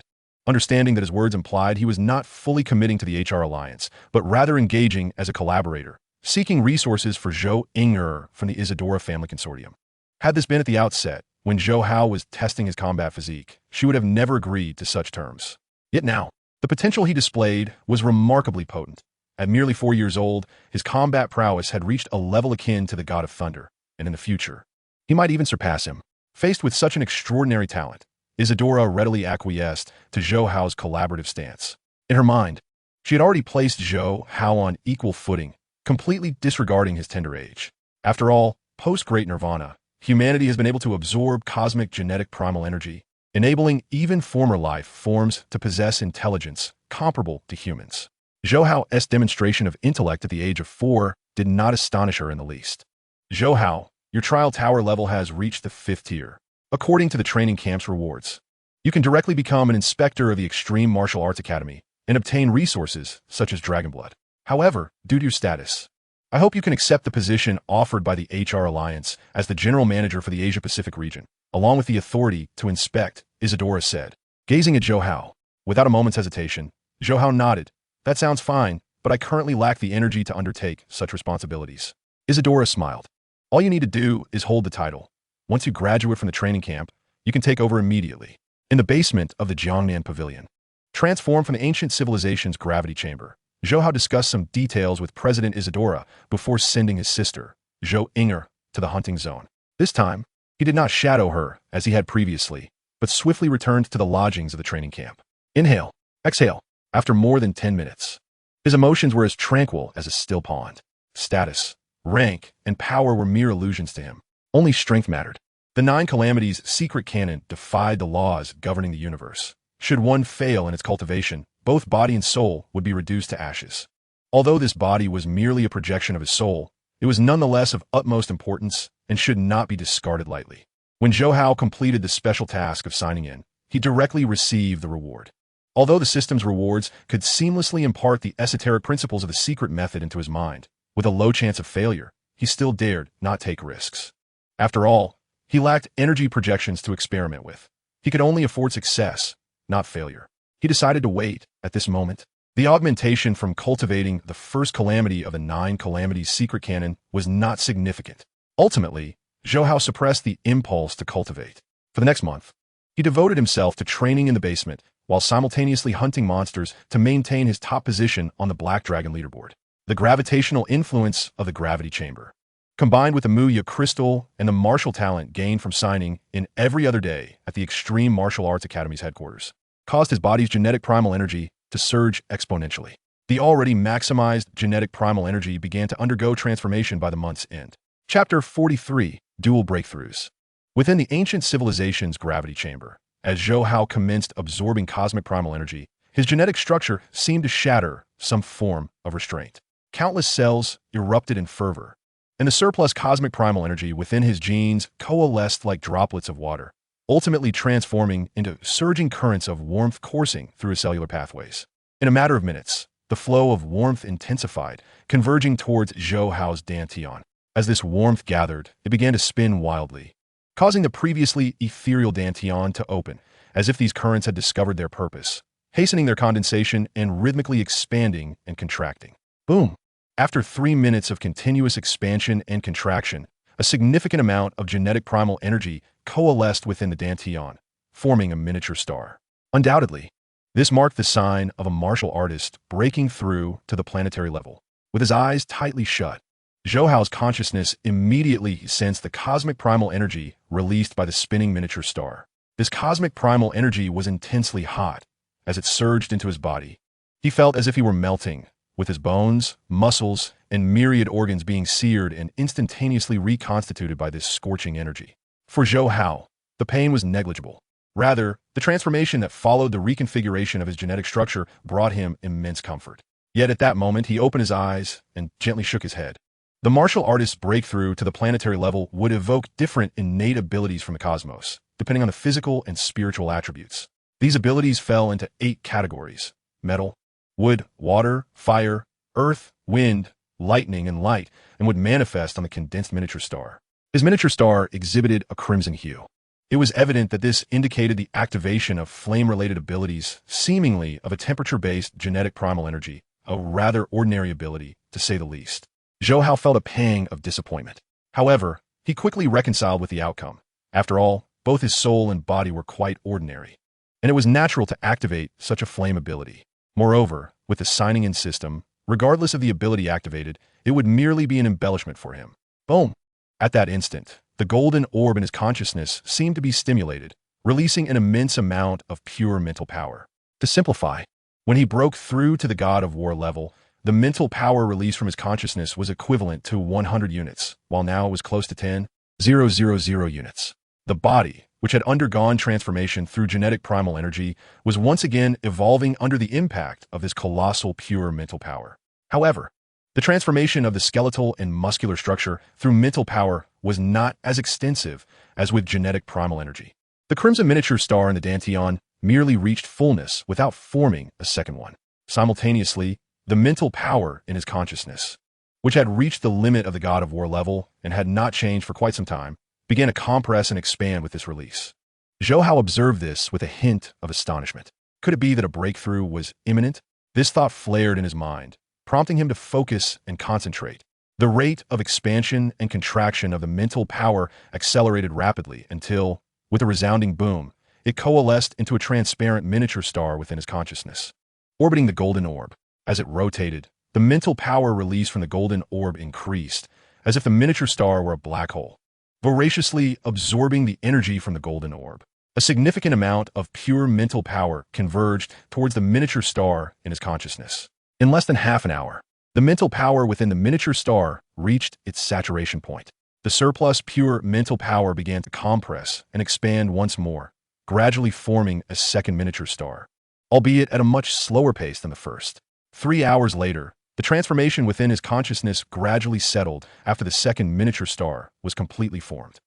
Speaker 1: Understanding that his words implied he was not fully committing to the HR alliance, but rather engaging as a collaborator, seeking resources for Zhou Inger from the Isadora family consortium. Had this been at the outset, when Zhou Hao was testing his combat physique, she would have never agreed to such terms. Yet now, the potential he displayed was remarkably potent. At merely 4 years old, his combat prowess had reached a level akin to the god of thunder, and in the future, he might even surpass him. Faced with such an extraordinary talent, Isadora readily acquiesced to Zhou Hao's collaborative stance. In her mind, she had already placed Zhou Hao on equal footing, completely disregarding his tender age. After all, post-Great Nirvana, humanity has been able to absorb cosmic genetic primal energy, enabling even former life forms to possess intelligence comparable to humans. Zhou Hao's demonstration of intellect at the age of 4 did not astonish her in the least. Zhou Hao, your trial tower level has reached the 5th tier. According to the training camp's rewards, you can directly become an inspector of the Extreme Martial Arts Academy and obtain resources such as Dragon Blood. However, due to your status, I hope you can accept the position offered by the HR Alliance as the General Manager for the Asia-Pacific region, along with the authority to inspect, Isadora said. Gazing at Zhou Hao, without a moment's hesitation, Zhou Hao nodded. That sounds fine, but I currently lack the energy to undertake such responsibilities. Isadora smiled. All you need to do is hold the title. Once you graduate from the training camp, you can take over immediately. In the basement of the Jiangnan Pavilion, transformed from the ancient civilization's gravity chamber, Zhou Hao discussed some details with President Isadora before sending his sister, Zhou Inger, to the hunting zone. This time, he did not shadow her as he had previously, but swiftly returned to the lodgings of the training camp. Inhale, exhale. After more than 10 minutes, his emotions were as tranquil as a still pond. Status, rank, and power were mere illusions to him. Only strength mattered. The 9 Calamities' secret canon defied the laws governing the universe. Should one fail in its cultivation, both body and soul would be reduced to ashes. Although this body was merely a projection of his soul, it was nonetheless of utmost importance and should not be discarded lightly. When Zhou Hao completed the special task of signing in, he directly received the reward. Although the system's rewards could seamlessly impart the esoteric principles of the secret method into his mind, with a low chance of failure, he still dared not take risks. After all, he lacked energy projections to experiment with. He could only afford success, not failure. He decided to wait, at this moment. The augmentation from cultivating the first calamity of the 9 Calamities secret canon was not significant. Ultimately, Zhou Hao suppressed the impulse to cultivate. For the next month, he devoted himself to training in the basement while simultaneously hunting monsters to maintain his top position on the Black Dragon leaderboard. The gravitational influence of the gravity chamber, combined with the Muya crystal and the martial talent gained from signing in every other day at the Extreme Martial Arts Academy's headquarters, caused his body's genetic primal energy to surge exponentially. The already maximized genetic primal energy began to undergo transformation by the month's end. Chapter 43, Dual Breakthroughs. Within the ancient civilization's gravity chamber, as Zhou Hao commenced absorbing cosmic primal energy, his genetic structure seemed to shatter some form of restraint. Countless cells erupted in fervor, and the surplus cosmic primal energy within his genes coalesced like droplets of water, ultimately transforming into surging currents of warmth coursing through his cellular pathways. In a matter of minutes, the flow of warmth intensified, converging towards Zhou Hao's dantian. As this warmth gathered, it began to spin wildly, causing the previously ethereal dantian to open, as if these currents had discovered their purpose, hastening their condensation and rhythmically expanding and contracting. Boom! After 3 minutes of continuous expansion and contraction, a significant amount of genetic primal energy coalesced within the dantian, forming a miniature star. Undoubtedly, this marked the sign of a martial artist breaking through to the planetary level. With his eyes tightly shut, Zhou Hao's consciousness immediately sensed the cosmic primal energy released by the spinning miniature star. This cosmic primal energy was intensely hot. As it surged into his body, he felt as if he were melting, with his bones, muscles, and myriad organs being seared and instantaneously reconstituted by this scorching energy. For Zhou Hao, the pain was negligible. Rather, the transformation that followed the reconfiguration of his genetic structure brought him immense comfort. Yet at that moment, he opened his eyes and gently shook his head. The martial artist's breakthrough to the planetary level would evoke different innate abilities from the cosmos, depending on the physical and spiritual attributes. These abilities fell into 8 categories: metal, wood, water, fire, earth, wind, lightning, and light, and would manifest on the condensed miniature star. His miniature star exhibited a crimson hue. It was evident that this indicated the activation of flame-related abilities, seemingly of a temperature-based genetic primal energy, a rather ordinary ability, to say the least. Zhou Hao felt a pang of disappointment. However, he quickly reconciled with the outcome. After all, both his soul and body were quite ordinary, and it was natural to activate such a flame ability. Moreover, with the signing-in system, regardless of the ability activated, it would merely be an embellishment for him. Boom! At that instant, the golden orb in his consciousness seemed to be stimulated, releasing an immense amount of pure mental power. To simplify, when he broke through to the God of War level, the mental power released from his consciousness was equivalent to 100 units, while now it was close to 10,000 units. The body, which had undergone transformation through genetic primal energy, was once again evolving under the impact of this colossal pure mental power. However, the transformation of the skeletal and muscular structure through mental power was not as extensive as with genetic primal energy. The crimson miniature star in the Dantian merely reached fullness without forming a second one. Simultaneously, the mental power in his consciousness, which had reached the limit of the God of War level and had not changed for quite some time, began to compress and expand with this release. Zhou Hao observed this with a hint of astonishment. Could it be that a breakthrough was imminent? This thought flared in his mind, prompting him to focus and concentrate. The rate of expansion and contraction of the mental power accelerated rapidly until, with a resounding boom, it coalesced into a transparent miniature star within his consciousness, orbiting the golden orb. As it rotated, the mental power released from the golden orb increased, as if the miniature star were a black hole, voraciously absorbing the energy from the golden orb. A significant amount of pure mental power converged towards the miniature star in his consciousness. In less than half an hour, the mental power within the miniature star reached its saturation point. The surplus pure mental power began to compress and expand once more, gradually forming a second miniature star, albeit at a much slower pace than the first. 3 hours later, the transformation within his consciousness gradually settled after the second miniature star was completely formed.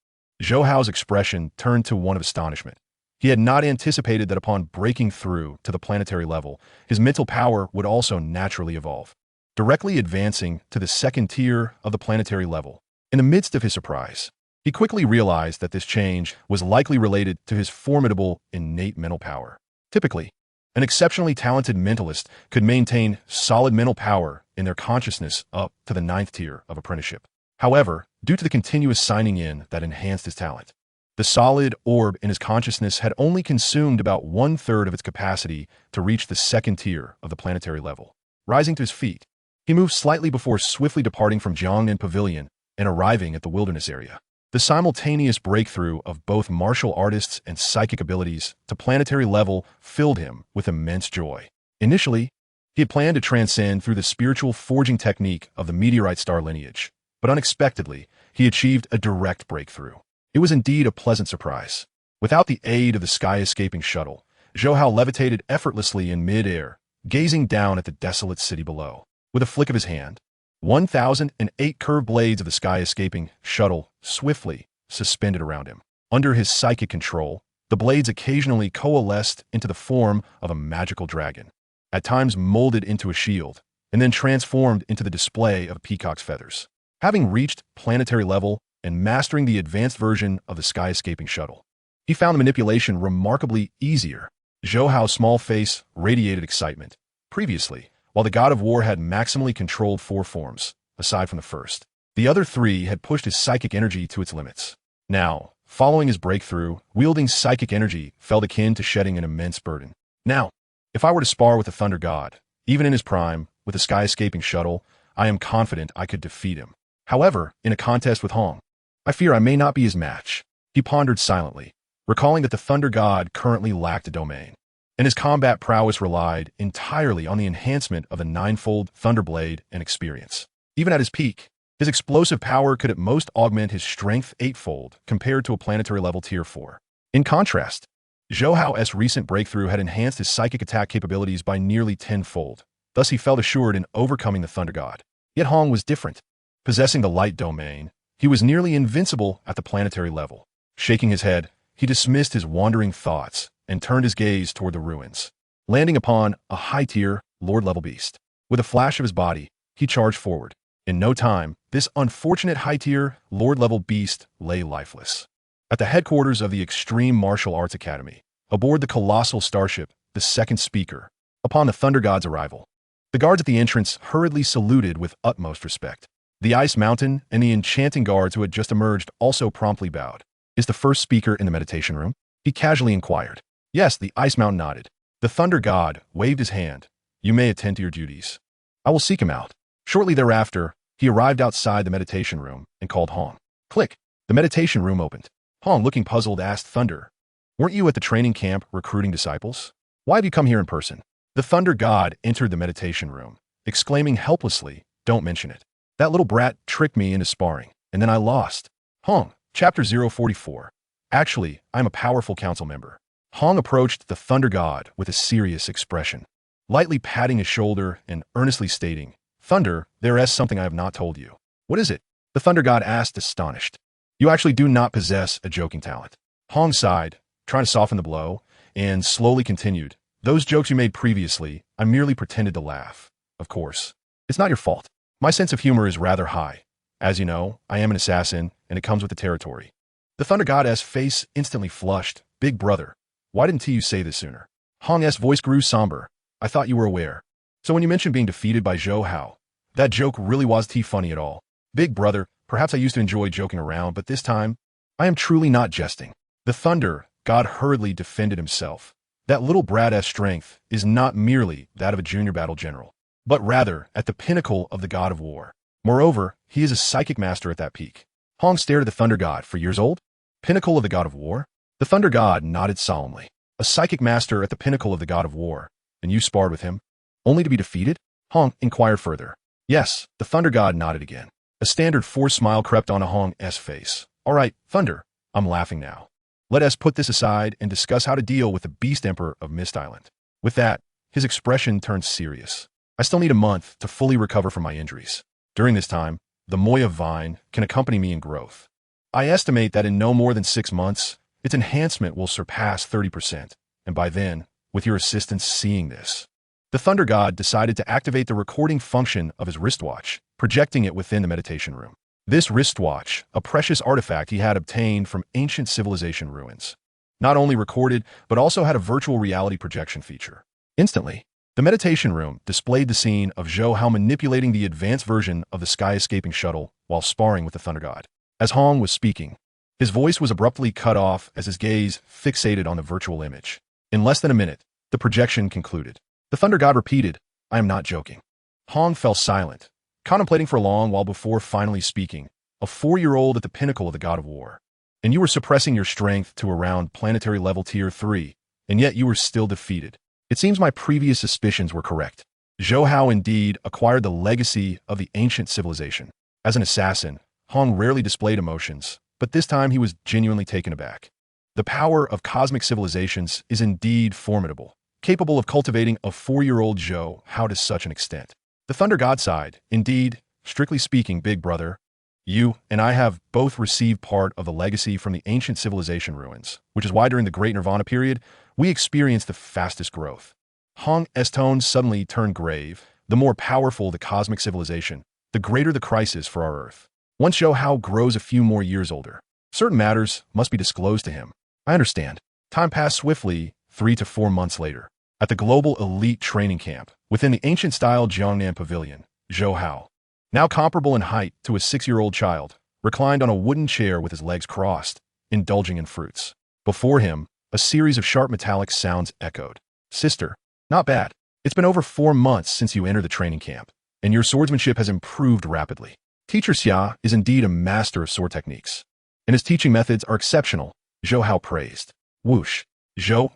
Speaker 1: Zhou Hao's expression turned to one of astonishment. He had not anticipated that upon breaking through to the planetary level, his mental power would also naturally evolve, directly advancing to the second tier of the planetary level. In the midst of his surprise, he quickly realized that this change was likely related to his formidable innate mental power. Typically, an exceptionally talented mentalist could maintain solid mental power in their consciousness up to the 9th tier of apprenticeship. However, due to the continuous signing in that enhanced his talent, the solid orb in his consciousness had only consumed about 1/3 of its capacity to reach the second tier of the planetary level. Rising to his feet, he moved slightly before swiftly departing from Jiangnan Pavilion and arriving at the wilderness area. The simultaneous breakthrough of both martial artists and psychic abilities to planetary level filled him with immense joy. Initially, he had planned to transcend through the spiritual forging technique of the meteorite star lineage, but unexpectedly, he achieved a direct breakthrough. It was indeed a pleasant surprise. Without the aid of the sky-escaping shuttle, Zhou Hao levitated effortlessly in mid-air, gazing down at the desolate city below. With a flick of his hand, 1,008 curved blades of the sky-escaping shuttle swiftly suspended around him. Under his psychic control, the blades occasionally coalesced into the form of a magical dragon, at times molded into a shield, and then transformed into the display of a peacock's feathers. Having reached planetary level and mastering the advanced version of the sky-escaping shuttle, he found the manipulation remarkably easier. Zhou Hao's small face radiated excitement. Previously, while the God of War had maximally controlled 4 forms, aside from the first, the other 3 had pushed his psychic energy to its limits. Now, following his breakthrough, wielding psychic energy felt akin to shedding an immense burden. Now, if I were to spar with the Thunder God, even in his prime, with the sky-escaping shuttle, I am confident I could defeat him. However, in a contest with Hong, I fear I may not be his match. He pondered silently, recalling that the Thunder God currently lacked a domain, and his combat prowess relied entirely on the enhancement of the 9-fold Thunderblade and experience. Even at his peak, his explosive power could at most augment his strength 8-fold compared to a planetary level tier 4. In contrast, Zhou Hao's recent breakthrough had enhanced his psychic attack capabilities by nearly tenfold. Thus he felt assured in overcoming the Thunder God. Yet Hong was different. Possessing the light domain, he was nearly invincible at the planetary level. Shaking his head, he dismissed his wandering thoughts and turned his gaze toward the ruins, landing upon a high-tier, Lord-level beast. With a flash of his body, he charged forward. In no time, this unfortunate high-tier, Lord-level beast lay lifeless. At the headquarters of the Extreme Martial Arts Academy, aboard the colossal starship, the second speaker, upon the Thunder God's arrival, the guards at the entrance hurriedly saluted with utmost respect. The Ice Mountain and the enchanting guards who had just emerged also promptly bowed. Is the first speaker in the meditation room? He casually inquired. Yes, the Ice Mountain nodded. The Thunder God waved his hand. You may attend to your duties. I will seek him out. Shortly thereafter, he arrived outside the meditation room and called Hong. Click. The meditation room opened. Hong, looking puzzled, asked Thunder, weren't you at the training camp recruiting disciples? Why have you come here in person? The Thunder God entered the meditation room, exclaiming helplessly, don't mention it. That little brat tricked me into sparring, and then I lost. Hong, Chapter 044. Actually, I'm a powerful council member. Hong approached the Thunder God with a serious expression, lightly patting his shoulder and earnestly stating, Thunder, there is something I have not told you. What is it? The Thunder God asked, astonished. You actually do not possess a joking talent. Hong sighed, trying to soften the blow, and slowly continued. Those jokes you made previously, I merely pretended to laugh. Of course. It's not your fault. My sense of humor is rather high. As you know, I am an assassin, and it comes with the territory. The Thunder God's face instantly flushed. Big brother, why didn't you say this sooner? Hong's voice grew somber. I thought you were aware. So when you mentioned being defeated by Zhou Hao, that joke really wasn't funny at all. Big brother, perhaps I used to enjoy joking around, but this time, I am truly not jesting. The Thunder God hurriedly defended himself. That little brat's strength is not merely that of a junior battle general, but rather at the pinnacle of the God of War. Moreover, he is a psychic master at that peak. Hong stared at the Thunder God. 4 years old? Pinnacle of the God of War? The Thunder God nodded solemnly. A psychic master at the pinnacle of the God of War, and you sparred with him? Only to be defeated? Hong inquired further. Yes, the Thunder God nodded again. A standard forced smile crept onto Hong's face. All right, Thunder, I'm laughing now. Let us put this aside and discuss how to deal with the Beast Emperor of Mist Island. With that, his expression turned serious. I still need a month to fully recover from my injuries. During this time, the Moya Vine can accompany me in growth. I estimate that in no more than 6 months, its enhancement will surpass 30%, and by then, with your assistance seeing this. The Thunder God decided to activate the recording function of his wristwatch, projecting it within the meditation room. This wristwatch, a precious artifact he had obtained from ancient civilization ruins, not only recorded, but also had a virtual reality projection feature. Instantly, the meditation room displayed the scene of Zhou Hao manipulating the advanced version of the sky-escaping shuttle while sparring with the Thunder God. As Hong was speaking, his voice was abruptly cut off as his gaze fixated on the virtual image. In less than a minute, the projection concluded. The Thunder God repeated, I am not joking. Hong fell silent, contemplating for a long while before finally speaking. A 4-year-old at the pinnacle of the God of War. And you were suppressing your strength to around planetary level tier 3, and yet you were still defeated. It seems my previous suspicions were correct. Zhou Hao indeed acquired the legacy of the ancient civilization. As an assassin, Hong rarely displayed emotions, but this time he was genuinely taken aback. The power of cosmic civilizations is indeed formidable, capable of cultivating a 4-year-old Zhou Hao to such an extent. The Thunder God sighed. Indeed, strictly speaking, big brother, you and I have both received part of the legacy from the ancient civilization ruins, which is why during the Great Nirvana period, we experienced the fastest growth. Hong's tone suddenly turned grave. The more powerful the cosmic civilization, the greater the crisis for our Earth. Once Zhou Hao grows a few more years older, certain matters must be disclosed to him. I understand. Time passed swiftly. 3 to 4 months later, at the global elite training camp, within the ancient-style Jiangnan Pavilion, Zhou Hao, now comparable in height to a 6-year-old child, reclined on a wooden chair with his legs crossed, indulging in fruits. Before him, a series of sharp metallic sounds echoed. Sister, not bad. It's been over 4 months since you entered the training camp, and your swordsmanship has improved rapidly. Teacher Xia is indeed a master of sword techniques, and his teaching methods are exceptional, Zhou Hao praised. Whoosh. Zhou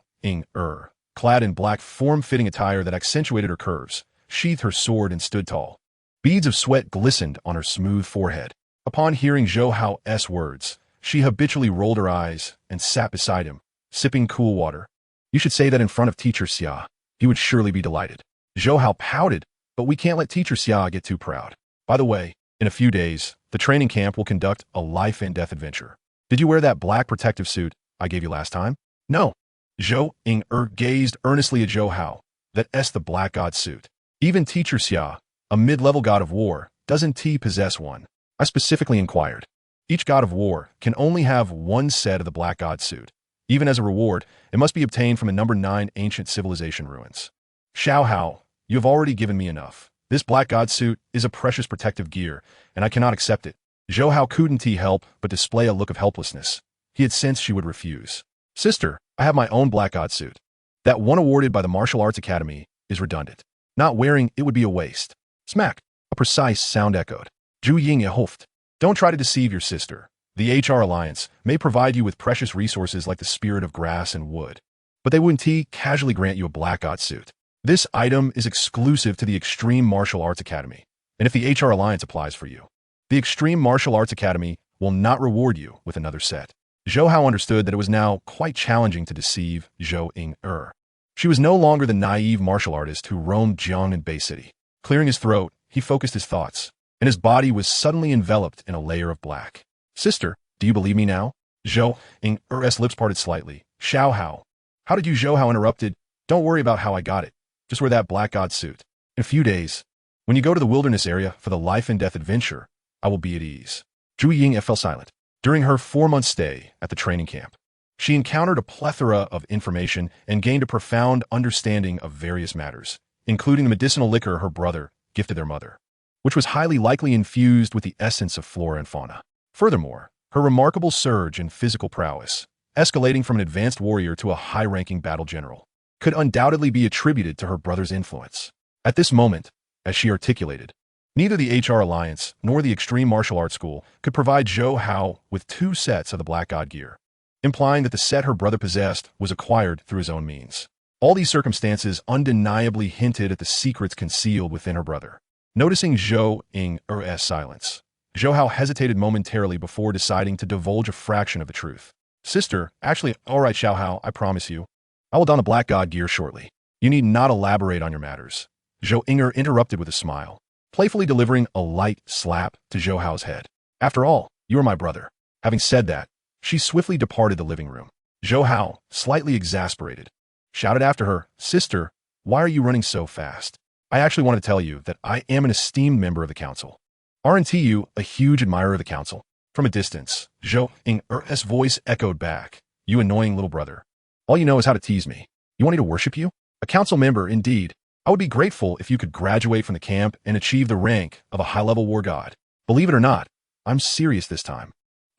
Speaker 1: clad in black form-fitting attire that accentuated her curves, sheathed her sword and stood tall. Beads of sweat glistened on her smooth forehead. Upon hearing Zhou Hao's words, she habitually rolled her eyes and sat beside him, sipping cool water. You should say that in front of Teacher Xia. He would surely be delighted. Zhou Hao pouted, but we can't let Teacher Xia get too proud. By the way, in a few days, the training camp will conduct a life and death adventure. Did you wear that black protective suit I gave you last time? No. Zhou Ying-er gazed earnestly at Zhou Hao. That's the black god suit. Even Teacher Xia, a mid-level god of war, doesn't possess one. I specifically inquired. Each god of war can only have one set of the black god suit. Even as a reward, it must be obtained from a number 9 ancient civilization ruins. Zhou Hao, you have already given me enough. This black god suit is a precious protective gear, and I cannot accept it. Zhou Hao couldn't help but display a look of helplessness. He had sensed she would refuse. Sister, I have my own black god suit. That one awarded by the Martial Arts Academy is redundant. Not wearing it would be a waste. Smack. A precise sound echoed. Zhu Ying huffed. Don't try to deceive your sister. The HR Alliance may provide you with precious resources like the spirit of grass and wood, but they wouldn't casually grant you a black god suit. This item is exclusive to the Extreme Martial Arts Academy, and if the HR Alliance applies for you, the Extreme Martial Arts Academy will not reward you with another set. Zhou Hao understood that it was now quite challenging to deceive Zhou Ying-er. She was no longer the naive martial artist who roamed Jiang and Bay City. Clearing his throat, he focused his thoughts, and his body was suddenly enveloped in a layer of black. Sister, do you believe me now? Zhou Ying-er's lips parted slightly. Zhou Hao. How did you? Zhou Hao interrupted. Don't worry about how I got it. Just wear that black god suit. In a few days, when you go to the wilderness area for the life and death adventure, I will be at ease. Zhu Ying fell silent. During her 4-month stay at the training camp, she encountered a plethora of information and gained a profound understanding of various matters, including the medicinal liquor her brother gifted their mother, which was highly likely infused with the essence of flora and fauna. Furthermore, her remarkable surge in physical prowess, escalating from an advanced warrior to a high-ranking battle general, could undoubtedly be attributed to her brother's influence. At this moment, as she articulated, neither the HR Alliance nor the Extreme Martial Arts School could provide Zhou Hao with 2 sets of the Black God gear, implying that the set her brother possessed was acquired through his own means. All these circumstances undeniably hinted at the secrets concealed within her brother. Noticing Zhou Ying-er's silence, Zhou Hao hesitated momentarily before deciding to divulge a fraction of the truth. Sister, actually, all right, Zhou Hao, I promise you. I will don the Black God gear shortly. You need not elaborate on your matters. Zhou Ying-er interrupted with a smile, playfully delivering a light slap to Zhou Hao's head. After all, you are my brother. Having said that, she swiftly departed the living room. Zhou Hao, slightly exasperated, shouted after her, Sister, why are you running so fast? I actually want to tell you that I am an esteemed member of the council. Aren't you a huge admirer of the council? From a distance, Zhou Ying-er's voice echoed back. You annoying little brother. All you know is how to tease me. You want me to worship you? A council member, indeed. I would be grateful if you could graduate from the camp and achieve the rank of a high-level war god. Believe it or not, I'm serious this time.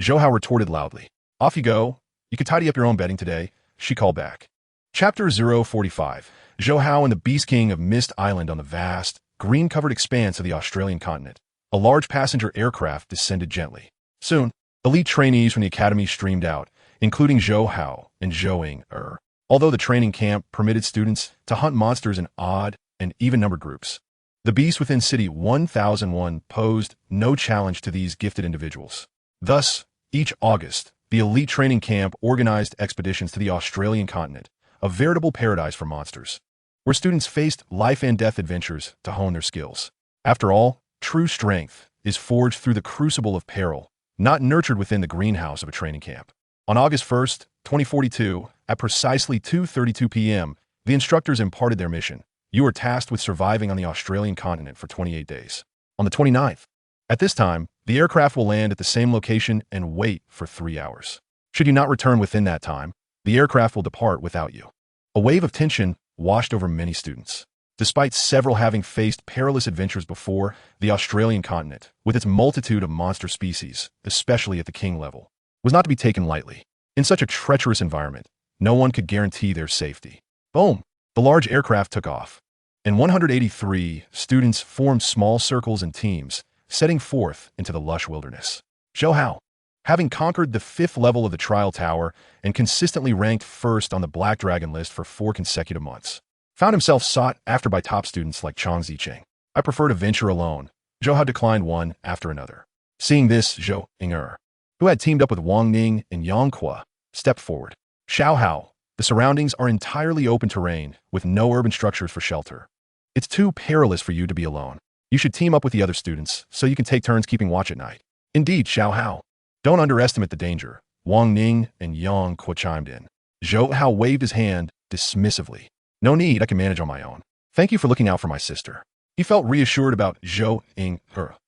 Speaker 1: Zhou Hao retorted loudly. Off you go. You could tidy up your own bedding today, she called back. Chapter 045. Zhou Hao and the Beast King of Mist Island on the vast, green-covered expanse of the Australian continent. A large passenger aircraft descended gently. Soon, elite trainees from the academy streamed out, including Zhou Hao and Zhou Ying-er. Although the training camp permitted students to hunt monsters in odd and even-numbered groups, the beast within City 1001 posed no challenge to these gifted individuals. Thus, each August, the elite training camp organized expeditions to the Australian continent, a veritable paradise for monsters, where students faced life-and-death adventures to hone their skills. After all, true strength is forged through the crucible of peril, not nurtured within the greenhouse of a training camp. On August 1st, 2042, at precisely 2:32 p.m., the instructors imparted their mission. You are tasked with surviving on the Australian continent for 28 days. On the 29th, at this time, the aircraft will land at the same location and wait for 3 hours. Should you not return within that time, the aircraft will depart without you. A wave of tension washed over many students. Despite several having faced perilous adventures before, the Australian continent, with its multitude of monster species, especially at the king level, was not to be taken lightly. In such a treacherous environment, no one could guarantee their safety. Boom! The large aircraft took off, and 183 students formed small circles and teams, setting forth into the lush wilderness. Zhou Hao, having conquered the 5th level of the trial tower and consistently ranked first on the Black Dragon list for 4 consecutive months, found himself sought after by top students like Chang Zicheng. I prefer to venture alone. Zhou Hao declined one after another. Seeing this, Zhou Ying-er, who had teamed up with Wang Ning and Yang Hua, stepped forward. Zhou Hao, the surroundings are entirely open terrain with no urban structures for shelter. It's too perilous for you to be alone. You should team up with the other students so you can take turns keeping watch at night. Indeed, Zhou Hao. Don't underestimate the danger, Wang Ning and Yang Kuo chimed in. Zhou Hao waved his hand dismissively. No need, I can manage on my own. Thank you for looking out for my sister. He felt reassured about Zhou Ying,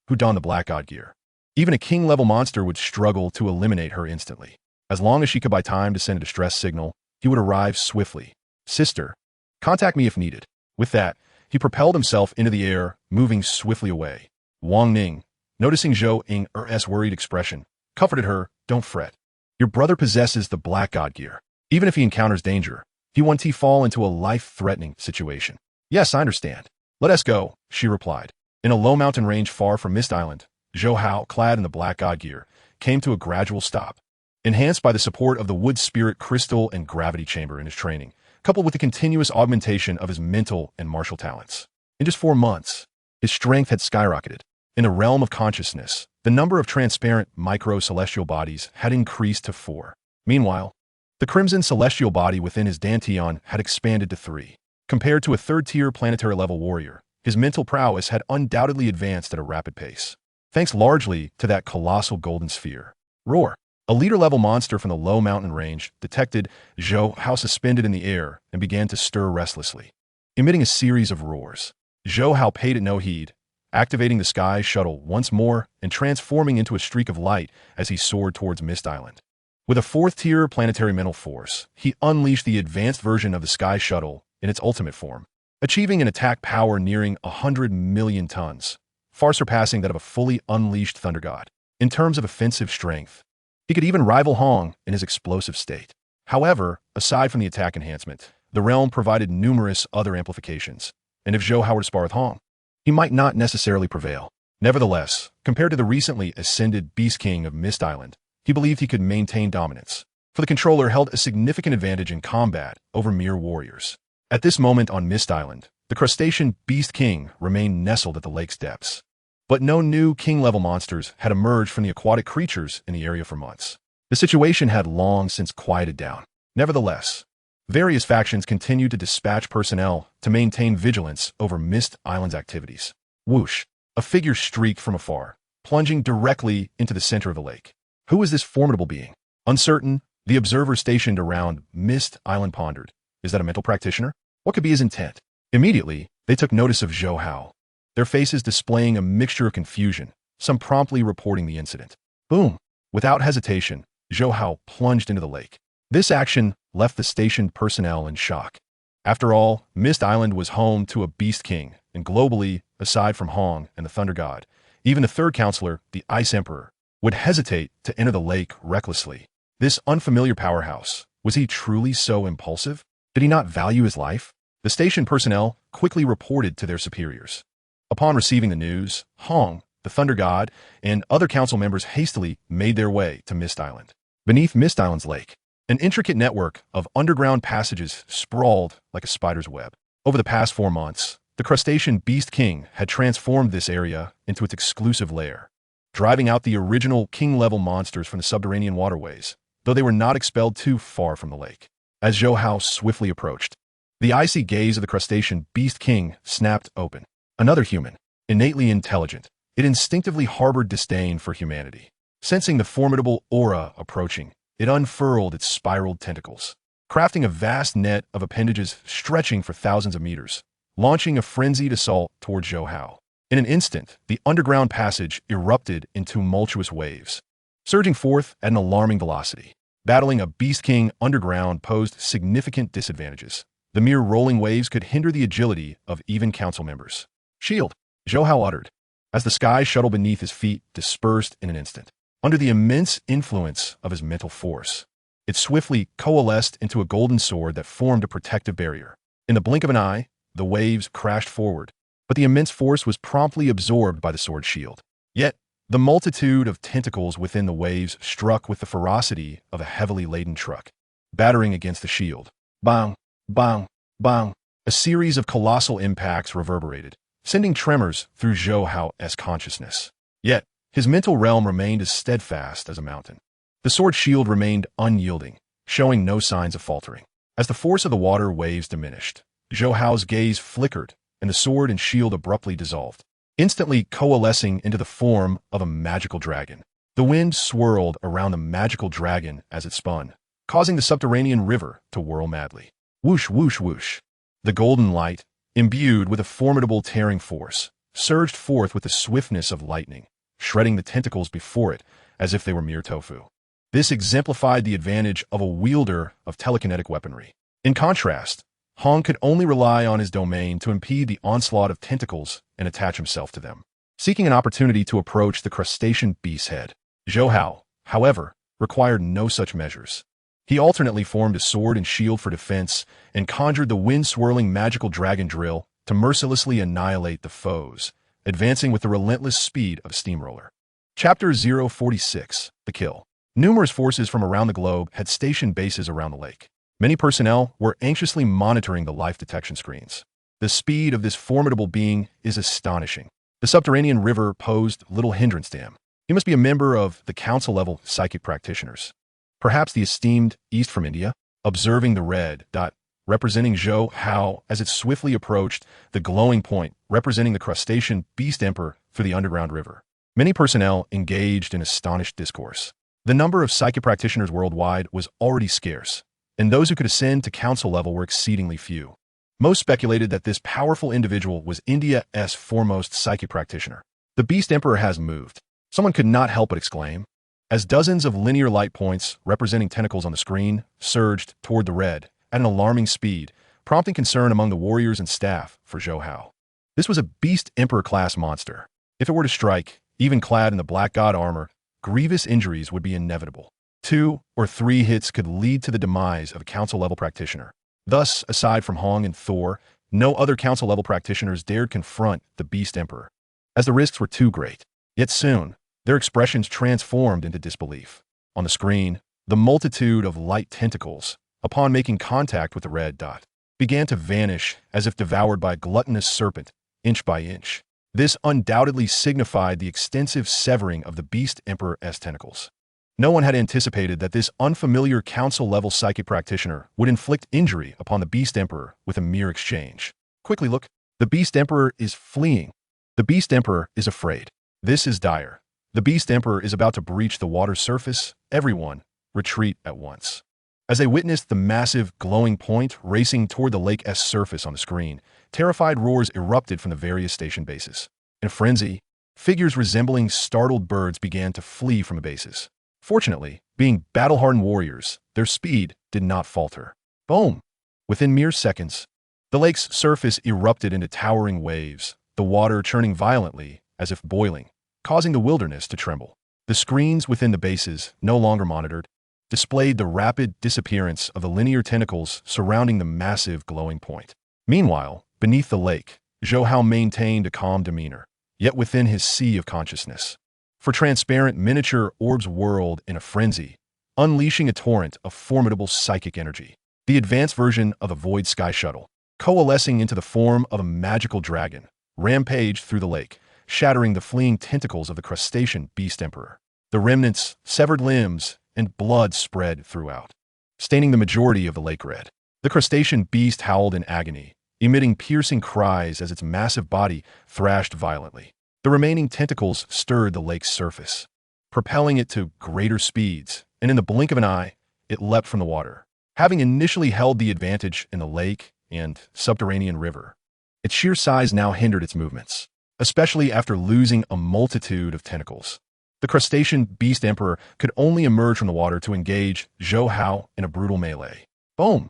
Speaker 1: who donned the black god gear. Even a king-level monster would struggle to eliminate her instantly. As long as she could buy time to send a distress signal, he would arrive swiftly. Sister, contact me if needed. With that, he propelled himself into the air, moving swiftly away. Wang Ning, noticing Zhou Ying's worried expression, comforted her, don't fret. Your brother possesses the black god gear. Even if he encounters danger, he won't fall into a life-threatening situation. Yes, I understand. Let us go, she replied. In a low mountain range far from Mist Island, Zhou Hao, clad in the black god gear, came to a gradual stop. Enhanced by the support of the wood spirit crystal and gravity chamber in his training, coupled with the continuous augmentation of his mental and martial talents. In just 4 months, his strength had skyrocketed. In the realm of consciousness, the number of transparent micro-celestial bodies had increased to 4. Meanwhile, the crimson celestial body within his dantian had expanded to 3. Compared to a third-tier planetary-level warrior, his mental prowess had undoubtedly advanced at a rapid pace, thanks largely to that colossal golden sphere. Roar! A leader-level monster from the low mountain range detected Zhou Hao suspended in the air and began to stir restlessly. Emitting a series of roars, Zhou Hao paid it no heed, activating the sky shuttle once more and transforming into a streak of light as he soared towards Mist Island. With a 4th-tier planetary mental force, he unleashed the advanced version of the sky shuttle in its ultimate form, achieving an attack power nearing 100 million tons, far surpassing that of a fully unleashed Thunder God. In terms of offensive strength, he could even rival Hong in his explosive state. However, aside from the attack enhancement, the realm provided numerous other amplifications, and if Zhou Hao were to spar with Hong, he might not necessarily prevail. Nevertheless, compared to the recently ascended Beast King of Mist Island, he believed he could maintain dominance, for the controller held a significant advantage in combat over mere warriors. At this moment on Mist Island, the crustacean Beast King remained nestled at the lake's depths. But no new king-level monsters had emerged from the aquatic creatures in the area for months. The situation had long since quieted down. Nevertheless, various factions continued to dispatch personnel to maintain vigilance over Mist Island's activities. Whoosh! A figure streaked from afar, plunging directly into the center of the lake. Who was this formidable being? Uncertain, the observer stationed around Mist Island pondered. Is that a mental practitioner? What could be his intent? Immediately, they took notice of Zhou Hao, their faces displaying a mixture of confusion, some promptly reporting the incident. Boom! Without hesitation, Zhou Hao plunged into the lake. This action left the stationed personnel in shock. After all, Mist Island was home to a Beast King, and globally, aside from Hong and the Thunder God, even the third counselor, the Ice Emperor, would hesitate to enter the lake recklessly. This unfamiliar powerhouse, was he truly so impulsive? Did he not value his life? The station personnel quickly reported to their superiors. Upon receiving the news, Hong, the Thunder God, and other council members hastily made their way to Mist Island. Beneath Mist Island's lake, an intricate network of underground passages sprawled like a spider's web. Over the past 4 months, the crustacean Beast King had transformed this area into its exclusive lair, driving out the original king-level monsters from the subterranean waterways, though they were not expelled too far from the lake. As Zhou Hao swiftly approached, the icy gaze of the crustacean Beast King snapped open. Another human, innately intelligent, it instinctively harbored disdain for humanity. Sensing the formidable aura approaching, it unfurled its spiraled tentacles, crafting a vast net of appendages stretching for thousands of meters, launching a frenzied assault toward Zhou Hao. In an instant, the underground passage erupted in tumultuous waves, surging forth at an alarming velocity. Battling a Beast King underground posed significant disadvantages. The mere rolling waves could hinder the agility of even council members. Shield, Zhou Hao uttered, as the sky shuttle beneath his feet dispersed in an instant. Under the immense influence of his mental force, it swiftly coalesced into a golden sword that formed a protective barrier. In the blink of an eye, the waves crashed forward, but the immense force was promptly absorbed by the sword shield. Yet, the multitude of tentacles within the waves struck with the ferocity of a heavily laden truck, battering against the shield. Bang, bang, bang. A series of colossal impacts reverberated, sending tremors through Zhou Hao's consciousness. Yet, his mental realm remained as steadfast as a mountain. The sword shield remained unyielding, showing no signs of faltering. As the force of the water waves diminished, Zhou Hao's gaze flickered, and the sword and shield abruptly dissolved, instantly coalescing into the form of a magical dragon. The wind swirled around the magical dragon as it spun, causing the subterranean river to whirl madly. Whoosh, whoosh, whoosh. The golden light, imbued with a formidable tearing force, surged forth with the swiftness of lightning, shredding the tentacles before it as if they were mere tofu. This exemplified the advantage of a wielder of telekinetic weaponry. In contrast, Hong could only rely on his domain to impede the onslaught of tentacles and attach himself to them, seeking an opportunity to approach the crustacean beast's head. Zhou Hao, however, required no such measures. He alternately formed a sword and shield for defense and conjured the wind-swirling magical dragon drill to mercilessly annihilate the foes, advancing with the relentless speed of a steamroller. Chapter 046, The Kill. Numerous forces from around the globe had stationed bases around the lake. Many personnel were anxiously monitoring the life detection screens. The speed of this formidable being is astonishing. The subterranean river posed little hindrance to him. He must be a member of the council-level psychic practitioners. Perhaps the esteemed East from India, observing the red dot representing Zhou Hao as it swiftly approached the glowing point representing the crustacean beast emperor through the underground river. Many personnel engaged in astonished discourse. The number of psychic practitioners worldwide was already scarce, and those who could ascend to council level were exceedingly few. Most speculated that this powerful individual was India's foremost psychic practitioner. The beast emperor has moved. Someone could not help but exclaim, as dozens of linear light points representing tentacles on the screen surged toward the red at an alarming speed, prompting concern among the warriors and staff for Zhou Hao. This was a beast emperor-class monster. If it were to strike, even clad in the black god armor, grievous injuries would be inevitable. 2 or 3 hits could lead to the demise of a council-level practitioner. Thus, aside from Hong and Thor, no other council-level practitioners dared confront the beast emperor, as the risks were too great. Yet soon, their expressions transformed into disbelief. On the screen, the multitude of light tentacles, upon making contact with the red dot, began to vanish as if devoured by a gluttonous serpent, inch by inch. This undoubtedly signified the extensive severing of the beast emperor's tentacles. No one had anticipated that this unfamiliar council-level psychic practitioner would inflict injury upon the beast emperor with a mere exchange. Quickly look, the beast emperor is fleeing. The beast emperor is afraid. This is dire. The beast emperor is about to breach the water surface. Everyone, retreat at once. As they witnessed the massive, glowing point racing toward the lake's surface on the screen, terrified roars erupted from the various station bases. In a frenzy, figures resembling startled birds began to flee from the bases. Fortunately, being battle-hardened warriors, their speed did not falter. Boom! Within mere seconds, the lake's surface erupted into towering waves, the water churning violently as if boiling, causing the wilderness to tremble. The screens within the bases, no longer monitored, displayed the rapid disappearance of the linear tentacles surrounding the massive glowing point. Meanwhile, beneath the lake, Zhou Hao maintained a calm demeanor, yet within his sea of consciousness. For transparent miniature orbs whirled in a frenzy, unleashing a torrent of formidable psychic energy. The advanced version of the Void Sky Shuttle, coalescing into the form of a magical dragon, rampaged through the lake, shattering the fleeing tentacles of the crustacean beast emperor. The remnants, severed limbs, and blood spread throughout, staining the majority of the lake red. The crustacean beast howled in agony, emitting piercing cries as its massive body thrashed violently. The remaining tentacles stirred the lake's surface, propelling it to greater speeds, and in the blink of an eye, it leapt from the water. Having initially held the advantage in the lake and subterranean river, its sheer size now hindered its movements, especially after losing a multitude of tentacles. The crustacean beast emperor could only emerge from the water to engage Zhou Hao in a brutal melee. Boom!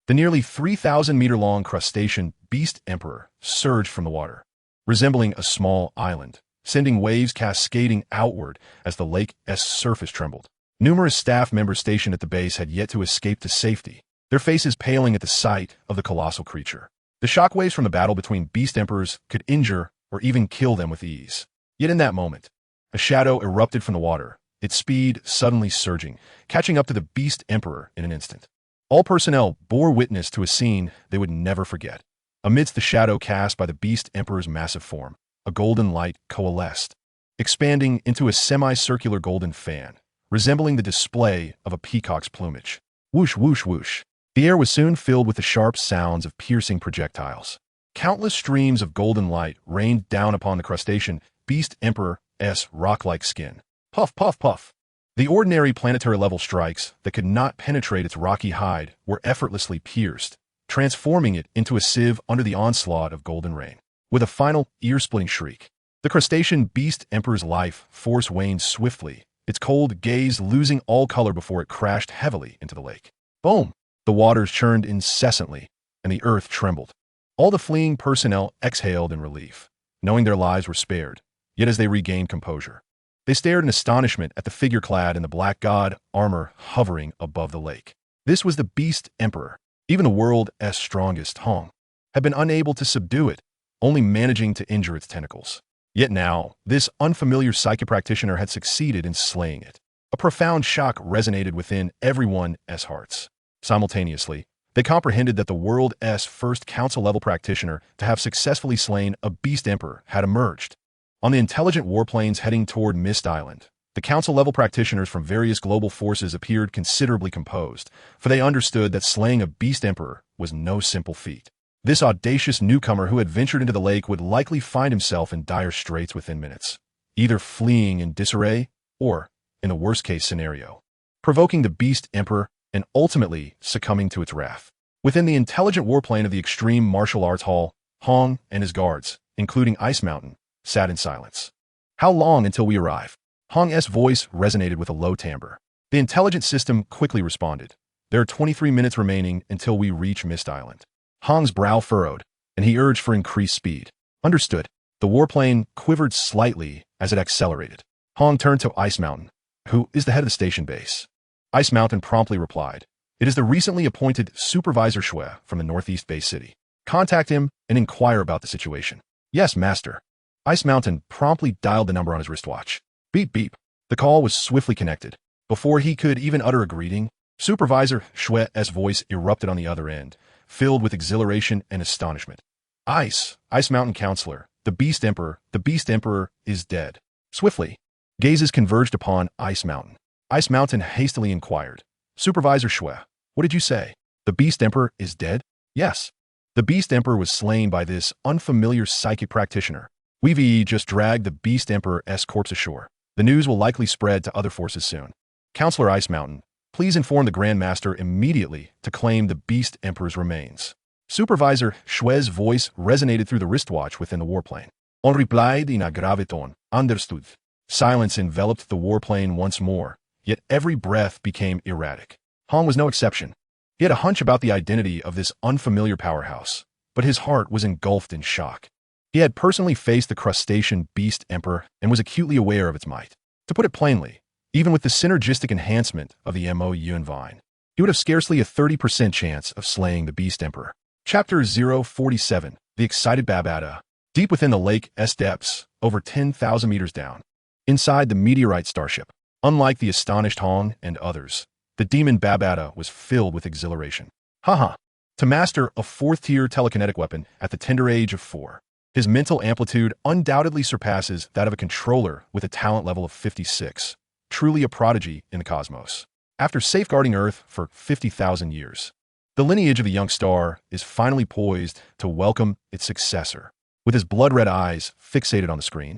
Speaker 1: The nearly 3,000-meter-long crustacean beast emperor surged from the water, resembling a small island, sending waves cascading outward as the lake's surface trembled. Numerous staff members stationed at the base had yet to escape to safety, their faces paling at the sight of the colossal creature. The shockwaves from the battle between beast emperors could injure or even kill them with ease. Yet in that moment, a shadow erupted from the water, its speed suddenly surging, catching up to the beast emperor in an instant. All personnel bore witness to a scene they would never forget. Amidst the shadow cast by the beast emperor's massive form, a golden light coalesced, expanding into a semicircular golden fan, resembling the display of a peacock's plumage. Whoosh, whoosh, whoosh. The air was soon filled with the sharp sounds of piercing projectiles. Countless streams of golden light rained down upon the crustacean beast emperor's rock-like skin. Puff, puff, puff. The ordinary planetary-level strikes that could not penetrate its rocky hide were effortlessly pierced, transforming it into a sieve under the onslaught of golden rain. With a final, ear-splitting shriek, the crustacean beast emperor's life force waned swiftly, its cold gaze losing all color before it crashed heavily into the lake. Boom! The waters churned incessantly, and the earth trembled. All the fleeing personnel exhaled in relief, knowing their lives were spared, yet as they regained composure, they stared in astonishment at the figure clad in the black god armor hovering above the lake. This was the beast emperor. Even the world's strongest Hong had been unable to subdue it, only managing to injure its tentacles. Yet now, this unfamiliar psychic practitioner had succeeded in slaying it. A profound shock resonated within everyone's hearts. Simultaneously, they comprehended that the world's first council-level practitioner to have successfully slain a beast emperor had emerged. On the intelligent warplanes heading toward Mist Island, the council-level practitioners from various global forces appeared considerably composed, for they understood that slaying a beast emperor was no simple feat. This audacious newcomer who had ventured into the lake would likely find himself in dire straits within minutes, either fleeing in disarray or, in the worst-case scenario, provoking the beast emperor and ultimately succumbing to its wrath. Within the intelligent warplane of the Extreme Martial Arts Hall, Hong and his guards, including Ice Mountain, sat in silence. How long until we arrive? Hong's voice resonated with a low timbre. The intelligence system quickly responded. There are 23 minutes remaining until we reach Mist Island. Hong's brow furrowed, and he urged for increased speed. Understood. The warplane quivered slightly as it accelerated. Hong turned to Ice Mountain, who is the head of the station base. Ice Mountain promptly replied, "It is the recently appointed Supervisor Shui from the Northeast Base City. Contact him and inquire about the situation." "Yes, Master." Ice Mountain promptly dialed the number on his wristwatch. Beep, beep. The call was swiftly connected. Before he could even utter a greeting, Supervisor Shui's voice erupted on the other end, filled with exhilaration and astonishment. Ice Mountain Counselor, the Beast Emperor is dead." Swiftly, gazes converged upon Ice Mountain. Ice Mountain hastily inquired, "Supervisor Shui, what did you say? The Beast Emperor is dead?" "Yes. The Beast Emperor was slain by this unfamiliar psychic practitioner. We've just dragged the Beast Emperor's corpse ashore. The news will likely spread to other forces soon. Counselor Ice Mountain, please inform the Grand Master immediately to claim the Beast Emperor's remains." Supervisor Shui's voice resonated through the wristwatch within the warplane. On replied in a grave tone. Understood. Silence enveloped the warplane once more, yet every breath became erratic. Hong was no exception. He had a hunch about the identity of this unfamiliar powerhouse, but his heart was engulfed in shock. He had personally faced the crustacean beast emperor and was acutely aware of its might. To put it plainly, even with the synergistic enhancement of the Yuan Vine, he would have scarcely a 30% chance of slaying the beast emperor. Chapter 047, The Excited Babada. Deep within the lake's depths, over 10,000 meters down, inside the meteorite starship, unlike the astonished Hong and others, the demon Babada was filled with exhilaration. Haha. To master a fourth-tier telekinetic weapon at the tender age of 4, his mental amplitude undoubtedly surpasses that of a controller with a talent level of 56, truly a prodigy in the cosmos. After safeguarding Earth for 50,000 years, the lineage of the young star is finally poised to welcome its successor. With his blood-red eyes fixated on the screen,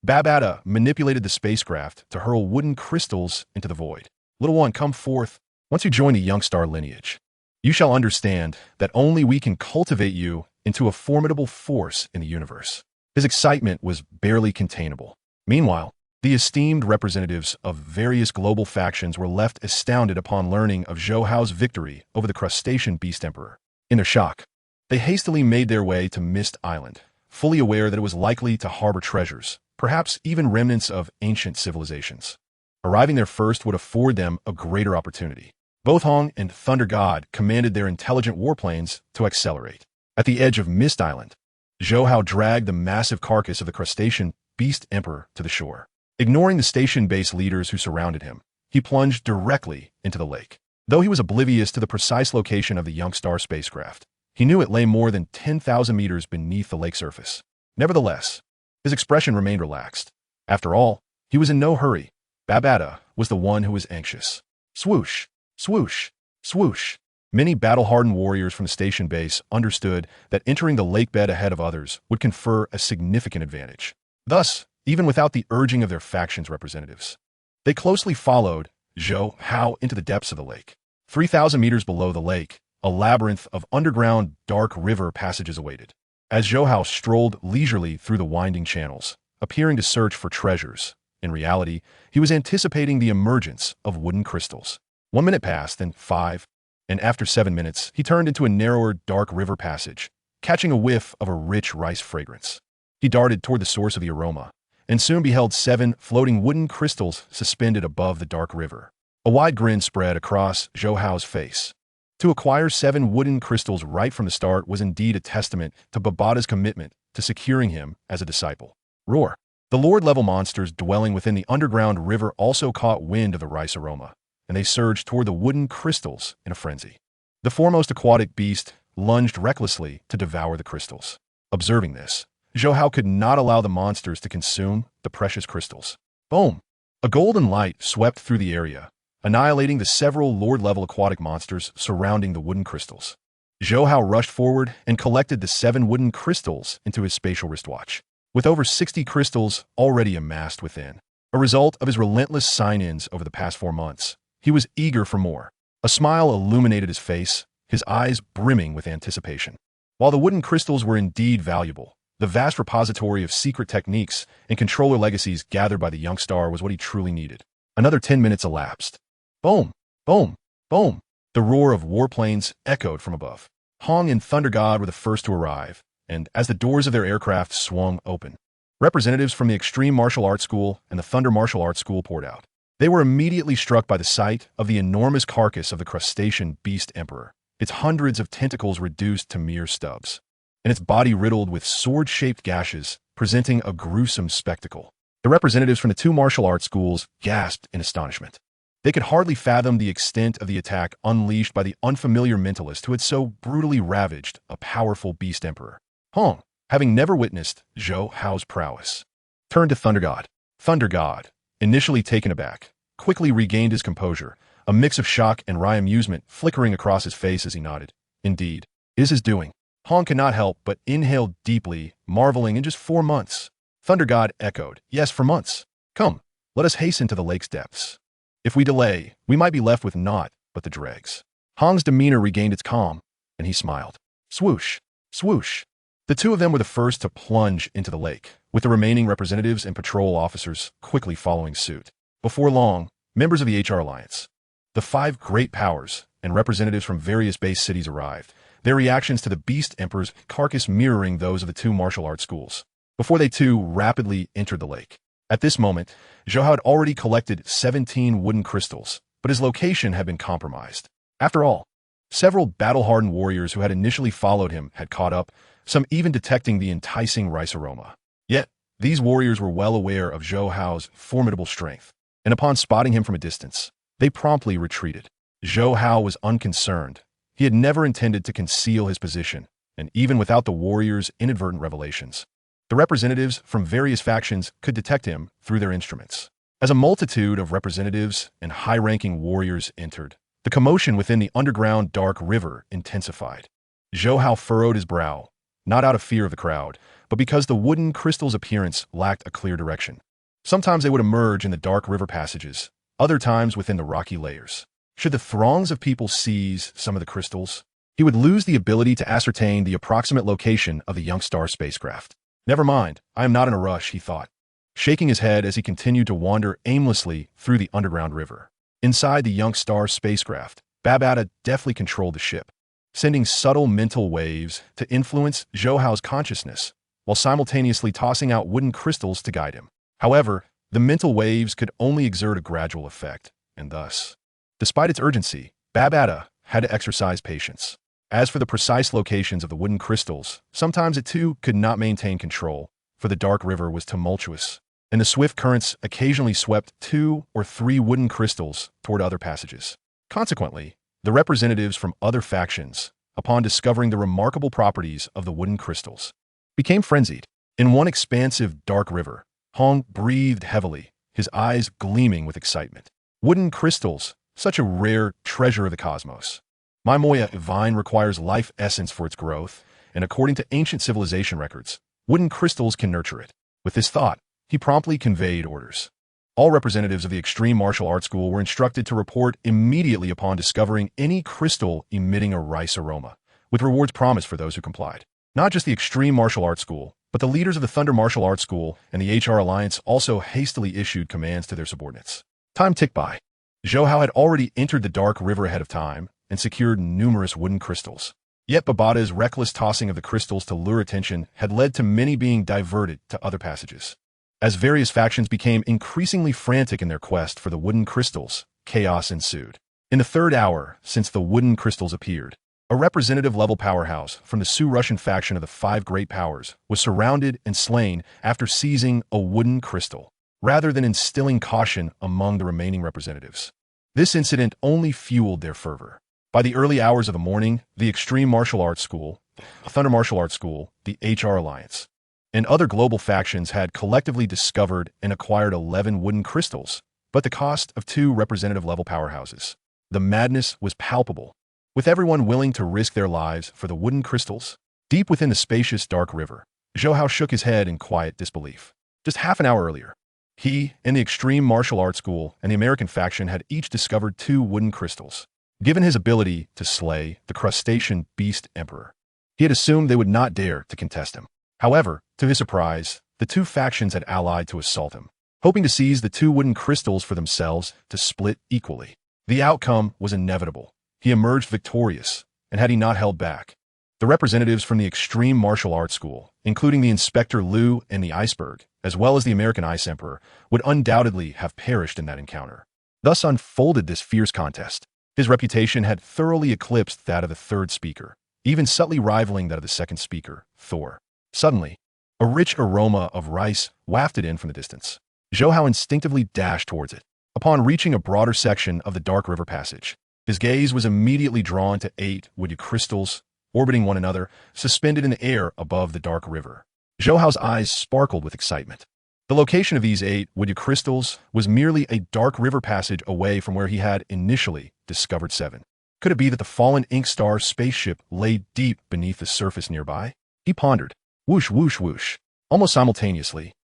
Speaker 1: Babada manipulated the spacecraft to hurl wooden crystals into the void. "Little one, come forth. Once you join the young star lineage, you shall understand that only we can cultivate you into a formidable force in the universe." His excitement was barely containable. Meanwhile, the esteemed representatives of various global factions were left astounded upon learning of Zhou Hao's victory over the crustacean beast emperor. In their shock, they hastily made their way to Mist Island, fully aware that it was likely to harbor treasures, perhaps even remnants of ancient civilizations. Arriving there first would afford them a greater opportunity. Both Hong and Thunder God commanded their intelligent warplanes to accelerate. At the edge of Mist Island, Zhou Hao dragged the massive carcass of the crustacean beast emperor to the shore. Ignoring the station-based leaders who surrounded him, he plunged directly into the lake. Though he was oblivious to the precise location of the young star spacecraft, he knew it lay more than 10,000 meters beneath the lake surface. Nevertheless, his expression remained relaxed. After all, he was in no hurry. Babada was the one who was anxious. Swoosh, swoosh. Swoosh! Many battle-hardened warriors from the station base understood that entering the lake bed ahead of others would confer a significant advantage. Thus, even without the urging of their faction's representatives, they closely followed Zhou Hao into the depths of the lake. 3,000 meters below the lake, a labyrinth of underground dark river passages awaited. As Zhou Hao strolled leisurely through the winding channels, appearing to search for treasures, in reality, he was anticipating the emergence of wooden crystals. 1 minute passed, then 5, and after 7 minutes, he turned into a narrower, dark river passage, catching a whiff of a rich rice fragrance. He darted toward the source of the aroma, and soon beheld 7 floating wooden crystals suspended above the dark river. A wide grin spread across Zhou Hao's face. To acquire 7 wooden crystals right from the start was indeed a testament to Babada's commitment to securing him as a disciple. Roar! The Lord-level monsters dwelling within the underground river also caught wind of the rice aroma, and they surged toward the wooden crystals in a frenzy. The foremost aquatic beast lunged recklessly to devour the crystals. Observing this, Zhou Hao could not allow the monsters to consume the precious crystals. Boom! A golden light swept through the area, annihilating the several Lord-level aquatic monsters surrounding the wooden crystals. Zhou Hao rushed forward and collected the 7 wooden crystals into his spatial wristwatch, with over 60 crystals already amassed within. A result of his relentless sign-ins over the past 4 months, he was eager for more. A smile illuminated his face, his eyes brimming with anticipation. While the wooden crystals were indeed valuable, the vast repository of secret techniques and controller legacies gathered by the young star was what he truly needed. Another 10 minutes elapsed. Boom! Boom! Boom! The roar of warplanes echoed from above. Hong and Thunder God were the first to arrive, and as the doors of their aircraft swung open, representatives from the Extreme Martial Arts School and the Thunder Martial Arts School poured out. They were immediately struck by the sight of the enormous carcass of the crustacean beast emperor, its hundreds of tentacles reduced to mere stubs, and its body riddled with sword-shaped gashes, presenting a gruesome spectacle. The representatives from the 2 martial arts schools gasped in astonishment. They could hardly fathom the extent of the attack unleashed by the unfamiliar mentalist who had so brutally ravaged a powerful beast emperor. Hong, having never witnessed Zhou Hao's prowess, turned to Thunder God. Thunder God, initially taken aback, quickly regained his composure, a mix of shock and wry amusement flickering across his face as he nodded. Indeed, it is his doing. Hong could not help but inhale deeply, marveling in just 4 months. Thunder God echoed, yes, for months. Come, let us hasten to the lake's depths. If we delay, we might be left with naught but the dregs. Hong's demeanor regained its calm, and he smiled. Swoosh! Swoosh! The 2 of them were the first to plunge into the lake, with the remaining representatives and patrol officers quickly following suit. Before long, members of the HR Alliance, the 5 great powers, and representatives from various base cities arrived, their reactions to the Beast Emperor's carcass mirroring those of the 2 martial arts schools, before they too rapidly entered the lake. At this moment, Zhou Hao had already collected 17 wooden crystals, but his location had been compromised. After all, several battle-hardened warriors who had initially followed him had caught up, some even detecting the enticing rice aroma. Yet, these warriors were well aware of Zhou Hao's formidable strength, and upon spotting him from a distance, they promptly retreated. Zhou Hao was unconcerned. He had never intended to conceal his position, and even without the warriors' inadvertent revelations, the representatives from various factions could detect him through their instruments. As a multitude of representatives and high-ranking warriors entered, the commotion within the underground dark river intensified. Zhou Hao furrowed his brow, not out of fear of the crowd, but because the wooden crystal's appearance lacked a clear direction. Sometimes they would emerge in the dark river passages, other times within the rocky layers. Should the throngs of people seize some of the crystals, he would lose the ability to ascertain the approximate location of the young star spacecraft. Never mind, I am not in a rush, he thought, shaking his head as he continued to wander aimlessly through the underground river. Inside the young star spacecraft, Babada deftly controlled the ship, sending subtle mental waves to influence Zhou Hao's consciousness, while simultaneously tossing out wooden crystals to guide him. However, the mental waves could only exert a gradual effect, and thus, despite its urgency, Babada had to exercise patience. As for the precise locations of the wooden crystals, sometimes it too could not maintain control, for the dark river was tumultuous, and the swift currents occasionally swept 2 or 3 wooden crystals toward other passages. Consequently, the representatives from other factions, upon discovering the remarkable properties of the wooden crystals, became frenzied. In one expansive dark river, Hong breathed heavily, his eyes gleaming with excitement. Wooden crystals, such a rare treasure of the cosmos. My Moya vine requires life essence for its growth, and according to ancient civilization records, wooden crystals can nurture it. With this thought, he promptly conveyed orders. All representatives of the extreme martial arts school were instructed to report immediately upon discovering any crystal emitting a rice aroma, with rewards promised for those who complied. Not just the extreme martial arts school, but the leaders of the Thunder Martial Arts School and the HR Alliance also hastily issued commands to their subordinates. Time ticked by. Zhou Hao had already entered the dark river ahead of time and secured numerous wooden crystals. Yet Babada's reckless tossing of the crystals to lure attention had led to many being diverted to other passages. As various factions became increasingly frantic in their quest for the wooden crystals, chaos ensued. In the third hour since the wooden crystals appeared, a representative-level powerhouse from the Sioux Russian faction of the Five Great Powers was surrounded and slain after seizing a wooden crystal, rather than instilling caution among the remaining representatives. This incident only fueled their fervor. By the early hours of the morning, the Extreme Martial Arts School, the Thunder Martial Arts School, the HR Alliance, and other global factions had collectively discovered and acquired 11 wooden crystals, but the cost of 2 representative-level powerhouses. The madness was palpable, with everyone willing to risk their lives for the wooden crystals. Deep within the spacious dark river, Zhou Hao shook his head in quiet disbelief. Just half an hour earlier, he and the Extreme Martial Arts School and the American faction had each discovered 2 wooden crystals. Given his ability to slay the crustacean beast emperor, he had assumed they would not dare to contest him. However, to his surprise, the 2 factions had allied to assault him, hoping to seize the 2 wooden crystals for themselves to split equally. The outcome was inevitable. He emerged victorious, and had he not held back, the representatives from the Extreme Martial Arts School, including the Inspector Liu and the Iceberg, as well as the American Ice Emperor, would undoubtedly have perished in that encounter. Thus unfolded this fierce contest. His reputation had thoroughly eclipsed that of the third speaker, even subtly rivaling that of the second speaker, Thor. Suddenly, a rich aroma of rice wafted in from the distance. Zhou Hao instinctively dashed towards it. Upon reaching a broader section of the dark river passage, his gaze was immediately drawn to 8 woody crystals, orbiting one another, suspended in the air above the dark river. Zhou Hao's eyes sparkled with excitement. The location of these 8 woody crystals was merely a dark river passage away from where he had initially discovered 7. Could it be that the fallen Ink Star spaceship lay deep beneath the surface nearby? He pondered. Whoosh, whoosh, whoosh. Almost simultaneously,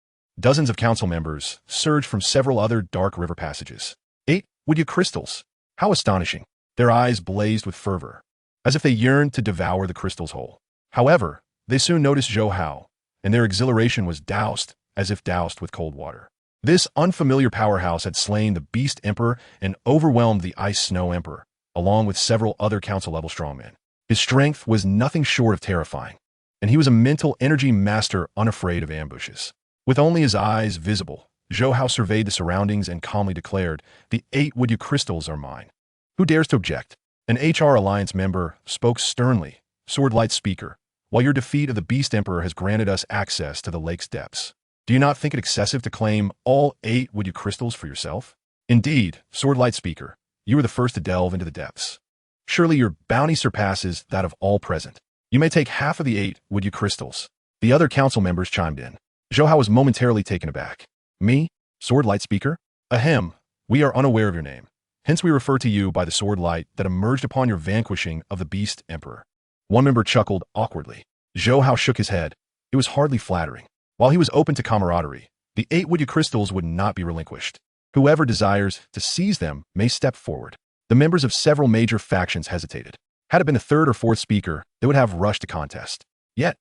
Speaker 1: dozens of council members surged from several other dark river passages. 8 woody crystals. How astonishing. Their eyes blazed with fervor, as if they yearned to devour the crystals whole. However, they soon noticed Zhou Hao, and their exhilaration was doused, as if doused with cold water. This unfamiliar powerhouse had slain the Beast Emperor and overwhelmed the Ice Snow Emperor, along with several other council-level strongmen. His strength was nothing short of terrifying, and he was a mental energy master unafraid of ambushes. With only his eyes visible, Zhou Hao surveyed the surroundings and calmly declared, "The 8 woody crystals are mine. Who dares to object?" An HR Alliance member spoke sternly, sword-light speaker, "While your defeat of the Beast Emperor has granted us access to the lake's depths, do you not think it excessive to claim all 8 woody crystals for yourself? Indeed, sword-light speaker, you were the first to delve into the depths. Surely your bounty surpasses that of all present. You may take half of the 8 woody crystals." The other council members chimed in. Zhou Hao was momentarily taken aback. "Me? Sword-light speaker? Ahem, we are unaware of your name. Hence we refer to you by the sword light that emerged upon your vanquishing of the Beast Emperor." One member chuckled awkwardly. Zhou Hao shook his head. It was hardly flattering. While he was open to camaraderie, the 8 woody crystals would not be relinquished. Whoever desires to seize them may step forward. The members of several major factions hesitated. Had it been a third or fourth speaker, they would have rushed to contest. Yet,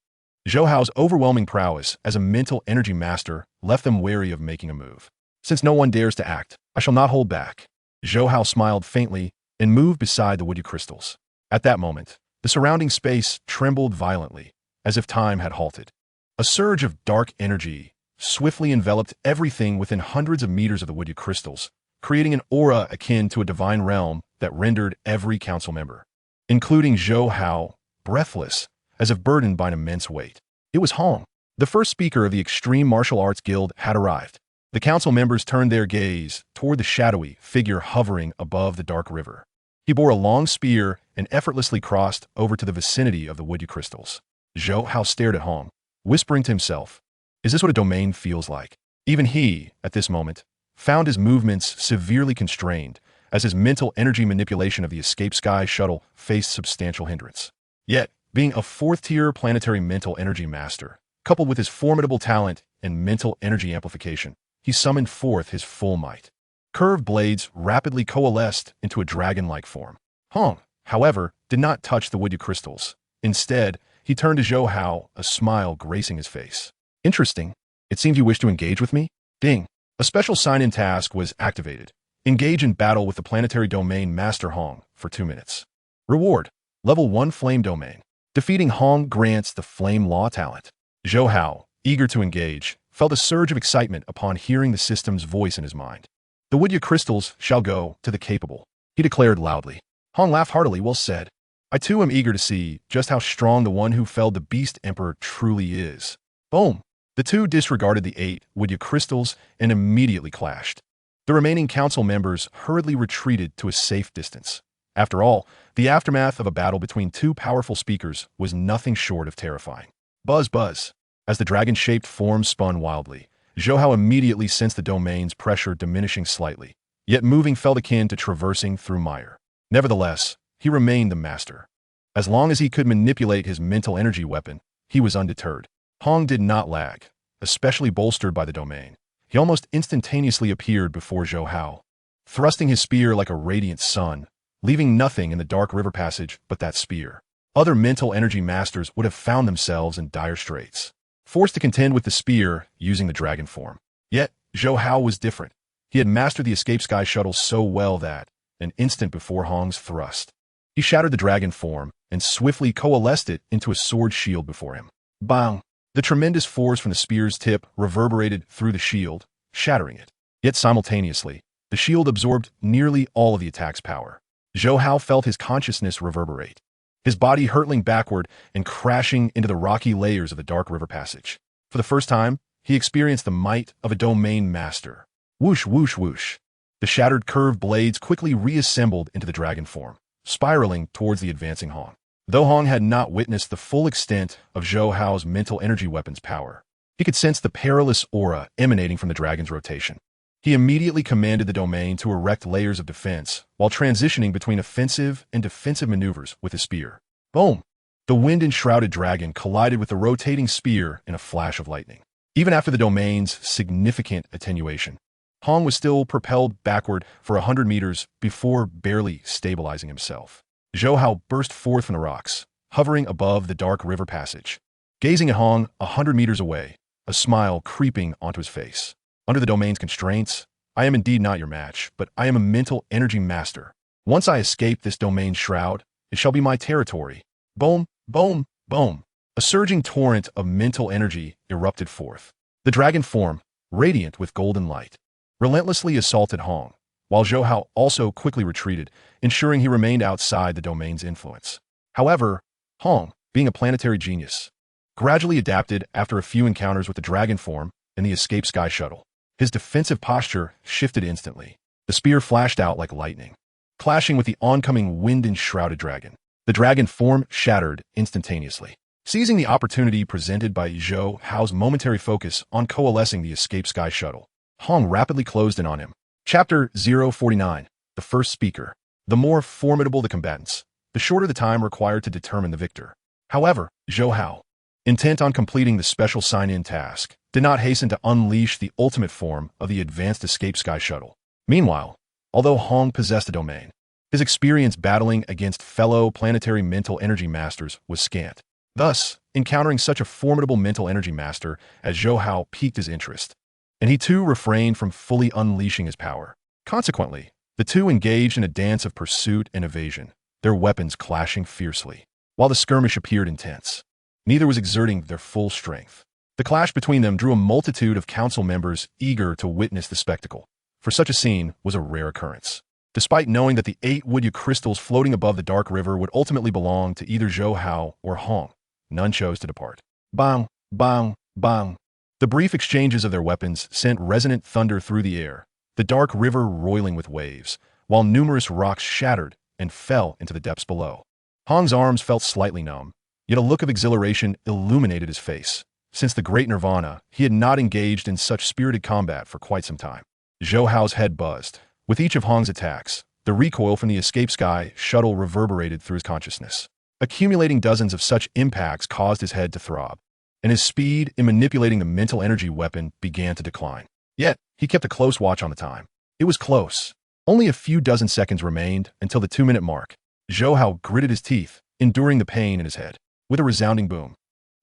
Speaker 1: Zhou Hao's overwhelming prowess as a mental energy master left them wary of making a move. "Since no one dares to act, I shall not hold back." Zhou Hao smiled faintly and moved beside the woody crystals. At that moment, the surrounding space trembled violently, as if time had halted. A surge of dark energy swiftly enveloped everything within hundreds of meters of the woody crystals, creating an aura akin to a divine realm that rendered every council member, including Zhou Hao, breathless, as if burdened by an immense weight. It was Hong. The first speaker of the Extreme Martial Arts Guild had arrived. The council members turned their gaze toward the shadowy figure hovering above the dark river. He bore a long spear and effortlessly crossed over to the vicinity of the woody crystals. Zhou Hao stared at Hong, whispering to himself, "Is this what a domain feels like?" Even he, at this moment, found his movements severely constrained, as his mental energy manipulation of the Escape Sky shuttle faced substantial hindrance. Yet, being a fourth-tier planetary mental energy master, coupled with his formidable talent and mental energy amplification, he summoned forth his full might. Curved blades rapidly coalesced into a dragon-like form. Hong, however, did not touch the wood crystals. Instead, he turned to Zhou Hao, a smile gracing his face. Interesting. It seems you wish to engage with me? Ding. A special sign-in task was activated. Engage in battle with the planetary domain Master Hong for 2 minutes. Reward. Level 1 Flame Domain. Defeating Hong grants the Flame Law talent. Zhou Hao, eager to engage, felt a surge of excitement upon hearing the system's voice in his mind. The wood crystals shall go to the capable, he declared loudly. Hong laughed heartily. Well said. I too am eager to see just how strong the one who felled the Beast Emperor truly is. Boom! The two disregarded the 8 wood crystals and immediately clashed. The remaining council members hurriedly retreated to a safe distance. After all, the aftermath of a battle between two powerful speakers was nothing short of terrifying. Buzz buzz. As the dragon-shaped form spun wildly, Zhou Hao immediately sensed the domain's pressure diminishing slightly, yet moving felt akin to traversing through mire. Nevertheless, he remained the master. As long as he could manipulate his mental energy weapon, he was undeterred. Hong did not lag, especially bolstered by the domain. He almost instantaneously appeared before Zhou Hao, thrusting his spear like a radiant sun, leaving nothing in the dark river passage but that spear. Other mental energy masters would have found themselves in dire straits, forced to contend with the spear using the dragon form. Yet, Zhou Hao was different. He had mastered the Escape Sky shuttle so well that, an instant before Hong's thrust, he shattered the dragon form and swiftly coalesced it into a sword shield before him. Bang! The tremendous force from the spear's tip reverberated through the shield, shattering it. Yet simultaneously, the shield absorbed nearly all of the attack's power. Zhou Hao felt his consciousness reverberate, his body hurtling backward and crashing into the rocky layers of the dark river passage. For the first time, he experienced the might of a domain master. Whoosh, whoosh, whoosh. The shattered curved blades quickly reassembled into the dragon form, spiraling towards the advancing Hong. Though Hong had not witnessed the full extent of Zhou Hao's mental energy weapon's power, he could sense the perilous aura emanating from the dragon's rotation. He immediately commanded the domain to erect layers of defense while transitioning between offensive and defensive maneuvers with his spear. Boom! The wind-enshrouded dragon collided with the rotating spear in a flash of lightning. Even after the domain's significant attenuation, Hong was still propelled backward for 100 meters before barely stabilizing himself. Zhou Hao burst forth from the rocks, hovering above the dark river passage. Gazing at Hong 100 meters away, a smile creeping onto his face. Under the domain's constraints, I am indeed not your match, but I am a mental energy master. Once I escape this domain's shroud, it shall be my territory. Boom, boom, boom. A surging torrent of mental energy erupted forth. The dragon form, radiant with golden light, relentlessly assaulted Hong, while Zhou Hao also quickly retreated, ensuring he remained outside the domain's influence. However, Hong, being a planetary genius, gradually adapted after a few encounters with the dragon form and the Escape Sky shuttle. His defensive posture shifted instantly. The spear flashed out like lightning, clashing with the oncoming wind-enshrouded dragon. The dragon form shattered instantaneously. Seizing the opportunity presented by Zhou Hao's momentary focus on coalescing the Escape Sky shuttle, Hong rapidly closed in on him. Chapter 049. The First Speaker. The more formidable the combatants, the shorter the time required to determine the victor. However, Zhou Hao, intent on completing the special sign-in task, did not hasten to unleash the ultimate form of the advanced Escape Sky shuttle. Meanwhile, although Hong possessed a domain, his experience battling against fellow planetary mental energy masters was scant. Thus, encountering such a formidable mental energy master as Zhou Hao piqued his interest, and he too refrained from fully unleashing his power. Consequently, the two engaged in a dance of pursuit and evasion, their weapons clashing fiercely. While the skirmish appeared intense, neither was exerting their full strength. The clash between them drew a multitude of council members eager to witness the spectacle, for such a scene was a rare occurrence. Despite knowing that the 8 wood crystals floating above the dark river would ultimately belong to either Zhou Hao or Hong, none chose to depart. Bang, bang, bang. The brief exchanges of their weapons sent resonant thunder through the air, the dark river roiling with waves, while numerous rocks shattered and fell into the depths below. Hong's arms felt slightly numb, yet a look of exhilaration illuminated his face. Since the Great Nirvana, he had not engaged in such spirited combat for quite some time. Zhou Hao's head buzzed. With each of Hong's attacks, The recoil from the escape sky shuttle reverberated through his consciousness. Accumulating dozens of such impacts caused his head to throb, and his speed in manipulating the mental energy weapon began to decline. Yet, he kept a close watch on the time. It was close. Only a few dozen seconds remained until the 2-minute mark. Zhou Hao gritted his teeth, enduring the pain in his head. With a resounding boom,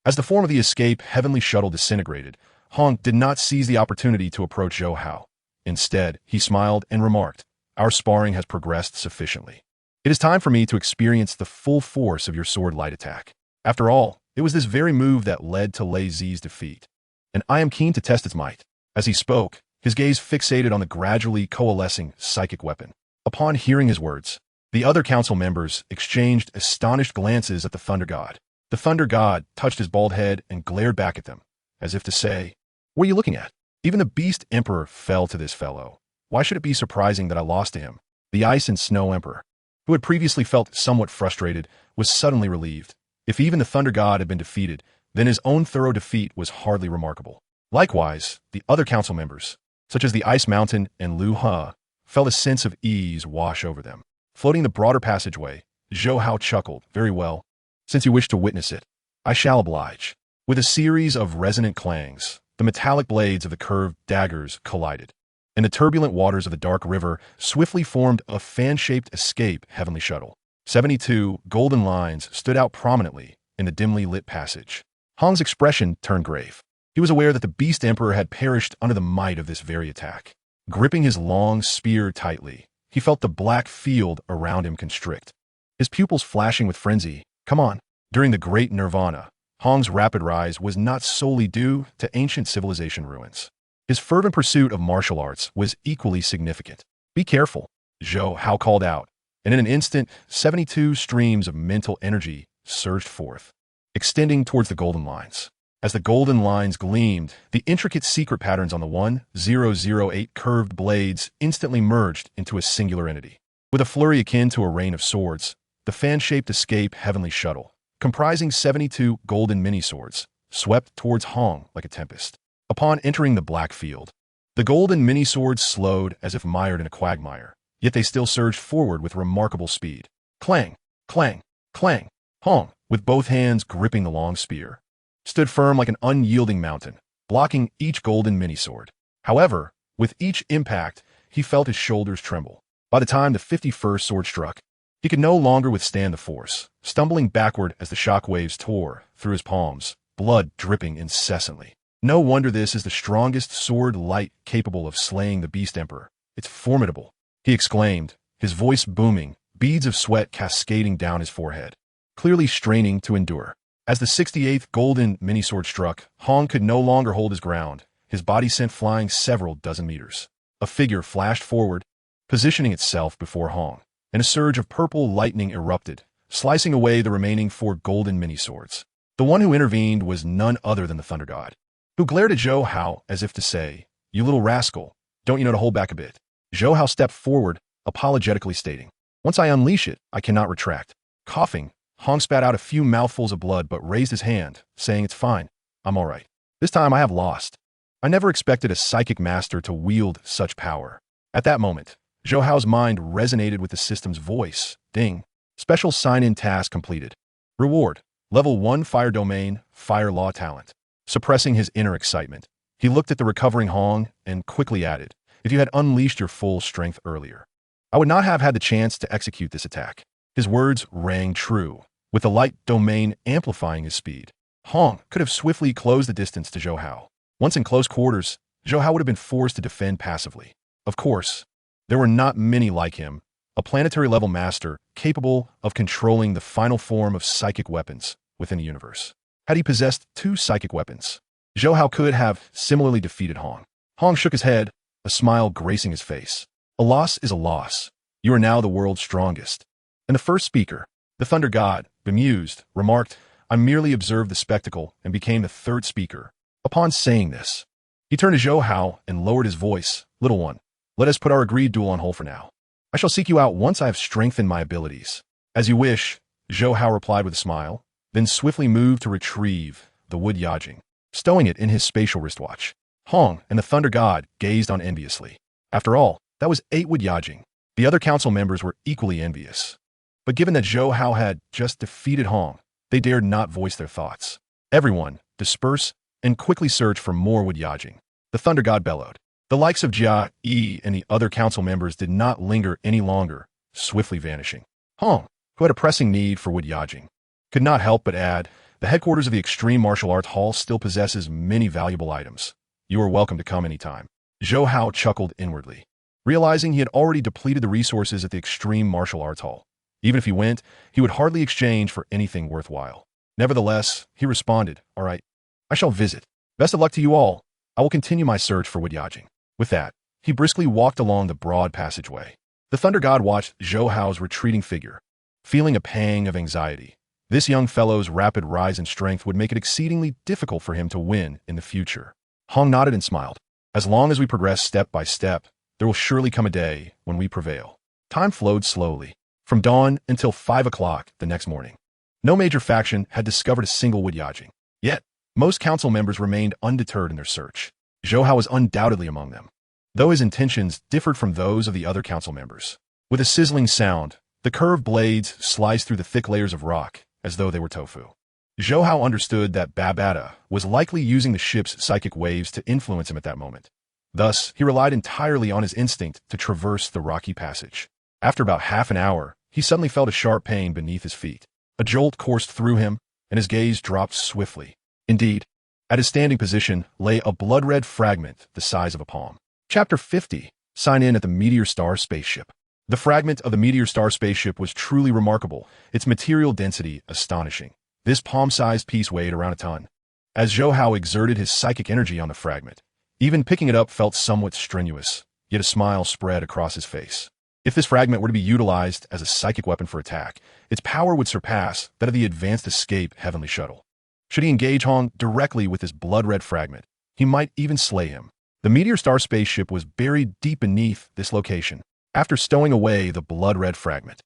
Speaker 1: as the form of the escape heavenly shuttle disintegrated, Hong did not seize the opportunity to approach Zhou Hao. Instead, he smiled and remarked, "Our sparring has progressed sufficiently. It is time for me to experience the full force of your sword light attack. After all, it was this very move that led to Lei Zi's defeat, and I am keen to test its might." As he spoke, his gaze fixated on the gradually coalescing psychic weapon. Upon hearing his words, the other council members exchanged astonished glances at the Thunder God. The Thunder God touched his bald head and glared back at them, as if to say, "What are you looking at?" Even the Beast Emperor fell to this fellow. Why should it be surprising that I lost to him? The Ice and Snow Emperor, who had previously felt somewhat frustrated, was suddenly relieved. If even the Thunder God had been defeated, then his own thorough defeat was hardly remarkable. Likewise, the other council members, such as the Ice Mountain and Luo Feng, felt a sense of ease wash over them. Floating the broader passageway, Zhou Hao chuckled. "Very well. Since you wish to witness it, I shall oblige." With a series of resonant clangs, the metallic blades of the curved daggers collided, and the turbulent waters of the dark river swiftly formed a fan-shaped escape heavenly shuttle. 72 golden lines stood out prominently in the dimly lit passage. Hong's expression turned grave. He was aware that the Beast Emperor had perished under the might of this very attack. Gripping his long spear tightly, he felt the black field around him constrict, his pupils flashing with frenzy. Come on. During the Great Nirvana, Hong's rapid rise was not solely due to ancient civilization ruins. His fervent pursuit of martial arts was equally significant. "Be careful," Zhou Hao called out, and in an instant, 72 streams of mental energy surged forth, extending towards the golden lines. As the golden lines gleamed, the intricate secret patterns on the 1008 curved blades instantly merged into a singular entity. With a flurry akin to a rain of swords, the fan-shaped escape heavenly shuttle, comprising 72 golden mini-swords, swept towards Hong like a tempest. Upon entering the black field, the golden mini-swords slowed as if mired in a quagmire, yet they still surged forward with remarkable speed. Clang, clang, clang. Hong, with both hands gripping the long spear, stood firm like an unyielding mountain, blocking each golden mini-sword. However, with each impact, he felt his shoulders tremble. By the time the 51st sword struck, he could no longer withstand the force, stumbling backward as the shock waves tore through his palms, blood dripping incessantly. No wonder this is the strongest sword light capable of slaying the Beast Emperor. It's formidable, he exclaimed, his voice booming, beads of sweat cascading down his forehead, clearly straining to endure. As the 68th golden mini-sword struck, Hong could no longer hold his ground, his body sent flying several dozen meters. A figure flashed forward, positioning itself before Hong, and a surge of purple lightning erupted, slicing away the remaining 4 golden mini-swords. The one who intervened was none other than the Thunder God, who glared at Zhou Hao as if to say, "You little rascal, don't you know to hold back a bit?" Zhou Hao stepped forward, apologetically stating, "Once I unleash it, I cannot retract." Coughing, Hong spat out a few mouthfuls of blood but raised his hand, saying, "It's fine. I'm all right. This time I have lost." I never expected a psychic master to wield such power. At that moment, Zhou Hao's mind resonated with the system's voice. Ding. Special sign-in task completed. Reward. Level 1 Fire Domain, Fire Law Talent. Suppressing his inner excitement, he looked at the recovering Hong and quickly added, "If you had unleashed your full strength earlier, I would not have had the chance to execute this attack." His words rang true, with the light domain amplifying his speed. Hong could have swiftly closed the distance to Zhou Hao. Once in close quarters, Zhou Hao would have been forced to defend passively. Of course, there were not many like him, a planetary-level master capable of controlling the final form of psychic weapons within the universe. Had he possessed 2 psychic weapons, Zhou Hao could have similarly defeated Hong. Hong shook his head, a smile gracing his face. "A loss is a loss. You are now the world's strongest." And the first speaker, the Thunder God, bemused, remarked, "I merely observed the spectacle and became the third speaker." Upon saying this, he turned to Zhou Hao and lowered his voice. "Little one, let us put our agreed duel on hold for now. I shall seek you out once I have strengthened my abilities." "As you wish," Zhou Hao replied with a smile, then swiftly moved to retrieve the wood yajing, stowing it in his spatial wristwatch. Hong and the Thunder God gazed on enviously. After all, that was 8 wood yajing. The other council members were equally envious. But given that Zhou Hao had just defeated Hong, they dared not voice their thoughts. Everyone, disperse and quickly search for more wood yajing. The Thunder God bellowed. The likes of Jia Yi and the other council members did not linger any longer, swiftly vanishing. Hong, who had a pressing need for wood yajing, could not help but add, the headquarters of the Extreme Martial Arts Hall still possesses many valuable items. You are welcome to come anytime. Zhou Hao chuckled inwardly, realizing he had already depleted the resources at the Extreme Martial Arts Hall. Even if he went, he would hardly exchange for anything worthwhile. Nevertheless, he responded, all right, I shall visit. Best of luck to you all. I will continue my search for wood yajing. With that, he briskly walked along the broad passageway. The Thunder God watched Zhou Hao's retreating figure, feeling a pang of anxiety. This young fellow's rapid rise in strength would make it exceedingly difficult for him to win in the future. Hong nodded and smiled. As long as we progress step by step, there will surely come a day when we prevail. Time flowed slowly, from dawn until 5 o'clock the next morning. No major faction had discovered a single wood yajing. Yet, most council members remained undeterred in their search. Zhou Hao was undoubtedly among them, though his intentions differed from those of the other council members. With a sizzling sound, the curved blades sliced through the thick layers of rock as though they were tofu. Zhou Hao understood that Babata was likely using the ship's psychic waves to influence him at that moment. Thus, he relied entirely on his instinct to traverse the rocky passage. After about half an hour, he suddenly felt a sharp pain beneath his feet. A jolt coursed through him, and his gaze dropped swiftly. Indeed, at his standing position lay a blood-red fragment the size of a palm. Chapter 50. Sign in at the Meteor Star Spaceship. The fragment of the Meteor Star Spaceship was truly remarkable, its material density astonishing. This palm-sized piece weighed around a ton. As Zhou Hao exerted his psychic energy on the fragment, even picking it up felt somewhat strenuous, yet a smile spread across his face. If this fragment were to be utilized as a psychic weapon for attack, its power would surpass that of the Advanced Escape Heavenly Shuttle. Should he engage Hong directly with this blood-red fragment, he might even slay him. The Meteor Star Spaceship was buried deep beneath this location. After stowing away the blood-red fragment,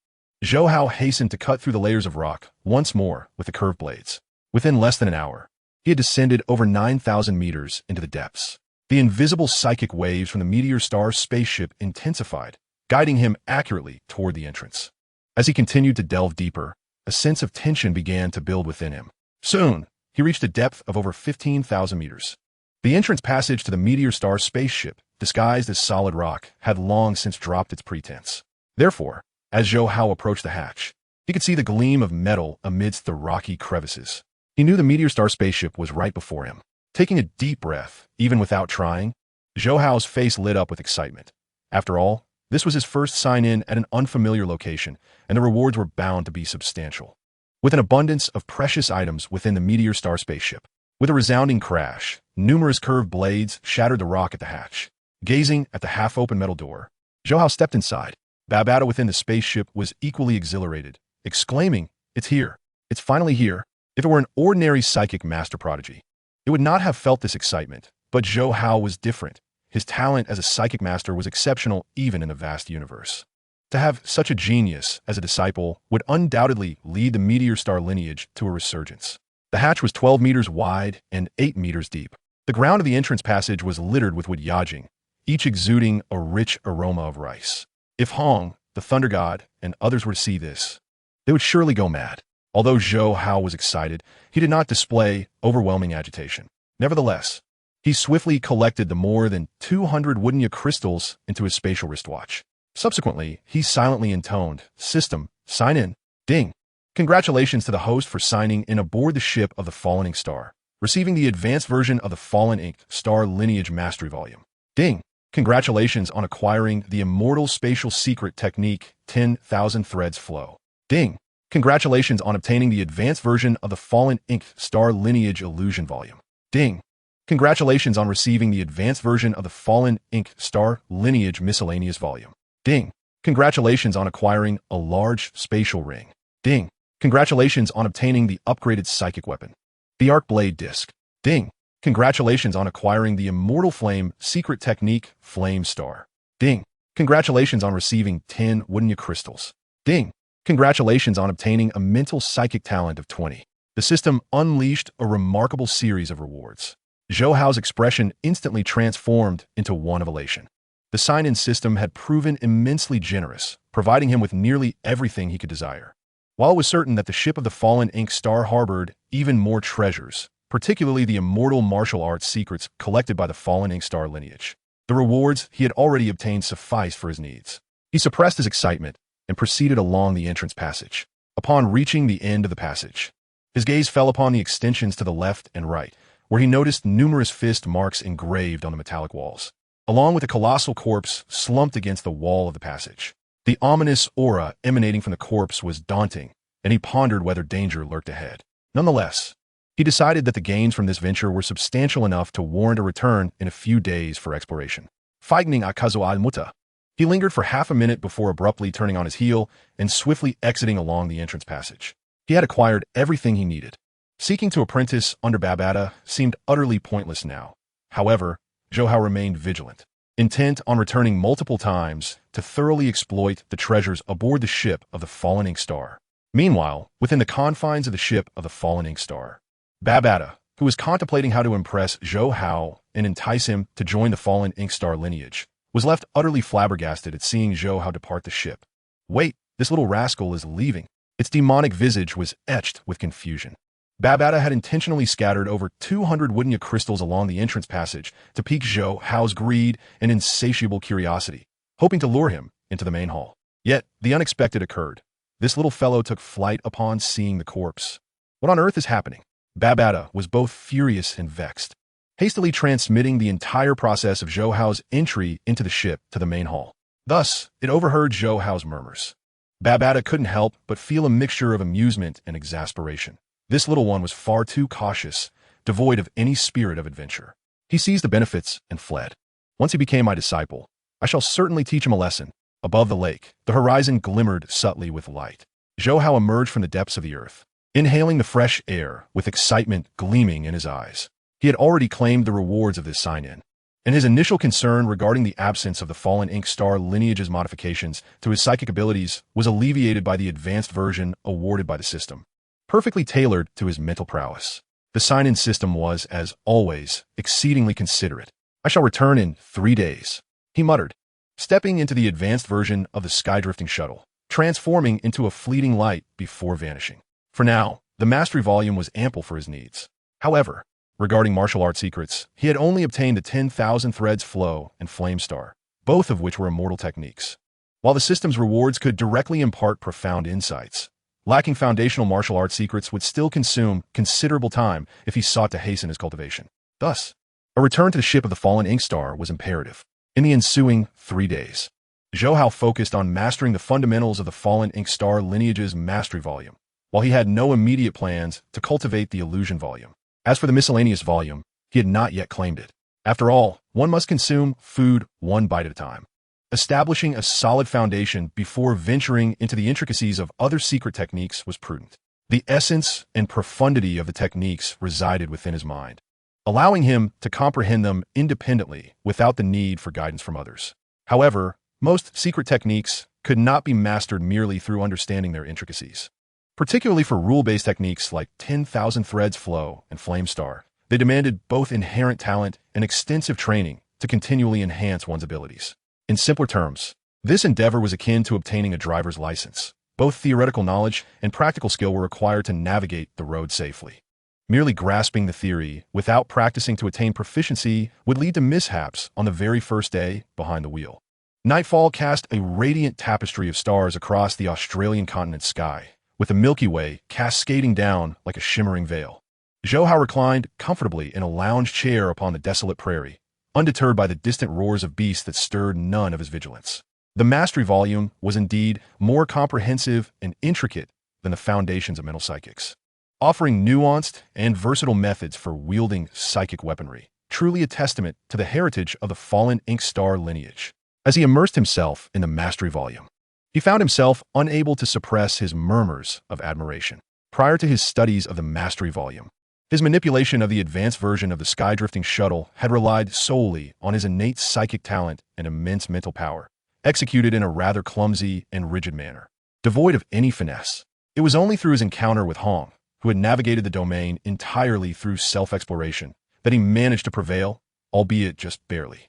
Speaker 1: Zhou Hao hastened to cut through the layers of rock once more with the curved blades. Within less than an hour, he had descended over 9,000 meters into the depths. The invisible psychic waves from the Meteor Star Spaceship intensified, guiding him accurately toward the entrance. As he continued to delve deeper, a sense of tension began to build within him. Soon, he reached a depth of over 15,000 meters. The entrance passage to the Meteor Star Spaceship, disguised as solid rock, had long since dropped its pretense. Therefore, as Zhou Hao approached the hatch, he could see the gleam of metal amidst the rocky crevices. He knew the Meteor Star Spaceship was right before him. Taking a deep breath, even without trying, Zhou Hao's face lit up with excitement. After all, this was his first sign-in at an unfamiliar location, and the rewards were bound to be substantial. With an abundance of precious items within the Meteor Star Spaceship, with a resounding crash, numerous curved blades shattered the rock at the hatch. Gazing at the half-open metal door, Zhou Hao stepped inside. Babata within the spaceship was equally exhilarated, exclaiming, "It's here. It's finally here." If it were an ordinary psychic master prodigy, it would not have felt this excitement, but Zhou Hao was different. His talent as a psychic master was exceptional even in a vast universe. To have such a genius as a disciple would undoubtedly lead the Meteor Star lineage to a resurgence. The hatch was 12 meters wide and 8 meters deep. The ground of the entrance passage was littered with wood yajing, each exuding a rich aroma of rice. If Hong, the Thunder God, and others were to see this, they would surely go mad. Although Zhou Hao was excited, he did not display overwhelming agitation. Nevertheless, he swiftly collected the more than 200 wooden crystals into his spatial wristwatch. Subsequently, he silently intoned, "System, sign in. Ding. Congratulations to the host for signing in aboard the ship of the Fallen Ink Star, receiving the advanced version of the Fallen Ink Star Lineage Mastery Volume. Ding. Congratulations on acquiring the Immortal Spatial Secret Technique 10,000 Threads Flow. Ding. Congratulations on obtaining the advanced version of the Fallen Ink Star Lineage Illusion Volume. Ding. Congratulations on receiving the advanced version of the Fallen Ink Star Lineage Miscellaneous Volume. Ding. Congratulations on acquiring a large spatial ring. Ding. Congratulations on obtaining the upgraded psychic weapon, the Arc Blade Disc. Ding. Congratulations on acquiring the Immortal Flame Secret Technique Flame Star. Ding. Congratulations on receiving 10 wooden crystals. Ding. Congratulations on obtaining a mental psychic talent of 20. The system unleashed a remarkable series of rewards. Zhou Hao's expression instantly transformed into one of elation. The sign-in system had proven immensely generous, providing him with nearly everything he could desire. While it was certain that the ship of the fallen ink star harbored even more treasures, particularly the immortal martial arts secrets collected by the fallen ink star lineage, the rewards he had already obtained sufficed for his needs. He suppressed his excitement and proceeded along the entrance passage. Upon reaching the end of the passage, his gaze fell upon the extensions to the left and right, where he noticed numerous fist marks engraved on the metallic walls, along with a colossal corpse slumped against the wall of the passage. The ominous aura emanating from the corpse was daunting, and he pondered whether danger lurked ahead. Nonetheless, he decided that the gains from this venture were substantial enough to warrant a return in a few days for exploration. Fightening Akazo al-Muta, he lingered for half a minute before abruptly turning on his heel and swiftly exiting along the entrance passage. He had acquired everything he needed. Seeking to apprentice under Babata seemed utterly pointless now. However, Zhou Hao remained vigilant, intent on returning multiple times to thoroughly exploit the treasures aboard the ship of the fallen ink star. Meanwhile, within the confines of the ship of the fallen ink star, Babata, who was contemplating how to impress Zhou Hao and entice him to join the fallen ink star lineage, was left utterly flabbergasted at seeing Zhou Hao depart the ship. Wait, this little rascal is leaving. Its demonic visage was etched with confusion. Babata had intentionally scattered over 200 wooden crystals along the entrance passage to pique Zhou Hao's greed and insatiable curiosity, hoping to lure him into the main hall. Yet, the unexpected occurred. This little fellow took flight upon seeing the corpse. What on earth is happening? Babata was both furious and vexed, hastily transmitting the entire process of Zhou Hao's entry into the ship to the main hall. Thus, it overheard Zhou Hao's murmurs. Babata couldn't help but feel a mixture of amusement and exasperation. This little one was far too cautious, devoid of any spirit of adventure. He seized the benefits and fled. Once he became my disciple, I shall certainly teach him a lesson. Above the lake, the horizon glimmered subtly with light. Zhou Hao emerged from the depths of the earth, inhaling the fresh air with excitement gleaming in his eyes. He had already claimed the rewards of this sign-in, and his initial concern regarding the absence of the fallen ink star lineage's modifications to his psychic abilities was alleviated by the advanced version awarded by the system, perfectly tailored to his mental prowess. The sign-in system was, as always, exceedingly considerate. I shall return in 3 days, he muttered, stepping into the advanced version of the skydrifting shuttle, transforming into a fleeting light before vanishing. For now, the mastery volume was ample for his needs. However, regarding martial art secrets, he had only obtained the 10,000 Threads Flow and Flame Star, both of which were immortal techniques. While the system's rewards could directly impart profound insights, lacking foundational martial art secrets would still consume considerable time if he sought to hasten his cultivation. Thus, a return to the ship of the fallen ink star was imperative. In the ensuing 3 days, Zhou Hao focused on mastering the fundamentals of the fallen ink star lineage's mastery volume, while he had no immediate plans to cultivate the illusion volume. As for the miscellaneous volume, he had not yet claimed it. After all, one must consume food one bite at a time. Establishing a solid foundation before venturing into the intricacies of other secret techniques was prudent. The essence and profundity of the techniques resided within his mind, allowing him to comprehend them independently without the need for guidance from others. However, most secret techniques could not be mastered merely through understanding their intricacies. Particularly for rule-based techniques like 10,000 Threads Flow and Flame Star, they demanded both inherent talent and extensive training to continually enhance one's abilities. In simpler terms, this endeavor was akin to obtaining a driver's license. Both theoretical knowledge and practical skill were required to navigate the road safely. Merely grasping the theory without practicing to attain proficiency would lead to mishaps on the very first day behind the wheel. Nightfall cast a radiant tapestry of stars across the Australian continent's sky, with the Milky Way cascading down like a shimmering veil. Zhou Hao reclined comfortably in a lounge chair upon the desolate prairie, undeterred by the distant roars of beasts that stirred none of his vigilance. The mastery volume was indeed more comprehensive and intricate than the foundations of mental psychics, offering nuanced and versatile methods for wielding psychic weaponry, truly a testament to the heritage of the fallen ink star lineage. As he immersed himself in the mastery volume, he found himself unable to suppress his murmurs of admiration. Prior to his studies of the mastery volume, his manipulation of the advanced version of the skydrifting shuttle had relied solely on his innate psychic talent and immense mental power, executed in a rather clumsy and rigid manner, devoid of any finesse. It was only through his encounter with Hong, who had navigated the domain entirely through self-exploration, that he managed to prevail, albeit just barely.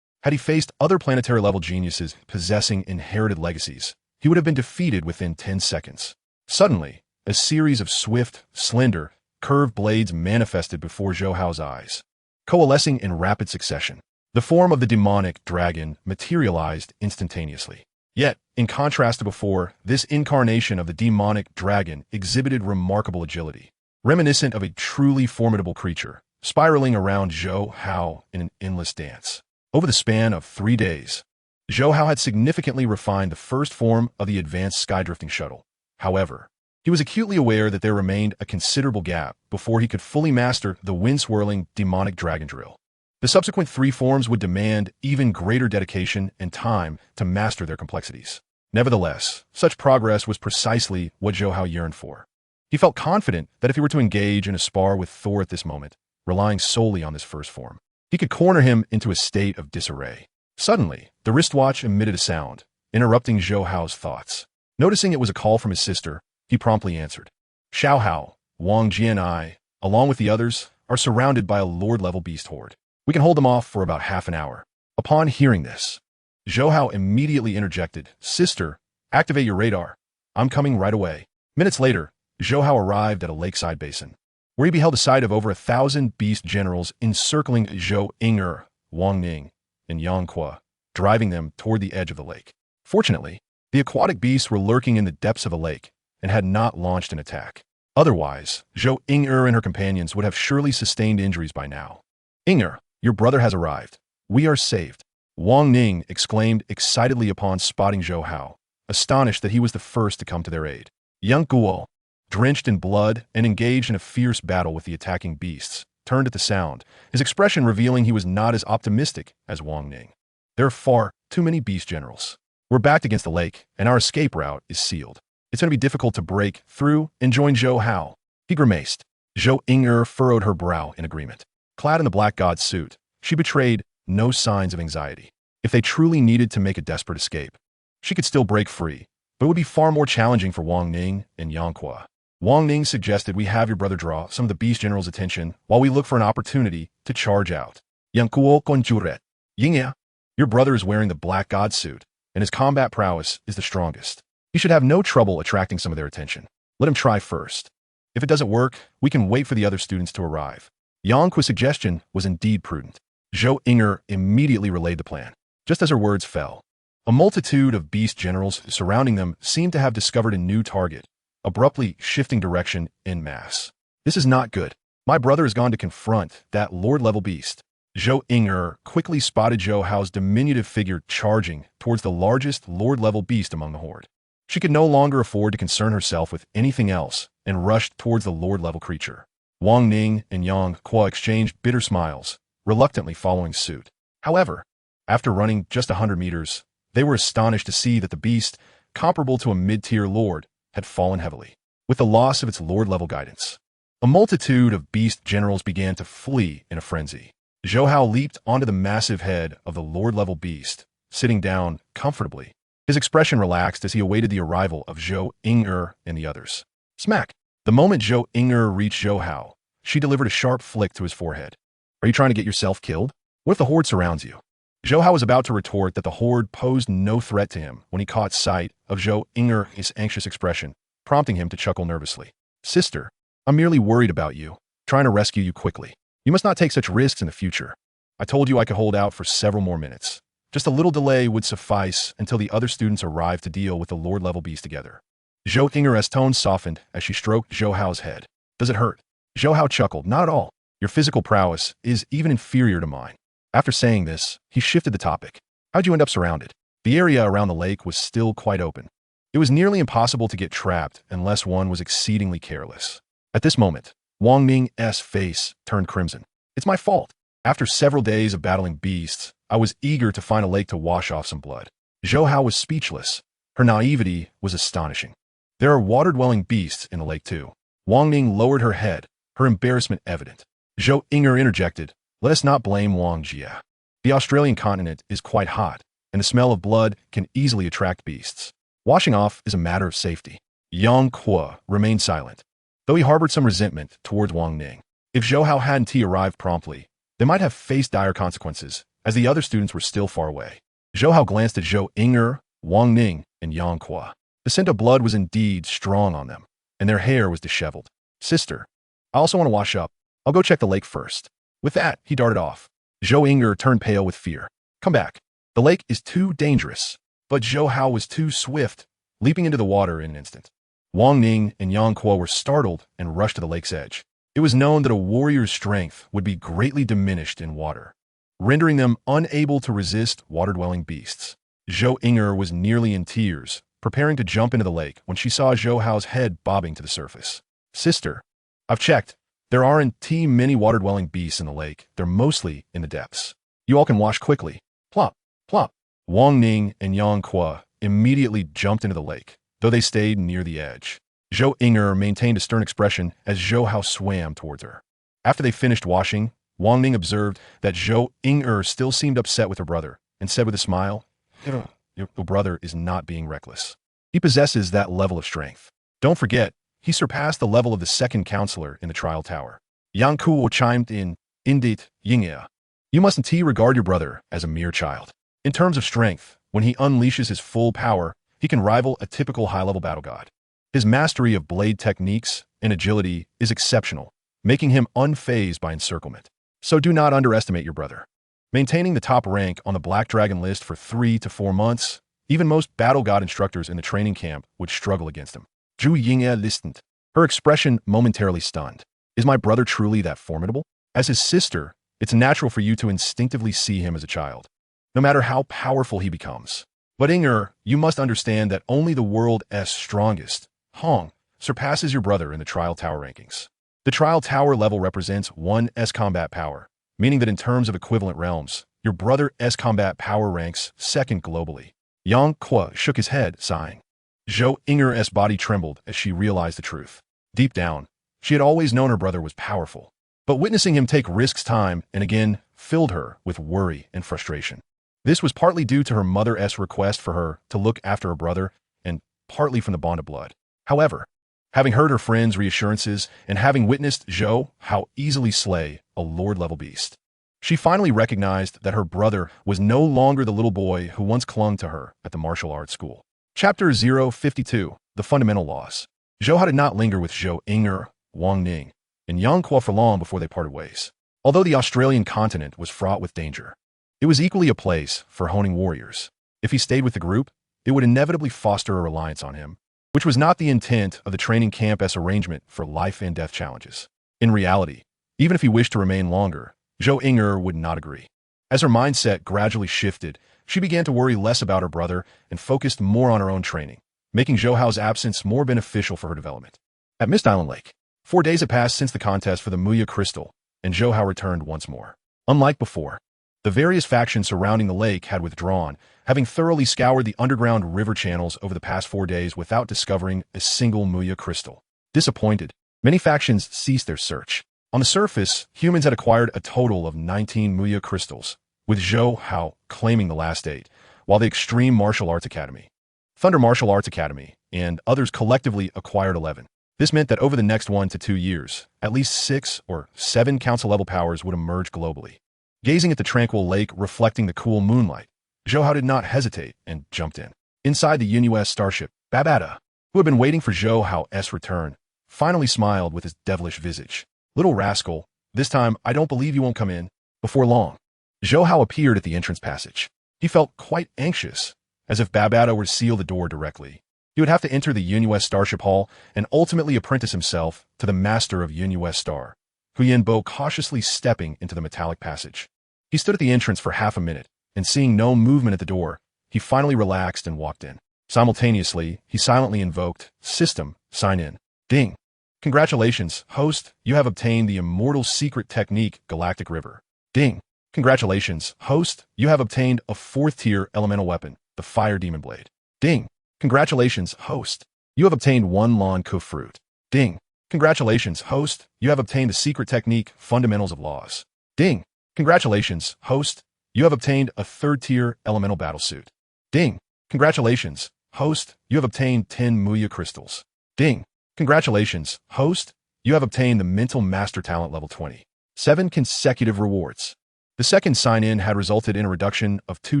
Speaker 1: Had he faced other planetary-level geniuses possessing inherited legacies, he would have been defeated within 10 seconds. Suddenly, a series of swift, slender, curved blades manifested before Zhou Hao's eyes, coalescing in rapid succession. The form of the demonic dragon materialized instantaneously. Yet, in contrast to before, this incarnation of the demonic dragon exhibited remarkable agility, reminiscent of a truly formidable creature, spiraling around Zhou Hao in an endless dance. Over the span of 3 days, Zhou Hao had significantly refined the first form of the advanced skydrifting shuttle. However, he was acutely aware that there remained a considerable gap before he could fully master the wind-swirling demonic dragon drill. The subsequent 3 forms would demand even greater dedication and time to master their complexities. Nevertheless, such progress was precisely what Zhou Hao yearned for. He felt confident that if he were to engage in a spar with Thor at this moment, relying solely on this first form, he could corner him into a state of disarray. Suddenly, the wristwatch emitted a sound, interrupting Zhou Hao's thoughts. Noticing it was a call from his sister, he promptly answered. Xiao Hao, Wang Ji and I, along with the others, are surrounded by a Lord-level beast horde. We can hold them off for about half an hour. Upon hearing this, Zhou Hao immediately interjected, Sister, activate your radar. I'm coming right away. Minutes later, Zhou Hao arrived at a lakeside basin, where he beheld a sight of over 1,000 beast generals encircling Zhou Ing'er, Wang Ning, and Yang Kuo, driving them toward the edge of the lake. Fortunately, the aquatic beasts were lurking in the depths of the lake and had not launched an attack. Otherwise, Zhou Ing'er and her companions would have surely sustained injuries by now. Ing'er, your brother has arrived. We are saved. Wang Ning exclaimed excitedly upon spotting Zhou Hao, astonished that he was the first to come to their aid. Yang Kuo, drenched in blood and engaged in a fierce battle with the attacking beasts, turned at the sound, his expression revealing he was not as optimistic as Wang Ning. There are far too many beast generals. We're backed against the lake, and our escape route is sealed. It's going to be difficult to break through and join Zhou Hao. He grimaced. Zhou Ing'er furrowed her brow in agreement. Clad in the black god's suit, she betrayed no signs of anxiety. If they truly needed to make a desperate escape, she could still break free, but it would be far more challenging for Wang Ning and Yang Kuo. Wang Ning suggested we have your brother draw some of the beast general's attention while we look for an opportunity to charge out. Yang Kuo conjuret. Yingya, your brother is wearing the black god suit, and his combat prowess is the strongest. He should have no trouble attracting some of their attention. Let him try first. If it doesn't work, we can wait for the other students to arrive. Yang Kuo's suggestion was indeed prudent. Zhou Ing'er immediately relayed the plan. Just as her words fell, a multitude of beast generals surrounding them seemed to have discovered a new target, abruptly shifting direction en masse. This is not good. My brother has gone to confront that Lord-level beast. Zhou Ing'er quickly spotted Zhou Hao's diminutive figure charging towards the largest Lord-level beast among the horde. She could no longer afford to concern herself with anything else and rushed towards the Lord-level creature. Wang Ning and Yang Kuo exchanged bitter smiles, reluctantly following suit. However, after running just 100 meters, they were astonished to see that the beast, comparable to a mid-tier lord, had fallen heavily, with the loss of its lord-level guidance. A multitude of beast generals began to flee in a frenzy. Zhou Hao leaped onto the massive head of the lord-level beast, sitting down comfortably. His expression relaxed as he awaited the arrival of Zhou Ing'er and the others. Smack! The moment Zhou Ing'er reached Zhou Hao, she delivered a sharp flick to his forehead. Are you trying to get yourself killed? What if the horde surrounds you? Zhou Hao was about to retort that the horde posed no threat to him when he caught sight of Zhou Ing'er's anxious expression, prompting him to chuckle nervously. Sister, I'm merely worried about you, trying to rescue you quickly. You must not take such risks in the future. I told you I could hold out for several more minutes. Just a little delay would suffice until the other students arrived to deal with the Lord-level beast together. Zhou Ing'er's tone softened as she stroked Zhou Hao's head. Does it hurt? Zhou Hao chuckled. Not at all. Your physical prowess is even inferior to mine. After saying this, he shifted the topic. How'd you end up surrounded? The area around the lake was still quite open. It was nearly impossible to get trapped unless one was exceedingly careless. At this moment, Wang Ning's face turned crimson. It's my fault. After several days of battling beasts, I was eager to find a lake to wash off some blood. Zhou Hao was speechless. Her naivety was astonishing. There are water-dwelling beasts in the lake too. Wang Ning lowered her head, her embarrassment evident. Zhou Ing'er interjected, let us not blame Wang Jia. The Australian continent is quite hot, and the smell of blood can easily attract beasts. Washing off is a matter of safety. Yang Kuo remained silent, though he harbored some resentment towards Wang Ning. If Zhou Hao hadn't arrived promptly, they might have faced dire consequences, as the other students were still far away. Zhou Hao glanced at Zhou Ying'er, Wang Ning, and Yang Kuo. The scent of blood was indeed strong on them, and their hair was disheveled. Sister, I also want to wash up. I'll go check the lake first. With that, he darted off. Zhou Ying'er turned pale with fear. Come back. The lake is too dangerous. But Zhou Hao was too swift, leaping into the water in an instant. Wang Ning and Yang Kuo were startled and rushed to the lake's edge. It was known that a warrior's strength would be greatly diminished in water, rendering them unable to resist water-dwelling beasts. Zhou Ying'er was nearly in tears, preparing to jump into the lake when she saw Zhou Hao's head bobbing to the surface. Sister, I've checked. There aren't many water-dwelling beasts in the lake. They're mostly in the depths. You all can wash quickly. Plop, plop. Wang Ning and Yang Kuo immediately jumped into the lake, though they stayed near the edge. Zhou Ying'er maintained a stern expression as Zhou Hao swam towards her. After they finished washing, Wang Ning observed that Zhou Ying'er still seemed upset with her brother and said with a smile, Your brother is not being reckless. He possesses that level of strength. Don't forget, he surpassed the level of the second counselor in the trial tower. Yang Kuo chimed in, Indeed, Ying'er. You mustn't regard your brother as a mere child. In terms of strength, when he unleashes his full power, he can rival a typical high-level battle god. His mastery of blade techniques and agility is exceptional, making him unfazed by encirclement. So do not underestimate your brother. Maintaining the top rank on the Black Dragon list for 3 to 4 months, even most battle god instructors in the training camp would struggle against him. Zhu Ying'er listened, her expression momentarily stunned. Is my brother truly that formidable? As his sister, it's natural for you to instinctively see him as a child, no matter how powerful he becomes. But Ying'er, you must understand that only the world's strongest, Hong, surpasses your brother in the trial tower rankings. The trial tower level represents 1's combat power, meaning that in terms of equivalent realms, your brother's combat power ranks second globally. Yang Kuo shook his head, sighing. Zhou Ying'er's body trembled as she realized the truth. Deep down, she had always known her brother was powerful, but witnessing him take risks time and again filled her with worry and frustration. This was partly due to her mother's request for her to look after her brother, and partly from the bond of blood. However, having heard her friend's reassurances and having witnessed Zhou Hao easily slay a lord-level beast, she finally recognized that her brother was no longer the little boy who once clung to her at the martial arts school. Chapter 052, The Fundamental Laws. Zhou Hao did not linger with Zhou Ying'er, Wang Ning, and Yang Kuo for long before they parted ways. Although the Australian continent was fraught with danger, it was equally a place for honing warriors. If he stayed with the group, it would inevitably foster a reliance on him, which was not the intent of the training camp's arrangement for life and death challenges. In reality, even if he wished to remain longer, Zhou Ying'er would not agree. As her mindset gradually shifted, she began to worry less about her brother and focused more on her own training, making Zhou Hao's absence more beneficial for her development. At Mist Island Lake, 4 days had passed since the contest for the Muya Crystal, and Zhou Hao returned once more. Unlike before, the various factions surrounding the lake had withdrawn, having thoroughly scoured the underground river channels over the past 4 days without discovering a single Muya crystal. Disappointed, many factions ceased their search. On the surface, humans had acquired a total of 19 Muya crystals, with Zhou Hao claiming the last 8, while the Extreme Martial Arts Academy, Thunder Martial Arts Academy, and others collectively acquired 11. This meant that over the next 1 to 2 years, at least 6 or 7 council-level powers would emerge globally. Gazing at the tranquil lake reflecting the cool moonlight, Zhou Hao did not hesitate and jumped in. Inside the US starship, Babada, who had been waiting for Zhou Hao's return, finally smiled with his devilish visage. Little rascal, this time I don't believe you won't come in. Before long, Zhou Hao appeared at the entrance passage. He felt quite anxious, as if Babada were to seal the door directly. He would have to enter the US Starship Hall and ultimately apprentice himself to the master of US Star, Hu Yanbo cautiously stepping into the metallic passage. He stood at the entrance for half a minute, and seeing no movement at the door, he finally relaxed and walked in. Simultaneously, he silently invoked, System, sign in. Ding. Congratulations, host, you have obtained the immortal secret technique, Galactic River. Ding. Congratulations, host, you have obtained a 4th-tier elemental weapon, the Fire Demon Blade. Ding. Congratulations, host, you have obtained 1 Lan Ku fruit. Ding. Congratulations, host, you have obtained the secret technique, Fundamentals of Laws. Ding. Congratulations, host, you have obtained a 3rd-tier elemental battlesuit. Ding. Congratulations, host, you have obtained 10 Muya crystals. Ding. Congratulations, host, you have obtained the mental master talent level 20. 7 consecutive rewards. The second sign-in had resulted in a reduction of 2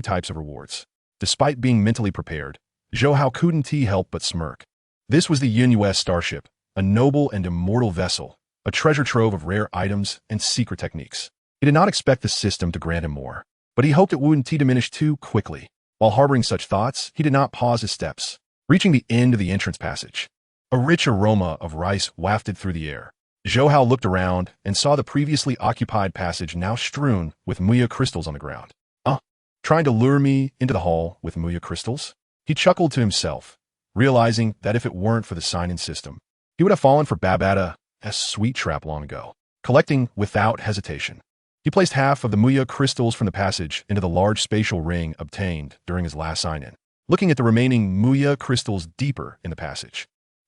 Speaker 1: types of rewards. Despite being mentally prepared, Zhou Hao couldn't help but smirk. This was the Yin-US Starship, a noble and immortal vessel, a treasure trove of rare items and secret techniques. He did not expect the system to grant him more, but he hoped it wouldn't diminish too quickly. While harboring such thoughts, he did not pause his steps. Reaching the end of the entrance passage, a rich aroma of rice wafted through the air. Zhou Hao looked around and saw the previously occupied passage now strewn with Muya crystals on the ground. Trying to lure me into the hall with Muya crystals? He chuckled to himself, realizing that if it weren't for the sign-in system, he would have fallen for Babada's sweet trap long ago. Collecting without hesitation, he placed half of the Muya crystals from the passage into the large spatial ring obtained during his last sign-in. Looking at the remaining Muya crystals deeper in the passage,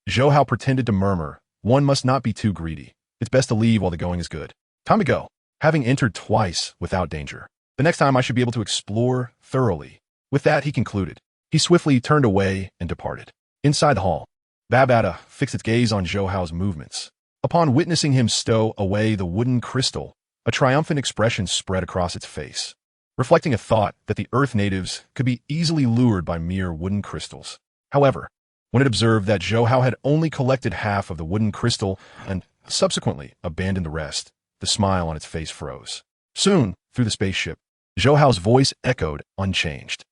Speaker 1: Zhou Hao pretended to murmur, "One must not be too greedy. It's best to leave while the going is good. Time to go." Having entered twice without danger, the next time I should be able to explore thoroughly. With that, he concluded. He swiftly turned away and departed. Inside the hall, Babada fixed its gaze on Zhou Hao's movements. Upon witnessing him stow away the wooden crystal, a triumphant expression spread across its face, reflecting a thought that the Earth natives could be easily lured by mere wooden crystals. However, when it observed that Zhou Hao had only collected half of the wooden crystal and subsequently abandoned the rest, the smile on its face froze. Soon, through the spaceship, Zhou Hao's voice echoed unchanged.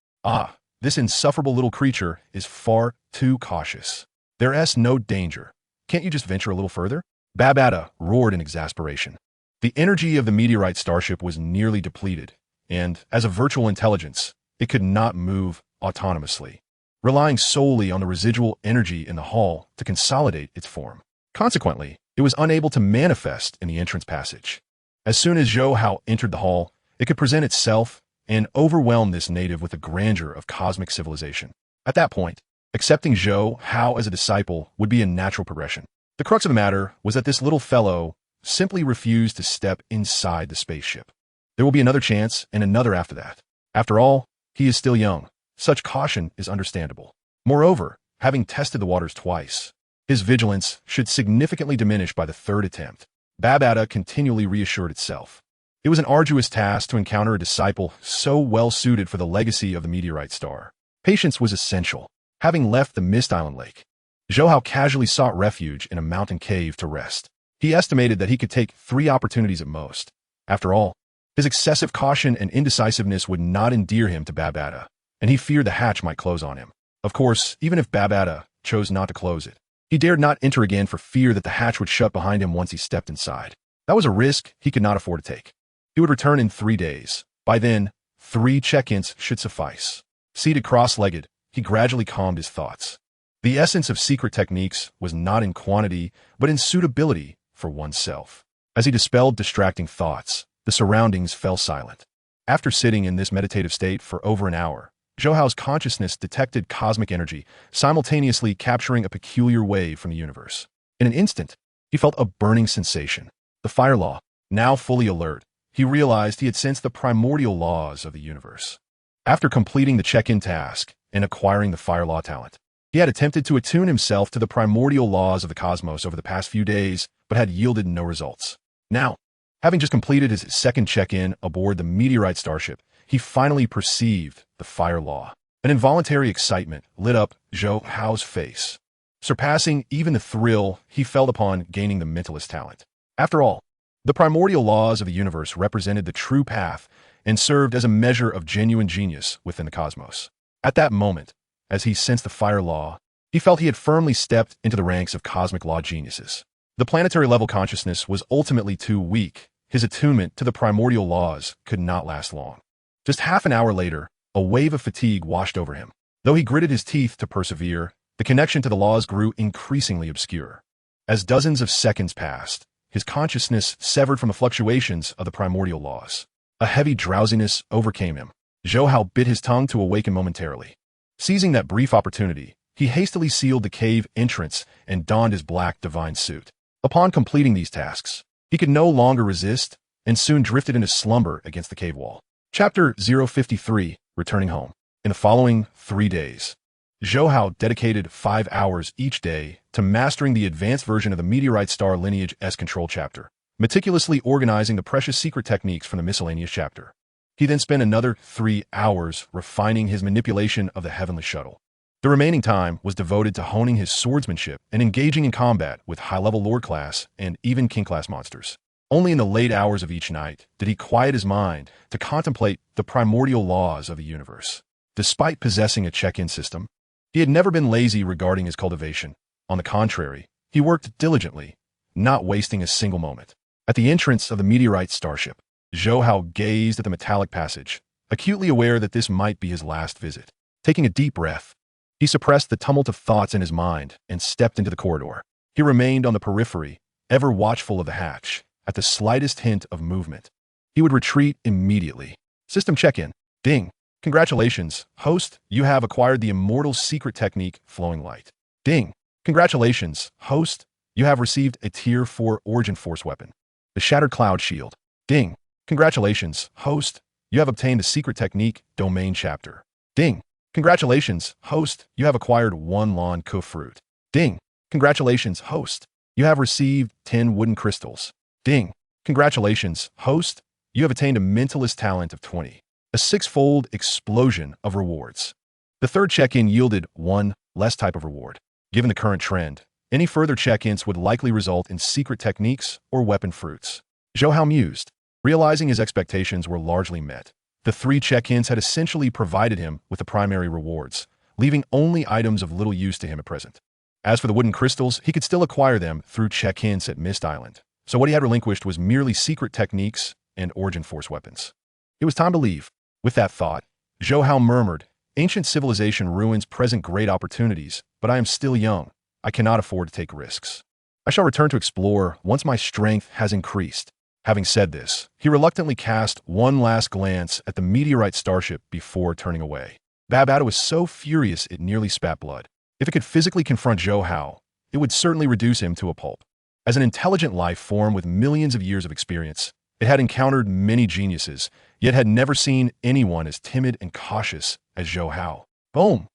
Speaker 1: This insufferable little creature is far too cautious. There's no danger. Can't you just venture a little further? Babada roared in exasperation. The energy of the meteorite starship was nearly depleted, and, as a virtual intelligence, it could not move autonomously, relying solely on the residual energy in the hull to consolidate its form. Consequently, it was unable to manifest in the entrance passage. As soon as Zhou Hao entered the hall, it could present itself and overwhelm this native with the grandeur of cosmic civilization. At that point, accepting Zhou Hao as a disciple would be a natural progression. The crux of the matter was that this little fellow simply refused to step inside the spaceship. There will be another chance and another after that. After all, he is still young. Such caution is understandable. Moreover, having tested the waters twice, his vigilance should significantly diminish by the third attempt. Babada continually reassured itself. It was an arduous task to encounter a disciple so well suited for the legacy of the meteorite star. Patience was essential. Having left the Mist Island Lake, Zhou Hao casually sought refuge in a mountain cave to rest. He estimated that he could take 3 opportunities at most. After all, his excessive caution and indecisiveness would not endear him to Babada, and he feared the hatch might close on him. Of course, even if Babada chose not to close it, he dared not enter again for fear that the hatch would shut behind him once he stepped inside. That was a risk he could not afford to take. He would return in 3 days. By then, 3 check-ins should suffice. Seated cross-legged, he gradually calmed his thoughts. The essence of secret techniques was not in quantity, but in suitability for oneself. As he dispelled distracting thoughts, the surroundings fell silent. After sitting in this meditative state for over an hour, Zhou Hao's consciousness detected cosmic energy, simultaneously capturing a peculiar wave from the universe. In an instant, he felt a burning sensation. The fire law. Now fully alert, he realized he had sensed the primordial laws of the universe. After completing the check-in task and acquiring the fire law talent, he had attempted to attune himself to the primordial laws of the cosmos over the past few days, but had yielded no results. Now, having just completed his second check-in aboard the meteorite starship, he finally perceived the fire law. An involuntary excitement lit up Zhou Hao's face, surpassing even the thrill he felt upon gaining the mentalist talent. After all, the primordial laws of the universe represented the true path and served as a measure of genuine genius within the cosmos. At that moment, as he sensed the fire law, he felt he had firmly stepped into the ranks of cosmic law geniuses. The planetary level consciousness was ultimately too weak. His attunement to the primordial laws could not last long. Just half an hour later, a wave of fatigue washed over him. Though he gritted his teeth to persevere, the connection to the laws grew increasingly obscure. As dozens of seconds passed, his consciousness severed from the fluctuations of the primordial laws. A heavy drowsiness overcame him. Zhou Hao bit his tongue to awaken momentarily. Seizing that brief opportunity, he hastily sealed the cave entrance and donned his black divine suit. Upon completing these tasks, he could no longer resist and soon drifted into slumber against the cave wall. Chapter 053, Returning Home. In the following 3 days, Zhou Hao dedicated 5 hours each day to mastering the advanced version of the meteorite star lineage S control chapter, meticulously organizing the precious secret techniques from the miscellaneous chapter. He then spent another 3 hours refining his manipulation of the heavenly shuttle. The remaining time was devoted to honing his swordsmanship and engaging in combat with high-level Lord class and even King class monsters. Only in the late hours of each night did he quiet his mind to contemplate the primordial laws of the universe. Despite possessing a check-in system, he had never been lazy regarding his cultivation. On the contrary, he worked diligently, not wasting a single moment. At the entrance of the meteorite starship, Zhou Hao gazed at the metallic passage, acutely aware that this might be his last visit. Taking a deep breath, he suppressed the tumult of thoughts in his mind and stepped into the corridor. He remained on the periphery, ever watchful of the hatch. At the slightest hint of movement, he would retreat immediately. System check-in. Ding. Congratulations, host. You have acquired the immortal secret technique, Flowing Light. Ding. Congratulations, host. You have received a Tier 4 Origin Force weapon, the Shattered Cloud Shield. Ding. Congratulations, host. You have obtained the secret technique, Domain Chapter. Ding. Congratulations, host. You have acquired 1 Lawn Ku fruit. Ding. Congratulations, host. You have received 10 wooden crystals. Ding. Congratulations, host. You have attained a mentalist talent of 20. A 6-fold explosion of rewards. The third check-in yielded 1 less type of reward. Given the current trend, any further check-ins would likely result in secret techniques or weapon fruits. Zhou Hao mused, realizing his expectations were largely met. The 3 check-ins had essentially provided him with the primary rewards, leaving only items of little use to him at present. As for the wooden crystals, he could still acquire them through check-ins at Mist Island. So what he had relinquished was merely secret techniques and Origin Force weapons. It was time to leave. With that thought, Zhou Hao murmured, "Ancient civilization ruins present great opportunities, but I am still young. I cannot afford to take risks. I shall return to explore once my strength has increased." Having said this, he reluctantly cast one last glance at the meteorite starship before turning away. Babata was so furious it nearly spat blood. If it could physically confront Zhou Hao, it would certainly reduce him to a pulp. As an intelligent life form with millions of years of experience, it had encountered many geniuses, yet had never seen anyone as timid and cautious as Zhou Hao. Boom!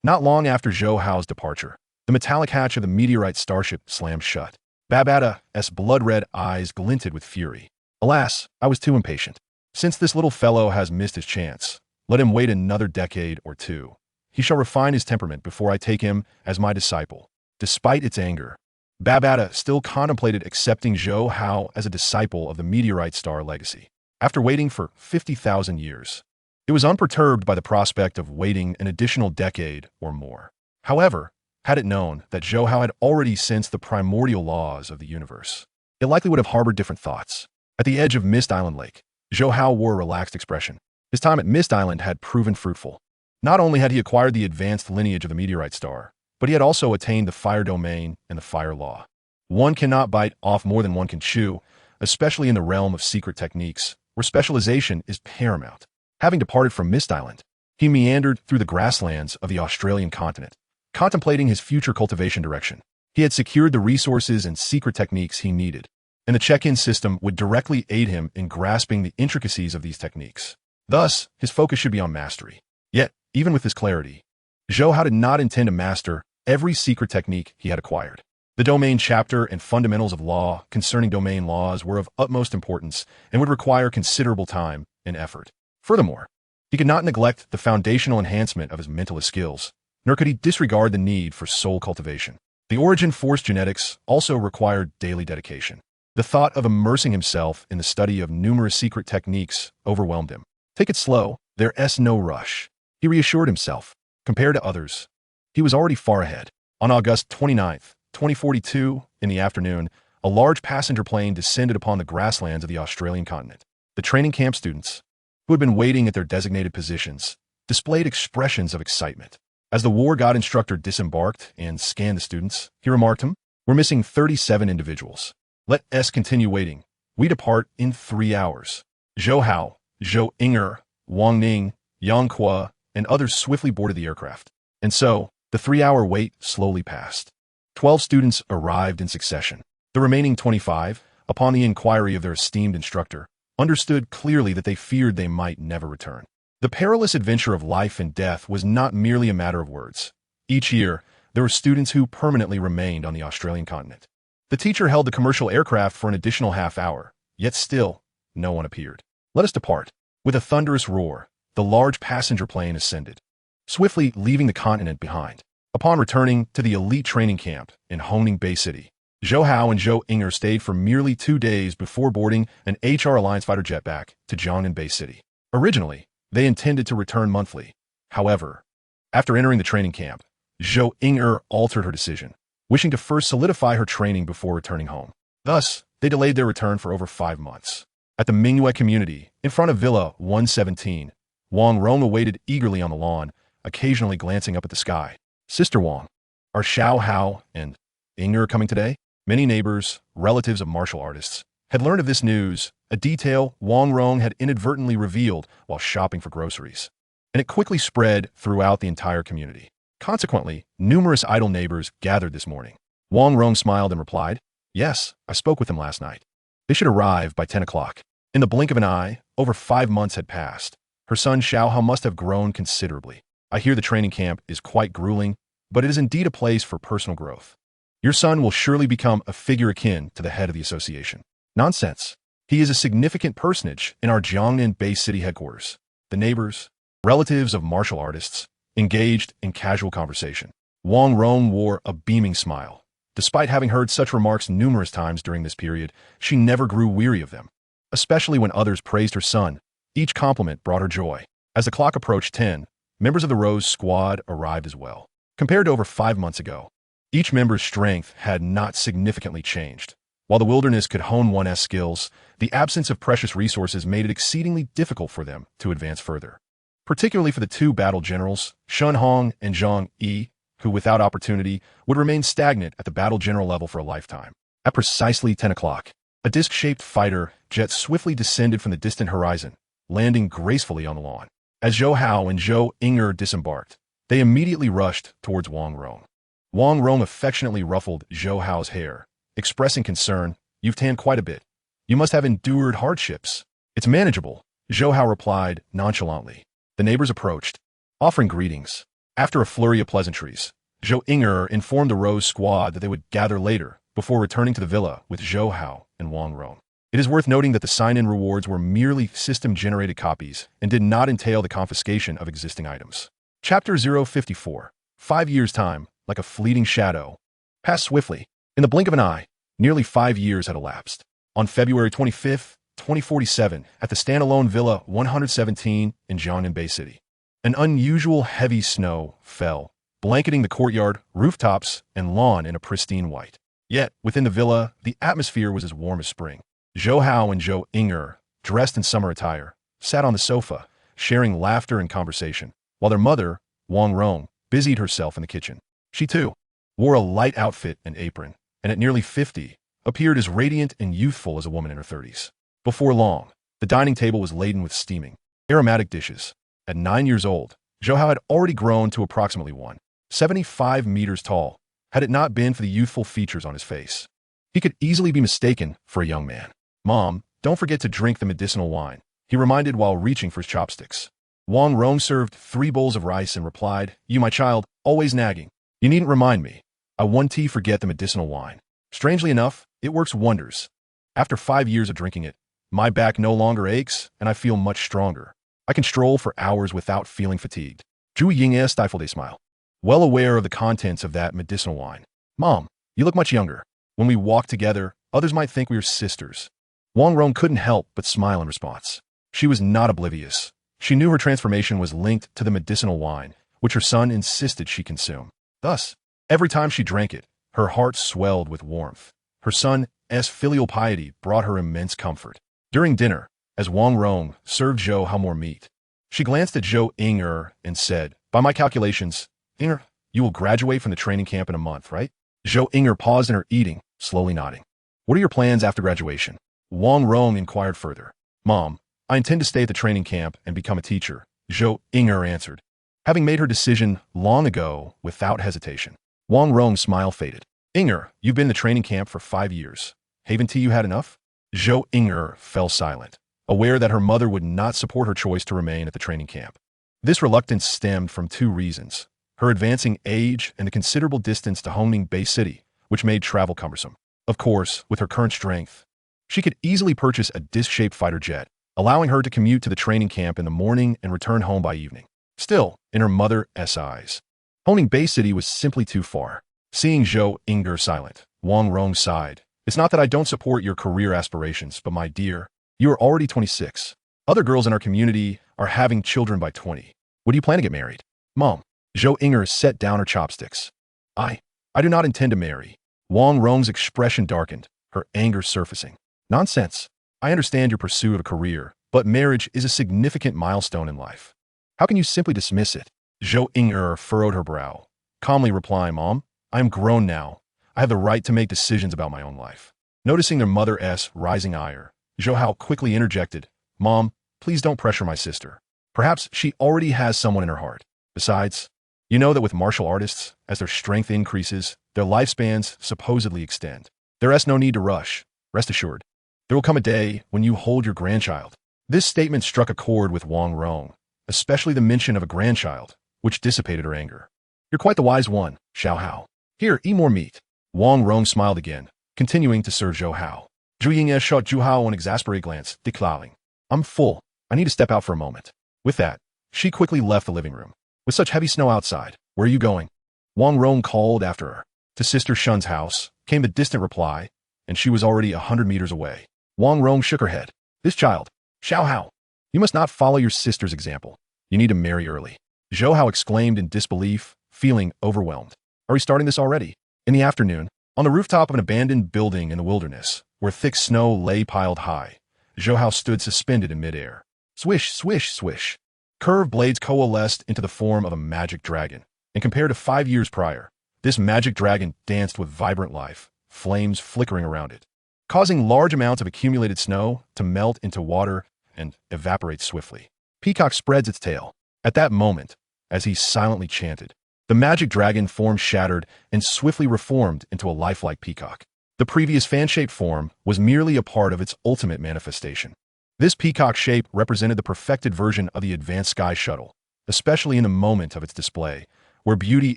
Speaker 1: Not long after Zhou Hao's departure, the metallic hatch of the meteorite starship slammed shut. Babata's blood-red eyes glinted with fury. Alas, I was too impatient. Since this little fellow has missed his chance, let him wait another decade or 2. He shall refine his temperament before I take him as my disciple. Despite its anger, Babata still contemplated accepting Zhou Hao as a disciple of the meteorite star legacy. After waiting for 50,000 years, it was unperturbed by the prospect of waiting an additional decade or more. However, had it known that Zhou Hao had already sensed the primordial laws of the universe, it likely would have harbored different thoughts. At the edge of Mist Island Lake, Zhou Hao wore a relaxed expression. His time at Mist Island had proven fruitful. Not only had he acquired the advanced lineage of the meteorite star, but he had also attained the fire domain and the fire law. One cannot bite off more than one can chew, especially in the realm of secret techniques, where specialization is paramount. Having departed from Mist Island, he meandered through the grasslands of the Australian continent, contemplating his future cultivation direction. He had secured the resources and secret techniques he needed, and the check-in system would directly aid him in grasping the intricacies of these techniques. Thus, his focus should be on mastery. Yet, even with this clarity, Zhou Hao did not intend to master every secret technique he had acquired. The domain chapter and fundamentals of law concerning domain laws were of utmost importance and would require considerable time and effort. Furthermore, he could not neglect the foundational enhancement of his mentalist skills, nor could he disregard the need for soul cultivation. The Origin Force genetics also required daily dedication. The thought of immersing himself in the study of numerous secret techniques overwhelmed him. Take it slow, there's no rush, he reassured himself. Compared to others, he was already far ahead. On August 29th, 2042, in the afternoon, a large passenger plane descended upon the grasslands of the Australian continent. The training camp students, who had been waiting at their designated positions, displayed expressions of excitement. As the war god instructor disembarked and scanned the students, he remarked, "We're missing 37 individuals. Let us continue waiting. We depart in 3 hours." Zhou Hao, Zhou Inger, Wang Ning, Yang Kua, and others swiftly boarded the aircraft. And so, the 3-hour wait slowly passed. 12 students arrived in succession. The remaining 25, upon the inquiry of their esteemed instructor, understood clearly that they feared they might never return. The perilous adventure of life and death was not merely a matter of words. Each year, there were students who permanently remained on the Australian continent. The teacher held the commercial aircraft for an additional half hour, yet still, no one appeared. Let us depart. With a thunderous roar, the large passenger plane ascended, swiftly leaving the continent behind. Upon returning to the elite training camp in Hongning Bay City, Zhou Hao and Zhou Inger stayed for merely 2 days before boarding an HR Alliance fighter jet back to Jiangnan Bay City. Originally, they intended to return monthly. However, after entering the training camp, Zhou Inger altered her decision, wishing to first solidify her training before returning home. Thus, they delayed their return for over 5 months. At the Mingyue community, in front of Villa 117, Wang Rong awaited eagerly on the lawn, occasionally glancing up at the sky. Sister Wang, are Zhou Hao and Inger coming today? Many neighbors, relatives of martial artists, had learned of this news, a detail Wang Rong had inadvertently revealed while shopping for groceries. And it quickly spread throughout the entire community. Consequently, numerous idle neighbors gathered this morning. Wang Rong smiled and replied, "Yes, I spoke with them last night. They should arrive by 10 o'clock. In the blink of an eye, over 5 months had passed. Her son Zhou Hao must have grown considerably. I hear the training camp is quite grueling, but it is indeed a place for personal growth. Your son will surely become a figure akin to the head of the association." Nonsense. He is a significant personage in our Jiangnan Bay City headquarters. The neighbors, relatives of martial artists, engaged in casual conversation. Wang Rong wore a beaming smile. Despite having heard such remarks numerous times during this period, she never grew weary of them. Especially when others praised her son, each compliment brought her joy. As the clock approached 10, members of the Rose Squad arrived as well. Compared to over 5 months ago, each member's strength had not significantly changed. While the wilderness could hone one's skills, the absence of precious resources made it exceedingly difficult for them to advance further. Particularly for the 2 battle generals, Shun Hong and Zhang Yi, who without opportunity would remain stagnant at the battle general level for a lifetime. At precisely 10 o'clock, a disc-shaped fighter jet swiftly descended from the distant horizon, landing gracefully on the lawn. As Zhou Hao and Zhou Inger disembarked, they immediately rushed towards Wang Rong. Wang Rong affectionately ruffled Zhou Hao's hair, expressing concern, "You've tanned quite a bit. You must have endured hardships." "It's manageable," Zhou Hao replied nonchalantly. The neighbors approached, offering greetings. After a flurry of pleasantries, Zhou Inger informed the Rose Squad that they would gather later before returning to the villa with Zhou Hao and Wang Rong. It is worth noting that the sign-in rewards were merely system-generated copies and did not entail the confiscation of existing items. Chapter 054. 5 years' time, like a fleeting shadow, passed swiftly. In the blink of an eye, nearly 5 years had elapsed. On February 25, 2047, at the standalone Villa 117 in Jiangnan Bay City, an unusual heavy snow fell, blanketing the courtyard, rooftops, and lawn in a pristine white. Yet, within the villa, the atmosphere was as warm as spring. Zhou Hao and Zhou Inger, dressed in summer attire, sat on the sofa, sharing laughter and conversation, while their mother, Wang Rong, busied herself in the kitchen. She, too, wore a light outfit and apron, and at nearly 50, appeared as radiant and youthful as a woman in her 30s. Before long, the dining table was laden with steaming, aromatic dishes. At 9 years old, Zhou Hao had already grown to approximately 175 meters tall, had it not been for the youthful features on his face. He could easily be mistaken for a young man. "Mom, don't forget to drink the medicinal wine," he reminded while reaching for his chopsticks. Wang Rong served 3 bowls of rice and replied, "You, my child, always nagging. You needn't remind me. I won't forget the medicinal wine. Strangely enough, it works wonders. After 5 years of drinking it, my back no longer aches, and I feel much stronger. I can stroll for hours without feeling fatigued." Zhu Yingye stifled a smile, well aware of the contents of that medicinal wine. "Mom, you look much younger. When we walk together, others might think we are sisters." Wang Rong couldn't help but smile in response. She was not oblivious. She knew her transformation was linked to the medicinal wine, which her son insisted she consume. Thus, every time she drank it, her heart swelled with warmth. Her son's filial piety brought her immense comfort. During dinner, as Wang Rong served Zhou Hao more meat, she glanced at Zhou Inger and said, "By my calculations, Inger, you will graduate from the training camp in a month, right?" Zhou Inger paused in her eating, slowly nodding. "What are your plans after graduation?" Wang Rong inquired further. "Mom, I intend to stay at the training camp and become a teacher," Zhou Inger answered, having made her decision long ago without hesitation. Wang Rong's smile faded. "Inger, you've been in the training camp for 5 years. Haven't you had enough?" Zhou Inger fell silent, aware that her mother would not support her choice to remain at the training camp. This reluctance stemmed from 2 reasons: her advancing age and the considerable distance to Hongning Bay City, which made travel cumbersome. Of course, with her current strength, she could easily purchase a disc-shaped fighter jet, allowing her to commute to the training camp in the morning and return home by evening. Still, in her mother's eyes, owning Bay City was simply too far. Seeing Zhou Inger silent, Wang Rong sighed. It's not that I don't support your career aspirations, but my dear, you are already 26. Other girls in our community are having children by 20. When do you plan to get married? Mom. Zhou Inger set down her chopsticks. I do not intend to marry. Wang Rong's expression darkened, her anger surfacing. Nonsense. I understand your pursuit of a career, but marriage is a significant milestone in life. How can you simply dismiss it? Zhou Inger furrowed her brow, calmly replying, Mom, I am grown now. I have the right to make decisions about my own life. Noticing their mother's rising ire, Zhou Hao quickly interjected, Mom, please don't pressure my sister. Perhaps she already has someone in her heart. Besides, you know that with martial artists, as their strength increases, their lifespans supposedly extend. There's no need to rush. Rest assured, there will come a day when you hold your grandchild. This statement struck a chord with Wang Rong, especially the mention of a grandchild, which dissipated her anger. You're quite the wise one, Zhou Hao. Here, eat more meat. Wang Rong smiled again, continuing to serve Zhou Hao. Zhu Ying shot Zhou Hao an exasperated glance, declaring, I'm full. I need to step out for a moment. With that, she quickly left the living room. With such heavy snow outside, where are you going? Wang Rong called after her. To Sister Shun's house, came the distant reply, and she was already 100 meters away. Wang Rong shook her head. This child, Zhou Hao, you must not follow your sister's example. You need to marry early. Zhou Hao exclaimed in disbelief, feeling overwhelmed. Are we starting this already? In the afternoon, on the rooftop of an abandoned building in the wilderness, where thick snow lay piled high, Zhou Hao stood suspended in midair. Swish, swish, swish. Curved blades coalesced into the form of a magic dragon, and compared to 5 years prior, this magic dragon danced with vibrant life, flames flickering around it, causing large amounts of accumulated snow to melt into water and evaporate swiftly. Peacock spreads its tail. At that moment, as he silently chanted, the magic dragon form shattered and swiftly reformed into a lifelike peacock. The previous fan-shaped form was merely a part of its ultimate manifestation. This peacock shape represented the perfected version of the advanced sky shuttle, especially in the moment of its display, where beauty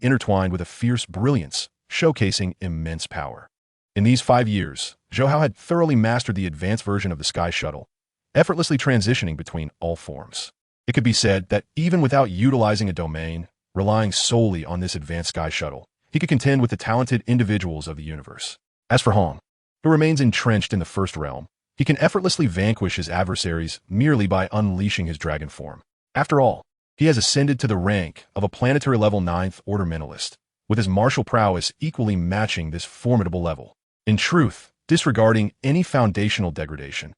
Speaker 1: intertwined with a fierce brilliance, showcasing immense power. In these 5 years, Zhou Hao had thoroughly mastered the advanced version of the sky shuttle, effortlessly transitioning between all forms. It could be said that even without utilizing a domain, relying solely on this advanced sky shuttle, he could contend with the talented individuals of the universe. As for Hong, who remains entrenched in the first realm, he can effortlessly vanquish his adversaries merely by unleashing his dragon form. After all, he has ascended to the rank of a planetary level 9th order mentalist, with his martial prowess equally matching this formidable level. In truth, disregarding any foundational degradation,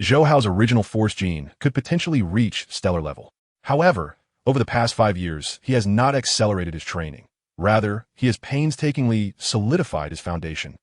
Speaker 1: Zhou Hao's original force gene could potentially reach stellar level. However, over the past 5 years, he has not accelerated his training. Rather, he has painstakingly solidified his foundation,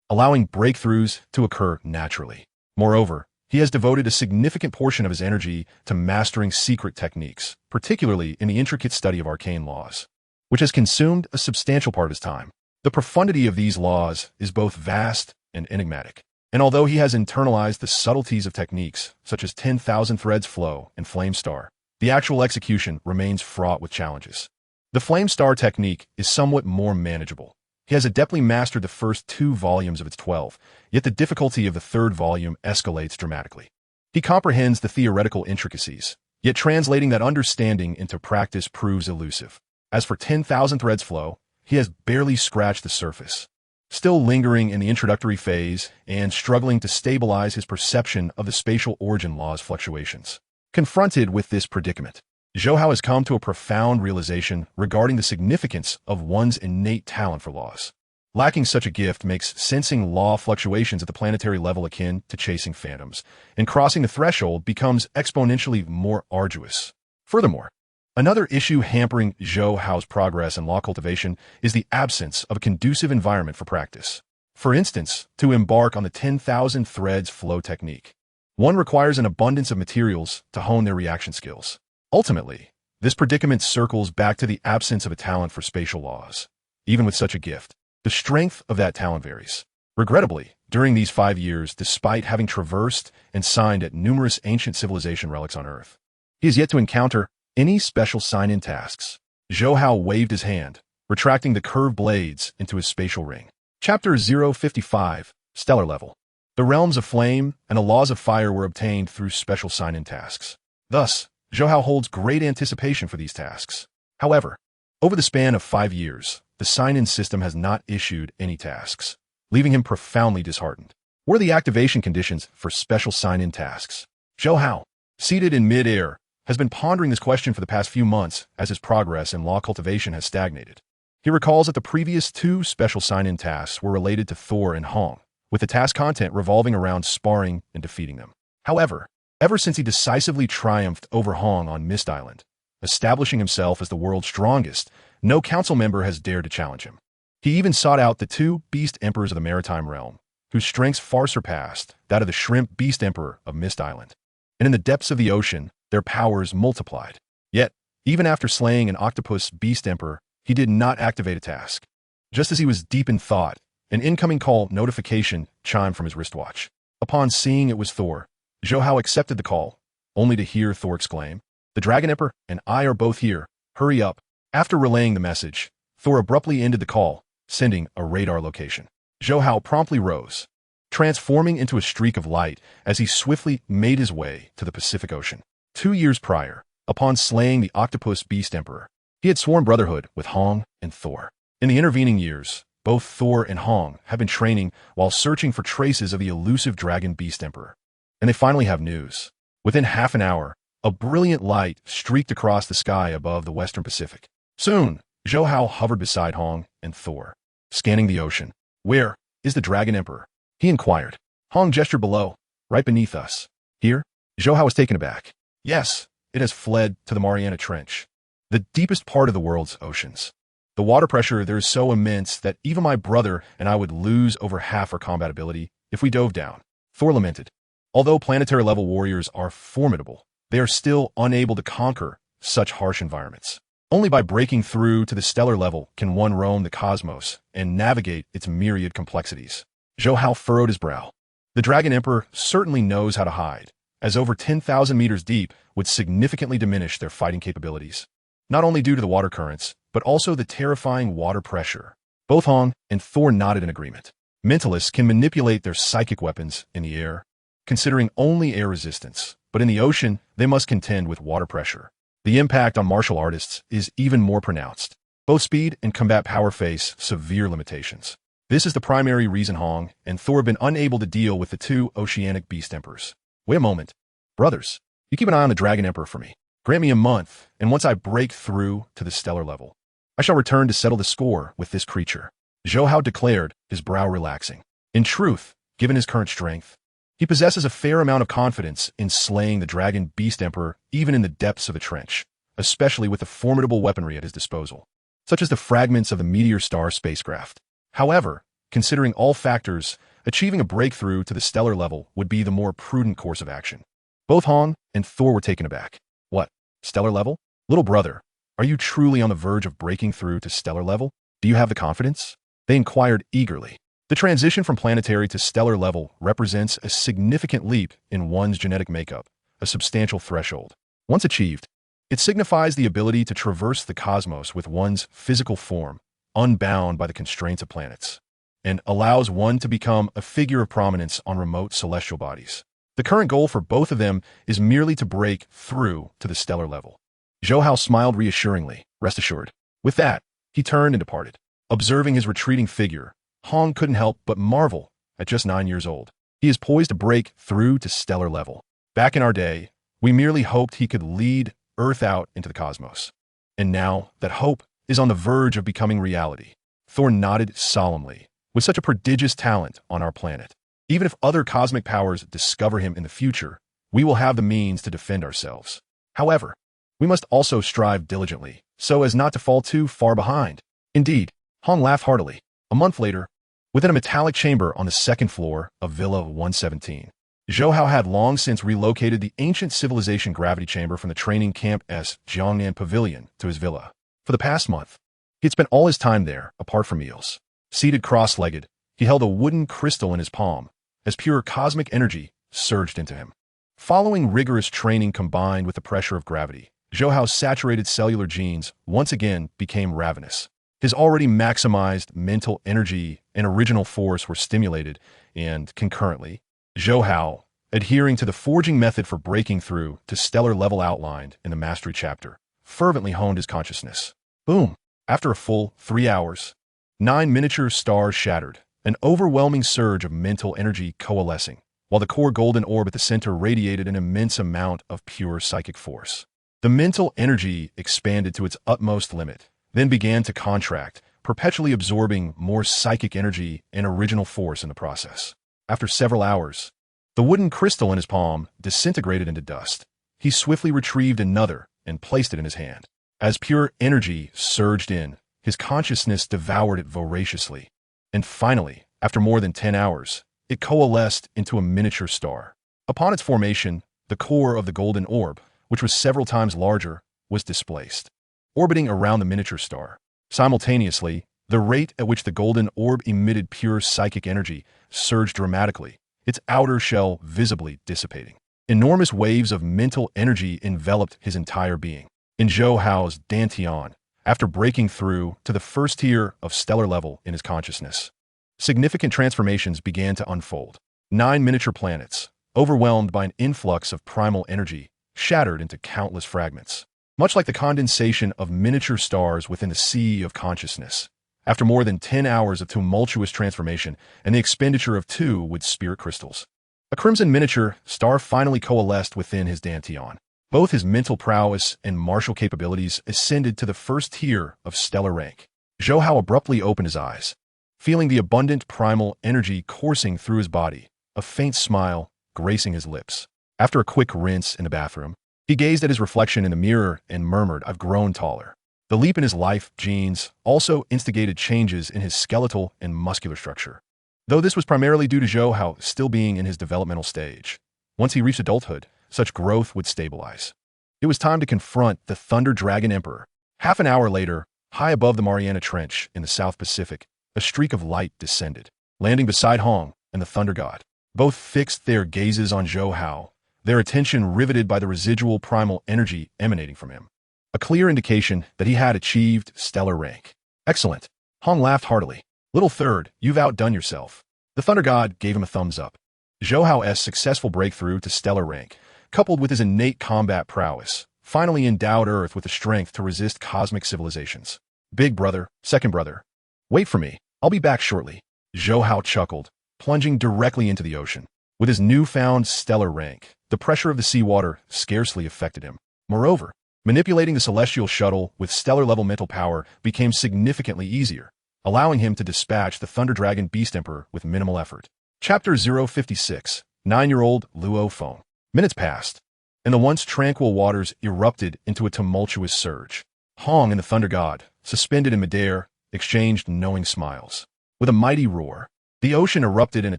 Speaker 1: allowing breakthroughs to occur naturally. Moreover, he has devoted a significant portion of his energy to mastering secret techniques, particularly in the intricate study of arcane laws, which has consumed a substantial part of his time. The profundity of these laws is both vast and enigmatic. And although he has internalized the subtleties of techniques such as 10,000 threads flow and flame star, the actual execution remains fraught with challenges. The flame star technique is somewhat more manageable. He has adeptly mastered the first 2 volumes of its 12, yet the difficulty of the 3rd volume escalates dramatically. He comprehends the theoretical intricacies, yet translating that understanding into practice proves elusive. As for 10,000 threads flow, he has barely scratched the surface, still lingering in the introductory phase and struggling to stabilize his perception of the spatial origin law's fluctuations. Confronted with this predicament, Zhou Hao has come to a profound realization regarding the significance of one's innate talent for laws. Lacking such a gift makes sensing law fluctuations at the planetary level akin to chasing phantoms, and crossing the threshold becomes exponentially more arduous. Furthermore, another issue hampering Zhou Hao's progress in law cultivation is the absence of a conducive environment for practice. For instance, to embark on the 10,000 threads flow technique, one requires an abundance of materials to hone their reaction skills. Ultimately, this predicament circles back to the absence of a talent for spatial laws. Even with such a gift, the strength of that talent varies. Regrettably, during these 5 years, despite having traversed and signed at numerous ancient civilization relics on Earth, he has yet to encounter any special sign-in tasks. Zhou Hao waved his hand, retracting the curved blades into his spatial ring. Chapter 055, stellar level. The realms of flame and the laws of fire were obtained through special sign-in tasks. Thus, Zhou Hao holds great anticipation for these tasks. However, over the span of 5 years, the sign-in system has not issued any tasks, leaving him profoundly disheartened. What are the activation conditions for special sign-in tasks? Zhou Hao, seated in mid-air, has been pondering this question for the past few months as his progress in law cultivation has stagnated. He recalls that the previous 2 special sign-in tasks were related to Thor and Hong, with the task content revolving around sparring and defeating them. However, ever since he decisively triumphed over Hong on Mist Island, establishing himself as the world's strongest, no council member has dared to challenge him. He even sought out the 2 beast emperors of the maritime realm, whose strengths far surpassed that of the shrimp beast emperor of Mist Island. And in the depths of the ocean, their powers multiplied. Yet, even after slaying an octopus beast emperor, he did not activate a task. Just as he was deep in thought, an incoming call notification chimed from his wristwatch. Upon seeing it was Thor, Zhou Hao accepted the call, only to hear Thor exclaim, "The Dragon Emperor and I are both here. Hurry up." After relaying the message, Thor abruptly ended the call, sending a radar location. Zhou Hao promptly rose, transforming into a streak of light as he swiftly made his way to the Pacific Ocean. 2 years prior, upon slaying the octopus beast emperor, he had sworn brotherhood with Hong and Thor. In the intervening years, both Thor and Hong have been training while searching for traces of the elusive dragon beast emperor. And they finally have news. Within half an hour, a brilliant light streaked across the sky above the western Pacific. Soon, Zhou Hao hovered beside Hong and Thor, scanning the ocean. "Where is the Dragon Emperor?" he inquired. Hong gestured below, right beneath us. "Here?" Zhou Hao was taken aback. "Yes, it has fled to the Mariana Trench, the deepest part of the world's oceans. The water pressure there is so immense that even my brother and I would lose over half our combat ability if we dove down." Thor lamented. Although planetary-level warriors are formidable, they are still unable to conquer such harsh environments. Only by breaking through to the stellar level can one roam the cosmos and navigate its myriad complexities. Zhou Hao furrowed his brow. The Dragon Emperor certainly knows how to hide, as over 10,000 meters deep would significantly diminish their fighting capabilities, not only due to the water currents, but also the terrifying water pressure. Both Hong and Thor nodded in agreement. Mentalists can manipulate their psychic weapons in the air, considering only air resistance, but in the ocean, they must contend with water pressure. The impact on martial artists is even more pronounced. Both speed and combat power face severe limitations. This is the primary reason Hong and Thor have been unable to deal with the 2 oceanic beast emperors. "Wait a moment. Brothers, you keep an eye on the Dragon Emperor for me. Grant me a month, and once I break through to the stellar level, I shall return to settle the score with this creature," Zhou Hao declared, his brow relaxing. In truth, given his current strength, he possesses a fair amount of confidence in slaying the Dragon Beast Emperor even in the depths of the trench, especially with the formidable weaponry at his disposal, such as the fragments of the Meteor Star spacecraft. However, considering all factors, achieving a breakthrough to the stellar level would be the more prudent course of action. Both Hong and Thor were taken aback. "What? Stellar level? Little brother, are you truly on the verge of breaking through to stellar level? Do you have the confidence?" they inquired eagerly. The transition from planetary to stellar level represents a significant leap in one's genetic makeup, a substantial threshold. Once achieved, it signifies the ability to traverse the cosmos with one's physical form, unbound by the constraints of planets, and allows one to become a figure of prominence on remote celestial bodies. The current goal for both of them is merely to break through to the stellar level. Zhou Hao smiled reassuringly, "Rest assured." With that, he turned and departed. Observing his retreating figure, Hong couldn't help but marvel. At just 9 years old, he is poised to break through to stellar level. Back in our day, we merely hoped he could lead Earth out into the cosmos. And now that hope is on the verge of becoming reality. Thor nodded solemnly. With such a prodigious talent on our planet, even if other cosmic powers discover him in the future, we will have the means to defend ourselves. However, we must also strive diligently, so as not to fall too far behind. Indeed, Hong laughed heartily. A month later, within a metallic chamber on the 2nd floor of Villa 117, Zhou Hao had long since relocated the ancient civilization gravity chamber from the training camp S. Jiangnan Pavilion to his villa. For the past month, he had spent all his time there, apart from meals. Seated cross-legged, he held a wooden crystal in his palm, as pure cosmic energy surged into him. Following rigorous training combined with the pressure of gravity, Zhou Hao's saturated cellular genes once again became ravenous. His already maximized mental energy and original force were stimulated, and, concurrently, Zhou Hao, adhering to the forging method for breaking through to stellar level outlined in the Mastery chapter, fervently honed his consciousness. Boom! After a full 3 hours, 9 miniature stars shattered, an overwhelming surge of mental energy coalescing, while the core golden orb at the center radiated an immense amount of pure psychic force. The mental energy expanded to its utmost limit, then began to contract, perpetually absorbing more psychic energy and original force in the process. After several hours, the wooden crystal in his palm disintegrated into dust. He swiftly retrieved another and placed it in his hand. As pure energy surged in, his consciousness devoured it voraciously. And finally, after more than 10 hours, it coalesced into a miniature star. Upon its formation, the core of the golden orb, which was several times larger, was displaced, orbiting around the miniature star. Simultaneously, the rate at which the golden orb emitted pure psychic energy surged dramatically, its outer shell visibly dissipating. Enormous waves of mental energy enveloped his entire being. In Zhou Hao's Dantian, after breaking through to the first tier of stellar level in his consciousness, significant transformations began to unfold. 9 miniature planets, overwhelmed by an influx of primal energy, shattered into countless fragments. Much like the condensation of miniature stars within the sea of consciousness. After more than 10 hours of tumultuous transformation and the expenditure of 2 wood spirit crystals, a crimson miniature star finally coalesced within his Dantian. Both his mental prowess and martial capabilities ascended to the first tier of stellar rank. Zhou Hao abruptly opened his eyes, feeling the abundant primal energy coursing through his body, a faint smile gracing his lips. After a quick rinse in the bathroom, he gazed at his reflection in the mirror and murmured, "I've grown taller." The leap in his life genes also instigated changes in his skeletal and muscular structure, though this was primarily due to Zhou Hao still being in his developmental stage. Once he reached adulthood, such growth would stabilize. It was time to confront the Thunder Dragon Emperor. Half an hour later, high above the Mariana Trench in the South Pacific, a streak of light descended, landing beside Hong and the Thunder God. Both fixed their gazes on Zhou Hao, their attention riveted by the residual primal energy emanating from him. A clear indication that he had achieved stellar rank. Excellent. Hong laughed heartily. Little third, you've outdone yourself. The Thunder God gave him a thumbs up. Zhou Hao's successful breakthrough to stellar rank, coupled with his innate combat prowess, finally endowed Earth with the strength to resist cosmic civilizations. Big brother, second brother. Wait for me. I'll be back shortly. Zhou Hao chuckled, plunging directly into the ocean. With his newfound stellar rank, the pressure of the seawater scarcely affected him. Moreover, manipulating the celestial shuttle with stellar-level mental power became significantly easier, allowing him to dispatch the Thunder Dragon Beast Emperor with minimal effort. Chapter 056, 9-year-old Luo Feng. Minutes passed, and the once tranquil waters erupted into a tumultuous surge. Hong and the Thunder God, suspended in midair, exchanged knowing smiles. With a mighty roar, the ocean erupted in a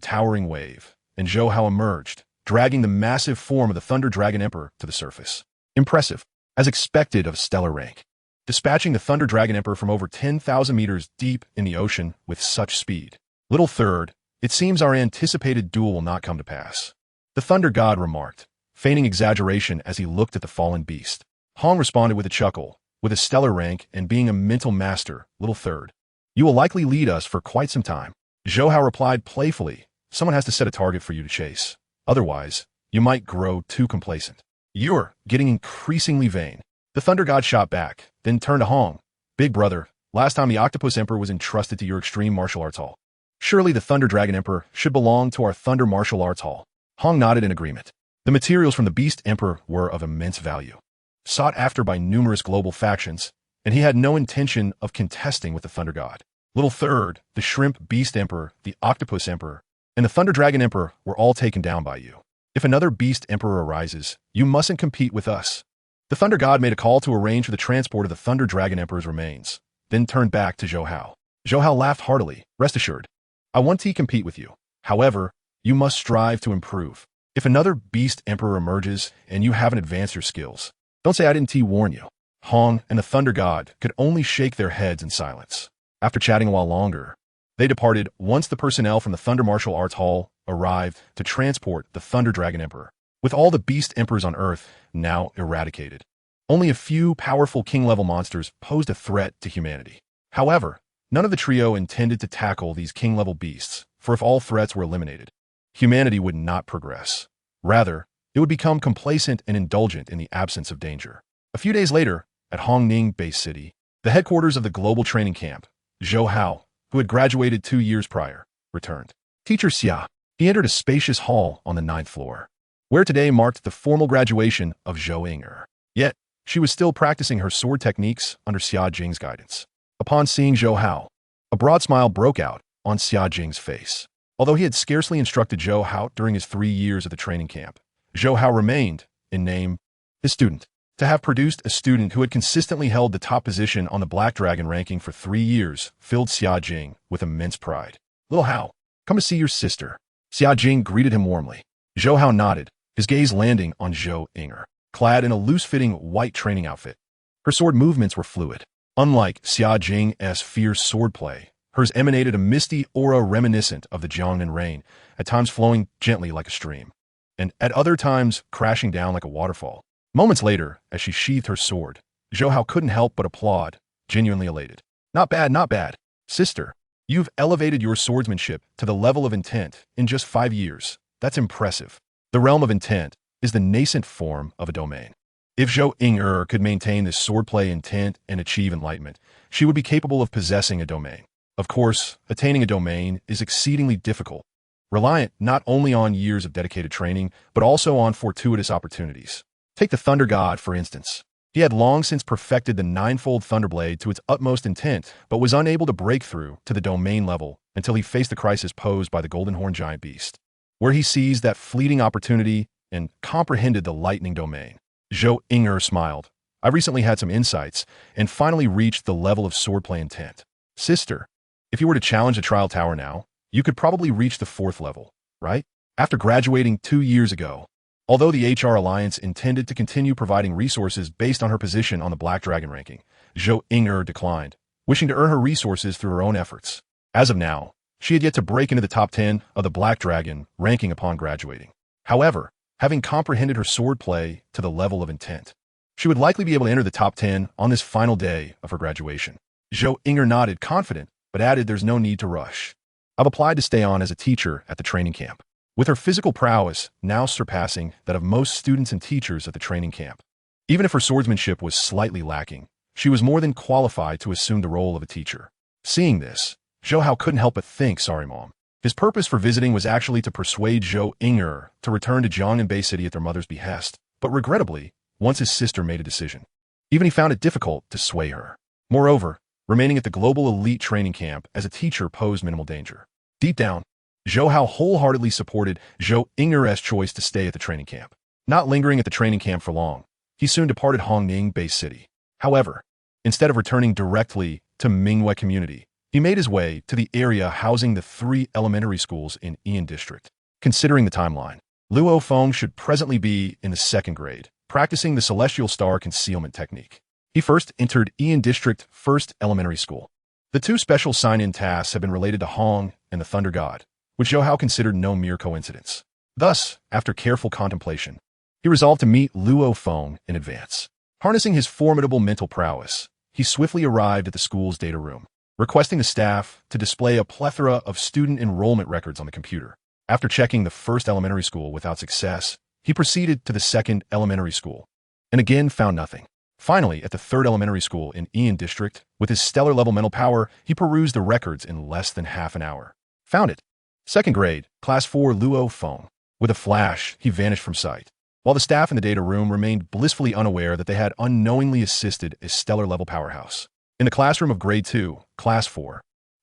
Speaker 1: towering wave, and Zhou Hao emerged, dragging the massive form of the Thunder Dragon Emperor to the surface. Impressive, as expected of stellar rank. Dispatching the Thunder Dragon Emperor from over 10,000 meters deep in the ocean with such speed. Little third, it seems our anticipated duel will not come to pass. The Thunder God remarked, feigning exaggeration as he looked at the fallen beast. Hong responded with a chuckle. With a stellar rank and being a mental master, little third, you will likely lead us for quite some time. Zhou Hao replied playfully, someone has to set a target for you to chase. Otherwise, you might grow too complacent. You're getting increasingly vain. The Thunder God shot back, then turned to Hong. Big brother, last time the Octopus Emperor was entrusted to your Extreme Martial Arts Hall. Surely the Thunder Dragon Emperor should belong to our Thunder Martial Arts Hall. Hong nodded in agreement. The materials from the Beast Emperor were of immense value, sought after by numerous global factions, and he had no intention of contesting with the Thunder God. Little third, the Shrimp Beast Emperor, the Octopus Emperor, and the Thunder Dragon Emperor were all taken down by you. If another Beast Emperor arises, you mustn't compete with us. The Thunder God made a call to arrange for the transport of the Thunder Dragon Emperor's remains, then turned back to Zhou Hao. Zhou Hao laughed heartily. Rest assured, I want to compete with you. However, you must strive to improve. If another Beast Emperor emerges and you haven't advanced your skills, don't say I didn't warn you. Hong and the Thunder God could only shake their heads in silence. After chatting a while longer, they departed once the personnel from the Thunder Martial Arts Hall arrived to transport the Thunder Dragon Emperor. With all the Beast Emperors on Earth now eradicated, only a few powerful king-level monsters posed a threat to humanity. However, none of the trio intended to tackle these king-level beasts, for if all threats were eliminated, humanity would not progress. Rather, it would become complacent and indulgent in the absence of danger. A few days later, at Hongning Base City, the headquarters of the global training camp, Zhou Hao, who had graduated 2 years prior, returned. Teacher Xia. He entered a spacious hall on the 9th floor, where today marked the formal graduation of Zhou Inger. Yet, she was still practicing her sword techniques under Xia Jing's guidance. Upon seeing Zhou Hao, a broad smile broke out on Xia Jing's face. Although he had scarcely instructed Zhou Hao during his 3 years at the training camp, Zhou Hao remained, in name, his student. To have produced a student who had consistently held the top position on the Black Dragon ranking for 3 years filled Xia Jing with immense pride. Little Hao, come to see your sister. Xia Jing greeted him warmly. Zhou Hao nodded, his gaze landing on Zhou Inger, clad in a loose-fitting white training outfit. Her sword movements were fluid. Unlike Xia Jing's fierce swordplay, hers emanated a misty aura reminiscent of the Jiangnan rain, at times flowing gently like a stream, and at other times crashing down like a waterfall. Moments later, as she sheathed her sword, Zhou Hao couldn't help but applaud, genuinely elated. Not bad, not bad. Sister, you've elevated your swordsmanship to the level of intent in just 5 years. That's impressive. The realm of intent is the nascent form of a domain. If Zhou Inger could maintain this swordplay intent and achieve enlightenment, she would be capable of possessing a domain. Of course, attaining a domain is exceedingly difficult, reliant not only on years of dedicated training, but also on fortuitous opportunities. Take the Thunder God, for instance. He had long since perfected the 9-fold Thunderblade to its utmost intent, but was unable to break through to the domain level until he faced the crisis posed by the Golden Horn Giant Beast, where he seized that fleeting opportunity and comprehended the lightning domain. Zhou Inger smiled. I recently had some insights and finally reached the level of swordplay intent. Sister, if you were to challenge the trial tower now, you could probably reach the 4th level, right? After graduating 2 years ago, although the HR Alliance intended to continue providing resources based on her position on the Black Dragon ranking, Zhou Inger declined, wishing to earn her resources through her own efforts. As of now, she had yet to break into the top 10 of the Black Dragon ranking upon graduating. However, having comprehended her swordplay to the level of intent, she would likely be able to enter the top 10 on this final day of her graduation. Zhou Inger nodded, confident, but added there's no need to rush. I've applied to stay on as a teacher at the training camp, with her physical prowess now surpassing that of most students and teachers at the training camp. Even if her swordsmanship was slightly lacking, she was more than qualified to assume the role of a teacher. Seeing this, Zhou Hao couldn't help but think, sorry mom. His purpose for visiting was actually to persuade Zhou Inger to return to Jiangnan Bay City at their mother's behest, but regrettably, once his sister made a decision, even he found it difficult to sway her. Moreover, remaining at the global elite training camp as a teacher posed minimal danger. Deep down, Zhou Hao wholeheartedly supported Zhou Inger's choice to stay at the training camp. Not lingering at the training camp for long, he soon departed Hongning Bay City. However, instead of returning directly to Mingwei Community, he made his way to the area housing the 3 elementary schools in Ian District. Considering the timeline, Luo Feng should presently be in the 2nd grade, practicing the Celestial Star Concealment Technique. He first entered Ian District 1st Elementary School. The 2 special sign-in tasks have been related to Hong and the Thunder God, which Zhou Hao considered no mere coincidence. Thus, after careful contemplation, he resolved to meet Luo Feng in advance. Harnessing his formidable mental prowess, he swiftly arrived at the school's data room, requesting the staff to display a plethora of student enrollment records on the computer. After checking the 1st elementary school without success, he proceeded to the 2nd elementary school, and again found nothing. Finally, at the 3rd elementary school in Ian District, with his stellar-level mental power, he perused the records in less than half an hour. Found it. 2nd grade, Class 4 Luo Feng. With a flash, he vanished from sight, while the staff in the data room remained blissfully unaware that they had unknowingly assisted a stellar-level powerhouse. In the classroom of Grade 2, Class 4,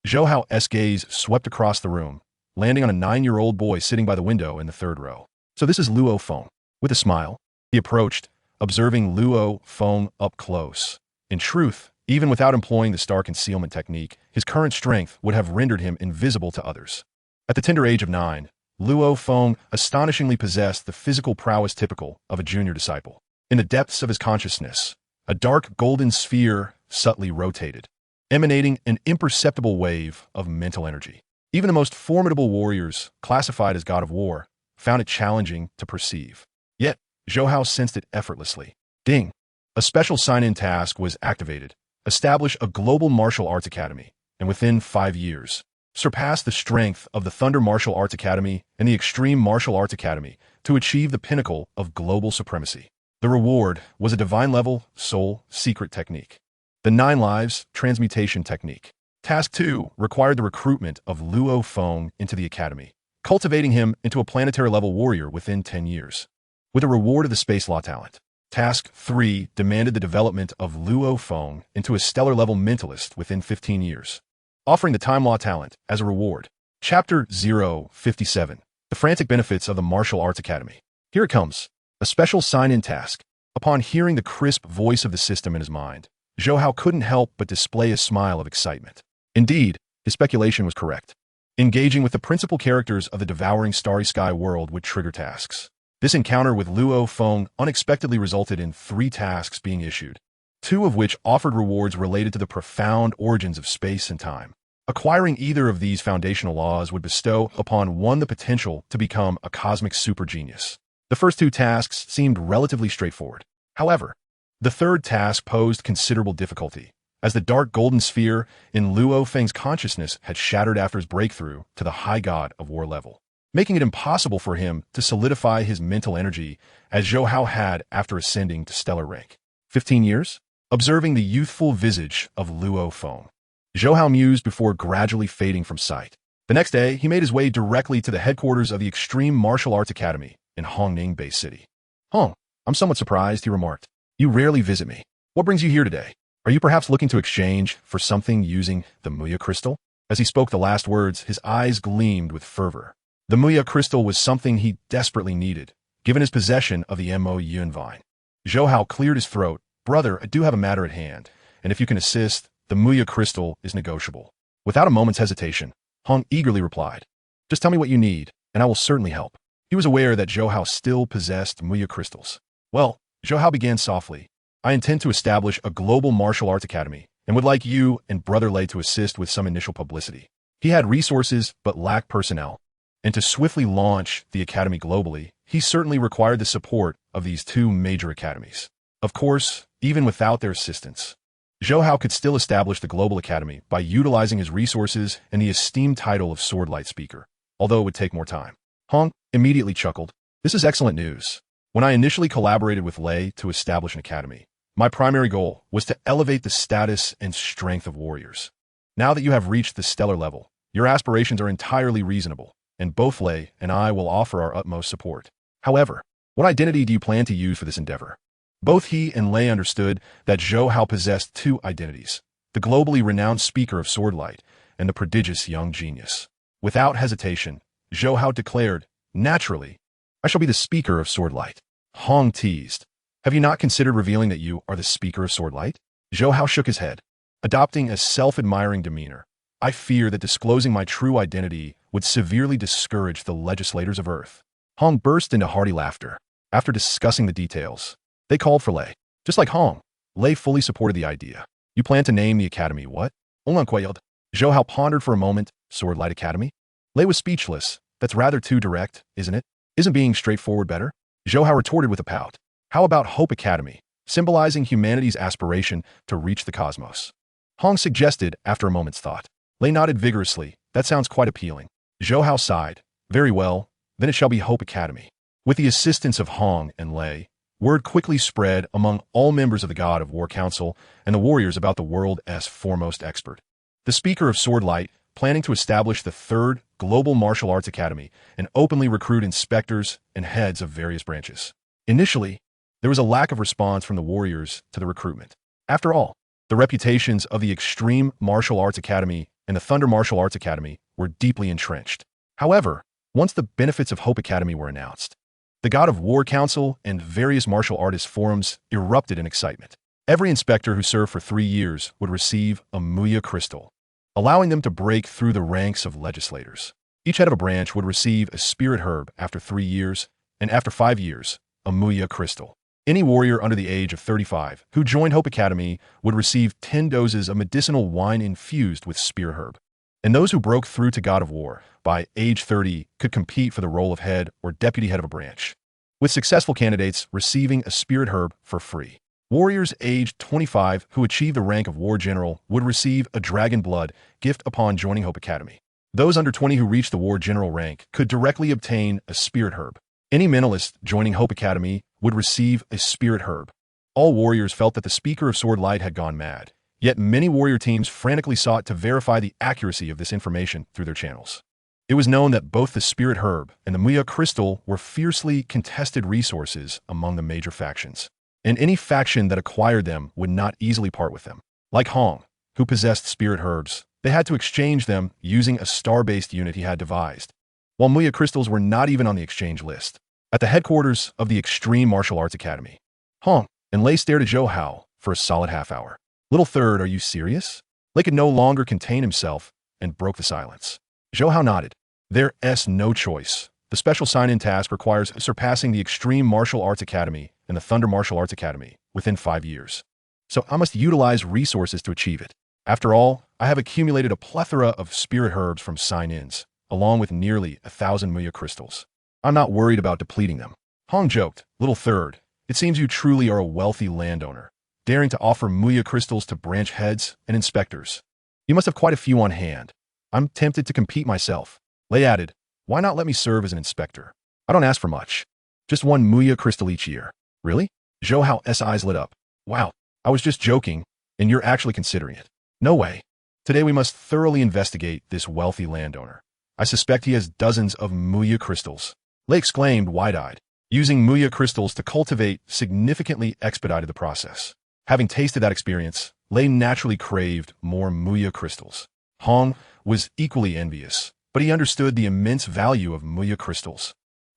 Speaker 1: Zhou Hao's gaze swept across the room, landing on a 9-year-old boy sitting by the window in the 3rd row. So this is Luo Feng. With a smile, he approached, observing Luo Feng up close. In truth, even without employing the star concealment technique, his current strength would have rendered him invisible to others. At the tender age of 9, Luo Feng astonishingly possessed the physical prowess typical of a junior disciple. In the depths of his consciousness, a dark golden sphere subtly rotated, emanating an imperceptible wave of mental energy. Even the most formidable warriors, classified as God of War, found it challenging to perceive. Yet, Zhou Hao sensed it effortlessly. Ding! A special sign-in task was activated, establish a global martial arts academy, and within 5 years, surpass the strength of the Thunder Martial Arts Academy and the Extreme Martial Arts Academy to achieve the pinnacle of global supremacy. The reward was a divine-level, soul, secret technique. The 9 Lives Transmutation Technique. Task 2 required the recruitment of Luo Feng into the academy, cultivating him into a planetary-level warrior within 10 years, with a reward of the space law talent. Task 3 demanded the development of Luo Feng into a stellar-level mentalist within 15 years, offering the time law talent as a reward. Chapter 057. The frantic benefits of the Martial Arts Academy. Here it comes. A special sign-in task. Upon hearing the crisp voice of the system in his mind, Zhou Hao couldn't help but display a smile of excitement. Indeed, his speculation was correct. Engaging with the principal characters of the Devouring Starry Sky world would trigger tasks. This encounter with Luo Feng unexpectedly resulted in 3 tasks being issued, 2 of which offered rewards related to the profound origins of space and time. Acquiring either of these foundational laws would bestow upon one the potential to become a cosmic super genius. The first 2 tasks seemed relatively straightforward. However, the third task posed considerable difficulty, as the dark golden sphere in Luo Feng's consciousness had shattered after his breakthrough to the high god of war level, making it impossible for him to solidify his mental energy as Zhou Hao had after ascending to stellar rank. 15 years? Observing the youthful visage of Luo Feng, Zhou Hao mused before gradually fading from sight. The next day, he made his way directly to the headquarters of the Extreme Martial Arts Academy in Hongning Bay City. "Hong, I'm somewhat surprised," he remarked. "You rarely visit me. What brings you here today? Are you perhaps looking to exchange for something using the Muya crystal?" As he spoke the last words, his eyes gleamed with fervor. The Muya crystal was something he desperately needed, given his possession of the Mo Yun vine. Zhou Hao cleared his throat. "Brother, I do have a matter at hand, and if you can assist, the Muya crystal is negotiable." Without a moment's hesitation, Hong eagerly replied, "Just tell me what you need, and I will certainly help." He was aware that Zhou Hao still possessed Muya crystals. "Well," Zhou Hao began softly, "I intend to establish a global martial arts academy, and would like you and Brother Lei to assist with some initial publicity." He had resources but lacked personnel, and to swiftly launch the academy globally, he certainly required the support of these 2 major academies. Of course, even without their assistance, Zhou Hao could still establish the global academy by utilizing his resources and the esteemed title of Swordlight Speaker, although it would take more time. Hong immediately chuckled. "This is excellent news. When I initially collaborated with Lei to establish an academy, my primary goal was to elevate the status and strength of warriors. Now that you have reached the stellar level, your aspirations are entirely reasonable, and both Lei and I will offer our utmost support. However, what identity do you plan to use for this endeavor?" Both he and Lei understood that Zhou Hao possessed 2 identities, the globally renowned speaker of Swordlight and the prodigious young genius. Without hesitation, Zhou Hao declared, "Naturally, I shall be the speaker of Swordlight." Hong teased, "Have you not considered revealing that you are the speaker of Swordlight?" Zhou Hao shook his head, adopting a self-admiring demeanor. "I fear that disclosing my true identity would severely discourage the legislators of Earth." Hong burst into hearty laughter. After discussing the details, they called for Lei. Just like Hong, Lei fully supported the idea. "You plan to name the academy what?" Zhou Hao pondered for a moment. "Swordlight Academy?" Lei was speechless. "That's rather too direct, isn't it? Isn't being straightforward better?" Zhou Hao retorted with a pout. "How about Hope Academy, symbolizing humanity's aspiration to reach the cosmos?" Hong suggested after a moment's thought. Lei nodded vigorously. "That sounds quite appealing." Zhou Hao sighed. "Very well, then it shall be Hope Academy." With the assistance of Hong and Lei, word quickly spread among all members of the God of War Council and the warriors about the world's foremost expert, the speaker of Swordlight, planning to establish the 3rd Global Martial Arts Academy and openly recruit inspectors and heads of various branches. Initially, there was a lack of response from the warriors to the recruitment. After all, the reputations of the Extreme Martial Arts Academy and the Thunder Martial Arts Academy were deeply entrenched. However, once the benefits of Hope Academy were announced, the God of War Council and various martial artist forums erupted in excitement. Every inspector who served for 3 years would receive a Muya crystal, allowing them to break through the ranks of legislators. Each head of a branch would receive a spirit herb after 3 years, and after 5 years, a Muya crystal. Any warrior under the age of 35 who joined Hope Academy would receive 10 doses of medicinal wine infused with spirit herb. And those who broke through to God of War by age 30 could compete for the role of head or deputy head of a branch, with successful candidates receiving a spirit herb for free. Warriors aged 25 who achieve the rank of War General would receive a Dragon Blood gift upon joining Hope Academy. Those under 20 who reach the War General rank could directly obtain a Spirit Herb. Any mentalist joining Hope Academy would receive a Spirit Herb. All warriors felt that the Speaker of Sword Light had gone mad, yet many warrior teams frantically sought to verify the accuracy of this information through their channels. It was known that both the Spirit Herb and the Muya Crystal were fiercely contested resources among the major factions, and any faction that acquired them would not easily part with them. Like Hong, who possessed Spirit Herbs, they had to exchange them using a star-based unit he had devised, while Muya Crystals were not even on the exchange list. At the headquarters of the Extreme Martial Arts Academy, Hong and Lei stared at Zhou Hao for a solid half hour. "Little third, are you serious?" Lei could no longer contain himself and broke the silence. Zhou Hao nodded. There's no choice. The special sign-in task requires surpassing the Extreme Martial Arts Academy and the Thunder Martial Arts Academy within 5 years. So I must utilize resources to achieve it. After all, I have accumulated a plethora of Spirit Herbs from sign-ins, along with nearly 1,000 Muya Crystals. I'm not worried about depleting them. Hong joked. "Little third, it seems you truly are a wealthy landowner, daring to offer Muya Crystals to branch heads and inspectors. You must have quite a few on hand. I'm tempted to compete myself." Lei added, "Why not let me serve as an inspector? I don't ask for much. Just 1 Muya Crystal each year." "Really?" Zhou Hao's eyes lit up. "Wow, I was just joking, and you're actually considering it." "No way. Today we must thoroughly investigate this wealthy landowner. I suspect he has dozens of Muya Crystals." Lei exclaimed wide-eyed. Using Muya Crystals to cultivate significantly expedited the process. Having tasted that experience, Lei naturally craved more Muya Crystals. Hong was equally envious, but he understood the immense value of Muya Crystals.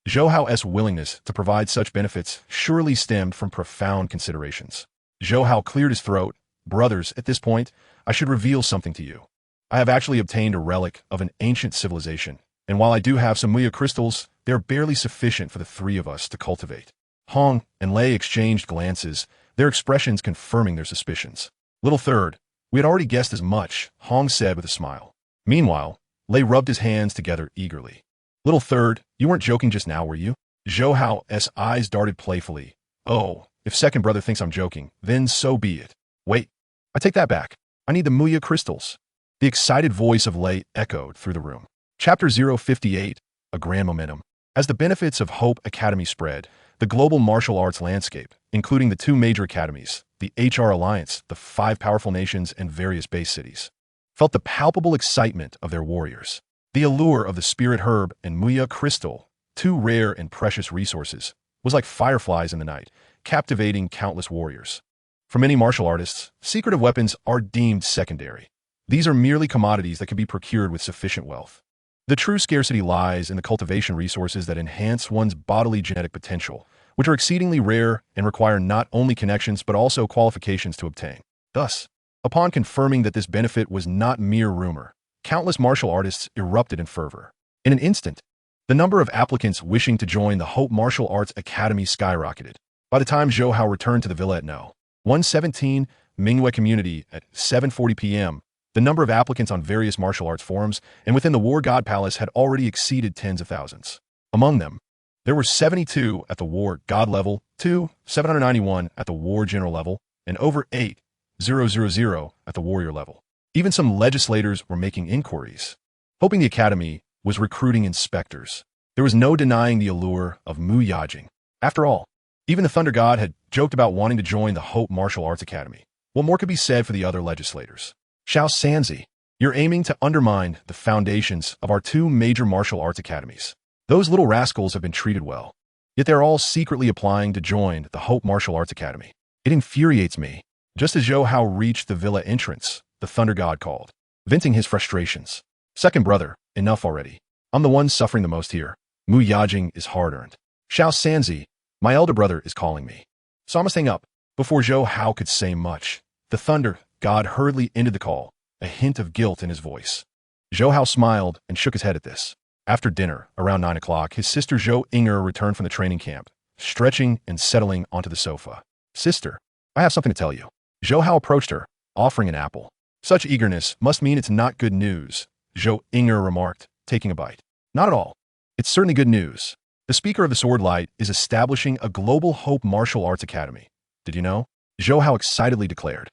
Speaker 1: Zhou Hao's willingness to provide such benefits surely stemmed from profound considerations. Zhou Hao cleared his throat. "Brothers, at this point, I should reveal something to you. I have actually obtained a relic of an ancient civilization, and while I do have some Muya Crystals, they're barely sufficient for the 3 of us to cultivate." Hong and Lei exchanged glances, their expressions confirming their suspicions. "Little third, we had already guessed as much," Hong said with a smile. Meanwhile, Lei rubbed his hands together eagerly. "Little third, you weren't joking just now, were you?" Zhou Hao's eyes darted playfully. "Oh, if second brother thinks I'm joking, then so be it. Wait, I take that back. I need the Muya Crystals." The excited voice of Lei echoed through the room. Chapter 058, A Grand Momentum. As the benefits of Hope Academy spread, the global martial arts landscape, including the 2 major academies, the HR Alliance, the 5 powerful nations, and various base cities, felt the palpable excitement of their warriors. The allure of the Spirit Herb and Muya Crystal, 2 rare and precious resources, was like fireflies in the night, captivating countless warriors. For many martial artists, secretive weapons are deemed secondary. These are merely commodities that can be procured with sufficient wealth. The true scarcity lies in the cultivation resources that enhance one's bodily genetic potential, which are exceedingly rare and require not only connections but also qualifications to obtain. Thus, upon confirming that this benefit was not mere rumor, countless martial artists erupted in fervor. In an instant, the number of applicants wishing to join the Hope Martial Arts Academy skyrocketed. By the time Zhou Hao returned to the villa at No. 117 Mingwei Community at 7:40 p.m., the number of applicants on various martial arts forums and within the War God Palace had already exceeded tens of thousands. Among them, there were 72 at the War God level, 791 at the War General level, and over 8,000 at the Warrior level. Even some legislators were making inquiries, hoping the Academy was recruiting inspectors. There was no denying the allure of Mu Yajing. After all, even the Thunder God had joked about wanting to join the Hope Martial Arts Academy. What more could be said for the other legislators? "Xiao Sanzi, you're aiming to undermine the foundations of our 2 major martial arts academies. Those little rascals have been treated well, yet they're all secretly applying to join the Hope Martial Arts Academy. It infuriates me." Just as Zhou Hao reached the villa entrance, the Thunder God called, venting his frustrations. "Second brother, enough already. I'm the one suffering the most here. Mu Yajing is hard-earned. Xiao Sanzi, my elder brother is calling me." So I must hang up. Before Zhou Hao could say much, the Thunder God hurriedly ended the call, a hint of guilt in his voice. Zhou Hao smiled and shook his head at this. After dinner, around 9 o'clock, his sister Zhou Inger returned from the training camp, stretching and settling onto the sofa. "Sister, I have something to tell you." Zhou Hao approached her, offering an apple. "Such eagerness must mean it's not good news," Zhou Inger remarked, taking a bite. "Not at all. It's certainly good news. The Speaker of the Sword Light is establishing a global Hope Martial Arts Academy. Did you know? Zhou Hao excitedly declared.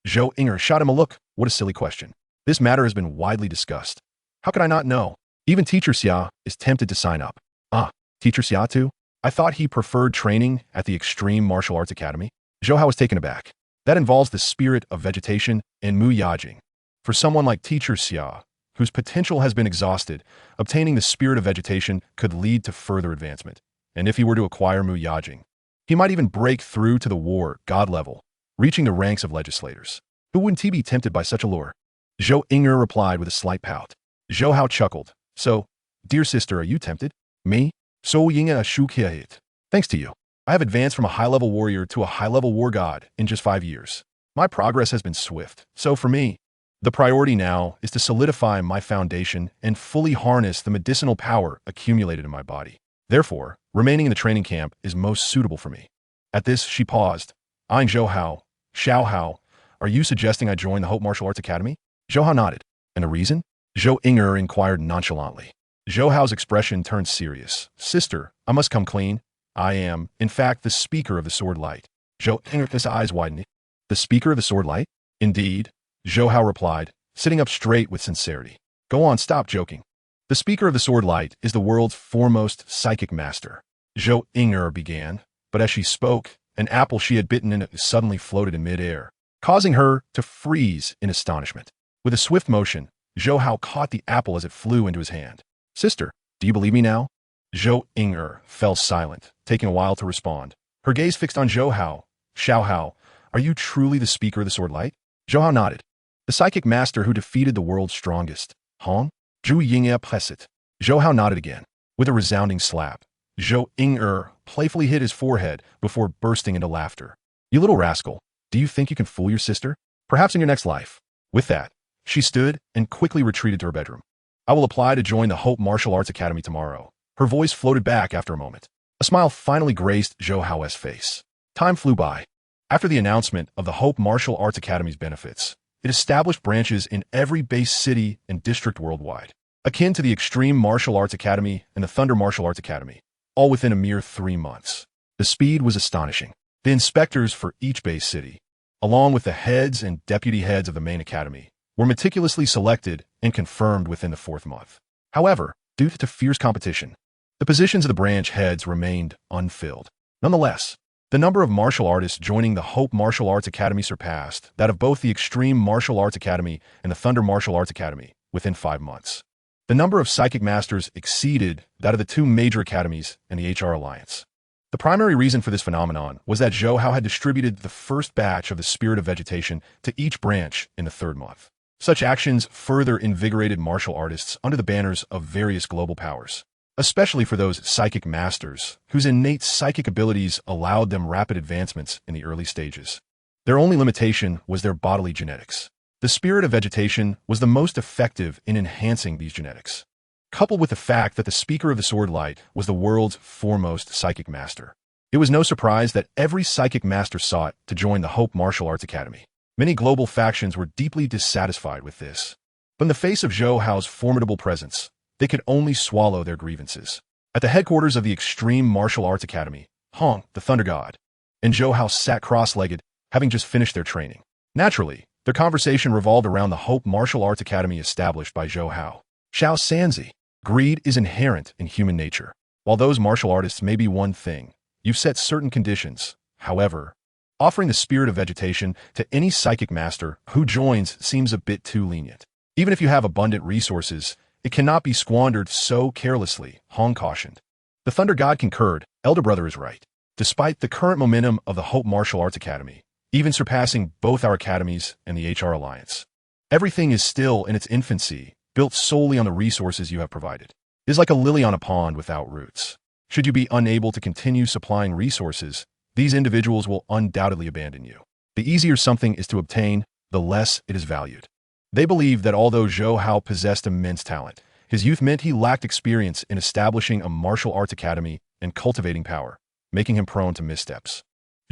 Speaker 1: Zhou Inger shot him a look. What a silly question. This matter has been widely discussed. How could I not know? Even Teacher Xia is tempted to sign up. Ah, Teacher Xia too? I thought he preferred training at the Extreme Martial Arts Academy. Zhou Hao was taken aback. That involves the spirit of vegetation and Mu Yajing. For someone like Teacher Xia, whose potential has been exhausted, obtaining the spirit of vegetation could lead to further advancement. And if he were to acquire Mu Yajing, he might even break through to the war god level, reaching the ranks of legislators. Who wouldn't he be tempted by such a lure? Zhou Inger replied with a slight pout. Zhou Hao chuckled. So, dear sister, are you tempted? Me? So Yinga Shu Kiahit. Thanks to you, I have advanced from a high-level warrior to a high-level war god in just 5 years. My progress has been swift, so for me, the priority now is to solidify my foundation and fully harness the medicinal power accumulated in my body. Therefore, remaining in the training camp is most suitable for me. At this, she paused. Eyeing Zhou Hao. Xiao Hao, are you suggesting I join the Hope Martial Arts Academy? Zhou Hao nodded. And the reason? Zhou Inger inquired nonchalantly. Zhou Hao's expression turned serious. Sister, I must come clean. I am, in fact, the speaker of the Sword Light. Zhou Inger's eyes widened. The speaker of the Sword Light? Indeed, Zhou Hao replied, sitting up straight with sincerity. Go on, stop joking. The speaker of the Sword Light is the world's foremost psychic master. Zhou Inger began, but as she spoke, an apple she had bitten in suddenly floated in midair, causing her to freeze in astonishment. With a swift motion, Zhou Hao caught the apple as it flew into his hand. Sister, do you believe me now? Zhou Inger fell silent, taking a while to respond. Her gaze fixed on Zhou Hao. Xiao Hao, are you truly the speaker of the Sword Light? Zhou Hao nodded. The psychic master who defeated the world's strongest. Hong? Zhu Yingya Plesit. Zhou Hao nodded again. With a resounding slap, Zhou Inger playfully hit his forehead before bursting into laughter. You little rascal, do you think you can fool your sister? Perhaps in your next life. With that, she stood and quickly retreated to her bedroom. I will apply to join the Hope Martial Arts Academy tomorrow. Her voice floated back after a moment. A smile finally graced Zhou Hao's face. Time flew by. After the announcement of the Hope Martial Arts Academy's benefits, it established branches in every base city and district worldwide, akin to the Extreme Martial Arts Academy and the Thunder Martial Arts Academy, all within a mere 3 months. The speed was astonishing. The inspectors for each base city, along with the heads and deputy heads of the main academy, were meticulously selected and confirmed within the 4th month. However, due to fierce competition, the positions of the branch heads remained unfilled. Nonetheless, the number of martial artists joining the Hope Martial Arts Academy surpassed that of both the Extreme Martial Arts Academy and the Thunder Martial Arts Academy within 5 months. The number of psychic masters exceeded that of the 2 major academies and the HR Alliance. The primary reason for this phenomenon was that Zhou Hao had distributed the first batch of the Spirit of Vegetation to each branch in the 3rd month. Such actions further invigorated martial artists under the banners of various global powers, especially for those psychic masters whose innate psychic abilities allowed them rapid advancements in the early stages. Their only limitation was their bodily genetics. The Spirit of Vegetation was the most effective in enhancing these genetics, coupled with the fact that the speaker of the Sword Light was the world's foremost psychic master. It was no surprise that every psychic master sought to join the Hope Martial Arts Academy. Many global factions were deeply dissatisfied with this. But in the face of Zhou Hao's formidable presence, they could only swallow their grievances. At the headquarters of the Extreme Martial Arts Academy, Hong, the Thunder God, and Zhou Hao sat cross-legged, having just finished their training. Naturally, their conversation revolved around the Hope Martial Arts Academy established by Zhou Hao. Xiao Sanzi, greed is inherent in human nature. While those martial artists may be one thing, you've set certain conditions. However, offering the Spirit of Vegetation to any psychic master who joins seems a bit too lenient. Even if you have abundant resources, it cannot be squandered so carelessly, Hong cautioned. The Thunder God concurred. Elder Brother is right. Despite the current momentum of the Hope Martial Arts Academy, even surpassing both our academies and the HR Alliance, everything is still in its infancy, built solely on the resources you have provided. It is like a lily on a pond without roots. Should you be unable to continue supplying resources, these individuals will undoubtedly abandon you. The easier something is to obtain, the less it is valued. They believe that although Zhou Hao possessed immense talent, his youth meant he lacked experience in establishing a martial arts academy and cultivating power, making him prone to missteps.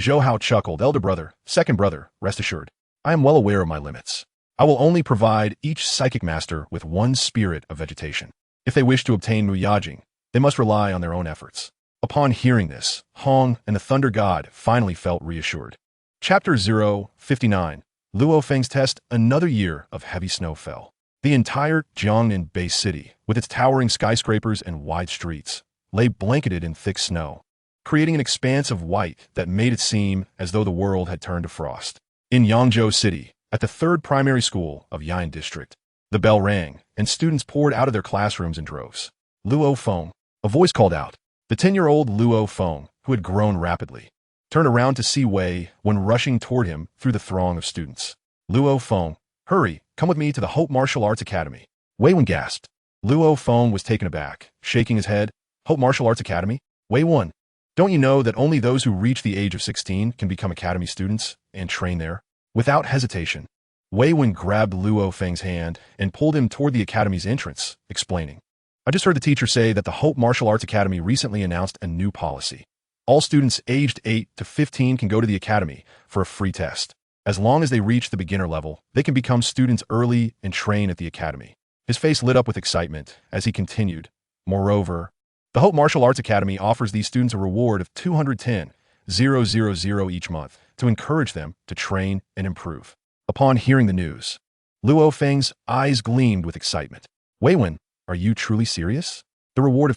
Speaker 1: Zhou Hao chuckled. Elder brother, second brother, rest assured, I am well aware of my limits. I will only provide each psychic master with 1 Spirit of Vegetation. If they wish to obtain Mu Yajing, they must rely on their own efforts. Upon hearing this, Hong and the Thunder God finally felt reassured. Chapter 059. Luo Feng's test. Another year of heavy snow fell. The entire Jiangnan Bay City, with its towering skyscrapers and wide streets, lay blanketed in thick snow, creating an expanse of white that made it seem as though the world had turned to frost. In Yangzhou City, at the third primary school of Yain District, the bell rang, and students poured out of their classrooms in droves. Luo Feng, a voice called out. The 10-year-old Luo Feng, who had grown rapidly, turned around to see Wei when rushing toward him through the throng of students. Luo Feng, hurry, come with me to the Hope Martial Arts Academy. Wei Wen gasped. Luo Feng was taken aback, shaking his head. Hope Martial Arts Academy? Wei Wen, don't you know that only those who reach the age of 16 can become academy students and train there? Without hesitation, Wei Wen grabbed Luo Feng's hand and pulled him toward the academy's entrance, explaining, I just heard the teacher say that the Hope Martial Arts Academy recently announced a new policy. All students aged 8 to 15 can go to the academy for a free test. As long as they reach the beginner level, they can become students early and train at the academy. His face lit up with excitement as he continued. Moreover, the Hope Martial Arts Academy offers these students a reward of 210,000 each month to encourage them to train and improve. Upon hearing the news, Luo Feng's eyes gleamed with excitement. Wei Wen, are you truly serious? The reward of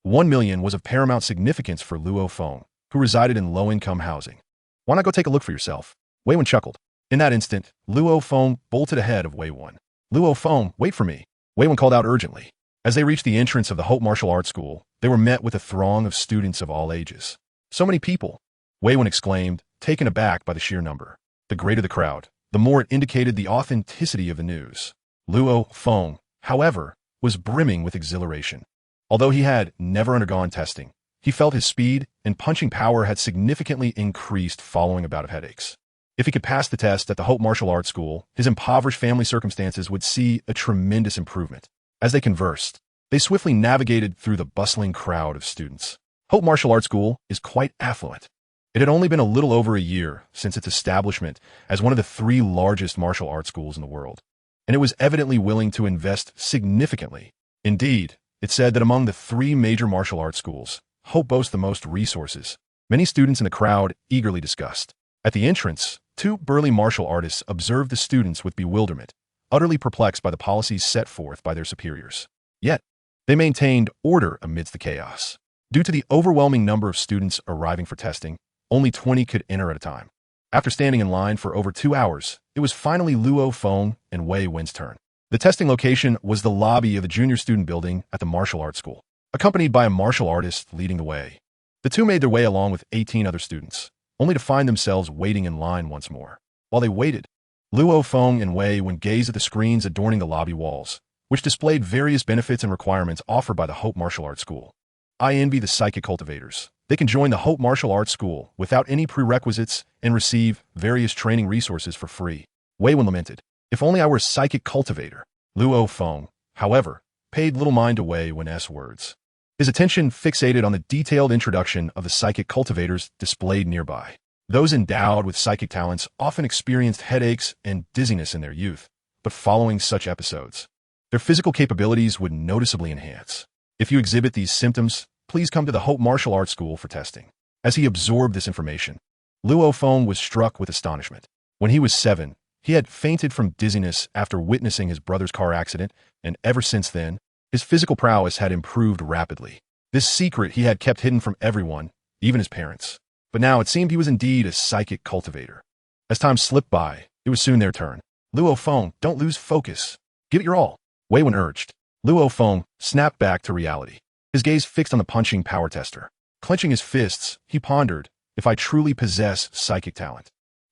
Speaker 1: 1 million was of paramount significance for Luo Feng, who resided in low-income housing. Why not go take a look for yourself? Wei Wen chuckled. In that instant, Luo Feng bolted ahead of Wei Wen. Luo Feng, wait for me. Wei Wen called out urgently. As they reached the entrance of the Hope Martial Arts School, they were met with a throng of students of all ages. So many people, Wei Wen exclaimed, taken aback by the sheer number. The greater the crowd, the more it indicated the authenticity of the news. Luo Feng, however, was brimming with exhilaration. Although he had never undergone testing, he felt his speed and punching power had significantly increased following a bout of headaches. If he could pass the test at the Hope Martial Arts School, his impoverished family circumstances would see a tremendous improvement. As they conversed, they swiftly navigated through the bustling crowd of students. Hope Martial Arts School is quite affluent. It had only been a little over a year since its establishment as one of the 3 largest martial arts schools in the world, and it was evidently willing to invest significantly. Indeed, it said that among the 3 major martial arts schools, Hope boasts the most resources. Many students in the crowd eagerly discussed. At the entrance, 2 burly martial artists observed the students with bewilderment, utterly perplexed by the policies set forth by their superiors. Yet, they maintained order amidst the chaos. Due to the overwhelming number of students arriving for testing, only 20 could enter at a time. After standing in line for over 2 hours, it was finally Luo Feng and Wei Wen's turn. The testing location was the lobby of the junior student building at the martial arts school, accompanied by a martial artist leading the way. The 2 made their way along with 18 other students, only to find themselves waiting in line once more. While they waited, Luo Feng and Wei Wen gazed at the screens adorning the lobby walls, which displayed various benefits and requirements offered by the Hope Martial Arts School. I envy the psychic cultivators. They can join the Hope Martial Arts School without any prerequisites and receive various training resources for free. Wei Wen lamented. If only I were a psychic cultivator. Luo Feng, however, paid little mind to Wei Wen's words. His attention fixated on the detailed introduction of the psychic cultivators displayed nearby. Those endowed with psychic talents often experienced headaches and dizziness in their youth, but following such episodes, their physical capabilities would noticeably enhance. If you exhibit these symptoms, please come to the Hope Martial Arts School for testing. As he absorbed this information, Luo Feng was struck with astonishment. When he was 7, he had fainted from dizziness after witnessing his brother's car accident, and ever since then, his physical prowess had improved rapidly. This secret he had kept hidden from everyone, even his parents. But now it seemed he was indeed a psychic cultivator. As time slipped by, it was soon their turn. Luo Feng, don't lose focus. Give it your all, Wei Wen urged. Luo Feng snapped back to reality, his gaze fixed on the punching power tester. Clenching his fists, he pondered, if I truly possess psychic talent,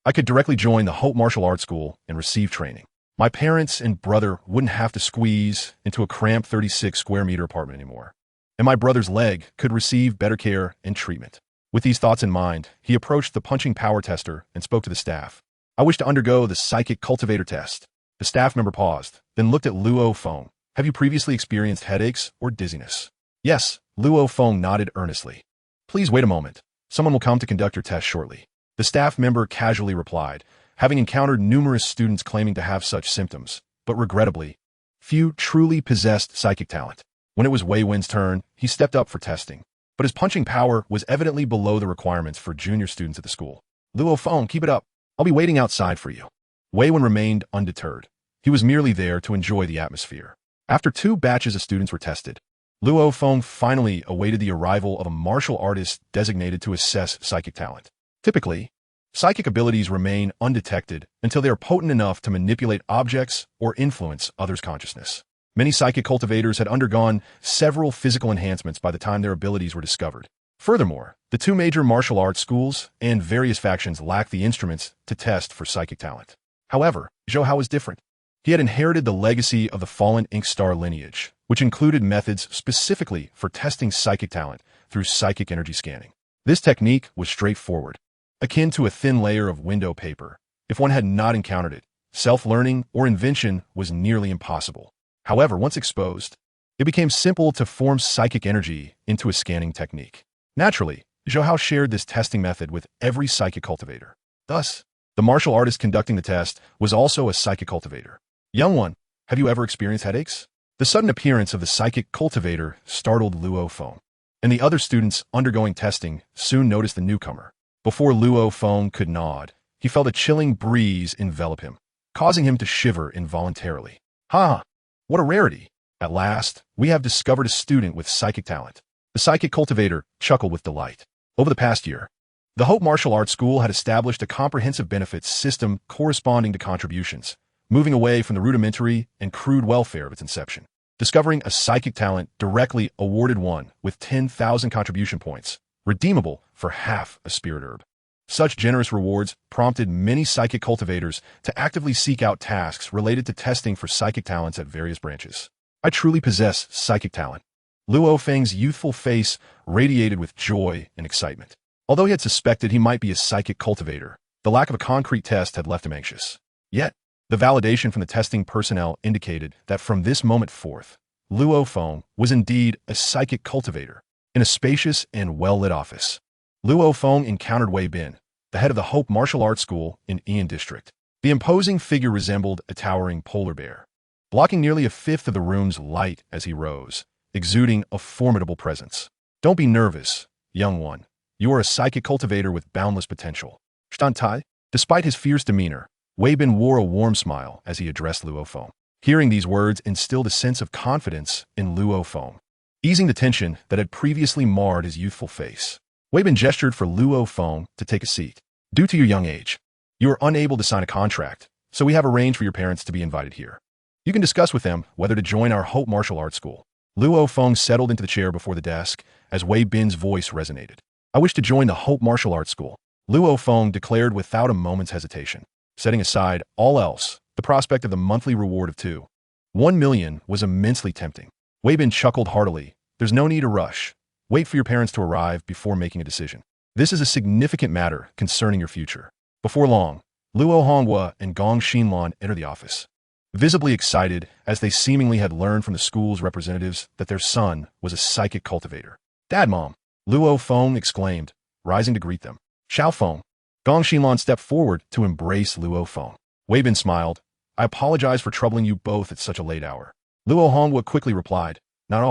Speaker 1: I could directly join the Hope Martial Arts School and receive training. My parents and brother wouldn't have to squeeze into a cramped 36-square-meter apartment anymore, and my brother's leg could receive better care and treatment. With these thoughts in mind, he approached the punching power tester and spoke to the staff. I wish to undergo the psychic cultivator test. The staff member paused, then looked at Luo Feng. Have you previously experienced headaches or dizziness? Yes, Luo Feng nodded earnestly. Please wait a moment. Someone will come to conduct your test shortly. The staff member casually replied, having encountered numerous students claiming to have such symptoms, but regrettably, few truly possessed psychic talent. When it was Wei Wen's turn, he stepped up for testing, but his punching power was evidently below the requirements for junior students at the school. Luo Feng, keep it up. I'll be waiting outside for you. Wei Wen remained undeterred. He was merely there to enjoy the atmosphere. After 2 batches of students were tested, Luo Feng finally awaited the arrival of a martial artist designated to assess psychic talent. Typically, psychic abilities remain undetected until they are potent enough to manipulate objects or influence others' consciousness. Many psychic cultivators had undergone several physical enhancements by the time their abilities were discovered. Furthermore, the 2 major martial arts schools and various factions lacked the instruments to test for psychic talent. However, Zhou Hao was different. He had inherited the legacy of the fallen Ink Star lineage, which included methods specifically for testing psychic talent through psychic energy scanning. This technique was straightforward, akin to a thin layer of window paper. If one had not encountered it, self-learning or invention was nearly impossible. However, once exposed, it became simple to form psychic energy into a scanning technique. Naturally, Zhou Hao shared this testing method with every psychic cultivator. Thus, the martial artist conducting the test was also a psychic cultivator. Young one, have you ever experienced headaches? The sudden appearance of the psychic cultivator startled Luo Feng, and the other students undergoing testing soon noticed the newcomer. Before Luo Feng could nod, he felt a chilling breeze envelop him, causing him to shiver involuntarily. Ha! What a rarity! At last, we have discovered a student with psychic talent. The psychic cultivator chuckled with delight. Over the past year, the Hope Martial Arts School had established a comprehensive benefits system corresponding to contributions, moving away from the rudimentary and crude welfare of its inception. Discovering a psychic talent directly awarded one with 10,000 contribution points, redeemable for half a spirit herb. Such generous rewards prompted many psychic cultivators to actively seek out tasks related to testing for psychic talents at various branches. I truly possess psychic talent. Luo Feng's youthful face radiated with joy and excitement. Although he had suspected he might be a psychic cultivator, the lack of a concrete test had left him anxious. Yet, the validation from the testing personnel indicated that from this moment forth, Luo Feng was indeed a psychic cultivator. In a spacious and well-lit office, Luo Feng encountered Wei Bin, the head of the Hope Martial Arts School in Ian District. The imposing figure resembled a towering polar bear, blocking nearly a fifth of the room's light as he rose, exuding a formidable presence. Don't be nervous, young one. You are a psychic cultivator with boundless potential. Shantai. Despite his fierce demeanor, Wei Bin wore a warm smile as he addressed Luo Feng. Hearing these words instilled a sense of confidence in Luo Feng, easing the tension that had previously marred his youthful face. Wei Bin gestured for Luo Feng to take a seat. Due to your young age, you are unable to sign a contract, so we have arranged for your parents to be invited here. You can discuss with them whether to join our Hope Martial Arts School. Luo Feng settled into the chair before the desk as Wei Bin's voice resonated. I wish to join the Hope Martial Arts School, Luo Feng declared without a moment's hesitation. Setting aside all else, the prospect of the monthly reward of 1 million was immensely tempting. Wei Bin chuckled heartily. There's no need to rush. Wait for your parents to arrive before making a decision. This is a significant matter concerning your future. Before long, Luo Honghua and Gong Xinlan entered the office, visibly excited as they seemingly had learned from the school's representatives that their son was a psychic cultivator. Dad, Mom, Luo Feng exclaimed, rising to greet them. Xiao Feng. Gong Xinlan stepped forward to embrace Luo Feng. Wei Bin smiled. I apologize for troubling you both at such a late hour. Luo Honghua quickly replied, Not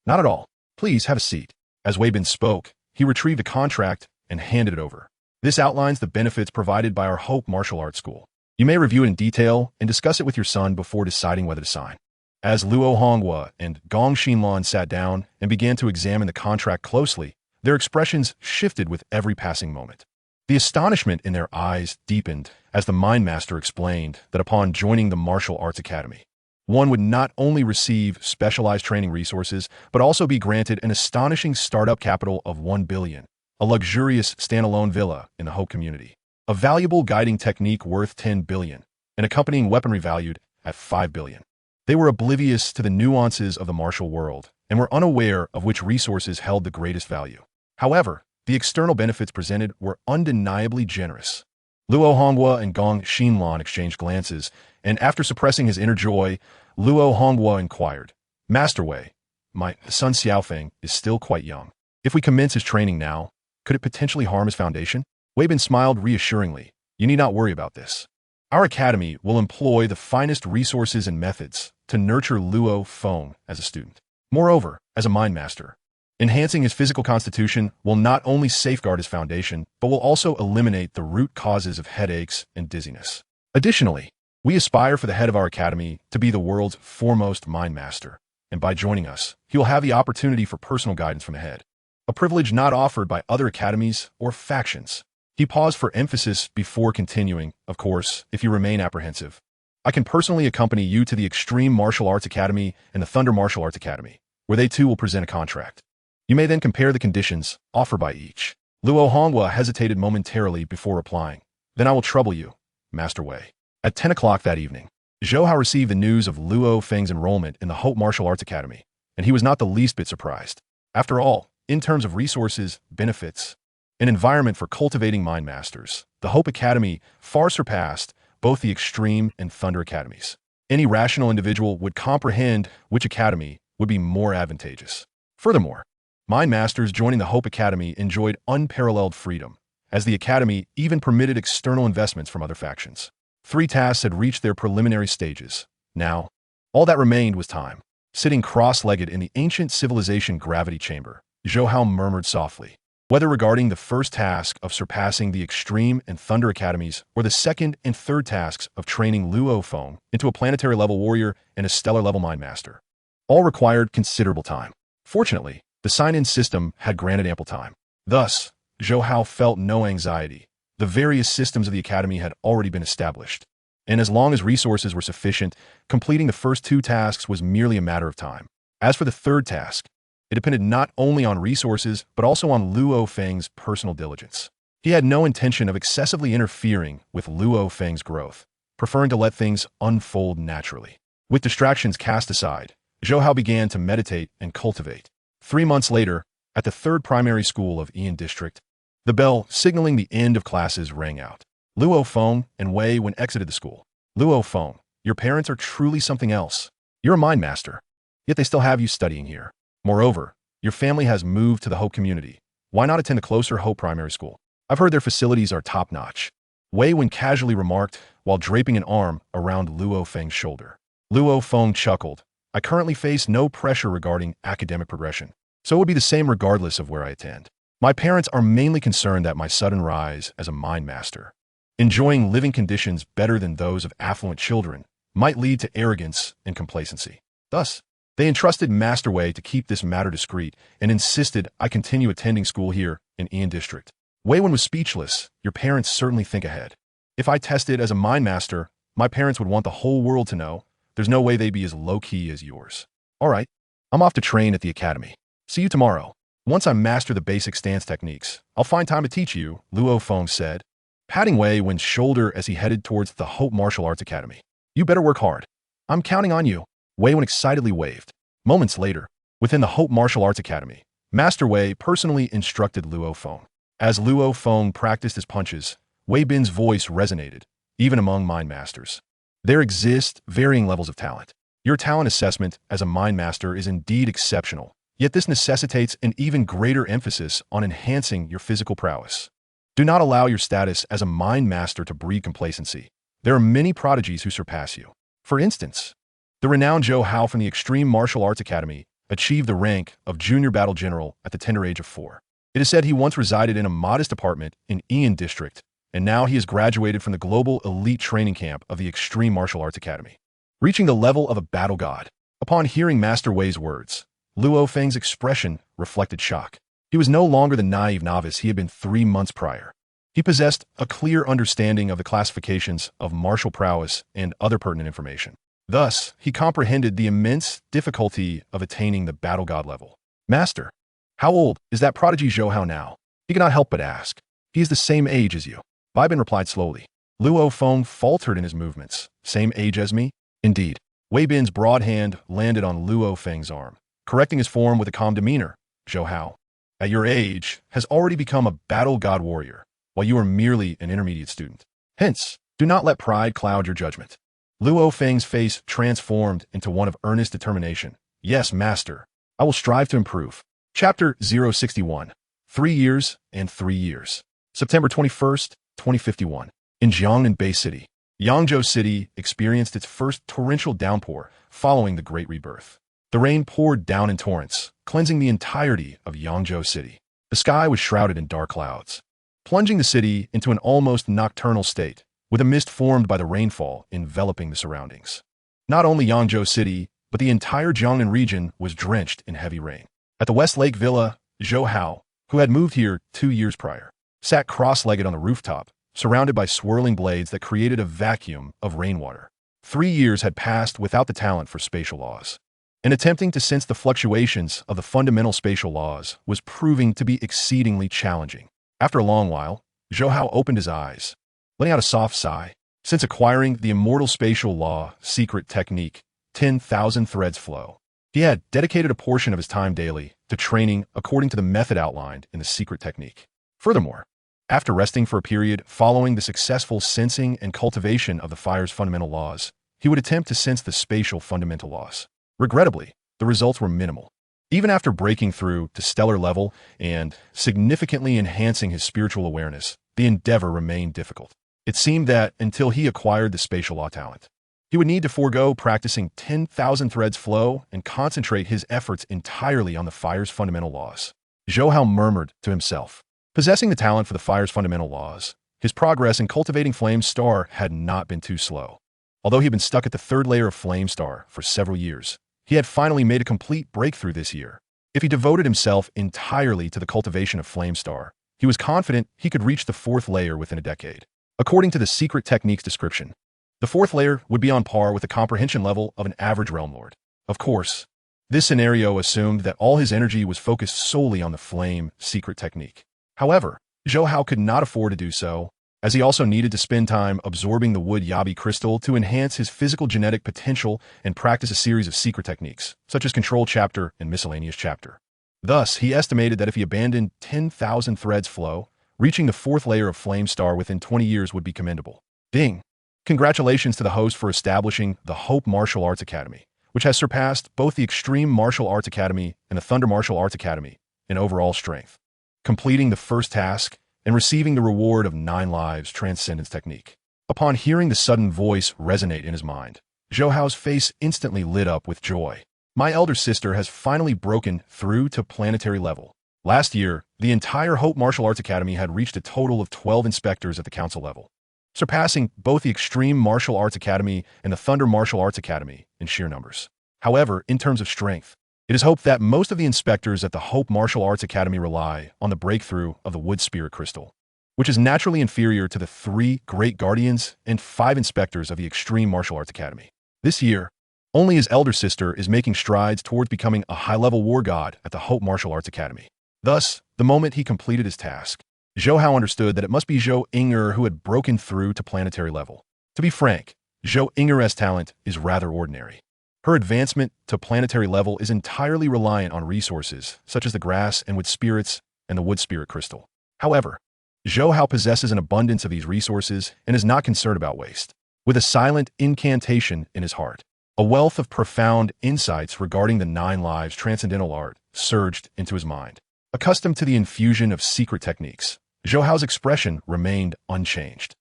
Speaker 1: at all. Please have a seat. As Wei Bin spoke, he retrieved a contract and handed it over. This outlines the benefits provided by our Hope Martial Arts School. You may review it in detail and discuss it with your son before deciding whether to sign. As Luo Honghua and Gong Xinlan sat down and began to examine the contract closely, their expressions shifted with every passing moment. The astonishment in their eyes deepened as the Mind Master explained that upon joining the Martial Arts Academy, one would not only receive specialized training resources, but also be granted an astonishing startup capital of 1 billion, a luxurious standalone villa in the Hope community, a valuable guiding technique worth 10 billion, and accompanying weaponry valued at 5 billion. They were oblivious to the nuances of the martial world and were unaware of which resources held the greatest value. However, the external benefits presented were undeniably generous. Luo Honghua and Gong Xinlan exchanged glances, and after suppressing his inner joy, Luo Honghua inquired, Master Wei, my son Xiaofeng is still quite young. If we commence his training now, could it potentially harm his foundation? Wei Bin smiled reassuringly. You need not worry about this. Our academy will employ the finest resources and methods to nurture Luo Feng as a student. Moreover, as a Mind Master, Enhancing his physical constitution will not only safeguard his foundation, but will also eliminate the root causes of headaches and dizziness. Additionally, we aspire for the head of our academy to be the world's foremost mind master, and by joining us, he will have the opportunity for personal guidance from the head, a privilege not offered by other academies or factions. He paused for emphasis before continuing. Of course, if you remain apprehensive, I can personally accompany you to the Extreme Martial Arts Academy and the Thunder Martial Arts Academy, where they too will present a contract. You may then compare the conditions offered by each. Luo Hongwa hesitated momentarily before replying. Then I will trouble you, Master Wei. At 10 o'clock that evening, Zhou Hao received the news of Luo Feng's enrollment in the Hope Martial Arts Academy, and he was not the least bit surprised. After all, in terms of resources, benefits, and environment for cultivating mind masters, the Hope Academy far surpassed both the Extreme and Thunder Academies. Any rational individual would comprehend which academy would be more advantageous. Furthermore, mind masters joining the Hope Academy enjoyed unparalleled freedom, as the academy even permitted external investments from other factions. 3 tasks had reached their preliminary stages. Now, all that remained was time. Sitting cross-legged in the ancient civilization gravity chamber, Zhou Hao murmured softly. Whether regarding the first task of surpassing the Extreme and Thunder Academies, or the second and third tasks of training Luo Feng into a planetary-level warrior and a stellar-level mind master, all required considerable time. Fortunately, the sign-in system had granted ample time. Thus, Zhou Hao felt no anxiety. The various systems of the academy had already been established, and as long as resources were sufficient, completing the first 2 tasks was merely a matter of time. As for the third task, it depended not only on resources, but also on Luo Feng's personal diligence. He had no intention of excessively interfering with Luo Feng's growth, preferring to let things unfold naturally. With distractions cast aside, Zhou Hao began to meditate and cultivate. 3 months later, at the 3rd primary school of Ian District, the bell signaling the end of classes rang out. Luo Feng and Wei Wen exited the school. Luo Feng, your parents are truly something else. You're a mind master, yet they still have you studying here. Moreover, your family has moved to the Hope community. Why not attend a closer Hope primary school? I've heard their facilities are top-notch. Wei Wen casually remarked while draping an arm around Luo Feng's shoulder. Luo Feng chuckled. I currently face no pressure regarding academic progression, so it would be the same regardless of where I attend. My parents are mainly concerned that my sudden rise as a mind master, enjoying living conditions better than those of affluent children, might lead to arrogance and complacency. Thus, they entrusted Master Wei to keep this matter discreet and insisted I continue attending school here in Ian District. Wei Wen was speechless. Your parents certainly think ahead. If I tested as a mind master, my parents would want the whole world to know. There's no way they'd be as low-key as yours. All right, I'm off to train at the academy. See you tomorrow. Once I master the basic stance techniques, I'll find time to teach you, Luo Feng said, patting Wei Wen's shoulder as he headed towards the Hope Martial Arts Academy. You better work hard. I'm counting on you. Wei Wen excitedly waved. Moments later, within the Hope Martial Arts Academy, Master Wei personally instructed Luo Feng. As Luo Feng practiced his punches, Wei Bin's voice resonated, even among mind masters. There exist varying levels of talent. Your talent assessment as a mind master is indeed exceptional, yet this necessitates an even greater emphasis on enhancing your physical prowess. Do not allow your status as a mind master to breed complacency. There are many prodigies who surpass you. For instance, the renowned Zhou Hao from the Extreme Martial Arts Academy achieved the rank of Junior Battle General at the tender age of 4. It is said he once resided in a modest apartment in Ian District, and now he has graduated from the global elite training camp of the Extreme Martial Arts Academy, reaching the level of a battle god. Upon hearing Master Wei's words, Luo Feng's expression reflected shock. He was no longer the naive novice he had been 3 months prior. He possessed a clear understanding of the classifications of martial prowess and other pertinent information. Thus, he comprehended the immense difficulty of attaining the battle god level. Master, how old is that prodigy Zhou Hao now? He could not help but ask. He is the same age as you. Bai Bin replied slowly. Luo Feng faltered in his movements. Same age as me? Indeed. Wei Bin's broad hand landed on Luo Feng's arm, correcting his form with a calm demeanor. Zhou Hao, at your age, has already become a battle god warrior, while you are merely an intermediate student. Hence, do not let pride cloud your judgment. Luo Feng's face transformed into one of earnest determination. Yes, master. I will strive to improve. Chapter 061. 3 years and 3 years. September 21st, 2051. In Jiangnan Bay City, Yangzhou City experienced its first torrential downpour following the Great Rebirth. The rain poured down in torrents, cleansing the entirety of Yangzhou City. The sky was shrouded in dark clouds, plunging the city into an almost nocturnal state, with a mist formed by the rainfall enveloping the surroundings. Not only Yangzhou City, but the entire Jiangnan region was drenched in heavy rain. At the West Lake Villa, Zhou Hao, who had moved here 2 years prior, sat cross-legged on the rooftop, surrounded by swirling blades that created a vacuum of rainwater. 3 years had passed without the talent for spatial laws, and attempting to sense the fluctuations of the fundamental spatial laws was proving to be exceedingly challenging. After a long while, Zhou Hao opened his eyes, letting out a soft sigh. Since acquiring the immortal spatial law secret technique, 10,000 threads flow, he had dedicated a portion of his time daily to training according to the method outlined in the secret technique. Furthermore, after resting for a period following the successful sensing and cultivation of the fire's fundamental laws, he would attempt to sense the spatial fundamental laws. Regrettably, the results were minimal. Even after breaking through to stellar level and significantly enhancing his spiritual awareness, the endeavor remained difficult. It seemed that until he acquired the spatial law talent, he would need to forego practicing 10,000 threads flow and concentrate his efforts entirely on the fire's fundamental laws. Zhou Hao murmured to himself. Possessing the talent for the fire's fundamental laws, his progress in cultivating Flame Star had not been too slow. Although he had been stuck at the 3rd layer of Flame Star for several years, he had finally made a complete breakthrough this year. If he devoted himself entirely to the cultivation of Flame Star, he was confident he could reach the 4th layer within a decade. According to the secret technique's description, the 4th layer would be on par with the comprehension level of an average realm lord. Of course, this scenario assumed that all his energy was focused solely on the flame secret technique. However, Zhou Hao could not afford to do so, as he also needed to spend time absorbing the wood yabi crystal to enhance his physical genetic potential and practice a series of secret techniques, such as Control Chapter and Miscellaneous Chapter. Thus, he estimated that if he abandoned 10,000 threads flow, reaching the 4th layer of Flame Star within 20 years would be commendable. Ding! Congratulations to the host for establishing the Hope Martial Arts Academy, which has surpassed both the Extreme Martial Arts Academy and the Thunder Martial Arts Academy in overall strength. Completing the first task and receiving the reward of 9 lives Transcendence Technique. Upon hearing the sudden voice resonate in his mind, Zhou Hao's face instantly lit up with joy. My elder sister has finally broken through to planetary level. Last year, the entire Hope Martial Arts Academy had reached a total of 12 inspectors at the council level, surpassing both the Extreme Martial Arts Academy and the Thunder Martial Arts Academy in sheer numbers. However, in terms of strength, it is hoped that most of the inspectors at the Hope Martial Arts Academy rely on the breakthrough of the Wood Spirit Crystal, which is naturally inferior to the 3 Great Guardians and 5 inspectors of the Extreme Martial Arts Academy. This year, only his elder sister is making strides towards becoming a high-level war god at the Hope Martial Arts Academy. Thus, the moment he completed his task, Zhou Hao understood that it must be Zhou Inger who had broken through to planetary level. To be frank, Zhou Inger's talent is rather ordinary. Her advancement to planetary level is entirely reliant on resources such as the grass and wood spirits and the wood spirit crystal. However, Zhou Hao possesses an abundance of these resources and is not concerned about waste. With a silent incantation in his heart, a wealth of profound insights regarding the 9 lives transcendental art surged into his mind. Accustomed to the infusion of secret techniques, Zhou Hao's expression remained unchanged.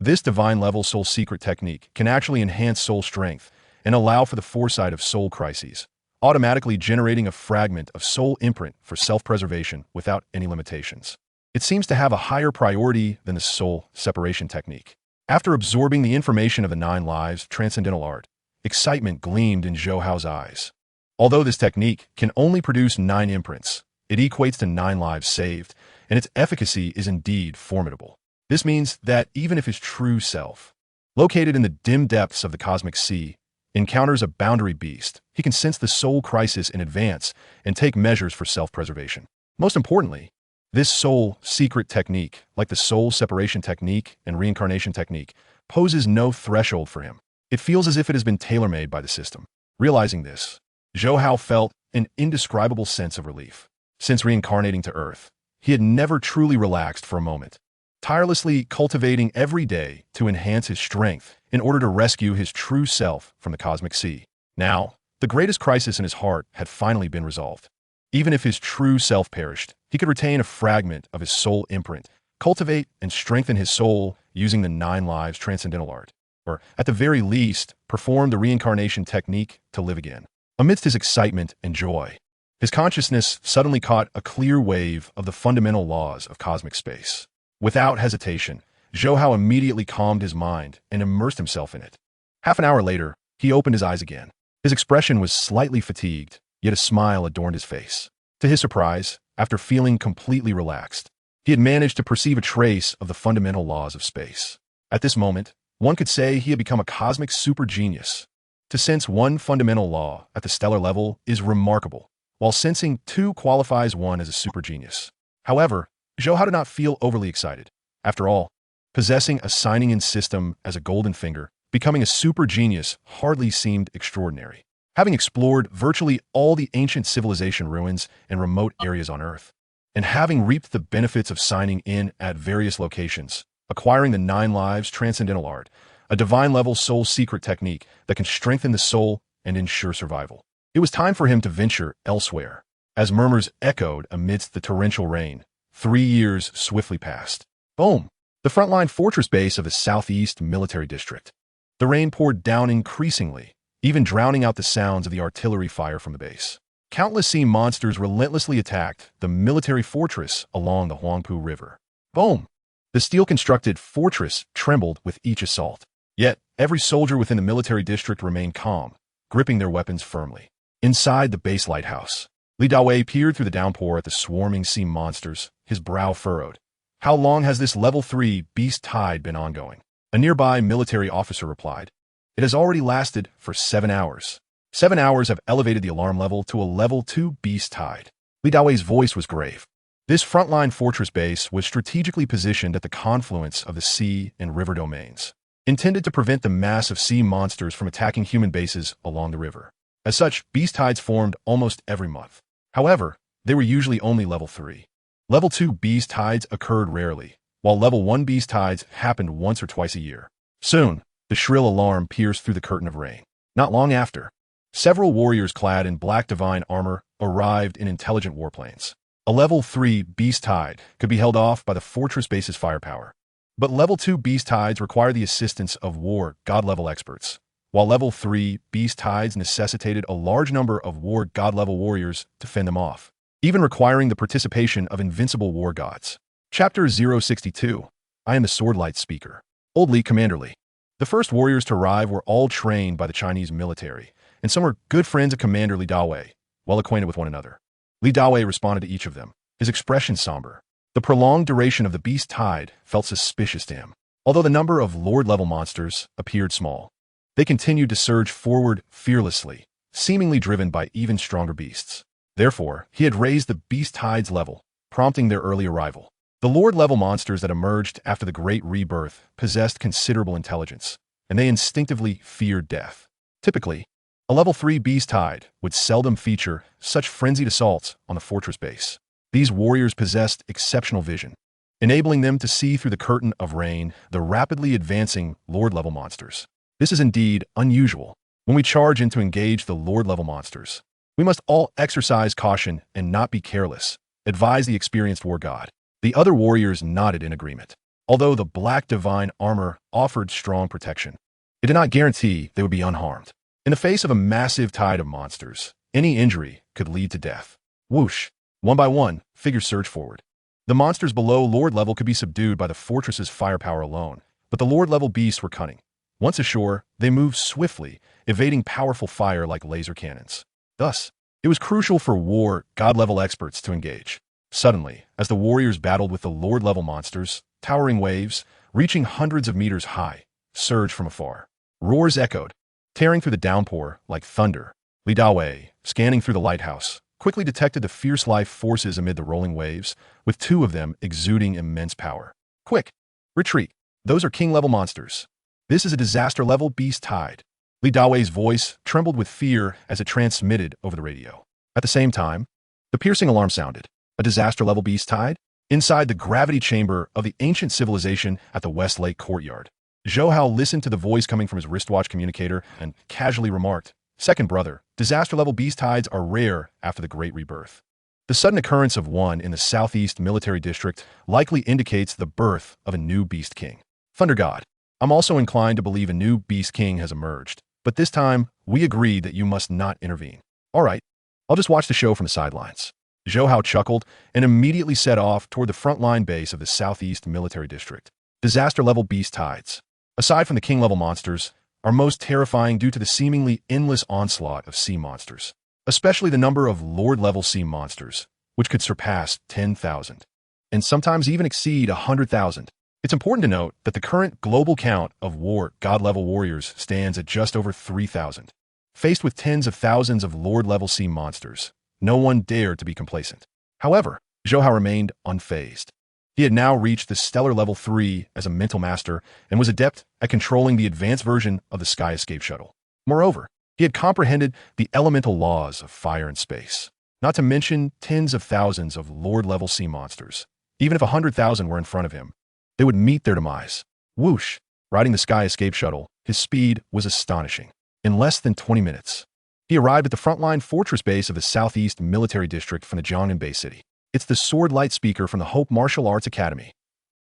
Speaker 1: This divine level soul secret technique can actually enhance soul strength and allow for the foresight of soul crises, automatically generating a fragment of soul imprint for self-preservation without any limitations. It seems to have a higher priority than the soul separation technique. After absorbing the information of the 9 lives transcendental art, excitement gleamed in Zhou Hao's eyes. Although this technique can only produce 9 imprints, it equates to 9 lives saved, and its efficacy is indeed formidable. This means that even if his true self, located in the dim depths of the cosmic sea, encounters a boundary beast, he can sense the soul crisis in advance and take measures for self-preservation. Most importantly, this soul secret technique, like the soul separation technique and reincarnation technique, poses no threshold for him. It feels as if it has been tailor-made by the system. Realizing this, Zhou Hao felt an indescribable sense of relief. Since reincarnating to Earth, he had never truly relaxed for a moment, tirelessly cultivating every day to enhance his strength in order to rescue his true self from the cosmic sea. Now, the greatest crisis in his heart had finally been resolved. Even if his true self perished, he could retain a fragment of his soul imprint, cultivate and strengthen his soul using the 9 lives transcendental art, or, at the very least, perform the reincarnation technique to live again. Amidst his excitement and joy, his consciousness suddenly caught a clear wave of the fundamental laws of cosmic space. Without hesitation, Zhou Hao immediately calmed his mind and immersed himself in it. Half an hour later, he opened his eyes again. His expression was slightly fatigued, yet a smile adorned his face. To his surprise, after feeling completely relaxed, he had managed to perceive a trace of the fundamental laws of space. At this moment, one could say he had become a cosmic super genius. To sense one fundamental law at the stellar level is remarkable, while sensing two qualifies one as a super genius. However, Zhou Hao did not feel overly excited. After all, possessing a signing-in system as a golden finger, becoming a super genius hardly seemed extraordinary. Having explored virtually all the ancient civilization ruins and remote areas on Earth, and having reaped the benefits of signing in at various locations, acquiring the 9 lives transcendental art, a divine-level soul secret technique that can strengthen the soul and ensure survival. It was time for him to venture elsewhere. As murmurs echoed amidst the torrential rain, 3 years swiftly passed. Boom! The frontline fortress base of the southeast military district. The rain poured down increasingly, even drowning out the sounds of the artillery fire from the base. Countless sea monsters relentlessly attacked the military fortress along the Huangpu River. Boom! The steel-constructed fortress trembled with each assault. Yet, every soldier within the military district remained calm, gripping their weapons firmly. Inside the base lighthouse, Li Dawei peered through the downpour at the swarming sea monsters, his brow furrowed. How long has this level 3 beast tide been ongoing? A nearby military officer replied. It has already lasted for 7 hours. 7 hours have elevated the alarm level to a level 2 beast tide. Li Dawei's voice was grave. This frontline fortress base was strategically positioned at the confluence of the sea and river domains, intended to prevent the massive sea monsters from attacking human bases along the river. As such, beast tides formed almost every month. However, they were usually only level 3. Level 2 beast tides occurred rarely, while level 1 beast tides happened once or twice a year. Soon, the shrill alarm pierced through the curtain of rain. Not long after, several warriors clad in black divine armor arrived in intelligent warplanes. A level 3 beast tide could be held off by the fortress base's firepower. But level 2 beast tides require the assistance of war god-level experts, while level 3 beast tides necessitated a large number of war god-level warriors to fend them off, even requiring the participation of invincible war gods. Chapter 062. I am the Swordlight Speaker. Old Li, Commander Li. The first warriors to arrive were all trained by the Chinese military, and some were good friends of Commander Li Dawei, well acquainted with one another. Li Dawei responded to each of them, his expression somber. The prolonged duration of the beast tide felt suspicious to him. Although the number of Lord-level monsters appeared small, they continued to surge forward fearlessly, seemingly driven by even stronger beasts. Therefore, he had raised the beast tide's level, prompting their early arrival. The Lord-level monsters that emerged after the Great Rebirth possessed considerable intelligence, and they instinctively feared death. Typically, a level 3 beast tide would seldom feature such frenzied assaults on the fortress base. These warriors possessed exceptional vision, enabling them to see through the curtain of rain the rapidly advancing Lord-level monsters. This is indeed unusual. When we charge in to engage the Lord-level monsters, we must all exercise caution and not be careless, advised the experienced war god. The other warriors nodded in agreement. Although the black divine armor offered strong protection, it did not guarantee they would be unharmed. In the face of a massive tide of monsters, any injury could lead to death. Whoosh! One by one, figures surged forward. The monsters below Lord level could be subdued by the fortress's firepower alone, but the Lord level beasts were cunning. Once ashore, they moved swiftly, evading powerful fire like laser cannons. Thus, it was crucial for war god-level experts to engage. Suddenly, as the warriors battled with the Lord-level monsters, towering waves, reaching hundreds of meters high, surged from afar. Roars echoed, tearing through the downpour like thunder. Li Dawei, scanning through the lighthouse, quickly detected the fierce life forces amid the rolling waves, with 2 of them exuding immense power. Quick! Retreat! Those are king-level monsters. This is a disaster-level beast tide. Li Dawei's voice trembled with fear as it transmitted over the radio. At the same time, the piercing alarm sounded. A disaster-level beast tide? Inside the gravity chamber of the ancient civilization at the West Lake courtyard, Zhou Hao listened to the voice coming from his wristwatch communicator and casually remarked, "Second brother, disaster-level beast tides are rare after the Great Rebirth. The sudden occurrence of one in the southeast military district likely indicates the birth of a new beast king. Thunder God, I'm also inclined to believe a new beast king has emerged, but this time we agreed that you must not intervene." All right, I'll just watch the show from the sidelines. Zhou Hao chuckled and immediately set off toward the frontline base of the Southeast Military District. Disaster-level beast tides, aside from the king-level monsters, are most terrifying due to the seemingly endless onslaught of sea monsters, especially the number of Lord-level sea monsters, which could surpass 10,000, and sometimes even exceed 100,000. It's important to note that the current global count of God-level warriors stands at just over 3,000. Faced with tens of thousands of Lord-level sea monsters, no one dared to be complacent. However, Zhou Hao remained unfazed. He had now reached the stellar level 3 as a mental master and was adept at controlling the advanced version of the Sky Escape Shuttle. Moreover, he had comprehended the elemental laws of fire and space, not to mention tens of thousands of Lord-level sea monsters. Even if 100,000 were in front of him, they would meet their demise. Whoosh! Riding the Sky Escape Shuttle, his speed was astonishing. In less than 20 minutes, he arrived at the frontline fortress base of the Southeast Military District from the Jiangnan Bay City. It's the Sword Light speaker from the Hope Martial Arts Academy.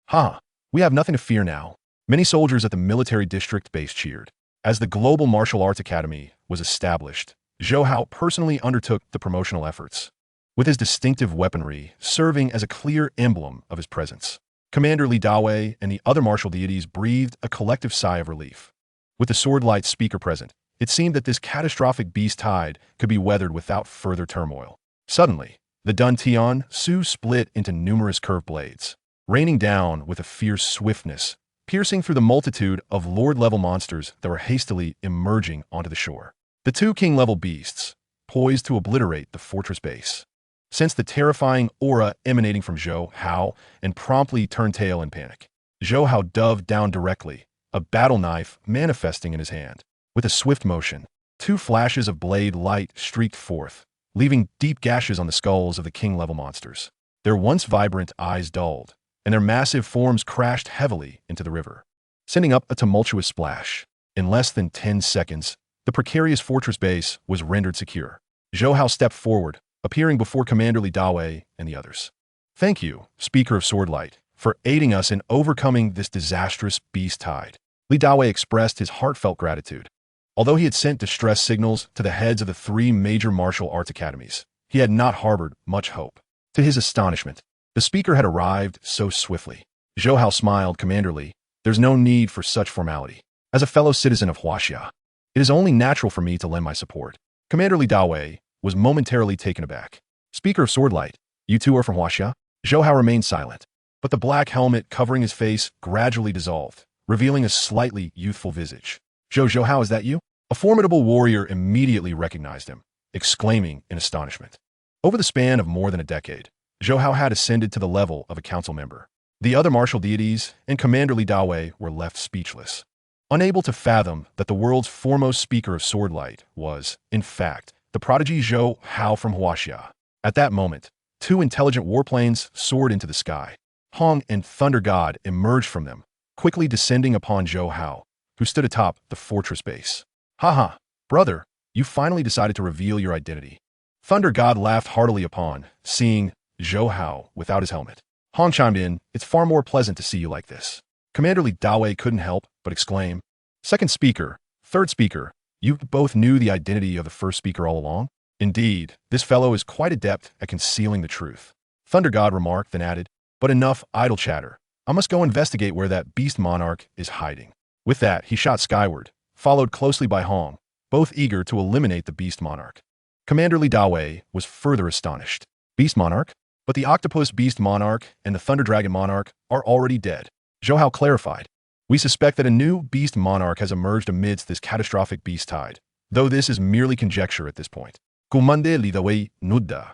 Speaker 1: Ha! We have nothing to fear now. Many soldiers at the military district base cheered. As the Global Martial Arts Academy was established, Zhou Hao personally undertook the promotional efforts, with his distinctive weaponry serving as a clear emblem of his presence. Commander Li Dawei and the other martial deities breathed a collective sigh of relief. With the Sword Light speaker present, it seemed that this catastrophic beast tide could be weathered without further turmoil. Suddenly, the Dun Tian Su split into numerous curved blades, raining down with a fierce swiftness, piercing through the multitude of Lord-level monsters that were hastily emerging onto the shore. The two king-level beasts, poised to obliterate the fortress base, sensed the terrifying aura emanating from Zhou Hao and promptly turned tail in panic. Zhou Hao dove down directly, a battle knife manifesting in his hand. With a swift motion, two flashes of blade light streaked forth, leaving deep gashes on the skulls of the king-level monsters. Their once vibrant eyes dulled, and their massive forms crashed heavily into the river, sending up a tumultuous splash. In less than 10 seconds, the precarious fortress base was rendered secure. Zhou Hao stepped forward, appearing before Commander Li Dawei and the others. Thank you, Speaker of Swordlight, for aiding us in overcoming this disastrous beast tide. Li Dawei expressed his heartfelt gratitude. Although he had sent distress signals to the heads of the three major martial arts academies, he had not harbored much hope. To his astonishment, the speaker had arrived so swiftly. Zhou Hao smiled commanderly. There's no need for such formality. As a fellow citizen of Huaxia, it is only natural for me to lend my support. Commander Li Dawei was momentarily taken aback. Speaker of Swordlight, you two are from Huaxia? Zhou Hao remained silent, but the black helmet covering his face gradually dissolved, revealing a slightly youthful visage. Zhou Hao, is that you? A formidable warrior immediately recognized him, exclaiming in astonishment. Over the span of more than a decade, Zhou Hao had ascended to the level of a council member. The other martial deities and Commander Li Dawei were left speechless, unable to fathom that the world's foremost speaker of Swordlight was, in fact, the prodigy Zhou Hao from Huaxia. At that moment, two intelligent warplanes soared into the sky. Hong and Thunder God emerged from them, quickly descending upon Zhou Hao, who stood atop the fortress base. Haha, brother, you finally decided to reveal your identity. Thunder God laughed heartily upon seeing Zhou Hao without his helmet. Hong chimed in, it's far more pleasant to see you like this. Commander Li Dawei couldn't help but exclaim, second speaker, third speaker, you both knew the identity of the first speaker all along? Indeed, this fellow is quite adept at concealing the truth. Thunder God remarked, then added, but enough idle chatter. I must go investigate where that beast monarch is hiding. With that, he shot skyward, followed closely by Hong, both eager to eliminate the beast monarch. Commander Li Dawei was further astonished. Beast monarch? But the octopus beast monarch and the thunder dragon monarch are already dead. Zhou Hao clarified. We suspect that a new beast monarch has emerged amidst this catastrophic beast tide, though this is merely conjecture at this point. Commander Li Dawei nudda,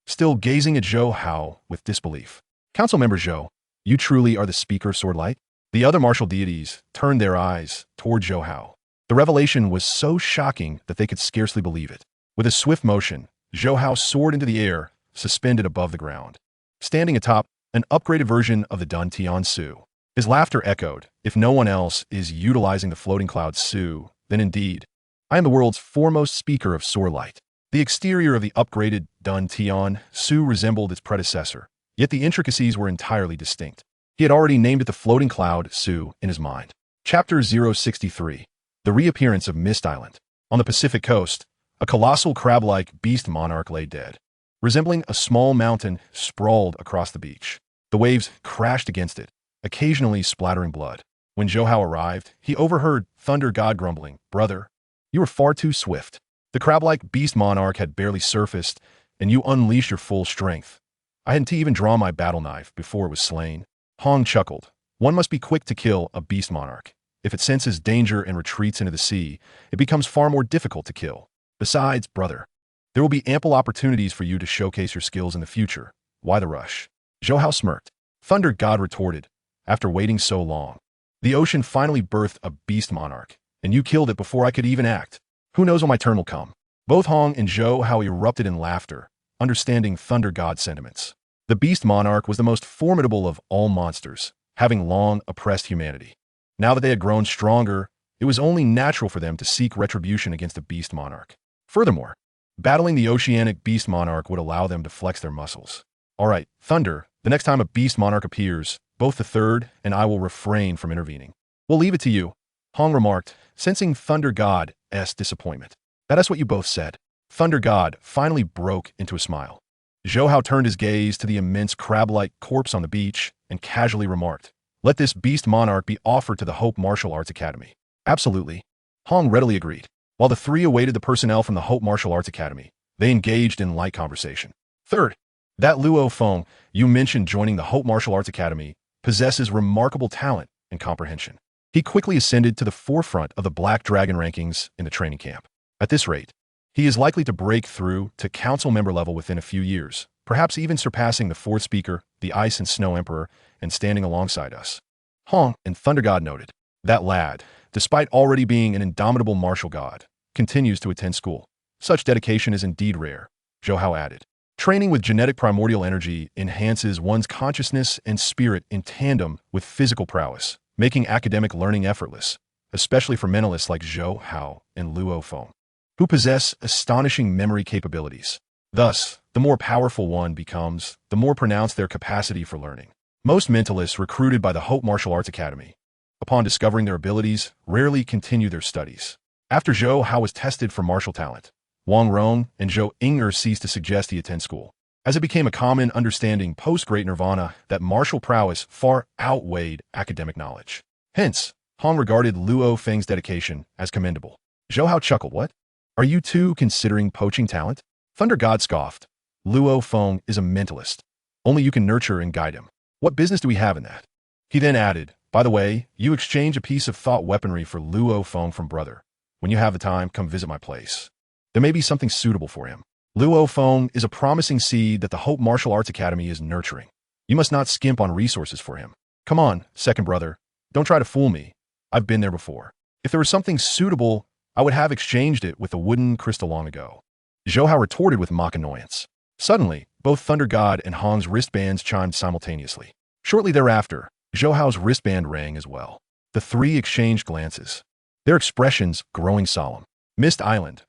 Speaker 1: still gazing at Zhou Hao with disbelief. Council member Zhou, you truly are the speaker of Swordlight? The other martial deities turned their eyes toward Zhou Hao. The revelation was so shocking that they could scarcely believe it. With a swift motion, Zhou Hao soared into the air, suspended above the ground, standing atop an upgraded version of the Dun Tian Su. His laughter echoed, if no one else is utilizing the floating cloud Su, then indeed, I am the world's foremost speaker of Swordlight. The exterior of the upgraded Dun Tian Su resembled its predecessor, yet the intricacies were entirely distinct. He had already named it the floating cloud Su in his mind. Chapter 063. The Reappearance of Mist Island. On the Pacific coast, A colossal crab-like beast monarch lay dead, resembling a small mountain sprawled across the beach. The waves crashed against it, occasionally splattering blood. When Zhou Hao arrived, he overheard Thunder God grumbling, "Brother, you were far too swift. The crab-like beast monarch had barely surfaced, and you unleashed your full strength. I hadn't even drawn my battle knife before it was slain." Hong chuckled. One must be quick to kill a beast monarch. If it senses danger and retreats into the sea, it becomes far more difficult to kill. Besides, brother, there will be ample opportunities for you to showcase your skills in the future. Why the rush? Zhou Hao smirked. Thunder God retorted, "After waiting so long, the ocean finally birthed a beast monarch, and you killed it before I could even act. Who knows when my turn will come?" Both Hong and Zhou Hao erupted in laughter, understanding Thunder God's sentiments. The beast monarch was the most formidable of all monsters, having long oppressed humanity. Now that they had grown stronger, it was only natural for them to seek retribution against the beast monarch. Furthermore, battling the oceanic beast monarch would allow them to flex their muscles. "All right, Thunder, the next time a beast monarch appears, both the third and I will refrain from intervening." "We'll leave it to you," Hong remarked, sensing Thunder God's disappointment. "That's what you both said." Thunder God finally broke into a smile. Zhou Hao turned his gaze to the immense crab-like corpse on the beach and casually remarked, "Let this beast monarch be offered to the Hope Martial Arts Academy." "Absolutely." Hong readily agreed. While the three awaited the personnel from the Hope Martial Arts Academy, they engaged in light conversation. "Third, that Luo Feng you mentioned joining the Hope Martial Arts Academy possesses remarkable talent and comprehension. He quickly ascended to the forefront of the Black Dragon rankings in the training camp. At this rate, he is likely to break through to council member level within a few years, perhaps even surpassing the fourth speaker, the Ice and Snow Emperor, and standing alongside us." Hong and Thunder God noted. "That lad, despite already being an indomitable martial god, continues to attend school. Such dedication is indeed rare," Zhou Hao added. "Training with genetic primordial energy enhances one's consciousness and spirit in tandem with physical prowess, making academic learning effortless, especially for mentalists like Zhou Hao and Luo Feng, who possess astonishing memory capabilities. Thus, the more powerful one becomes, the more pronounced their capacity for learning. Most mentalists recruited by the Hope Martial Arts Academy, upon discovering their abilities, rarely continue their studies. After Zhou Hao was tested for martial talent, Wang Rong and Zhou Ing'er ceased to suggest he attend school, as it became a common understanding post-Great Nirvana that martial prowess far outweighed academic knowledge. Hence, Hong regarded Luo Feng's dedication as commendable. Zhou Hao chuckled. "What? Are you two considering poaching talent?" Thunder God scoffed. "Luo Feng is a mentalist. Only you can nurture and guide him. What business do we have in that?" He then added, "By the way, you exchange a piece of thought weaponry for Luo Feng from brother. When you have the time, come visit my place. There may be something suitable for him. Luo Feng is a promising seed that the Hope Martial Arts Academy is nurturing. You must not skimp on resources for him. Come on, second brother. Don't try to fool me. I've been there before. If there was something suitable, I would have exchanged it with the wooden crystal long ago." Zhou Hao retorted with mock annoyance. Suddenly, both Thunder God and Hong's wristbands chimed simultaneously. Shortly thereafter, Zhou Hao's wristband rang as well. The three exchanged glances, their expressions growing solemn. Mist Island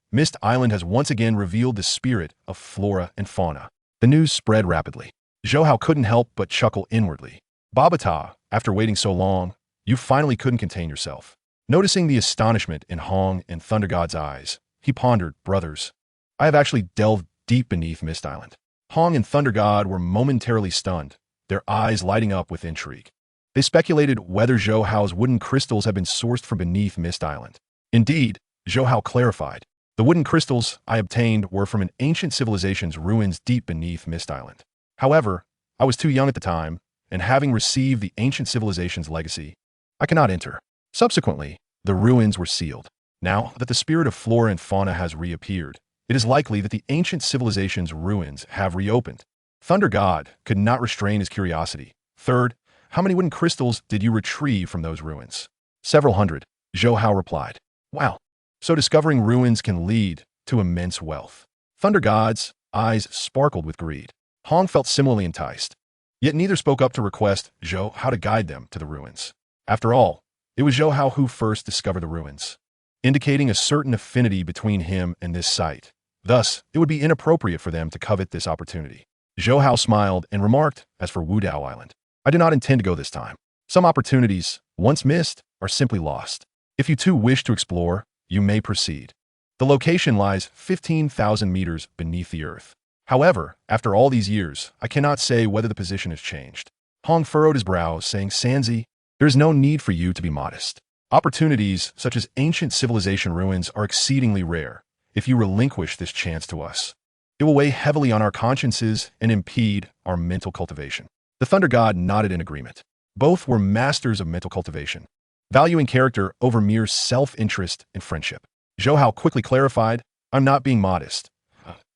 Speaker 1: has once again revealed the spirit of flora and fauna. The news spread rapidly. Zhou Hao couldn't help but chuckle inwardly. "Babata, after waiting so long, you finally couldn't contain yourself." Noticing the astonishment in Hong and Thunder God's eyes, he pondered, "Brothers, I have actually delved deep beneath Mist Island." Hong and Thunder God were momentarily stunned, their eyes lighting up with intrigue. They speculated whether Zhou Hao's wooden crystals had been sourced from beneath Mist Island. Indeed, Zhou Hao clarified, "The wooden crystals I obtained were from an ancient civilization's ruins deep beneath Mist Island. However, I was too young at the time, and having received the ancient civilization's legacy, I cannot enter." Subsequently, the ruins were sealed. Now that the spirit of flora and fauna has reappeared, it is likely that the ancient civilization's ruins have reopened. Thunder God could not restrain his curiosity. "Third, how many wooden crystals did you retrieve from those ruins?" "Several hundred," Zhou Hao replied. "Wow. So discovering ruins can lead to immense wealth." Thunder God's eyes sparkled with greed. Hong felt similarly enticed. Yet neither spoke up to request Zhou Hao to guide them to the ruins. After all, it was Zhou Hao who first discovered the ruins, indicating a certain affinity between him and this site. Thus, it would be inappropriate for them to covet this opportunity. Zhou Hao smiled and remarked, "As for Wudao Island, I do not intend to go this time. Some opportunities, once missed, are simply lost. If you two wish to explore, you may proceed." The location lies 15,000 meters beneath the earth. However, after all these years, I cannot say whether the position has changed. Hong furrowed his brows, saying, Sanzi, there is no need for you to be modest. Opportunities such as ancient civilization ruins are exceedingly rare. If you relinquish this chance to us, it will weigh heavily on our consciences and impede our mental cultivation. The Thunder God nodded in agreement. Both were masters of mental cultivation, valuing character over mere self-interest and friendship. Zhou Hao quickly clarified, I'm not being modest.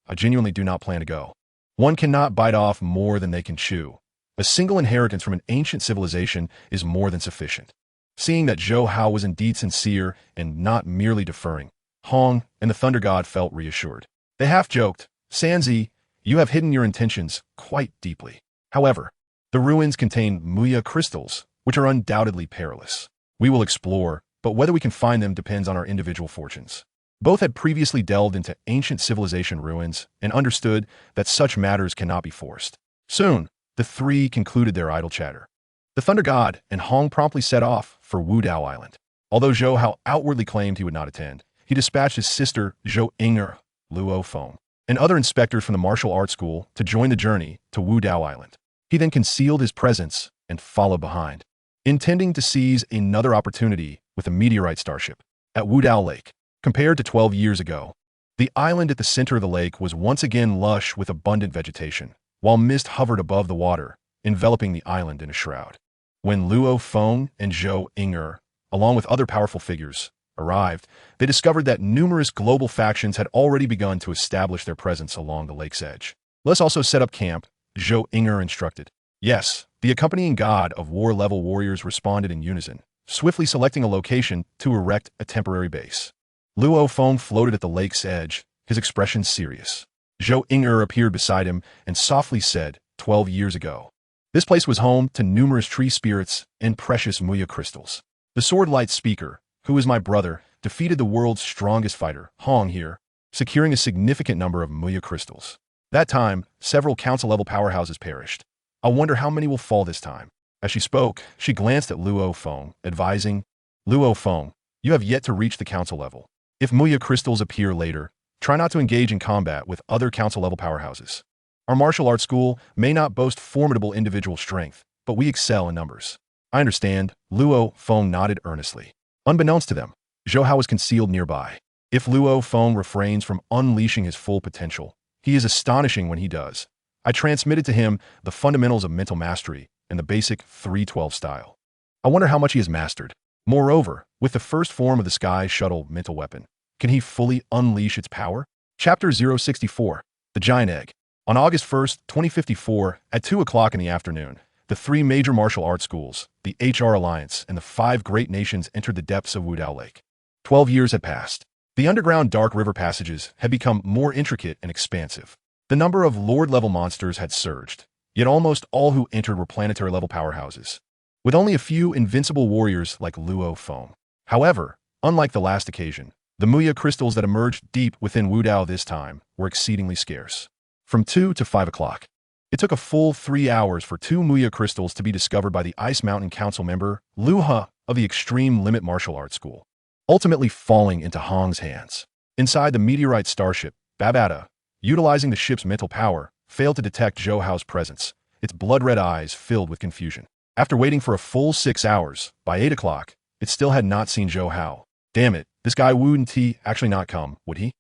Speaker 1: I genuinely do not plan to go. One cannot bite off more than they can chew. A single inheritance from an ancient civilization is more than sufficient. Seeing that Zhou Hao was indeed sincere and not merely deferring, Hong and the Thunder God felt reassured. They half-joked, Sanzi, you have hidden your intentions quite deeply. However, the ruins contain Muya crystals, which are undoubtedly perilous. We will explore, but whether we can find them depends on our individual fortunes. Both had previously delved into ancient civilization ruins and understood that such matters cannot be forced. Soon, the three concluded their idle chatter. The Thunder God and Hong promptly set off for Wudao Island. Although Zhou Hao outwardly claimed he would not attend, he dispatched his sister Zhou Inger, Luo Feng, and other inspectors from the martial arts school to join the journey to Wudao Island. He then concealed his presence and followed behind, intending to seize another opportunity with a meteorite starship at Wudao Lake. Compared to 12 years ago, the island at the center of the lake was once again lush with abundant vegetation, while mist hovered above the water, enveloping the island in a shroud. When Luo Feng and Zhou Inger, along with other powerful figures, arrived, they discovered that numerous global factions had already begun to establish their presence along the lake's edge. Let's also set up camp, Zhou Inger instructed. Yes, the accompanying god of war-level warriors responded in unison, swiftly selecting a location to erect a temporary base. Luo Feng floated at the lake's edge, his expression serious. Zhou Inger appeared beside him and softly said, 12 years ago. This place was home to numerous tree spirits and precious Muya crystals. The Swordlight Speaker, who is my brother, defeated the world's strongest fighter, Hong here, securing a significant number of Muya crystals. That time, several council-level powerhouses perished. I wonder how many will fall this time. As she spoke, she glanced at Luo Feng, advising, Luo Feng, you have yet to reach the council level. If Muya crystals appear later, try not to engage in combat with other council-level powerhouses. Our martial arts school may not boast formidable individual strength, but we excel in numbers. I understand, Luo Feng nodded earnestly. Unbeknownst to them, Zhou Hao was concealed nearby. If Luo Feng refrains from unleashing his full potential, he is astonishing when he does. I transmitted to him the fundamentals of mental mastery and the basic 312 style. I wonder how much he has mastered. Moreover, with the first form of the Sky Shuttle mental weapon, can he fully unleash its power? Chapter 064, The Giant Egg. On August 1st, 2054, at 2 o'clock in the afternoon, the three major martial arts schools, the HR Alliance, and the 5 great nations entered the depths of Wudao Lake. 12 years had passed. The underground dark river passages had become more intricate and expansive. The number of Lord-level monsters had surged, yet almost all who entered were planetary-level powerhouses, with only a few invincible warriors like Luo Feng. However, unlike the last occasion, the Muya crystals that emerged deep within Wudao this time were exceedingly scarce. From 2 to 5 o'clock, it took a full 3 hours for 2 Muya crystals to be discovered by the Ice Mountain Council member, Luo Feng, of the Extreme Limit Martial Arts School, ultimately falling into Hong's hands. Inside the meteorite starship, Babata, utilizing the ship's mental power, failed to detect Zhou Hao's presence, its blood-red eyes filled with confusion. After waiting for a full 6 hours, by 8 o'clock, it still had not seen Zhou Hao. Damn it, this guy wouldn't he actually not come, would he?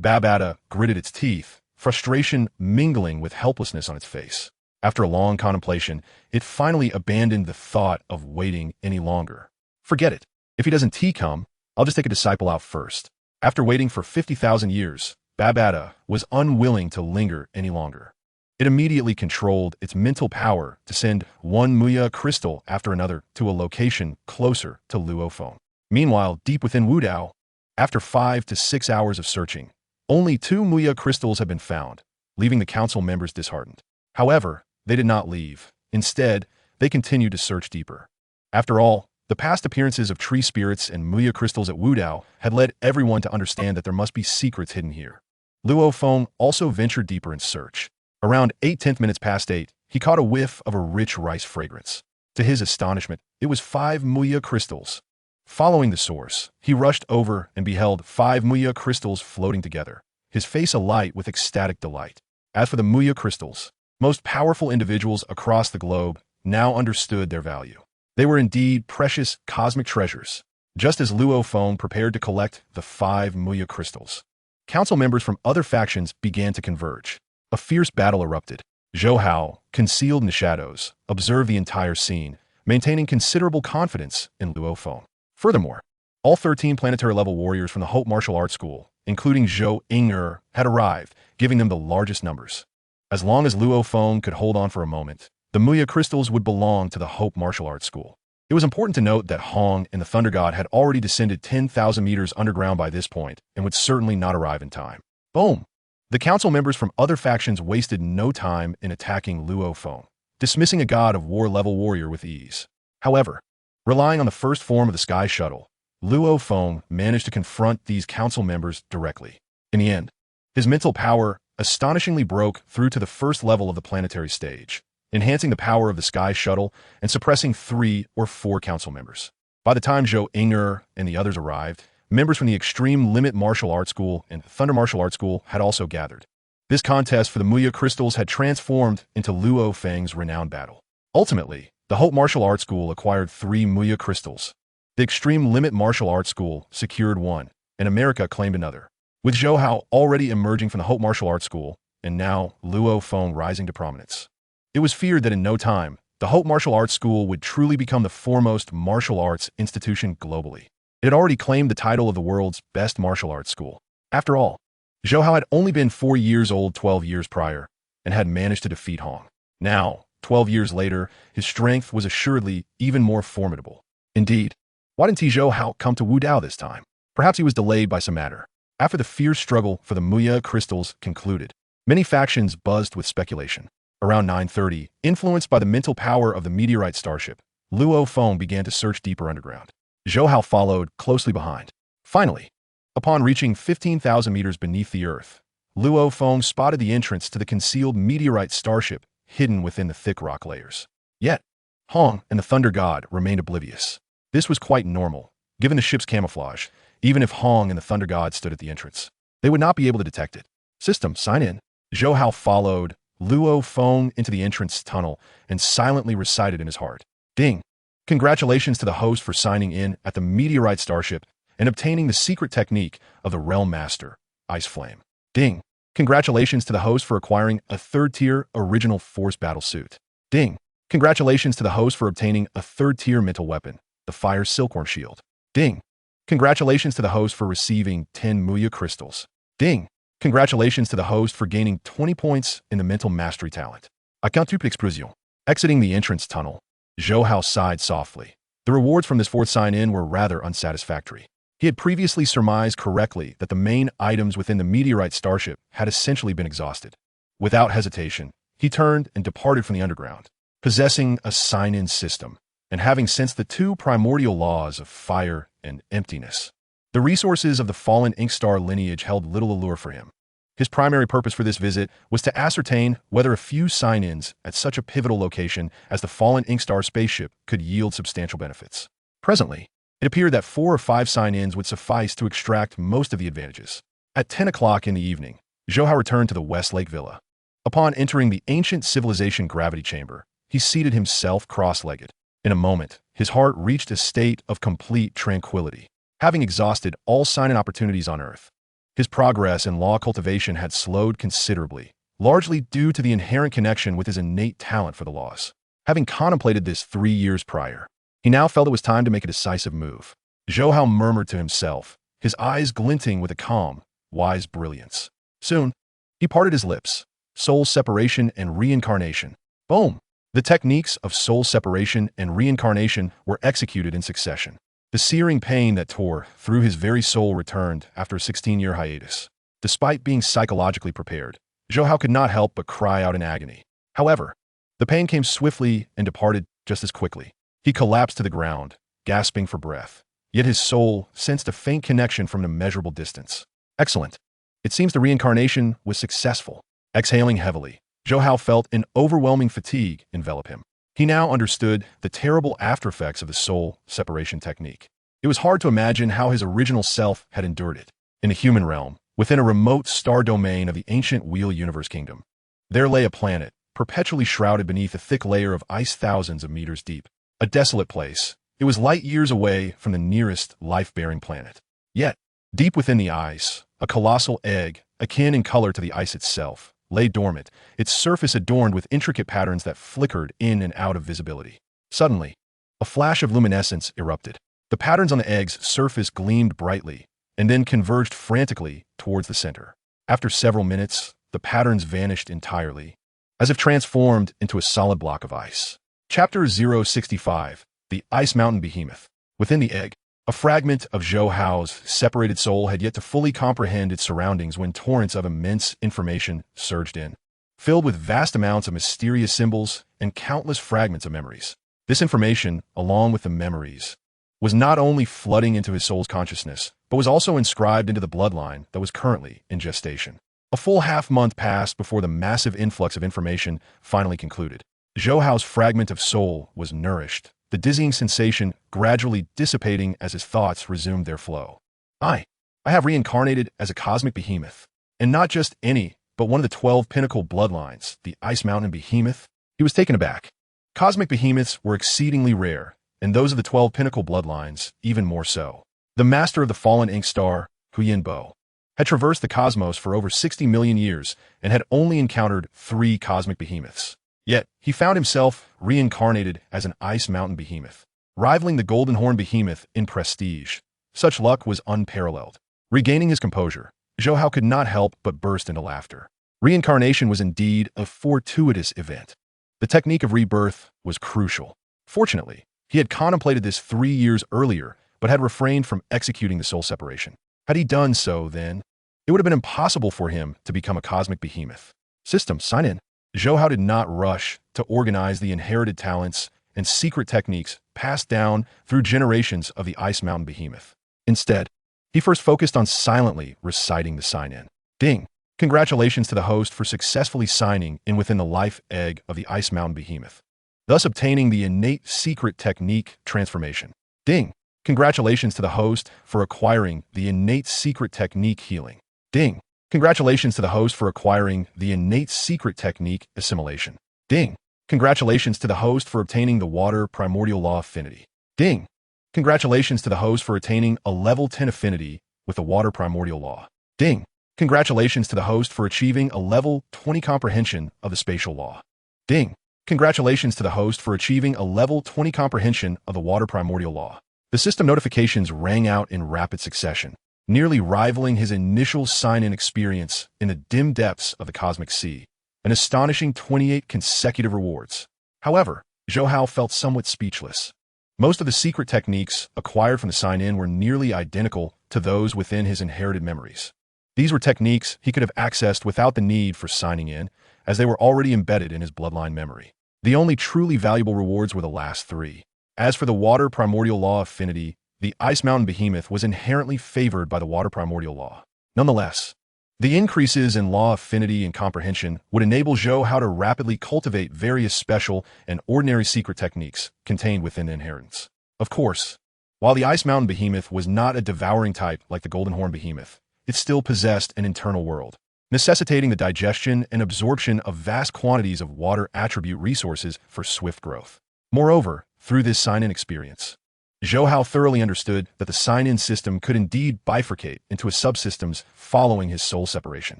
Speaker 1: Babata gritted its teeth, frustration mingling with helplessness on its face. After a long contemplation, it finally abandoned the thought of waiting any longer. Forget it. If he doesn't come, I'll just take a disciple out first. After waiting for 50,000 years, Babata was unwilling to linger any longer. It immediately controlled its mental power to send one Muya crystal after another to a location closer to Luo Feng. Meanwhile, deep within Wudao, after 5 to 6 hours of searching, only 2 Muya crystals had been found, leaving the council members disheartened. However, they did not leave. Instead, they continued to search deeper. After all, the past appearances of tree spirits and Muya crystals at Wudao had led everyone to understand that there must be secrets hidden here. Luo Feng also ventured deeper in search. Around 8 past 8, he caught a whiff of a rich rice fragrance. To his astonishment, it was 5 Muya crystals. Following the source, he rushed over and beheld 5 Muya crystals floating together, his face alight with ecstatic delight. As for the Muya crystals, most powerful individuals across the globe now understood their value. They were indeed precious cosmic treasures, just as Luo Feng prepared to collect the 5 Muya crystals. Council members from other factions began to converge. A fierce battle erupted. Zhou Hao, concealed in the shadows, observed the entire scene, maintaining considerable confidence in Luo Feng. Furthermore, all 13 planetary-level warriors from the Hope Martial Arts School, including Zhou Hao, had arrived, giving them the largest numbers. As long as Luo Feng could hold on for a moment, the Muya crystals would belong to the Hope Martial Arts School. It was important to note that Hong and the Thunder God had already descended 10,000 meters underground by this point and would certainly not arrive in time. Boom! The council members from other factions wasted no time in attacking Luo Feng, dismissing a god of war-level warrior with ease. However, relying on the first form of the Sky Shuttle, Luo Feng managed to confront these council members directly. In the end, his mental power astonishingly broke through to the first level of the planetary stage, enhancing the power of the Sky Shuttle and suppressing 3 or 4 council members. By the time Zhou Hao and the others arrived, members from the Extreme Limit Martial Arts School and Thunder Martial Arts School had also gathered. This contest for the Muya crystals had transformed into Luo Feng's renowned battle. Ultimately, the Hope Martial Arts School acquired 3 Muya crystals. The Extreme Limit Martial Arts School secured 1, and America claimed another. With Zhou Hao already emerging from the Hope Martial Arts School, and now Luo Feng rising to prominence, it was feared that in no time, the Hope Martial Arts School would truly become the foremost martial arts institution globally. It had already claimed the title of the world's best martial arts school. After all, Zhou Hao had only been 4 years old 12 years prior, and had managed to defeat Hong. Now, 12 years later, his strength was assuredly even more formidable. Indeed, why didn't Zhou Hao come to Wu Dao this time? Perhaps he was delayed by some matter. After the fierce struggle for the Muya crystals concluded, many factions buzzed with speculation. Around 9:30, influenced by the mental power of the meteorite starship, Luo Feng began to search deeper underground. Zhou Hao followed closely behind. Finally, upon reaching 15,000 meters beneath the Earth, Luo Feng spotted the entrance to the concealed meteorite starship hidden within the thick rock layers. Yet, Hong and the Thunder God remained oblivious. This was quite normal, given the ship's camouflage. Even if Hong and the Thunder God stood at the entrance, they would not be able to detect it. System, sign in. Zhou Hao followed Luo Feng into the entrance tunnel and silently recited in his heart, "Ding! Congratulations to the host for signing in at the meteorite starship and obtaining the secret technique of the Realm Master, Ice Flame. Ding! Congratulations to the host for acquiring a 3rd-tier original force battle suit. Ding! Congratulations to the host for obtaining a 3rd-tier mental weapon, the Fire Silkworm Shield. Ding! Congratulations to the host for receiving 10 Muya crystals. Ding! Congratulations to the host for gaining 20 points in the mental mastery talent. I can't explosion." Exiting the entrance tunnel, Zhou Hao sighed softly. The rewards from this 4th sign-in were rather unsatisfactory. He had previously surmised correctly that the main items within the meteorite starship had essentially been exhausted. Without hesitation, he turned and departed from the underground, possessing a sign-in system, and having sensed the 2 primordial laws of fire and emptiness. The resources of the fallen Inkstar lineage held little allure for him. His primary purpose for this visit was to ascertain whether a few sign-ins at such a pivotal location as the fallen Inkstar spaceship could yield substantial benefits. Presently, it appeared that 4 or 5 sign-ins would suffice to extract most of the advantages. At 10 o'clock in the evening, Zhou Hao returned to the Westlake Villa. Upon entering the ancient civilization gravity chamber, he seated himself cross-legged. In a moment, his heart reached a state of complete tranquility. Having exhausted all sign-in opportunities on Earth, his progress in law cultivation had slowed considerably, largely due to the inherent connection with his innate talent for the laws. Having contemplated this 3 years prior, he now felt it was time to make a decisive move. Zhou Hao murmured to himself, his eyes glinting with a calm, wise brilliance. Soon, he parted his lips. Soul separation and reincarnation. Boom! The techniques of soul separation and reincarnation were executed in succession. The searing pain that tore through his very soul returned after a 16-year hiatus. Despite being psychologically prepared, Zhou Hao could not help but cry out in agony. However, the pain came swiftly and departed just as quickly. He collapsed to the ground, gasping for breath. Yet his soul sensed a faint connection from an immeasurable distance. Excellent. It seems the reincarnation was successful. Exhaling heavily, Zhou Hao felt an overwhelming fatigue envelop him. He now understood the terrible aftereffects of the soul separation technique. It was hard to imagine how his original self had endured it. In the human realm, within a remote star domain of the ancient Wheel Universe Kingdom, there lay a planet, perpetually shrouded beneath a thick layer of ice thousands of meters deep. A desolate place. It was light years away from the nearest life-bearing planet. Yet, deep within the ice, a colossal egg, akin in color to the ice itself, lay dormant, its surface adorned with intricate patterns that flickered in and out of visibility. Suddenly, a flash of luminescence erupted. The patterns on the egg's surface gleamed brightly, and then converged frantically towards the center. After several minutes, the patterns vanished entirely, as if transformed into a solid block of ice. Chapter 065, The Ice Mountain Behemoth. Within the egg, a fragment of Zhou Hao's separated soul had yet to fully comprehend its surroundings when torrents of immense information surged in, filled with vast amounts of mysterious symbols and countless fragments of memories. This information, along with the memories, was not only flooding into his soul's consciousness, but was also inscribed into the bloodline that was currently in gestation. A full half-month passed before the massive influx of information finally concluded. Zhou Hao's fragment of soul was nourished, the dizzying sensation gradually dissipating as his thoughts resumed their flow. I have reincarnated as a cosmic behemoth, and not just any, but one of the 12 pinnacle bloodlines, the Ice Mountain Behemoth. He was taken aback. Cosmic behemoths were exceedingly rare, and those of the 12 pinnacle bloodlines even more so. The master of the fallen ink star, Huyin Bo, had traversed the cosmos for over 60 million years and had only encountered 3 cosmic behemoths. Yet, he found himself reincarnated as an Ice Mountain Behemoth, rivaling the Golden Horn Behemoth in prestige. Such luck was unparalleled. Regaining his composure, Zhou Hao could not help but burst into laughter. Reincarnation was indeed a fortuitous event. The technique of rebirth was crucial. Fortunately, he had contemplated this 3 years earlier, but had refrained from executing the soul separation. Had he done so, then, it would have been impossible for him to become a cosmic behemoth. System, sign in. Zhou Hao did not rush to organize the inherited talents and secret techniques passed down through generations of the Ice Mountain Behemoth. Instead, he first focused on silently reciting the sign-in. Ding! Congratulations to the host for successfully signing in within the life egg of the Ice Mountain Behemoth, thus obtaining the innate secret technique transformation. Ding! Congratulations to the host for acquiring the innate secret technique healing. Ding! Congratulations to the host for acquiring the innate secret technique assimilation. Ding! Congratulations to the host for obtaining the water primordial law affinity. Ding! Congratulations to the host for attaining a level 10 affinity with the water primordial law. Ding! Congratulations to the host for achieving a level 20 comprehension of the spatial law. Ding! Congratulations to the host for achieving a level 20 comprehension of the water primordial law. The system notifications rang out in rapid succession, nearly rivaling his initial sign-in experience in the dim depths of the cosmic sea, an astonishing 28 consecutive rewards. However, Zhou Hao felt somewhat speechless. Most of the secret techniques acquired from the sign-in were nearly identical to those within his inherited memories. These were techniques he could have accessed without the need for signing in, as they were already embedded in his bloodline memory. The only truly valuable rewards were the last 3. As for the water primordial law affinity, the Ice Mountain Behemoth was inherently favored by the water primordial law. Nonetheless, the increases in law affinity and comprehension would enable Zhou Hao to rapidly cultivate various special and ordinary secret techniques contained within the inheritance. Of course, while the Ice Mountain Behemoth was not a devouring type like the Golden Horn Behemoth, it still possessed an internal world, necessitating the digestion and absorption of vast quantities of water attribute resources for swift growth. Moreover, through this sign-in experience, Zhou Hao thoroughly understood that the sign-in system could indeed bifurcate into subsystems following his soul separation.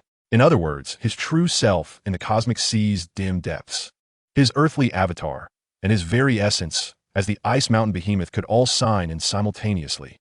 Speaker 1: In other words, his true self in the cosmic sea's dim depths, his earthly avatar, and his very essence as the Ice Mountain Behemoth could all sign in simultaneously.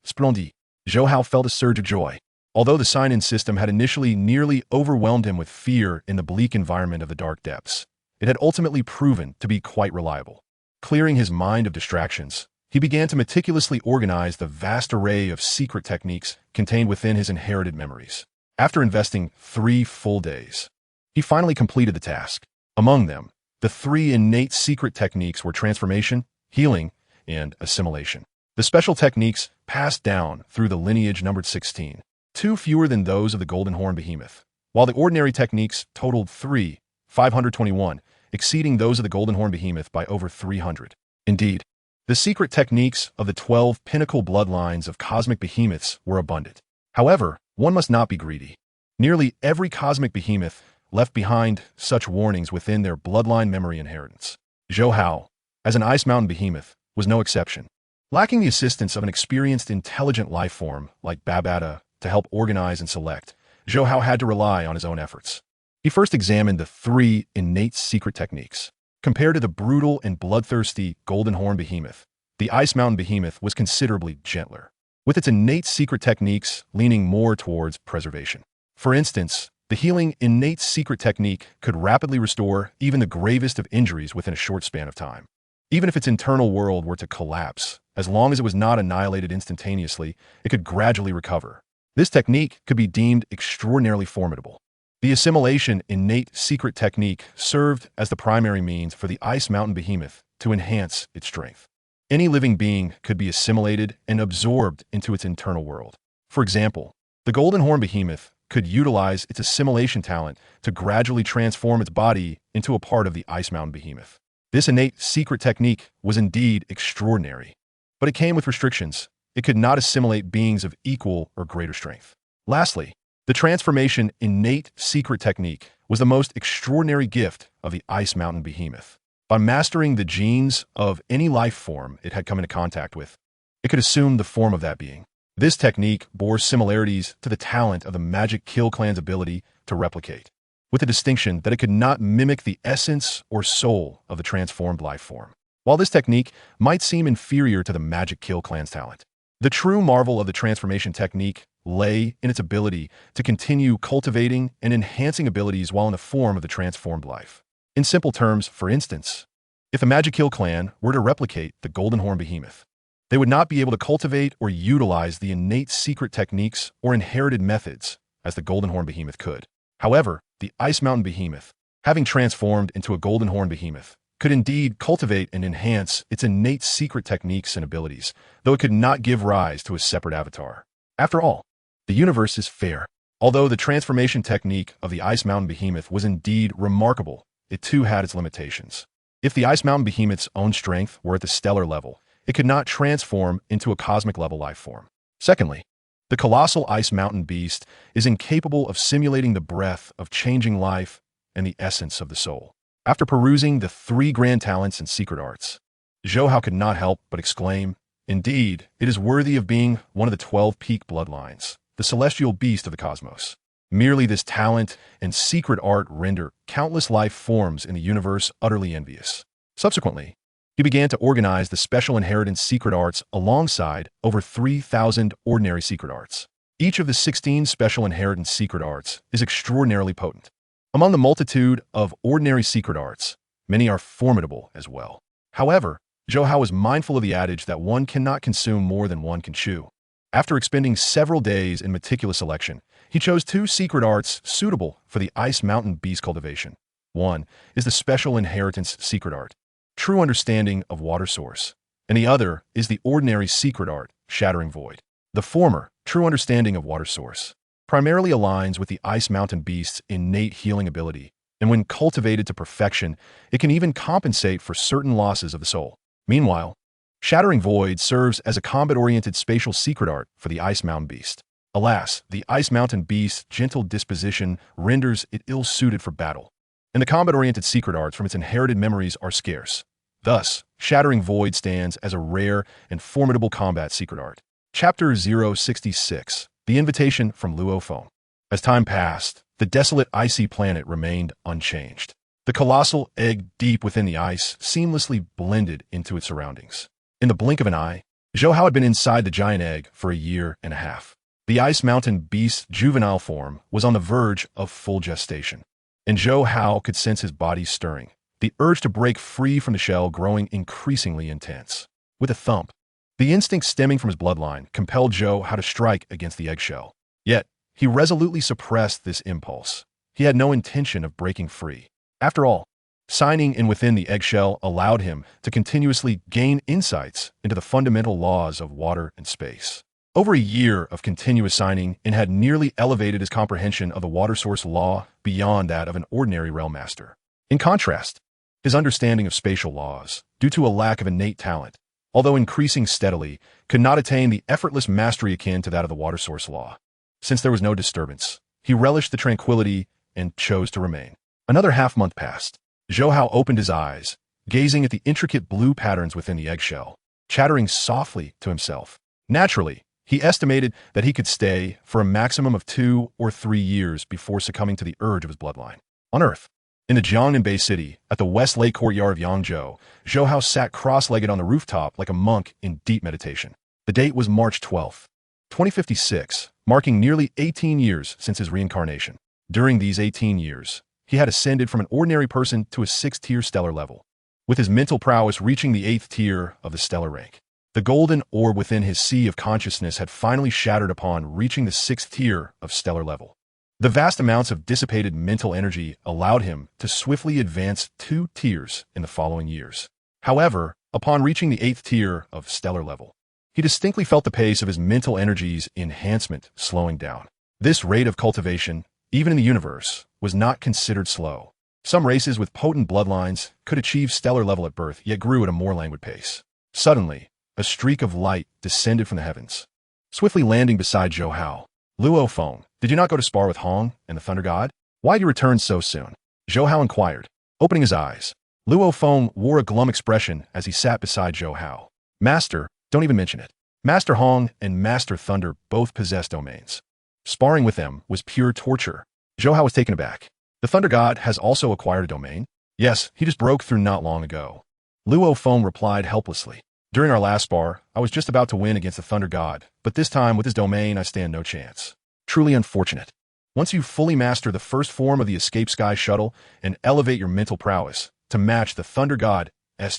Speaker 1: Splendid! Zhou Hao felt a surge of joy. Although the sign-in system had initially nearly overwhelmed him with fear in the bleak environment of the dark depths, it had ultimately proven to be quite reliable. Clearing his mind of distractions, he began to meticulously organize the vast array of secret techniques contained within his inherited memories. After investing 3 full days, he finally completed the task. Among them, the 3 innate secret techniques were transformation, healing, and assimilation. The special techniques passed down through the lineage numbered 16, 2 fewer than those of the Golden Horn Behemoth, while the ordinary techniques totaled 521, exceeding those of the Golden Horn Behemoth by over 300. Indeed, The secret techniques of the 12 pinnacle bloodlines of cosmic behemoths were abundant. However, one must not be greedy. Nearly every cosmic behemoth left behind such warnings within their bloodline memory inheritance. Zhou Hao, as an ice mountain behemoth, was no exception. Lacking the assistance of an experienced, intelligent life form like Babata to help organize and select, Zhou Hao had to rely on his own efforts. He first examined the 3 innate secret techniques. Compared to the brutal and bloodthirsty Golden Horn Behemoth, the Ice Mountain Behemoth was considerably gentler, with its innate secret techniques leaning more towards preservation. For instance, the healing innate secret technique could rapidly restore even the gravest of injuries within a short span of time. Even if its internal world were to collapse, as long as it was not annihilated instantaneously, it could gradually recover. This technique could be deemed extraordinarily formidable. The assimilation innate secret technique served as the primary means for the Ice Mountain Behemoth to enhance its strength. Any living being could be assimilated and absorbed into its internal world. For example, the Golden Horn Behemoth could utilize its assimilation talent to gradually transform its body into a part of the Ice Mountain Behemoth. This innate secret technique was indeed extraordinary, but it came with restrictions. It could not assimilate beings of equal or greater strength. Lastly, the transformation innate secret technique was the most extraordinary gift of the Ice Mountain Behemoth. By mastering the genes of any life form it had come into contact with, it could assume the form of that being. This technique bore similarities to the talent of the Magic Kill Clan's ability to replicate, with the distinction that it could not mimic the essence or soul of the transformed life form. While this technique might seem inferior to the Magic Kill Clan's talent, the true marvel of the transformation technique lay in its ability to continue cultivating and enhancing abilities while in the form of the transformed life. In simple terms, for instance, if the Magic Kill Clan were to replicate the Golden Horn Behemoth, they would not be able to cultivate or utilize the innate secret techniques or inherited methods as the Golden Horn Behemoth could. However, the Ice Mountain Behemoth, having transformed into a Golden Horn Behemoth, could indeed cultivate and enhance its innate secret techniques and abilities, though it could not give rise to a separate avatar. After all, the universe is fair. Although the transformation technique of the Ice Mountain Behemoth was indeed remarkable, it too had its limitations. If the Ice Mountain Behemoth's own strength were at the stellar level, it could not transform into a cosmic-level life form. Secondly, the colossal Ice Mountain Beast is incapable of simulating the breath of changing life and the essence of the soul. After perusing the 3 grand talents and secret arts, Zhou Hao could not help but exclaim, "Indeed, it is worthy of being one of the 12 peak bloodlines, the celestial beast of the cosmos." Merely this talent and secret art render countless life forms in the universe utterly envious. Subsequently, he began to organize the special inheritance secret arts alongside over 3,000 ordinary secret arts. Each of the 16 special inheritance secret arts is extraordinarily potent. Among the multitude of ordinary secret arts, many are formidable as well. However, Zhou Hao was mindful of the adage that one cannot consume more than one can chew. After expending several days in meticulous selection, he chose 2 secret arts suitable for the Ice Mountain Beast cultivation. One is the Special Inheritance Secret Art, True Understanding of Water Source, and the other is the ordinary secret art, Shattering Void. The former, True Understanding of Water Source, primarily aligns with the Ice Mountain Beast's innate healing ability, and when cultivated to perfection, it can even compensate for certain losses of the soul. Meanwhile, Shattering Void serves as a combat-oriented spatial secret art for the Ice Mountain Beast. Alas, the Ice Mountain Beast's gentle disposition renders it ill-suited for battle, and the combat-oriented secret arts from its inherited memories are scarce. Thus, Shattering Void stands as a rare and formidable combat secret art. Chapter 066, The Invitation from Luo Feng. As time passed, the desolate icy planet remained unchanged. The colossal egg deep within the ice seamlessly blended into its surroundings. In the blink of an eye, Zhou Hao had been inside the giant egg for a year and a half. The Ice Mountain Beast's juvenile form was on the verge of full gestation, and Zhou Hao could sense his body stirring, the urge to break free from the shell growing increasingly intense. With a thump, the instinct stemming from his bloodline compelled Zhou Hao to strike against the eggshell. Yet, he resolutely suppressed this impulse. He had no intention of breaking free. After all, signing in within the eggshell allowed him to continuously gain insights into the fundamental laws of water and space. Over a year of continuous signing in had nearly elevated his comprehension of the water source law beyond that of an ordinary realm master. In contrast, his understanding of spatial laws, due to a lack of innate talent, although increasing steadily, could not attain the effortless mastery akin to that of the water source law. Since there was no disturbance, he relished the tranquility and chose to remain. Another half-month passed. Zhou Hao opened his eyes, gazing at the intricate blue patterns within the eggshell, chattering softly to himself. Naturally, he estimated that he could stay for a maximum of 2 or 3 years before succumbing to the urge of his bloodline. On Earth, in the Jiangnan Bay City, at the West Lake Courtyard of Yangzhou, Zhou Hao sat cross-legged on the rooftop like a monk in deep meditation. The date was March 12, 2056, marking nearly 18 years since his reincarnation. During these 18 years, he had ascended from an ordinary person to a 6th-tier stellar level, with his mental prowess reaching the 8th tier of the stellar rank. The golden orb within his sea of consciousness had finally shattered upon reaching the 6th tier of stellar level. The vast amounts of dissipated mental energy allowed him to swiftly advance 2 tiers in the following years. However, upon reaching the 8th tier of stellar level, he distinctly felt the pace of his mental energy's enhancement slowing down. This rate of cultivation, even in the universe, was not considered slow. Some races with potent bloodlines could achieve stellar level at birth, yet grew at a more languid pace. Suddenly, a streak of light descended from the heavens, swiftly landing beside Zhou Hao. Luo Feng, did you not go to spar with Hong and the Thunder God? Why did you return so soon? Zhou Hao inquired, opening his eyes. Luo Feng wore a glum expression as he sat beside Zhou Hao. Master, don't even mention it. Master Hong and Master Thunder both possessed domains. Sparring with them was pure torture. Zhou Hao was taken aback. The Thunder God has also acquired a domain? Yes, he just broke through not long ago. Luo Feng replied helplessly. During our last spar, I was just about to win against the Thunder God, but this time with his domain I stand no chance. Truly unfortunate. Once you fully master the first form of the Escape Sky shuttle and elevate your mental prowess to match the Thunder God's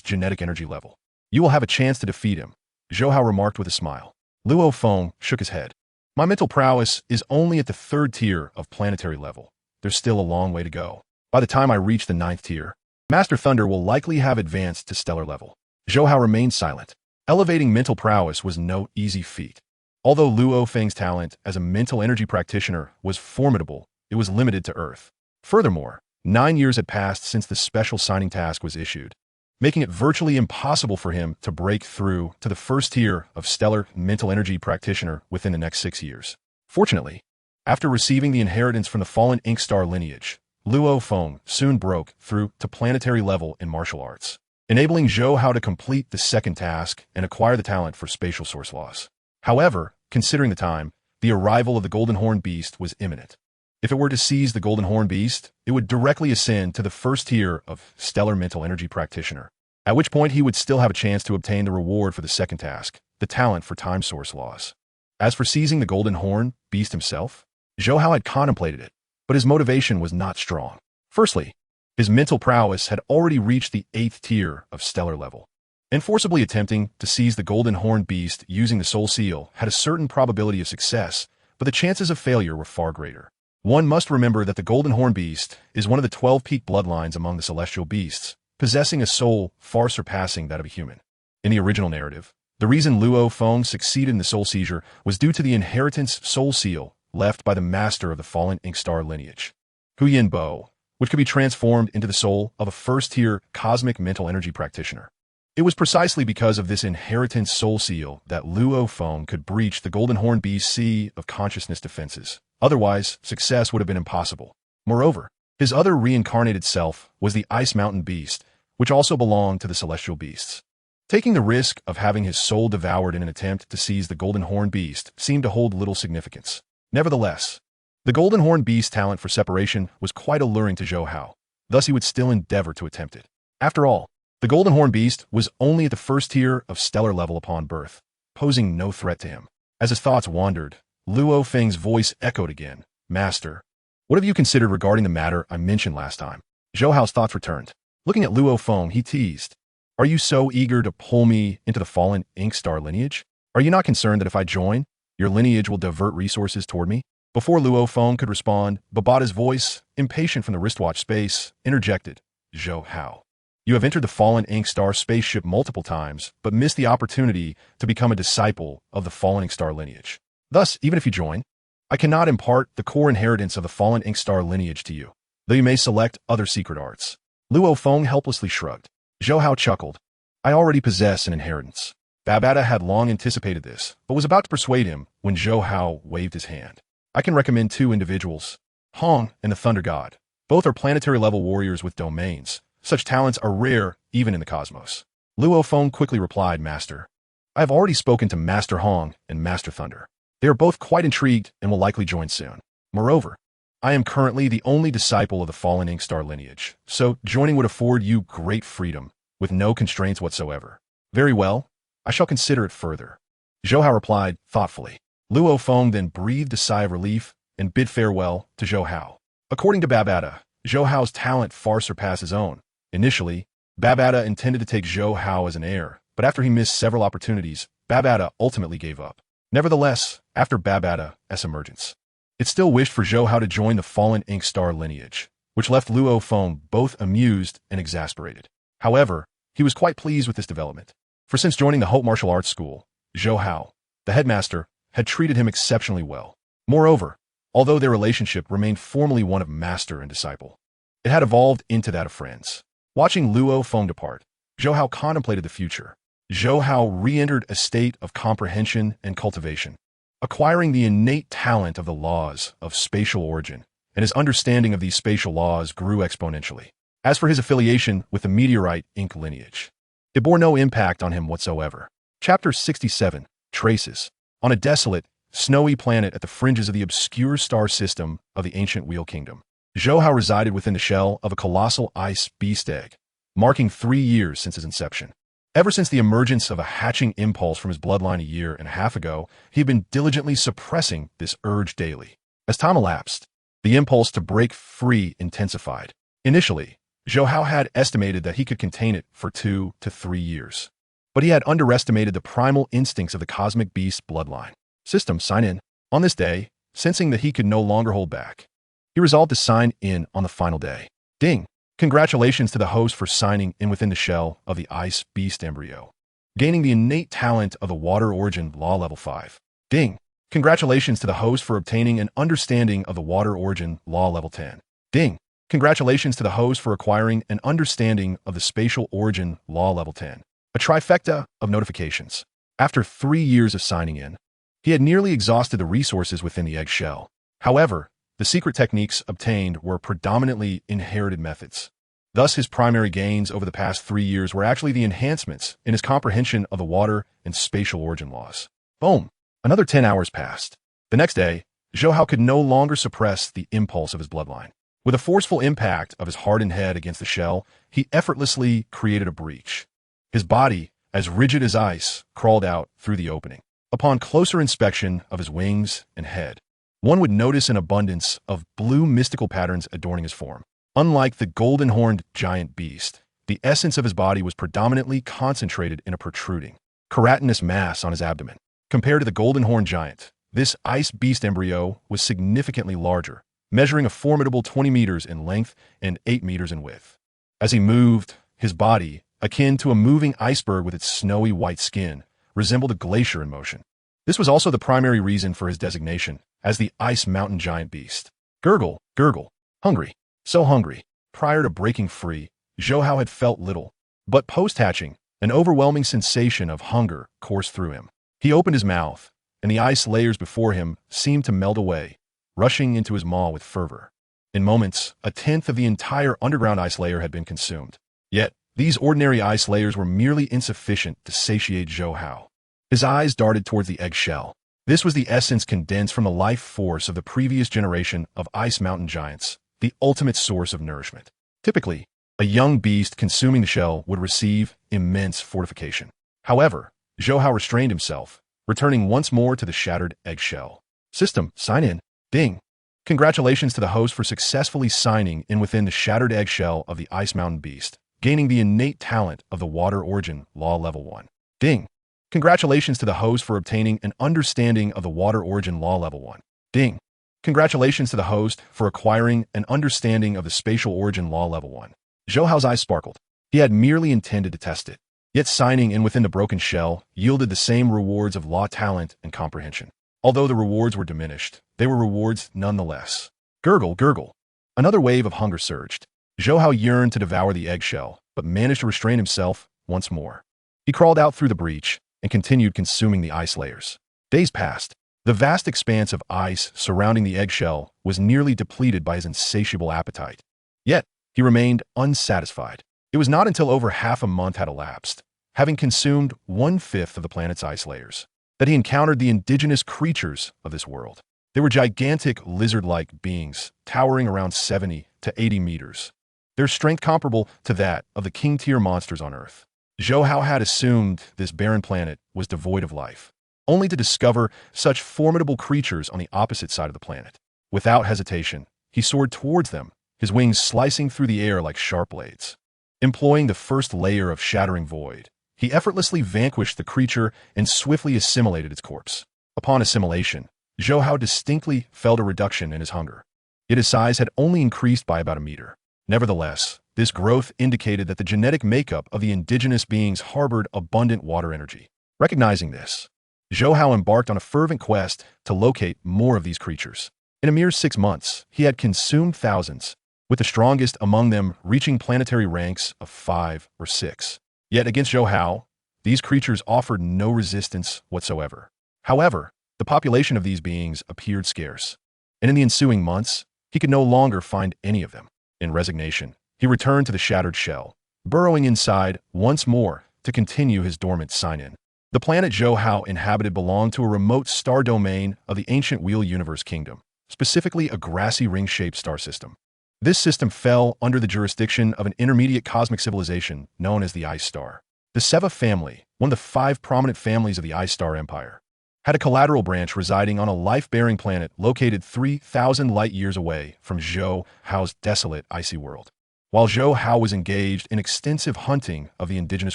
Speaker 1: genetic energy level, you will have a chance to defeat him, Zhou Hao remarked with a smile. Luo Feng shook his head. My mental prowess is only at the 3rd tier of planetary level. There's still a long way to go. By the time I reach the 9th tier, Master Thunder will likely have advanced to stellar level. Zhou Hao remained silent. Elevating mental prowess was no easy feat. Although Luo Feng's talent as a mental energy practitioner was formidable, it was limited to Earth. Furthermore, 9 years had passed since the special signing task was issued, making it virtually impossible for him to break through to the 1st tier of stellar mental energy practitioner within the next 6 years. Fortunately, after receiving the inheritance from the fallen ink star lineage, Luo Feng soon broke through to planetary level in martial arts, enabling Zhou Hao to complete the 2nd task and acquire the talent for spatial source laws. However, considering the time, the arrival of the Golden Horn Beast was imminent. If it were to seize the Golden Horn Beast, it would directly ascend to the 1st tier of stellar mental energy practitioner, at which point he would still have a chance to obtain the reward for the 2nd task, the talent for time source laws. As for seizing the Golden Horn Beast himself, Zhou Hao had contemplated it, but his motivation was not strong. Firstly, his mental prowess had already reached the 8th tier of stellar level, and forcibly attempting to seize the Golden Horn Beast using the Soul Seal had a certain probability of success, but the chances of failure were far greater. One must remember that the Golden Horn Beast is one of the 12 peak bloodlines among the celestial beasts, possessing a soul far surpassing that of a human. In the original narrative, the reason Luo Feng succeeded in the soul seizure was due to the inheritance Soul Seal left by the master of the fallen ink star lineage, Huyin Bo, which could be transformed into the soul of a 1st-tier cosmic mental energy practitioner. It was precisely because of this inheritance soul seal that Luo Feng could breach the Golden Horn Beast's sea of consciousness defenses. Otherwise, success would have been impossible. Moreover, his other reincarnated self was the Ice Mountain Beast, which also belonged to the celestial beasts. Taking the risk of having his soul devoured in an attempt to seize the Golden Horn Beast seemed to hold little significance. Nevertheless, the Golden Horn Beast's talent for separation was quite alluring to Zhou Hao, thus he would still endeavor to attempt it. After all, the Golden Horn Beast was only at the 1st tier of stellar level upon birth, posing no threat to him. As his thoughts wandered, Luo Feng's voice echoed again. Master, what have you considered regarding the matter I mentioned last time? Zhou Hao's thoughts returned. Looking at Luo Feng, he teased. Are you so eager to pull me into the fallen ink star lineage? Are you not concerned that if I join, your lineage will divert resources toward me? Before Luo Feng could respond, Babata's voice, impatient from the wristwatch space, interjected. Zhou Hao, you have entered the fallen ink star spaceship multiple times, but missed the opportunity to become a disciple of the fallen ink star lineage. Thus, even if you join, I cannot impart the core inheritance of the fallen ink star lineage to you, though you may select other secret arts. Luo Feng helplessly shrugged. Zhou Hao chuckled. I already possess an inheritance. Babata had long anticipated this, but was about to persuade him when Zhou Hao waved his hand. I can recommend two individuals, Hong and the Thunder God. Both are planetary-level warriors with domains. Such talents are rare even in the cosmos. Luo Feng quickly replied, Master. I have already spoken to Master Hong and Master Thunder. They are both quite intrigued and will likely join soon. Moreover, I am currently the only disciple of the fallen Ink Star lineage, so joining would afford you great freedom, with no constraints whatsoever. Very well, I shall consider it further. Zhou Hao replied thoughtfully. Luo Feng then breathed a sigh of relief and bid farewell to Zhou Hao. According to Babata, Zhou Hao's talent far surpassed his own. Initially, Babata intended to take Zhou Hao as an heir, but after he missed several opportunities, Babata ultimately gave up. Nevertheless, after Babata's emergence, it still wished for Zhou Hao to join the fallen Ink Star lineage, which left Luo Feng both amused and exasperated. However, he was quite pleased with this development, for since joining the Hope Martial Arts School, Zhou Hao, the headmaster, had treated him exceptionally well. Moreover, although their relationship remained formally one of master and disciple, it had evolved into that of friends. Watching Luo Feng depart, Zhou Hao contemplated the future. Zhou Hao re-entered a state of comprehension and cultivation, acquiring the innate talent of the laws of spatial origin, and his understanding of these spatial laws grew exponentially. As for his affiliation with the meteorite ink lineage, it bore no impact on him whatsoever. Chapter 67, Traces. On a desolate, snowy planet at the fringes of the obscure star system of the ancient Wheel Kingdom, Zhou Hao resided within the shell of a colossal ice beast egg, marking 3 years since his inception. Ever since the emergence of a hatching impulse from his bloodline a year and a half ago, he had been diligently suppressing this urge daily. As time elapsed, the impulse to break free intensified. Initially, Zhou Hao had estimated that he could contain it for 2 to 3 years, but he had underestimated the primal instincts of the cosmic beast bloodline. System, sign in. On this day, sensing that he could no longer hold back, he resolved to sign in on the final day. Ding! Congratulations to the host for signing in within the shell of the ice beast embryo, gaining the innate talent of the water origin law level 5. Ding! Congratulations to the host for obtaining an understanding of the water origin law level 10. Ding! Congratulations to the host for acquiring an understanding of the spatial origin law level 10. A trifecta of notifications. After 3 years of signing in, he had nearly exhausted the resources within the egg shell. However, the secret techniques obtained were predominantly inherited methods. Thus, his primary gains over the past 3 years were actually the enhancements in his comprehension of the water and spatial origin laws. Boom! Another 10 hours passed. The next day, Zhou Hao could no longer suppress the impulse of his bloodline. With a forceful impact of his hardened head against the shell, he effortlessly created a breach. His body, as rigid as ice, crawled out through the opening. Upon closer inspection of his wings and head, one would notice an abundance of blue mystical patterns adorning his form. Unlike the golden-horned giant beast, the essence of his body was predominantly concentrated in a protruding, keratinous mass on his abdomen. Compared to the golden-horned giant, this ice beast embryo was significantly larger, measuring a formidable 20 meters in length and 8 meters in width. As he moved, his body, akin to a moving iceberg with its snowy white skin, resembled a glacier in motion. This was also the primary reason for his designation as the Ice Mountain Giant Beast. Gurgle, gurgle, hungry, so hungry. Prior to breaking free, Zhou Hao had felt little, but post-hatching, an overwhelming sensation of hunger coursed through him. He opened his mouth, and the ice layers before him seemed to melt away, rushing into his maw with fervor. In moments, a tenth of the entire underground ice layer had been consumed. Yet, these ordinary ice layers were merely insufficient to satiate Zhou Hao. His eyes darted towards the eggshell. This was the essence condensed from the life force of the previous generation of Ice Mountain Giants, the ultimate source of nourishment. Typically, a young beast consuming the shell would receive immense fortification. However, Zhou Hao restrained himself, returning once more to the shattered eggshell. System, sign in. Ding! Congratulations to the host for successfully signing in within the shattered eggshell of the Ice Mountain Beast, gaining the innate talent of the water origin law level 1. Ding! Congratulations to the host for obtaining an understanding of the water origin law level 1. Ding! Congratulations to the host for acquiring an understanding of the spatial origin law level 1. Zhou Hao's eyes sparkled. He had merely intended to test it. Yet signing in within the broken shell yielded the same rewards of law talent and comprehension. Although the rewards were diminished, they were rewards nonetheless. Gurgle, gurgle. Another wave of hunger surged. Zhou Hao yearned to devour the eggshell, but managed to restrain himself once more. He crawled out through the breach, and continued consuming the ice layers. Days passed. The vast expanse of ice surrounding the eggshell was nearly depleted by his insatiable appetite. Yet, he remained unsatisfied. It was not until over half a month had elapsed, having consumed 1/5 of the planet's ice layers, that he encountered the indigenous creatures of this world. They were gigantic lizard-like beings, towering around 70 to 80 meters, their strength comparable to that of the king-tier monsters on Earth. Zhou Hao had assumed this barren planet was devoid of life, only to discover such formidable creatures on the opposite side of the planet. Without hesitation, he soared towards them, his wings slicing through the air like sharp blades. Employing the first layer of shattering void, he effortlessly vanquished the creature and swiftly assimilated its corpse. Upon assimilation, Zhou Hao distinctly felt a reduction in his hunger. Yet his size had only increased by about a meter. Nevertheless, this growth indicated that the genetic makeup of the indigenous beings harbored abundant water energy. Recognizing this, Zhou Hao embarked on a fervent quest to locate more of these creatures. In a mere 6 months, he had consumed thousands, with the strongest among them reaching planetary ranks of 5 or 6. Yet against Zhou Hao, these creatures offered no resistance whatsoever. However, the population of these beings appeared scarce, and in the ensuing months, he could no longer find any of them. In resignation, he returned to the shattered shell, burrowing inside once more to continue his dormant sign-in. The planet Zhou Hao inhabited belonged to a remote star domain of the ancient Wheel Universe Kingdom, specifically a grassy ring-shaped star system. This system fell under the jurisdiction of an intermediate cosmic civilization known as the Ice Star. The Seva family, one of the 5 prominent families of the Ice Star Empire, had a collateral branch residing on a life-bearing planet located 3,000 light-years away from Zhou Hao's desolate icy world. While Zhou Hao was engaged in extensive hunting of the indigenous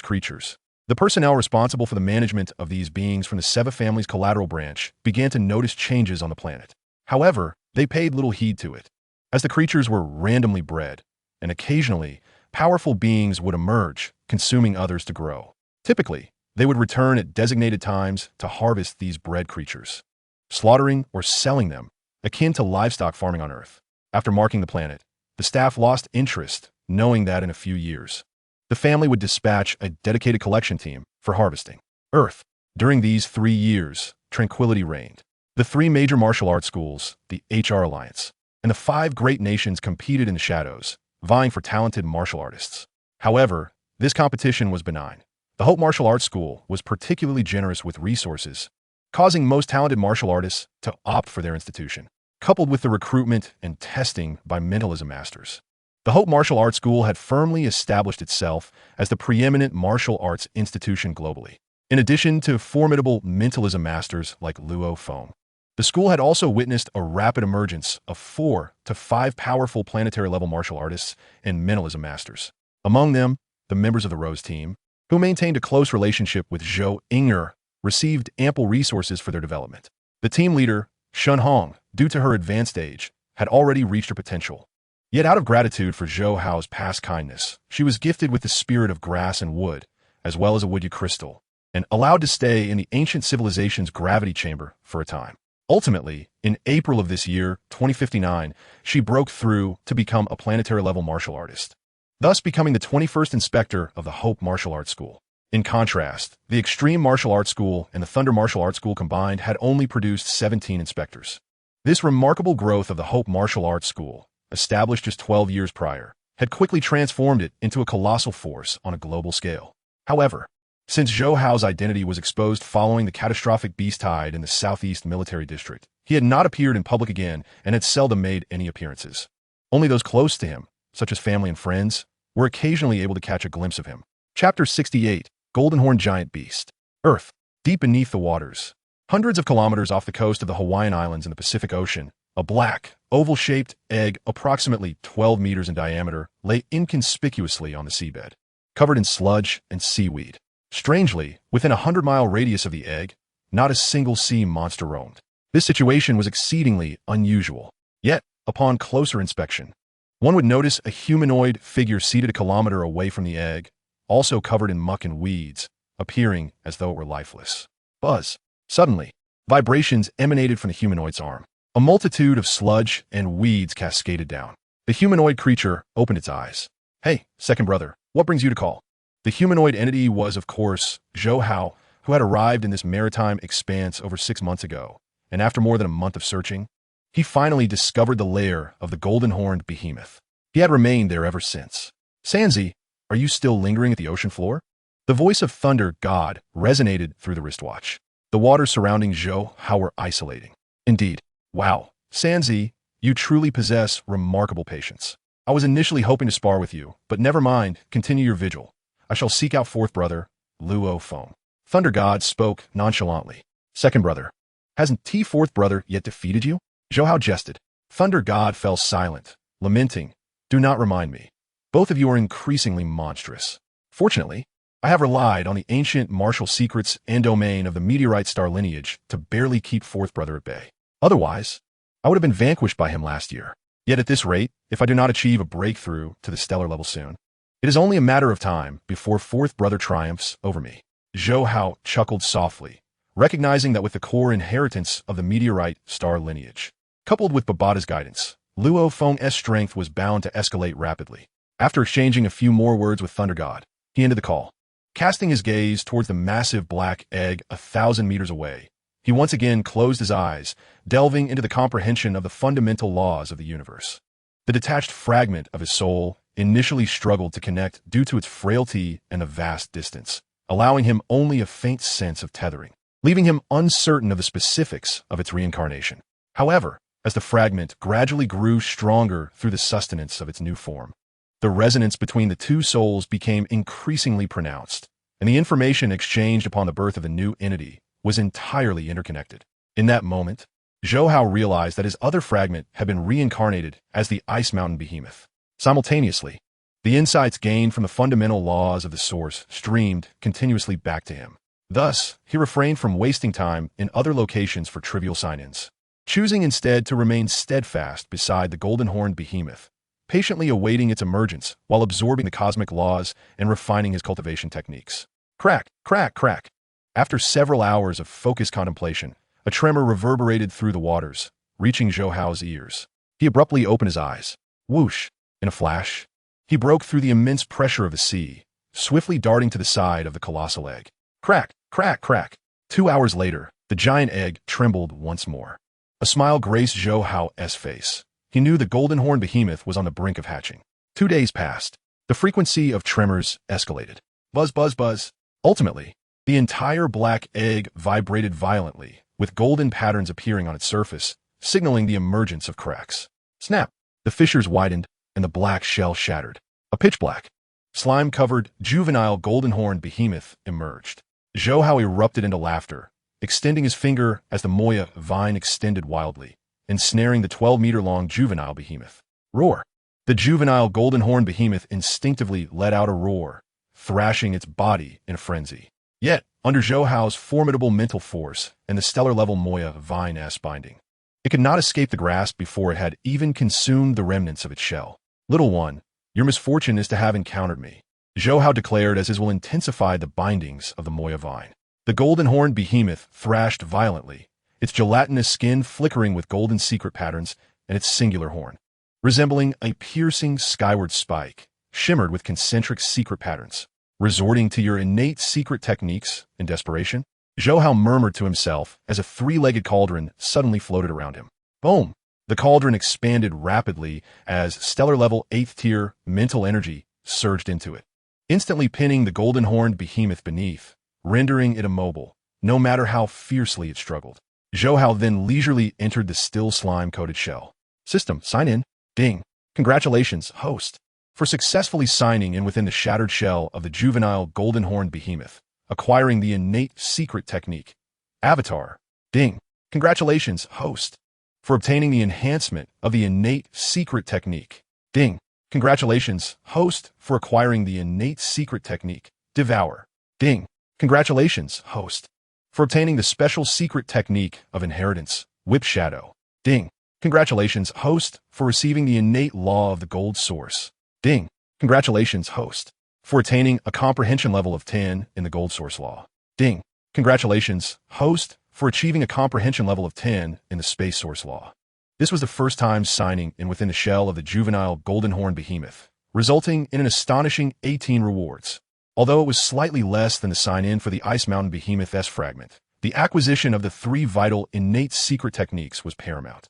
Speaker 1: creatures, the personnel responsible for the management of these beings from the Seva family's collateral branch began to notice changes on the planet. However, they paid little heed to it, as the creatures were randomly bred, and occasionally, powerful beings would emerge, consuming others to grow. Typically, they would return at designated times to harvest these bred creatures, slaughtering or selling them, akin to livestock farming on Earth. After marking the planet, the staff lost interest, knowing that in a few years, the family would dispatch a dedicated collection team for harvesting. Earth. During these 3 years, tranquility reigned. The 3 major martial arts schools, the HR Alliance, and the 5 great nations competed in the shadows, vying for talented martial artists. However, this competition was benign. The Hope Martial Arts School was particularly generous with resources, causing most talented martial artists to opt for their institution, coupled with the recruitment and testing by mentalism masters. The Hope Martial Arts School had firmly established itself as the preeminent martial arts institution globally. In addition to formidable mentalism masters like Luo Feng, the school had also witnessed a rapid emergence of 4 to 5 powerful planetary-level martial artists and mentalism masters. Among them, the members of the Rose team, who maintained a close relationship with Zhou Inger, received ample resources for their development. The team leader, Shun Hong, due to her advanced age, had already reached her potential. Yet out of gratitude for Zhou Hao's past kindness, she was gifted with the spirit of grass and wood, as well as a woody crystal, and allowed to stay in the ancient civilization's gravity chamber for a time. Ultimately, in April of this year, 2059, she broke through to become a planetary-level martial artist, thus becoming the 21st inspector of the Hope Martial Arts School. In contrast, the Extreme Martial Arts School and the Thunder Martial Arts School combined had only produced 17 inspectors. This remarkable growth of the Hope Martial Arts School, established just 12 years prior, had quickly transformed it into a colossal force on a global scale. However, since Zhou Hao's identity was exposed following the catastrophic beast tide in the Southeast Military District, he had not appeared in public again and had seldom made any appearances. Only those close to him, such as family and friends, were occasionally able to catch a glimpse of him. Chapter 68, Golden Horn Giant Beast. Earth. Deep beneath the waters, hundreds of kilometers off the coast of the Hawaiian Islands in the Pacific Ocean, a black, oval-shaped egg approximately 12 meters in diameter lay inconspicuously on the seabed, covered in sludge and seaweed. Strangely, within a 100-mile radius of the egg, not a single sea monster roamed. This situation was exceedingly unusual. Yet, upon closer inspection, one would notice a humanoid figure seated a kilometer away from the egg, also covered in muck and weeds, appearing as though it were lifeless. Buzz. Suddenly, vibrations emanated from the humanoid's arm. A multitude of sludge and weeds cascaded down. The humanoid creature opened its eyes. "Hey, second brother, what brings you to call?" The humanoid entity was, of course, Zhou Hao, who had arrived in this maritime expanse over 6 months ago, and after more than a month of searching, he finally discovered the lair of the golden-horned behemoth. He had remained there ever since. Sanzi, are you still lingering at the ocean floor? The voice of Thunder God resonated through the wristwatch. The waters surrounding Zhou Hao were isolating. Indeed. Wow, Sanzi, you truly possess remarkable patience. I was initially hoping to spar with you, but never mind, continue your vigil. I shall seek out fourth brother, Luo Feng. Thunder God spoke nonchalantly. Second brother, hasn't fourth brother yet defeated you? Zhou Hao jested. Thunder God fell silent, lamenting, do not remind me. Both of you are increasingly monstrous. Fortunately, I have relied on the ancient martial secrets and domain of the meteorite star lineage to barely keep fourth brother at bay. Otherwise, I would have been vanquished by him last year. Yet at this rate, if I do not achieve a breakthrough to the stellar level soon, it is only a matter of time before fourth brother triumphs over me. Zhou Hao chuckled softly, recognizing that with the core inheritance of the meteorite star lineage, coupled with Babata's guidance, Luo Feng's strength was bound to escalate rapidly. After exchanging a few more words with Thunder God, he ended the call. Casting his gaze towards the massive black egg 1,000 meters away, he once again closed his eyes, delving into the comprehension of the fundamental laws of the universe. The detached fragment of his soul initially struggled to connect due to its frailty and the vast distance, allowing him only a faint sense of tethering, leaving him uncertain of the specifics of its reincarnation. However, as the fragment gradually grew stronger through the sustenance of its new form, the resonance between the two souls became increasingly pronounced, and the information exchanged upon the birth of the new entity was entirely interconnected. In that moment, Zhou Hao realized that his other fragment had been reincarnated as the Ice Mountain Behemoth. Simultaneously, the insights gained from the fundamental laws of the source streamed continuously back to him. Thus, he refrained from wasting time in other locations for trivial sign-ins, choosing instead to remain steadfast beside the golden-horned behemoth, patiently awaiting its emergence while absorbing the cosmic laws and refining his cultivation techniques. Crack, crack, crack. After several hours of focused contemplation, a tremor reverberated through the waters, reaching Zhou Hao's ears. He abruptly opened his eyes. Whoosh! In a flash, he broke through the immense pressure of the sea, swiftly darting to the side of the colossal egg. Crack, crack, crack. 2 hours later, the giant egg trembled once more. A smile graced Zhou Hao's face. He knew the golden-horned behemoth was on the brink of hatching. 2 days passed. The frequency of tremors escalated. Buzz, buzz, buzz. Ultimately, the entire black egg vibrated violently, with golden patterns appearing on its surface, signaling the emergence of cracks. Snap! The fissures widened, and the black shell shattered. A pitch-black, slime-covered, juvenile golden-horned behemoth emerged. Zhou Hao erupted into laughter, extending his finger as the Moya vine extended wildly, ensnaring the 12-meter-long juvenile behemoth. Roar! The juvenile golden-horned behemoth instinctively let out a roar, thrashing its body in a frenzy. Yet, under Zhou Hao's formidable mental force and the stellar-level Moya vine-s binding, it could not escape the grasp before it had even consumed the remnants of its shell. Little one, your misfortune is to have encountered me, Zhou Hao declared as his will intensified the bindings of the Moya vine. The golden-horned behemoth thrashed violently, its gelatinous skin flickering with golden secret patterns and its singular horn, resembling a piercing skyward spike, shimmered with concentric secret patterns. Resorting to your innate secret techniques in desperation? Zhou Hao murmured to himself as a three-legged cauldron suddenly floated around him. Boom! The cauldron expanded rapidly as stellar-level 8th-tier mental energy surged into it, instantly pinning the golden-horned behemoth beneath, rendering it immobile, no matter how fiercely it struggled. Zhou Hao then leisurely entered the still slime-coated shell. System, sign in. Ding. Congratulations, host, for successfully signing in within the shattered shell of the juvenile golden-horned behemoth, acquiring the innate secret technique. Avatar. Ding. Congratulations, host, for obtaining the enhancement of the innate secret technique. Ding. Congratulations, host, for acquiring the innate secret technique. Devour. Ding. Congratulations, host, for obtaining the special secret technique of inheritance. Whip Shadow. Ding. Congratulations, host, for receiving the innate law of the gold source. Ding. Congratulations, host, for attaining a comprehension level of 10 in the gold source law. Ding. Congratulations, host, for achieving a comprehension level of 10 in the space source law. This was the first time signing in within the shell of the juvenile golden-horned behemoth, resulting in an astonishing 18 rewards. Although it was slightly less than the sign-in for the Ice Mountain Behemoth S fragment, the acquisition of the three vital innate secret techniques was paramount.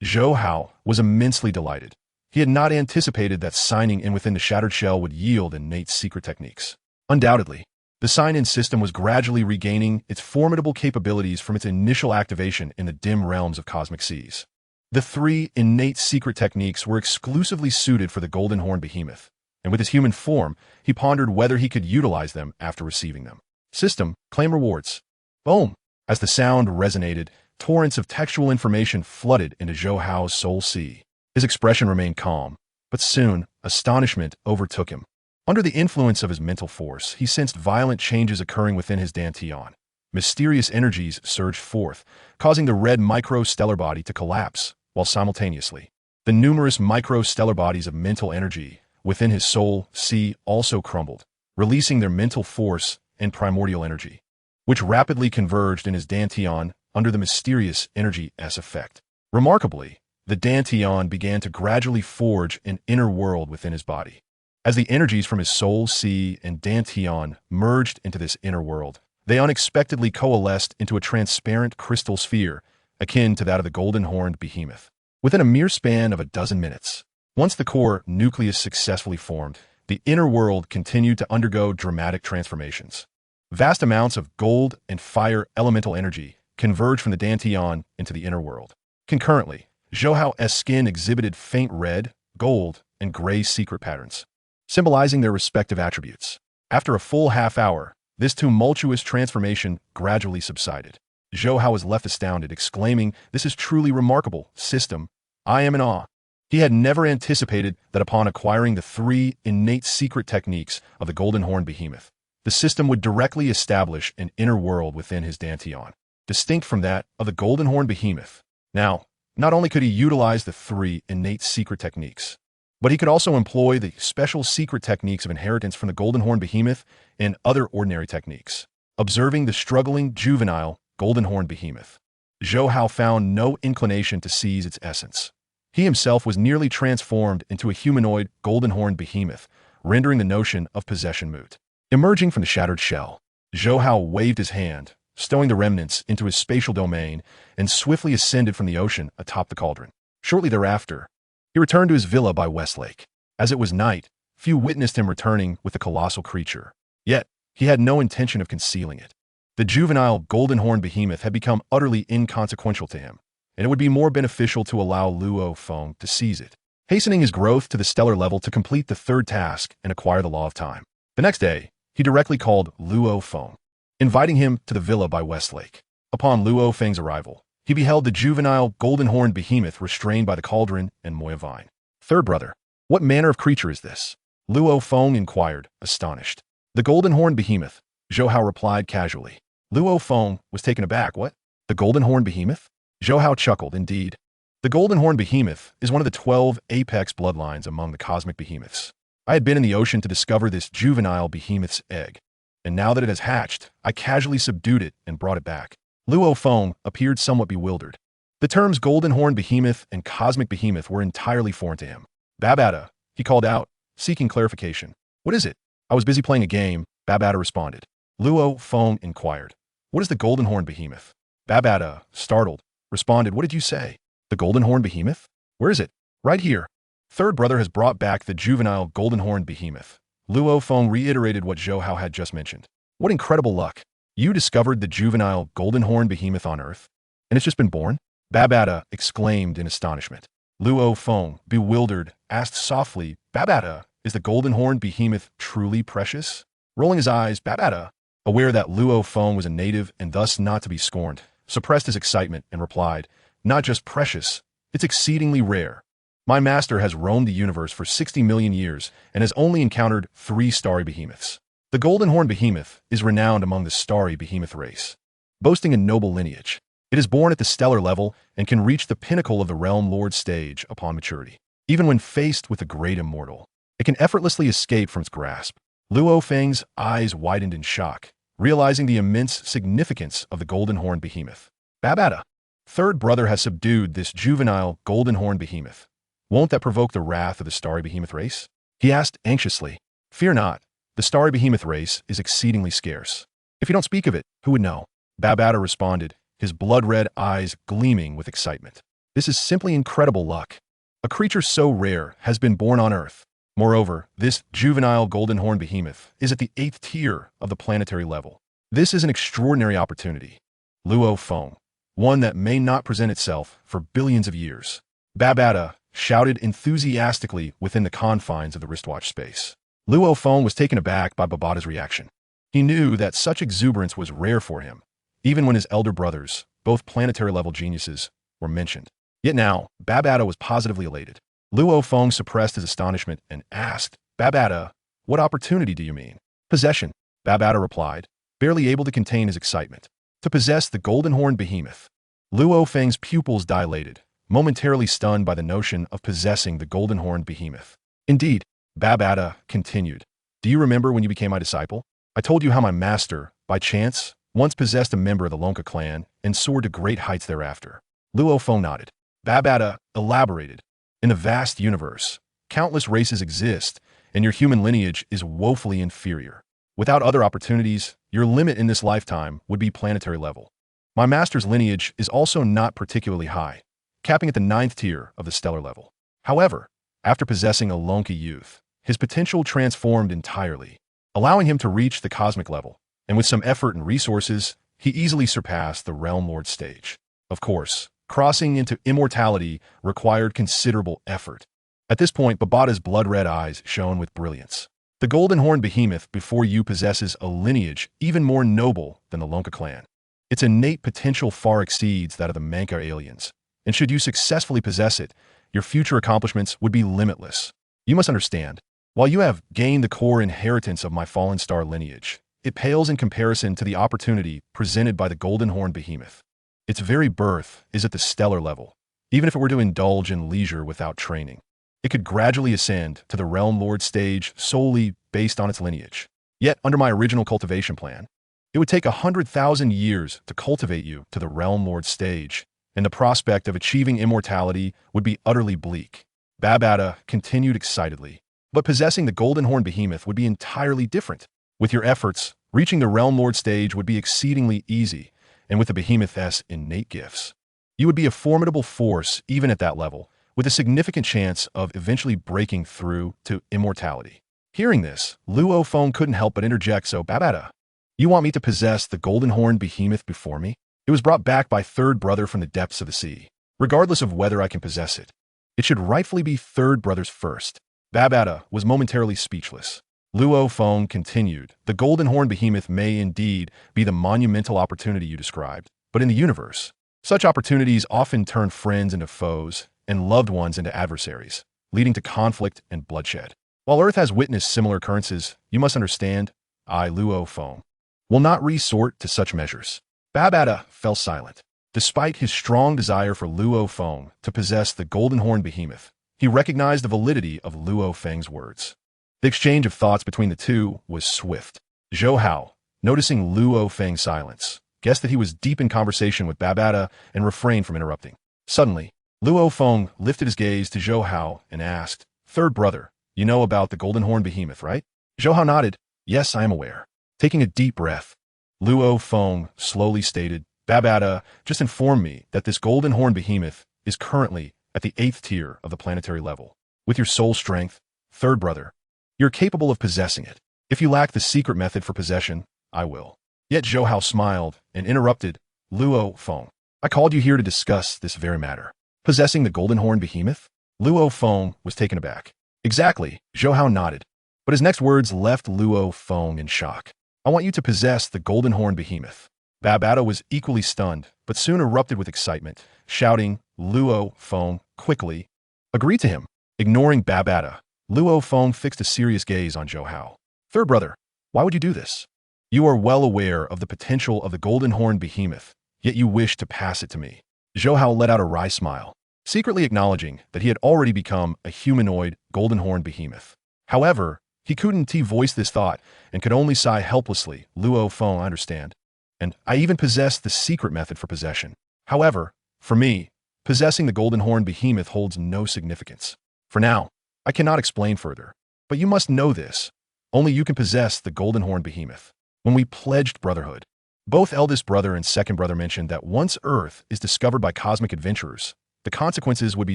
Speaker 1: Zhou Hao was immensely delighted. He had not anticipated that signing in within the shattered shell would yield innate secret techniques. Undoubtedly, the sign-in system was gradually regaining its formidable capabilities from its initial activation in the dim realms of cosmic seas. The three innate secret techniques were exclusively suited for the Golden Horn Behemoth, and with his human form, he pondered whether he could utilize them after receiving them. System, claim rewards. Boom! As the sound resonated, torrents of textual information flooded into Zhou Hao's soul sea. His expression remained calm, but soon, astonishment overtook him. Under the influence of his mental force, he sensed violent changes occurring within his dantian. Mysterious energies surged forth, causing the red micro-stellar body to collapse, while simultaneously, the numerous micro-stellar bodies of mental energy within his soul sea also crumbled, releasing their mental force and primordial energy, which rapidly converged in his dantian under the mysterious energy S effect. Remarkably, the dantian began to gradually forge an inner world within his body. As the energies from his soul sea and dantian merged into this inner world, they unexpectedly coalesced into a transparent crystal sphere akin to that of the golden-horned behemoth. Within a mere span of a dozen minutes, once the core nucleus successfully formed, the inner world continued to undergo dramatic transformations. Vast amounts of gold and fire elemental energy converged from the dantian into the inner world. Concurrently, Zhou Hao's skin exhibited faint red, gold, and gray secret patterns, symbolizing their respective attributes. After a full half-hour, this tumultuous transformation gradually subsided. Zhou Hao was left astounded, exclaiming, "This is truly remarkable, system. I am in awe." He had never anticipated that upon acquiring the three innate secret techniques of the Golden Horn Behemoth, the system would directly establish an inner world within his dantian, distinct from that of the Golden Horn Behemoth. Now, not only could he utilize the three innate secret techniques, but he could also employ the special secret techniques of inheritance from the Golden Horn Behemoth and other ordinary techniques. Observing the struggling, juvenile Golden Horn Behemoth, Zhou Hao found no inclination to seize its essence. He himself was nearly transformed into a humanoid Golden Horn Behemoth, rendering the notion of possession moot. Emerging from the shattered shell, Zhou Hao waved his hand, stowing the remnants into his spatial domain, and swiftly ascended from the ocean atop the cauldron. Shortly thereafter, he returned to his villa by Westlake. As it was night, few witnessed him returning with the colossal creature. Yet, he had no intention of concealing it. The juvenile Golden Horn Behemoth had become utterly inconsequential to him, and it would be more beneficial to allow Luo Feng to seize it, hastening his growth to the stellar level to complete the third task and acquire the law of time. The next day, he directly called Luo Feng, inviting him to the villa by Westlake. Upon Luo Feng's arrival, he beheld the juvenile Golden Horn Behemoth restrained by the cauldron and moya vine. "Third brother, what manner of creature is this?" Luo Feng inquired, astonished. "The Golden Horn Behemoth," Zhou Hao replied casually. Luo Feng was taken aback. "What? The Golden Horn Behemoth?" Zhou Hao chuckled. "Indeed. The Golden Horn Behemoth is one of the 12 apex bloodlines among the cosmic behemoths. I had been in the ocean to discover this juvenile behemoth's egg, and now that it has hatched, I casually subdued it and brought it back." Luo Feng appeared somewhat bewildered. The terms Golden Horn Behemoth and Cosmic Behemoth were entirely foreign to him. "Babata," he called out, seeking clarification. "What is it?" "I was busy playing a game," Babata responded. Luo Feng inquired, "What is the Golden Horn Behemoth?" Babata, startled, responded, "What did you say? The Golden Horn Behemoth? Where is it?" "Right here. Third brother has brought back the juvenile Golden Horn Behemoth." Luo Feng reiterated what Zhou Hao had just mentioned. "What incredible luck. You discovered the juvenile Golden Horn Behemoth on Earth, and it's just been born?" Babata exclaimed in astonishment. Luo Feng, bewildered, asked softly, "Babata, is the Golden Horn Behemoth truly precious?" Rolling his eyes, Babata, aware that Luo Feng was a native and thus not to be scorned, suppressed his excitement and replied, "Not just precious, it's exceedingly rare. My master has roamed the universe for 60 million years and has only encountered 3 starry behemoths. The Golden Horn Behemoth is renowned among the starry behemoth race, boasting a noble lineage. It is born at the stellar level and can reach the pinnacle of the Realm Lord stage upon maturity. Even when faced with the great immortal, it can effortlessly escape from its grasp." Luo Feng's eyes widened in shock, realizing the immense significance of the Golden Horn Behemoth. "Babata, third brother has subdued this juvenile Golden Horn Behemoth. Won't that provoke the wrath of the starry behemoth race?" he asked anxiously. "Fear not. The starry behemoth race is exceedingly scarce. If you don't speak of it, who would know? Babata responded, his blood-red eyes gleaming with excitement. This is simply incredible luck. A creature so rare has been born on Earth. Moreover, this juvenile golden horn behemoth is at the 8th tier of the planetary level. This is an extraordinary opportunity. Luo Feng, one that may not present itself for billions of years. Babata shouted enthusiastically within the confines of the wristwatch space. Luo Feng was taken aback by Babata's reaction. He knew that such exuberance was rare for him, even when his elder brothers, both planetary-level geniuses, were mentioned. Yet now, Babata was positively elated. Luo Feng suppressed his astonishment and asked, Babata, what opportunity do you mean? Possession, Babata replied, barely able to contain his excitement. To possess the golden horn behemoth. Luo Feng's pupils dilated, momentarily stunned by the notion of possessing the golden horn behemoth. Indeed, Babata continued, do you remember when you became my disciple? I told you how my master, by chance, once possessed a member of the Lonka clan and soared to great heights thereafter. Luo Feng nodded. Babata elaborated. In the vast universe, countless races exist, and your human lineage is woefully inferior. Without other opportunities, your limit in this lifetime would be planetary level. My master's lineage is also not particularly high, capping at the 9th tier of the stellar level. However, after possessing a Lonka youth, his potential transformed entirely, allowing him to reach the cosmic level, and with some effort and resources, he easily surpassed the Realm Lord stage. Of course, crossing into immortality required considerable effort. At this point, Babata's blood-red eyes shone with brilliance. The golden horn behemoth before you possesses a lineage even more noble than the Lonka clan. Its innate potential far exceeds that of the Manka aliens, and should you successfully possess it, your future accomplishments would be limitless. You must understand, while you have gained the core inheritance of my fallen star lineage, it pales in comparison to the opportunity presented by the golden horn behemoth. Its very birth is at the stellar level. Even if it were to indulge in leisure without training, it could gradually ascend to the Realm Lord stage solely based on its lineage. Yet, under my original cultivation plan, it would take 100,000 years to cultivate you to the Realm Lord stage, and the prospect of achieving immortality would be utterly bleak. Babata continued excitedly. But possessing the golden horn behemoth would be entirely different. With your efforts, reaching the Realm Lord stage would be exceedingly easy, and with the behemoth's innate gifts, you would be a formidable force even at that level, with a significant chance of eventually breaking through to immortality. Hearing this, Luo Feng couldn't help but interject, so Babata, you want me to possess the golden horn behemoth before me? It was brought back by third brother from the depths of the sea. Regardless of whether I can possess it, it should rightfully be third brother's first. Babata was momentarily speechless. Luo Feng continued, the golden horn behemoth may indeed be the monumental opportunity you described, but in the universe, such opportunities often turn friends into foes and loved ones into adversaries, leading to conflict and bloodshed. While Earth has witnessed similar occurrences, you must understand, I, Luo Feng, will not resort to such measures. Babata fell silent. Despite his strong desire for Luo Feng to possess the golden horn behemoth, he recognized the validity of Luo Feng's words. The exchange of thoughts between the two was swift. Zhou Hao, noticing Luo Feng's silence, guessed that he was deep in conversation with Babata and refrained from interrupting. Suddenly, Luo Feng lifted his gaze to Zhou Hao and asked, Third brother, you know about the golden horn behemoth, right? Zhou Hao nodded. Yes, I am aware. Taking a deep breath, Luo Feng slowly stated, Babata just informed me that this golden horn behemoth is currently at the 8th tier of the planetary level. With your soul strength, third brother, you're capable of possessing it. If you lack the secret method for possession, I will. Yet Zhou Hao smiled and interrupted, Luo Feng, I called you here to discuss this very matter. Possessing the golden horn behemoth? Luo Feng was taken aback. Exactly, Zhou Hao nodded. But his next words left Luo Feng in shock. I want you to possess the golden horn behemoth. Babata was equally stunned, but soon erupted with excitement, shouting, Luo Feng, quickly, agree to him. Ignoring Babata, Luo Feng fixed a serious gaze on Zhou Hao. Third brother, why would you do this? You are well aware of the potential of the golden horn behemoth, yet you wish to pass it to me. Zhou Hao let out a wry smile, secretly acknowledging that he had already become a humanoid golden horn behemoth. However, he couldn't voice this thought and could only sigh helplessly. Luo Feng, I understand. And I even possess the secret method for possession. However, for me, possessing the golden horn behemoth holds no significance. For now, I cannot explain further. But you must know this. Only you can possess the golden horn behemoth. When we pledged brotherhood, both eldest brother and second brother mentioned that once Earth is discovered by cosmic adventurers, the consequences would be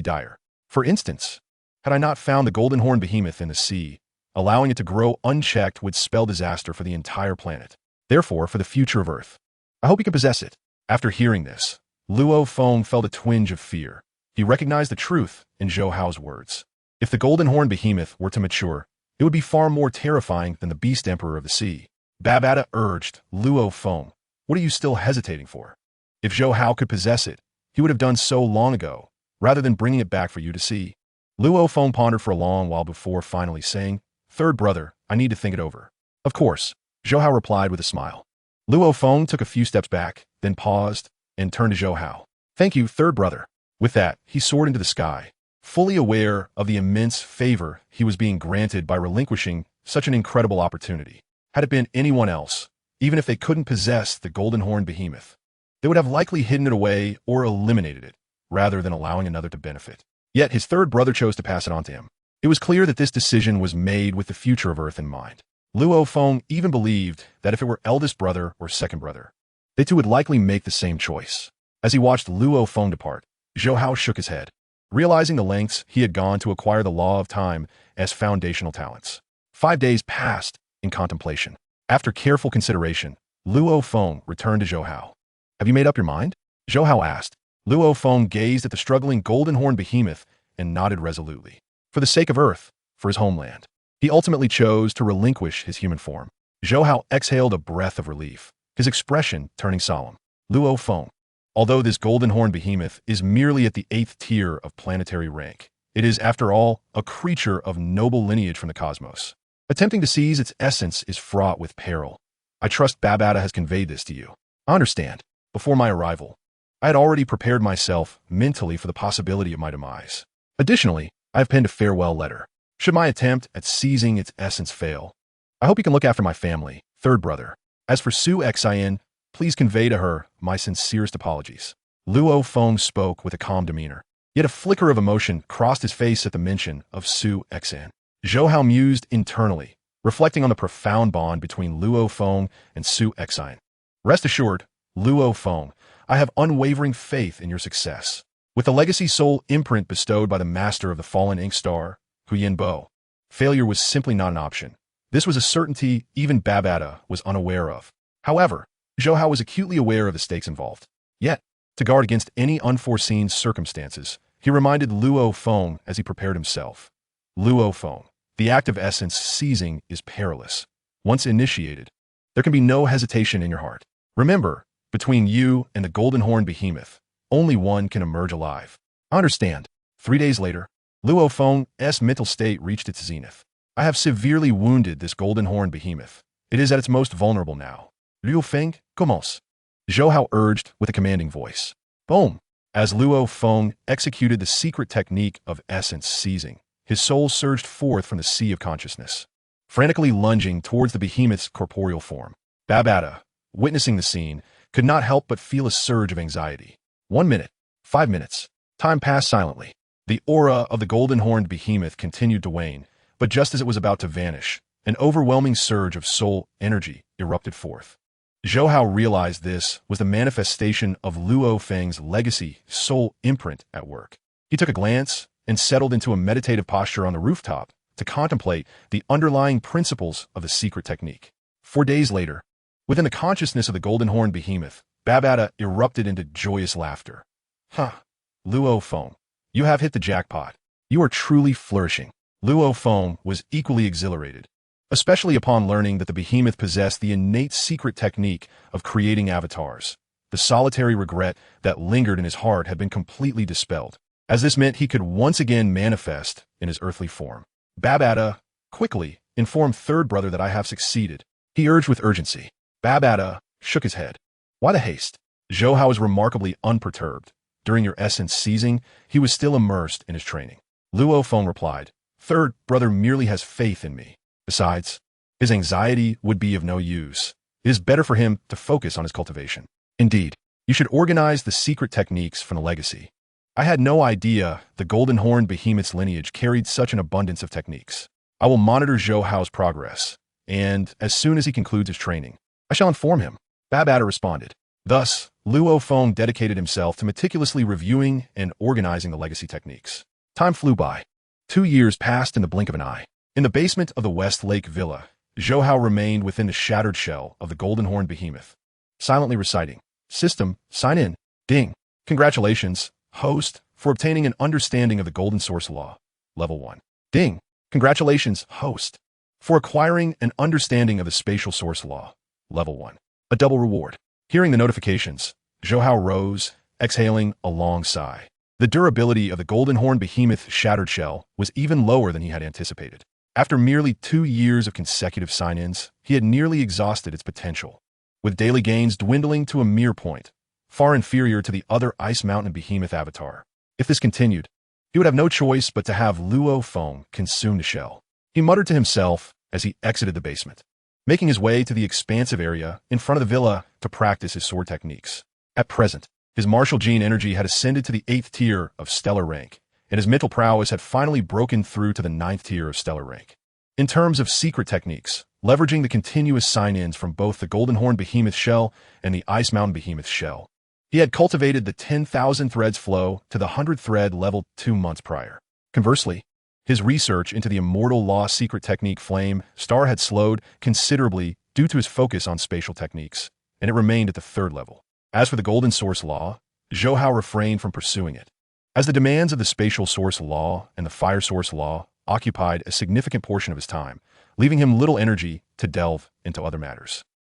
Speaker 1: dire. For instance, had I not found the golden horn behemoth in the sea, allowing it to grow unchecked would spell disaster for the entire planet. Therefore, for the future of Earth, I hope you can possess it. After hearing this, Luo Feng felt a twinge of fear. He recognized the truth in Zhou Hao's words. If the golden horn behemoth were to mature, it would be far more terrifying than the beast emperor of the sea. Babata urged Luo Feng, "What are you still hesitating for? If Zhou Hao could possess it, he would have done so long ago, rather than bringing it back for you to see." Luo Feng pondered for a long while before finally saying, "Third brother, I need to think it over." "Of course," Zhou Hao replied with a smile. Luo Feng took a few steps back, then paused, and turned to Zhou Hao. "Thank you, third brother." With that, he soared into the sky, fully aware of the immense favor he was being granted by relinquishing such an incredible opportunity. Had it been anyone else, even if they couldn't possess the golden horn behemoth, they would have likely hidden it away or eliminated it, rather than allowing another to benefit. Yet his third brother chose to pass it on to him. It was clear that this decision was made with the future of Earth in mind. Luo Feng even believed that if it were eldest brother or second brother, they too would likely make the same choice. As he watched Luo Feng depart, Zhou Hao shook his head, realizing the lengths he had gone to acquire the law of time as foundational talents. 5 days passed in contemplation. After careful consideration, Luo Feng returned to Zhou Hao. "Have you made up your mind?" Zhou Hao asked. Luo Feng gazed at the struggling golden horn behemoth and nodded resolutely. For the sake of Earth, for his homeland, he ultimately chose to relinquish his human form. Zhou Hao exhaled a breath of relief, his expression turning solemn. "Luo Feng, although this golden horn behemoth is merely at the 8th tier of planetary rank, it is, after all, a creature of noble lineage from the cosmos. Attempting to seize its essence is fraught with peril. I trust Babata has conveyed this to you. I understand. Before my arrival, I had already prepared myself mentally for the possibility of my demise. Additionally, I have penned a farewell letter. Should my attempt at seizing its essence fail, I hope you can look after my family, third brother. As for Su Xian, please convey to her my sincerest apologies." Luo Feng spoke with a calm demeanor, yet a flicker of emotion crossed his face at the mention of Su Xian. Zhou Hao mused internally, reflecting on the profound bond between Luo Feng and Su Xian. "Rest assured, Luo Feng, I have unwavering faith in your success. With the legacy soul imprint bestowed by the master of the fallen ink star, Huyen Bo, failure was simply not an option. This was a certainty even Babata was unaware of. However, Zhou Hao was acutely aware of the stakes involved. Yet, to guard against any unforeseen circumstances, he reminded Luo Feng as he prepared himself. Luo Feng, the act of essence seizing is perilous. Once initiated, there can be no hesitation in your heart. Remember, between you and the golden horn behemoth, only one can emerge alive. I understand." 3 days later, Luo Feng's mental state reached its zenith. "I have severely wounded this golden horn behemoth. It is at its most vulnerable now. Luo Feng, commence." Zhou Hao urged with a commanding voice. Boom! As Luo Feng executed the secret technique of essence seizing, his soul surged forth from the sea of consciousness, frantically lunging towards the behemoth's corporeal form. Babata, witnessing the scene, could not help but feel a surge of anxiety. 1 minute, 5 minutes. Time passed silently. The aura of the golden-horned behemoth continued to wane, but just as it was about to vanish, an overwhelming surge of soul energy erupted forth. Zhou Hao realized this was the manifestation of Luo Feng's legacy soul imprint at work. He took a glance and settled into a meditative posture on the rooftop to contemplate the underlying principles of the secret technique. 4 days later, within the consciousness of the golden-horned behemoth, Babata erupted into joyous laughter. "Huh, Luo Feng, you have hit the jackpot. You are truly flourishing." Luo Feng was equally exhilarated, especially upon learning that the behemoth possessed the innate secret technique of creating avatars. The solitary regret that lingered in his heart had been completely dispelled, as this meant he could once again manifest in his earthly form. "Babata, quickly inform third brother that I have succeeded," he urged with urgency. Babata shook his head. "Why the haste?" Zhou Hao was remarkably unperturbed. During your essence seizing, he was still immersed in his training. Luo Feng replied, "Third brother merely has faith in me. Besides, his anxiety would be of no use. It is better for him to focus on his cultivation. Indeed, you should organize the secret techniques from the legacy. I had no idea the golden-horned behemoth's lineage carried such an abundance of techniques. I will monitor Zhou Hao's progress and as soon as he concludes his training, I shall inform him. Babata responded. Thus, Luo Feng dedicated himself to meticulously reviewing and organizing the legacy techniques. Time flew by. 2 years passed in the blink of an eye. In the basement of the West Lake Villa, Zhou Hao remained within the shattered shell of the golden horned behemoth, silently reciting, System, sign in. Ding. Congratulations, host, for obtaining an understanding of the golden source law. Level 1. Ding. Congratulations, host, for acquiring an understanding of the spatial source law. Level 1. A double reward. Hearing the notifications, Zhou Hao rose, exhaling a long sigh. The durability of the golden horned behemoth's shattered shell was even lower than he had anticipated. After merely 2 years of consecutive sign-ins, he had nearly exhausted its potential, with daily gains dwindling to a mere point, far inferior to the other Ice Mountain Behemoth avatar. If this continued, he would have no choice but to have Luo Feng consume the shell. He muttered to himself as he exited the basement, making his way to the expansive area in front of the villa to practice his sword techniques. At present, his martial gene energy had ascended to the 8th tier of stellar rank, and his mental prowess had finally broken through to the 9th tier of stellar rank. In terms of secret techniques, leveraging the continuous sign-ins from both the Golden Horn Behemoth shell and the Ice Mountain Behemoth shell, he had cultivated the 10,000 threads flow to the 100 thread level 2 months prior. Conversely, his research into the immortal law secret technique Flame Star had slowed considerably due to his focus on spatial techniques, and it remained at the 3rd level. As for the golden source law, Zhou Hao refrained from pursuing it, as the demands of the spatial source law and the fire source law occupied a significant portion of his time, leaving him little energy to delve into other matters.